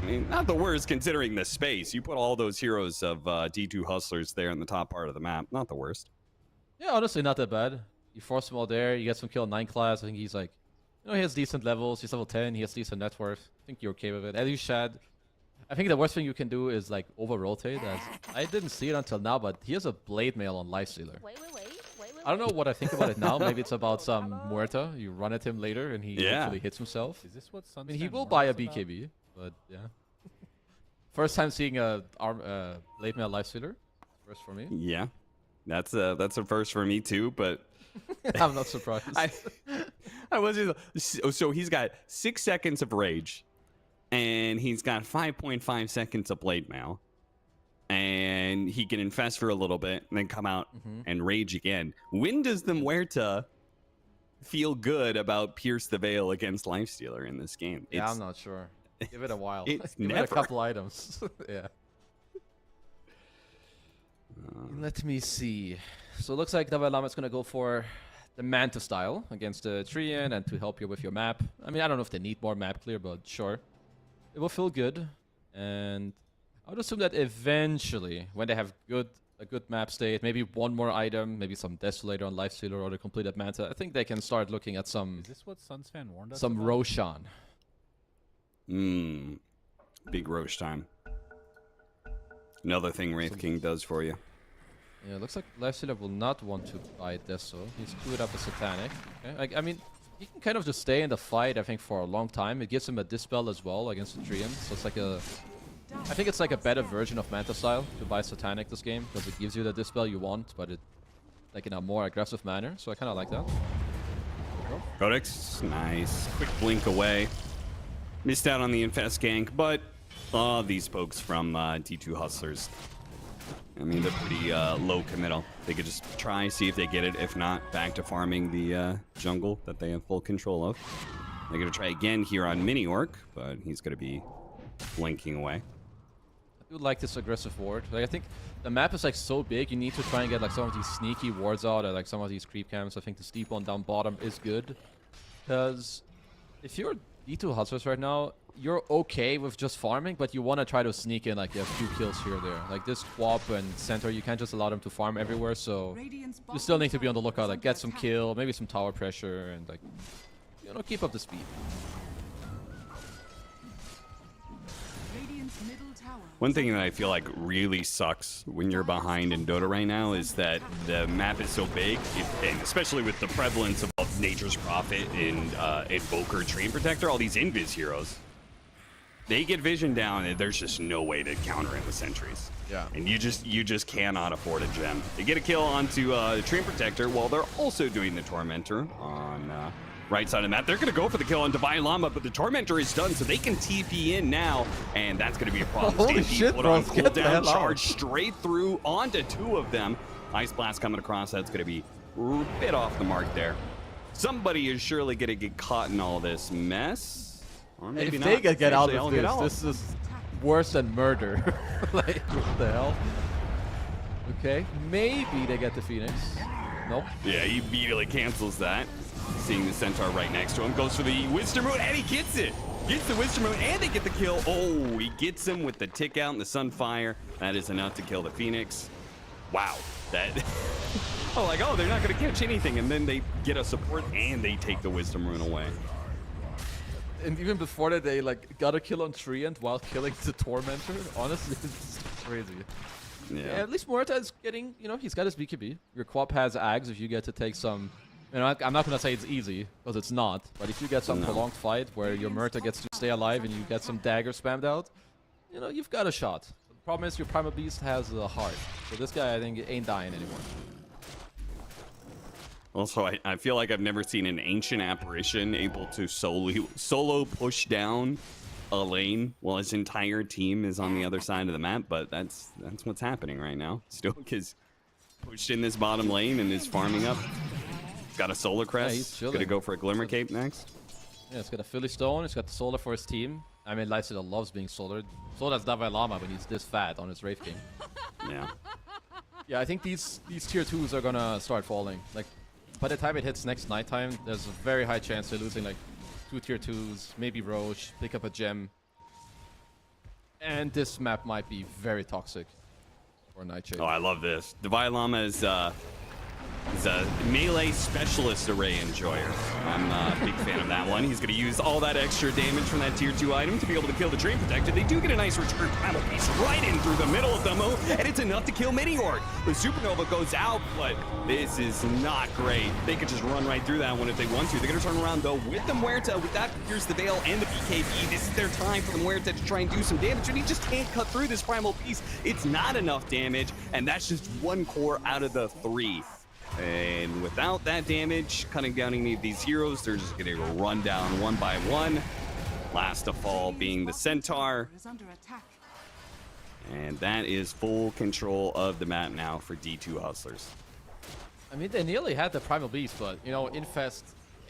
[SPEAKER 17] I mean, not the worst considering the space. You put all those heroes of D2 Hustlers there in the top part of the map. Not the worst.
[SPEAKER 2] Yeah, honestly, not that bad. You force him all there, you get some kill in 9 class. I think he's like, you know, he has decent levels. He's level 10, he has decent net worth. I think you're okay with it. At least Shad. I think the worst thing you can do is like over-rotate. I didn't see it until now, but he has a Blade Mail on Lifestealer. I don't know what I think about it now. Maybe it's about some Muerta. You run at him later and he actually hits himself.
[SPEAKER 18] Is this what
[SPEAKER 2] I mean, he will buy a BKB, but yeah. First time seeing a Blade Mail Lifestealer. First for me.
[SPEAKER 17] Yeah. That's a first for me too, but
[SPEAKER 2] I'm not surprised.
[SPEAKER 17] I wasn't. So he's got 6 seconds of rage, and he's got 5.5 seconds of blade mail, and he can infest for a little bit and then come out and rage again. When does the Muerta feel good about Pierce the Veil against Lifestealer in this game?
[SPEAKER 2] Yeah, I'm not sure. Give it a while.
[SPEAKER 17] It's
[SPEAKER 2] Give
[SPEAKER 17] never.
[SPEAKER 2] it a couple items. Yeah. Let me see. So it looks like Davai Lama is going to go for the Manta style against the Treant and to help you with your map. I mean, I don't know if they need more map clear, but sure. It will feel good. And I would assume that eventually, when they have a good map state, maybe one more item, maybe some Desolator on Lifestealer or the completed Manta, I think they can start looking at some...
[SPEAKER 18] Is this what Sunsfan warned us
[SPEAKER 2] some
[SPEAKER 18] about?
[SPEAKER 2] Roshan.
[SPEAKER 17] Big Roche time. Another thing Wraith King does for you.
[SPEAKER 2] Yeah, it looks like Lifestealer will not want to buy Deso. He's queued up a Satanic. Okay. I mean, he can kind of just stay in the fight, I think, for a long time. It gives him a Dispel as well against the Treant. So it's like a... I think it's like a better version of Manta style to buy Satanic this game, because it gives you the Dispel you want, but it like in a more aggressive manner. So I kind of like that.
[SPEAKER 17] Codex, nice. Quick blink away. Missed out on the Infest gank, but these folks from D2 Hustlers, I mean, they're pretty low committal. They could just try, see if they get it. If not, back to farming the jungle that they have full control of. They're going to try again here on Mini Orc, but he's going to be blinking away.
[SPEAKER 2] I do like this aggressive ward. Like, I think the map is like so big, you need to try and get like some of these sneaky wards out or like some of these creep camps. I think the steep one down bottom is good. Because if you're D2 hustlers right now, you're okay with just farming, but you want to try to sneak in like a few kills here or there. Like this Quap and Centaur, you can't just allow them to farm everywhere, so you still need to be on the lookout, like get some kill, maybe some tower pressure, and like, you know, keep up the speed.
[SPEAKER 17] One thing that I feel like really sucks when you're behind in Dota right now is that the map is so big, and especially with the prevalence of Nature's Prophet and Invoker, Train Protector, all these invis heroes. They get vision down, and there's just no way to counter it with sentries.
[SPEAKER 2] Yeah.
[SPEAKER 17] And you just cannot afford a gem. They get a kill onto the Train Protector while they're also doing the Tormentor on right side of the map. They're going to go for the kill on Divine Llama, but the Tormentor is done, so they can TP in now, and that's going to be a problem.
[SPEAKER 2] Holy
[SPEAKER 17] Stampede
[SPEAKER 2] shit,
[SPEAKER 17] put
[SPEAKER 2] bro.
[SPEAKER 17] on
[SPEAKER 2] Get the
[SPEAKER 17] cooldown,
[SPEAKER 2] hell out.
[SPEAKER 17] charge straight through onto two of them. Ice Blast coming across. That's going to be a bit off the mark there. Somebody is surely going to get caught in all this mess. Or maybe
[SPEAKER 2] If
[SPEAKER 17] not.
[SPEAKER 2] they get out
[SPEAKER 17] Actually, I'll
[SPEAKER 2] of
[SPEAKER 17] get out.
[SPEAKER 2] this is worse than murder. Like, what the hell? Okay, maybe they get the Phoenix. Nope.
[SPEAKER 17] Yeah, he immediately cancels that. Seeing the Centaur right next to him. Goes for the Wisdom Rune, and he gets it! Gets the Wisdom Rune, and they get the kill. Oh, he gets him with the tick out and the Sunfire. That is enough to kill the Phoenix. Wow. That... oh, like, oh, they're not going to catch anything. And then they get a support, and they take the Wisdom Rune away.
[SPEAKER 2] And even before that, they like got a kill on Treant while killing the Tormentor. Honestly, it's crazy.
[SPEAKER 17] Yeah.
[SPEAKER 2] At least Muerta is getting, you know, he's got his BKB. Your Quap has Ags if you get to take some... You know, I'm not going to say it's easy, because it's not. But if you get some prolonged fight where your Muerta gets to stay alive and you get some daggers spammed out, you know, you've got a shot. The problem is your Primal Beast has a heart. So this guy, I think, ain't dying anymore.
[SPEAKER 17] Also, I feel like I've never seen an Ancient Apparition able to solo push down a lane while his entire team is on the other side of the map, but that's what's happening right now. Stoke is pushed in this bottom lane and is farming up. Got a Solar Crest.
[SPEAKER 2] he's
[SPEAKER 17] Gonna
[SPEAKER 2] chilling.
[SPEAKER 17] go for a Glimmer Cape next.
[SPEAKER 2] Yeah, it's got a Philly Stone, it's got the Solar for his team. I mean, Lifesteal loves being solared. So does Davai Lama when he's this fat on his Wraith King.
[SPEAKER 17] Yeah.
[SPEAKER 2] Yeah, I think these tier 2s are gonna start falling. Like, by the time it hits next nighttime, there's a very high chance they're losing like 2 tier 2s, maybe Roche, pick up a gem. And this map might be very toxic for Nightshade.
[SPEAKER 17] Oh, I love this. Divine Llama is a melee specialist array enjoyer. I'm a big fan of that one. He's going to use all that extra damage from that tier 2 item to be able to kill the Train Protector. They do get a nice return Primal Beast right in through the middle of the move, and it's enough to kill Mini Orc. The Supernova goes out, but this is not great. They could just run right through that one if they want to. They're going to turn around, though, with the Muerta, with that Pierce the Veil and the BKB. This is their time for the Muerta to try and do some damage, and he just can't cut through this Primal Beast. It's not enough damage, and that's just one core out of the 3. And without that damage, cutting down any of these heroes, they're just going to run down one by one. Last to fall being the Centaur. And that is full control of the map now for D2 Hustlers.
[SPEAKER 2] I mean, they nearly had the Primal Beast, but, you know, Infest,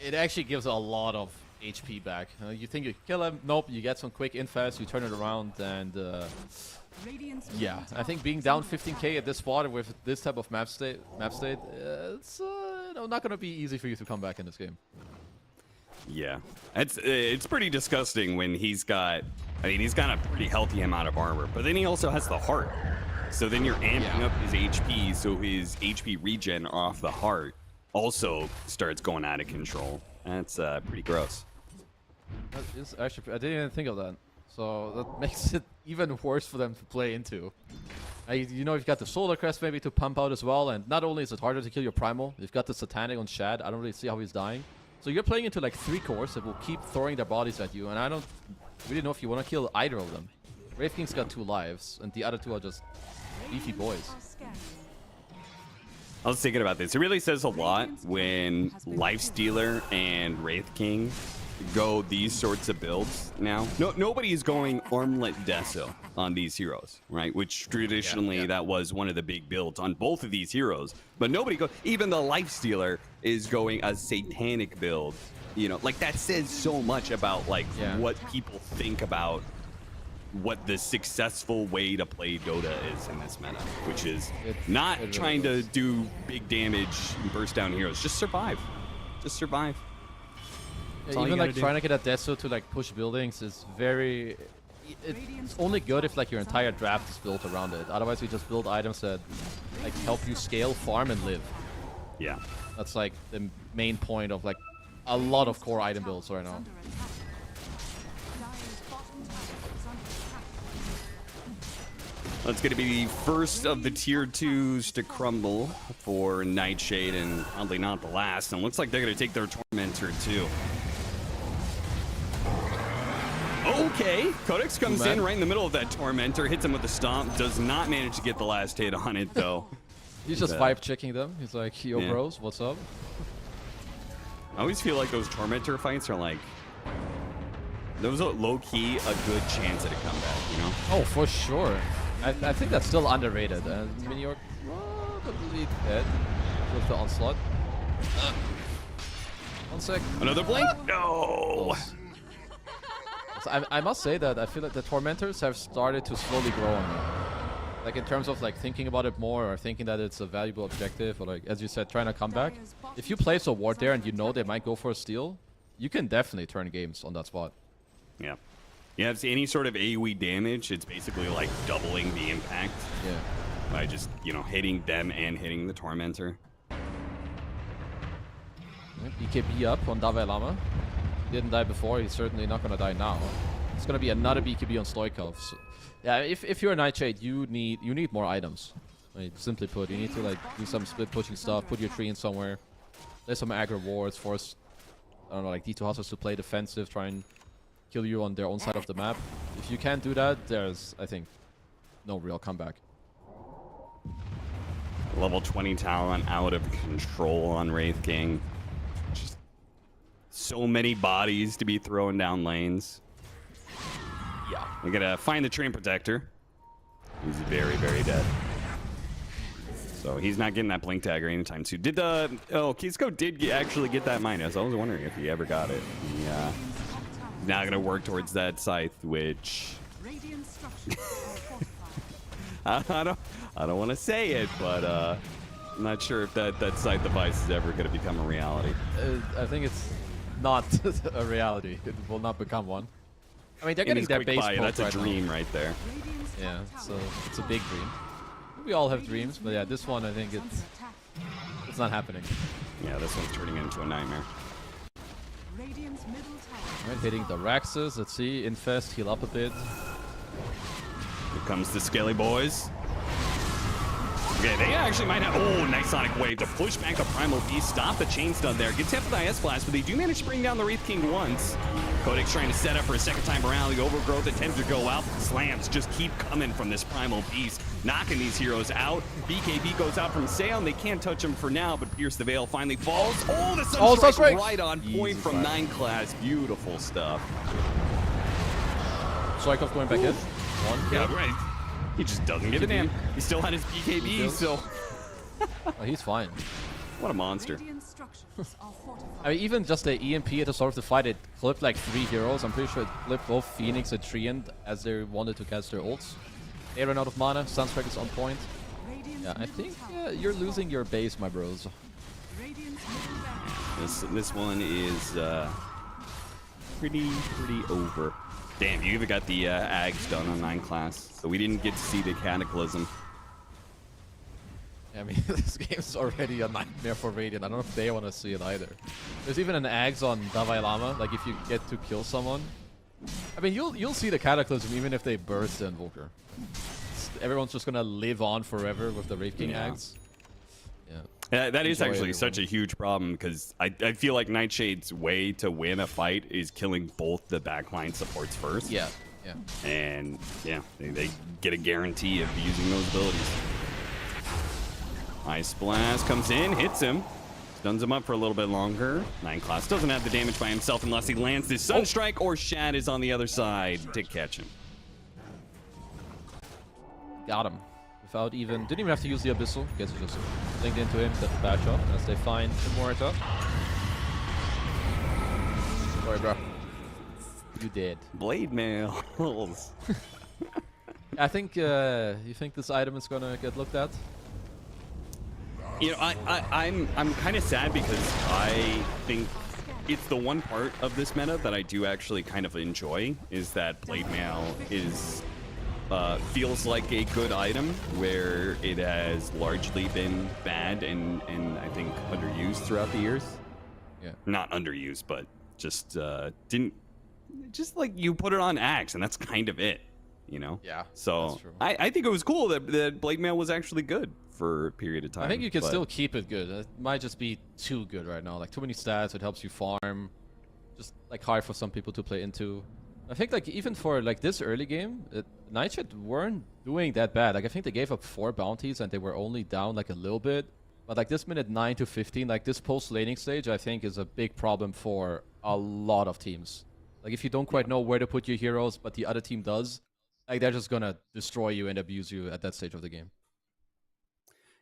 [SPEAKER 2] it actually gives a lot of HP back. You think you kill him? Nope, you get some quick Infest, you turn it around, and... yeah, I think being down 15k at this spot with this type of map state, it's you know, not going to be easy for you to come back in this game.
[SPEAKER 17] Yeah, it's pretty disgusting when he's got, I mean, he's got a pretty healthy amount of armor, but then he also has the heart. So then you're amping up his HP, so his HP regen off the heart also starts going out of control. That's pretty gross.
[SPEAKER 2] That is actually, I didn't even think of that. So that makes it even worse for them to play into. You know, you've got the Solar Crest maybe to pump out as well, and not only is it harder to kill your Primal, you've got the Satanic on Shad. I don't really see how he's dying. So you're playing into like 3 cores that will keep throwing their bodies at you, and I don't really know if you want to kill either of them. Wraith King's got 2 lives, and the other 2 are just beefy boys.
[SPEAKER 17] I was thinking about this. It really says a lot when Lifestealer and Wraith King go these sorts of builds now. Nobody is going Armlet Deso on these heroes, right? Which traditionally that was one of the big builds on both of these heroes. But nobody goes, even the Lifestealer is going a Satanic build. You know, like that says so much about like what people think about what the successful way to play Dota is in this meta, which is not trying to do big damage and burst down heroes. Just survive. Just survive.
[SPEAKER 2] Yeah, even like trying to get a Deso to like push buildings is very... It's only good if like your entire draft is built around it. Otherwise, you just build items that like help you scale, farm, and live.
[SPEAKER 17] Yeah.
[SPEAKER 2] That's like the main point of like a lot of core item builds right now.
[SPEAKER 17] That's going to be the first of the tier 2s to crumble for Nightshade, and oddly not the last. And looks like they're going to take their Tormentor too. Okay, Codex comes in right in the middle of that Tormentor, hits him with the Stomp, does not manage to get the last hit on it though.
[SPEAKER 2] He's just vibe checking them. He's like, yo bros, what's up?
[SPEAKER 17] I always feel like those Tormentor fights are like, those are low-key a good chance at a comeback, you know?
[SPEAKER 2] Oh, for sure. I think that's still underrated. Miniorc probably dead with the onslaught. 1 sec.
[SPEAKER 17] Another blink? No!
[SPEAKER 2] So I must say that I feel like the Tormentors have started to slowly grow on me. Like in terms of like thinking about it more or thinking that it's a valuable objective or like, as you said, trying to come back. If you place a ward there and you know they might go for a steal, you can definitely turn games on that spot.
[SPEAKER 17] Yeah. You have any sort of AoE damage, it's basically like doubling the impact.
[SPEAKER 2] Yeah.
[SPEAKER 17] By just, you know, hitting them and hitting the Tormentor.
[SPEAKER 2] BKB up on Dalai Lama. He didn't die before, he's certainly not gonna die now. It's gonna be another BKB on Stoikov. So, yeah, if you're a Nightshade, you need more items. Like, simply put, you need to like do some split pushing stuff, put your tree in somewhere. There's some aggro wards, force, I don't know, like D2 hustlers to play defensive, try and kill you on their own side of the map. If you can't do that, there's, I think, no real comeback.
[SPEAKER 17] Level 20 talent out of control on Wraith King. Just so many bodies to be throwing down lanes.
[SPEAKER 2] Yeah.
[SPEAKER 17] We gotta find the Train Protector. He's very, very dead. So he's not getting that Blink Dagger anytime soon. Did the... Oh, Kisco did actually get that minus. I was wondering if he ever got it. Yeah. Now gonna work towards that Scythe, which... I don't want to say it, but I'm not sure if that Scythe device is ever gonna become a reality.
[SPEAKER 2] I think it's not a reality. It will not become one. I mean, they're getting their base poke
[SPEAKER 17] That's a
[SPEAKER 2] right
[SPEAKER 17] dream
[SPEAKER 2] now.
[SPEAKER 17] right there.
[SPEAKER 2] Yeah, so it's a big dream. We all have dreams, but yeah, this one I think it's not happening.
[SPEAKER 17] Yeah, this one's turning into a nightmare.
[SPEAKER 2] Right, hitting the Raxus. Let's see, Infest, heal up a bit.
[SPEAKER 17] Here comes the Skelly boys. Okay, they actually might have... Oh, nice Sonic Wave to push back the Primal Beast, stop the chain stun there. Gets hit with the IS Blast, but they do manage to bring down the Wraith King once. Codex trying to set up for a second time around. The Overgrowth attempts to go out. Slams just keep coming from this Primal Beast, knocking these heroes out. BKB goes out from Sail. They can't touch him for now, but Pierce the Veil finally falls. Oh, the Sunstrike right on point from 9 class. Beautiful stuff.
[SPEAKER 2] Stoikov going back in. One.
[SPEAKER 17] Yeah, right. He just doesn't give a damn. He still had his BKB, so...
[SPEAKER 2] Oh, he's fine.
[SPEAKER 17] What a monster.
[SPEAKER 2] I mean, even just the EMP at the start of the fight, it clipped like 3 heroes. I'm pretty sure it clipped both Phoenix and Treant as they wanted to cast their ults. They ran out of mana. Sunstrike is on point. Yeah, I think you're losing your base, my bros.
[SPEAKER 17] This one is pretty over. Damn, you even got the Ags done on 9 class, so we didn't get to see the Cataclysm.
[SPEAKER 2] I mean, this game's already a nightmare for Radiant. I don't know if they want to see it either. There's even an Ags on Dalai Lama, like if you get to kill someone. I mean, you'll see the Cataclysm even if they burst the Invoker. Everyone's just gonna live on forever with the Wraith King Ags. Yeah.
[SPEAKER 17] That is actually such a huge problem, because I feel like Nightshade's way to win a fight is killing both the backline supports first.
[SPEAKER 2] Yeah, yeah.
[SPEAKER 17] And yeah, they get a guarantee of using those abilities. Ice Blast comes in, hits him, stuns him up for a little bit longer. 9 class doesn't have the damage by himself unless he lands this Sunstrike, or Shad is on the other side to catch him.
[SPEAKER 2] Got him. Without even... Didn't even have to use the Abyssal. Guess he just linked into him, set the bash off as they find Immorta. Sorry, bro. You did.
[SPEAKER 17] Blade mails.
[SPEAKER 2] I think you think this item is gonna get looked at.
[SPEAKER 17] You know, I'm kind of sad because I think it's the one part of this meta that I do actually kind of enjoy, is that Blade Mail is feels like a good item where it has largely been bad and I think underused throughout the years.
[SPEAKER 2] Yeah.
[SPEAKER 17] Not underused, but just like you put it on Axe and that's kind of it, you know?
[SPEAKER 2] Yeah.
[SPEAKER 17] So
[SPEAKER 2] that's true.
[SPEAKER 17] I think it was cool that Blade Mail was actually good for a period of time.
[SPEAKER 2] I think you can
[SPEAKER 17] but-
[SPEAKER 2] still keep it good. It might just be too good right now. Like too many stats. It helps you farm. Just like hard for some people to play into. I think like even for like this early game, Nightshade weren't doing that bad. Like I think they gave up 4 bounties and they were only down like a little bit. But like this minute 9 to 15, like this post laning stage, I think is a big problem for a lot of teams. Like if you don't quite know where to put your heroes, but the other team does, like they're just gonna destroy you and abuse you at that stage of the game.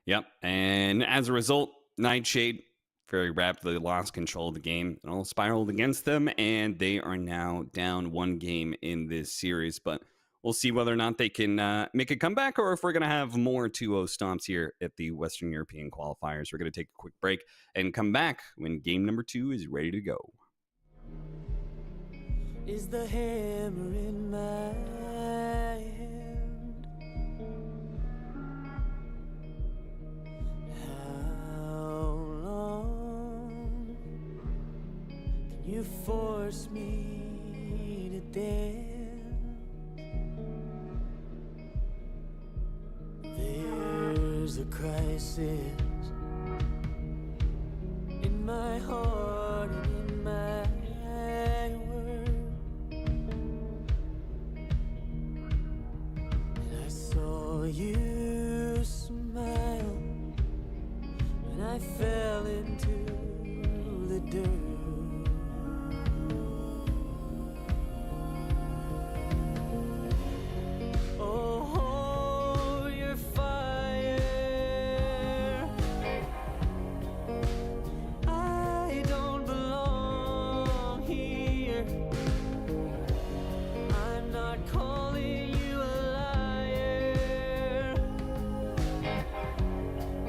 [SPEAKER 17] Yep, and as a result, Nightshade very rapidly lost control of the game. It all spiraled against them, and they are now down 1 game in this series. But we'll see whether or not they can make a comeback, or if we're going to have more 2-0 stomps here at the Western European qualifiers. We're going to take a quick break and come back when game number 2 is ready to go.
[SPEAKER 15] Is the hammer in my hand? How long can you force me to dance? There's a crisis in my heart and in my saw you smile when I fell into the dirt. Oh, your fire. I don't belong here. I'm not calling you a liar,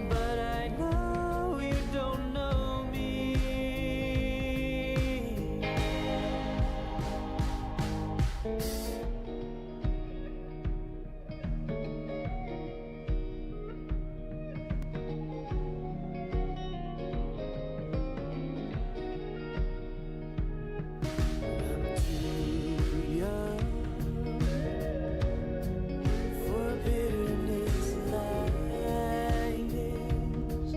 [SPEAKER 15] but I know you don't know me. I'm too young for bitterness like this.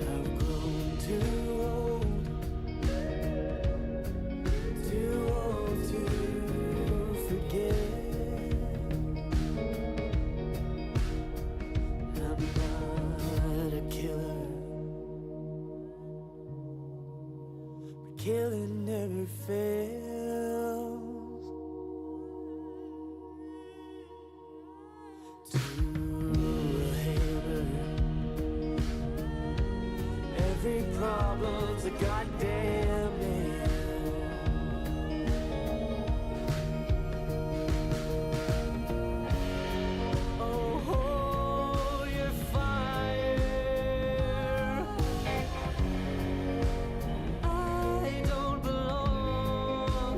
[SPEAKER 15] I've grown too old to forget. I'm not a killer, but killing never fails. To a hammer, every problem's a goddamn nail. Oh, your fire. I don't belong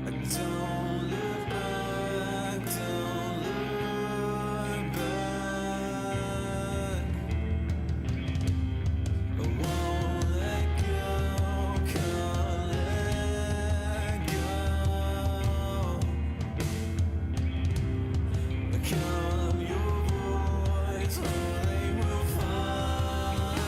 [SPEAKER 15] Don't look back, don't look back. I won't let go, can't let go. Calm your voice, or they will find you.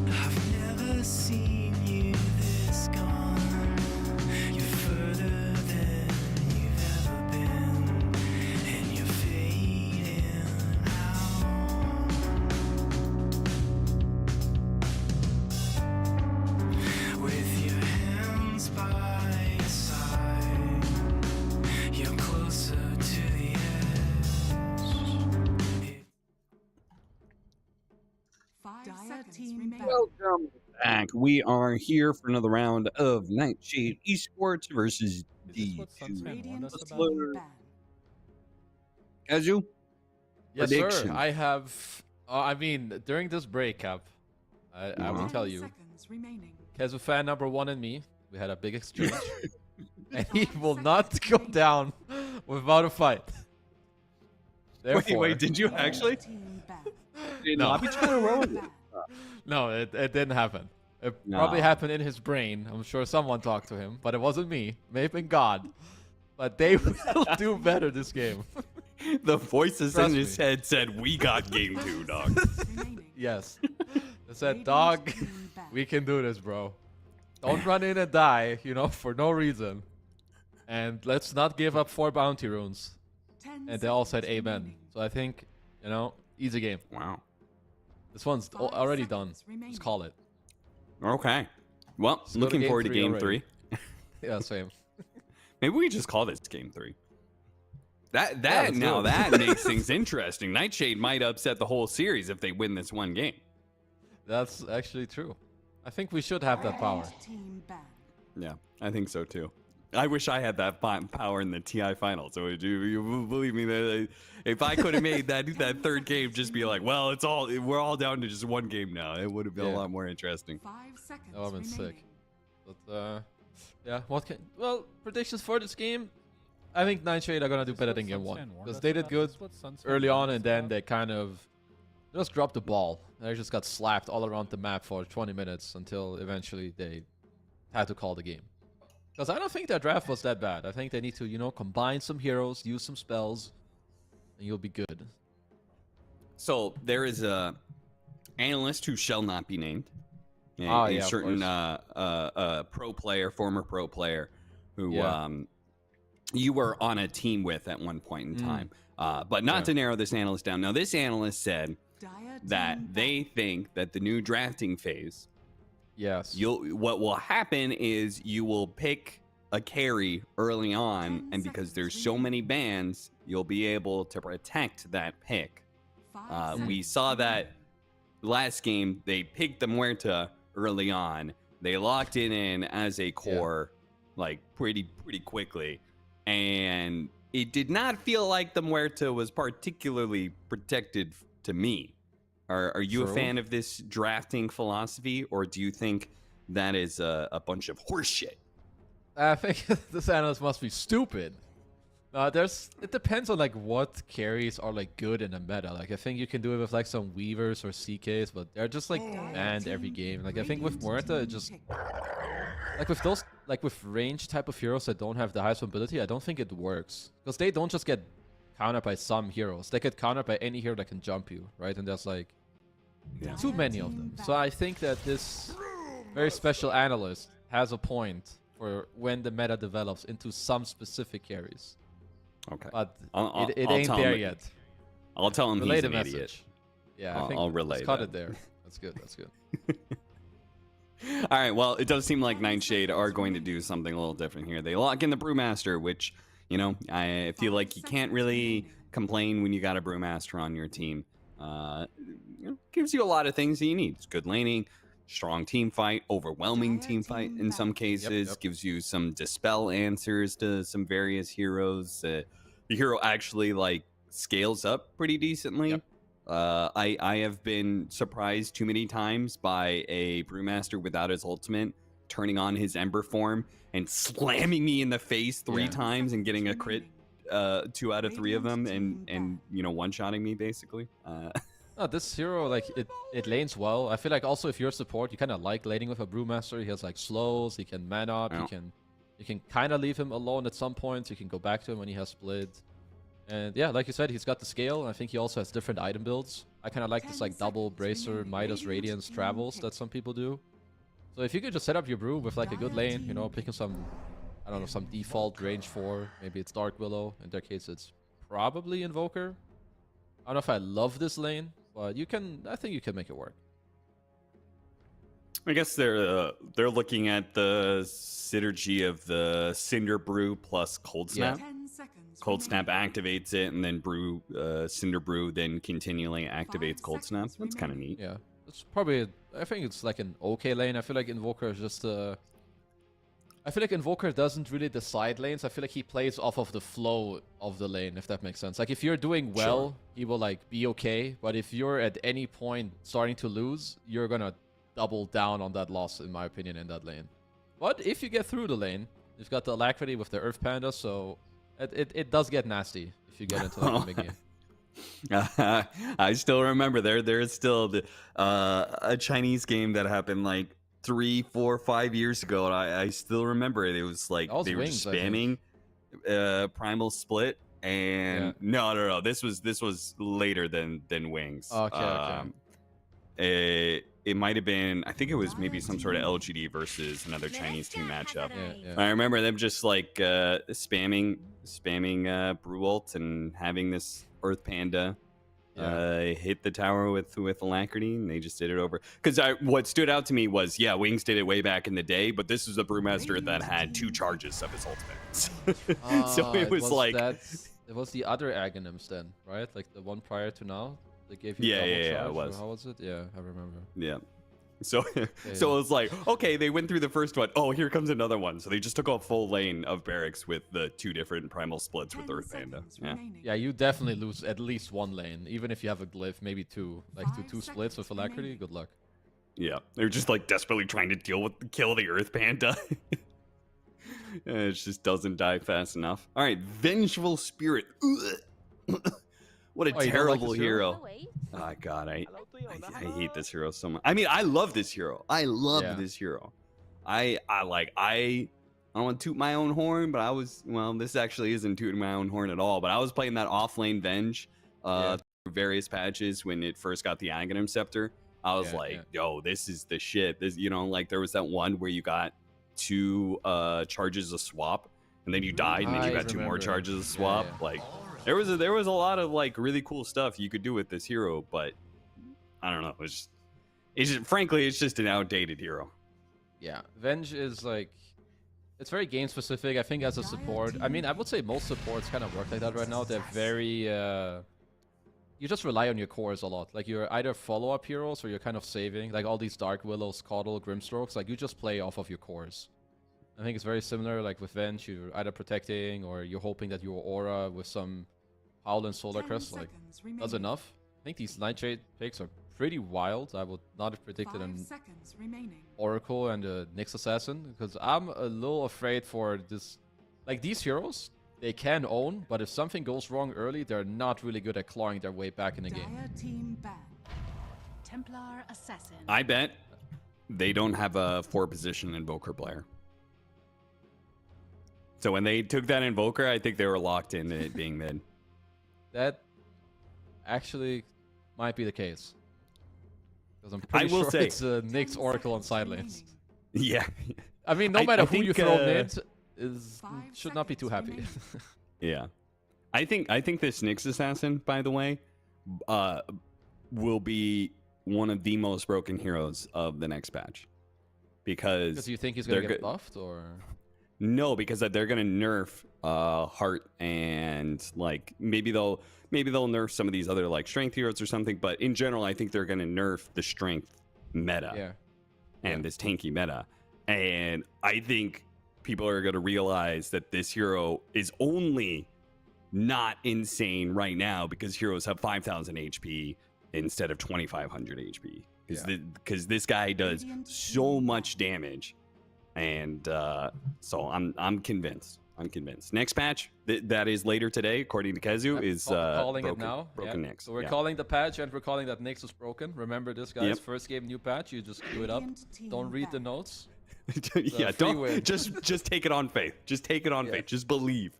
[SPEAKER 15] I've never seen you this gone. You're further than you've ever been, and you're fading out. With your hands by your side, you're closer to the edge.
[SPEAKER 13] 5 seconds remaining.
[SPEAKER 17] Welcome back. We are here for another round of Nightshade Esports versus D2.
[SPEAKER 13] Radiant
[SPEAKER 17] Let's
[SPEAKER 13] team
[SPEAKER 17] load.
[SPEAKER 13] ban.
[SPEAKER 17] Kazu?
[SPEAKER 2] Yes,
[SPEAKER 17] Prediction.
[SPEAKER 2] sir. I have. I mean, during this breakup, I will
[SPEAKER 13] 10
[SPEAKER 2] tell you,
[SPEAKER 13] seconds remaining.
[SPEAKER 2] Kezu fan number 1 and me, we had a big exchange, and he will not go down without a fight. Therefore,
[SPEAKER 17] Wait, did you actually?
[SPEAKER 13] Team ban.
[SPEAKER 17] Did
[SPEAKER 2] No.
[SPEAKER 17] not be trying to roll it?
[SPEAKER 2] No, it didn't happen. It
[SPEAKER 17] No.
[SPEAKER 2] probably happened in his brain. I'm sure someone talked to him, but it wasn't me. May have been God. But they will do better this game.
[SPEAKER 17] The voices
[SPEAKER 2] Trust
[SPEAKER 17] in his
[SPEAKER 2] me.
[SPEAKER 17] head said, "We got game 2, dog."
[SPEAKER 13] Remaining.
[SPEAKER 2] Yes. They said, dog,
[SPEAKER 13] Team ban.
[SPEAKER 2] we can do this, bro. Don't run in and die, for no reason. And let's not give up 4 bounty runes.
[SPEAKER 13] 10
[SPEAKER 2] And they all said
[SPEAKER 13] seconds
[SPEAKER 2] amen.
[SPEAKER 13] remaining.
[SPEAKER 2] So I think, easy game.
[SPEAKER 17] Wow.
[SPEAKER 2] This one's
[SPEAKER 13] 5
[SPEAKER 2] already done.
[SPEAKER 13] seconds remaining.
[SPEAKER 2] Just call it.
[SPEAKER 17] Okay. Well,
[SPEAKER 2] Let's go to
[SPEAKER 17] looking
[SPEAKER 2] game
[SPEAKER 17] forward to
[SPEAKER 2] 3
[SPEAKER 17] game
[SPEAKER 2] already.
[SPEAKER 17] 3.
[SPEAKER 2] Yeah, same.
[SPEAKER 17] Maybe we just call this game 3.
[SPEAKER 2] let's do
[SPEAKER 17] Now
[SPEAKER 2] it.
[SPEAKER 17] that makes things interesting. Nightshade might upset the whole series if they win this one game.
[SPEAKER 2] That's actually true. I think we should have that power.
[SPEAKER 13] Team ban.
[SPEAKER 17] Yeah, I think so too. I wish I had that power in the TI finals. So would you believe me that if I could have made that third game just be like, well, we're all down to just one game now. It would have been a
[SPEAKER 2] Yeah.
[SPEAKER 17] lot more interesting.
[SPEAKER 13] 5 seconds
[SPEAKER 2] That would have been
[SPEAKER 13] remaining.
[SPEAKER 2] sick. But Yeah, well, predictions for this game. I think Nine Shade are gonna do better than game one because they did good early on, and then they kind of just dropped the ball. They just got slapped all around the map for 20 minutes until eventually they had to call the game. Because I don't think their draft was that bad. I think they need to, you know, combine some heroes, use some spells, and you'll be good.
[SPEAKER 17] So there is a analyst who shall not be named. A certain pro player, former pro player, who you were on a team with at one point in time. But not to narrow this analyst down. Now, this analyst said that they think that the new drafting phase, what will happen is you will pick a carry early on, and because there's so many bans, you'll be able to protect that pick. We saw that last game. They picked the Muerta early on. They locked it in as a core, like pretty quickly, and it did not feel like the Muerta was particularly protected to me. Are you a fan of this drafting philosophy, or do you think that is a bunch of horseshit?
[SPEAKER 2] I think this analyst must be stupid. It depends on like what carries are like good in the meta. Like I think you can do it with like some Weavers or CKs, but they're just like banned every game. Like I think with Muerta, it just like with those like with range type of heroes that don't have the highest mobility, I don't think it works because they don't just get countered by some heroes. They get countered by any hero that can jump you, right? And there's like too many of them. So I think that this very special analyst has a point for when the meta develops into some specific carries.
[SPEAKER 17] Okay.
[SPEAKER 2] But
[SPEAKER 17] I'll
[SPEAKER 2] it ain't there yet.
[SPEAKER 17] I'll tell him
[SPEAKER 2] relay
[SPEAKER 17] he's
[SPEAKER 2] the
[SPEAKER 17] an
[SPEAKER 2] message.
[SPEAKER 17] idiot.
[SPEAKER 2] Yeah, I think
[SPEAKER 17] I'll relay
[SPEAKER 2] let's cut
[SPEAKER 17] that.
[SPEAKER 2] it there. That's good. That's good.
[SPEAKER 17] All right, well, it does seem like Nightshade are going to do something a little different here. They lock in the Brewmaster, which, you know, I feel like you can't really complain when you got a Brewmaster on your team. Gives you a lot of things that you need. It's good laning, strong team fight, overwhelming team fight in some cases, gives you some dispel answers to some various heroes. The hero actually like scales up pretty decently. I have been surprised too many times by a Brewmaster without his ultimate turning on his Ember form and slamming me in the face 3 times and getting a crit 2 out of 3 of them and you know one-shotting me basically.
[SPEAKER 2] This hero, like, it lanes well. I feel like also if you're a support, you kind of like laning with a Brewmaster. He has like slows, he can man up, you can kind of leave him alone at some points. You can go back to him when he has split. And yeah, like you said, he's got the scale. I think he also has different item builds. I kind of like this like double Bracer, Midas, Radiance, Travels that some people do. So if you could just set up your Brew with like a good lane, you know, picking some, I don't know, some default range 4. Maybe it's Dark Willow. In their case, it's probably Invoker. I don't know if I love this lane, but I think you can make it work.
[SPEAKER 17] I guess they're looking at the synergy of the Cinder Brew plus Cold Snap. Cold Snap activates it, and then Cinder Brew then continually activates Cold Snap. That's kind of neat.
[SPEAKER 2] Yeah, it's probably. I think it's like an okay lane. I feel like Invoker is just I feel like Invoker doesn't really decide lanes. I feel like he plays off of the flow of the lane, if that makes sense. Like, if you're doing well, he will, like, be okay. But if you're at any point starting to lose, you're gonna double down on that loss, in my opinion, in that lane. But if you get through the lane, you've got the Alacrity with the Earth Panda, so it does get nasty if you get into, like, a big game.
[SPEAKER 17] I still remember there is still a Chinese game that happened, like, 3, 4, 5 years ago, and I still remember it. It was like they were just spamming Primal Split, and no, this was later than Wings.
[SPEAKER 2] Okay.
[SPEAKER 17] It might have been, I think it was maybe some sort of LGD versus another Chinese team matchup. I remember them just like spamming Brew ult and having this Earth Panda hit the tower with Alacrity, and they just did it over. Because what stood out to me was, Wings did it way back in the day, but this was a Brewmaster that had 2 charges of his ultimate. So it was like...
[SPEAKER 2] It was the other Aghanims then, right? Like the one prior to now? They gave you double charge,
[SPEAKER 17] it was.
[SPEAKER 2] How was it? Yeah, I remember.
[SPEAKER 17] Yeah. So so it was like, okay, they went through the first one. Oh, here comes another one. So they just took a full lane of barracks with the 2 different Primal Splits with Earth Panda.
[SPEAKER 2] Yeah, you definitely lose at least 1 lane, even if you have a glyph, maybe 2. Like two splits with Alacrity, good luck.
[SPEAKER 17] Yeah, they're just like desperately trying to kill the Earth Panda. It just doesn't die fast enough. All right, Vengeful Spirit. What a
[SPEAKER 2] Oh, you don't like
[SPEAKER 17] terrible
[SPEAKER 2] this hero?
[SPEAKER 17] hero. Oh god, I hate this hero so much. I mean, I love this hero. I love
[SPEAKER 2] Yeah.
[SPEAKER 17] this hero. I don't want to toot my own horn, but this actually isn't tooting my own horn at all. But I was playing that offlane Venge through various patches when it first got the Aghanim Scepter. I was yo, this is the shit. This, like there was that one where you got 2 charges of swap, and then you died, and then you got 2 more charges of swap. Like there was a lot of like really cool stuff you could do with this hero, but I don't know. It's just frankly, it's just an outdated hero.
[SPEAKER 2] Yeah, Venge is like, it's very game specific. I think as a support, I mean, I would say most supports kind of work like that right now. They're very, you just rely on your cores a lot. Like you're either follow-up heroes or you're kind of saving. Like all these Dark Willows, Coddle, Grimstrokes, like you just play off of your cores. I think it's very similar. Like with Venge, you're either protecting or you're hoping that your aura with some Howl and Solar Crest like does enough. I think these Nightshade picks are pretty wild. I would not have predicted an Oracle and a Nyx Assassin, because I'm a little afraid for this. Like these heroes, they can own, but if something goes wrong early, they're not really good at clawing their way back in the game.
[SPEAKER 13] Templar Assassin.
[SPEAKER 17] I bet they don't have a 4-position Invoker player. So when they took that Invoker, I think they were locked in it being mid.
[SPEAKER 2] That actually might be the case. Because I'm
[SPEAKER 17] I
[SPEAKER 2] pretty
[SPEAKER 17] will
[SPEAKER 2] sure
[SPEAKER 17] say,
[SPEAKER 2] it's a Nyx Oracle on side lanes.
[SPEAKER 17] Yeah.
[SPEAKER 2] I mean, no matter
[SPEAKER 17] I
[SPEAKER 2] who you
[SPEAKER 17] think,
[SPEAKER 2] throw mid, should not be too happy.
[SPEAKER 17] Yeah. I think this Nyx Assassin, by the way, will be one of the most broken heroes of the next patch. Because
[SPEAKER 2] you think he's going to get buffed, or?
[SPEAKER 17] No, because they're going to nerf Heart, and like maybe they'll nerf some of these other like strength heroes or something, but in general I think they're going to nerf the strength meta and this tanky meta. And I think people are going to realize that this hero is only not insane right now because heroes have 5,000 HP instead of 2,500 HP. Because this guy does so much damage, and so I'm convinced. Next patch that is later today, according to Kezu, is
[SPEAKER 2] calling
[SPEAKER 17] broken,
[SPEAKER 2] it now.
[SPEAKER 17] broken Nyx.
[SPEAKER 2] So we're calling the patch, and we're calling that Nyx is broken. Remember this, guys. First game, new patch. You just do it up. Don't read the notes.
[SPEAKER 17] Don't just take it on faith. Just take it on faith. Just believe.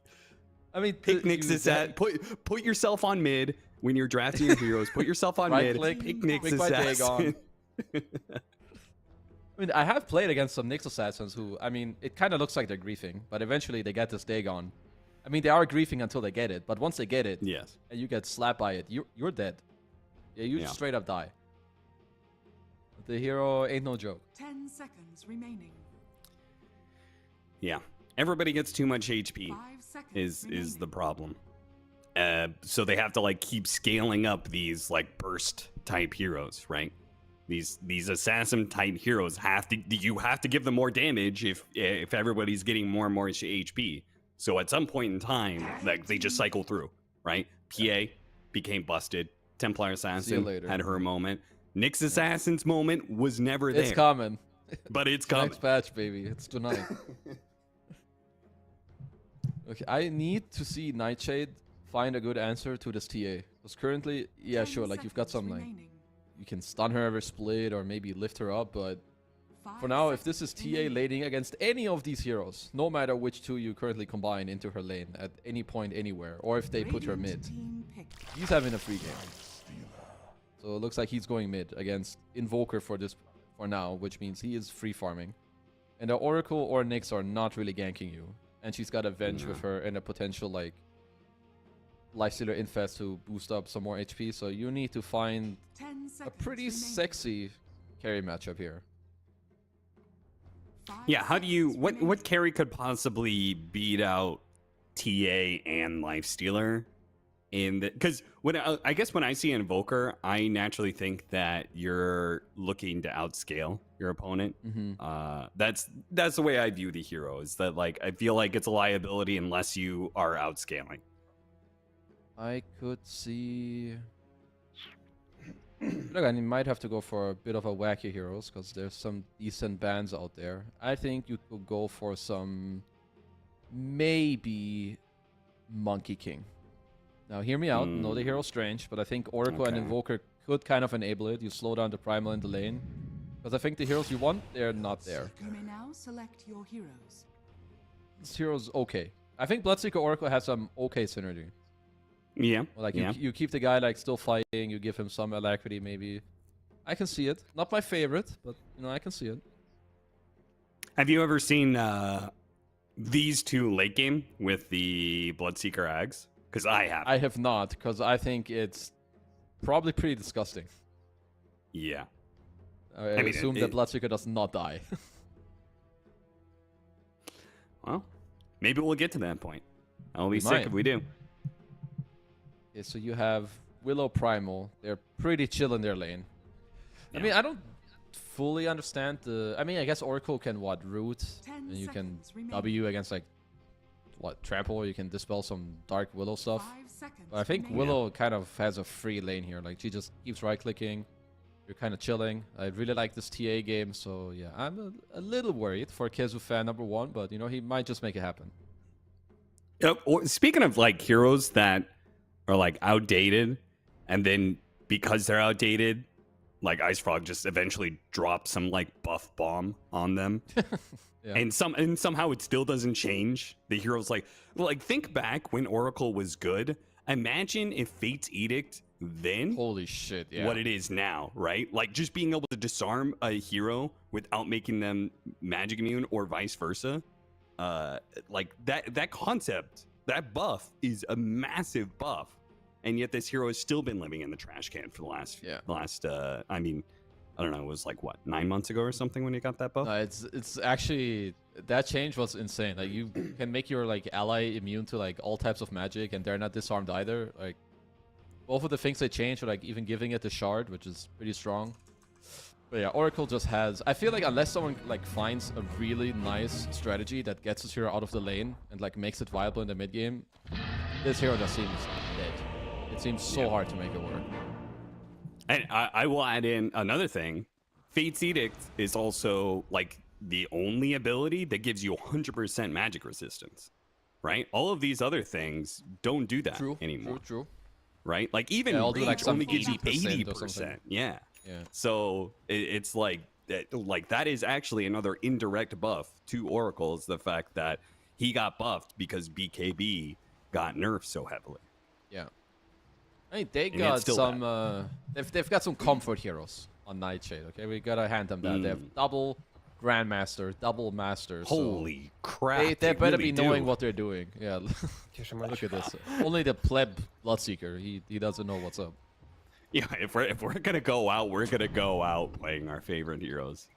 [SPEAKER 2] I mean,
[SPEAKER 17] pick Nyx Assassin. Put yourself on mid when you're drafting your heroes. Put yourself on mid. Pick Nyx Assassin.
[SPEAKER 2] I mean, I have played against some Nyx Assassins who, I mean, it kind of looks like they're griefing, but eventually they get this Dagon. I mean, they are griefing until they get it, but once they get it, and you get slapped by it, you're dead. Yeah, you straight up die. The hero ain't no joke.
[SPEAKER 13] 10 seconds remaining.
[SPEAKER 17] Yeah, everybody gets too much HP is the problem. So they have to like keep scaling up these like burst type heroes, right? These assassin type heroes you have to give them more damage if everybody's getting more and more HP. So at some point in time, like they just cycle through, right? PA became busted. Templar Assassin had her moment. Nyx Assassin's moment was never there.
[SPEAKER 2] It's coming.
[SPEAKER 17] But it's coming.
[SPEAKER 2] Next patch, baby. It's tonight. Okay, I need to see Nightshade find a good answer to this TA. Because currently, yeah, sure, like you've got some like, you can stun her every split or maybe lift her up, but for now, if this is TA laning against any of these heroes, no matter which two you currently combine into her lane at any point anywhere, or if they put her mid, he's having a free game. So it looks like he's going mid against Invoker for now, which means he is free farming. And the Oracle or Nyx are not really ganking you. And she's got a Venge with her and a potential like Lifestealer Infest to boost up some more HP, so you need to find a pretty sexy carry matchup here.
[SPEAKER 17] Yeah, how do you what carry could possibly beat out TA and Lifestealer in the, because I guess when I see Invoker, I naturally think that you're looking to outscale your opponent. That's the way I view the hero, is that like I feel like it's a liability unless you are outscaling.
[SPEAKER 2] I could see... Look, I might have to go for a bit of a wacky heroes, because there's some decent bans out there. I think you could go for some maybe Monkey King. Now, hear me out. No, the hero's strange, but I think Oracle and
[SPEAKER 17] Okay.
[SPEAKER 2] Invoker could kind of enable it. You slow down the Primal in the lane. Because I think the heroes you want, they're not there.
[SPEAKER 13] You may now select your heroes.
[SPEAKER 2] This hero's okay. I think Bloodseeker Oracle has some okay synergy.
[SPEAKER 17] Yeah.
[SPEAKER 2] Like,
[SPEAKER 17] yeah.
[SPEAKER 2] you keep the guy, like, still fighting. You give him some alacrity, maybe. I can see it. Not my favorite, but, you know, I can see it.
[SPEAKER 17] Have you ever seen these two late game with the Bloodseeker Ags? Because I have.
[SPEAKER 2] I have not, because I think it's probably pretty disgusting.
[SPEAKER 17] Yeah.
[SPEAKER 2] I
[SPEAKER 17] mean,
[SPEAKER 2] assume that Bloodseeker does not die.
[SPEAKER 17] Well, maybe we'll get to that point. I'll be
[SPEAKER 2] We
[SPEAKER 17] sick
[SPEAKER 2] might.
[SPEAKER 17] if we do.
[SPEAKER 2] Okay, so you have Willow Primal. They're pretty chill in their lane. I
[SPEAKER 17] Yeah.
[SPEAKER 2] mean, I don't fully understand the... I mean, I guess Oracle can, what, root?
[SPEAKER 13] 10
[SPEAKER 2] And you can
[SPEAKER 13] seconds remaining.
[SPEAKER 2] W against, like, what, Trample? You can dispel some Dark Willow stuff.
[SPEAKER 13] 5 seconds
[SPEAKER 2] But I think
[SPEAKER 13] remaining.
[SPEAKER 2] Willow kind of has a free lane here. Like, she just keeps right-clicking. You're kind of chilling. I really like this TA game, so yeah, I'm a little worried for Kezu fan number 1, but, you know, he might just make it happen.
[SPEAKER 17] Speaking of like heroes that are like outdated, and then because they're outdated, like Ice Frog just eventually drops some like buff bomb on them,
[SPEAKER 2] Yeah.
[SPEAKER 17] and somehow it still doesn't change. The hero's like think back when Oracle was good. Imagine if Fate's Edict then
[SPEAKER 2] Holy shit, yeah.
[SPEAKER 17] what it is now, right? Like just being able to disarm a hero without making them magic immune or vice versa. Like that concept, that buff is a massive buff, and yet this hero has still been living in the trash can for the last I mean, I don't know, it was like what, 9 months ago or something when you got that buff.
[SPEAKER 2] It's actually, that change was insane. Like, you can make your like ally immune to like all types of magic, and they're not disarmed either. Like, both of the things they changed are like even giving it the shard, which is pretty strong. But yeah, Oracle just has... I feel like unless someone like finds a really nice strategy that gets this hero out of the lane and like makes it viable in the mid game, this hero just seems dead. It seems so hard to make it work.
[SPEAKER 17] And I will add in another thing. Fate's Edict is also like the only ability that gives you 100% magic resistance, right? All of these other things don't do that anymore.
[SPEAKER 2] True.
[SPEAKER 17] Right? Like even
[SPEAKER 2] Yeah, I'll do, like,
[SPEAKER 17] Reach only
[SPEAKER 2] some
[SPEAKER 17] gives you
[SPEAKER 2] 80% or
[SPEAKER 17] 80%.
[SPEAKER 2] something.
[SPEAKER 17] Yeah.
[SPEAKER 2] Yeah.
[SPEAKER 17] So it's like that is actually another indirect buff to Oracle, is the fact that he got buffed because BKB got nerfed so heavily.
[SPEAKER 2] Yeah. I mean, they
[SPEAKER 17] And
[SPEAKER 2] got
[SPEAKER 17] it's still
[SPEAKER 2] some... they've got some comfort heroes on Nightshade, okay? We gotta hand them that. They have double Grandmaster, double Master.
[SPEAKER 17] Holy crap.
[SPEAKER 2] They
[SPEAKER 17] they
[SPEAKER 2] better
[SPEAKER 17] really
[SPEAKER 2] be knowing
[SPEAKER 17] do.
[SPEAKER 2] what they're doing. Yeah. Look at this. Only the pleb Bloodseeker. He doesn't know what's up.
[SPEAKER 17] Yeah, if we're gonna go out, we're gonna go out playing our favorite heroes.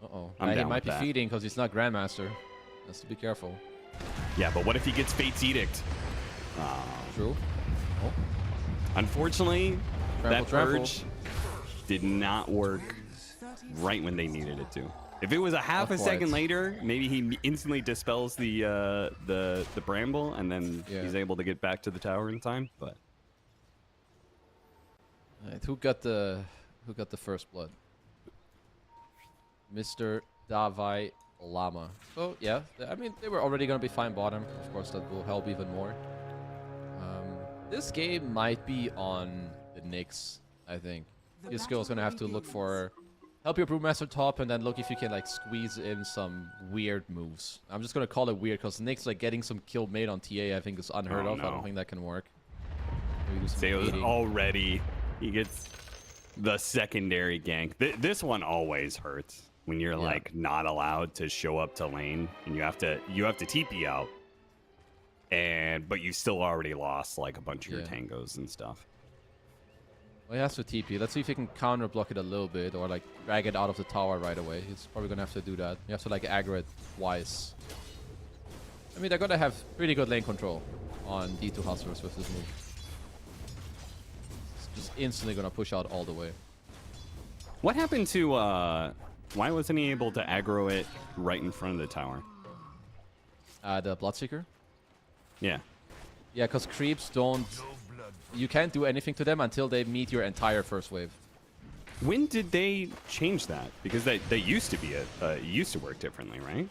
[SPEAKER 2] Uh-oh.
[SPEAKER 17] I'm
[SPEAKER 2] He
[SPEAKER 17] down
[SPEAKER 2] might
[SPEAKER 17] with
[SPEAKER 2] be
[SPEAKER 17] that.
[SPEAKER 2] feeding because he's not Grandmaster. Has to be careful.
[SPEAKER 17] Yeah, but what if he gets Fate's Edict?
[SPEAKER 2] True. Oh.
[SPEAKER 17] Unfortunately,
[SPEAKER 2] Trample,
[SPEAKER 17] that
[SPEAKER 2] trample.
[SPEAKER 17] purge did not work right when they needed it to. If it was a half
[SPEAKER 2] Not
[SPEAKER 17] a second
[SPEAKER 2] quite.
[SPEAKER 17] later, maybe he instantly dispels the bramble, and then
[SPEAKER 2] Yeah.
[SPEAKER 17] he's able to get back to the tower in time. But
[SPEAKER 2] Alright, who got the first blood? Mr. Davai Lama. So yeah, I mean they were already gonna be fine bottom. Of course, that will help even more. This game might be on the Knicks, I think. Disco is gonna have to look for help your Brewmaster top, and then look if you can like squeeze in some weird moves. I'm just gonna call it weird because Knicks like getting some kill made on TA I think is unheard
[SPEAKER 17] Oh,
[SPEAKER 2] of. I
[SPEAKER 17] no.
[SPEAKER 2] don't think that can work. Maybe do some
[SPEAKER 17] Zeus
[SPEAKER 2] baiting.
[SPEAKER 17] already, he gets the secondary gank. This one always hurts when you're like not allowed to show up to lane, and you have to TP out, but you still already lost like a bunch of your tangos and stuff.
[SPEAKER 2] Well, he has to TP. Let's see if he can counter block it a little bit or like drag it out of the tower right away. He's probably gonna have to do that. You have to like aggro it twice. I mean, they're gonna have pretty good lane control on D2 Hustlers with this move. It's just instantly gonna push out all the way.
[SPEAKER 17] What happened to why wasn't he able to aggro it right in front of the tower?
[SPEAKER 2] The Bloodseeker?
[SPEAKER 17] Yeah.
[SPEAKER 2] Yeah, because creeps don't... You can't do anything to them until they meet your entire first wave.
[SPEAKER 17] When did they change that? Because they used to be used to work differently, right?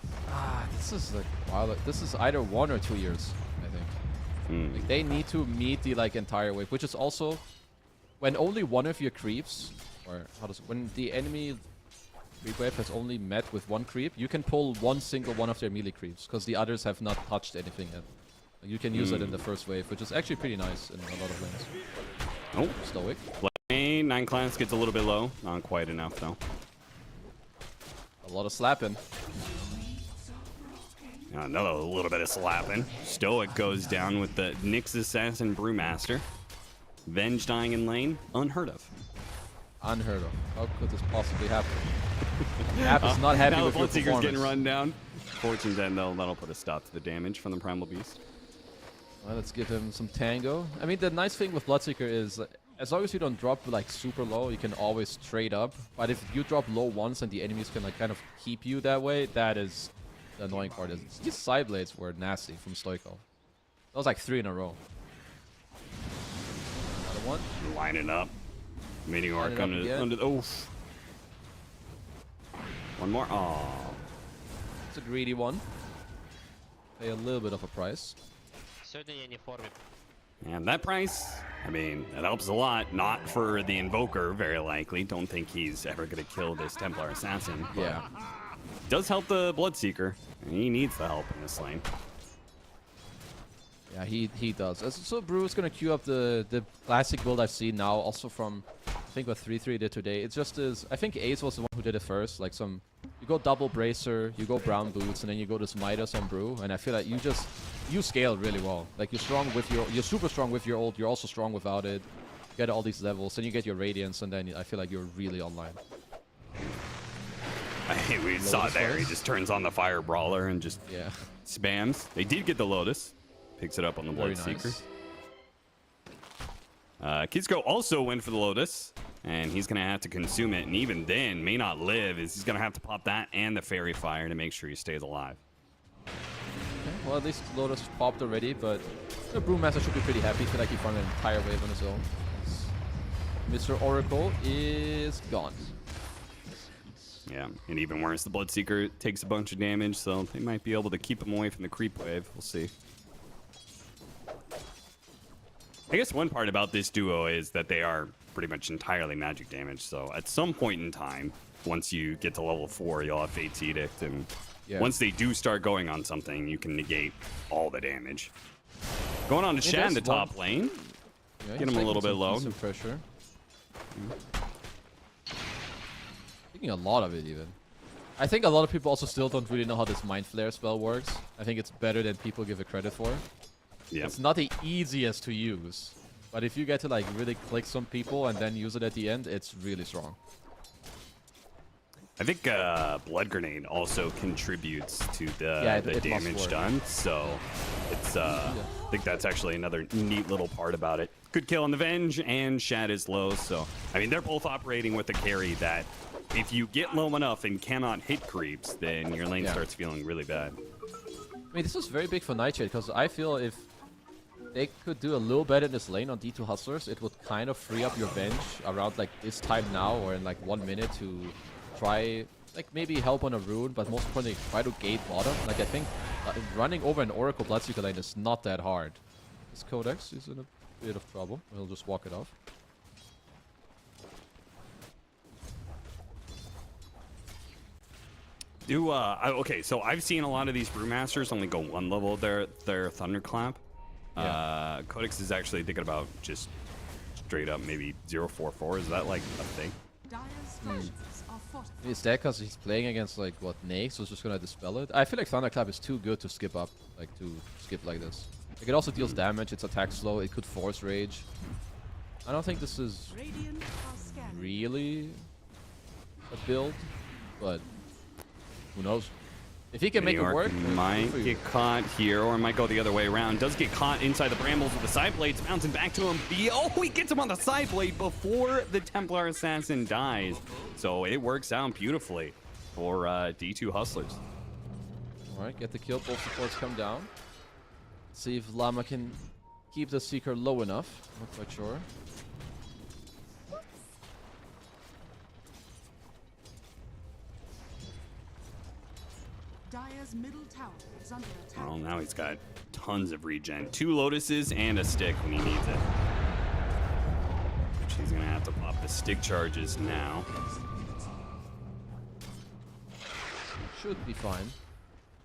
[SPEAKER 2] This is like wow. This is either 1 or 2 years, I think. Like, they need to meet the like entire wave, which is also when only one of your creeps, or when the enemy creep wave has only met with one creep, you can pull one single one of their melee creeps because the others have not touched anything yet. You can use it in the first wave, which is actually pretty nice in a lot of lanes.
[SPEAKER 17] Oh,
[SPEAKER 2] Stoic.
[SPEAKER 17] 9 class gets a little bit low. Not quite enough, though.
[SPEAKER 2] A lot of slapping.
[SPEAKER 17] Another little bit of slapping. Stoic goes down with the Nyx Assassin Brewmaster. Venge dying in lane. Unheard of.
[SPEAKER 2] Unheard of. How could this possibly happen? App is not happy
[SPEAKER 17] now
[SPEAKER 2] with
[SPEAKER 17] the
[SPEAKER 2] your
[SPEAKER 17] Bloodseeker's
[SPEAKER 2] performance.
[SPEAKER 17] getting run down. Fortune's End, though, that'll put a stop to the damage from the Primal Beast.
[SPEAKER 2] Well, let's give him some tango. I mean, the nice thing with Bloodseeker is, as long as you don't drop like super low, you can always trade up. But if you drop low once and the enemies can like kind of keep you that way, that is the annoying part. These side blades were nasty from Stoico. That was like 3 in a row. Another one.
[SPEAKER 17] Lining up. Meteoric under the... Oof. One more. Oh.
[SPEAKER 2] It's a greedy one. Pay a little bit of a price.
[SPEAKER 17] And that price, I mean, it helps a lot. Not for the Invoker, very likely. Don't think he's ever going to kill this Templar Assassin.
[SPEAKER 2] Yeah.
[SPEAKER 17] Does help the Bloodseeker. And he needs the help in this lane.
[SPEAKER 2] Yeah, he does. So Brew is going to queue up the classic build I've seen now, also from, I think what 3-3 did today. It's just as, I think Ace was the one who did it first. Like you go double Bracer, you go Brown Boots, and then you go this Midas on Brew. And I feel like you scale really well. Like you're super strong with your ult, you're also strong without it. You get all these levels, then you get your Radiance, and then I feel like you're really online.
[SPEAKER 17] We saw it there. He just turns on the Fire Brawler and just spams. They did get the Lotus. Picks it up on the Bloodseeker. Nice. Kizco also went for the Lotus, and he's going to have to consume it, and even then may not live. He's going to have to pop that and the Fairy Fire to make sure he stays alive.
[SPEAKER 2] Okay, well, at least Lotus popped already, but the Brewmaster should be pretty happy. I feel like he found an entire wave on his own. Mr. Oracle is gone.
[SPEAKER 17] Yeah, and even worse, the Bloodseeker takes a bunch of damage, so they might be able to keep him away from the creep wave. We'll see. I guess one part about this duo is that they are pretty much entirely magic damage, so at some point in time, once you get to level 4, you'll have Fate's Edict, and once they do start going on something, you can negate all the damage. Going on to Shad in the top lane.
[SPEAKER 2] Yeah,
[SPEAKER 17] get him a little bit low.
[SPEAKER 2] Some pressure. Taking a lot of it, even. I think a lot of people also still don't really know how this Mind Flare spell works. I think it's better than people give it credit for.
[SPEAKER 17] Yeah.
[SPEAKER 2] It's not the easiest to use, but if you get to like really click some people and then use it at the end, it's really strong.
[SPEAKER 17] I think Blood Grenade also contributes to the damage done, so it's I think that's actually another neat little part about it. Good kill on the Venge, and Shad is low, so I mean they're both operating with a carry that if you get low enough and cannot hit creeps, then your lane starts feeling really bad.
[SPEAKER 2] I mean, this is very big for Nightshade, because I feel if they could do a little better in this lane on D2 Hustlers, it would kind of free up your bench around like this time now or in like 1 minute to try, like maybe help on a rune, but most importantly try to gate bottom. Like I think running over an Oracle Bloodseeker lane is not that hard. This Codex is in a bit of trouble. He'll just walk it off.
[SPEAKER 17] Okay, so I've seen a lot of these Brewmasters only go 1 level of their Thunderclap. Yeah. Codex is actually thinking about just straight up maybe 044. Is that like a thing?
[SPEAKER 2] Is that because he's playing against like what Nae, so it's just gonna dispel it? I feel like Thunderclap is too good to skip up, like to skip like this. Like it also deals damage, it's attack slow, it could force rage. I don't think this is really a build, but who knows? If he can make it work,
[SPEAKER 17] might get caught here, or might go the other way around. Does get caught inside the brambles with the side blades, bouncing back to him. Oh, he gets him on the side blade before the Templar Assassin dies. So it works out beautifully for D2 Hustlers.
[SPEAKER 2] All right, get the kill. Both supports come down. See if Llama can keep the Seeker low enough. Not quite sure.
[SPEAKER 13] Dire's middle tower is under attack.
[SPEAKER 17] Well, now he's got tons of regen. 2 Lotuses and a stick when he needs it. Which he's going to have to pop the stick charges now.
[SPEAKER 2] Should be fine.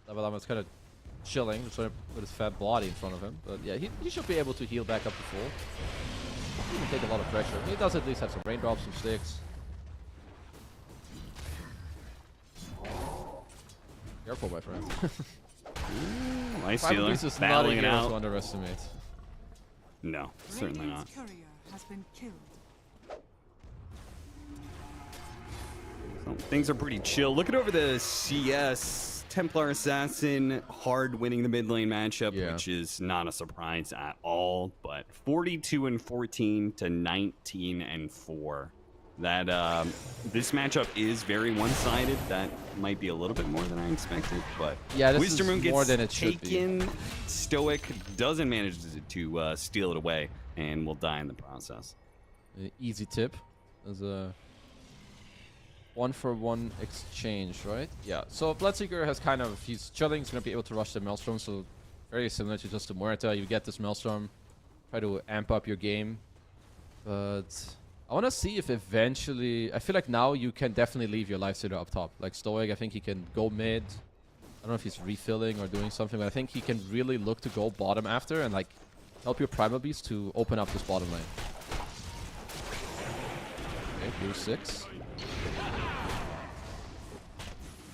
[SPEAKER 2] Lavalama's kind of chilling, just trying to put his fat body in front of him. But yeah, he should be able to heal back up to full. He can take a lot of pressure. He does at least have some raindrops, some sticks. Careful, my friend.
[SPEAKER 17] Nice
[SPEAKER 2] Private
[SPEAKER 17] healer.
[SPEAKER 2] Beast is not a
[SPEAKER 17] Battling it
[SPEAKER 2] hero
[SPEAKER 17] out.
[SPEAKER 2] to underestimate.
[SPEAKER 17] No, certainly not.
[SPEAKER 13] Radiant's courier has been killed.
[SPEAKER 17] So things are pretty chill. Looking over the CS, Templar Assassin hard winning the mid lane matchup, which is not a surprise at all. But 42-14 to 19-4. That this matchup is very one-sided. That might be a little bit more than I expected, but
[SPEAKER 2] yeah, this
[SPEAKER 17] Wisdom
[SPEAKER 2] is
[SPEAKER 17] gets
[SPEAKER 2] more than it should
[SPEAKER 17] taken. Stoic doesn't manage to steal it away, and will die in the process.
[SPEAKER 2] Easy tip. There's a 1-for-1 exchange, right? Yeah. So Bloodseeker has kind of, he's chilling. He's gonna be able to rush the Maelstrom. So very similar to just the Muerta. You get this Maelstrom, try to amp up your game, but I want to see if eventually... I feel like now you can definitely leave your Lifestealer up top. Like Stoic, I think he can go mid. I don't know if he's refilling or doing something, but I think he can really look to go bottom after and like help your Primal Beast to open up this bottom lane. Okay, blue 6.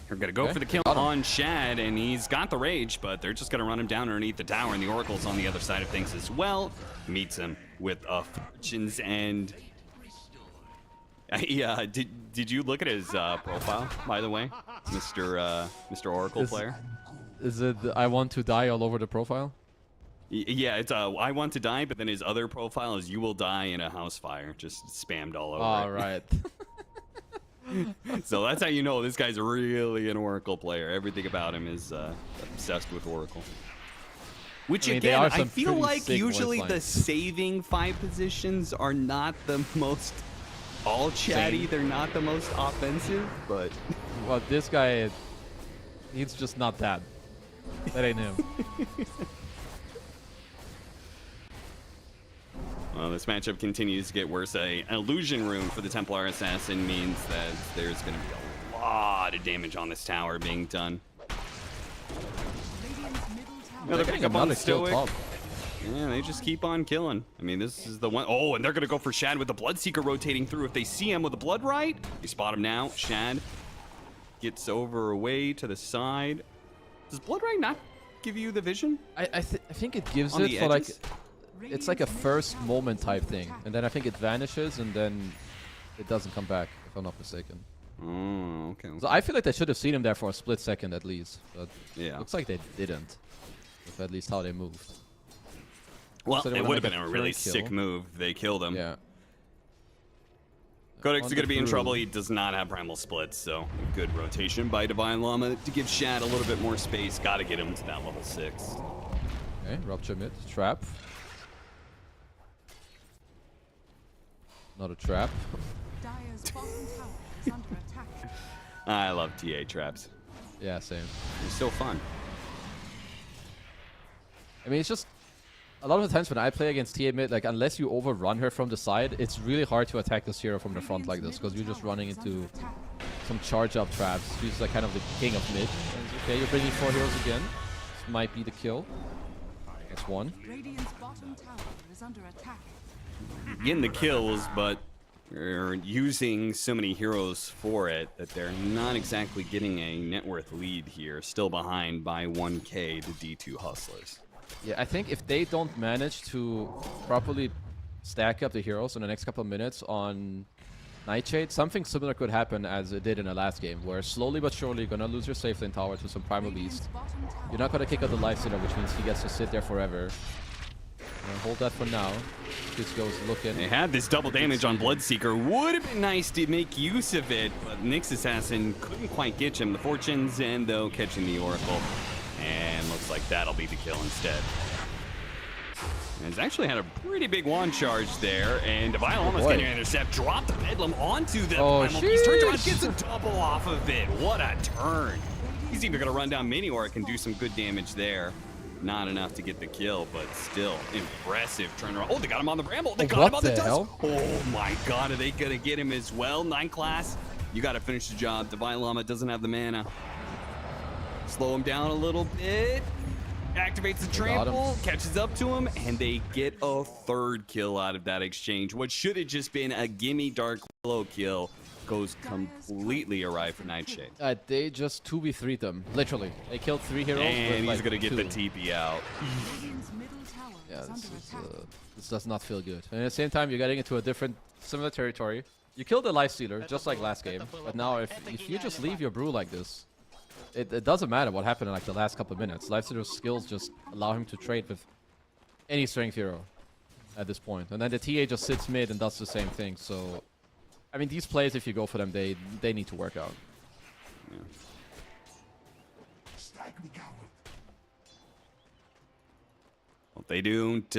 [SPEAKER 17] They're going to go for the kill on Shad, and he's got the rage, but they're just going to run him down underneath the tower, and the Oracle's on the other side of things as well. Meets him with a Fortune's End. Yeah, did you look at his profile, by the way, Mr. Oracle player?
[SPEAKER 2] Is it I want to die all over the profile?
[SPEAKER 17] Yeah, it's I want to die, but then his other profile is you will die in a house fire, just spammed all over.
[SPEAKER 2] All right.
[SPEAKER 17] So that's how you know this guy's really an Oracle player. Everything about him is obsessed with Oracle. Which
[SPEAKER 2] I mean,
[SPEAKER 17] again, I
[SPEAKER 2] some
[SPEAKER 17] feel
[SPEAKER 2] pretty
[SPEAKER 17] like
[SPEAKER 2] sick
[SPEAKER 17] usually
[SPEAKER 2] voice
[SPEAKER 17] the
[SPEAKER 2] lines.
[SPEAKER 17] saving 5 positions are not the most all chatty. They're not the most offensive, but
[SPEAKER 2] Well, this guy, he's just not that. That ain't him.
[SPEAKER 17] Well, this matchup continues to get worse. An illusion rune for the Templar Assassin means that there's going to be a lot of damage on this tower being done. No, they're picking up on the Stoic. Yeah, they just keep on killing. I mean, this is the one. Oh, and they're going to go for Shad with the Bloodseeker rotating through. If they see him with the Blood Right, they spot him now. Shad gets over away to the side. Does Blood Right not give you the vision?
[SPEAKER 2] I think it gives
[SPEAKER 17] On
[SPEAKER 2] it
[SPEAKER 17] the
[SPEAKER 2] for like...
[SPEAKER 17] edges?
[SPEAKER 2] It's like a first moment type thing. And then I think it vanishes and then it doesn't come back, if I'm not mistaken.
[SPEAKER 17] Oh, okay.
[SPEAKER 2] So I feel like they should have seen him there for a split second at least. But
[SPEAKER 17] yeah,
[SPEAKER 2] looks like they didn't. With at least how they moved.
[SPEAKER 17] Well,
[SPEAKER 2] So they
[SPEAKER 17] it
[SPEAKER 2] went
[SPEAKER 17] would have
[SPEAKER 2] like
[SPEAKER 17] been
[SPEAKER 2] a
[SPEAKER 17] a really
[SPEAKER 2] third
[SPEAKER 17] sick
[SPEAKER 2] kill.
[SPEAKER 17] move. They killed him.
[SPEAKER 2] Yeah.
[SPEAKER 17] Codex is going to be in
[SPEAKER 2] Wonderful.
[SPEAKER 17] trouble. He does not have Primal Splits, so good rotation by Divine Llama to give Shad a little bit more space. Got to get him to that level 6.
[SPEAKER 2] Okay, rupture mid. Trap. Not a trap.
[SPEAKER 13] Dire's bottom tower is under attack.
[SPEAKER 17] I love TA traps.
[SPEAKER 2] Yeah, same.
[SPEAKER 17] They're so fun.
[SPEAKER 2] I mean, it's just... A lot of the times when I play against TA mid, like, unless you overrun her from the side, it's really hard to attack this hero from the front like this, because you're just running into some charge-up traps. She's like kind of the king of mid. And, okay, you're bringing 4 heroes again. This might be the kill. That's 1.
[SPEAKER 13] Radiant's bottom tower is under attack.
[SPEAKER 17] Getting the kills, but they're using so many heroes for it that they're not exactly getting a net worth lead here. Still behind by 1k to D2 Hustlers.
[SPEAKER 2] Yeah, I think if they don't manage to properly stack up the heroes in the next couple of minutes on Nightshade, something similar could happen as it did in the last game, where slowly but surely you're gonna lose your safe lane tower to some Primal Beast. You're not gonna kick out the Lifestealer, which means he gets to sit there forever. Hold that for now. This goes looking.
[SPEAKER 17] They had this double damage on Bloodseeker. Would have been nice to make use of it, but Nyx Assassin couldn't quite get him. The Fortune's End, though, catching the Oracle. And looks like that'll be the kill instead. And he's actually had a pretty big wand charge there, and Divine almost getting an intercept. Dropped the Bedlam onto the Primal Beast. Turns around, gets a double off of it. What a turn. He's even gonna run down Mini-Orc and do some good damage there. Not enough to get the kill, but still impressive turnaround. Oh, they got him on the Bramble. They got him on the Dust. Oh my god, are they gonna get him as well? 9 class, you gotta finish the job. Divine Llama doesn't have the mana. Slow him down a little bit. Activates the trample, catches up to him, and they get a 3rd kill out of that exchange. What should have just been a gimme Dark Willow kill goes completely awry for Nightshade.
[SPEAKER 2] They just 2v3'd them, literally. They killed 3 heroes.
[SPEAKER 17] And
[SPEAKER 2] with,
[SPEAKER 17] he's gonna get
[SPEAKER 2] 2.
[SPEAKER 17] the TP out.
[SPEAKER 2] Yeah, this does not feel good. And at the same time, you're getting into a different, similar territory. You killed the Lifestealer, just like last game. But now, if you just leave your brew like this, it doesn't matter what happened in like the last couple of minutes. Lifestealer's skills just allow him to trade with any strength hero at this point. And then the TA just sits mid and does the same thing. So, I mean, these plays, if you go for them, they need to work out.
[SPEAKER 17] Yeah. Well, they don't.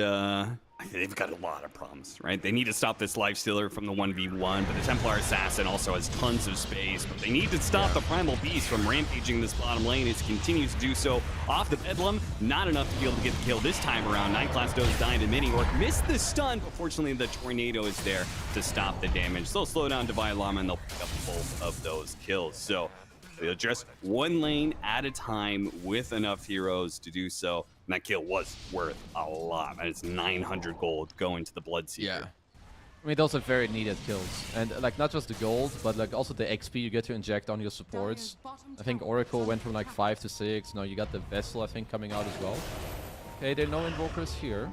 [SPEAKER 17] They've got a lot of problems, right? They need to stop this Lifestealer from the 1v1, but the Templar Assassin also has tons of space. But they need to stop the Primal Beast from rampaging this bottom lane. It continues to do so off the Bedlam. Not enough to be able to get the kill this time around. 9 class does die to Mini-Orc. Missed the stun, but fortunately the Tornado is there to stop the damage. They'll slow down Divine Llama and they'll pick up both of those kills. So they'll just 1 lane at a time with enough heroes to do so. And that kill was worth a lot. And it's 900 gold going to the Bloodseeker.
[SPEAKER 2] Yeah. I mean, those are very needed kills. And like not just the gold, but like also the XP you get to inject on your supports. I think Oracle went from like 5 to 6. Now you got the Vessel, I think, coming out as well. Okay, there are no Invokers here.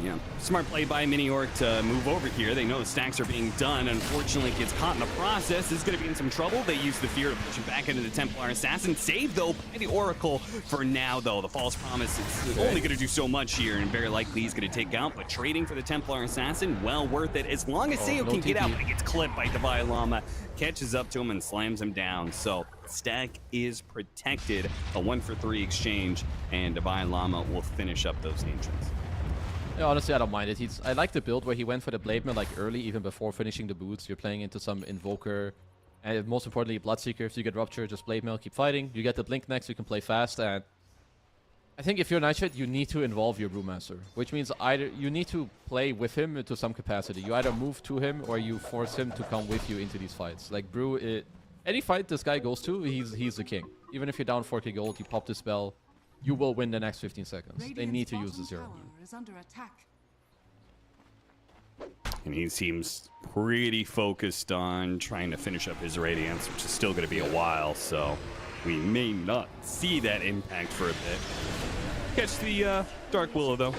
[SPEAKER 17] Yeah, smart play by Mini-Orc to move over here. They know the stacks are being done. Unfortunately, gets caught in the process. Is going to be in some trouble. They use the fear to push him back into the Templar Assassin. Saved, though, by the Oracle for now, though. The False Promise is only going to do so much here, and very likely he's going to take out. But trading for the Templar Assassin, well worth it. As long as Seo can get out, but he gets clipped by Divine Llama. Catches up to him and slams him down. So stack is protected. A 1-for-3 exchange, and Divine Llama will finish up those ancients.
[SPEAKER 2] Yeah, honestly, I don't mind it. I like the build where he went for the Blade Mail like early, even before finishing the boots. You're playing into some Invoker, and most importantly, Bloodseeker. If you get Rupture, just Blade Mail, keep fighting. You get the Blink next, you can play fast. And I think if you're Nightshade, you need to involve your Brewmaster, which means either you need to play with him to some capacity. You either move to him or you force him to come with you into these fights. Like Brew, any fight this guy goes to, he's the king. Even if you're down 4k gold, you pop the spell. You will win the next 15 seconds. They need to use the zero.
[SPEAKER 17] And he seems pretty focused on trying to finish up his Radiance, which is still going to be a while, so we may not see that impact for a bit. Catch the Dark Willow, though.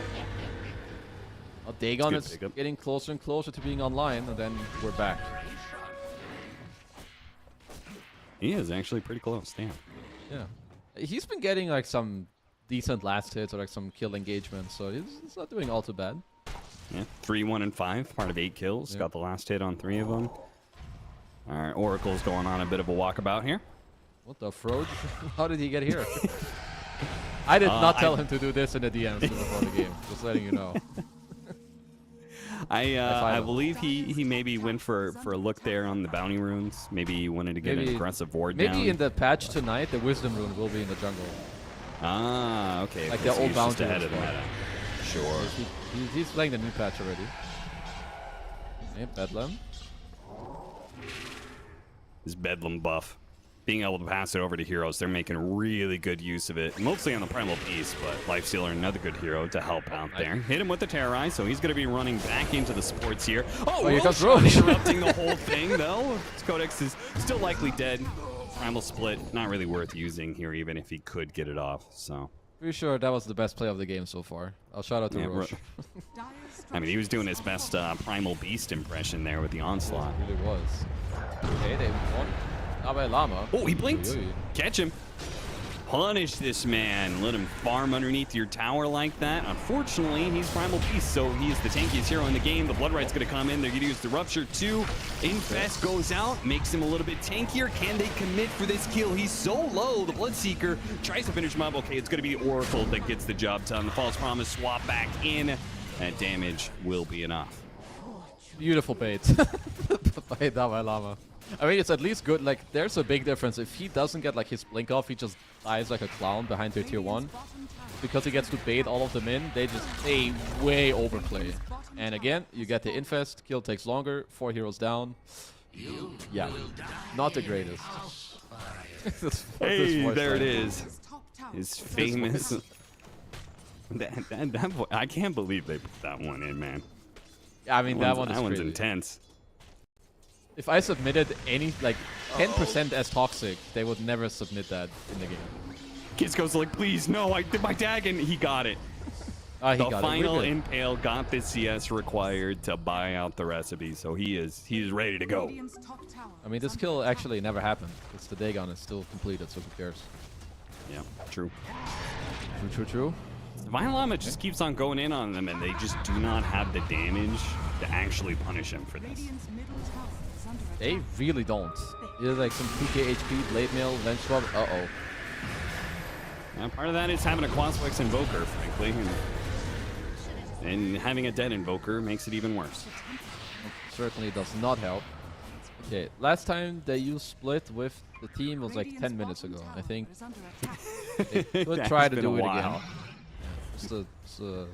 [SPEAKER 2] Well, Dagon is getting closer and closer to being online, and then we're back.
[SPEAKER 17] He is actually pretty close, damn.
[SPEAKER 2] Yeah. He's been getting like some decent last hits or like some kill engagement, so he's not doing all too bad.
[SPEAKER 17] Yeah, 3, 1, and 5, part of 8 kills. Got the last hit on 3 of them. All right, Oracle's going on a bit of a walkabout here.
[SPEAKER 2] What the froge? How did he get here? I did not tell him to do this in the DMs before the game. Just letting you know.
[SPEAKER 17] I believe he maybe went for a look there on the bounty runes. Maybe he wanted to get an aggressive ward down.
[SPEAKER 2] Maybe in the patch tonight, the Wisdom rune will be in the jungle.
[SPEAKER 17] Ah, okay.
[SPEAKER 2] Like the old bounty
[SPEAKER 17] ahead of the meta. Sure.
[SPEAKER 2] He's playing the new patch already. Okay, Bedlam.
[SPEAKER 17] His Bedlam buff. Being able to pass it over to heroes, they're making really good use of it. Mostly on the Primal Beast, but Lifestealer, another good hero to help out there. Hit him with the Terrorize, so he's going to be running back into the supports here. Oh, Roche interrupting the whole thing, though. His Codex is still likely dead. Primal Split, not really worth using here, even if he could get it off, so.
[SPEAKER 2] Pretty sure that was the best play of the game so far. I'll shout out to Roche.
[SPEAKER 17] I mean, he was doing his best Primal Beast impression there with the Onslaught.
[SPEAKER 2] It really was. Okay, they won. Llama.
[SPEAKER 17] Oh, he blinked. Catch him. Punish this man. Let him farm underneath your tower like that. Unfortunately, he's Primal Beast, so he is the tankiest hero in the game. The Blood Right's going to come in. They're going to use the Rupture too. Infest goes out, makes him a little bit tankier. Can they commit for this kill? He's so low. The Bloodseeker tries to finish him up. Okay, it's going to be Oracle that gets the job done. The False Promise swap back in. That damage will be enough.
[SPEAKER 2] Beautiful bait by Llama. I mean, it's at least good. Like, there's a big difference. If he doesn't get, like, his blink off, he just dies like a clown behind their tier 1. Because he gets to bait all of them in, they way overplay. And again, you get the infest. Kill takes longer. 4 heroes down. Yeah, not the greatest.
[SPEAKER 17] Hey, there it is. His famous... I can't believe they put that one in, man.
[SPEAKER 2] I mean, that one's
[SPEAKER 17] one's
[SPEAKER 2] crazy.
[SPEAKER 17] intense.
[SPEAKER 2] If I submitted any, like, 10% as toxic, they would never submit that in the game.
[SPEAKER 17] Kids goes like, please, no, I did my tag, and he got it.
[SPEAKER 2] He
[SPEAKER 17] the
[SPEAKER 2] got
[SPEAKER 17] final
[SPEAKER 2] it.
[SPEAKER 17] impale got the CS required to buy out the recipe, so he's ready to go.
[SPEAKER 2] I mean, this kill actually never happened. It's the Dagon is still completed, so who cares?
[SPEAKER 17] Yeah, true.
[SPEAKER 2] True.
[SPEAKER 17] Violama just keeps on going in on them, and they just do not have the damage to actually punish him for this.
[SPEAKER 2] They really don't. There's like some 2k HP, blade mail, venge swap. Uh-oh.
[SPEAKER 17] Yeah, part of that is having a Quaswex Invoker, frankly. And having a dead Invoker makes it even worse.
[SPEAKER 2] Certainly does not help. Okay, last time they used split with the team was like 10 minutes ago. I think they could try to do it again. Just a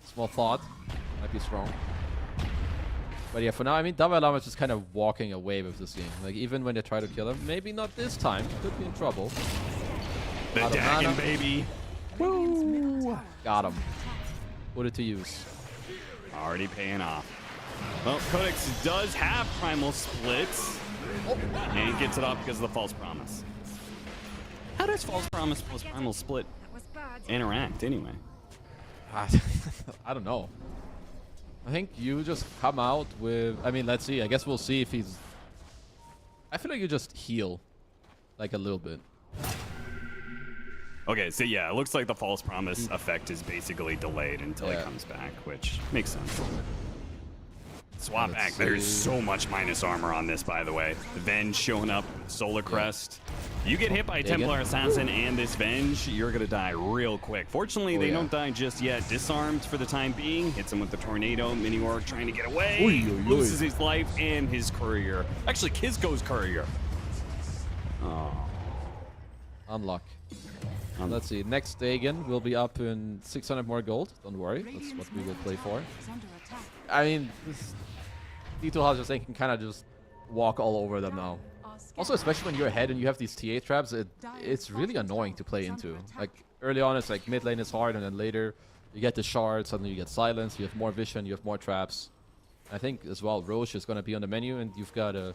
[SPEAKER 2] small thought. Might be strong. But yeah, for now, I mean, Davalama is just kind of walking away with this game. Like, even when they try to kill him, maybe not this time. Could be in trouble.
[SPEAKER 17] The Dagon, baby.
[SPEAKER 2] Woo! Got him. Put it to use.
[SPEAKER 17] Already paying off. Well, Codex does have Primal Splits. And gets it off because of the False Promise. How does False Promise plus Primal Split interact, anyway?
[SPEAKER 2] I don't know. I think you just come out with... I mean, let's see. I guess we'll see if he's... I feel like you just heal. Like a little bit.
[SPEAKER 17] Okay, so yeah, it looks like the False Promise effect is basically delayed until he comes back, which makes sense. Swap back. There's so much minus armor on this, by the way. The Venge showing up, Solar Crest. You get hit by a Templar Assassin and this Venge, you're going to die real quick. Fortunately, they don't die just yet. Disarmed for the time being. Hits him with the Tornado. Mini-Orc trying to get away. Loses his life and his Courier. Actually, Kizko's Courier. Oh.
[SPEAKER 2] Unlock. Let's see. Next Dagon will be up in 600 more gold. Don't worry. That's what we will play for. I mean, D2 House just can kind of just walk all over them now. Also, especially when you're ahead and you have these TA traps, it's really annoying to play into. Like, early on, it's like mid lane is hard, and then later you get the shards, suddenly you get silence, you have more vision, you have more traps. I think, as well, Roche is going to be on the menu, and you've got a...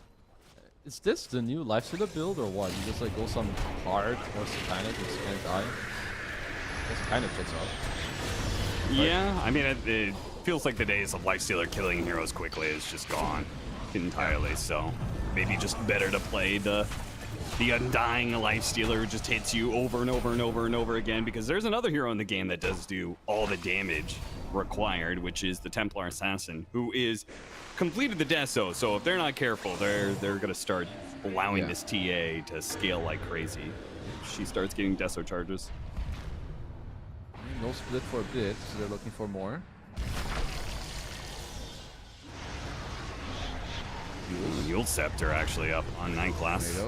[SPEAKER 2] Is this the new Lifestealer build, or what? You just, like, go some hard or satanic with Scan Die? This kind of checks out.
[SPEAKER 17] Yeah, I mean, it feels like the days of Lifestealer killing heroes quickly is just gone entirely, so maybe just better to play the Undying Lifestealer who just hits you over and over and over and over again, because there's another hero in the game that does do all the damage required, which is the Templar Assassin, who is completed the Deso, so if they're not careful, they're gonna start allowing this TA to scale like crazy. She starts getting Deso charges.
[SPEAKER 2] No split for a bit, so they're looking for more.
[SPEAKER 17] Yule Scepter actually up on 9th class.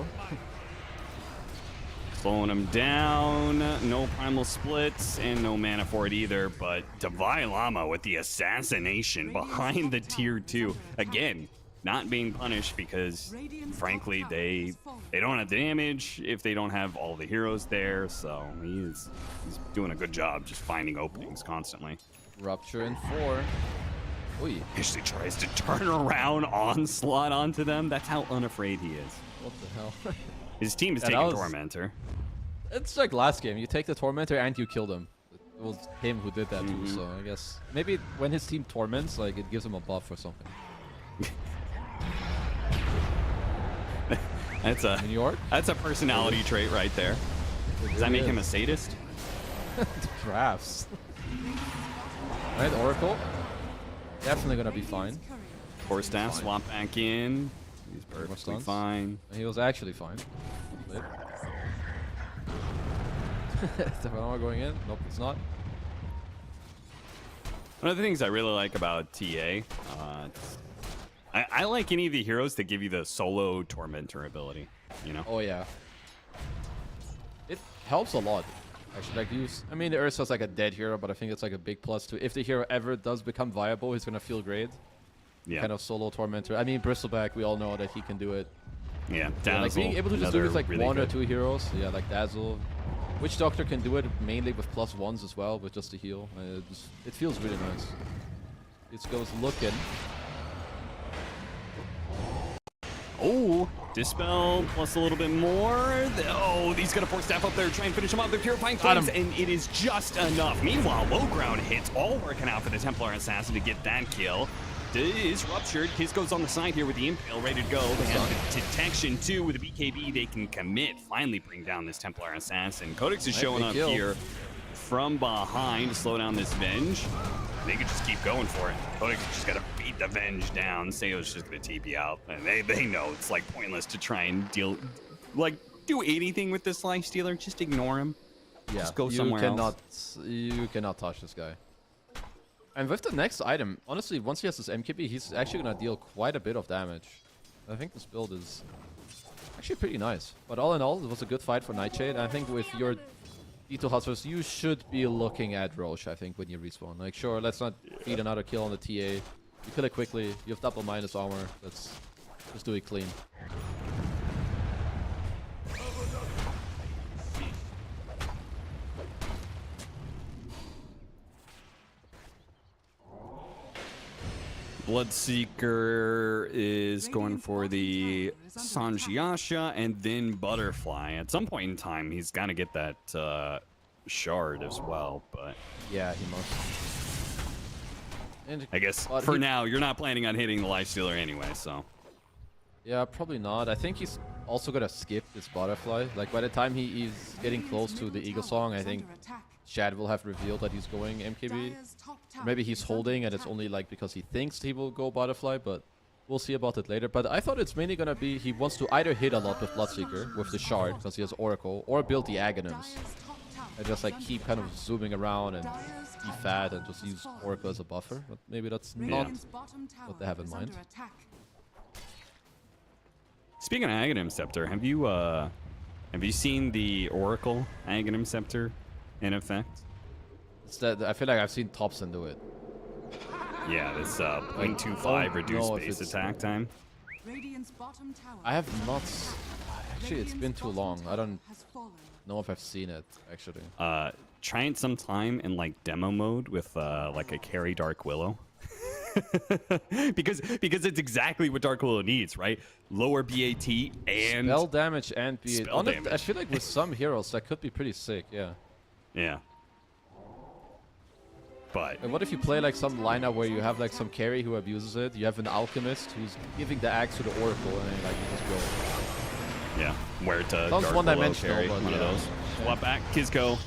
[SPEAKER 17] Slowing him down. No Primal Splits and no mana for it either, but Divine Llama with the assassination behind the tier 2. Again, not being punished because, frankly, they don't have the damage if they don't have all the heroes there, so he's doing a good job just finding openings constantly.
[SPEAKER 2] Rupture in 4. Oy.
[SPEAKER 17] Actually tries to turn around Onslaught onto them. That's how unafraid he is.
[SPEAKER 2] What the hell?
[SPEAKER 17] His team is taking Tormentor.
[SPEAKER 2] It's like last game. You take the Tormentor and you kill them. It was him who did that too, so I guess maybe when his team torments, like, it gives him a buff or something.
[SPEAKER 17] That's a personality trait right there. Does that make him a sadist?
[SPEAKER 2] Drafts. Alright, Oracle. Definitely gonna be fine.
[SPEAKER 17] Core staff swap back in. He's perfectly fine.
[SPEAKER 2] He was actually fine. Am I going in? Nope, it's not.
[SPEAKER 17] One of the things I really like about TA, I like any of the heroes that give you the solo Tormentor ability, you know?
[SPEAKER 2] Oh, yeah. It helps a lot. Actually, like I mean, the Ursa's like a dead hero, but I think it's like a big plus too. If the hero ever does become viable, he's gonna feel great.
[SPEAKER 17] Yeah.
[SPEAKER 2] Kind of solo Tormentor. I mean, Bristleback, we all know that he can do it.
[SPEAKER 17] Yeah,
[SPEAKER 2] Yeah, like being able to just do it with like
[SPEAKER 17] really
[SPEAKER 2] one or
[SPEAKER 17] good.
[SPEAKER 2] two heroes. Yeah, like Dazzle. Witch Doctor can do it mainly with +1s as well, with just the heal. It feels really nice. It goes looking.
[SPEAKER 17] Oh, Dispel plus a little bit more. Oh, he's going to force staff up there, try and finish him off. They're Purifying Flames, and it is just enough. Meanwhile, low ground hits all working out for the Templar Assassin to get that kill. Is ruptured. His goes on the side here with the Impale ready to go. They have the detection too with the BKB. They can commit, finally bring down this Templar Assassin. Codex is showing up here from behind to slow down this Venge. They could just keep going for it. Codex just got to beat the Venge down. Seo's just going to TP out. And they know it's like pointless to try and do anything with this Lifestealer. Just ignore him.
[SPEAKER 2] Yeah,
[SPEAKER 17] just go somewhere else.
[SPEAKER 2] You cannot touch this guy. And with the next item, honestly, once he has this MKB, he's actually going to deal quite a bit of damage. I think this build is actually pretty nice. But all in all, it was a good fight for Nightshade. I think with your D2 Hustlers, you should be looking at Roche, I think, when you respawn. Like, sure, let's not feed another kill on the TA. You kill it quickly. You have double minus armor. Let's just do it clean.
[SPEAKER 17] Bloodseeker is going for the Sanjiasha and then Butterfly. At some point in time, he's got to get that shard as well, but...
[SPEAKER 2] Yeah, he must. And
[SPEAKER 17] I guess for now, you're not planning on hitting the Lifestealer anyway, so...
[SPEAKER 2] Yeah, probably not. I think he's also going to skip this Butterfly. Like, by the time he is getting close to the Eagle Song, I think Shad will have revealed that he's going MKB. Maybe he's holding and it's only like because he thinks he will go Butterfly, but we'll see about it later. But I thought it's mainly gonna be he wants to either hit a lot with Bloodseeker with the shard because he has Oracle, or build the Aghanims and just like keep kind of zooming around and be fat and just use Oracle as a buffer. But maybe that's not what they have in mind.
[SPEAKER 17] Speaking of Aghanim Scepter, have you seen the Oracle Aghanim Scepter in effect?
[SPEAKER 2] It's that I feel like I've seen Thompson do it.
[SPEAKER 17] Yeah, this 0.25 reduced base attack time.
[SPEAKER 2] I have not. Actually, it's been too long. I don't know if I've seen it actually.
[SPEAKER 17] Try it sometime in like demo mode with like a carry Dark Willow. because it's exactly what Dark Willow needs, right? Lower BAT and
[SPEAKER 2] spell damage and BAT.
[SPEAKER 17] Spell damage.
[SPEAKER 2] I feel like with some heroes that could be pretty sick. Yeah.
[SPEAKER 17] Yeah. But
[SPEAKER 2] and what if you play like some lineup where you have like some carry who abuses it? You have an alchemist who's giving the axe to the oracle, and then, like you just go.
[SPEAKER 17] Yeah, where to
[SPEAKER 2] Sounds
[SPEAKER 17] Dark
[SPEAKER 2] one-dimensional,
[SPEAKER 17] carry
[SPEAKER 2] but
[SPEAKER 17] one of those. Swap back, Kizco.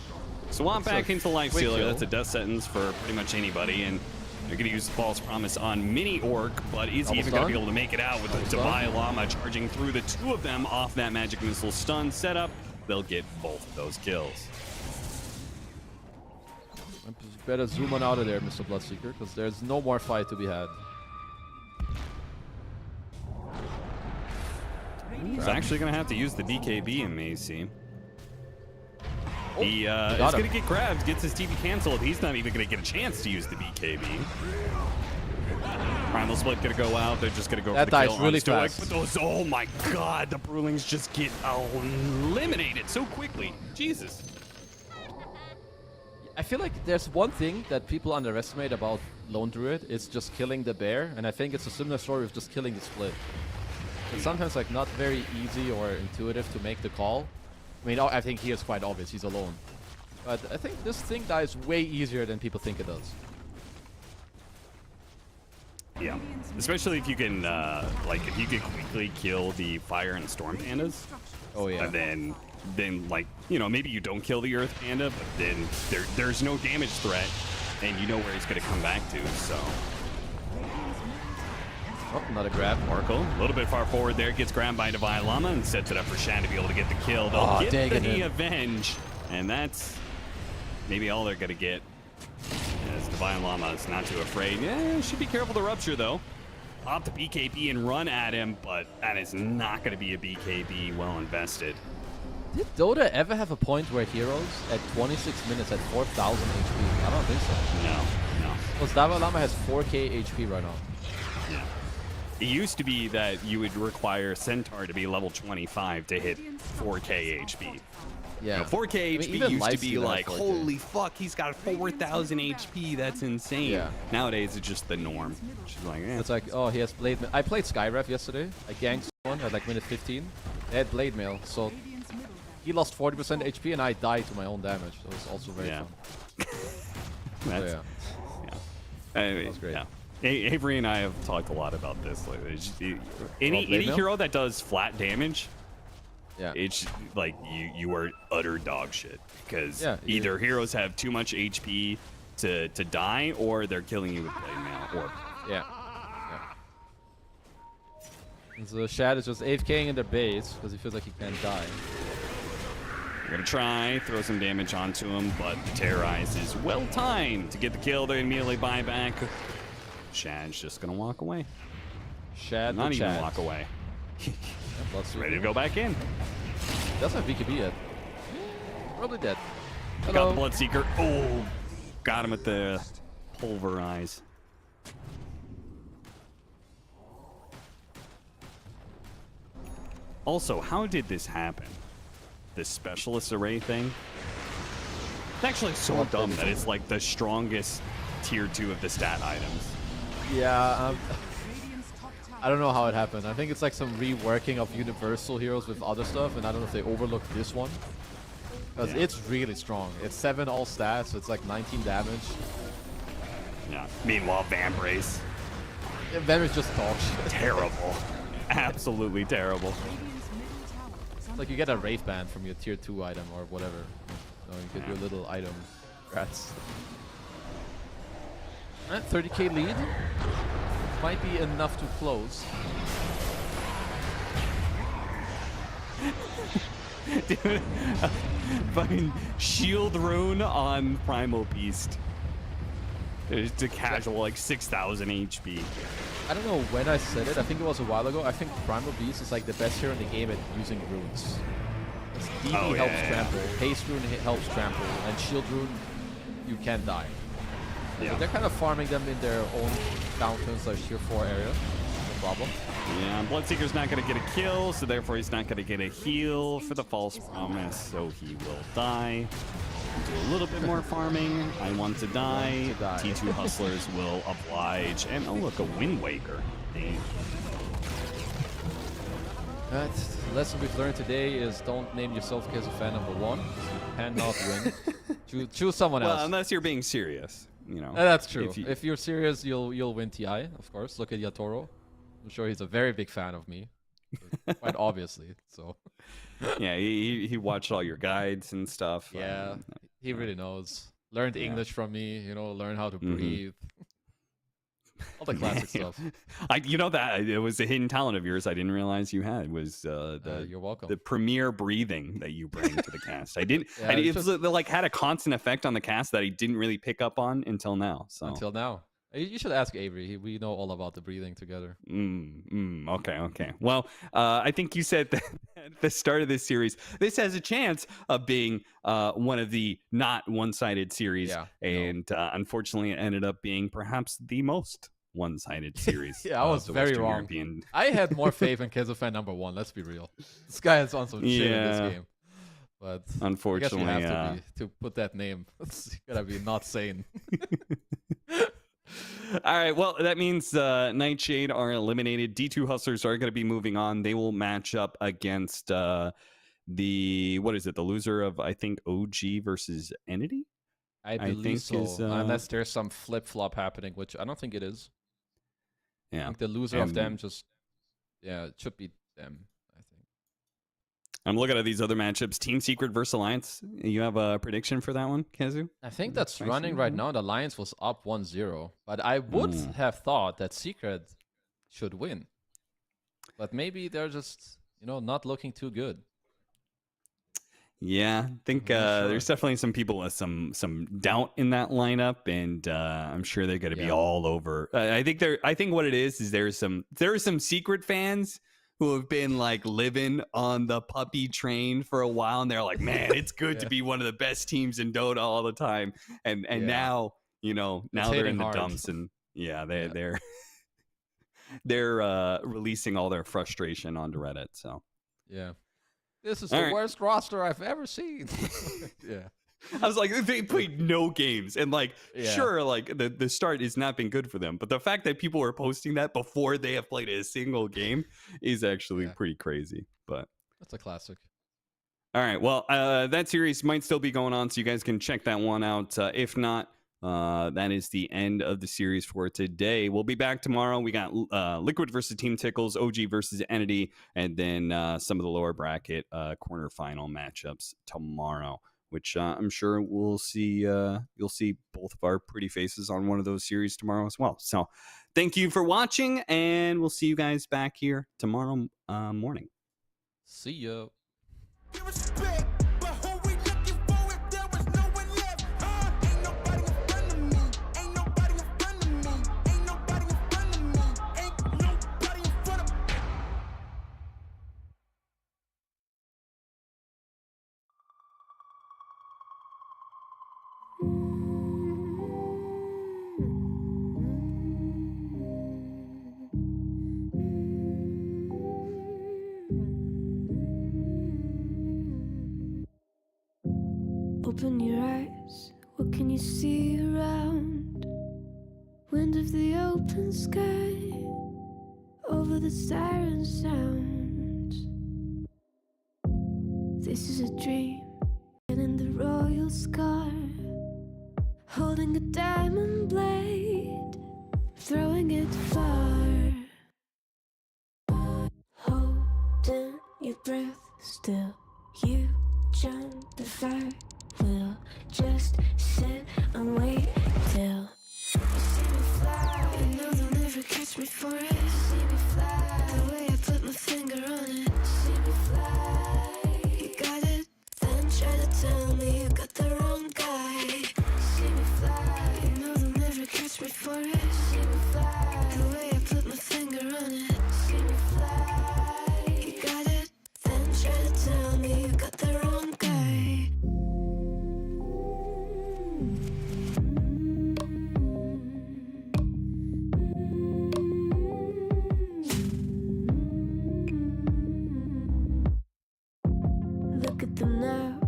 [SPEAKER 17] Swap back into Lifestealer. That's a death sentence for pretty much anybody, and they're gonna use False Promise on Mini Orc, but is he even gonna be able to make it out with the Divine Llama charging through the two of them off that Magic Missile stun setup? They'll get both of those kills.
[SPEAKER 2] Better zoom on out of there, Mr. Bloodseeker, because there's no more fight to be had.
[SPEAKER 17] He's actually going to have to use the BKB in Macy. He is going to get grabbed, gets his TP canceled. He's not even going to get a chance to use the BKB. Primal Split going to go out. They're just going to go
[SPEAKER 2] that
[SPEAKER 17] for the kill.
[SPEAKER 2] dies really fast.
[SPEAKER 17] But those, oh my god, the Brewlings just get eliminated so quickly. Jesus.
[SPEAKER 2] I feel like there's one thing that people underestimate about Lone Druid. It's just killing the bear, and I think it's a similar story of just killing the split. It's sometimes like not very easy or intuitive to make the call. I mean, I think here it's quite obvious. He's alone. But I think this thing dies way easier than people think it does.
[SPEAKER 17] Yeah, especially if you can, like, if you can quickly kill the Fire and Storm Pandas.
[SPEAKER 2] Oh yeah.
[SPEAKER 17] And then like, you know, maybe you don't kill the Earth Panda, but then there's no damage threat, and you know where he's going to come back to, so.
[SPEAKER 2] Oh, another grab.
[SPEAKER 17] Oracle, a little bit far forward there, gets grabbed by Divine Llama and sets it up for Shan to be able to get the kill. They'll get the Avenge, and that's maybe all they're going to get. As Divine Llama is not too afraid. Yeah, should be careful to Rupture, though. pop the BKB and run at him, but that is not going to be a BKB well invested.
[SPEAKER 2] Did Dota ever have a point where heroes at 26 minutes at 4,000 HP? I don't think so.
[SPEAKER 17] No.
[SPEAKER 2] Because Davalama has 4k HP right now.
[SPEAKER 17] Yeah. It used to be that you would require Centaur to be level 25 to hit 4k HP.
[SPEAKER 2] Yeah.
[SPEAKER 17] 4k HP
[SPEAKER 2] even
[SPEAKER 17] used to be
[SPEAKER 2] Lifesteal
[SPEAKER 17] like,
[SPEAKER 2] has 4K.
[SPEAKER 17] holy fuck, he's got 4,000 HP. That's insane.
[SPEAKER 2] Yeah.
[SPEAKER 17] Nowadays, it's just the norm. She's like,
[SPEAKER 2] It's like, oh, he has Blade Mail. I played Skyref yesterday. I ganked someone at like minute 15. They had Blade Mail, so he lost 40% HP and I died to my own damage. So it was also very fun.
[SPEAKER 17] That's,
[SPEAKER 2] So,
[SPEAKER 17] That
[SPEAKER 2] was great.
[SPEAKER 17] Yeah. Avery and I have talked a lot about this lately. Any
[SPEAKER 2] Blade Mail?
[SPEAKER 17] hero that does flat damage,
[SPEAKER 2] yeah,
[SPEAKER 17] it's like you are utter dog shit because
[SPEAKER 2] Yeah,
[SPEAKER 17] either heroes have too much HP to die, or they're killing you with Blade Mail. Or
[SPEAKER 2] yeah. And so Shad is just AFKing in their base because he feels like he can't die.
[SPEAKER 17] we're gonna try throw some damage onto him, but the Terrorize is well timed to get the kill. They immediately buy back. Shad's just gonna walk away.
[SPEAKER 2] Shad,
[SPEAKER 17] Not
[SPEAKER 2] the
[SPEAKER 17] even
[SPEAKER 2] Chad.
[SPEAKER 17] walk away.
[SPEAKER 2] Plus
[SPEAKER 17] Ready to go back in.
[SPEAKER 2] Doesn't have BKB yet. Probably dead.
[SPEAKER 17] Got
[SPEAKER 2] Hello.
[SPEAKER 17] the Bloodseeker. Oh, got him at the Pulverize. Also, how did this happen? This Specialist Array thing? It's actually so dumb that it's like the strongest tier 2 of the stat items.
[SPEAKER 2] Yeah, I don't know how it happened. I think it's like some reworking of universal heroes with other stuff, and I don't know if they overlooked this one. Because it's really strong. It's 7 all stats, so it's like 19 damage.
[SPEAKER 17] Yeah. Meanwhile, Vambrace.
[SPEAKER 2] Yeah, Vambrace just dog shit.
[SPEAKER 17] Terrible. Absolutely terrible.
[SPEAKER 2] It's like you get a Wraith Band from your tier 2 item or whatever. So you get your little item. Rats. Alright, 30k lead. Might be enough to close.
[SPEAKER 17] Dude, fucking shield rune on Primal Beast. It's a casual like 6,000 HP.
[SPEAKER 2] I don't know when I said it. I think it was a while ago. I think Primal Beast is like the best hero in the game at using runes. DB helps trample, Haste Rune helps trample, and Shield Rune, you can't die.
[SPEAKER 17] Yeah.
[SPEAKER 2] So they're kind of farming them in their own downturns like tier 4 area. No problem.
[SPEAKER 17] Yeah, Bloodseeker's not going to get a kill, so therefore he's not going to get a heal for the False Promise, so he will die. Do a little bit more farming. I want to die. T2 Hustlers will oblige. And oh look, a Wind Waker. Dang.
[SPEAKER 2] That lesson we've learned today is don't name yourself as a fan number 1. You cannot win. Choose someone else.
[SPEAKER 17] Well, unless you're being serious, you know.
[SPEAKER 2] That's true. If you're serious, you'll win TI, of course. Look at Yatoro. I'm sure he's a very big fan of me. Quite obviously. So.
[SPEAKER 17] Yeah, he watched all your guides and stuff.
[SPEAKER 2] Yeah, he really knows. Learned English from me, you know, learn how to breathe. All the classic stuff.
[SPEAKER 17] You know that it was a hidden talent of yours I didn't realize you had was
[SPEAKER 2] you're welcome.
[SPEAKER 17] The premier breathing that you bring to the cast. I didn't.
[SPEAKER 2] Yeah,
[SPEAKER 17] It's like had a constant effect on the cast that I didn't really pick up on until now. So
[SPEAKER 2] until now. You should ask Avery. We know all about the breathing together.
[SPEAKER 17] Okay. Well, I think you said that at the start of this series, this has a chance of being one of the not one-sided series. And unfortunately, it ended up being perhaps the most one-sided series.
[SPEAKER 2] I was very
[SPEAKER 17] Western
[SPEAKER 2] wrong.
[SPEAKER 17] European.
[SPEAKER 2] I had more faith in Kazafan number 1. Let's be real. This guy has on some shit in this game. But
[SPEAKER 17] unfortunately,
[SPEAKER 2] I guess you have to put that name. It's gotta be not sane.
[SPEAKER 17] All right, well, that means Nightshade are eliminated. D2 Hustlers are going to be moving on. They will match up against the loser of, I think, OG versus Entity?
[SPEAKER 2] I believe so, unless there's some flip-flop happening, which I don't think it is.
[SPEAKER 17] Yeah.
[SPEAKER 2] I think the loser of them just, it should be them, I think.
[SPEAKER 17] I'm looking at these other matchups. Team Secret versus Alliance. You have a prediction for that one, Kazu?
[SPEAKER 2] I think that's running right now. The Alliance was up 1-0. But I would have thought that Secret should win. But maybe they're just, not looking too good.
[SPEAKER 17] Yeah, I think there's definitely some people with some doubt in that lineup, and I'm sure they're going to be all over. I think what it is there are some secret fans who have been like living on the puppy train for a while, and they're like, man, it's good to be one of the best teams in Dota all the time, and now they're in the dumps, and they're releasing all their frustration onto Reddit. So
[SPEAKER 2] yeah. This is the worst roster I've ever seen. Yeah.
[SPEAKER 17] I was like, they played no games. And sure, the start has not been good for them. But the fact that people are posting that before they have played a single game is actually pretty crazy. But
[SPEAKER 2] that's a classic.
[SPEAKER 17] All right. Well, that series might still be going on, so you guys can check that one out. If not, that is the end of the series for today. We'll be back tomorrow. We got Liquid versus Team Tickles, OG versus Entity, and then some of the lower bracket quarterfinal matchups tomorrow, which I'm sure we'll see. You'll see both of our pretty faces on one of those series tomorrow as well. So thank you for watching, and we'll see you guys back here tomorrow morning.
[SPEAKER 2] See ya.
[SPEAKER 4] Open your eyes, what can you see around? Wind of the open sky, over the siren sound. This is a dream, and in the royal scar, holding a diamond blade, throwing it far. Holding your breath still, you jump the fire. We'll just sit and wait till you see me fly. You know they'll never catch me for it. See me fly. The way I put my finger on it. See me fly. You got it, then try to tell me you got the wrong guy. See me fly. You know they'll never catch me for it. See me fly. The way I put my finger on it. See me fly. You got it, then try to tell me you got the wrong guy. Look at them now,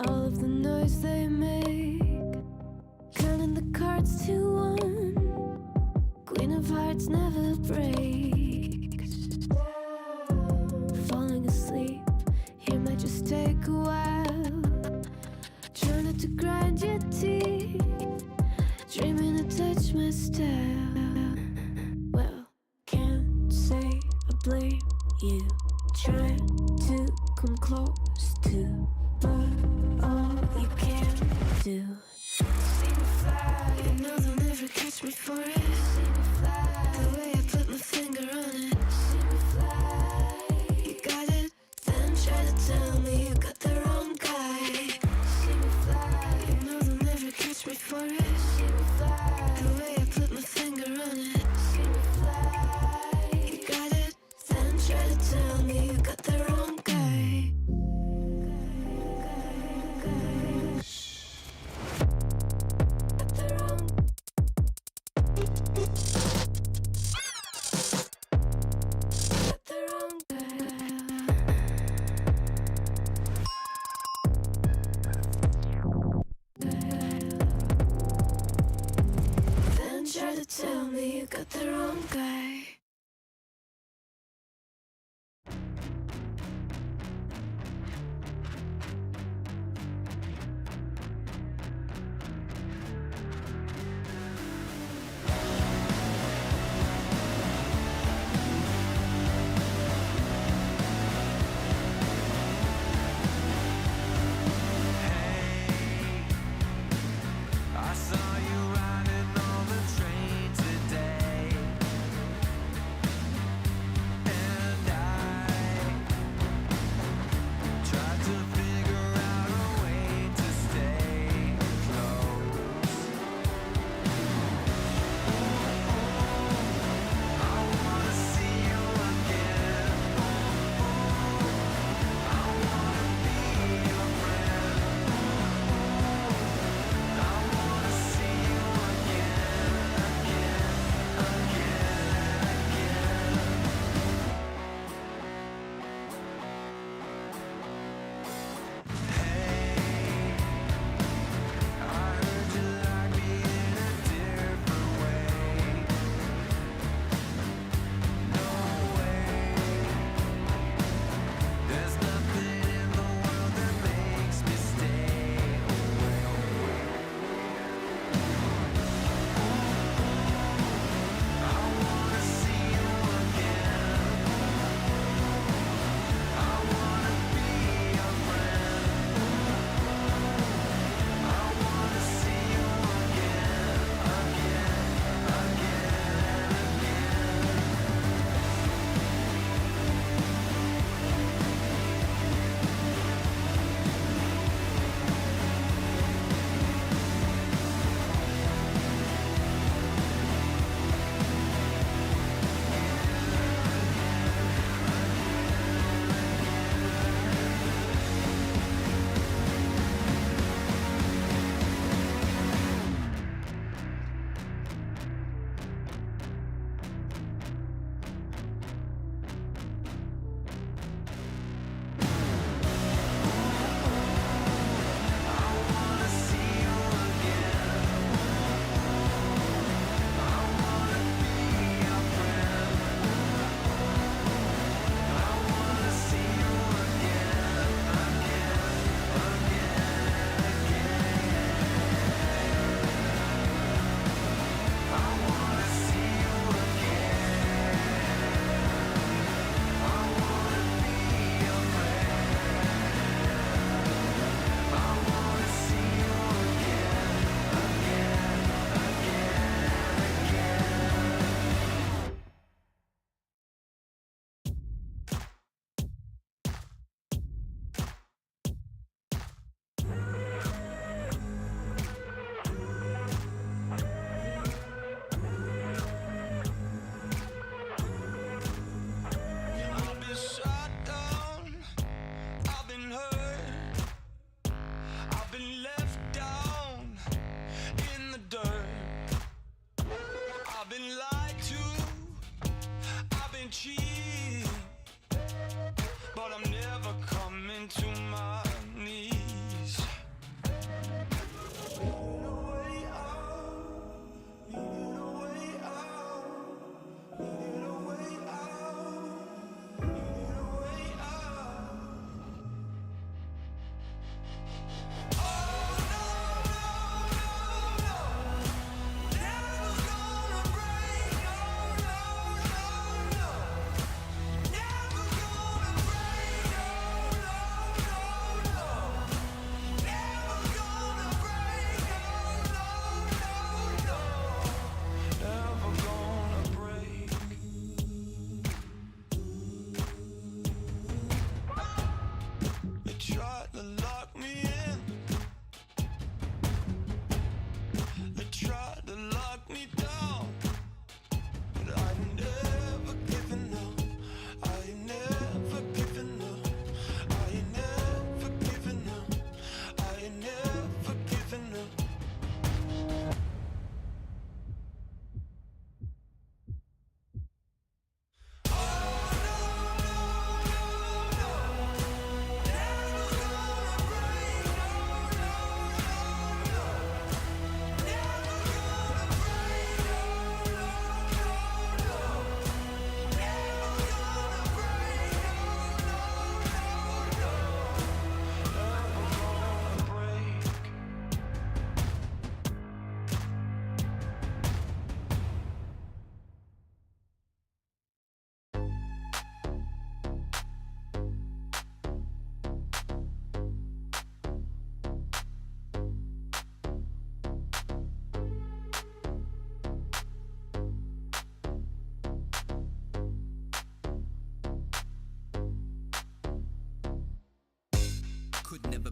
[SPEAKER 4] all of the noise they make, counting the cards to one. Queen of Hearts never breaks. Falling asleep, here might just take a while. Try not to grind your teeth, dreaming to touch my style. Well, can't say I blame you, trying to come close to, but all you can do. See me fly, you know they'll never catch me for it. See me fly, the way I put my finger on it. See me fly, you got it, then try to tell me you got the wrong guy. See me fly, you know they'll never catch me for it. See me fly, the way I put my finger on it. See me fly, you got it, then try to tell me you got the wrong guy. Then try to tell me you got the wrong guy.
[SPEAKER 15] I saw you riding on the train today.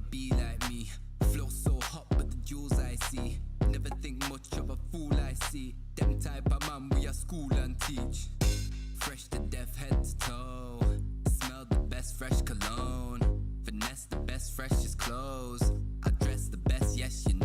[SPEAKER 12] be like me. Flow so hot, but the jewels I see. Never think much of a fool I see. Them type of man we are school and teach. Fresh to death, head to toe. Smell the best fresh cologne. Finesse the best freshest clothes. I dress the best, yes you